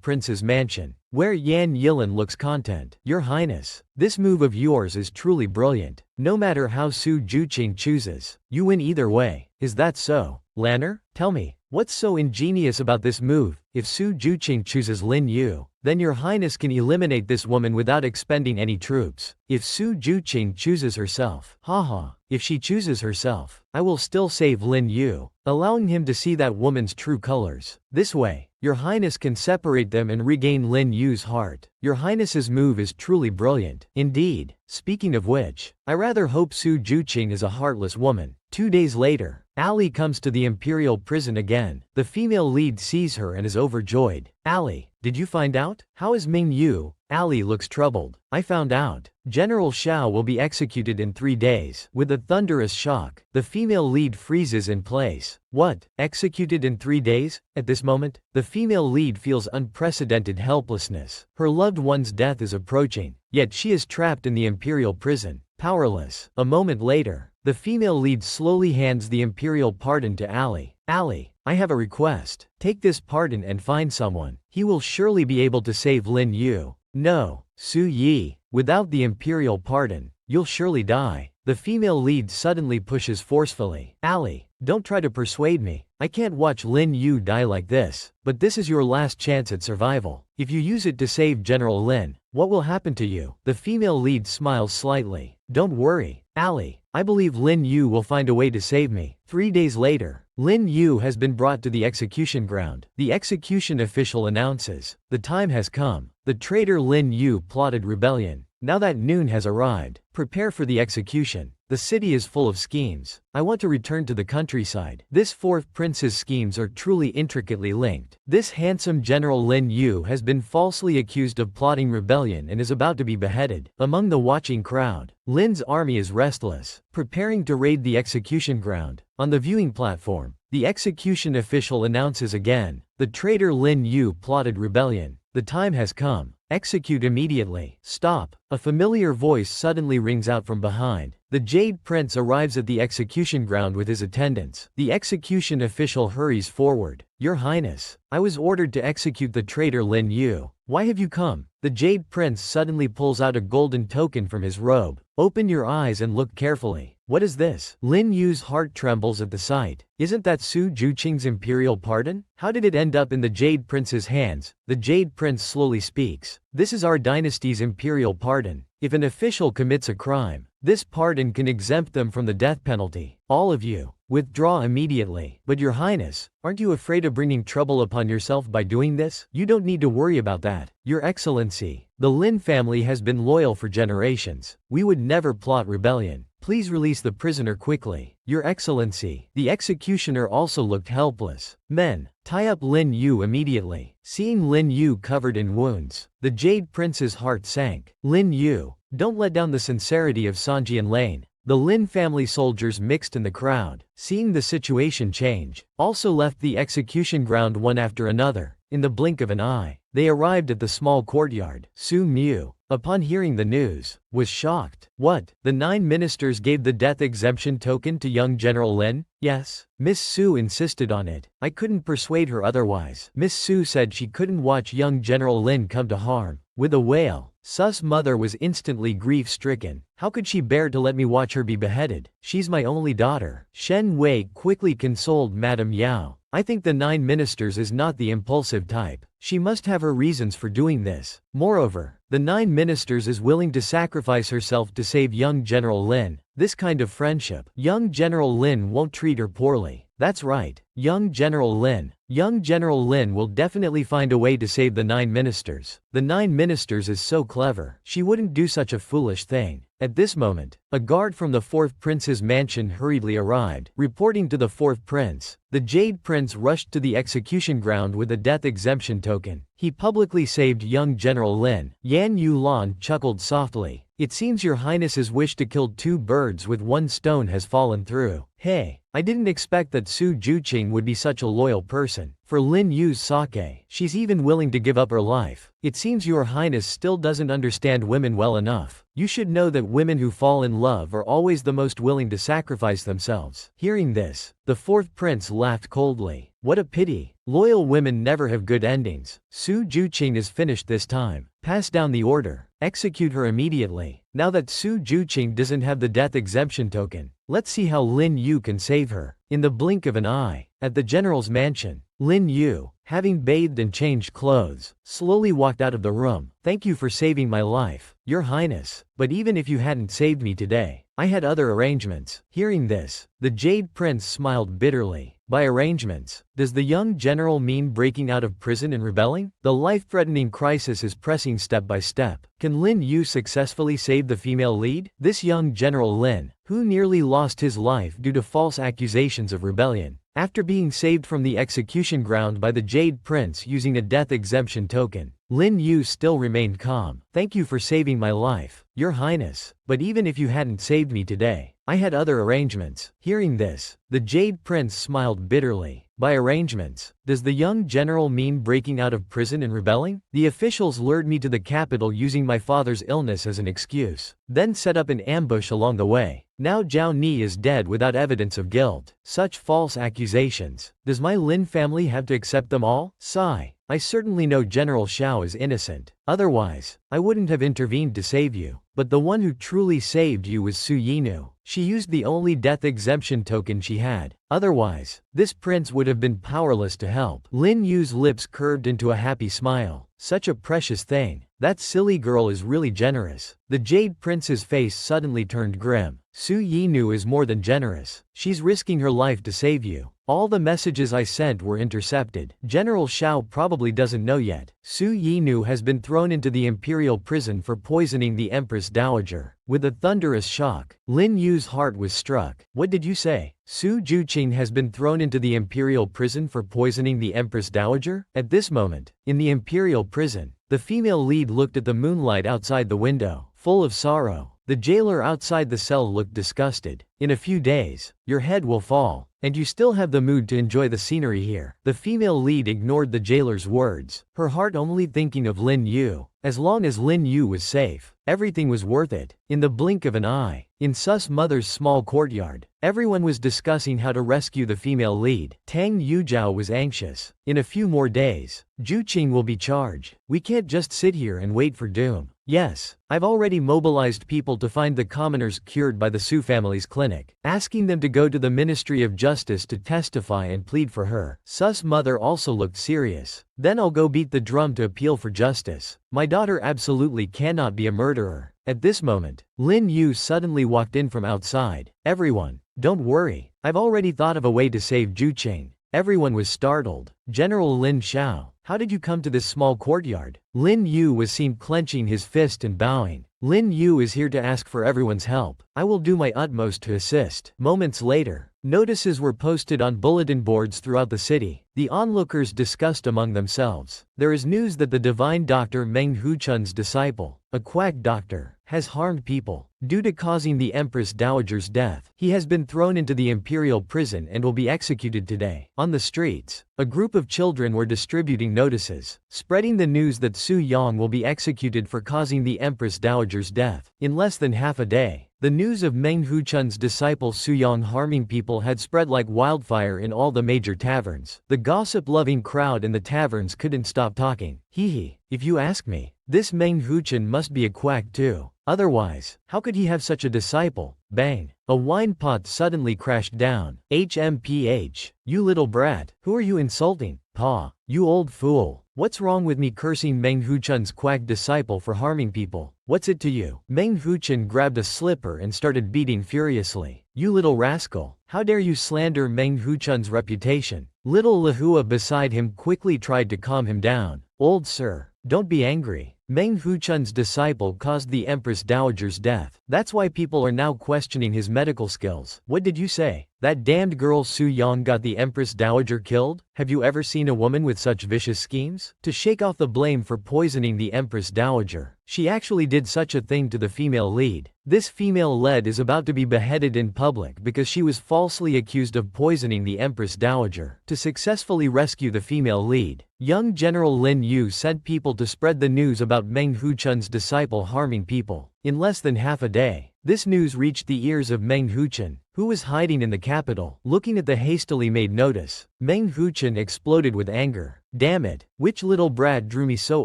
prince's mansion, where Yan Yilan looks content. "Your Highness, this move of yours is truly brilliant. No matter how Su Juqing chooses, you win either way." is that so? Lanner, tell me, what's so ingenious about this move? If Su Juqing chooses Lin Yu, then your highness can eliminate this woman without expending any troops. If Su Juqing chooses herself, haha, if she chooses herself, I will still save Lin Yu, allowing him to see that woman's true colors. This way, your highness can separate them and regain Lin Yu's heart. Your highness's move is truly brilliant. Indeed, speaking of which, I rather hope Su Juqing is a heartless woman. 2 days later, Ali comes to the imperial prison again. The female lead sees her and is overjoyed. Ali, did you find out? How is Ming Yu? Ali looks troubled. I found out. General Xiao will be executed in 3 days. With a thunderous shock, the female lead freezes in place. What? Executed in 3 days? At this moment, the female lead feels unprecedented helplessness. Her loved one's death is approaching, yet she is trapped in the imperial prison, powerless. A moment later, the female lead slowly hands the imperial pardon to Ali. Ali, I have a request. Take this pardon and find someone. He will surely be able to save Lin Yu. No, Su Yi, without the imperial pardon, you'll surely die. The female lead suddenly pushes forcefully. Ali, don't try to persuade me. I can't watch Lin Yu die like this, but this is your last chance at survival. If you use it to save General Lin, what will happen to you? The female lead smiles slightly. Don't worry, Ali, I believe Lin Yu will find a way to save me. 3 days later, Lin Yu has been brought to the execution ground. The execution official announces, the time has come. The traitor Lin Yu plotted rebellion. Now that noon has arrived, prepare for the execution. The city is full of schemes. I want to return to the countryside. This fourth prince's schemes are truly intricately linked. This handsome General Lin Yu has been falsely accused of plotting rebellion and is about to be beheaded. Among the watching crowd, Lin's army is restless, preparing to raid the execution ground. On the viewing platform, the execution official announces again, the traitor Lin Yu plotted rebellion. The time has come. Execute immediately. Stop. A familiar voice suddenly rings out from behind. The Jade Prince arrives at the execution ground with his attendants. The execution official hurries forward. Your Highness, I was ordered to execute the traitor Lin Yu. Why have you come? The Jade Prince suddenly pulls out a golden token from his robe. Open your eyes and look carefully. What is this? Lin Yu's heart trembles at the sight. Isn't that Su Juqing's imperial pardon? How did it end up in the Jade Prince's hands? The Jade Prince slowly speaks. This is our dynasty's imperial pardon. If an official commits a crime, this pardon can exempt them from the death penalty. All of you, withdraw immediately. But Your Highness, aren't you afraid of bringing trouble upon yourself by doing this? You don't need to worry about that. Your Excellency, the Lin family has been loyal for generations. We would never plot rebellion. Please release the prisoner quickly. Your Excellency, the executioner also looked helpless. Men, tie up Lin Yu immediately. Seeing Lin Yu covered in wounds, the Jade Prince's heart sank. Lin Yu, don't let down the sincerity of Sanji and Lane. The Lin family soldiers mixed in the crowd, seeing the situation change, also left the execution ground one after another. In the blink of an eye, they arrived at the small courtyard. Su Mu, upon hearing the news, was shocked. What? The 9 ministers gave the death exemption token to young General Lin? Yes. Miss Su insisted on it. I couldn't persuade her otherwise. Miss Su said she couldn't watch young General Lin come to harm. With a wail, Su's mother was instantly grief-stricken. How could she bear to let me watch her be beheaded? She's my only daughter. Shen Wei quickly consoled Madame Yao. I think the 9 ministers is not the impulsive type. She must have her reasons for doing this. Moreover, the 9 ministers is willing to sacrifice herself to save young General Lin. This kind of friendship, young General Lin won't treat her poorly. That's right, young General Lin. Young General Lin will definitely find a way to save the 9 ministers. The 9 ministers is so clever. She wouldn't do such a foolish thing. At this moment, a guard from the 4th prince's mansion hurriedly arrived, reporting to the 4th prince. The Jade Prince rushed to the execution ground with a death exemption token. He publicly saved young General Lin. Yan Yulan chuckled softly. It seems Your Highness's wish to kill 2 birds with 1 stone has fallen through. Hey, I didn't expect that Su Juqing would be such a loyal person. For Lin Yu's sake, she's even willing to give up her life. It seems Your Highness still doesn't understand women well enough. You should know that women who fall in love are always the most willing to sacrifice themselves. Hearing this, the 4th prince laughed coldly. What a pity. Loyal women never have good endings. Su Juqing is finished this time. Pass down the order. Execute her immediately. Now that Su Juqing doesn't have the death exemption token, let's see how Lin Yu can save her. In the blink of an eye, at the general's mansion, Lin Yu, having bathed and changed clothes, slowly walked out of the room. Thank you for saving my life, Your Highness. But even if you hadn't saved me today, I had other arrangements. Hearing this, the Jade Prince smiled bitterly. By arrangements, does the young general mean breaking out of prison and rebelling? The life-threatening crisis is pressing step by step. Can Lin Yu successfully save the female lead? This young General Lin, who nearly lost his life due to false accusations of rebellion, after being saved from the execution ground by the Jade Prince using a death exemption token, Lin Yu still remained calm. Thank you for saving my life, Your Highness. But even if you hadn't saved me today, I had other arrangements. Hearing this, the Jade Prince smiled bitterly. By arrangements, does the young general mean breaking out of prison and rebelling? The officials lured me to the capital using my father's illness as an excuse, then set up an ambush along the way. Now Zhao Ni is dead without evidence of guilt. Such false accusations. Does my Lin family have to accept them all? Sigh. I certainly know General Xiao is innocent. Otherwise, I wouldn't have intervened to save you. But the one who truly saved you was Su Yinu. She used the only death exemption token she had. Otherwise, this prince would have been powerless to help. Lin Yu's lips curved into a happy smile. Such a precious thing. That silly girl is really generous. The Jade Prince's face suddenly turned grim. Su Yinu is more than generous. She's risking her life to save you. All the messages I sent were intercepted. General Xiao probably doesn't know yet. Su Yinu has been thrown into the imperial prison for poisoning the Empress Dowager. With a thunderous shock, Lin Yu's heart was struck. What did you say? Su Juqing has been thrown into the imperial prison for poisoning the Empress Dowager? At this moment, in the imperial prison, the female lead looked at the moonlight outside the window, full of sorrow. The jailer outside the cell looked disgusted. In a few days, your head will fall, and you still have the mood to enjoy the scenery here. The female lead ignored the jailer's words, her heart only thinking of Lin Yu. As long as Lin Yu was safe, everything was worth it. In the blink of an eye, in Sus Mother's small courtyard, everyone was discussing how to rescue the female lead. Tang Yujiao was anxious. In a few more days, Juqing will be charged. We can't just sit here and wait for doom. Yes, I've already mobilized people to find the commoners cured by the Su family's clinic, asking them to go to the Ministry of Justice to testify and plead for her. Sus Mother also looked serious. Then I'll go beat the drum to appeal for justice. My daughter absolutely cannot be a murderer. At this moment, Lin Yu suddenly walked in from outside. Everyone, don't worry. I've already thought of a way to save Juqing. Everyone was startled. General Lin Xiao, how did you come to this small courtyard? Lin Yu was seen clenching his fist and bowing. Lin Yu is here to ask for everyone's help. I will do my utmost to assist. Moments later, notices were posted on bulletin boards throughout the city. The onlookers discussed among themselves. There is news that the divine doctor Meng Huchun's disciple, a quack doctor, has harmed people. Due to causing the Empress Dowager's death, he has been thrown into the imperial prison and will be executed today. On the streets, a group of children were distributing notices, spreading the news that Su Yang will be executed for causing the Empress Dowager's death. In less than half a day, the news of Meng Huchun's disciple Su Yang harming people had spread like wildfire in all the major taverns. The gossip-loving crowd in the taverns couldn't stop talking. Hee, if you ask me, this Meng Huchun must be a quack too. Otherwise, how could he have such a disciple? Bang! A wine pot suddenly crashed down. HMPH. You little brat. Who are you insulting? Pa. You old fool. What's wrong with me cursing Meng Huchun's quack disciple for harming people? What's it to you? Meng Huchun grabbed a slipper and started beating furiously. You little rascal. How dare you slander Meng Huchun's reputation? Little Lahua beside him quickly tried to calm him down. Old sir, don't be angry. Meng Huchun's disciple caused the Empress Dowager's death. That's why people are now questioning his medical skills. What did you say? That damned girl Su Yang got the Empress Dowager killed? Have you ever seen a woman with such vicious schemes? To shake off the blame for poisoning the Empress Dowager, she actually did such a thing to the female lead. This female lead is about to be beheaded in public because she was falsely accused of poisoning the Empress Dowager. To successfully rescue the female lead, young General Lin Yu sent people to spread the news about Meng Huchun's disciple harming people. In less than half a day, this news reached the ears of Meng Huchun, who was hiding in the capital. Looking at the hastily made notice, Meng Huchun exploded with anger. Damn it, which little brat drew me so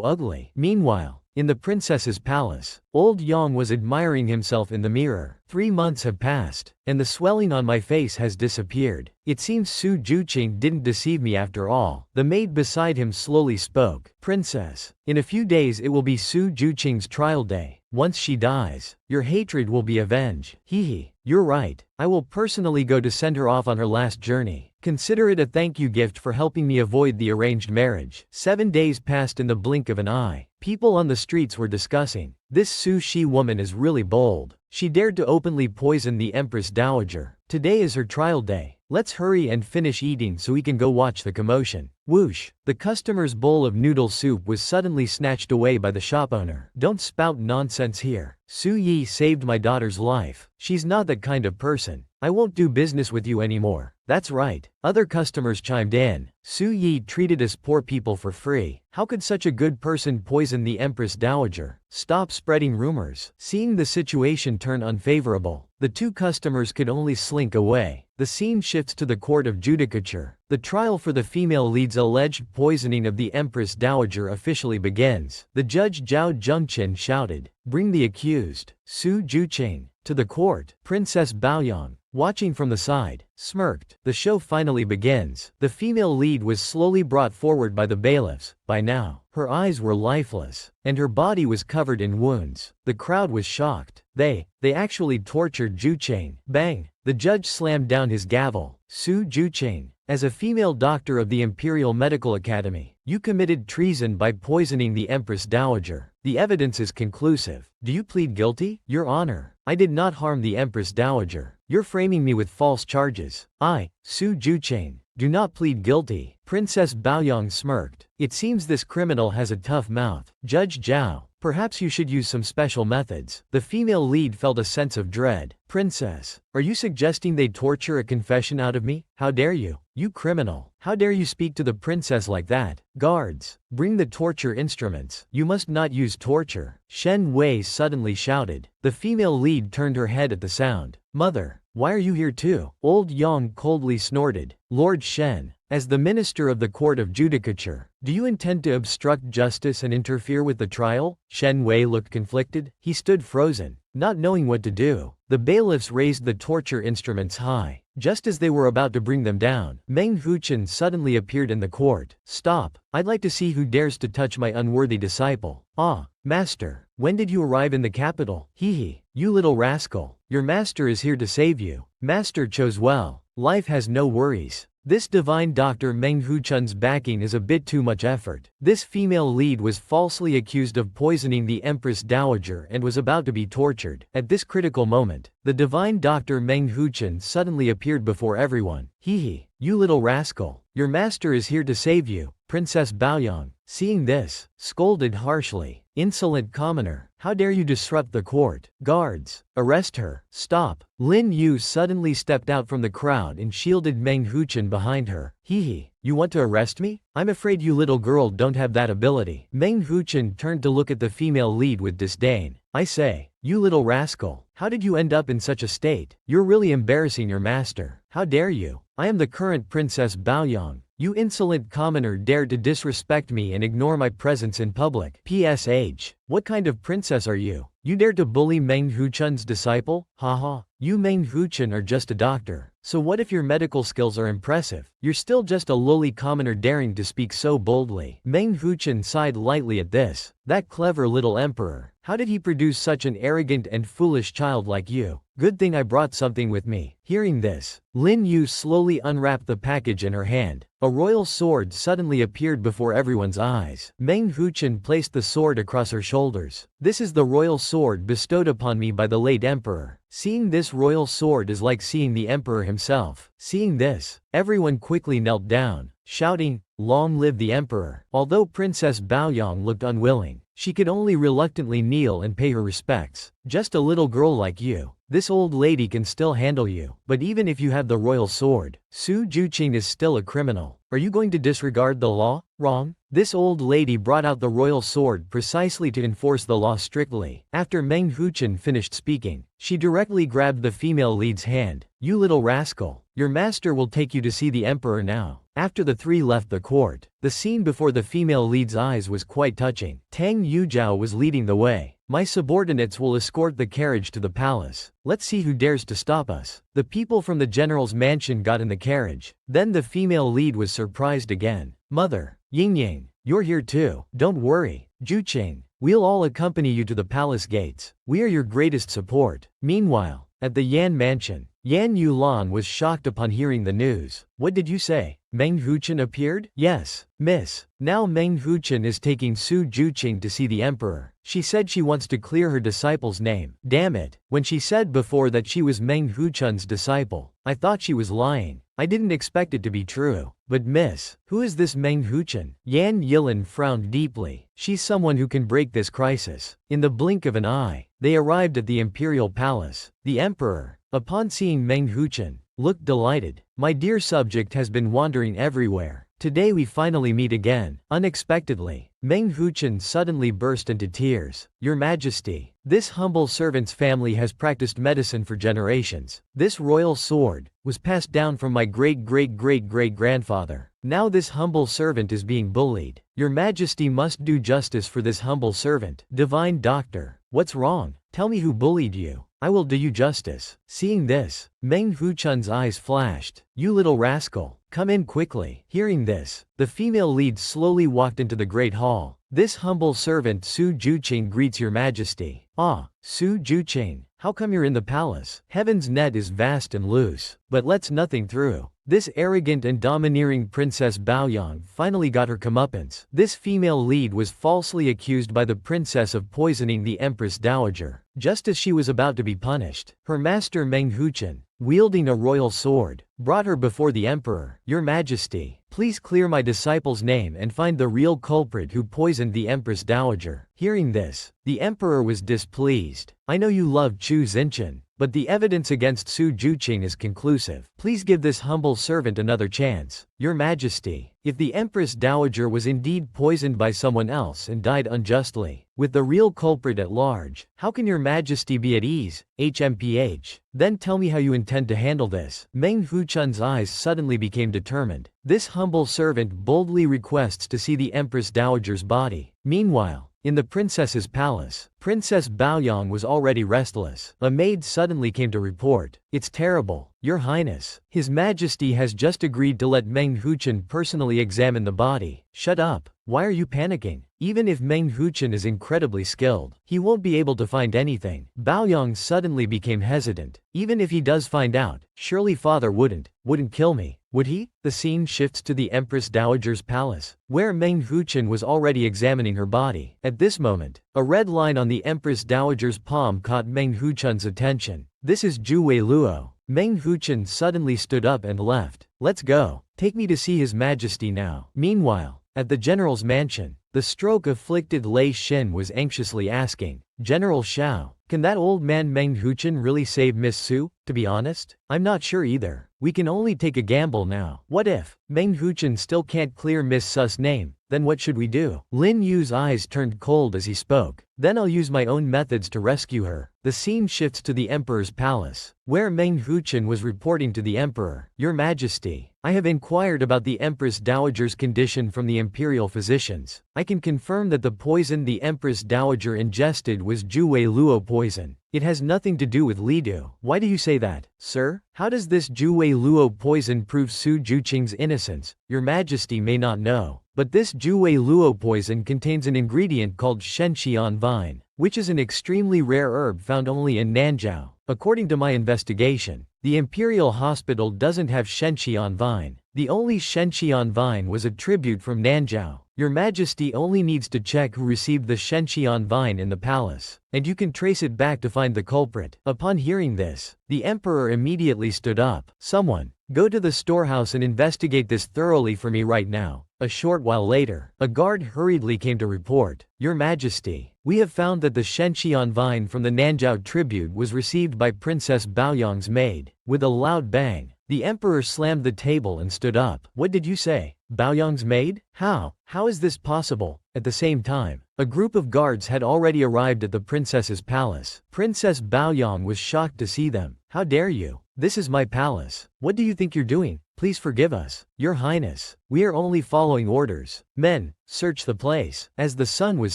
ugly? Meanwhile, In the princess's palace, old Yang was admiring himself in the mirror. 3 months have passed, and the swelling on my face has disappeared. It seems Su Juqing didn't deceive me after all. The maid beside him slowly spoke. Princess, in a few days it will be Su Juqing's trial day. Once she dies, your hatred will be avenged. Hehe, you're right. I will personally go to send her off on her last journey. Consider it a thank you gift for helping me avoid the arranged marriage. 7 days passed in the blink of an eye. People on the streets were discussing. This Su Shi woman is really bold. She dared to openly poison the Empress Dowager. Today is her trial day. Let's hurry and finish eating so we can go watch the commotion. Whoosh! The customer's bowl of noodle soup was suddenly snatched away by the shop owner. Don't spout nonsense here. Su Yi saved my daughter's life. She's not that kind of person. I won't do business with you anymore. That's right. Other customers chimed in. Su Yi treated us poor people for free. How could such a good person poison the Empress Dowager? Stop spreading rumors. Seeing the situation turn unfavorable, the 2 customers could only slink away. The scene shifts to the court of judicature. The trial for the female lead's alleged poisoning of the Empress Dowager officially begins. The judge Zhao Zhengqin shouted, "Bring the accused, Su Juqing, to the court." Princess Baoyang, watching from the side, smirked. The show finally begins. The female lead was slowly brought forward by the bailiffs. By now, her eyes were lifeless, and her body was covered in wounds. The crowd was shocked. They actually tortured Juqing. Bang! The judge slammed down his gavel. Su Juqing, as a female doctor of the Imperial Medical Academy, you committed treason by poisoning the Empress Dowager. The evidence is conclusive. Do you plead guilty? Your Honor, I did not harm the Empress Dowager. You're framing me with false charges. I, Su Juqing, do not plead guilty. Princess Baoyang smirked. It seems this criminal has a tough mouth. Judge Zhao, perhaps you should use some special methods. The female lead felt a sense of dread. Princess, are you suggesting they torture a confession out of me? How dare you? You criminal. How dare you speak to the princess like that? Guards, bring the torture instruments. You must not use torture. Shen Wei suddenly shouted. The female lead turned her head at the sound. Mother, why are you here too? Old Yang coldly snorted. Lord Shen, as the minister of the court of judicature, do you intend to obstruct justice and interfere with the trial? Shen Wei looked conflicted. He stood frozen, not knowing what to do. The bailiffs raised the torture instruments high. Just as they were about to bring them down, Meng Huchen suddenly appeared in the court. Stop! I'd like to see who dares to touch my unworthy disciple. Ah, master, when did you arrive in the capital? Hehe, you little rascal. Your master is here to save you. Master chose well. Life has no worries. This divine Dr. Meng Huchen's backing is a bit too much effort. This female lead was falsely accused of poisoning the Empress Dowager and was about to be tortured. At this critical moment, the divine Dr. Meng Huchen suddenly appeared before everyone. Hehe, you little rascal. Your master is here to save you. Princess Baoyang, seeing this, scolded harshly. Insolent commoner, how dare you disrupt the court? Guards, arrest her. Stop. Lin Yu suddenly stepped out from the crowd and shielded Meng Huchen behind her. Hehe, you want to arrest me? I'm afraid you little girl don't have that ability. Meng Huchen turned to look at the female lead with disdain. I say, you little rascal, how did you end up in such a state? You're really embarrassing your master. How dare you? I am the current Princess Baoyang. You insolent commoner dared to disrespect me and ignore my presence in public. PSH. What kind of princess are you? You dared to bully Meng Huchen's disciple? Haha. You Meng Huchen are just a doctor. So what if your medical skills are impressive? You're still just a lowly commoner daring to speak so boldly. Meng Huchen sighed lightly at this. That clever little emperor. How did he produce such an arrogant and foolish child like you? Good thing I brought something with me. Hearing this, Lin Yu slowly unwrapped the package in her hand. A royal sword suddenly appeared before everyone's eyes. Meng Huchen placed the sword across her shoulders. This is the royal sword bestowed upon me by the late emperor. Seeing this royal sword is like seeing the emperor himself. Seeing this, everyone quickly knelt down, shouting, "Long live the emperor." Although Princess Baoyang looked unwilling, she could only reluctantly kneel and pay her respects. Just a little girl like you. This old lady can still handle you. But even if you have the royal sword, Su Juqing is still a criminal. Are you going to disregard the law? Wrong. This old lady brought out the royal sword precisely to enforce the law strictly. After Meng Huchen finished speaking, she directly grabbed the female lead's hand. You little rascal. Your master will take you to see the emperor now. After the three left the court, the scene before the female lead's eyes was quite touching. Tang Yujiao was leading the way. My subordinates will escort the carriage to the palace. Let's see who dares to stop us. The people from the general's mansion got in the carriage. Then the female lead was surprised again. Mother, Yingying, you're here too. Don't worry, Juqing. We'll all accompany you to the palace gates. We are your greatest support. Meanwhile, at the Yan mansion, Yan Yulan was shocked upon hearing the news. What did you say? Meng Huchen appeared? Yes, miss. Now Meng Huchen is taking Su Juqing to see the emperor. She said she wants to clear her disciple's name. Damn it. When she said before that she was Meng Huchen's disciple, I thought she was lying. I didn't expect it to be true. But miss, who is this Meng Huchen? Yan Yilin frowned deeply. She's someone who can break this crisis. In the blink of an eye, they arrived at the imperial palace. The emperor, upon seeing Meng Huchen, looked delighted. My dear subject has been wandering everywhere. Today we finally meet again. Unexpectedly, Meng Huchen suddenly burst into tears. Your Majesty, this humble servant's family has practiced medicine for generations. This royal sword was passed down from my great-great-great-great-grandfather. Now this humble servant is being bullied. Your Majesty must do justice for this humble servant. Divine Doctor, what's wrong? Tell me who bullied you. I will do you justice. Seeing this, Meng Huchen's eyes flashed. You little rascal, come in quickly. Hearing this, the female lead slowly walked into the great hall. This humble servant Su Juqing greets your Majesty. Ah, Su Juqing, how come you're in the palace? Heaven's net is vast and loose, but lets nothing through. This arrogant and domineering Princess Baoyang finally got her comeuppance. This female lead was falsely accused by the princess of poisoning the Empress Dowager. Just as she was about to be punished, her master Meng Huchen, wielding a royal sword, brought her before the emperor. Your Majesty, please clear my disciple's name and find the real culprit who poisoned the Empress Dowager. Hearing this, the emperor was displeased. I know you love Chu Xinchen, but the evidence against Su Juqing is conclusive. Please give this humble servant another chance. Your Majesty, if the Empress Dowager was indeed poisoned by someone else and died unjustly, with the real culprit at large, how can your Majesty be at ease? HMPH. Then tell me how you intend to handle this. Meng Huchen's eyes suddenly became determined. This humble servant boldly requests to see the Empress Dowager's body. Meanwhile, in the princess's palace, Princess Baoyang was already restless. A maid suddenly came to report. It's terrible, Your Highness. His Majesty has just agreed to let Meng Huchen personally examine the body. Shut up. Why are you panicking? Even if Meng Huchen is incredibly skilled, he won't be able to find anything. Baoyang suddenly became hesitant. Even if he does find out, surely father wouldn't kill me, would he? The scene shifts to the Empress Dowager's palace, where Meng Huchen was already examining her body. At this moment, a red line on the Empress Dowager's palm caught Meng Huchen's attention. This is Zhu Luo. Meng Huchen suddenly stood up and left. Let's go. Take me to see His Majesty now. Meanwhile, at the general's mansion, the stroke-afflicted Lei Xin was anxiously asking, General Xiao, can that old man Meng Huchen really save Miss Su? To be honest, I'm not sure either. We can only take a gamble now. What if Meng Huchen still can't clear Miss Su's name? Then what should we do? Lin Yu's eyes turned cold as he spoke. Then I'll use my own methods to rescue her. The scene shifts to the emperor's palace, where Meng Huchen was reporting to the emperor. Your Majesty, I have inquired about the Empress Dowager's condition from the imperial physicians. I can confirm that the poison the Empress Dowager ingested was Zhu Luo poison. It has nothing to do with Lidu. Why do you say that, sir? How does this Zhu Luo poison prove Su Juqing's innocence? Your Majesty may not know, but this Zhu Luo poison contains an ingredient called Shenxian vine, which is an extremely rare herb found only in Nanzhao. According to my investigation, the Imperial Hospital doesn't have Shenxian vine. The only Shenxian vine was a tribute from Nanzhao. Your Majesty only needs to check who received the Shenxian vine in the palace, and you can trace it back to find the culprit. Upon hearing this, the emperor immediately stood up. Someone, go to the storehouse and investigate this thoroughly for me right now. A short while later, a guard hurriedly came to report, Your Majesty, we have found that the Shenxian vine from the Nanzhao tribute was received by Princess Baoyang's maid. With a loud bang, the emperor slammed the table and stood up. What did you say? Baoyang's maid? How is this possible? At the same time, a group of guards had already arrived at the princess's palace. Princess Baoyang was shocked to see them. How dare you? This is my palace. What do you think you're doing? Please forgive us, Your Highness. We are only following orders. Men, search the place. As the sun was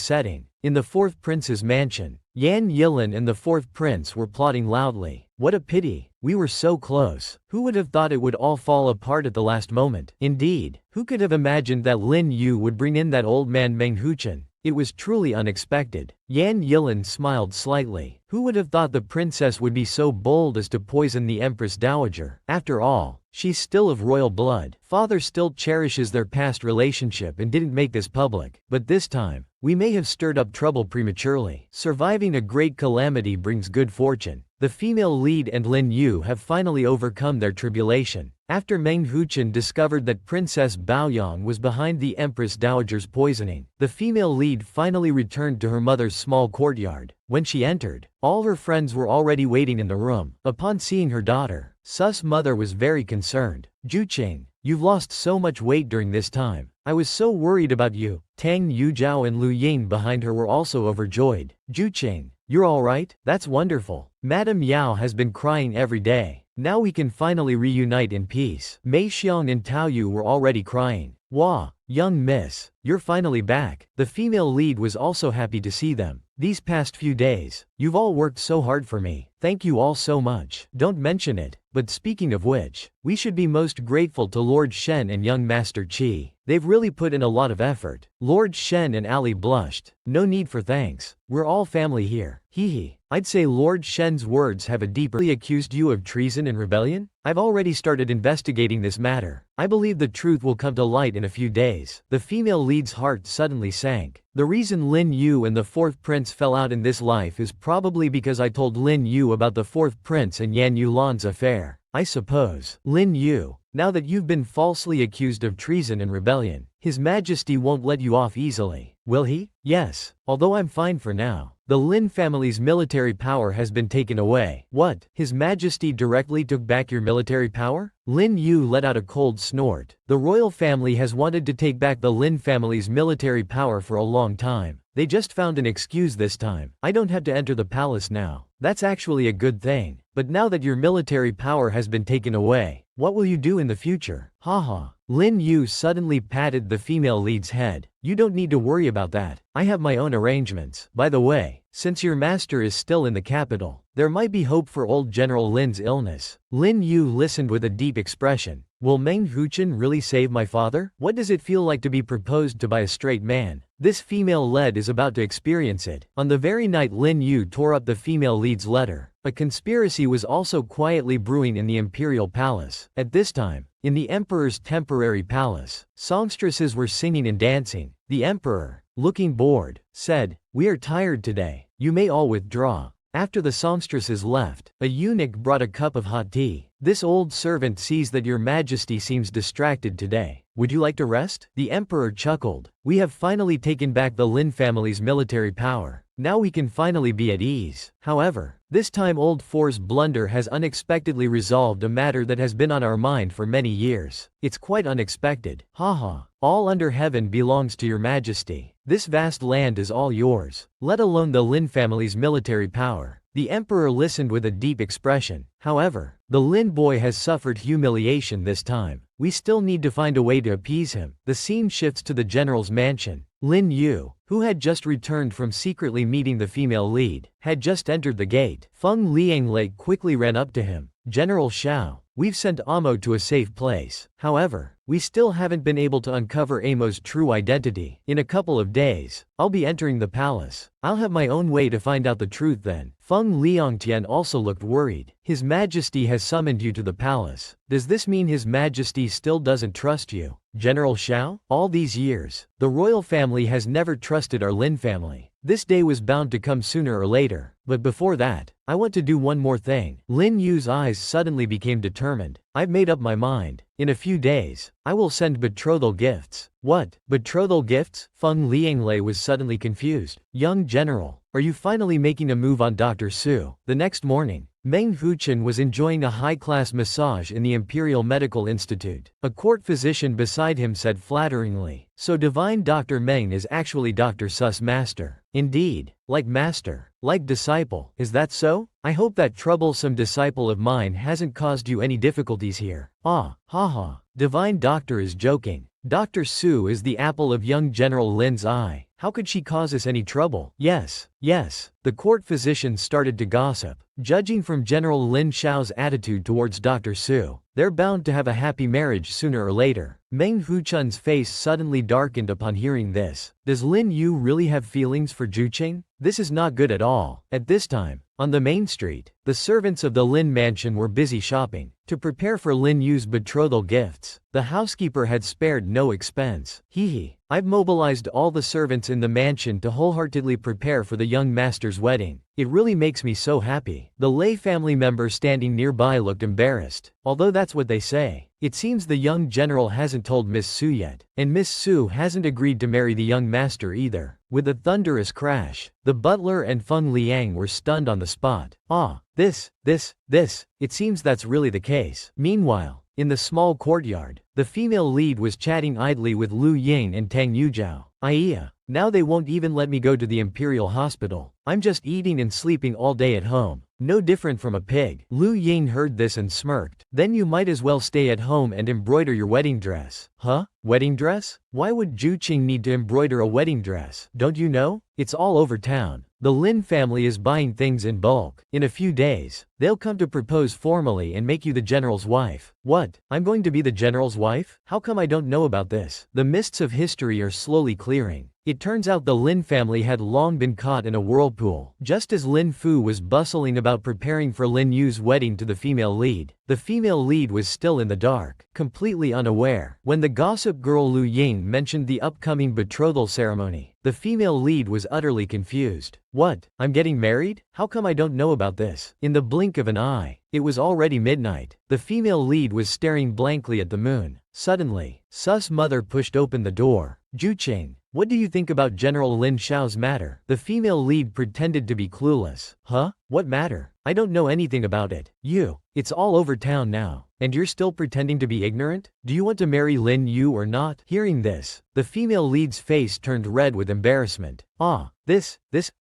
setting, in the fourth prince's mansion, Yan Yilin and the fourth prince were plotting loudly. What a pity, we were so close. Who would have thought it would all fall apart at the last moment? Indeed, who could have imagined that Lin Yu would bring in that old man Meng Huchen? It was truly unexpected. Yan Yilin smiled slightly. Who would have thought the princess would be so bold as to poison the Empress Dowager? After all, she's still of royal blood. Father still cherishes their past relationship and didn't make this public. But this time, we may have stirred up trouble prematurely. Surviving a great calamity brings good fortune. The female lead and Lin Yu have finally overcome their tribulation. After Meng Huchen discovered that Princess Baoyang was behind the Empress Dowager's poisoning, the female lead finally returned to her mother's small courtyard. When she entered, all her friends were already waiting in the room. Upon seeing her daughter, Su's mother was very concerned. Juqing, you've lost so much weight during this time. I was so worried about you. Tang Yuzhao and Lu Ying behind her were also overjoyed. Juqing, you're alright? That's wonderful. Madame Yao has been crying every day. Now we can finally reunite in peace. Mei Xiang and Tao Yu were already crying. Wah, young miss, you're finally back. The female lead was also happy to see them. These past few days, you've all worked so hard for me. Thank you all so much. Don't mention it, but speaking of which, we should be most grateful to Lord Shen and young Master Qi. They've really put in a lot of effort. Lord Shen and Ali blushed. No need for thanks. We're all family here. Hee hee. I'd say Lord Shen's words have a deeper. Accused you of treason and rebellion? I've already started investigating this matter. I believe the truth will come to light in a few days. The female lead's heart suddenly sank. The reason Lin Yu and the fourth prince fell out in this life is probably because I told Lin Yu about the fourth prince and Yan Yulan's affair. I suppose. Lin Yu, now that you've been falsely accused of treason and rebellion, His Majesty won't let you off easily. Will he? Yes, although I'm fine for now. The Lin family's military power has been taken away. What? His Majesty directly took back your military power? Lin Yu let out a cold snort. The royal family has wanted to take back the Lin family's military power for a long time. They just found an excuse this time. I don't have to enter the palace now. That's actually a good thing. But now that your military power has been taken away, what will you do in the future? Haha. Lin Yu suddenly patted the female lead's head. You don't need to worry about that. I have my own arrangements. By the way, since your master is still in the capital, there might be hope for old General Lin's illness. Lin Yu listened with a deep expression. Will Meng Huchen really save my father? What does it feel like to be proposed to by a straight man? This female lead is about to experience it. On the very night Lin Yu tore up the female lead's letter, a conspiracy was also quietly brewing in the imperial palace. At this time, in the emperor's temporary palace, songstresses were singing and dancing. The emperor, looking bored, said, "We are tired today. You may all withdraw." After the songstresses left, a eunuch brought a cup of hot tea. This old servant sees that your majesty seems distracted today. Would you like to rest? The emperor chuckled. We have finally taken back the Lin family's military power. Now we can finally be at ease. However, this time Old Four's blunder has unexpectedly resolved a matter that has been on our mind for many years. It's quite unexpected. Haha. All under heaven belongs to your majesty. This vast land is all yours, let alone the Lin family's military power. The emperor listened with a deep expression. However, the Lin boy has suffered humiliation this time. We still need to find a way to appease him. The scene shifts to the general's mansion. Lin Yu, who had just returned from secretly meeting the female lead, had just entered the gate. Feng Lianglei quickly ran up to him. General Xiao, we've sent Amo to a safe place. However, we still haven't been able to uncover Amo's true identity. In a couple of days, I'll be entering the palace. I'll have my own way to find out the truth then. Feng Liangtian also looked worried. His Majesty has summoned you to the palace. Does this mean His Majesty still doesn't trust you? General Xiao? All these years, the royal family has never trusted our Lin family. This day was bound to come sooner or later. But before that, I want to do one more thing. Lin Yu's eyes suddenly became determined. I've made up my mind. In a few days, I will send betrothal gifts. What? Betrothal gifts? Feng Lianglei was suddenly confused. Young general, are you finally making a move on Dr. Su? The next morning, Meng Huchen was enjoying a high-class massage in the Imperial Medical Institute. A court physician beside him said flatteringly, "So divine Dr. Meng is actually Dr. Su's master." Indeed, like master. Like disciple, is that so? I hope that troublesome disciple of mine hasn't caused you any difficulties here. Ah, haha. Divine Doctor is joking. Dr. Su is the apple of young General Lin's eye. How could she cause us any trouble? Yes. The court physicians started to gossip. Judging from General Lin Xiao's attitude towards Dr. Su, they're bound to have a happy marriage sooner or later. Meng Huchun's face suddenly darkened upon hearing this. Does Lin Yu really have feelings for Juqing? This is not good at all. At this time, on the main street, the servants of the Lin mansion were busy shopping to prepare for Lin Yu's betrothal gifts. The housekeeper had spared no expense. I've mobilized all the servants in the mansion to wholeheartedly prepare for the young master's wedding. It really makes me so happy. The Lei family member standing nearby looked embarrassed. Although that's what they say. It seems the young general hasn't told Miss Su yet, and Miss Su hasn't agreed to marry the young master either. With a thunderous crash, the butler and Feng Liang were stunned on the spot. It seems that's really the case. Meanwhile, in the small courtyard, the female lead was chatting idly with Lu Ying and Tang Yujiao. Now they won't even let me go to the Imperial Hospital. I'm just eating and sleeping all day at home. No different from a pig. Lu Ying heard this and smirked. Then you might as well stay at home and embroider your wedding dress. Huh? Wedding dress? Why would Juqing need to embroider a wedding dress? Don't you know? It's all over town. The Lin family is buying things in bulk. In a few days, they'll come to propose formally and make you the general's wife. What? I'm going to be the general's wife? How come I don't know about this? The mists of history are slowly clearing. It turns out the Lin family had long been caught in a whirlpool. Just as Lin Fu was bustling about preparing for Lin Yu's wedding to the female lead, the female lead was still in the dark, completely unaware. When the gossip girl Lu Ying mentioned the upcoming betrothal ceremony, the female lead was utterly confused. What? I'm getting married? How come I don't know about this? In the blink of an eye, it was already midnight. The female lead was staring blankly at the moon. Suddenly, Su's mother pushed open the door. Juqing, what do you think about General Lin Xiao's matter? The female lead pretended to be clueless. Huh? What matter? I don't know anything about it. It's all over town now. And you're still pretending to be ignorant? Do you want to marry Lin Yu or not? Hearing this, the female lead's face turned red with embarrassment.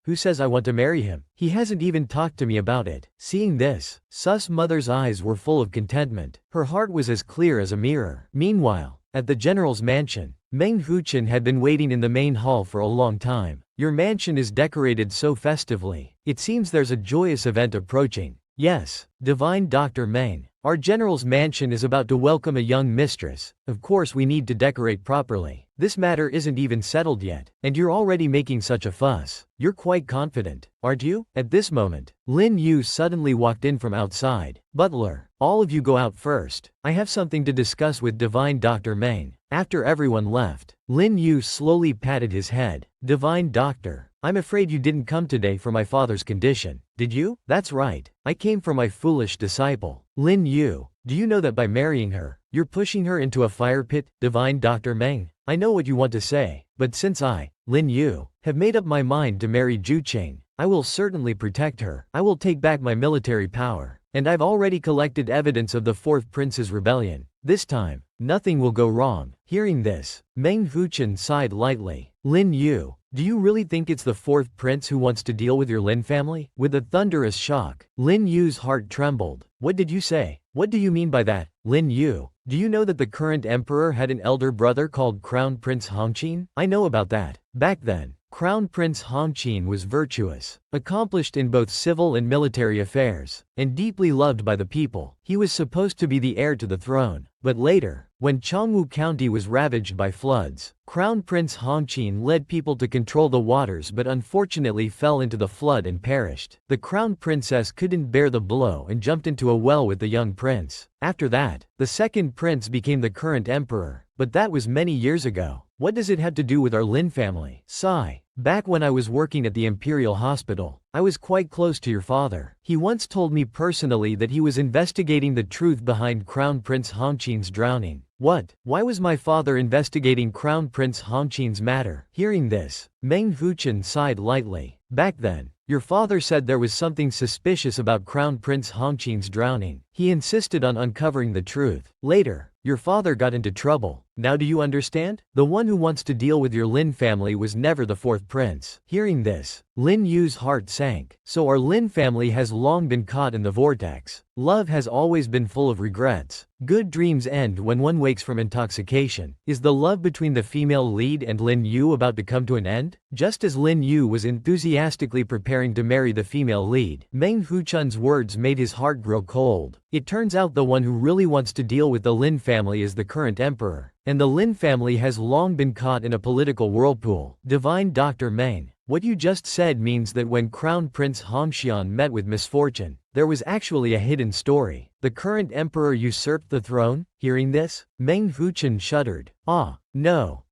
Who says I want to marry him? He hasn't even talked to me about it. Seeing this, Su's mother's eyes were full of contentment. Her heart was as clear as a mirror. Meanwhile, at the general's mansion, Meng Huchun had been waiting in the main hall for a long time. Your mansion is decorated so festively. It seems there's a joyous event approaching. Yes, Divine Dr. Meng. Our general's mansion is about to welcome a young mistress. Of course we need to decorate properly. This matter isn't even settled yet, and you're already making such a fuss. You're quite confident, aren't you? At this moment, Lin Yu suddenly walked in from outside. Butler, all of you go out first. I have something to discuss with Divine Dr. Meng. After everyone left, Lin Yu slowly patted his head. Divine Doctor, I'm afraid you didn't come today for my father's condition, did you? That's right, I came for my foolish disciple. Lin Yu, do you know that by marrying her, you're pushing her into a fire pit? Divine Dr. Meng, I know what you want to say, but since I, Lin Yu, have made up my mind to marry Juqing, I will certainly protect her. I will take back my military power, and I've already collected evidence of the fourth prince's rebellion. This time, nothing will go wrong. Hearing this, Meng Huchun sighed lightly. Lin Yu, do you really think it's the fourth prince who wants to deal with your Lin family? With a thunderous shock, Lin Yu's heart trembled. What did you say? What do you mean by that? Lin Yu, do you know that the current emperor had an elder brother called Crown Prince Hongqin? I know about that. Back then, Crown Prince Hongqin was virtuous, accomplished in both civil and military affairs, and deeply loved by the people. He was supposed to be the heir to the throne, but later, when Changwu County was ravaged by floods, Crown Prince Hongqin led people to control the waters but unfortunately fell into the flood and perished. The crown princess couldn't bear the blow and jumped into a well with the young prince. After that, the second prince became the current emperor, but that was many years ago. What does it have to do with our Lin family? Sigh. Back when I was working at the Imperial Hospital, I was quite close to your father. He once told me personally that he was investigating the truth behind Crown Prince Hongqin's drowning. What? Why was my father investigating Crown Prince Hongqin's matter? Hearing this, Meng Huchun sighed lightly. Back then, your father said there was something suspicious about Crown Prince Hongqin's drowning. He insisted on uncovering the truth. Later, your father got into trouble. Now do you understand? The one who wants to deal with your Lin family was never the fourth prince. Hearing this, Lin Yu's heart sank. So our Lin family has long been caught in the vortex. Love has always been full of regrets. Good dreams end when one wakes from intoxication. Is the love between the female lead and Lin Yu about to come to an end? Just as Lin Yu was enthusiastically preparing to marry the female lead, Meng Huchun's words made his heart grow cold. It turns out the one who really wants to deal with the Lin family is the current emperor. And the Lin family has long been caught in a political whirlpool. Divine Dr. Meng, what you just said means that when Crown Prince Hongxian met with misfortune, there was actually a hidden story. The current emperor usurped the throne? Hearing this, Meng Huchun shuddered. No,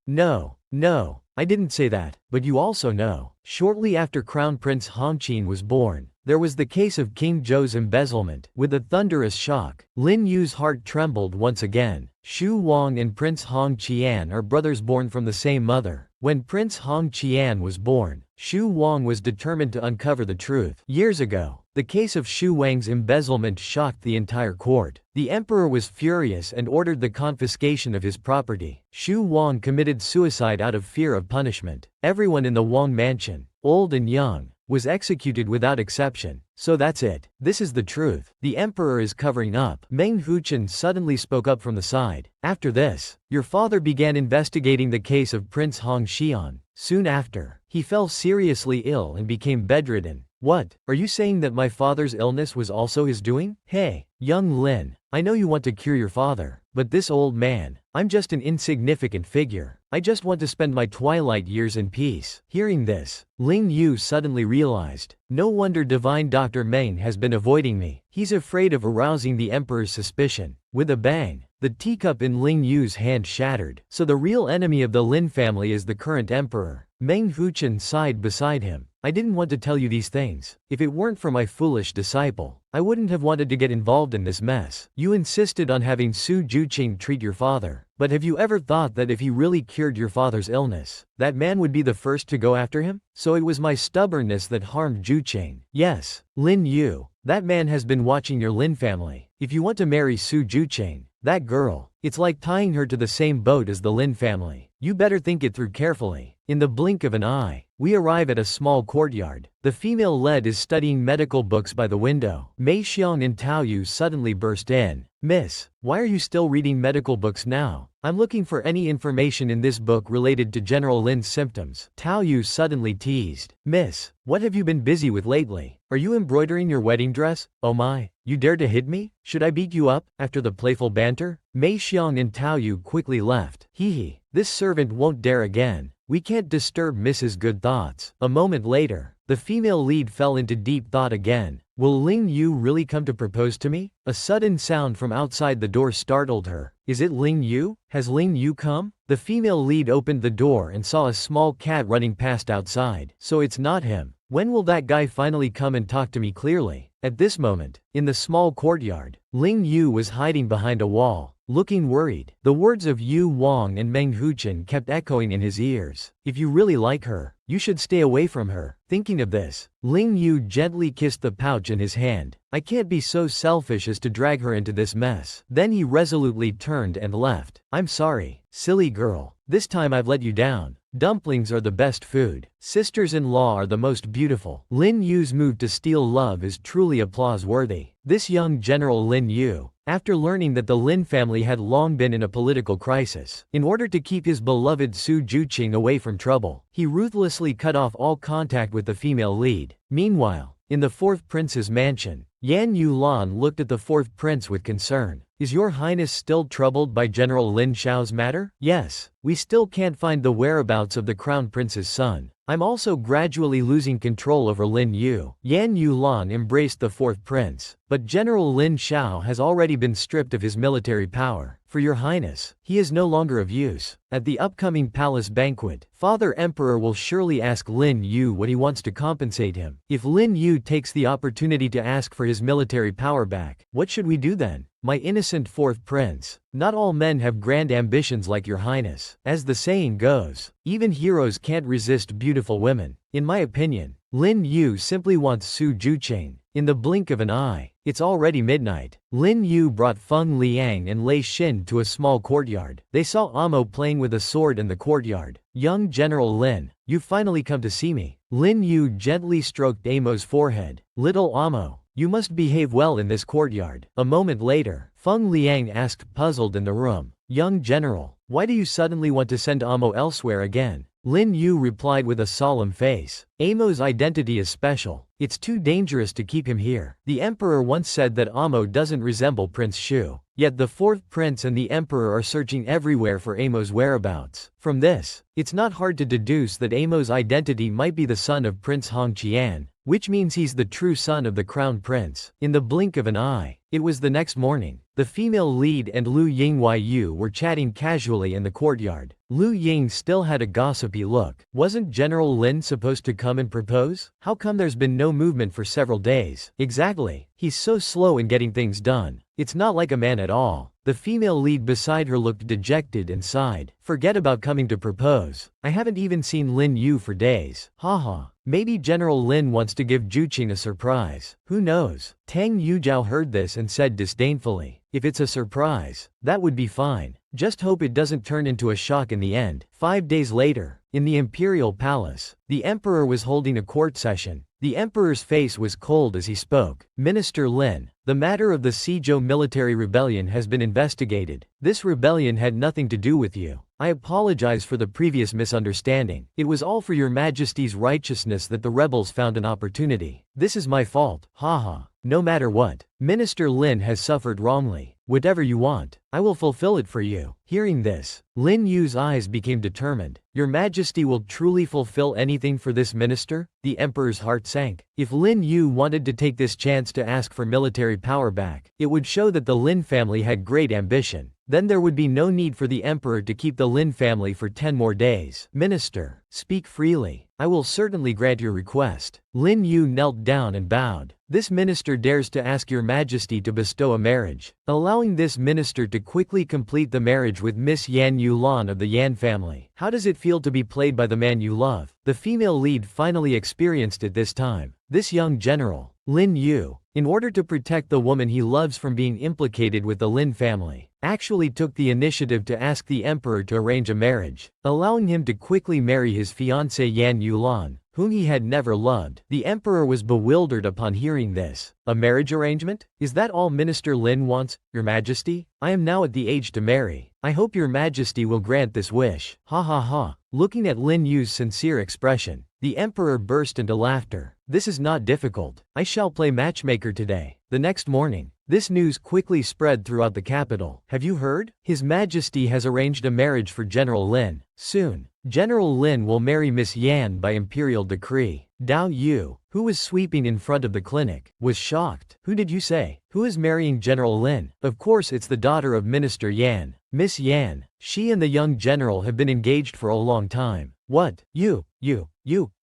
I didn't say that, but you also know. Shortly after Crown Prince Hongqian was born, there was the case of King Zhou's embezzlement. With a thunderous shock, Lin Yu's heart trembled once again. Xu Wang and Prince Hongqian are brothers born from the same mother. When Prince Hongqian was born, Xu Wang was determined to uncover the truth. Years ago, the case of Xu Wang's embezzlement shocked the entire court. The emperor was furious and ordered the confiscation of his property. Xu Wang committed suicide out of fear of punishment. Everyone in the Wang mansion, old and young, was executed without exception. So that's it. This is the truth. The emperor is covering up. Meng Huchun suddenly spoke up from the side. After this, your father began investigating the case of Prince Hongxian. Soon after, he fell seriously ill and became bedridden. What? Are you saying that my father's illness was also his doing? Hey, young Lin, I know you want to cure your father, but this old man, I'm just an insignificant figure. I just want to spend my twilight years in peace. Hearing this, Ling Yu suddenly realized, no wonder Divine Dr. Meng has been avoiding me. He's afraid of arousing the emperor's suspicion. With a bang, the teacup in Ling Yu's hand shattered. So the real enemy of the Lin family is the current emperor. Meng Huchun sighed beside him. I didn't want to tell you these things. If it weren't for my foolish disciple, I wouldn't have wanted to get involved in this mess. You insisted on having Su Juqing treat your father. But have you ever thought that if he really cured your father's illness, that man would be the first to go after him? So it was my stubbornness that harmed Juqing. Yes, Lin Yu, that man has been watching your Lin family. If you want to marry Su Juqing, that girl, it's like tying her to the same boat as the Lin family. You better think it through carefully. In the blink of an eye, we arrive at a small courtyard. The female lead is studying medical books by the window. Mei Xiang and Tao Yu suddenly burst in. Miss, why are you still reading medical books now? I'm looking for any information in this book related to General Lin's symptoms. Tao Yu suddenly teased. Miss, what have you been busy with lately? Are you embroidering your wedding dress? Oh my, you dare to hit me? Should I beat you up? After the playful banter, Mei Xiang and Tao Yu quickly left. Hee, this servant won't dare again. We can't disturb Mrs. Good Thoughts. A moment later, the female lead fell into deep thought again. Will Ling Yu really come to propose to me? A sudden sound from outside the door startled her. Is it Ling Yu? Has Ling Yu come? The female lead opened the door and saw a small cat running past outside. So it's not him. When will that guy finally come and talk to me clearly? At this moment, in the small courtyard, Ling Yu was hiding behind a wall, looking worried. The words of Yu Wang and Meng Huchun kept echoing in his ears. If you really like her, you should stay away from her. Thinking of this, Ling Yu gently kissed the pouch in his hand. I can't be so selfish as to drag her into this mess. Then he resolutely turned and left. I'm sorry, silly girl. This time I've let you down. Dumplings are the best food. Sisters-in-law are the most beautiful. Lin Yu's move to steal love is truly applause-worthy. This young General Lin Yu, after learning that the Lin family had long been in a political crisis, in order to keep his beloved Su Juqing away from trouble, he ruthlessly cut off all contact with the female lead. Meanwhile, in the fourth prince's mansion, Yan Yulan looked at the fourth prince with concern. Is your highness still troubled by General Lin Xiao's matter? Yes, we still can't find the whereabouts of the crown prince's son. I'm also gradually losing control over Lin Yu. Yan Yulan embraced the fourth prince, but General Lin Xiao has already been stripped of his military power. For your highness, he is no longer of use. At the upcoming palace banquet, Father Emperor will surely ask Lin Yu what he wants to compensate him. If Lin Yu takes the opportunity to ask for his military power back, what should we do then? My innocent fourth prince, not all men have grand ambitions like your highness. As the saying goes, even heroes can't resist beautiful women. In my opinion, Lin Yu simply wants Su Juqing. In the blink of an eye, it's already midnight. Lin Yu brought Feng Liang and Lei Xin to a small courtyard. They saw Amo playing with a sword in the courtyard. Young General Lin, you finally come to see me. Lin Yu gently stroked Amo's forehead. Little Amo, you must behave well in this courtyard. A moment later, Feng Liang asked, puzzled in the room. Young General, why do you suddenly want to send Amo elsewhere again? Lin Yu replied with a solemn face. Amo's identity is special. It's too dangerous to keep him here. The emperor once said that Amo doesn't resemble Prince Shu. Yet the fourth prince and the emperor are searching everywhere for Amo's whereabouts. From this, it's not hard to deduce that Amo's identity might be the son of Prince Hong Qian, which means he's the true son of the crown prince. In the blink of an eye, it was the next morning. The female lead and Lu Yingyu were chatting casually in the courtyard. Lu Ying still had a gossipy look. Wasn't General Lin supposed to come and propose? How come there's been no movement for several days? Exactly. He's so slow in getting things done. It's not like a man at all. The female lead beside her looked dejected and sighed. Forget about coming to propose. I haven't even seen Lin Yu for days. Haha. Maybe General Lin wants to give Juqing a surprise. Who knows? Tang Yujiao heard this and said disdainfully, if it's a surprise, that would be fine. Just hope it doesn't turn into a shock in the end. 5 days later, in the imperial palace, the emperor was holding a court session. The emperor's face was cold as he spoke. Minister Lin, the matter of the Sizhou military rebellion has been investigated. This rebellion had nothing to do with you. I apologize for the previous misunderstanding. It was all for your majesty's righteousness that the rebels found an opportunity. This is my fault. Haha. No matter what, Minister Lin has suffered wrongly. Whatever you want, I will fulfill it for you. Hearing this, Lin Yu's eyes became determined. Your Majesty will truly fulfill anything for this minister? The emperor's heart sank. If Lin Yu wanted to take this chance to ask for military power back, it would show that the Lin family had great ambition. Then there would be no need for the emperor to keep the Lin family for 10 more days. Minister, speak freely. I will certainly grant your request. Lin Yu knelt down and bowed. This minister dares to ask your majesty to bestow a marriage, allowing this minister to quickly complete the marriage with Miss Yan Yulan of the Yan family. How does it feel to be played by the man you love? The female lead finally experienced it this time. This young general, Lin Yu, in order to protect the woman he loves from being implicated with the Lin family, actually took the initiative to ask the emperor to arrange a marriage, allowing him to quickly marry his fiancée Yan Yulan, whom he had never loved. The emperor was bewildered upon hearing this. A marriage arrangement? Is that all Minister Lin wants, your majesty? I am now at the age to marry. I hope your majesty will grant this wish. Ha ha ha. Looking at Lin Yu's sincere expression, the emperor burst into laughter. This is not difficult. I shall play matchmaker today. The next morning, this news quickly spread throughout the capital. Have you heard? His Majesty has arranged a marriage for General Lin. Soon, General Lin will marry Miss Yan by imperial decree. Dao Yu, who was sweeping in front of the clinic, was shocked. Who did you say? Who is marrying General Lin? Of course it's the daughter of Minister Yan. Miss Yan. She and the young general have been engaged for a long time. What? You,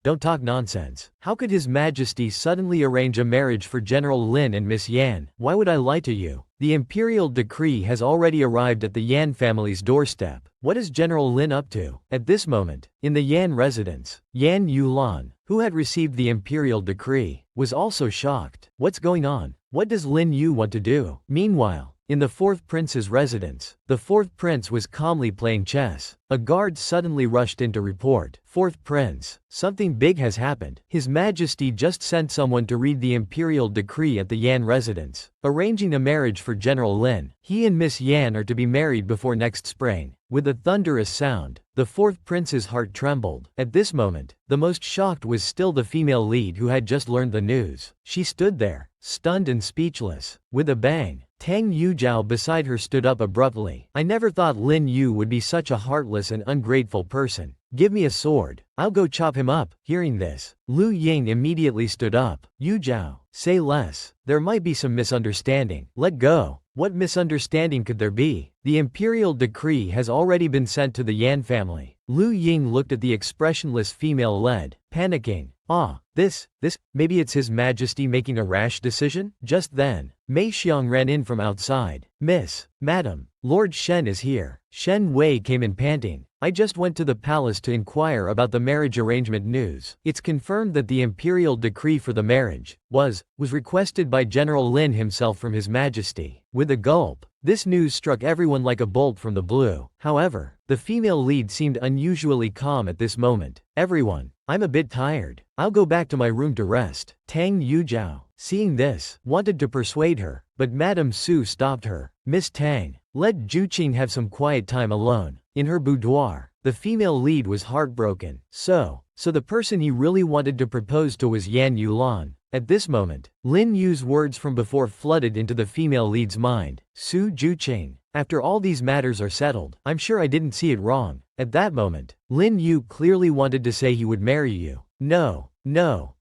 don't talk nonsense. How could His Majesty suddenly arrange a marriage for General Lin and Miss Yan? Why would I lie to you? The imperial decree has already arrived at the Yan family's doorstep. What is General Lin up to? At this moment, in the Yan residence, Yan Yulan, who had received the imperial decree, was also shocked. What's going on? What does Lin Yu want to do? Meanwhile, in the fourth prince's residence, the fourth prince was calmly playing chess. A guard suddenly rushed in to report. Fourth prince, something big has happened. His Majesty just sent someone to read the imperial decree at the Yan residence, arranging a marriage for General Lin. He and Miss Yan are to be married before next spring. With a thunderous sound, the fourth prince's heart trembled. At this moment, the most shocked was still the female lead who had just learned the news. She stood there, stunned and speechless. With a bang, Tang Yujiao beside her stood up abruptly. I never thought Lin Yu would be such a heartless and ungrateful person. Give me a sword. I'll go chop him up. Hearing this, Lu Ying immediately stood up. Yujiao, say less. There might be some misunderstanding. Let go. What misunderstanding could there be? The imperial decree has already been sent to the Yan family. Lu Ying looked at the expressionless female lead, panicking. Ah, Maybe it's His Majesty making a rash decision? Just then, Mei Xiang ran in from outside. Madam, Lord Shen is here. Shen Wei came in panting. I just went to the palace to inquire about the marriage arrangement news. It's confirmed that the imperial decree for the marriage was requested by General Lin himself from His Majesty. With a gulp, this news struck everyone like a bolt from the blue. However, the female lead seemed unusually calm at this moment. Everyone, I'm a bit tired. I'll go back to my room to rest. Tang Yujiao, seeing this, wanted to persuade her, but Madame Su stopped her. Miss Tang, let Juqing have some quiet time alone. In her boudoir, the female lead was heartbroken. So the person he really wanted to propose to was Yan Yulan. At this moment, Lin Yu's words from before flooded into the female lead's mind. Su Juqing, after all these matters are settled, I'm sure I didn't see it wrong. At that moment, Lin Yu clearly wanted to say he would marry you. No.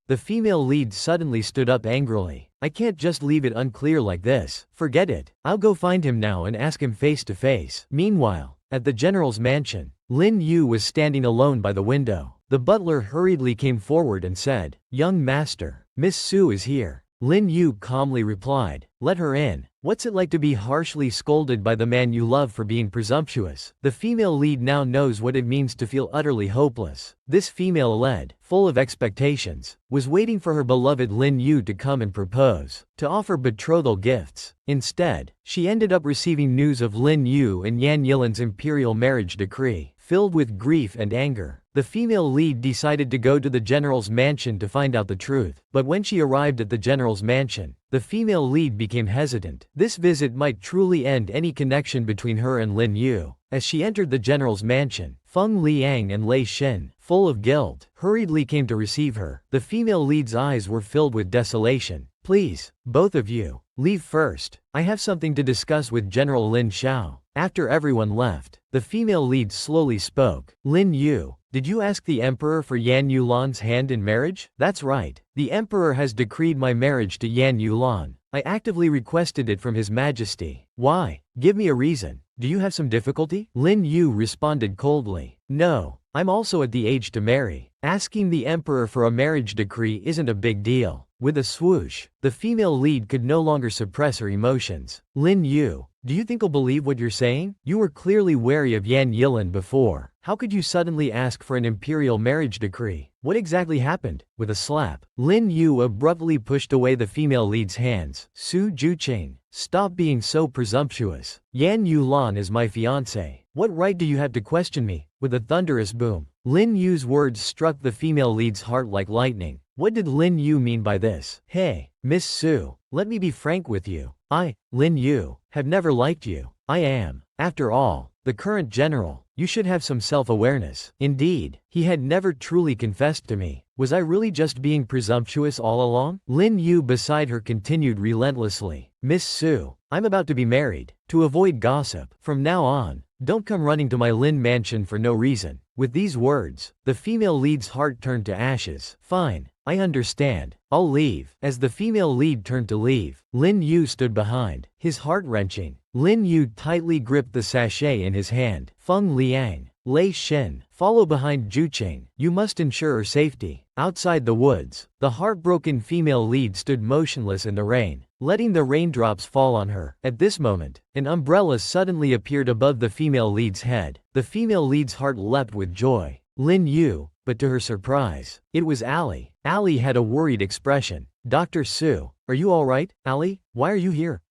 The female lead suddenly stood up angrily. I can't just leave it unclear like this. Forget it. I'll go find him now and ask him face to face. Meanwhile, at the general's mansion, Lin Yu was standing alone by the window. The butler hurriedly came forward and said, "Young master, Miss Su is here." Lin Yu calmly replied, "Let her in." What's it like to be harshly scolded by the man you love for being presumptuous? The female lead now knows what it means to feel utterly hopeless. This female lead, full of expectations, was waiting for her beloved Lin Yu to come and propose, to offer betrothal gifts. Instead, she ended up receiving news of Lin Yu and Yan Yilan's imperial marriage decree. Filled with grief and anger, the female lead decided to go to the general's mansion to find out the truth. But when she arrived at the general's mansion, the female lead became hesitant. This visit might truly end any connection between her and Lin Yu. As she entered the general's mansion, Feng Liang and Lei Xin, full of guilt, hurriedly came to receive her. The female lead's eyes were filled with desolation. "Please, both of you, leave first. I have something to discuss with General Lin Xiao." After everyone left, the female lead slowly spoke. "Lin Yu, did you ask the emperor for Yan Yulan's hand in marriage?" "That's right. The emperor has decreed my marriage to Yan Yulan. I actively requested it from His Majesty." "Why? Give me a reason. Do you have some difficulty?" Lin Yu responded coldly. "No, I'm also at the age to marry. Asking the emperor for a marriage decree isn't a big deal." With a swoosh, the female lead could no longer suppress her emotions. "Lin Yu, do you think I'll believe what you're saying? You were clearly wary of Yan Yilan before. How could you suddenly ask for an imperial marriage decree? What exactly happened?" With a slap, Lin Yu abruptly pushed away the female lead's hands. "Su Juqing, stop being so presumptuous. Yan Yulan is my fiancé. What right do you have to question me?" With a thunderous boom, Lin Yu's words struck the female lead's heart like lightning. What did Lin Yu mean by this? "Hey, Miss Su, let me be frank with you. I, Lin Yu, have never liked you. I am, after all, the current general. You should have some self-awareness." Indeed, he had never truly confessed to me. Was I really just being presumptuous all along? Lin Yu beside her continued relentlessly. "Miss Su, I'm about to be married. To avoid gossip, from now on, don't come running to my Lin mansion for no reason." With these words, the female lead's heart turned to ashes. "Fine, I understand. I'll leave." As the female lead turned to leave, Lin Yu stood behind, his heart wrenching. Lin Yu tightly gripped the sachet in his hand. Feng Liang, Lei Xin, follow behind Juqing. You must ensure her safety. Outside the woods, the heartbroken female lead stood motionless in the rain, letting the raindrops fall on her. At this moment, an umbrella suddenly appeared above the female lead's head. The female lead's heart leapt with joy. Lin Yu, but to her surprise, it was Ali. Ali had a worried expression. "Dr. Su, are you alright, Ali? Why are you here?"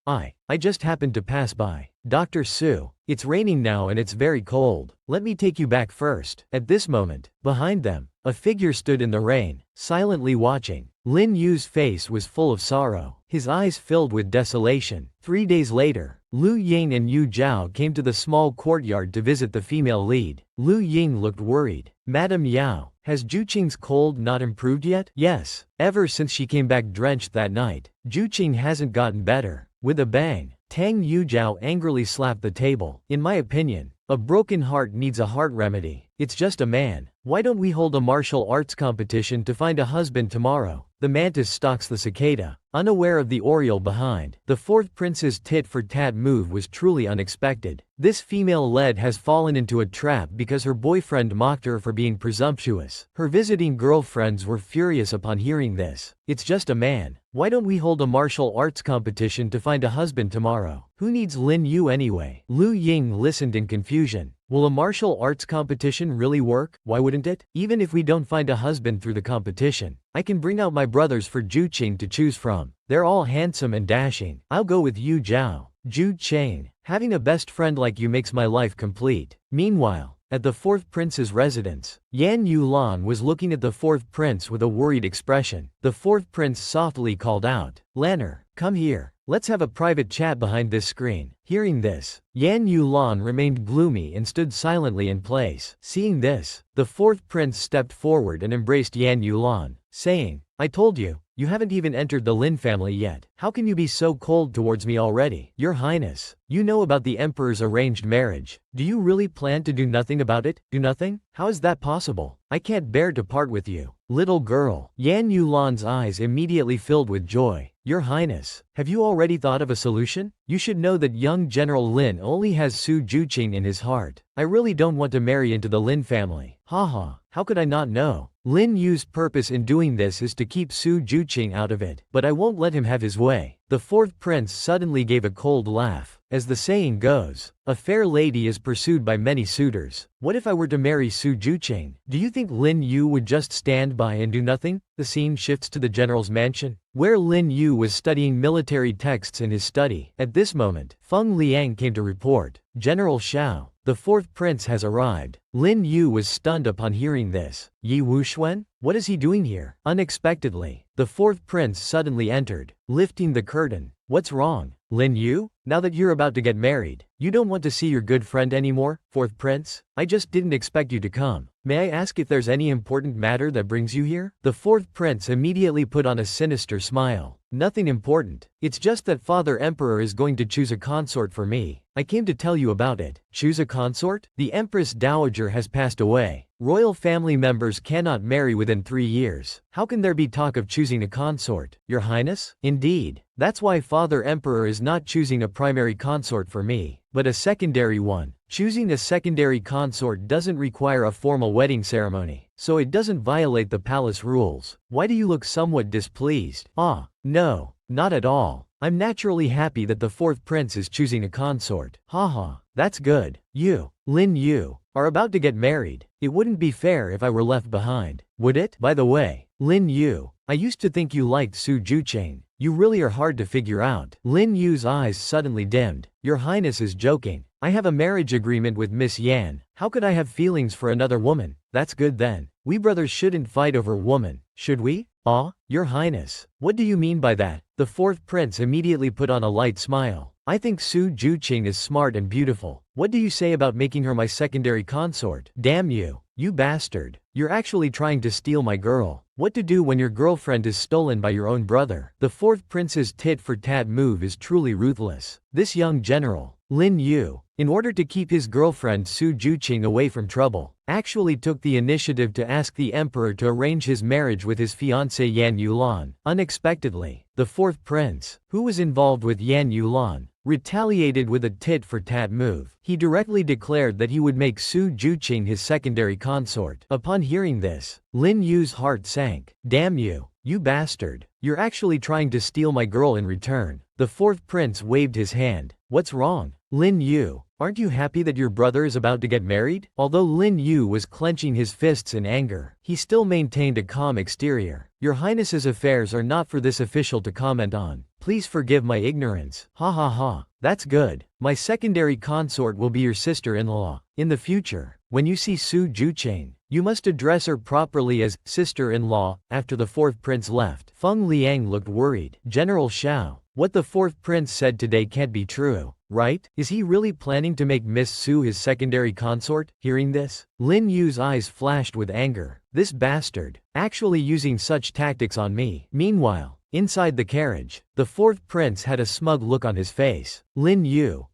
I just happened to pass by." "Dr. Su, it's raining now and it's very cold. Let me take you back first." At this moment, behind them, a figure stood in the rain, silently watching. Lin Yu's face was full of sorrow, his eyes filled with desolation. 3 days later, Lu Ying and Yu Zhao came to the small courtyard to visit the female lead. Lu Ying looked worried. "Madam Yao, has Juqing's cold not improved yet?" "Yes, ever since she came back drenched that night, Juqing hasn't gotten better." With a bang, Tang Yuzhao angrily slapped the table. "In my opinion, a broken heart needs a heart remedy. It's just a man. Why don't we hold a martial arts competition to find a husband tomorrow? The mantis stalks the cicada, unaware of the oriole behind. The fourth prince's tit-for-tat move was truly unexpected. This female lead has fallen into a trap because her boyfriend mocked her for being presumptuous. Her visiting girlfriends were furious upon hearing this. It's just a man. Why don't we hold a martial arts competition to find a husband tomorrow? Who needs Lin Yu anyway? Lu Ying listened in confusion. Will a martial arts competition really work? Why wouldn't it? Even if we don't find a husband through the competition, I can bring out my brothers for Ju Qing to choose from. They're all handsome and dashing. I'll go with Yu Zhao. Ju Qing. Having a best friend like you makes my life complete. Meanwhile, at the fourth prince's residence, Yan Yulan was looking at the fourth prince with a worried expression. The fourth prince softly called out, "Lanner, come here. Let's have a private chat behind this screen." Hearing this, Yan Yulan remained gloomy and stood silently in place. Seeing this, the fourth prince stepped forward and embraced Yan Yulan, saying, "I told you, you haven't even entered the Lin family yet. How can you be so cold towards me already? Your Highness, you know about the emperor's arranged marriage. Do you really plan to do nothing about it? Do nothing? How is that possible? I can't bear to part with you." Little girl. Yan Yulan's eyes immediately filled with joy. "Your Highness, have you already thought of a solution? You should know that young General Lin only has Su Juqing in his heart. I really don't want to marry into the Lin family." Haha, how could I not know? Lin Yu's purpose in doing this is to keep Su Juqing out of it, but I won't let him have his way. The fourth prince suddenly gave a cold laugh. As the saying goes, a fair lady is pursued by many suitors. What if I were to marry Su Juqing? Do you think Lin Yu would just stand by and do nothing? The scene shifts to the general's mansion, where Lin Yu was studying military texts in his study. At this moment, Feng Liang came to report, "General Xiao, the fourth prince has arrived." Lin Yu was stunned upon hearing this. Yi Wuxuan? What is he doing here? Unexpectedly, the fourth prince suddenly entered, lifting the curtain. "What's wrong, Lin Yu? Now that you're about to get married, you don't want to see your good friend anymore, fourth prince? I just didn't expect you to come. May I ask if there's any important matter that brings you here?" The fourth prince immediately put on a sinister smile. "Nothing important. It's just that Father Emperor is going to choose a consort for me. I came to tell you about it." Choose a consort? The Empress Dowager has passed away. Royal family members cannot marry within 3 years. How can there be talk of choosing a consort, Your Highness? Indeed, that's why Father Emperor is not choosing a primary consort for me, but a secondary one. Choosing a secondary consort doesn't require a formal wedding ceremony, so it doesn't violate the palace rules. Why do you look somewhat displeased? Ah, no, not at all. I'm naturally happy that the fourth prince is choosing a consort. Haha, that's good. You, Lin Yu, are about to get married. It wouldn't be fair if I were left behind, would it? By the way, Lin Yu, I used to think you liked Su Juqing. You really are hard to figure out. Lin Yu's eyes suddenly dimmed. Your Highness is joking. I have a marriage agreement with Miss Yan. How could I have feelings for another woman? That's good then. We brothers shouldn't fight over woman, should we? Ah, Your Highness, what do you mean by that? The fourth prince immediately put on a light smile. I think Su Juqing is smart and beautiful. What do you say about making her my secondary consort? Damn you, you bastard. You're actually trying to steal my girl. What to do when your girlfriend is stolen by your own brother? The fourth prince's tit-for-tat move is truly ruthless. This young general, Lin Yu, in order to keep his girlfriend Su Juqing away from trouble, actually took the initiative to ask the emperor to arrange his marriage with his fiancée Yan Yulan. Unexpectedly, the fourth prince, who was involved with Yan Yulan, retaliated with a tit-for-tat move. He directly declared that he would make Su Juqing his secondary consort. Upon hearing this, Lin Yu's heart sank. Damn you, you bastard. You're actually trying to steal my girl in return. The fourth prince waved his hand. What's wrong, Lin Yu? Aren't you happy that your brother is about to get married? Although Lin Yu was clenching his fists in anger, he still maintained a calm exterior. Your Highness's affairs are not for this official to comment on. Please forgive my ignorance. Ha ha ha. That's good. My secondary consort will be your sister-in-law. In the future, when you see Su Juqing, you must address her properly as sister-in-law. After the fourth prince left, Feng Liang looked worried. General Xiao, what the fourth prince said today can't be true, right? Is he really planning to make Miss Su his secondary consort? Hearing this, Lin Yu's eyes flashed with anger. This bastard, actually using such tactics on me. Meanwhile, inside the carriage, the fourth prince had a smug look on his face. Lin Yu,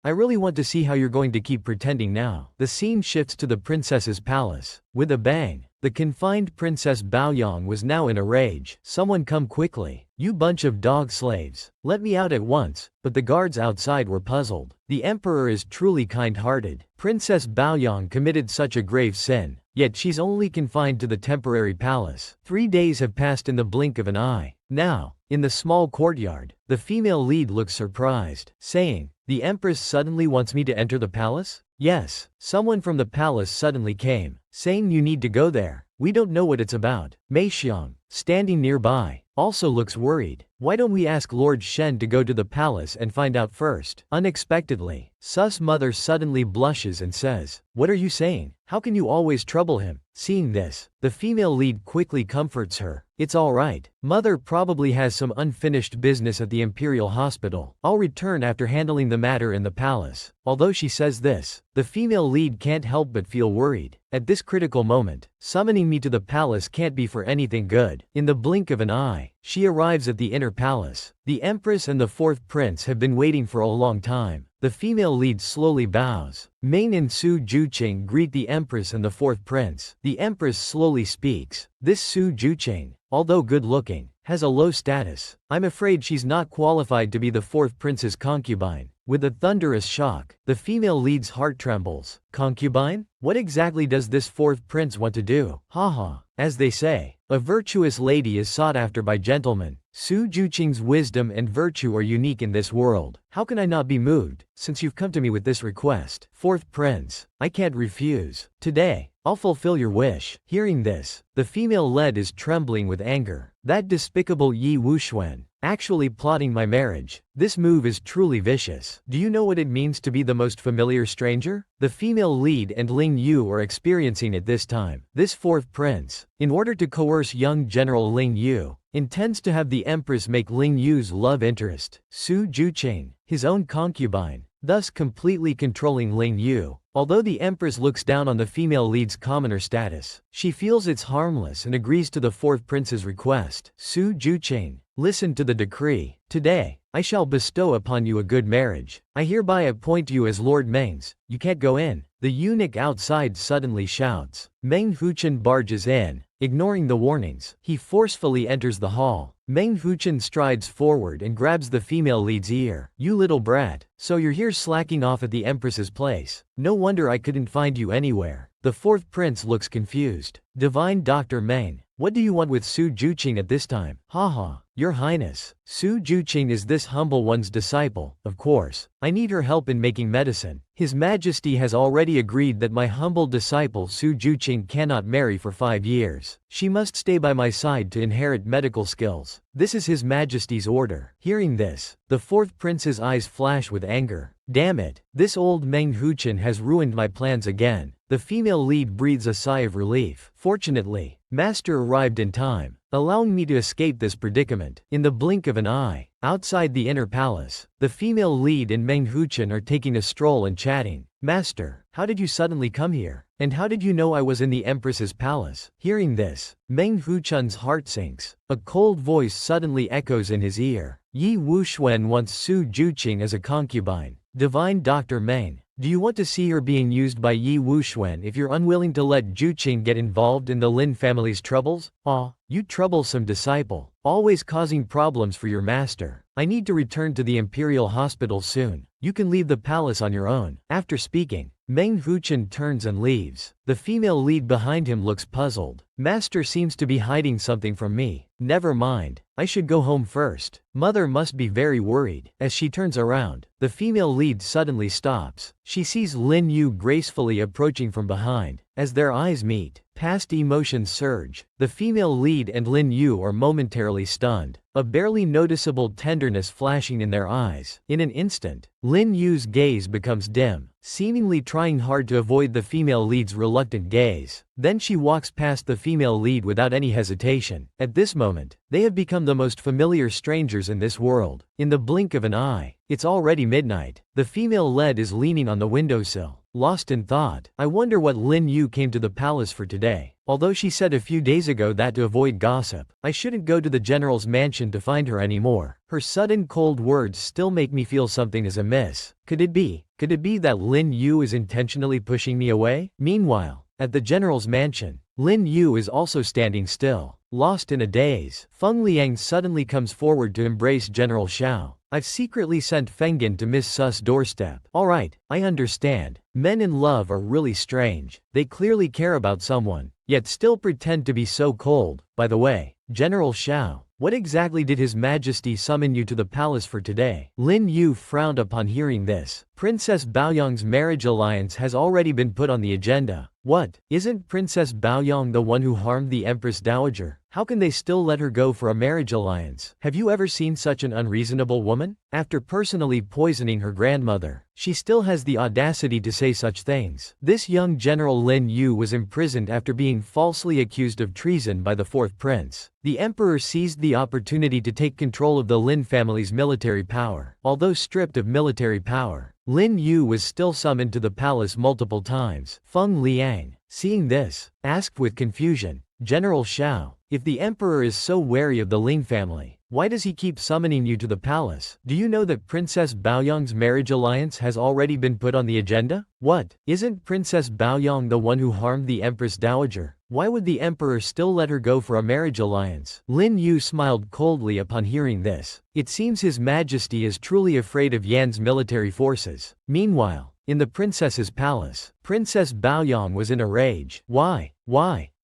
I really want to see how you're going to keep pretending now. The scene shifts to the princess's palace. With a bang, the confined Princess Baoyang was now in a rage. Someone come quickly. You bunch of dog slaves. Let me out at once. But the guards outside were puzzled. The emperor is truly kind-hearted. Princess Baoyang committed such a grave sin, yet she's only confined to the temporary palace. 3 days have passed in the blink of an eye. Now, in the small courtyard, the female lead looks surprised, saying, "The empress suddenly wants me to enter the palace?" Yes, someone from the palace suddenly came, saying you need to go there. We don't know what it's about. Mei Xiang, standing nearby, also looks worried. Why don't we ask Lord Shen to go to the palace and find out first? Unexpectedly, Su's mother suddenly blushes and says, "What are you saying? How can you always trouble him?" Seeing this, the female lead quickly comforts her. It's alright. Mother probably has some unfinished business at the Imperial Hospital. I'll return after handling the matter in the palace. Although she says this, the female lead can't help but feel worried. At this critical moment, summoning me to the palace can't be for anything good. In the blink of an eye, she arrives at the inner palace. The empress and the fourth prince have been waiting for a long time. The female lead slowly bows. Ming and Su Juqing greet the empress and the fourth prince. The empress slowly speaks. This Su Juqing, although good-looking, has a low status. I'm afraid she's not qualified to be the fourth prince's concubine. With a thunderous shock, the female lead's heart trembles. Concubine? What exactly does this fourth prince want to do? Haha. As they say, a virtuous lady is sought after by gentlemen. Su Juqing's wisdom and virtue are unique in this world. How can I not be moved, since you've come to me with this request? Fourth prince, I can't refuse. Today, I'll fulfill your wish. Hearing this, the female lead is trembling with anger. That despicable Yi Wuxuan, actually plotting my marriage. This move is truly vicious. Do you know what it means to be the most familiar stranger? The female lead and Ling Yu are experiencing it this time. This fourth prince, in order to coerce young General Ling Yu, intends to have the empress make Ling Yu's love interest, Su Juqing, his own concubine, thus completely controlling Ling Yu. Although the empress looks down on the female lead's commoner status, she feels it's harmless and agrees to the fourth prince's request. Su Juqing, listen to the decree. Today, I shall bestow upon you a good marriage. I hereby appoint you as Lord Meng's. You can't go in. The eunuch outside suddenly shouts. Meng Huchen barges in. Ignoring the warnings, he forcefully enters the hall. Meng Huchen strides forward and grabs the female lead's ear. You little brat, so you're here slacking off at the empress's place. No wonder I couldn't find you anywhere. The fourth prince looks confused. Divine Dr. Meng, what do you want with Su Juqing at this time? Haha, Your Highness, Su Juqing is this humble one's disciple. Of course, I need her help in making medicine. His Majesty has already agreed that my humble disciple Su Juqing cannot marry for 5 years. She must stay by my side to inherit medical skills. This is His Majesty's order. Hearing this, the fourth prince's eyes flash with anger. Damn it, this old Meng Huchen has ruined my plans again. The female lead breathes a sigh of relief. Fortunately, Master arrived in time, allowing me to escape this predicament. In the blink of an eye, outside the inner palace, the female lead and Meng Huchen are taking a stroll and chatting. Master, how did you suddenly come here? And how did you know I was in the Empress's palace? Hearing this, Meng Huchen's heart sinks. A cold voice suddenly echoes in his ear. Yi Wuxuan wants Su Juqing as a concubine. Divine Dr. Meng, do you want to see her being used by Yi Wuxuan if you're unwilling to let Juqing get involved in the Lin family's troubles? Aw, you troublesome disciple, always causing problems for your master. I need to return to the Imperial Hospital soon. You can leave the palace on your own. After speaking, Meng Huchen turns and leaves. The female lead behind him looks puzzled. Master seems to be hiding something from me. Never mind, I should go home first. Mother must be very worried. As she turns around, the female lead suddenly stops. She sees Lin Yu gracefully approaching from behind. As their eyes meet, past emotions surge. The female lead and Lin Yu are momentarily stunned, a barely noticeable tenderness flashing in their eyes. In an instant, Lin Yu's gaze becomes dim, seemingly trying hard to avoid the female lead's reluctant gaze. Then she walks past the female lead without any hesitation. At this moment, they have become the most familiar strangers in this world. In the blink of an eye, it's already midnight. The female lead is leaning on the windowsill, lost in thought. I wonder what Lin Yu came to the palace for today. although she said a few days ago that to avoid gossip, I shouldn't go to the general's mansion to find her anymore. Her sudden cold words still make me feel something is amiss. Could it be that Lin Yu is intentionally pushing me away? Meanwhile, at the general's mansion, Lin Yu is also standing still, lost in a daze. Feng Liang suddenly comes forward to embrace General Xiao. I've secretly sent Fenggan to Miss Su's doorstep. Alright, I understand. Men in love are really strange. They clearly care about someone, yet still pretend to be so cold. By the way, General Xiao, what exactly did His Majesty summon you to the palace for today? Lin Yu frowned upon hearing this. Princess Baoyang's marriage alliance has already been put on the agenda. What? Isn't Princess Baoyang the one who harmed the Empress Dowager? How can they still let her go for a marriage alliance? Have you ever seen such an unreasonable woman? After personally poisoning her grandmother, she still has the audacity to say such things. This young General Lin Yu was imprisoned after being falsely accused of treason by the fourth prince. The emperor seized the opportunity to take control of the Lin family's military power. Although stripped of military power, Lin Yu was still summoned to the palace multiple times. Feng Liang, seeing this, asked with confusion, General Xiao, if the emperor is so wary of the Lin family, why does he keep summoning you to the palace? Do you know that Princess Baoyang's marriage alliance has already been put on the agenda? What? Isn't Princess Baoyang the one who harmed the Empress Dowager? Why would the emperor still let her go for a marriage alliance? Lin Yu smiled coldly upon hearing this. It seems His Majesty is truly afraid of Yan's military forces. Meanwhile, in the princess's palace, Princess Baoyang was in a rage. Why?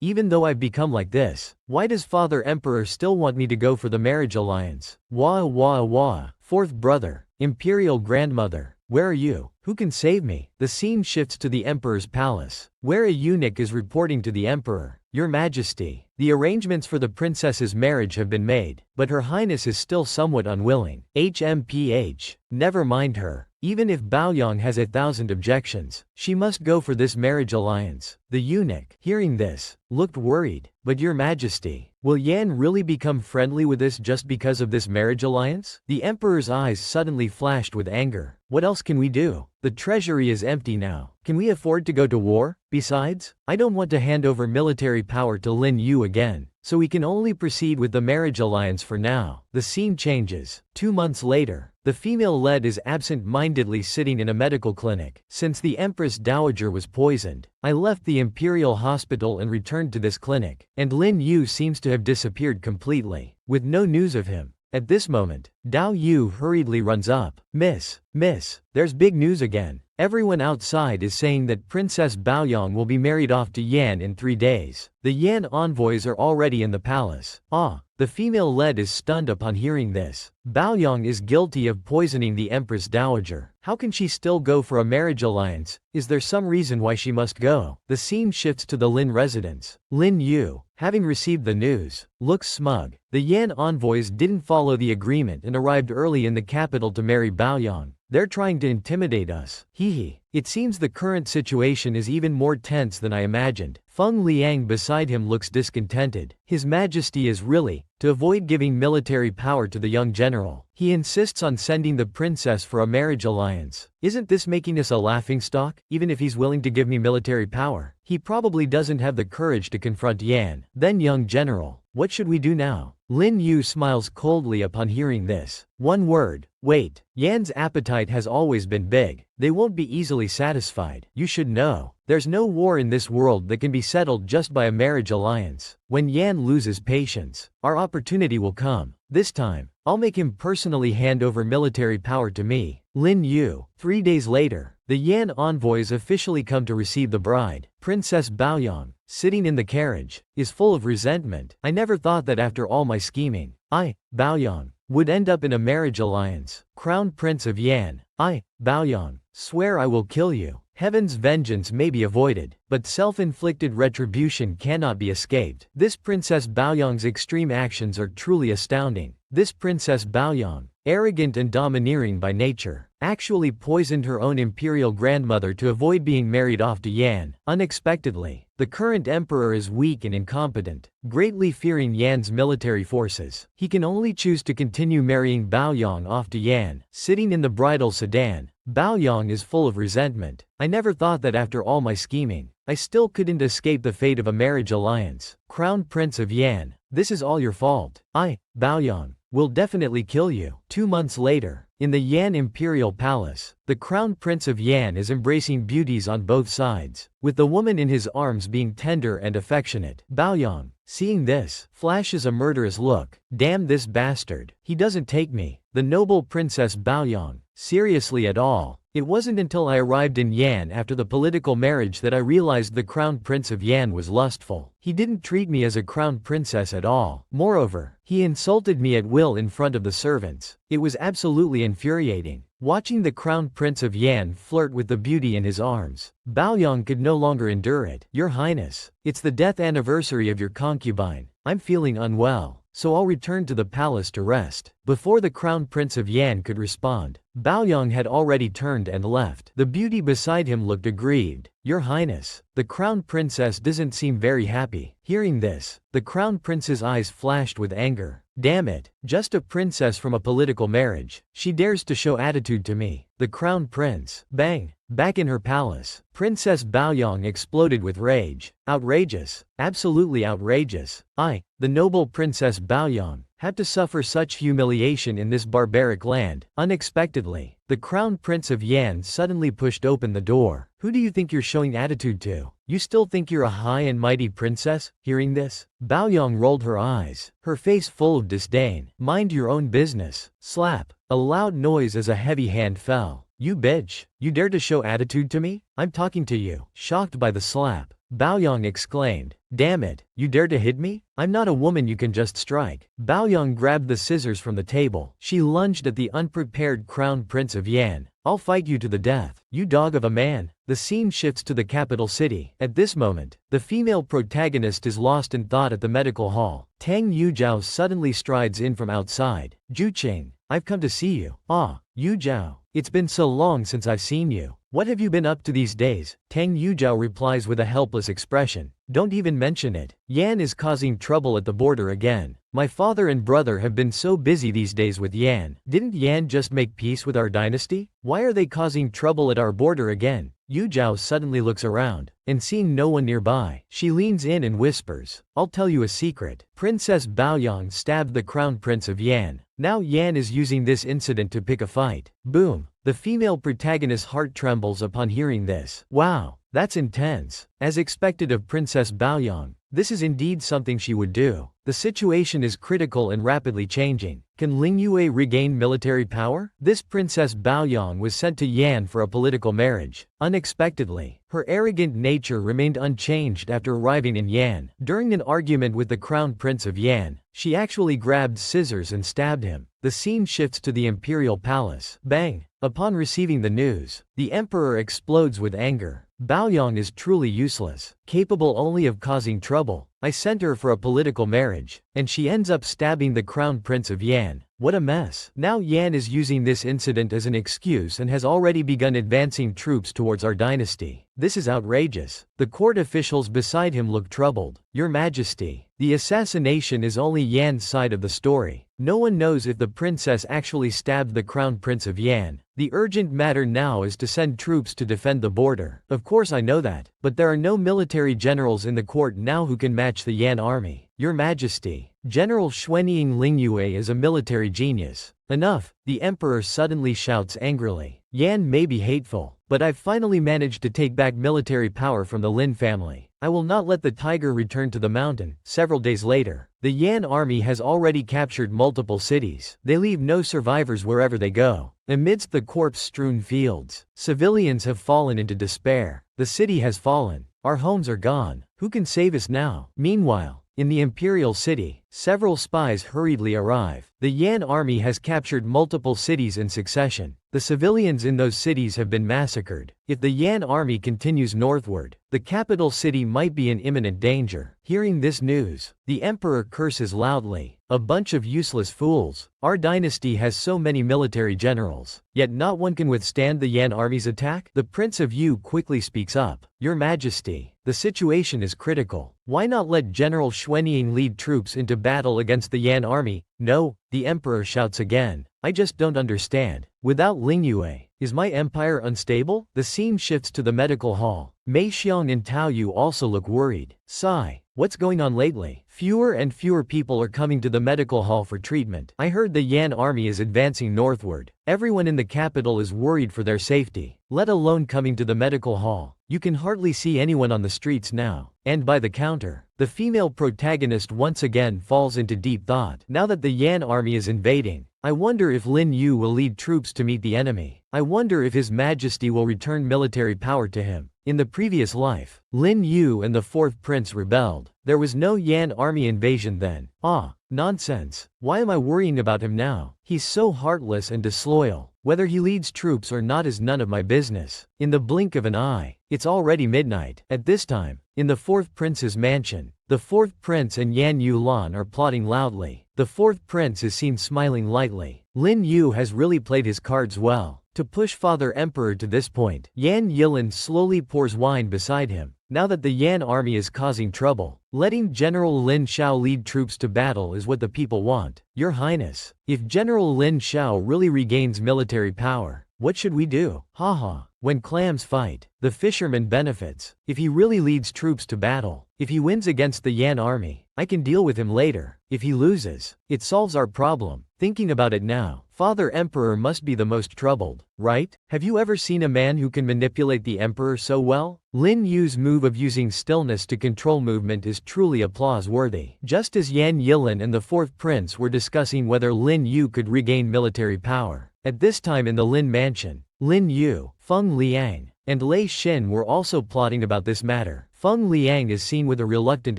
Even though I've become like this, why does Father Emperor still want me to go for the marriage alliance? Wah. Fourth brother, Imperial Grandmother, where are you? Who can save me? The scene shifts to the Emperor's palace, where a eunuch is reporting to the Emperor. Your Majesty, the arrangements for the princess's marriage have been made, but Her Highness is still somewhat unwilling. HMPH. Never mind her. Even if Baoyang has 1,000 objections, she must go for this marriage alliance. The eunuch, hearing this, looked worried. But Your Majesty, will Yan really become friendly with us just because of this marriage alliance? The emperor's eyes suddenly flashed with anger. What else can we do? The treasury is empty now. Can we afford to go to war? Besides, I don't want to hand over military power to Lin Yu again, so we can only proceed with the marriage alliance for now. The scene changes. 2 months later, the female lead is absent-mindedly sitting in a medical clinic. Since the Empress Dowager was poisoned, I left the Imperial Hospital and returned to this clinic, and Lin Yu seems to have disappeared completely, with no news of him. At this moment, Dao Yu hurriedly runs up. Miss, there's big news again. Everyone outside is saying that Princess Baoyang will be married off to Yan in 3 days. The Yan envoys are already in the palace. The female lead is stunned upon hearing this. Baoyang is guilty of poisoning the Empress Dowager. How can she still go for a marriage alliance? Is there some reason why she must go? The scene shifts to the Lin residence. Lin Yu, having received the news, looks smug. The Yan envoys didn't follow the agreement and arrived early in the capital to marry Baoyang. They're trying to intimidate us. It seems the current situation is even more tense than I imagined. Feng Liang beside him looks discontented. His Majesty is really, to avoid giving military power to the young general, he insists on sending the princess for a marriage alliance. Isn't this making us a laughingstock? Even if he's willing to give me military power, he probably doesn't have the courage to confront Yan. Then young general, what should we do now? Lin Yu smiles coldly upon hearing this. One word, wait. Yan's appetite has always been big. They won't be easily satisfied. You should know, there's no war in this world that can be settled just by a marriage alliance. When Yan loses patience, our opportunity will come. This time, I'll make him personally hand over military power to me. Lin Yu. 3 days later, the Yan envoys officially come to receive the bride. Princess Baoyang, sitting in the carriage, is full of resentment. I never thought that after all my scheming, I, Baoyang, would end up in a marriage alliance. Crown Prince of Yan, I, Baoyang, swear I will kill you. Heaven's vengeance may be avoided, but self-inflicted retribution cannot be escaped. This Princess Baoyang's extreme actions are truly astounding. This Princess Baoyang, arrogant and domineering by nature, actually poisoned her own imperial grandmother to avoid being married off to Yan. Unexpectedly, the current emperor is weak and incompetent. Greatly fearing Yan's military forces, he can only choose to continue marrying Baoyang off to Yan. Sitting in the bridal sedan, Baoyang is full of resentment. I never thought that after all my scheming, I still couldn't escape the fate of a marriage alliance. Crown Prince of Yan, this is all your fault. Baoyang, will definitely kill you. 2 months later, in the Yan Imperial Palace, the Crown Prince of Yan is embracing beauties on both sides, with the woman in his arms being tender and affectionate. Baoyang, seeing this, flashes a murderous look. Damn this bastard. He doesn't take me. The noble Princess Baoyang, seriously at all. It wasn't until I arrived in Yan after the political marriage that I realized the Crown Prince of Yan was lustful. He didn't treat me as a crown princess at all. Moreover, he insulted me at will in front of the servants. It was absolutely infuriating. Watching the Crown Prince of Yan flirt with the beauty in his arms, Baoyang could no longer endure it. Your Highness, it's the death anniversary of your concubine. I'm feeling unwell, so I'll return to the palace to rest. Before the Crown Prince of Yan could respond, Baoyang had already turned and left. The beauty beside him looked aggrieved. Your Highness, the Crown Princess doesn't seem very happy. Hearing this, the Crown Prince's eyes flashed with anger. Damn it, just a princess from a political marriage. She dares to show attitude to me. The Crown Prince. Bang. Back in her palace, Princess Baoyang exploded with rage. Outrageous. Absolutely outrageous. The noble Princess Baoyang, had to suffer such humiliation in this barbaric land. Unexpectedly, the Crown Prince of Yan suddenly pushed open the door. Who do you think you're showing attitude to? You still think you're a high and mighty princess? Hearing this, Baoyang rolled her eyes, her face full of disdain. Mind your own business. Slap. A loud noise as a heavy hand fell. You bitch. You dare to show attitude to me? I'm talking to you. Shocked by the slap, Baoyang exclaimed. Damn it, you dare to hit me? I'm not a woman you can just strike. Baoyang grabbed the scissors from the table. She lunged at the unprepared Crown Prince of Yan. I'll fight you to the death, you dog of a man. The scene shifts to the capital city. At this moment, the female protagonist is lost in thought at the medical hall. Tang Yujiao suddenly strides in from outside. Juqing, I've come to see you. Yujiao, it's been so long since I've seen you. What have you been up to these days? Tang Yujiao replies with a helpless expression. Don't even mention it. Yan is causing trouble at the border again. My father and brother have been so busy these days with Yan. Didn't Yan just make peace with our dynasty? Why are they causing trouble at our border again? Yujiao suddenly looks around, and seeing no one nearby, she leans in and whispers, I'll tell you a secret. Princess Baoyang stabbed the Crown Prince of Yan. Now Yan is using this incident to pick a fight. Boom. The female protagonist's heart trembles upon hearing this. Wow, that's intense. As expected of Princess Baoyang, this is indeed something she would do. The situation is critical and rapidly changing. Can Lingyue regain military power? This Princess Baoyang was sent to Yan for a political marriage. Unexpectedly, her arrogant nature remained unchanged after arriving in Yan. During an argument with the Crown Prince of Yan, she actually grabbed scissors and stabbed him. The scene shifts to the Imperial Palace. Bang! Upon receiving the news, the Emperor explodes with anger. Baoyang is truly useless, capable only of causing trouble. I sent her for a political marriage, and she ends up stabbing the Crown Prince of Yan. What a mess. Now Yan is using this incident as an excuse and has already begun advancing troops towards our dynasty. This is outrageous. The court officials beside him look troubled. Your Majesty, the assassination is only Yan's side of the story. No one knows if the princess actually stabbed the Crown Prince of Yan. The urgent matter now is to send troops to defend the border. Of course I know that, but there are no military generals in the court now who can match the Yan army. Your Majesty, General Xuanying Lingyue is a military genius. Enough, the Emperor suddenly shouts angrily. Yan may be hateful, but I've finally managed to take back military power from the Lin family. I will not let the tiger return to the mountain. Several days later, the Yan army has already captured multiple cities. They leave no survivors wherever they go. Amidst the corpse-strewn fields, civilians have fallen into despair. The city has fallen. Our homes are gone. Who can save us now? Meanwhile, in the imperial city, several spies hurriedly arrive. The Yan army has captured multiple cities in succession. The civilians in those cities have been massacred. If the Yan army continues northward, the capital city might be in imminent danger. Hearing this news, the emperor curses loudly. A bunch of useless fools. Our dynasty has so many military generals, yet not one can withstand the Yan army's attack? The Prince of Yu quickly speaks up. Your Majesty, the situation is critical. Why not let General Xuanying lead troops into battle against the Yan army? No, the emperor shouts again. I just don't understand. Without Ling Yue, is my empire unstable? The scene shifts to the medical hall. Mei Xiong and Tao Yu also look worried. Sigh. What's going on lately? Fewer and fewer people are coming to the medical hall for treatment. I heard the Yan army is advancing northward. Everyone in the capital is worried for their safety, let alone coming to the medical hall. You can hardly see anyone on the streets now. And by the counter, the female protagonist once again falls into deep thought. Now that the Yan army is invading, I wonder if Lin Yu will lead troops to meet the enemy. I wonder if His Majesty will return military power to him. In the previous life, Lin Yu and the fourth prince rebelled. There was no Yan army invasion then. Ah, nonsense. Why am I worrying about him now? He's so heartless and disloyal. Whether he leads troops or not is none of my business. In the blink of an eye, it's already midnight. At this time, in the fourth prince's mansion, the fourth prince and Yan Yulan are plotting loudly. The fourth prince is seen smiling lightly. Lin Yu has really played his cards well. To push Father Emperor to this point, Yan Yilin slowly pours wine beside him. Now that the Yan army is causing trouble, letting General Lin Xiao lead troops to battle is what the people want. Your Highness, if General Lin Xiao really regains military power, what should we do? Haha. When clams fight, the fisherman benefits. If he really leads troops to battle, if he wins against the Yan army, I can deal with him later. If he loses, it solves our problem. Thinking about it now, Father Emperor must be the most troubled, right? Have you ever seen a man who can manipulate the Emperor so well? Lin Yu's move of using stillness to control movement is truly applause-worthy. Just as Yan Yilin and the fourth prince were discussing whether Lin Yu could regain military power, at this time in the Lin mansion, Lin Yu, Feng Liang, and Lei Xin were also plotting about this matter. Feng Liang is seen with a reluctant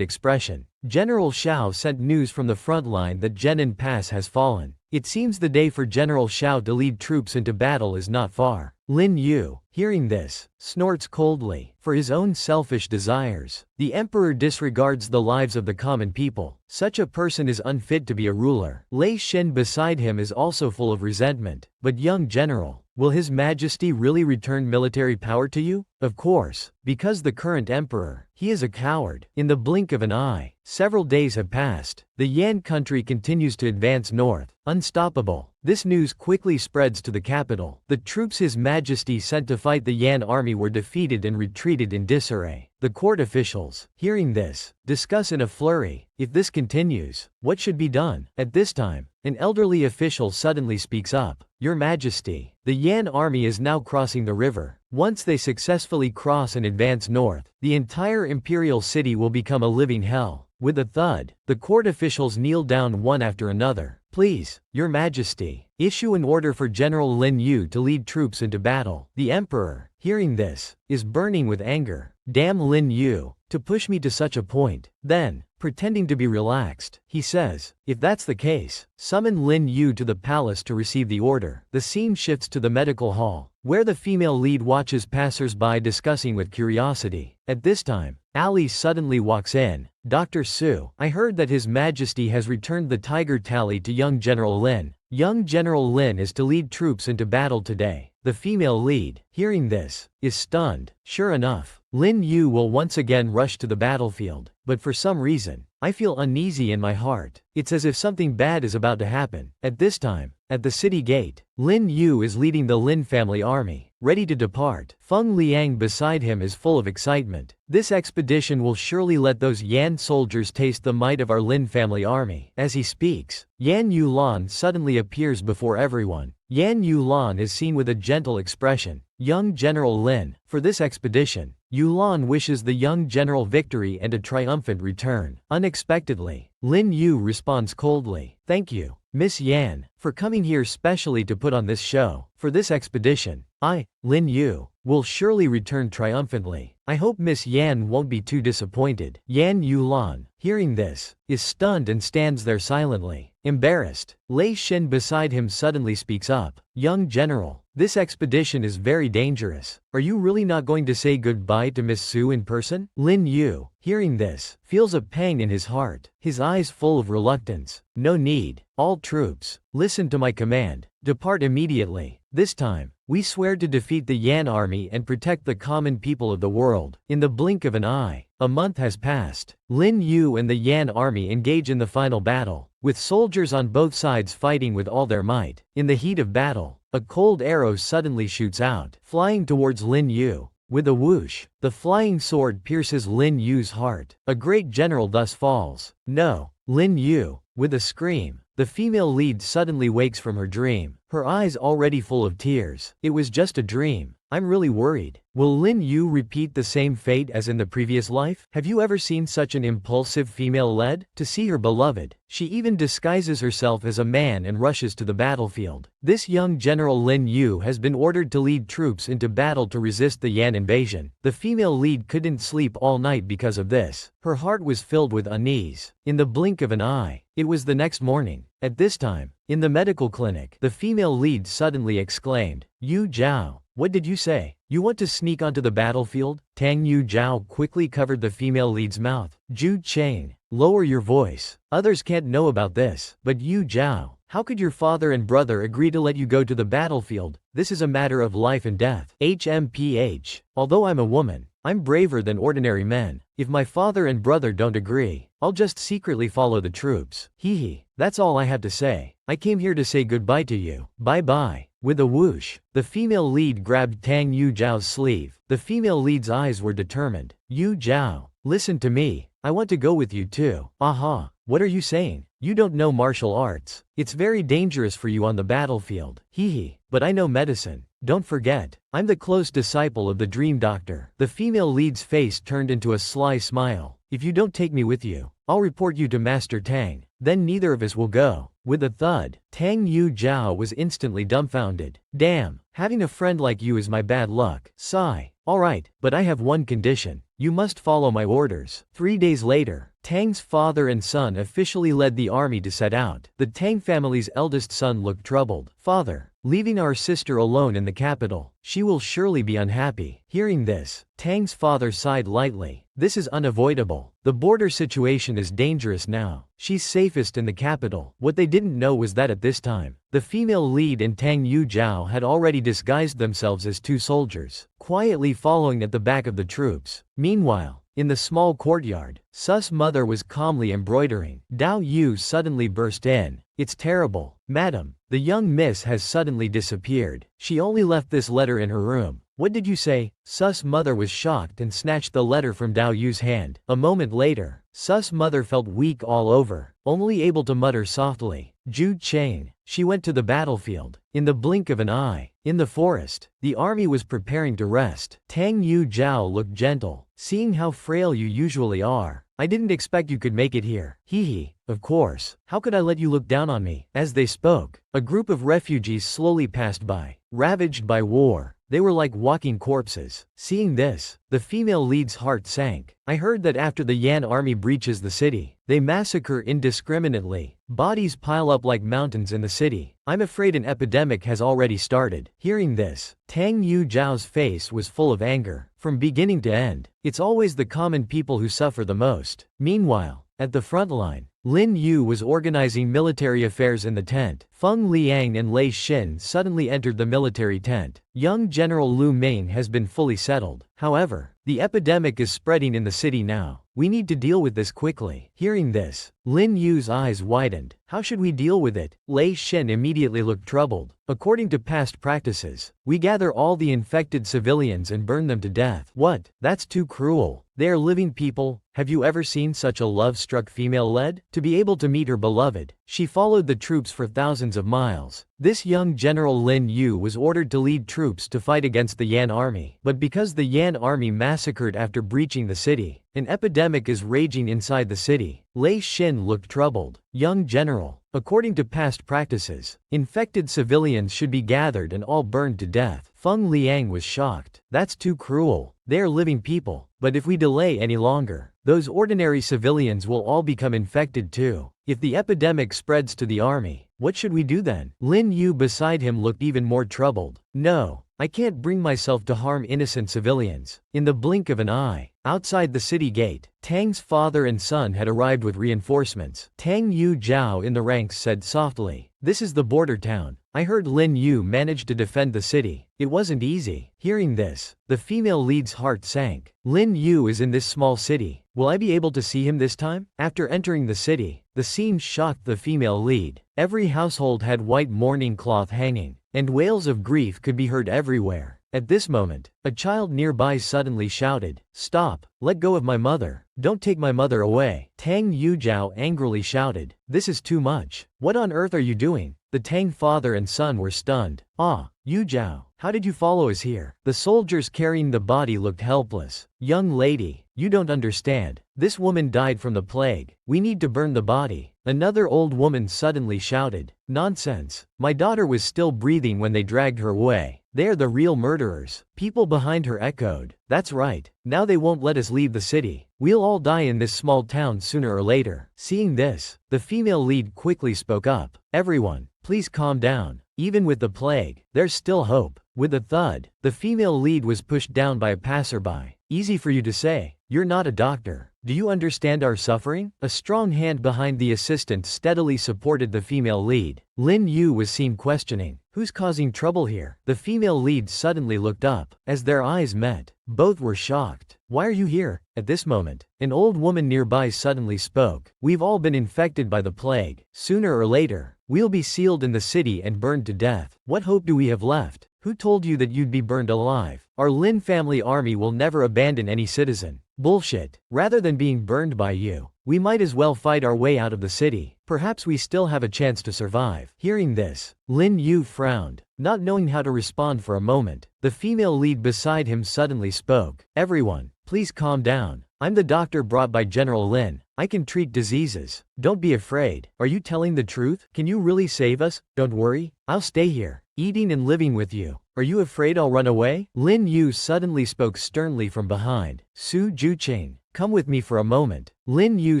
expression. General Xiao sent news from the front line that Zhenan Pass has fallen. It seems the day for General Xiao to lead troops into battle is not far. Lin Yu, hearing this, snorts coldly. For his own selfish desires, the emperor disregards the lives of the common people. Such a person is unfit to be a ruler. Lei Xin beside him is also full of resentment. But young general, will His Majesty really return military power to you? Of course, because the current emperor, he is a coward. In the blink of an eye, several days have passed. The Yan country continues to advance north, unstoppable. This news quickly spreads to the capital. The troops His Majesty sent to fight the Yan army were defeated and retreated in disarray. The court officials, hearing this, discuss in a flurry. If this continues, what should be done? At this time, an elderly official suddenly speaks up. Your Majesty, the Yan army is now crossing the river. Once they successfully cross and advance north, the entire imperial city will become a living hell. With a thud, the court officials kneel down one after another. Please, Your Majesty, issue an order for General Lin Yu to lead troops into battle. The emperor, hearing this, is burning with anger. Damn Lin Yu, to push me to such a point. Then, pretending to be relaxed, he says, if that's the case, summon Lin Yu to the palace to receive the order. The scene shifts to the medical hall, where the female lead watches passers-by discussing with curiosity. At this time, Ali suddenly walks in. Dr. Su, I heard that His Majesty has returned the tiger tally to young General Lin. Young General Lin is to lead troops into battle today. The female lead, hearing this, is stunned. Sure enough, Lin Yu will once again rush to the battlefield. But for some reason, I feel uneasy in my heart. It's as if something bad is about to happen. At this time, at the city gate, Lin Yu is leading the Lin family army, ready to depart. Feng Liang beside him is full of excitement. This expedition will surely let those Yan soldiers taste the might of our Lin family army. As he speaks, Yan Yulan suddenly appears before everyone. Yan Yulan is seen with a gentle expression. Young General Lin, for this expedition, Yulan wishes the young general victory and a triumphant return. Unexpectedly, Lin Yu responds coldly. Thank you, Miss Yan, for coming here specially to put on this show. For this expedition, I, Lin Yu, will surely return triumphantly. I hope Miss Yan won't be too disappointed. Yan Yulan, hearing this, is stunned and stands there silently. Embarrassed, Lei Xin beside him suddenly speaks up. Young general, this expedition is very dangerous. Are you really not going to say goodbye to Miss Su in person? Lin Yu, hearing this, feels a pang in his heart, his eyes full of reluctance. No need. All troops, listen to my command. Depart immediately. This time, we swear to defeat the Yan army and protect the common people of the world. In the blink of an eye, a month has passed. Lin Yu and the Yan army engage in the final battle. with soldiers on both sides fighting with all their might. In the heat of battle, a cold arrow suddenly shoots out, flying towards Lin Yu. With a whoosh, the flying sword pierces Lin Yu's heart. A great general thus falls. No, Lin Yu. With a scream, the female lead suddenly wakes from her dream, her eyes already full of tears. It was just a dream. I'm really worried. Will Lin Yu repeat the same fate as in the previous life? Have you ever seen such an impulsive female lead? To see her beloved, she even disguises herself as a man and rushes to the battlefield. This young General Lin Yu has been ordered to lead troops into battle to resist the Yan invasion. The female lead couldn't sleep all night because of this. Her heart was filled with unease. In the blink of an eye, it was the next morning. At this time, in the medical clinic, the female lead suddenly exclaimed, "Yu Zhao, what did you say? You want to sneak onto the battlefield?" Tang Yu Zhao quickly covered the female lead's mouth. "Zhu Chang, lower your voice. Others can't know about this." "But Yu Zhao, how could your father and brother agree to let you go to the battlefield? This is a matter of life and death." "HMPH, although I'm a woman, I'm braver than ordinary men. If my father and brother don't agree, I'll just secretly follow the troops. Hee, that's all I have to say. I came here to say goodbye to you. Bye-bye." With a whoosh, the female lead grabbed Tang Yu Zhao's sleeve. The female lead's eyes were determined. "Yu Zhao, listen to me. I want to go with you too." "Aha, what are you saying? You don't know martial arts. It's very dangerous for you on the battlefield." "Hee, but I know medicine. Don't forget, I'm the close disciple of the dream doctor." The female lead's face turned into a sly smile. "If you don't take me with you, I'll report you to Master Tang. Then neither of us will go." With a thud, Tang Yu Zhao was instantly dumbfounded. "Damn, having a friend like you is my bad luck." Sigh. "Alright, but I have one condition. You must follow my orders." 3 days later, Tang's father and son officially led the army to set out. The Tang family's eldest son looked troubled. "Father, leaving our sister alone in the capital, she will surely be unhappy." Hearing this, Tang's father sighed lightly. "This is unavoidable. The border situation is dangerous now. She's safest in the capital." What they didn't know was that at this time, the female lead and Tang Yu Zhao had already disguised themselves as 2 soldiers, quietly following at the back of the troops. Meanwhile, in the small courtyard, Su's mother was calmly embroidering. Dao Yu suddenly burst in. "It's terrible, madam. The young miss has suddenly disappeared. She only left this letter in her room." "What did you say?" Su's mother was shocked and snatched the letter from Dao Yu's hand. A moment later, Su's mother felt weak all over, only able to mutter softly, "Zhu Chang." She went to the battlefield. In the blink of an eye, in the forest, the army was preparing to rest. Tang Yu Zhao looked gentle. "Seeing how frail you usually are, I didn't expect you could make it here." "Hee, of course. How could I let you look down on me?" As they spoke, a group of refugees slowly passed by, ravaged by war. They were like walking corpses. Seeing this, the female lead's heart sank. "I heard that after the Yan army breaches the city, they massacre indiscriminately. Bodies pile up like mountains in the city. I'm afraid an epidemic has already started." Hearing this, Tang Yu Zhao's face was full of anger. From beginning to end, it's always the common people who suffer the most. Meanwhile, at the front line, Lin Yu was organizing military affairs in the tent. Feng Liang and Lei Xin suddenly entered the military tent. Young General Lu Ming has been fully settled. However, the epidemic is spreading in the city now. We need to deal with this quickly. Hearing this, Lin Yu's eyes widened. "How should we deal with it?" Lei Xin immediately looked troubled. "According to past practices, we gather all the infected civilians and burn them to death." "What? That's too cruel. They are living people. Have you ever seen such a love-struck female lead?" To be able to meet her beloved, she followed the troops for thousands of miles. This young General Lin Yu was ordered to lead troops to fight against the Yan army. But because the Yan army massacred after breaching the city, an epidemic is raging inside the city. Lei Xin looked troubled. "Young General, according to past practices, infected civilians should be gathered and all burned to death." Feng Liang was shocked. "That's too cruel. They are living people. But if we delay any longer, those ordinary civilians will all become infected too. If the epidemic spreads to the army, what should we do then?" Lin Yu beside him looked even more troubled. "No, I can't bring myself to harm innocent civilians." In the blink of an eye, outside the city gate, Tang's father and son had arrived with reinforcements. Tang Yu Zhao in the ranks said softly, "This is the border town. I heard Lin Yu managed to defend the city. It wasn't easy. Hearing this, the female lead's heart sank. Lin Yu is in this small city. Will I be able to see him this time? After entering the city, the scene shocked the female lead. Every household had white mourning cloth hanging, and wails of grief could be heard everywhere. At this moment, a child nearby suddenly shouted, "Stop! Let go of my mother! Don't take my mother away!" Tang Yujiao angrily shouted, "This is too much. What on earth are you doing?" The Tang father and son were stunned. "Ah, Yujiao, how did you follow us here?" The soldiers carrying the body looked helpless. "Young lady, you don't understand. This woman died from the plague. We need to burn the body." Another old woman suddenly shouted, "Nonsense. My daughter was still breathing when they dragged her away. They are the real murderers." People behind her echoed, "That's right. Now they won't let us leave the city. We'll all die in this small town sooner or later." Seeing this, the female lead quickly spoke up, "Everyone, please calm down. Even with the plague, there's still hope." With a thud, the female lead was pushed down by a passerby. "Easy for you to say. You're not a doctor. Do you understand our suffering?" A strong hand behind the assistant steadily supported the female lead. Lin Yu was seen questioning, "Who's causing trouble here?" The female lead suddenly looked up. As their eyes met, both were shocked. "Why are you here?" At this moment, an old woman nearby suddenly spoke, "We've all been infected by the plague. Sooner or later, we'll be sealed in the city and burned to death. What hope do we have left? Who told you that you'd be burned alive? Our Lin family army will never abandon any citizen." "Bullshit. Rather than being burned by you, we might as well fight our way out of the city. Perhaps we still have a chance to survive." Hearing this, Lin Yu frowned, not knowing how to respond for a moment. The female lead beside him suddenly spoke, "Everyone, please calm down. I'm the doctor brought by General Lin. I can treat diseases. Don't be afraid. Are you telling the truth? Can you really save us? Don't worry. I'll stay here, eating and living with you. Are you afraid I'll run away?" Lin Yu suddenly spoke sternly from behind. "Su Juqing, come with me for a moment." Lin Yu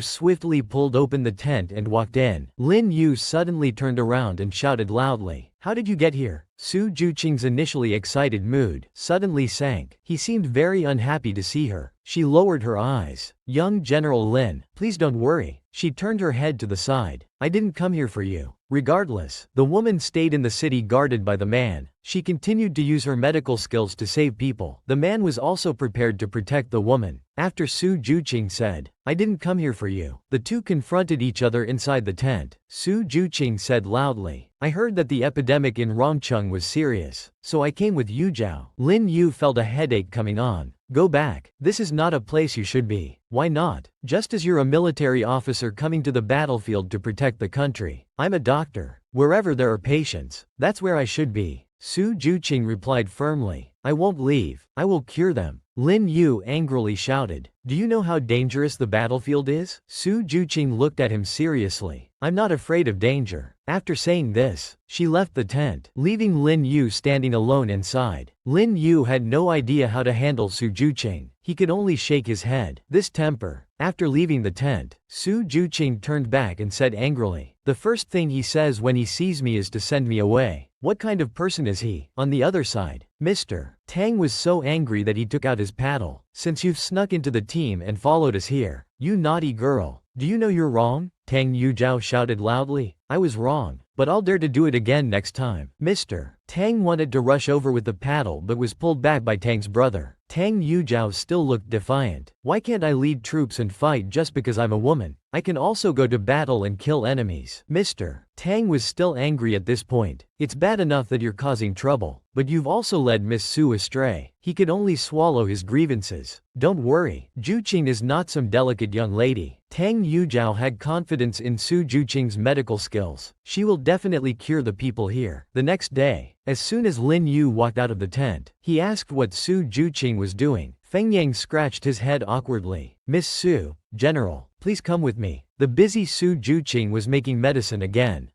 swiftly pulled open the tent and walked in. Lin Yu suddenly turned around and shouted loudly, "How did you get here?" Su Juqing's initially excited mood suddenly sank. He seemed very unhappy to see her. She lowered her eyes. "Young General Lin, please don't worry." She turned her head to the side. "I didn't come here for you." Regardless, the woman stayed in the city guarded by the man. She continued to use her medical skills to save people. The man was also prepared to protect the woman. After Su Juqing said, "I didn't come here for you," the two confronted each other inside the tent. Su Juqing said loudly, "I heard that the epidemic in Rongcheng was serious, so I came with Yujiao." Lin Yu felt a headache coming on. "Go back. This is not a place you should be." "Why not? Just as you're a military officer coming to the battlefield to protect the country. I'm a doctor. Wherever there are patients, that's where I should be." Su Juqing replied firmly, "I won't leave. I will cure them." Lin Yu angrily shouted, "Do you know how dangerous the battlefield is?" Su Juqing looked at him seriously. "I'm not afraid of danger." After saying this, she left the tent, leaving Lin Yu standing alone inside. Lin Yu had no idea how to handle Su Juqing. He could only shake his head. This temper. After leaving the tent, Su Juqing turned back and said angrily, "The first thing he says when he sees me is to send me away. What kind of person is he?" On the other side, Mr. Tang was so angry that he took out his paddle. "Since you've snuck into the team and followed us here, you naughty girl, do you know you're wrong?" Tang Yujiao shouted loudly. "I was wrong, but I'll dare to do it again next time." Mr. Tang wanted to rush over with the paddle but was pulled back by Tang's brother. Tang Yujiao still looked defiant. "Why can't I lead troops and fight just because I'm a woman? I can also go to battle and kill enemies." Mr. Tang was still angry at this point. "It's bad enough that you're causing trouble, but you've also led Miss Su astray." He could only swallow his grievances. "Don't worry, Juqing is not some delicate young lady." Tang Yujiao had confidence in Su Juqing's medical skills. "She will definitely cure the people here." The next day, as soon as Lin Yu walked out of the tent, he asked what Su Juqing was doing. Feng Yang scratched his head awkwardly. "Miss Su, General, please come with me." The busy Su Juqing was making medicine again,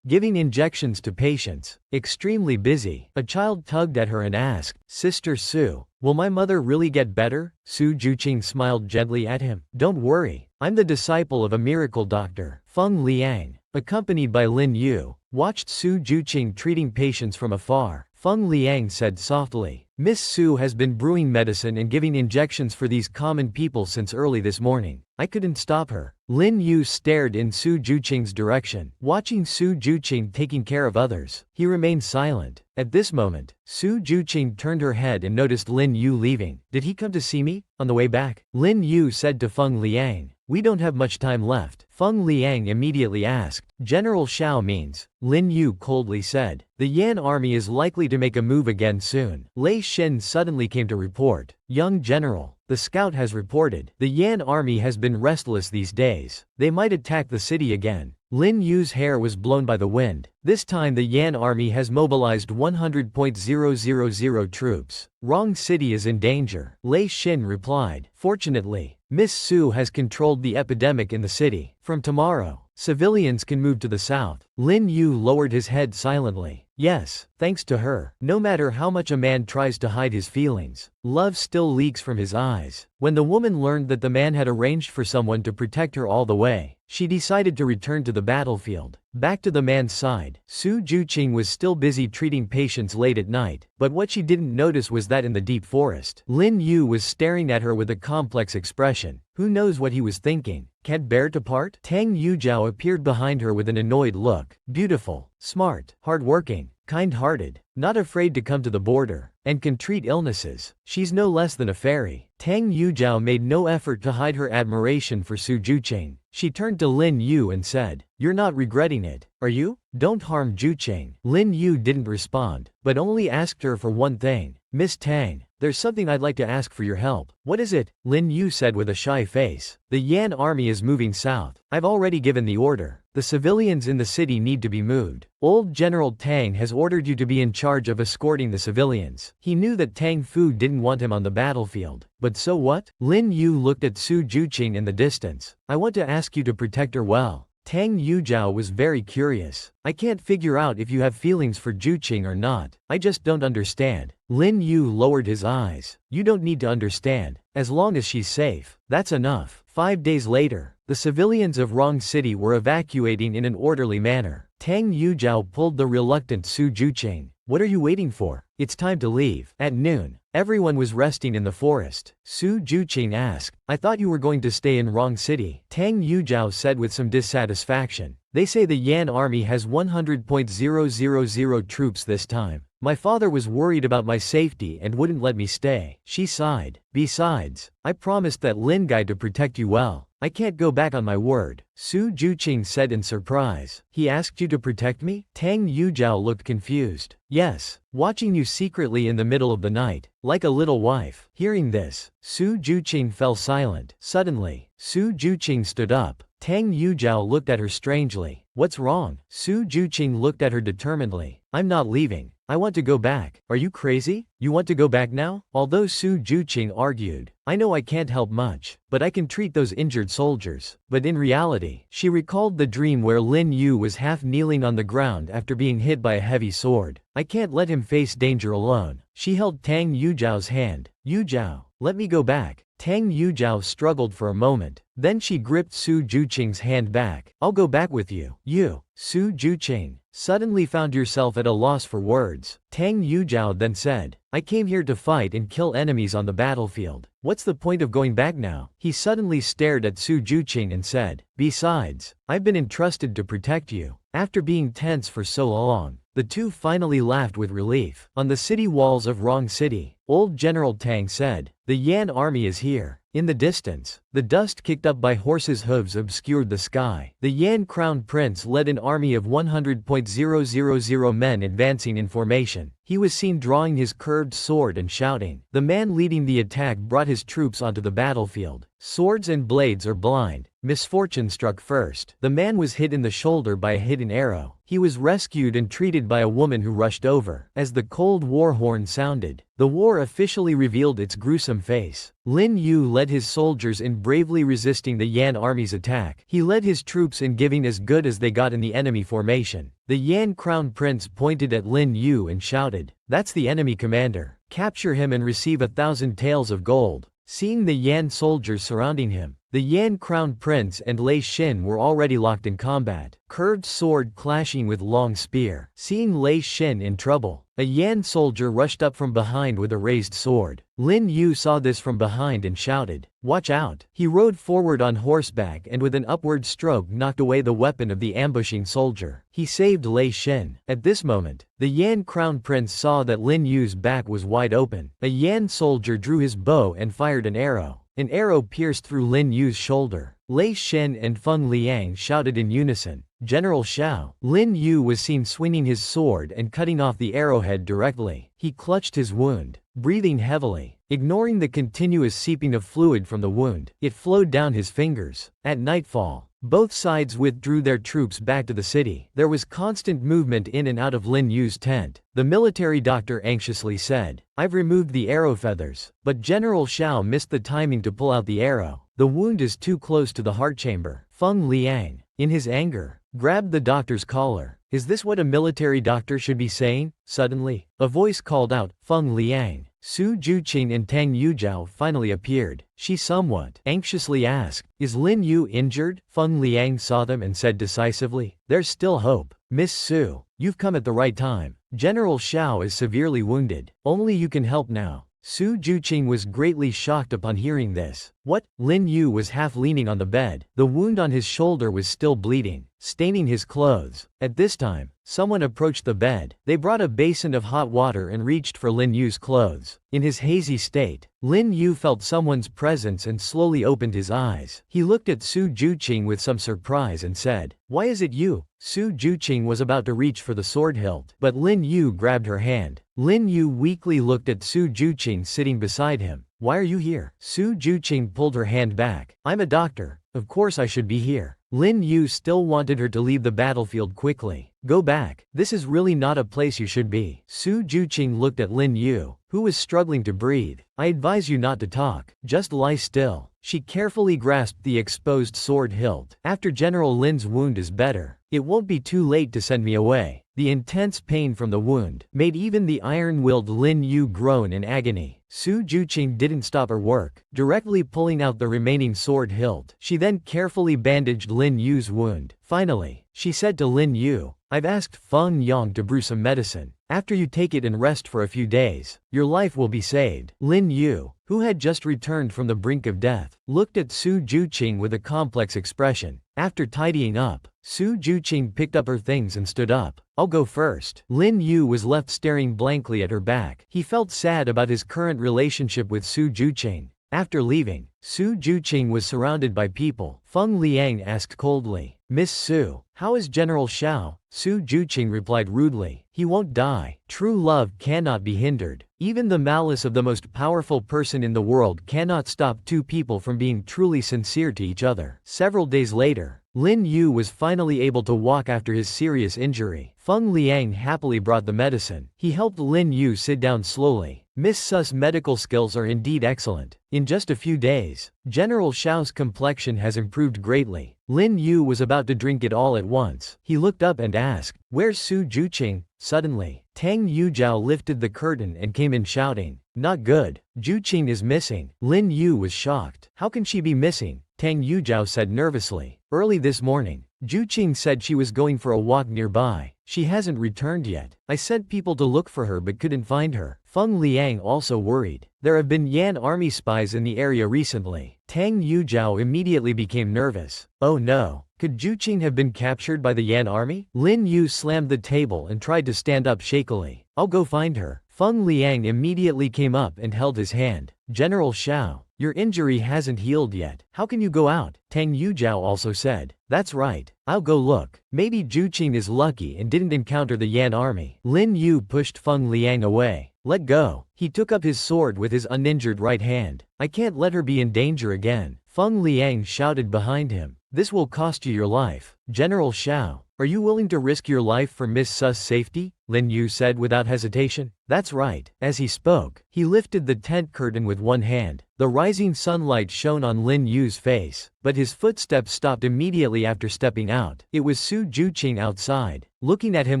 giving injections to patients. Extremely busy. A child tugged at her and asked, "Sister Su, will my mother really get better?" Su Juqing smiled gently at him. "Don't worry, I'm the disciple of a miracle doctor." Feng Liang, accompanied by Lin Yu, watched Su Juqing treating patients from afar. Feng Liang said softly, Miss Su has been brewing medicine and giving injections for these common people since early this morning. I couldn't stop her. Lin Yu stared in Su Juqing's direction, watching Su Juqing taking care of others. He remained silent. At this moment, Su Juqing turned her head and noticed Lin Yu leaving. Did he come to see me? On the way back, Lin Yu said to Feng Liang. We don't have much time left. Feng Liang immediately asked. General Xiao means, Lin Yu coldly said. The Yan army is likely to make a move again soon. Lei Xin suddenly came to report. Young general, the scout has reported. The Yan army has been restless these days. They might attack the city again. Lin Yu's hair was blown by the wind. This time the Yan army has mobilized 100,000 troops. Wrong city is in danger. Lei Xin replied. Fortunately, Miss Su has controlled the epidemic in the city. From tomorrow, civilians can move to the south. Lin Yu lowered his head silently. Yes, thanks to her. No matter how much a man tries to hide his feelings, love still leaks from his eyes. When the woman learned that the man had arranged for someone to protect her all the way, she decided to return to the battlefield. Back to the man's side, Su Juqing was still busy treating patients late at night, but what she didn't notice was that in the deep forest, Lin Yu was staring at her with a complex expression. Who knows what he was thinking? Can't bear to part? Tang Yujiao appeared behind her with an annoyed look. Beautiful, smart, hardworking, kind-hearted, not afraid to come to the border, and can treat illnesses. She's no less than a fairy. Tang Yujiao made no effort to hide her admiration for Su Juqing. She turned to Lin Yu and said, You're not regretting it, are you? Don't harm Juqing. Lin Yu didn't respond, but only asked her for one thing. Miss Tang, there's something I'd like to ask for your help. What is it? Lin Yu said with a shy face. The Yan army is moving south. I've already given the order. The civilians in the city need to be moved. Old General Tang has ordered you to be in charge of escorting the civilians. He knew that Tang Fu didn't want him on the battlefield. But so what? Lin Yu looked at Su Juqing in the distance. I want to ask you to protect her well. Tang Yujiao was very curious. I can't figure out if you have feelings for Juqing or not. I just don't understand. Lin Yu lowered his eyes. You don't need to understand. As long as she's safe, that's enough. 5 days later, the civilians of Rong City were evacuating in an orderly manner. Tang Yujiao pulled the reluctant Su Juqing. What are you waiting for? It's time to leave. At noon, everyone was resting in the forest. Su Juqing asked, I thought you were going to stay in Rong City. Tang Yujiao said with some dissatisfaction. They say the Yan army has 100,000 troops this time. My father was worried about my safety and wouldn't let me stay. She sighed. Besides, I promised that Lin guy to protect you well. I can't go back on my word. Su Juqing said in surprise. He asked you to protect me? Tang Yujiao looked confused. Yes, watching you secretly in the middle of the night, like a little wife. Hearing this, Su Juqing fell silent. Suddenly, Su Juqing stood up. Tang Yujiao looked at her strangely. What's wrong? Su Juqing looked at her determinedly. I'm not leaving. I want to go back. Are you crazy? You want to go back now? Although Su Juqing argued, I know I can't help much, but I can treat those injured soldiers. But in reality, she recalled the dream where Lin Yu was half kneeling on the ground after being hit by a heavy sword. I can't let him face danger alone. She held Tang Yujiao's hand. Yujiao, let me go back. Tang Yujiao struggled for a moment. Then she gripped Su Juqing's hand back. I'll go back with you. You, Su Juqing, suddenly found yourself at a loss for words. Tang Yujiao then said, I came here to fight and kill enemies on the battlefield. What's the point of going back now? He suddenly stared at Su Juqing and said, Besides, I've been entrusted to protect you. After being tense for so long, the two finally laughed with relief. On the city walls of Rong City, old General Tang said, The Yan army is here. In the distance, the dust kicked up by horses' hooves obscured the sky. The Yan Crown Prince led an army of 100,000 men advancing in formation. He was seen drawing his curved sword and shouting. The man leading the attack brought his troops onto the battlefield. Swords and blades are blind. Misfortune struck first. The man was hit in the shoulder by a hidden arrow. He was rescued and treated by a woman who rushed over. As the Cold War horn sounded, the war officially revealed its gruesome face. Lin Yu led his soldiers in bravely resisting the Yan army's attack. He led his troops in giving as good as they got in the enemy formation. The Yan Crown Prince pointed at Lin Yu and shouted, That's the enemy commander. Capture him and receive 1,000 taels of gold. Seeing the Yan soldiers surrounding him, the Yan Crown Prince and Lei Xin were already locked in combat, curved sword clashing with long spear. Seeing Lei Xin in trouble, A Yan soldier rushed up from behind with a raised sword. Lin Yu saw this from behind and shouted, "Watch out!" He rode forward on horseback and with an upward stroke knocked away the weapon of the ambushing soldier. He saved Lei Shen. At this moment, the Yan crown prince saw that Lin Yu's back was wide open. A Yan soldier drew his bow and fired an arrow. An arrow pierced through Lin Yu's shoulder. Lei Shen and Feng Liang shouted in unison, "General Xiao!" Lin Yu was seen swinging his sword and cutting off the arrowhead directly. He clutched his wound, breathing heavily. Ignoring the continuous seeping of fluid from the wound, it flowed down his fingers. At nightfall, both sides withdrew their troops back to the city. There was constant movement in and out of Lin Yu's tent. The military doctor anxiously said, "I've removed the arrow feathers, but General Xiao missed the timing to pull out the arrow. The wound is too close to the heart chamber." Feng Liang, in his anger, grabbed the doctor's collar. "Is this what a military doctor should be saying?" Suddenly, a voice called out, "Feng Liang." Su Juqing and Tang Yujiao finally appeared. She somewhat anxiously asked, "Is Lin Yu injured?" Feng Liang saw them and said decisively, "There's still hope. Miss Su, you've come at the right time. General Xiao is severely wounded. Only you can help now." Su Juqing was greatly shocked upon hearing this. What? Lin Yu was half leaning on the bed. The wound on his shoulder was still bleeding, staining his clothes. At this time, someone approached the bed. They brought a basin of hot water and reached for Lin Yu's clothes. In his hazy state, Lin Yu felt someone's presence and slowly opened his eyes. He looked at Su Juqing with some surprise and said, "Why is it you?" Su Juqing was about to reach for the sword hilt, but Lin Yu grabbed her hand. Lin Yu weakly looked at Su Juqing sitting beside him. "Why are you here?" Su Juqing pulled her hand back. "I'm a doctor. Of course I should be here." Lin Yu still wanted her to leave the battlefield quickly. "Go back. This is really not a place you should be." Su Juqing looked at Lin Yu, who was struggling to breathe. "I advise you not to talk. Just lie still." She carefully grasped the exposed sword hilt. "After General Lin's wound is better, it won't be too late to send me away." The intense pain from the wound made even the iron-willed Lin Yu groan in agony. Su Juqing didn't stop her work, directly pulling out the remaining sword hilt. She then carefully bandaged Lin Yu's wound. Finally, she said to Lin Yu, "I've asked Feng Yang to brew some medicine. After you take it and rest for a few days, your life will be saved." Lin Yu, who had just returned from the brink of death, looked at Su Juqing with a complex expression. After tidying up, Su Juqing picked up her things and stood up. "I'll go first." Lin Yu was left staring blankly at her back. He felt sad about his current relationship with Su Juqing. After leaving, Su Juqing was surrounded by people. Feng Liang asked coldly, "Miss Su, how is General Xiao?" Su Juqing replied rudely, "He won't die. True love cannot be hindered. Even the malice of the most powerful person in the world cannot stop two people from being truly sincere to each other." Several days later, Lin Yu was finally able to walk after his serious injury. Feng Liang happily brought the medicine. He helped Lin Yu sit down slowly. Miss Su's medical skills are indeed excellent. In just a few days, General Xiao's complexion has improved greatly. Lin Yu was about to drink it all at once. He looked up and asked, "Where's Su Juqing?" Suddenly, Tang Yujiao lifted the curtain and came in shouting, "Not good. Juqing is missing." Lin Yu was shocked. "How can she be missing?" Tang Yujiao said nervously. "Early this morning, Juqing said she was going for a walk nearby. She hasn't returned yet. I sent people to look for her but couldn't find her." Feng Liang also worried. "There have been Yan army spies in the area recently." Tang Yujiao immediately became nervous. "Oh no. Could Juqing have been captured by the Yan army?" Lin Yu slammed the table and tried to stand up shakily. "I'll go find her." Feng Liang immediately came up and held his hand. "General Xiao, your injury hasn't healed yet. How can you go out?" Tang Yujiao also said. "That's right. I'll go look. Maybe Juqing is lucky and didn't encounter the Yan army." Lin Yu pushed Feng Liang away. "Let go." He took up his sword with his uninjured right hand. "I can't let her be in danger again." Feng Liang shouted behind him. "This will cost you your life." "General Xiao, are you willing to risk your life for Miss Su's safety?" Lin Yu said without hesitation. "That's right." As he spoke, he lifted the tent curtain with one hand. The rising sunlight shone on Lin Yu's face, but his footsteps stopped immediately after stepping out. It was Su Juqing outside, looking at him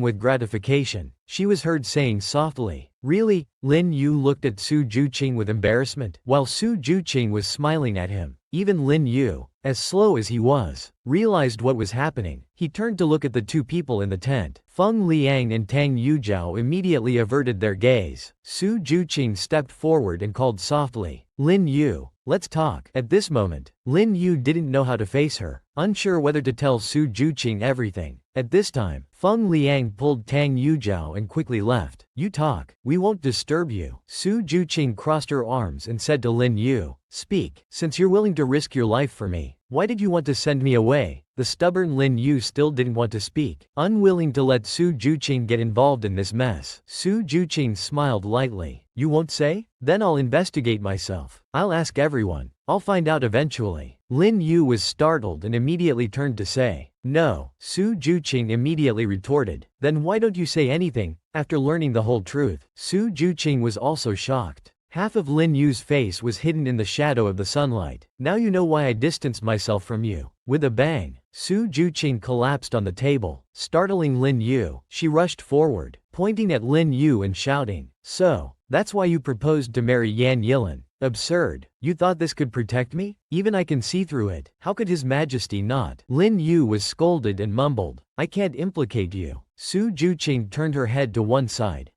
with gratification. She was heard saying softly, "Really?" Lin Yu looked at Su Juqing with embarrassment, while Su Juqing was smiling at him. Even Lin Yu, as slow as he was, realized what was happening. He turned to look at the two people in the tent. Feng Liang and Tang Yujiao immediately averted their gaze. Su Juqing stepped forward and called softly, "Lin Yu, let's talk." At this moment, Lin Yu didn't know how to face her, unsure whether to tell Su Juqing everything. At this time, Feng Liang pulled Tang Yujiao and quickly left. "You talk, we won't disturb you." Su Juqing crossed her arms and said to Lin Yu, "Speak, since you're willing to risk your life for me. Why did you want to send me away?" The stubborn Lin Yu still didn't want to speak, unwilling to let Su Juqing get involved in this mess. Su Juqing smiled lightly. "You won't say? Then I'll investigate myself. I'll ask everyone. I'll find out eventually." Lin Yu was startled and immediately turned to say, "No." Su Juqing immediately retorted, "Then why don't you say anything?" After learning the whole truth, Su Juqing was also shocked. Half of Lin Yu's face was hidden in the shadow of the sunlight. "Now you know why I distanced myself from you." With a bang, Su Juqing collapsed on the table, startling Lin Yu. She rushed forward, pointing at Lin Yu and shouting, "So, that's why you proposed to marry Yan Yilin? Absurd. You thought this could protect me? Even I can see through it. How could His Majesty not?" Lin Yu was scolded and mumbled, "I can't implicate you." Su Juqing turned her head to one side.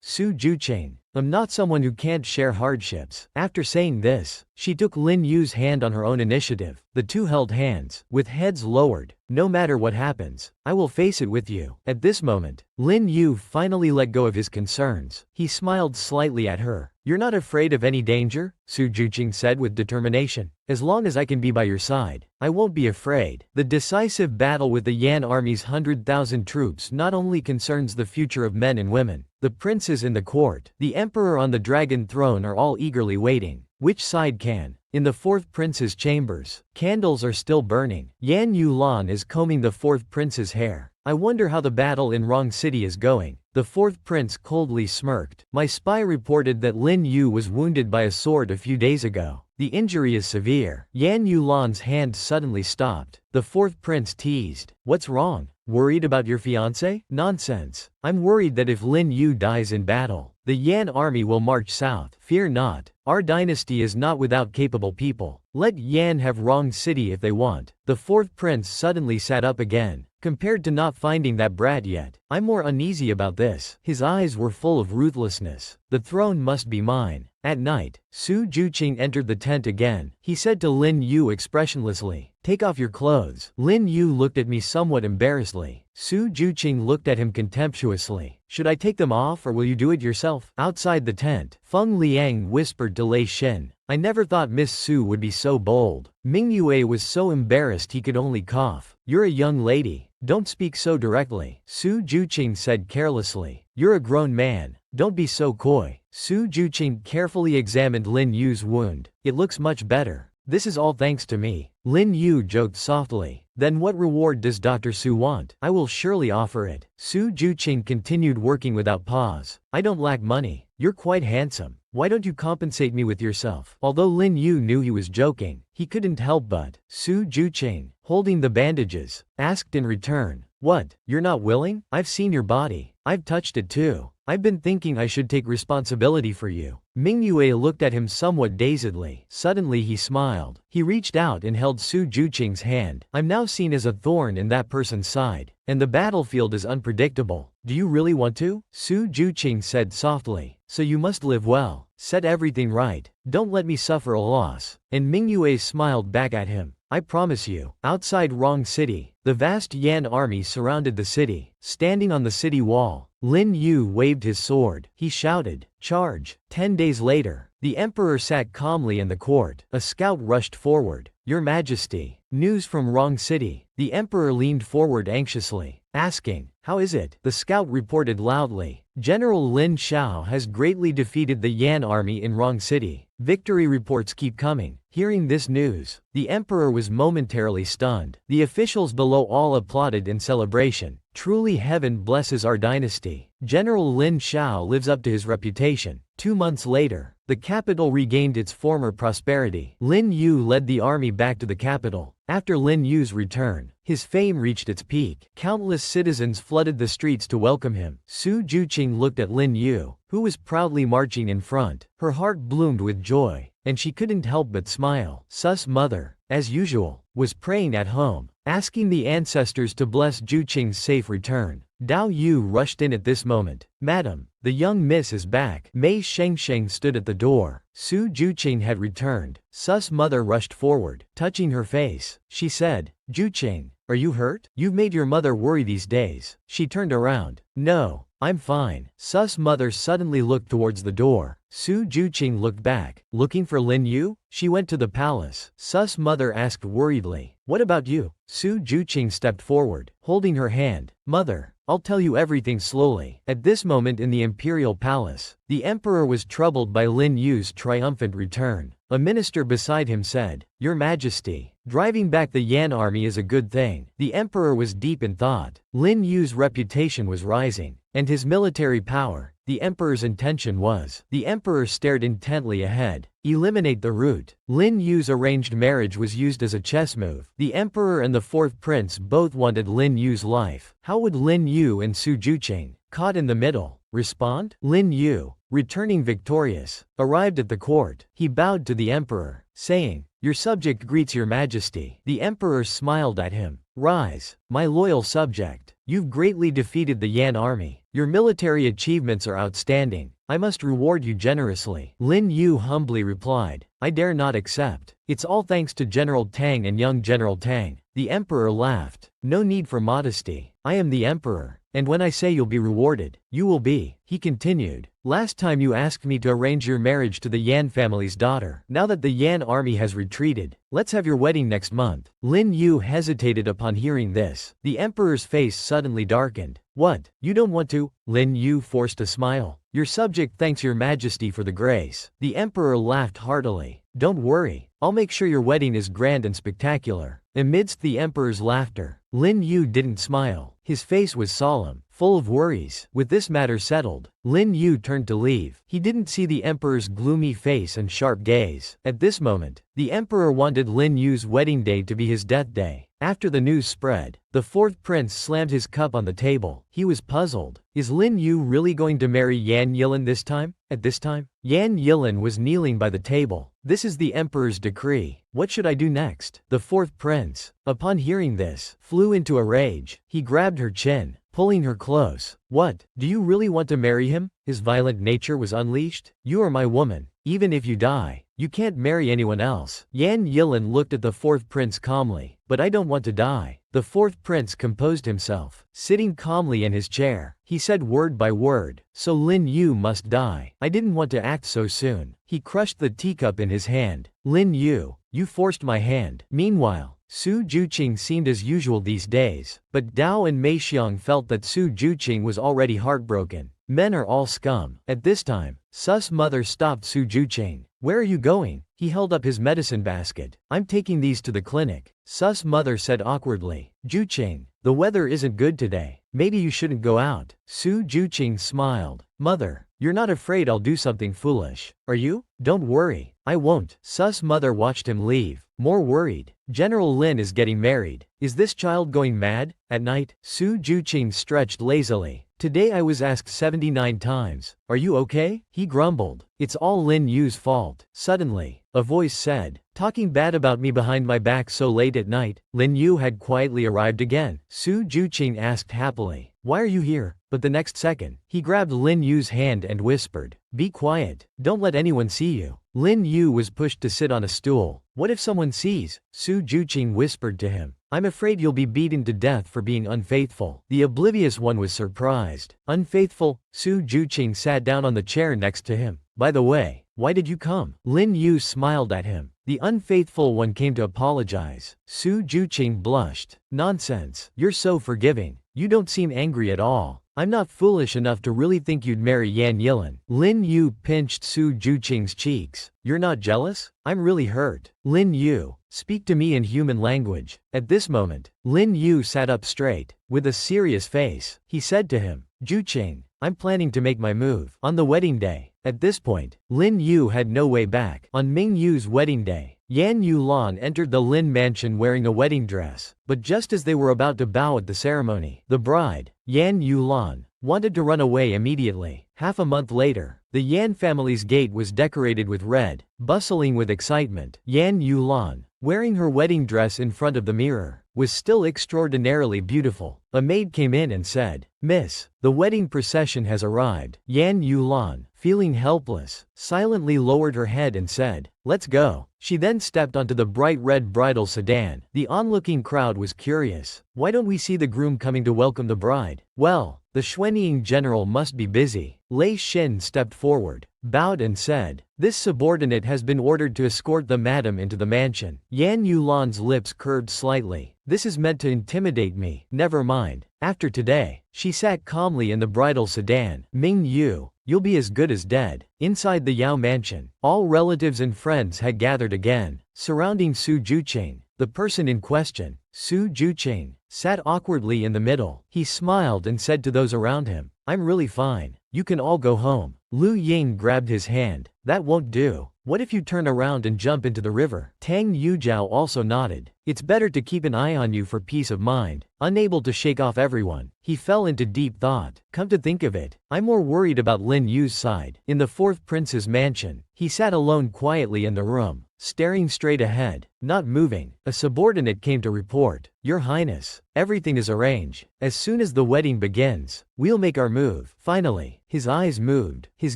Su Juqing, I'm not someone who can't share hardships." After saying this, she took Lin Yu's hand on her own initiative. The two held hands, with heads lowered. "No matter what happens, I will face it with you." At this moment, Lin Yu finally let go of his concerns. He smiled slightly at her. "You're not afraid of any danger?" Su Juqing said with determination. "As long as I can be by your side, I won't be afraid." The decisive battle with the Yan army's 100,000 troops not only concerns the future of men and women. The princes in the court, the emperor on the dragon throne are all eagerly waiting. Which side can? In the fourth prince's chambers, candles are still burning. Yan Yulan is combing the fourth prince's hair. "I wonder how the battle in Rong City is going." The fourth prince coldly smirked. "My spy reported that Lin Yu was wounded by a sword a few days ago. The injury is severe." Yan Yulan's hand suddenly stopped. The fourth prince teased, "What's wrong? Worried about your fiancé? Nonsense. I'm worried that if Lin Yu dies in battle, the Yan army will march south." "Fear not. Our dynasty is not without capable people. Let Yan have Rong City if they want." The fourth prince suddenly sat up again. "Compared to not finding that brat yet, I'm more uneasy about this." His eyes were full of ruthlessness. "The throne must be mine." At night, Su Juqing entered the tent again. He said to Lin Yu expressionlessly, "Take off your clothes." Lin Yu looked at me somewhat embarrassedly. Su Juqing looked at him contemptuously. "Should I take them off or will you do it yourself?" Outside the tent, Feng Liang whispered to Lei Xin, "I never thought Miss Su would be so bold." Mingyue was so embarrassed he could only cough. "You're a young lady. Don't speak so directly." Su Juqing said carelessly, "You're a grown man. Don't be so coy." Su Juqing carefully examined Lin Yu's wound. "It looks much better. This is all thanks to me." Lin Yu joked softly. "Then what reward does Dr. Su want? I will surely offer it." Su Juqing continued working without pause. "I don't lack money. You're quite handsome. Why don't you compensate me with yourself?" Although Lin Yu knew he was joking, he couldn't help but. Su Juqing, holding the bandages, asked in return, "What, you're not willing? I've seen your body. I've touched it too. I've been thinking I should take responsibility for you." Mingyue looked at him somewhat dazedly. Suddenly he smiled. He reached out and held Su Juqing's hand. "I'm now seen as a thorn in that person's side, and the battlefield is unpredictable. Do you really want to?" Su Juqing said softly, "So you must live well. Set everything right. Don't let me suffer a loss." And Mingyue smiled back at him. "I promise you." Outside Rong City, the vast Yan army surrounded the city. Standing on the city wall, Lin Yu waved his sword. He shouted, "Charge!" 10 days later, the emperor sat calmly in the court. A scout rushed forward. "Your Majesty, news from Rong City." The emperor leaned forward anxiously, asking, "How is it?" The scout reported loudly, "General Lin Xiao has greatly defeated the Yan army in Rong City. Victory reports keep coming." Hearing this news, the emperor was momentarily stunned. The officials below all applauded in celebration. "Truly heaven blesses our dynasty. General Lin Xiao lives up to his reputation." 2 months later, the capital regained its former prosperity. Lin Yu led the army back to the capital. After Lin Yu's return, his fame reached its peak. Countless citizens flooded the streets to welcome him. Su Juqing looked at Lin Yu, who was proudly marching in front. Her heart bloomed with joy. and she couldn't help but smile. Su's mother, as usual, was praying at home, asking the ancestors to bless Juqing's safe return. Dao Yu rushed in at this moment. "Madam, the young miss is back." Mei Shengsheng stood at the door. Su Juqing had returned. Su's mother rushed forward, touching her face. She said, "Juqing, are you hurt? You've made your mother worry these days." She turned around. "No, I'm fine." Su's mother suddenly looked towards the door. Su Juqing looked back. "Looking for Lin Yu?" She went to the palace. Su's mother asked worriedly, "What about you?" Su Juqing stepped forward, holding her hand. "Mother, I'll tell you everything slowly." At this moment in the imperial palace, the emperor was troubled by Lin Yu's triumphant return. A minister beside him said, "Your Majesty, driving back the Yan army is a good thing." The emperor was deep in thought. Lin Yu's reputation was rising, and his military power. The emperor's intention was. The emperor stared intently ahead. Eliminate the route. Lin Yu's arranged marriage was used as a chess move. The emperor and the fourth prince both wanted Lin Yu's life. How would Lin Yu and Su Juqing, caught in the middle, respond? Lin Yu, returning victorious, arrived at the court. He bowed to the emperor, saying, "Your subject greets your majesty." The emperor smiled at him. "Rise, my loyal subject. You've greatly defeated the Yan army. Your military achievements are outstanding. I must reward you generously." Lin Yu humbly replied, "I dare not accept. It's all thanks to General Tang and young General Tang." The emperor laughed. "No need for modesty. I am the emperor, and when I say you'll be rewarded, you will be." He continued, "Last time you asked me to arrange your marriage to the Yan family's daughter. Now that the Yan army has retreated, let's have your wedding next month." Lin Yu hesitated upon hearing this. The emperor's face suddenly darkened. "What, you don't want to?" Lin Yu forced a smile. "Your subject thanks your majesty for the grace." The emperor laughed heartily. "Don't worry, I'll make sure your wedding is grand and spectacular." Amidst the emperor's laughter, Lin Yu didn't smile. His face was solemn, full of worries. With this matter settled, Lin Yu turned to leave. He didn't see the emperor's gloomy face and sharp gaze. At this moment, the emperor wanted Lin Yu's wedding day to be his death day. After the news spread, the fourth prince slammed his cup on the table. He was puzzled. Is Lin Yu really going to marry Yan Yilin this time? At this time, Yan Yilin was kneeling by the table. "This is the emperor's decree. What should I do next?" The fourth prince, upon hearing this, flew into a rage. He grabbed her chin, pulling her close. "What, do you really want to marry him?" His violent nature was unleashed. "You are my woman. Even if you die, you can't marry anyone else." Yan Yilin looked at the fourth prince calmly. "But I don't want to die." The fourth prince composed himself. Sitting calmly in his chair, he said word by word, "So Lin Yu must die. I didn't want to act so soon." He crushed the teacup in his hand. "Lin Yu, you forced my hand." Meanwhile, Su Juqing seemed as usual these days, but Dao and Mei Xiang felt that Su Juqing was already heartbroken. Men are all scum. At this time, Su's mother stopped Su Juqing. "Where are you going?" He held up his medicine basket. "I'm taking these to the clinic." Su's mother said awkwardly, "Juqing, the weather isn't good today. Maybe you shouldn't go out." Su Juqing smiled. "Mother, you're not afraid I'll do something foolish, are you?" "Don't worry, I won't." Su's mother watched him leave, more worried. "General Lin is getting married. Is this child going mad?" At night, Su Juqing stretched lazily. "Today I was asked 79 times, 'Are you okay?'" He grumbled. "It's all Lin Yu's fault." Suddenly, a voice said, "Talking bad about me behind my back so late at night." Lin Yu had quietly arrived again. Su Juqing asked happily, "Why are you here?" But the next second, he grabbed Lin Yu's hand and whispered, "Be quiet. Don't let anyone see you." Lin Yu was pushed to sit on a stool. "What if someone sees?" Su Juqing whispered to him. "I'm afraid you'll be beaten to death for being unfaithful." The oblivious one was surprised. "Unfaithful?" Su Juqing sat down on the chair next to him. "By the way, why did you come?" Lin Yu smiled at him. The unfaithful one came to apologize. Su Juqing blushed. "Nonsense. You're so forgiving. You don't seem angry at all. I'm not foolish enough to really think you'd marry Yan Yilin." Lin Yu pinched Su Juqing's cheeks. "You're not jealous? I'm really hurt." "Lin Yu, speak to me in human language." At this moment, Lin Yu sat up straight. With a serious face, he said to him, "Juqing, I'm planning to make my move on the wedding day." At this point, Lin Yu had no way back. On Ming Yu's wedding day, Yan Yulan entered the Lin mansion wearing a wedding dress, but just as they were about to bow at the ceremony, the bride, Yan Yulan, wanted to run away immediately. Half a month later, The Yan family's gate was decorated with red, bustling with excitement. Yan Yulan, wearing her wedding dress in front of the mirror, was still extraordinarily beautiful. A maid came in and said, "Miss, the wedding procession has arrived." Yan Yulan, feeling helpless, silently lowered her head and said, "Let's go." She then stepped onto the bright red bridal sedan. The onlooking crowd was curious. Why don't we see the groom coming to welcome the bride? Well, the Xuanying general must be busy. Lei Xin stepped forward, bowed and said, "This subordinate has been ordered to escort the madam into the mansion." Yan Yulan's lips curved slightly. "This is meant to intimidate me." Never mind. After today, she sat calmly in the bridal sedan. Ming Yu, you'll be as good as dead. Inside the Yao mansion, all relatives and friends had gathered again, surrounding Su Jucheng. The person in question, Su Jucheng, sat awkwardly in the middle. He smiled and said to those around him, "I'm really fine. You can all go home." Lu Ying grabbed his hand. "That won't do. What if you turn around and jump into the river?" Tang Yujiao also nodded. "It's better to keep an eye on you for peace of mind." Unable to shake off everyone, he fell into deep thought. Come to think of it, I'm more worried about Lin Yu's side. In the fourth prince's mansion, he sat alone quietly in the room, staring straight ahead, not moving. A subordinate came to report, "Your Highness, everything is arranged. As soon as the wedding begins, we'll make our move." Finally, his eyes moved, his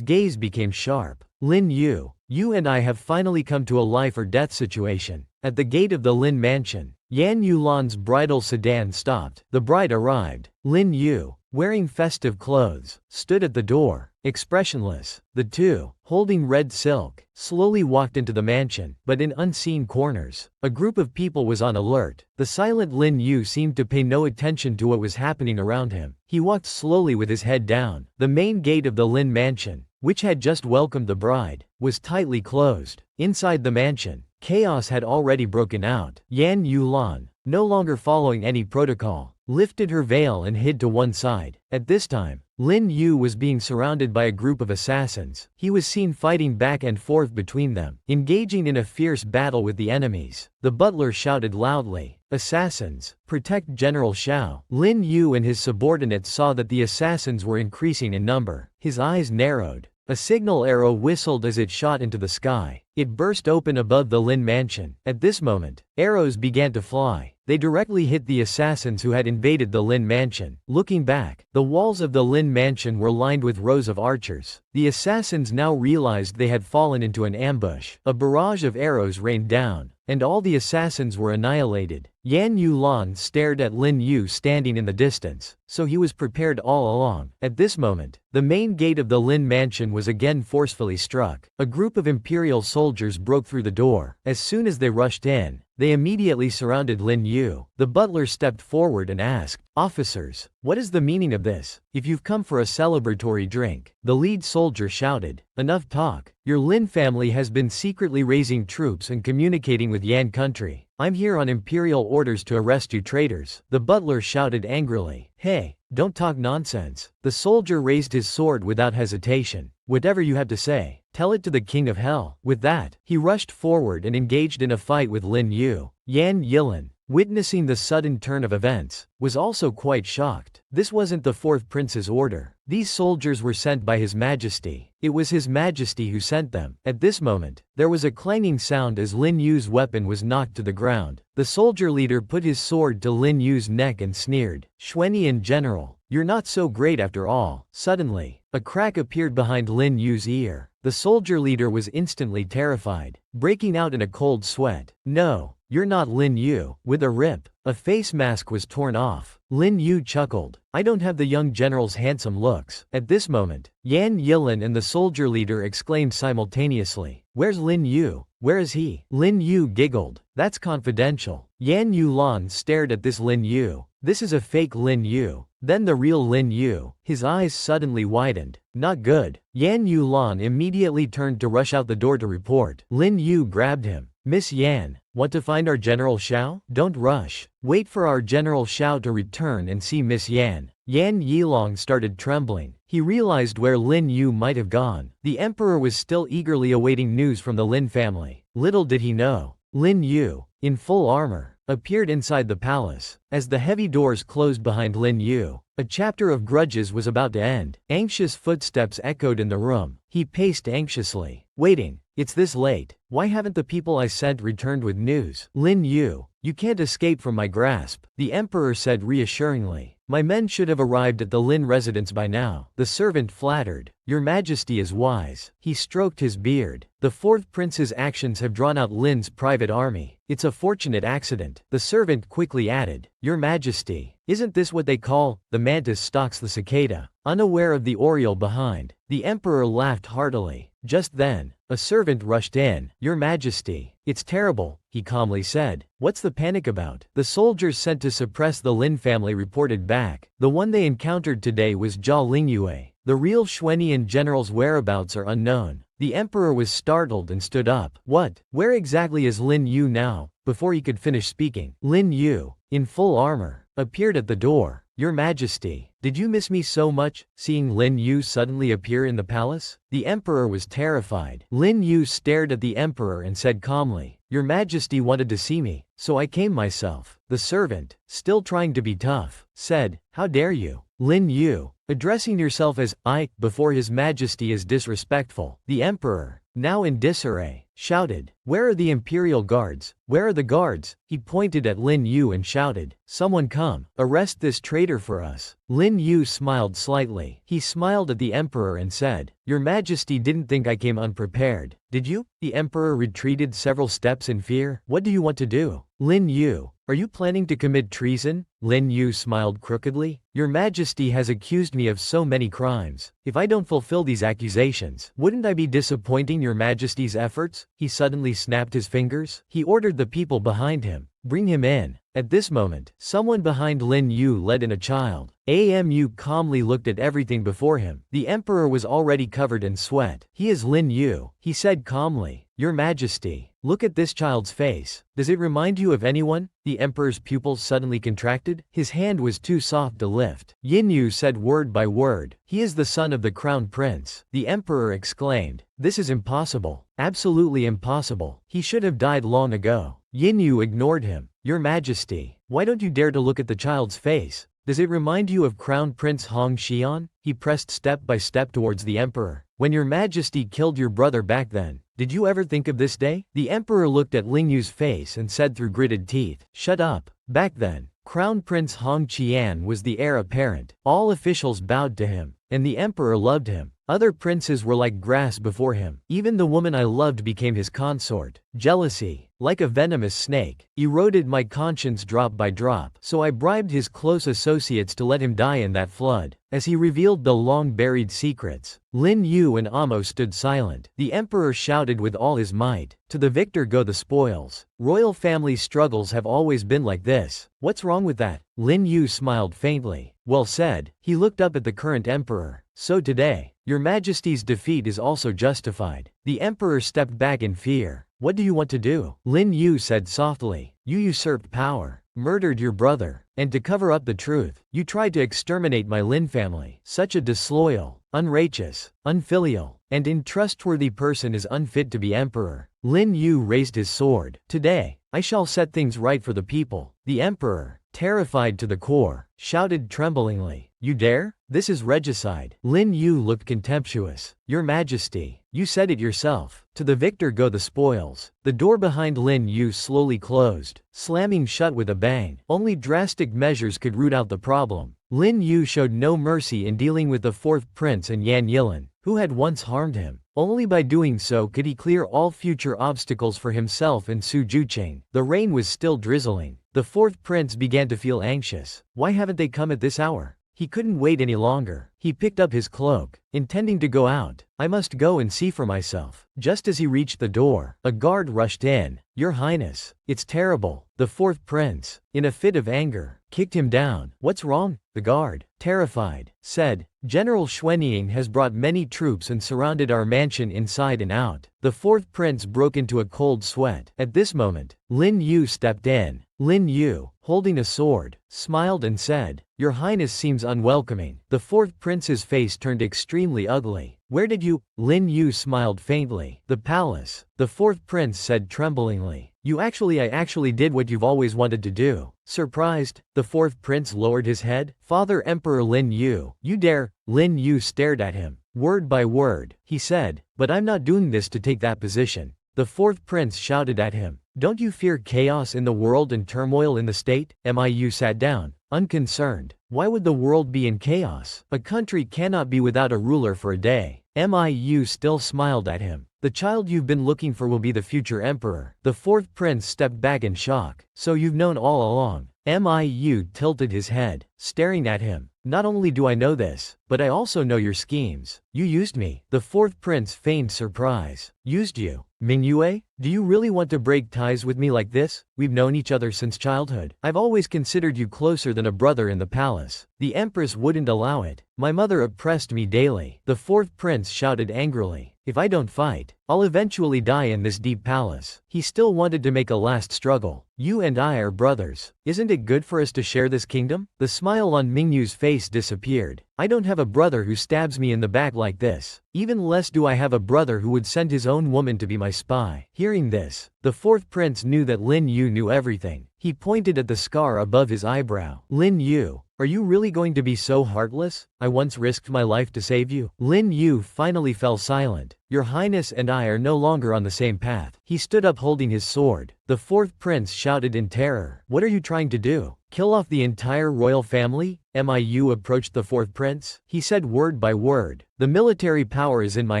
gaze became sharp. "Lin Yu, you and I have finally come to a life or death situation." At the gate of the Lin mansion, Yan Yulan's bridal sedan stopped. The bride arrived. Lin Yu, wearing festive clothes, stood at the door, expressionless. The two, holding red silk, slowly walked into the mansion, but in unseen corners. A group of people was on alert. The silent Lin Yu seemed to pay no attention to what was happening around him. He walked slowly with his head down. The main gate of the Lin mansion, which had just welcomed the bride, was tightly closed. Inside the mansion, chaos had already broken out. Yan Yulan, no longer following any protocol, lifted her veil and hid to one side. At this time, Lin Yu was being surrounded by a group of assassins. He was seen fighting back and forth between them, engaging in a fierce battle with the enemies. The butler shouted loudly, "Assassins, protect General Xiao." Lin Yu and his subordinates saw that the assassins were increasing in number. His eyes narrowed. A signal arrow whistled as it shot into the sky. It burst open above the Lin mansion. At this moment, arrows began to fly. They directly hit the assassins who had invaded the Lin mansion. Looking back, the walls of the Lin mansion were lined with rows of archers. The assassins now realized they had fallen into an ambush. A barrage of arrows rained down, and all the assassins were annihilated. Yan Yulan stared at Lin Yu standing in the distance, so he was prepared all along. At this moment, the main gate of the Lin mansion was again forcefully struck. A group of imperial soldiers broke through the door. As soon as they rushed in, they immediately surrounded Lin Yu. The butler stepped forward and asked, "Officers, what is the meaning of this? If you've come for a celebratory drink." The lead soldier shouted, "Enough talk. Your Lin family has been secretly raising troops and communicating with Yan country. I'm here on imperial orders to arrest you traitors." The butler shouted angrily, "Hey, don't talk nonsense." The soldier raised his sword without hesitation. "Whatever you have to say, tell it to the king of hell." With that, he rushed forward and engaged in a fight with Lin Yu. Yan Yilan, witnessing the sudden turn of events, was also quite shocked. This wasn't the fourth prince's order. These soldiers were sent by His Majesty. It was His Majesty who sent them. At this moment, there was a clanging sound as Lin Yu's weapon was knocked to the ground. The soldier leader put his sword to Lin Yu's neck and sneered, "Xuanying general, you're not so great after all." Suddenly, a crack appeared behind Lin Yu's ear. The soldier leader was instantly terrified, breaking out in a cold sweat. "No, you're not Lin Yu." With a rip, a face mask was torn off. Lin Yu chuckled, "I don't have the young general's handsome looks." At this moment, Yan Yilan and the soldier leader exclaimed simultaneously, "Where's Lin Yu? Where is he?" Lin Yu giggled, "That's confidential." Yan Yulan stared at this Lin Yu. "This is a fake Lin Yu. Then the real Lin Yu." His eyes suddenly widened. "Not good." Yan Yulan immediately turned to rush out the door to report. Lin Yu grabbed him. "Miss Yan, want to find our General Xiao? Don't rush. Wait for our General Xiao to return and see Miss Yan." Yan Yilong started trembling. He realized where Lin Yu might have gone. The emperor was still eagerly awaiting news from the Lin family. Little did he know, Lin Yu, in full armor, appeared inside the palace. As the heavy doors closed behind Lin Yu, a chapter of grudges was about to end. Anxious footsteps echoed in the room. He paced anxiously, waiting. It's this late. Why haven't the people I sent returned with news? Lin Yu, you can't escape from my grasp, the emperor said reassuringly. My men should have arrived at the Lin residence by now. The servant flattered. Your Majesty is wise. He stroked his beard. The fourth prince's actions have drawn out Lin's private army. It's a fortunate accident. The servant quickly added. Your Majesty, isn't this what they call, the mantis stalks the cicada? Unaware of the oriole behind, the emperor laughed heartily. Just then, a servant rushed in. Your Majesty, it's terrible, he calmly said. What's the panic about? The soldiers sent to suppress the Lin family reported back. The one they encountered today was Zhao Lingyue. The real Xuanian general's whereabouts are unknown. The emperor was startled and stood up. What? Where exactly is Lin Yu now? Before he could finish speaking, Lin Yu, in full armor, appeared at the door. Your Majesty, did you miss me so much? Seeing Lin Yu suddenly appear in the palace, the emperor was terrified. Lin Yu stared at the emperor and said calmly, Your Majesty wanted to see me, so I came myself. The servant, still trying to be tough, said, How dare you? Lin Yu, addressing yourself as I before His Majesty is disrespectful. The emperor, now in disarray, shouted, Where are the imperial guards? Where are the guards? He pointed at Lin Yu and shouted, Someone come, arrest this traitor for us. Lin Yu smiled slightly. He smiled at the emperor and said, Your Majesty didn't think I came unprepared, did you? The emperor retreated several steps in fear. What do you want to do? Lin Yu, are you planning to commit treason? Lin Yu smiled crookedly. Your Majesty has accused me of so many crimes. If I don't fulfill these accusations, wouldn't I be disappointing Your Majesty's efforts? He suddenly snapped his fingers. He ordered the people behind him. Bring him in. At this moment, someone behind Lin Yu led in a child. Amu calmly looked at everything before him. The emperor was already covered in sweat. He is Lin Yu, he said calmly. Your Majesty, look at this child's face. Does it remind you of anyone? The emperor's pupils suddenly contracted. His hand was too soft to lift. Yin Yu said word by word. He is the son of the crown prince. The emperor exclaimed. This is impossible. Absolutely impossible. He should have died long ago. Yin Yu ignored him. Your Majesty, why don't you dare to look at the child's face? Does it remind you of Crown Prince Hong Xian? He pressed step by step towards the emperor. When Your Majesty killed your brother back then, did you ever think of this day? The emperor looked at Ling Yu's face and said through gritted teeth, Shut up. Back then, Crown Prince Hong Qian was the heir apparent. All officials bowed to him, and the emperor loved him. Other princes were like grass before him. Even the woman I loved became his consort. Jealousy, like a venomous snake, eroded my conscience drop by drop. So I bribed his close associates to let him die in that flood. As he revealed the long-buried secrets, Lin Yu and Amo stood silent. The emperor shouted with all his might, To the victor go the spoils. Royal family struggles have always been like this. What's wrong with that? Lin Yu smiled faintly. Well said. He looked up at the current emperor. So today, Your Majesty's defeat is also justified. The emperor stepped back in fear. What do you want to do? Lin Yu said softly. You usurped power, murdered your brother, and to cover up the truth, you tried to exterminate my Lin family. Such a disloyal, unrighteous, unfilial, and untrustworthy person is unfit to be emperor. Lin Yu raised his sword. Today, I shall set things right for the people. The emperor, terrified to the core, shouted tremblingly. You dare? This is regicide. Lin Yu looked contemptuous. Your Majesty, you said it yourself. To the victor go the spoils. The door behind Lin Yu slowly closed, slamming shut with a bang. Only drastic measures could root out the problem. Lin Yu showed no mercy in dealing with the fourth prince and Yan Yilin, who had once harmed him. Only by doing so could he clear all future obstacles for himself and Su Jucheng. The rain was still drizzling. The fourth prince began to feel anxious. Why haven't they come at this hour? He couldn't wait any longer. He picked up his cloak, intending to go out. I must go and see for myself. Just as he reached the door, a guard rushed in. Your Highness, it's terrible. The fourth prince, in a fit of anger, kicked him down. What's wrong? The guard, terrified, said, General Xuanying has brought many troops and surrounded our mansion inside and out. The fourth prince broke into a cold sweat. At this moment, Lin Yu stepped in. Lin Yu, holding a sword, smiled and said, "Your Highness seems unwelcoming." The fourth prince's face turned extremely ugly. "Where did you?" Lin Yu smiled faintly. "The palace," the fourth prince said tremblingly. I actually did what you've always wanted to do." Surprised, the fourth prince lowered his head. "Father Emperor Lin Yu, you dare?" Lin Yu stared at him. Word by word, he said, "But I'm not doing this to take that position." The fourth prince shouted at him. "Don't you fear chaos in the world and turmoil in the state?" Miu sat down, unconcerned. "Why would the world be in chaos? A country cannot be without a ruler for a day." Miu still smiled at him. "The child you've been looking for will be the future emperor." The fourth prince stepped back in shock. "So you've known all along?" Miu tilted his head, staring at him. "Not only do I know this, but I also know your schemes. You used me." The fourth prince feigned surprise. "Used you? Mingyue? Do you really want to break ties with me like this? We've known each other since childhood. I've always considered you closer than a brother in the palace." "The empress wouldn't allow it. My mother oppressed me daily." The fourth prince shouted angrily. "If I don't fight, I'll eventually die in this deep palace." He still wanted to make a last struggle. "You and I are brothers. Isn't it good for us to share this kingdom?" The smile on Mingyu's face disappeared. "I don't have a brother who stabs me in the back like this. Even less do I have a brother who would send his own woman to be my spy." Hearing this, the fourth prince knew that Lin Yu knew everything. He pointed at the scar above his eyebrow. "Lin Yu, are you really going to be so heartless? I once risked my life to save you." Lin Yu finally fell silent. "Your Highness and I are no longer on the same path." He stood up holding his sword. The fourth prince shouted in terror. "What are you trying to do? Kill off the entire royal family?" Miu approached the fourth prince. He said word by word, "The military power is in my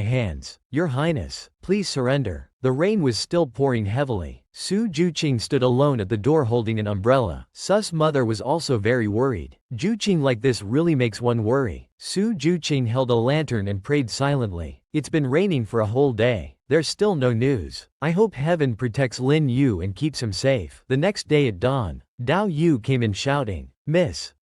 hands. Your Highness, please surrender." The rain was still pouring heavily. Su Juqing stood alone at the door holding an umbrella. Su's mother was also very worried. "Juqing like this really makes one worry." Su Juqing held a lantern and prayed silently. "It's been raining for a whole day. There's still no news. I hope heaven protects Lin Yu and keeps him safe." The next day at dawn, Dao Yu came in shouting, Miss.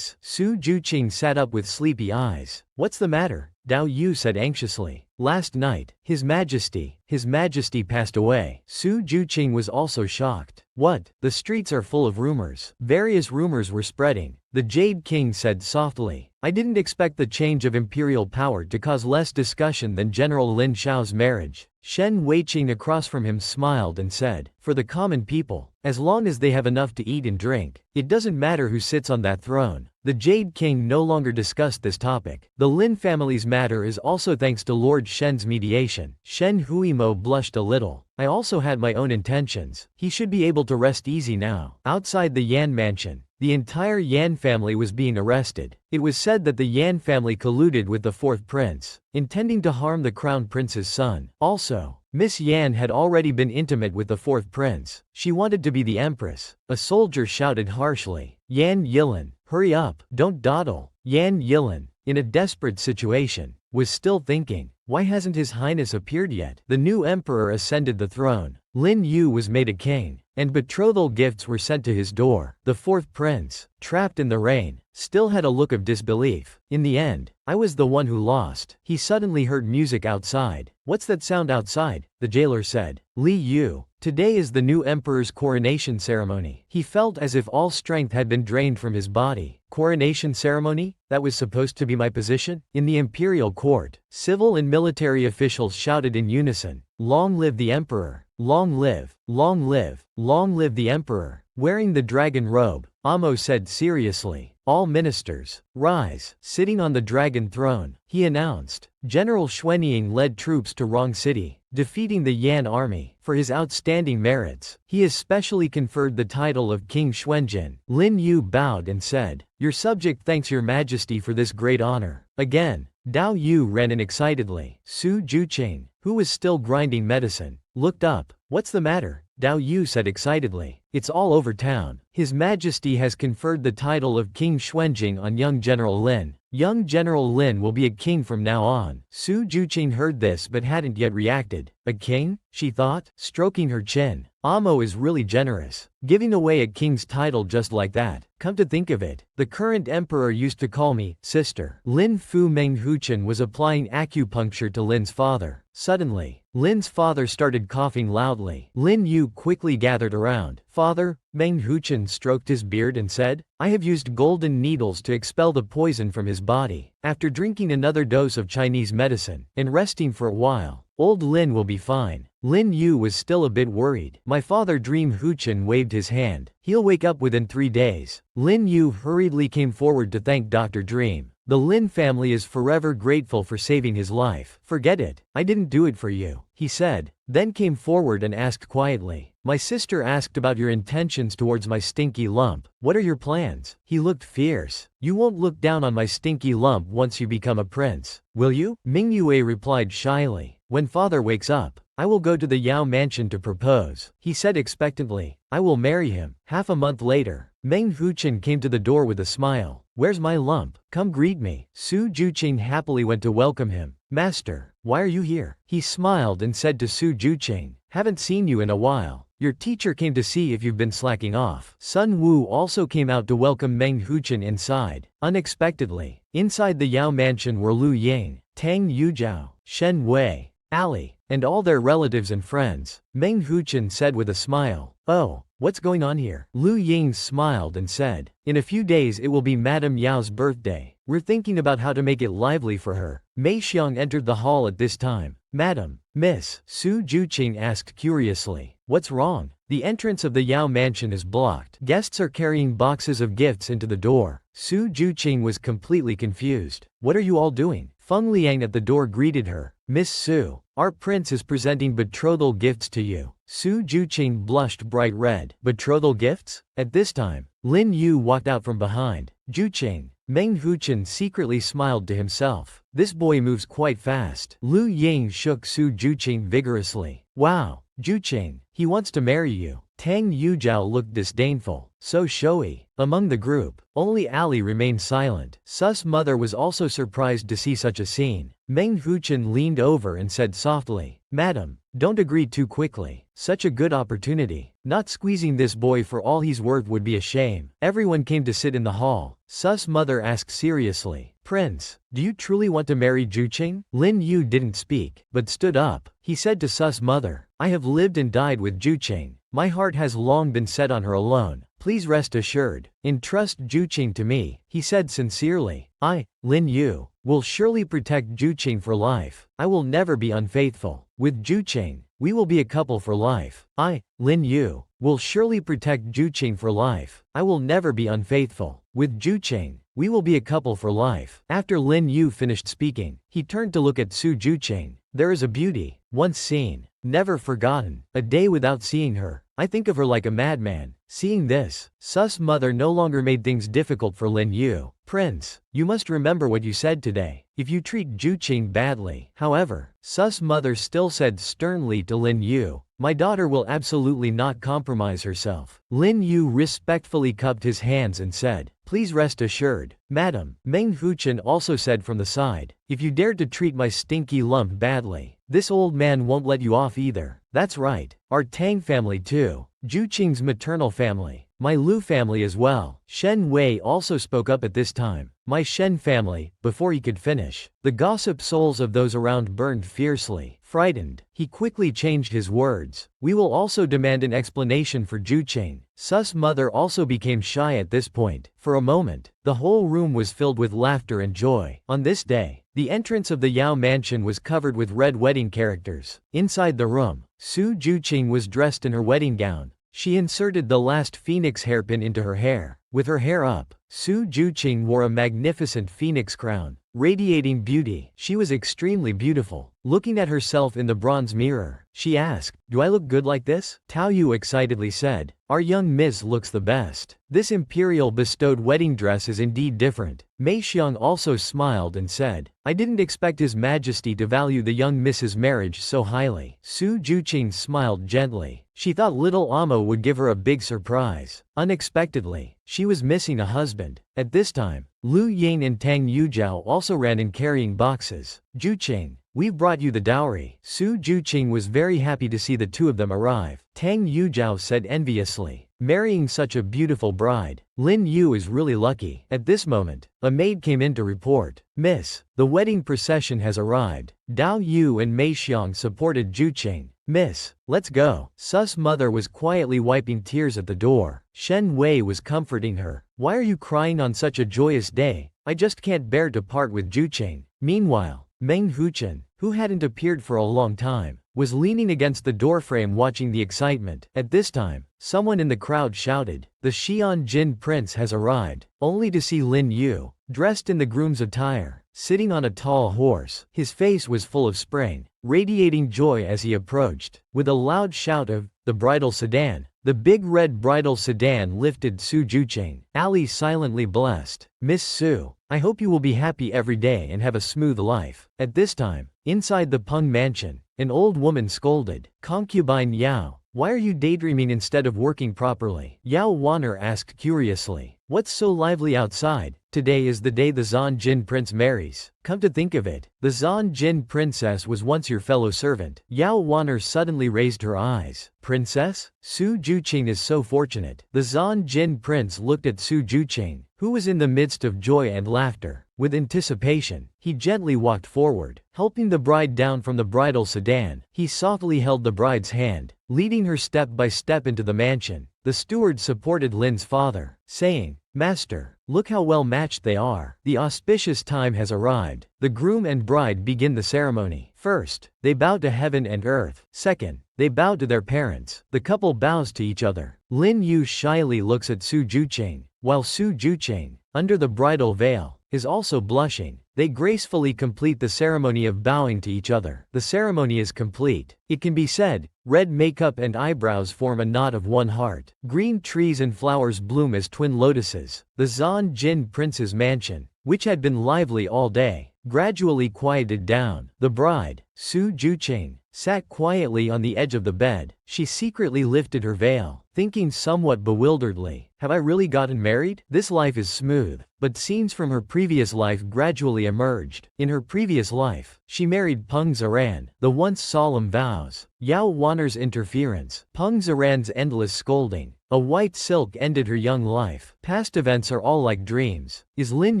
Su Juqing sat up with sleepy eyes. "What's the matter?" Dao Yu said anxiously. "Last night, His Majesty passed away." Su Juqing was also shocked. "What? The streets are full of rumors." Various rumors were spreading. The Jade King said softly, "I didn't expect the change of imperial power to cause less discussion than General Lin Xiao's marriage." Shen Weiqing across from him smiled and said, "For the common people, as long as they have enough to eat and drink, it doesn't matter who sits on that throne." The Jade King no longer discussed this topic. The Lin family's matter is also thanks to Lord Shen's mediation. Shen Huimo blushed a little. "I also had my own intentions. He should be able to rest easy now." Outside the Yan mansion, the entire Yan family was being arrested. It was said that the Yan family colluded with the fourth prince, intending to harm the crown prince's son. Also, Miss Yan had already been intimate with the fourth prince. She wanted to be the empress. A soldier shouted harshly, "Yan Yilin, hurry up, don't dawdle." Yan Yilin, in a desperate situation, was still thinking, "Why hasn't His Highness appeared yet?" The new emperor ascended the throne. Lin Yu was made a king, and betrothal gifts were sent to his door. The fourth prince, trapped in the rain, still had a look of disbelief. "In the end, I was the one who lost." He suddenly heard music outside. "What's that sound outside?" the jailer said. "Li Yu, today is the new emperor's coronation ceremony." He felt as if all strength had been drained from his body. "Coronation ceremony? That was supposed to be my position?" In the imperial court, civil and military officials shouted in unison, "Long live the emperor! Long live! Long live! Long live the emperor!" Wearing the dragon robe, Amo said seriously, "All ministers, rise." Sitting on the dragon throne, he announced, "General Xuanying led troops to Rong City, defeating the Yan army. For his outstanding merits, he is specially conferred the title of King Xuanjin." Lin Yu bowed and said, "Your subject thanks Your Majesty for this great honor." Again, Dao Yu ran in excitedly. Su Juqing, who was still grinding medicine, looked up. "What's the matter?" Dao Yu said excitedly. "It's all over town. His Majesty has conferred the title of King Xuanjing on young General Lin. Young General Lin will be a king from now on." Su Juqing heard this but hadn't yet reacted. A king? She thought, stroking her chin. Amo is really generous, giving away a king's title just like that. Come to think of it, the current emperor used to call me sister. Lin Fu Menghuchen was applying acupuncture to Lin's father. Suddenly, Lin's father started coughing loudly. Lin Yu quickly gathered around. Father, Menghuchen stroked his beard and said, I have used golden needles to expel the poison from his body. After drinking another dose of Chinese medicine and resting for a while, old Lin will be fine. Lin Yu was still a bit worried. My father Dream Huchen waved his hand. He'll wake up within 3 days. Lin Yu hurriedly came forward to thank Dr. Dream. The Lin family is forever grateful for saving his life. Forget it, I didn't do it for you, he said, then came forward and asked quietly. My sister asked about your intentions towards my stinky lump. What are your plans? He looked fierce. You won't look down on my stinky lump once you become a prince, will you? Ming Yue replied shyly. When father wakes up, I will go to the Yao mansion to propose, he said expectantly. I will marry him. Half a month later, Meng Huchen came to the door with a smile. Where's my lump? Come greet me. Su Juqing happily went to welcome him. Master, why are you here? He smiled and said to Su Juqing, haven't seen you in a while. Your teacher came to see if you've been slacking off. Sun Wu also came out to welcome Meng Huchen inside. Unexpectedly, inside the Yao mansion were Lu Ying, Tang Yujiao, Shen Wei, Ali, and all their relatives and friends. Meng Huchen said with a smile, oh, what's going on here? Lu Ying smiled and said, in a few days it will be Madame Yao's birthday. We're thinking about how to make it lively for her. Mei Xiang entered the hall at this time. Madam, Miss, Su Juqing asked curiously. What's wrong? The entrance of the Yao mansion is blocked. Guests are carrying boxes of gifts into the door. Su Juqing was completely confused. What are you all doing? Feng Liang at the door greeted her. Miss Su, our prince is presenting betrothal gifts to you. Su Juqing blushed bright red. Betrothal gifts? At this time, Lin Yu walked out from behind. Juqing. Meng Huchen secretly smiled to himself. This boy moves quite fast. Lu Ying shook Su Juqing vigorously. Wow, Juqing, he wants to marry you. Tang Yujiao looked disdainful. So showy. Among the group, only Ali remained silent. Su's mother was also surprised to see such a scene. Meng Huchen leaned over and said softly, Madam, don't agree too quickly. Such a good opportunity. Not squeezing this boy for all he's worth would be a shame. Everyone came to sit in the hall. Su's mother asked seriously, Prince, do you truly want to marry Juqing? Lin Yu didn't speak, but stood up. He said to Su's mother, I have lived and died with Juqing. My heart has long been set on her alone. Please rest assured. Entrust Juqing to me, he said sincerely. I, Lin Yu, will surely protect Juqing for life. I will never be unfaithful. With Juqing, we will be a couple for life. I, Lin Yu, will surely protect Juqing for life. I will never be unfaithful. With Juqing, we will be a couple for life. After Lin Yu finished speaking, he turned to look at Su Juqing. There is a beauty, once seen, never forgotten. A day without seeing her, I think of her like a madman. Seeing this, Su's mother no longer made things difficult for Lin Yu. Prince, you must remember what you said today. If you treat Juqing badly. However, Su's mother still said sternly to Lin Yu, my daughter will absolutely not compromise herself. Lin Yu respectfully cupped his hands and said, please rest assured. Madam, Meng Huchen also said from the side, if you dare to treat my stinky lump badly, this old man won't let you off either. That's right, our Tang family too. Juqing's maternal family, my Lu family as well. Shen Wei also spoke up at this time. My Shen family. Before he could finish, the gossip souls of those around burned fiercely. Frightened, he quickly changed his words. We will also demand an explanation for Juqing. Su's mother also became shy at this point. For a moment, the whole room was filled with laughter and joy. On this day, the entrance of the Yao mansion was covered with red wedding characters. Inside the room, Su Juqing was dressed in her wedding gown. She inserted the last phoenix hairpin into her hair. With her hair up, Su Juqing wore a magnificent phoenix crown, radiating beauty. She was extremely beautiful. Looking at herself in the bronze mirror, she asked, do I look good like this? Tao Yu excitedly said, our young miss looks the best. This imperial bestowed wedding dress is indeed different. Mei Xiang also smiled and said, I didn't expect His Majesty to value the young miss's marriage so highly. Su Juqing smiled gently. She thought little Amo would give her a big surprise. Unexpectedly, she was missing a husband. At this time, Lu Ying and Tang Yujiao also ran in carrying boxes. Juqing, we've brought you the dowry. Su Juqing was very happy to see the two of them arrive. Tang Yujiao said enviously, marrying such a beautiful bride. Lin Yu is really lucky. At this moment, a maid came in to report, Miss, the wedding procession has arrived. Dao Yu and Mei Xiang supported Juqing. Miss, let's go. Su's mother was quietly wiping tears at the door. Shen Wei was comforting her. Why are you crying on such a joyous day? I just can't bear to part with Juqing. Meanwhile, Meng Huchen, who hadn't appeared for a long time, was leaning against the doorframe watching the excitement. At this time, someone in the crowd shouted, the Xi'an Jin prince has arrived, only to see Lin Yu, dressed in the groom's attire, sitting on a tall horse. His face was full of spring, radiating joy as he approached. With a loud shout of, the bridal sedan, the big red bridal sedan lifted Su Juqing. Ali silently blessed, Miss Su, I hope you will be happy every day and have a smooth life. At this time, inside the Peng mansion, an old woman scolded, concubine Yao, why are you daydreaming instead of working properly? Yao Wanner asked curiously, what's so lively outside? Today is the day the Zan Jin prince marries. Come to think of it, the Zan Jin princess was once your fellow servant. Yao Wanner suddenly raised her eyes. Princess? Su Juqing is so fortunate. The Zan Jin prince looked at Su Juqing, who was in the midst of joy and laughter. With anticipation, he gently walked forward, helping the bride down from the bridal sedan. He softly held the bride's hand, leading her step by step into the mansion. The steward supported Lin's father, saying, Master, look how well matched they are. The auspicious time has arrived. The groom and bride begin the ceremony. First, they bow to heaven and earth. Second, they bow to their parents. The couple bows to each other. Lin Yu shyly looks at Su Juqing, while Su Juqing, under the bridal veil, is also blushing. They gracefully complete the ceremony of bowing to each other. The ceremony is complete. It can be said, red makeup and eyebrows form a knot of one heart. Green trees and flowers bloom as twin lotuses. The Zan Jin prince's mansion, which had been lively all day, gradually quieted down. The bride, Su Juqing, sat quietly on the edge of the bed. She secretly lifted her veil, thinking somewhat bewilderedly, have I really gotten married? This life is smooth, but scenes from her previous life gradually emerged. In her previous life, she married Peng Zaran. The once solemn vows, Yao Wanner's interference, Peng Zaran's endless scolding, a white silk ended her young life. Past events are all like dreams. Is Lin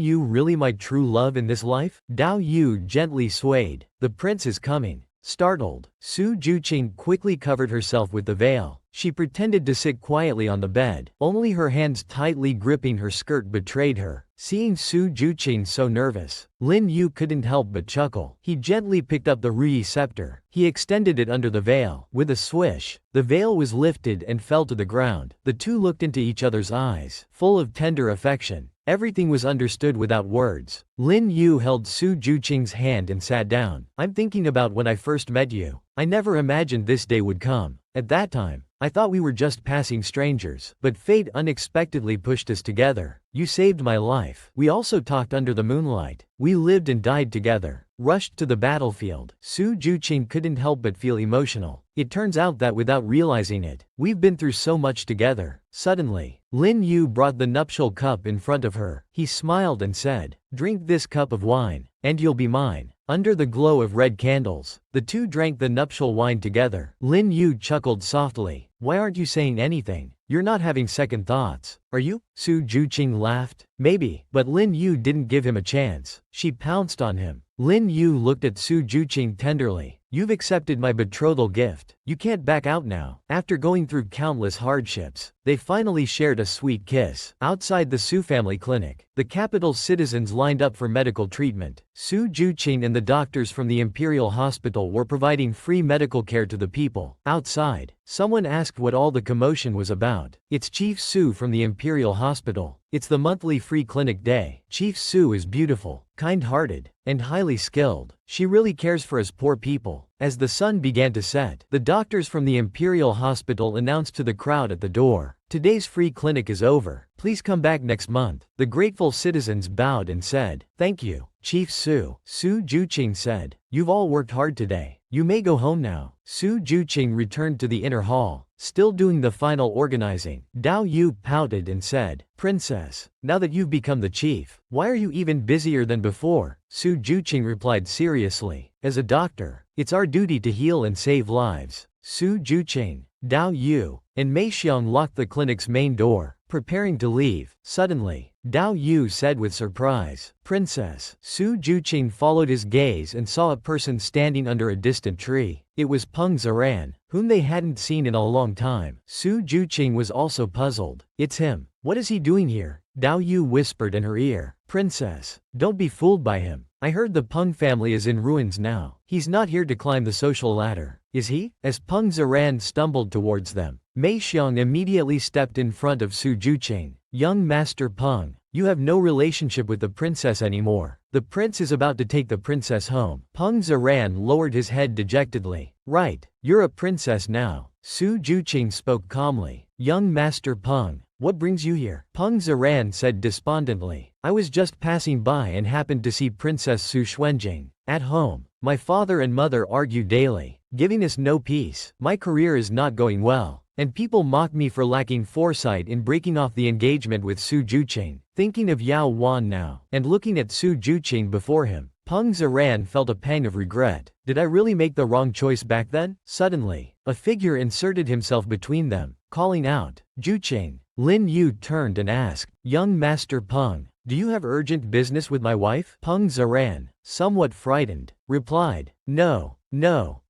Yu really my true love in this life? Dao Yu gently swayed. The prince is coming. Startled, Su Juqing quickly covered herself with the veil. She pretended to sit quietly on the bed. Only her hands tightly gripping her skirt betrayed her. Seeing Su Juqing so nervous, Lin Yu couldn't help but chuckle. He gently picked up the Rui scepter. He extended it under the veil. With a swish, the veil was lifted and fell to the ground. The two looked into each other's eyes, full of tender affection. Everything was understood without words. Lin Yu held Su Juqing's hand and sat down. I'm thinking about when I first met you. I never imagined this day would come. At that time, I thought we were just passing strangers. But fate unexpectedly pushed us together. You saved my life. We also talked under the moonlight. We lived and died together. Rushed to the battlefield. Su Juqing couldn't help but feel emotional. It turns out that without realizing it, we've been through so much together. Suddenly, Lin Yu brought the nuptial cup in front of her. He smiled and said, drink this cup of wine, and you'll be mine. Under the glow of red candles, the two drank the nuptial wine together. Lin Yu chuckled softly. Why aren't you saying anything? You're not having second thoughts, are you? Su Juqing laughed. Maybe, but Lin Yu didn't give him a chance. She pounced on him. Lin Yu looked at Su Juqing tenderly. You've accepted my betrothal gift. You can't back out now. After going through countless hardships, they finally shared a sweet kiss. Outside the Su family clinic, the capital's citizens lined up for medical treatment. Su Juqing and the doctors from the Imperial Hospital were providing free medical care to the people. Outside, someone asked what all the commotion was about. It's Chief Su from the Imperial Hospital. It's the monthly free clinic day. Chief Su is beautiful, kind-hearted, and highly skilled. She really cares for us poor people. As the sun began to set, the doctors from the Imperial Hospital announced to the crowd at the door, today's free clinic is over. Please come back next month. The grateful citizens bowed and said, "Thank you, Chief Su." Su Juqing said, "You've all worked hard today. You may go home now." Su Juqing returned to the inner hall, still doing the final organizing. Dao Yu pouted and said, "Princess, now that you've become the chief, why are you even busier than before?" Su Juqing replied seriously, "As a doctor, it's our duty to heal and save lives." Su Juqing, Dao Yu, and Mei Xiang locked the clinic's main door, preparing to leave. Suddenly, Dao Yu said with surprise, "Princess." Su Juqing followed his gaze and saw a person standing under a distant tree. It was Peng Zaran, whom they hadn't seen in a long time. Su Juqing was also puzzled. "It's him. What is he doing here?" Dao Yu whispered in her ear, "Princess, don't be fooled by him. I heard the Peng family is in ruins now. He's not here to climb the social ladder, is he?" As Peng Zaran stumbled towards them, Mei Xiang immediately stepped in front of Su Juqing. "Young Master Peng, you have no relationship with the princess anymore. The prince is about to take the princess home." Peng Zaran lowered his head dejectedly. "Right, you're a princess now." Su Juqing spoke calmly. "Young Master Peng, what brings you here?" Peng Zaran said despondently, "I was just passing by and happened to see Princess Su Xuanjing at home. My father and mother argue daily, giving us no peace. My career is not going well, and people mock me for lacking foresight in breaking off the engagement with Su Juqing." Thinking of Yao Wan now, and looking at Su Juqing before him, Peng Zaran felt a pang of regret. Did I really make the wrong choice back then? Suddenly, a figure inserted himself between them, calling out, "Juqing." Lin Yu turned and asked, "Young Master Peng, do you have urgent business with my wife?" Peng Zaran, somewhat frightened, replied, No,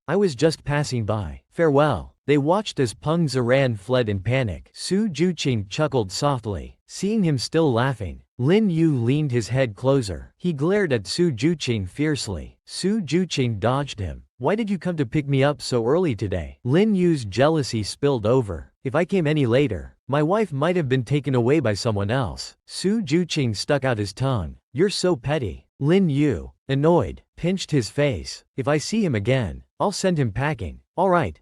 I was just passing by. Farewell." They watched as Peng Zaran fled in panic. Su Juqing chuckled softly, seeing him still laughing. Lin Yu leaned his head closer. He glared at Su Juqing fiercely. Su Juqing dodged him. "Why did you come to pick me up so early today?" Lin Yu's jealousy spilled over. "If I came any later, my wife might have been taken away by someone else." Su Juqing stuck out his tongue. "You're so petty." Lin Yu, annoyed, pinched his face. "If I see him again, I'll send him packing." All right.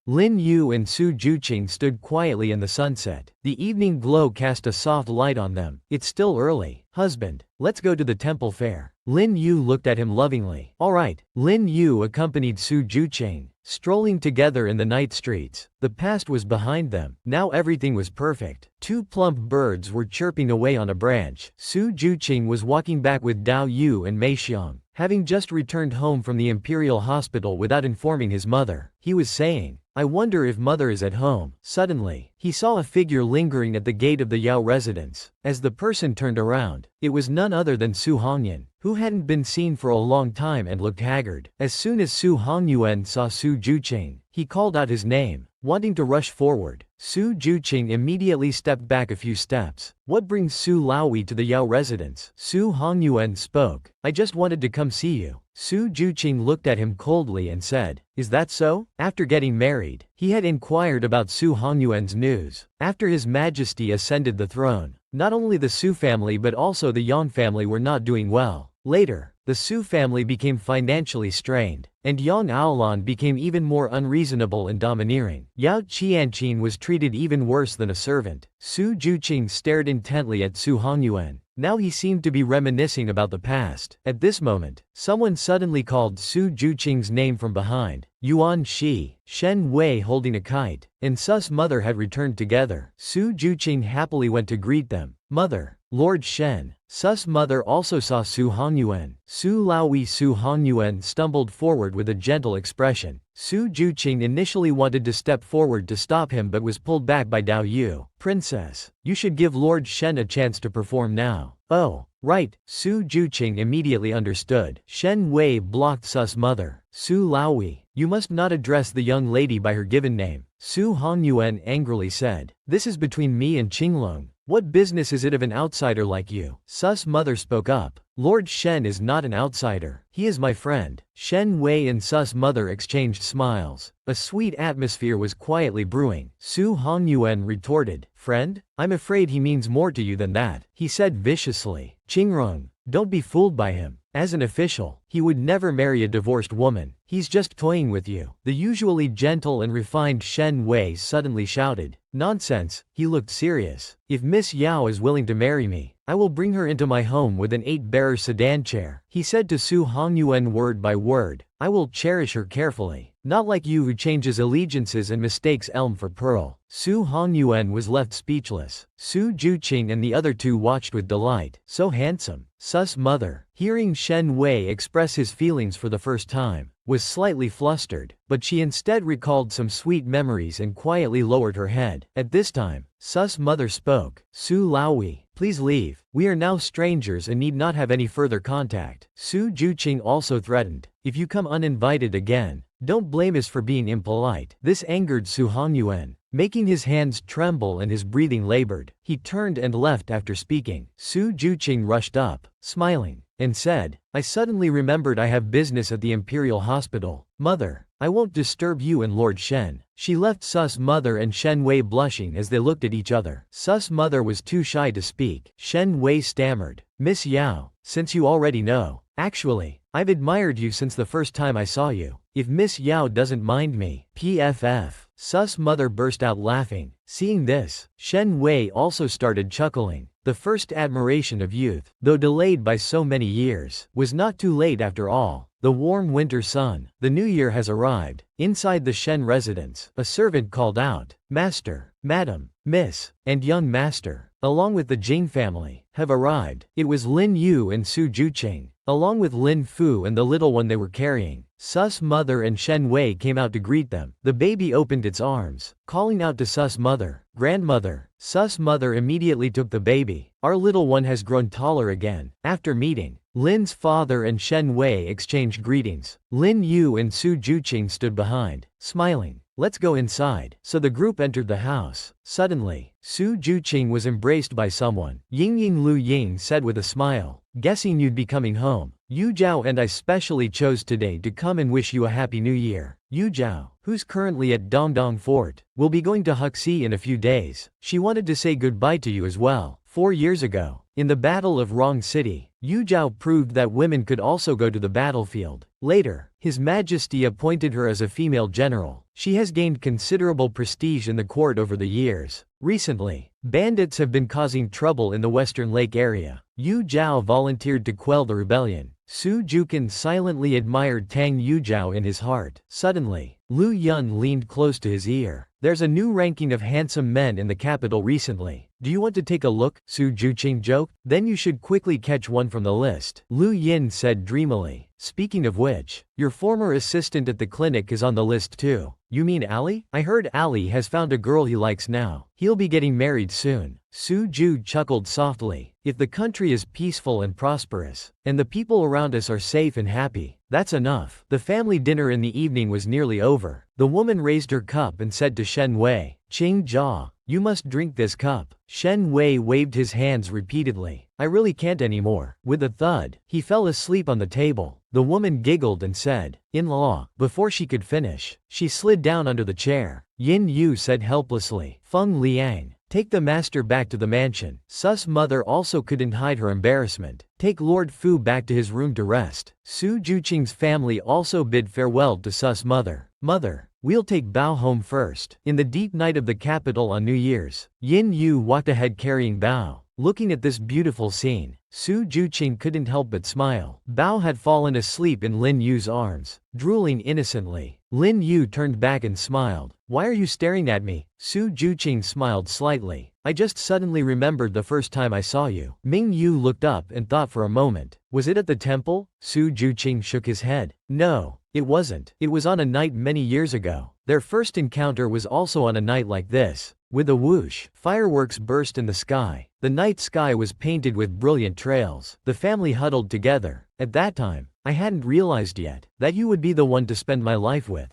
Lin Yu and Su Juqing stood quietly in the sunset. The evening glow cast a soft light on them. "It's still early. Husband, let's go to the temple fair." Lin Yu looked at him lovingly. All right. Lin Yu accompanied Su Juqing, strolling together in the night streets. The past was behind them. Now everything was perfect. Two plump birds were chirping away on a branch. Su Juqing was walking back with Dao Yu and Mei Xiang, having just returned home from the Imperial Hospital without informing his mother. He was saying, "I wonder if mother is at home." Suddenly, he saw a figure lingering at the gate of the Yao residence. As the person turned around, it was none other than Su Hongyuan, who hadn't been seen for a long time and looked haggard. As soon as Su Hongyuan saw Su Juqing, he called out his name, wanting to rush forward. Su Juqing immediately stepped back a few steps. "What brings Su Laoyi to the Yao residence?" Su Hongyuan spoke. "I just wanted to come see you." Su Juqing looked at him coldly and said, "Is that so?" After getting married, he had inquired about Su Hongyuan's news. After His Majesty ascended the throne, not only the Su family but also the Yang family were not doing well. Later, the Su family became financially strained, and Yang Aolan became even more unreasonable and domineering. Yao Qianqin was treated even worse than a servant. Su Juqing stared intently at Su Hongyuan. Now he seemed to be reminiscing about the past. At this moment, someone suddenly called Su Juqing's name from behind. Yuan Shi, Shen Wei holding a kite, and Su's mother had returned together. Su Juqing happily went to greet them. "Mother, Lord Shen." Su's mother also saw Su Hongyuan. Su Laoyi. Su Hongyuan stumbled forward with a gentle expression. Su Juqing initially wanted to step forward to stop him but was pulled back by Dao Yu. "Princess, you should give Lord Shen a chance to perform now." "Oh, right." Su Juqing immediately understood. Shen Wei blocked Su's mother. "Su Laoyi, you must not address the young lady by her given name." Su Hongyuan angrily said, "This is between me and Qinglong. What business is it of an outsider like you?" Su's mother spoke up. "Lord Shen is not an outsider. He is my friend." Shen Wei and Su's mother exchanged smiles. A sweet atmosphere was quietly brewing. Su Hongyuan retorted, "Friend? I'm afraid he means more to you than that," he said viciously. "Qingrong, don't be fooled by him." As an official, he would never marry a divorced woman. He's just toying with you. The usually gentle and refined Shen Wei suddenly shouted. Nonsense, he looked serious. If Miss Yao is willing to marry me, I will bring her into my home with an 8-bearer sedan chair. He said to Su Hongyuan word by word. I will cherish her carefully. Not like you who changes allegiances and mistakes elm for pearl. Su Hongyuan was left speechless. Su Juqing and the other two watched with delight. So handsome. Sus mother, hearing Shen Wei express his feelings for the first time, was slightly flustered, but she instead recalled some sweet memories and quietly lowered her head. At this time, Sus mother spoke. Su Laowi, please leave. We are now strangers and need not have any further contact. Su Juqing also threatened. If you come uninvited again, don't blame us for being impolite. This angered Su Hongyuan, making his hands tremble and his breathing labored. He turned and left after speaking. Su Juqing rushed up, smiling, and said, I suddenly remembered I have business at the Imperial Hospital. Mother, I won't disturb you and Lord Shen. She left Sus mother and Shen Wei blushing as they looked at each other. Sus mother was too shy to speak. Shen Wei stammered, Miss Yao, since you already know. Actually, I've admired you since the first time I saw you. If Miss Yao doesn't mind me. PFF. Sus mother burst out laughing. Seeing this, Shen Wei also started chuckling. The first admiration of youth, though delayed by so many years, was not too late after all. The warm winter sun. The new year has arrived. Inside the Shen residence, a servant called out, Master, Madam, Miss, and young master, along with the Jing family, have arrived. It was Lin Yu and Su Juqing, along with Lin Fu and the little one they were carrying. Sus mother and Shen Wei came out to greet them. The baby opened its arms, calling out to Sus mother, Grandmother. Sus mother immediately took the baby. Our little one has grown taller again. After meeting, Lin's father and Shen Wei exchanged greetings. Lin Yu and Su Juqing stood behind, smiling. Let's go inside. So the group entered the house. Suddenly, Su Juqing was embraced by someone. Ying Lu Ying said with a smile, guessing you'd be coming home. Yu Zhao and I specially chose today to come and wish you a happy new year. Yu Zhao, who's currently at Dongdong Fort, will be going to Huxi in a few days. She wanted to say goodbye to you as well. 4 years ago, in the Battle of Rong City, Yu Zhao proved that women could also go to the battlefield. Later, His Majesty appointed her as a female general. She has gained considerable prestige in the court over the years. Recently, bandits have been causing trouble in the Western Lake area. Yu Zhao volunteered to quell the rebellion. Su Juqin silently admired Tang Yu Zhao in his heart. Suddenly, Lu Yun leaned close to his ear. There's a new ranking of handsome men in the capital recently. Do you want to take a look? Su Juqing joked. Then you should quickly catch one from the list. Lu Yin said dreamily. Speaking of which, your former assistant at the clinic is on the list too. You mean Ali? I heard Ali has found a girl he likes now. He'll be getting married soon. Su Ju chuckled softly. If the country is peaceful and prosperous, and the people around us are safe and happy, that's enough. The family dinner in the evening was nearly over. The woman raised her cup and said to Shen Wei, Qing Jia, you must drink this cup. Shen Wei waved his hands repeatedly. I really can't anymore. With a thud, he fell asleep on the table. The woman giggled and said, In-law. Before she could finish, she slid down under the chair. Yin Yu said helplessly, Feng Liang, take the master back to the mansion. Sus mother also couldn't hide her embarrassment. Take Lord Fu back to his room to rest. Su Juqing's family also bid farewell to Sus mother. Mother, we'll take Bao home first. In the deep night of the capital on New Year's, Yin Yu walked ahead carrying Bao. Looking at this beautiful scene, Su Juqing couldn't help but smile. Bao had fallen asleep in Lin Yu's arms, drooling innocently. Lin Yu turned back and smiled. Why are you staring at me? Su Juqing smiled slightly. I just suddenly remembered the first time I saw you. Ming Yu looked up and thought for a moment. Was it at the temple? Su Juqing shook his head. No, it wasn't. It was on a night many years ago. Their first encounter was also on a night like this. With a whoosh, fireworks burst in the sky. The night sky was painted with brilliant trails. The family huddled together. At that time, I hadn't realized yet that you would be the one to spend my life with.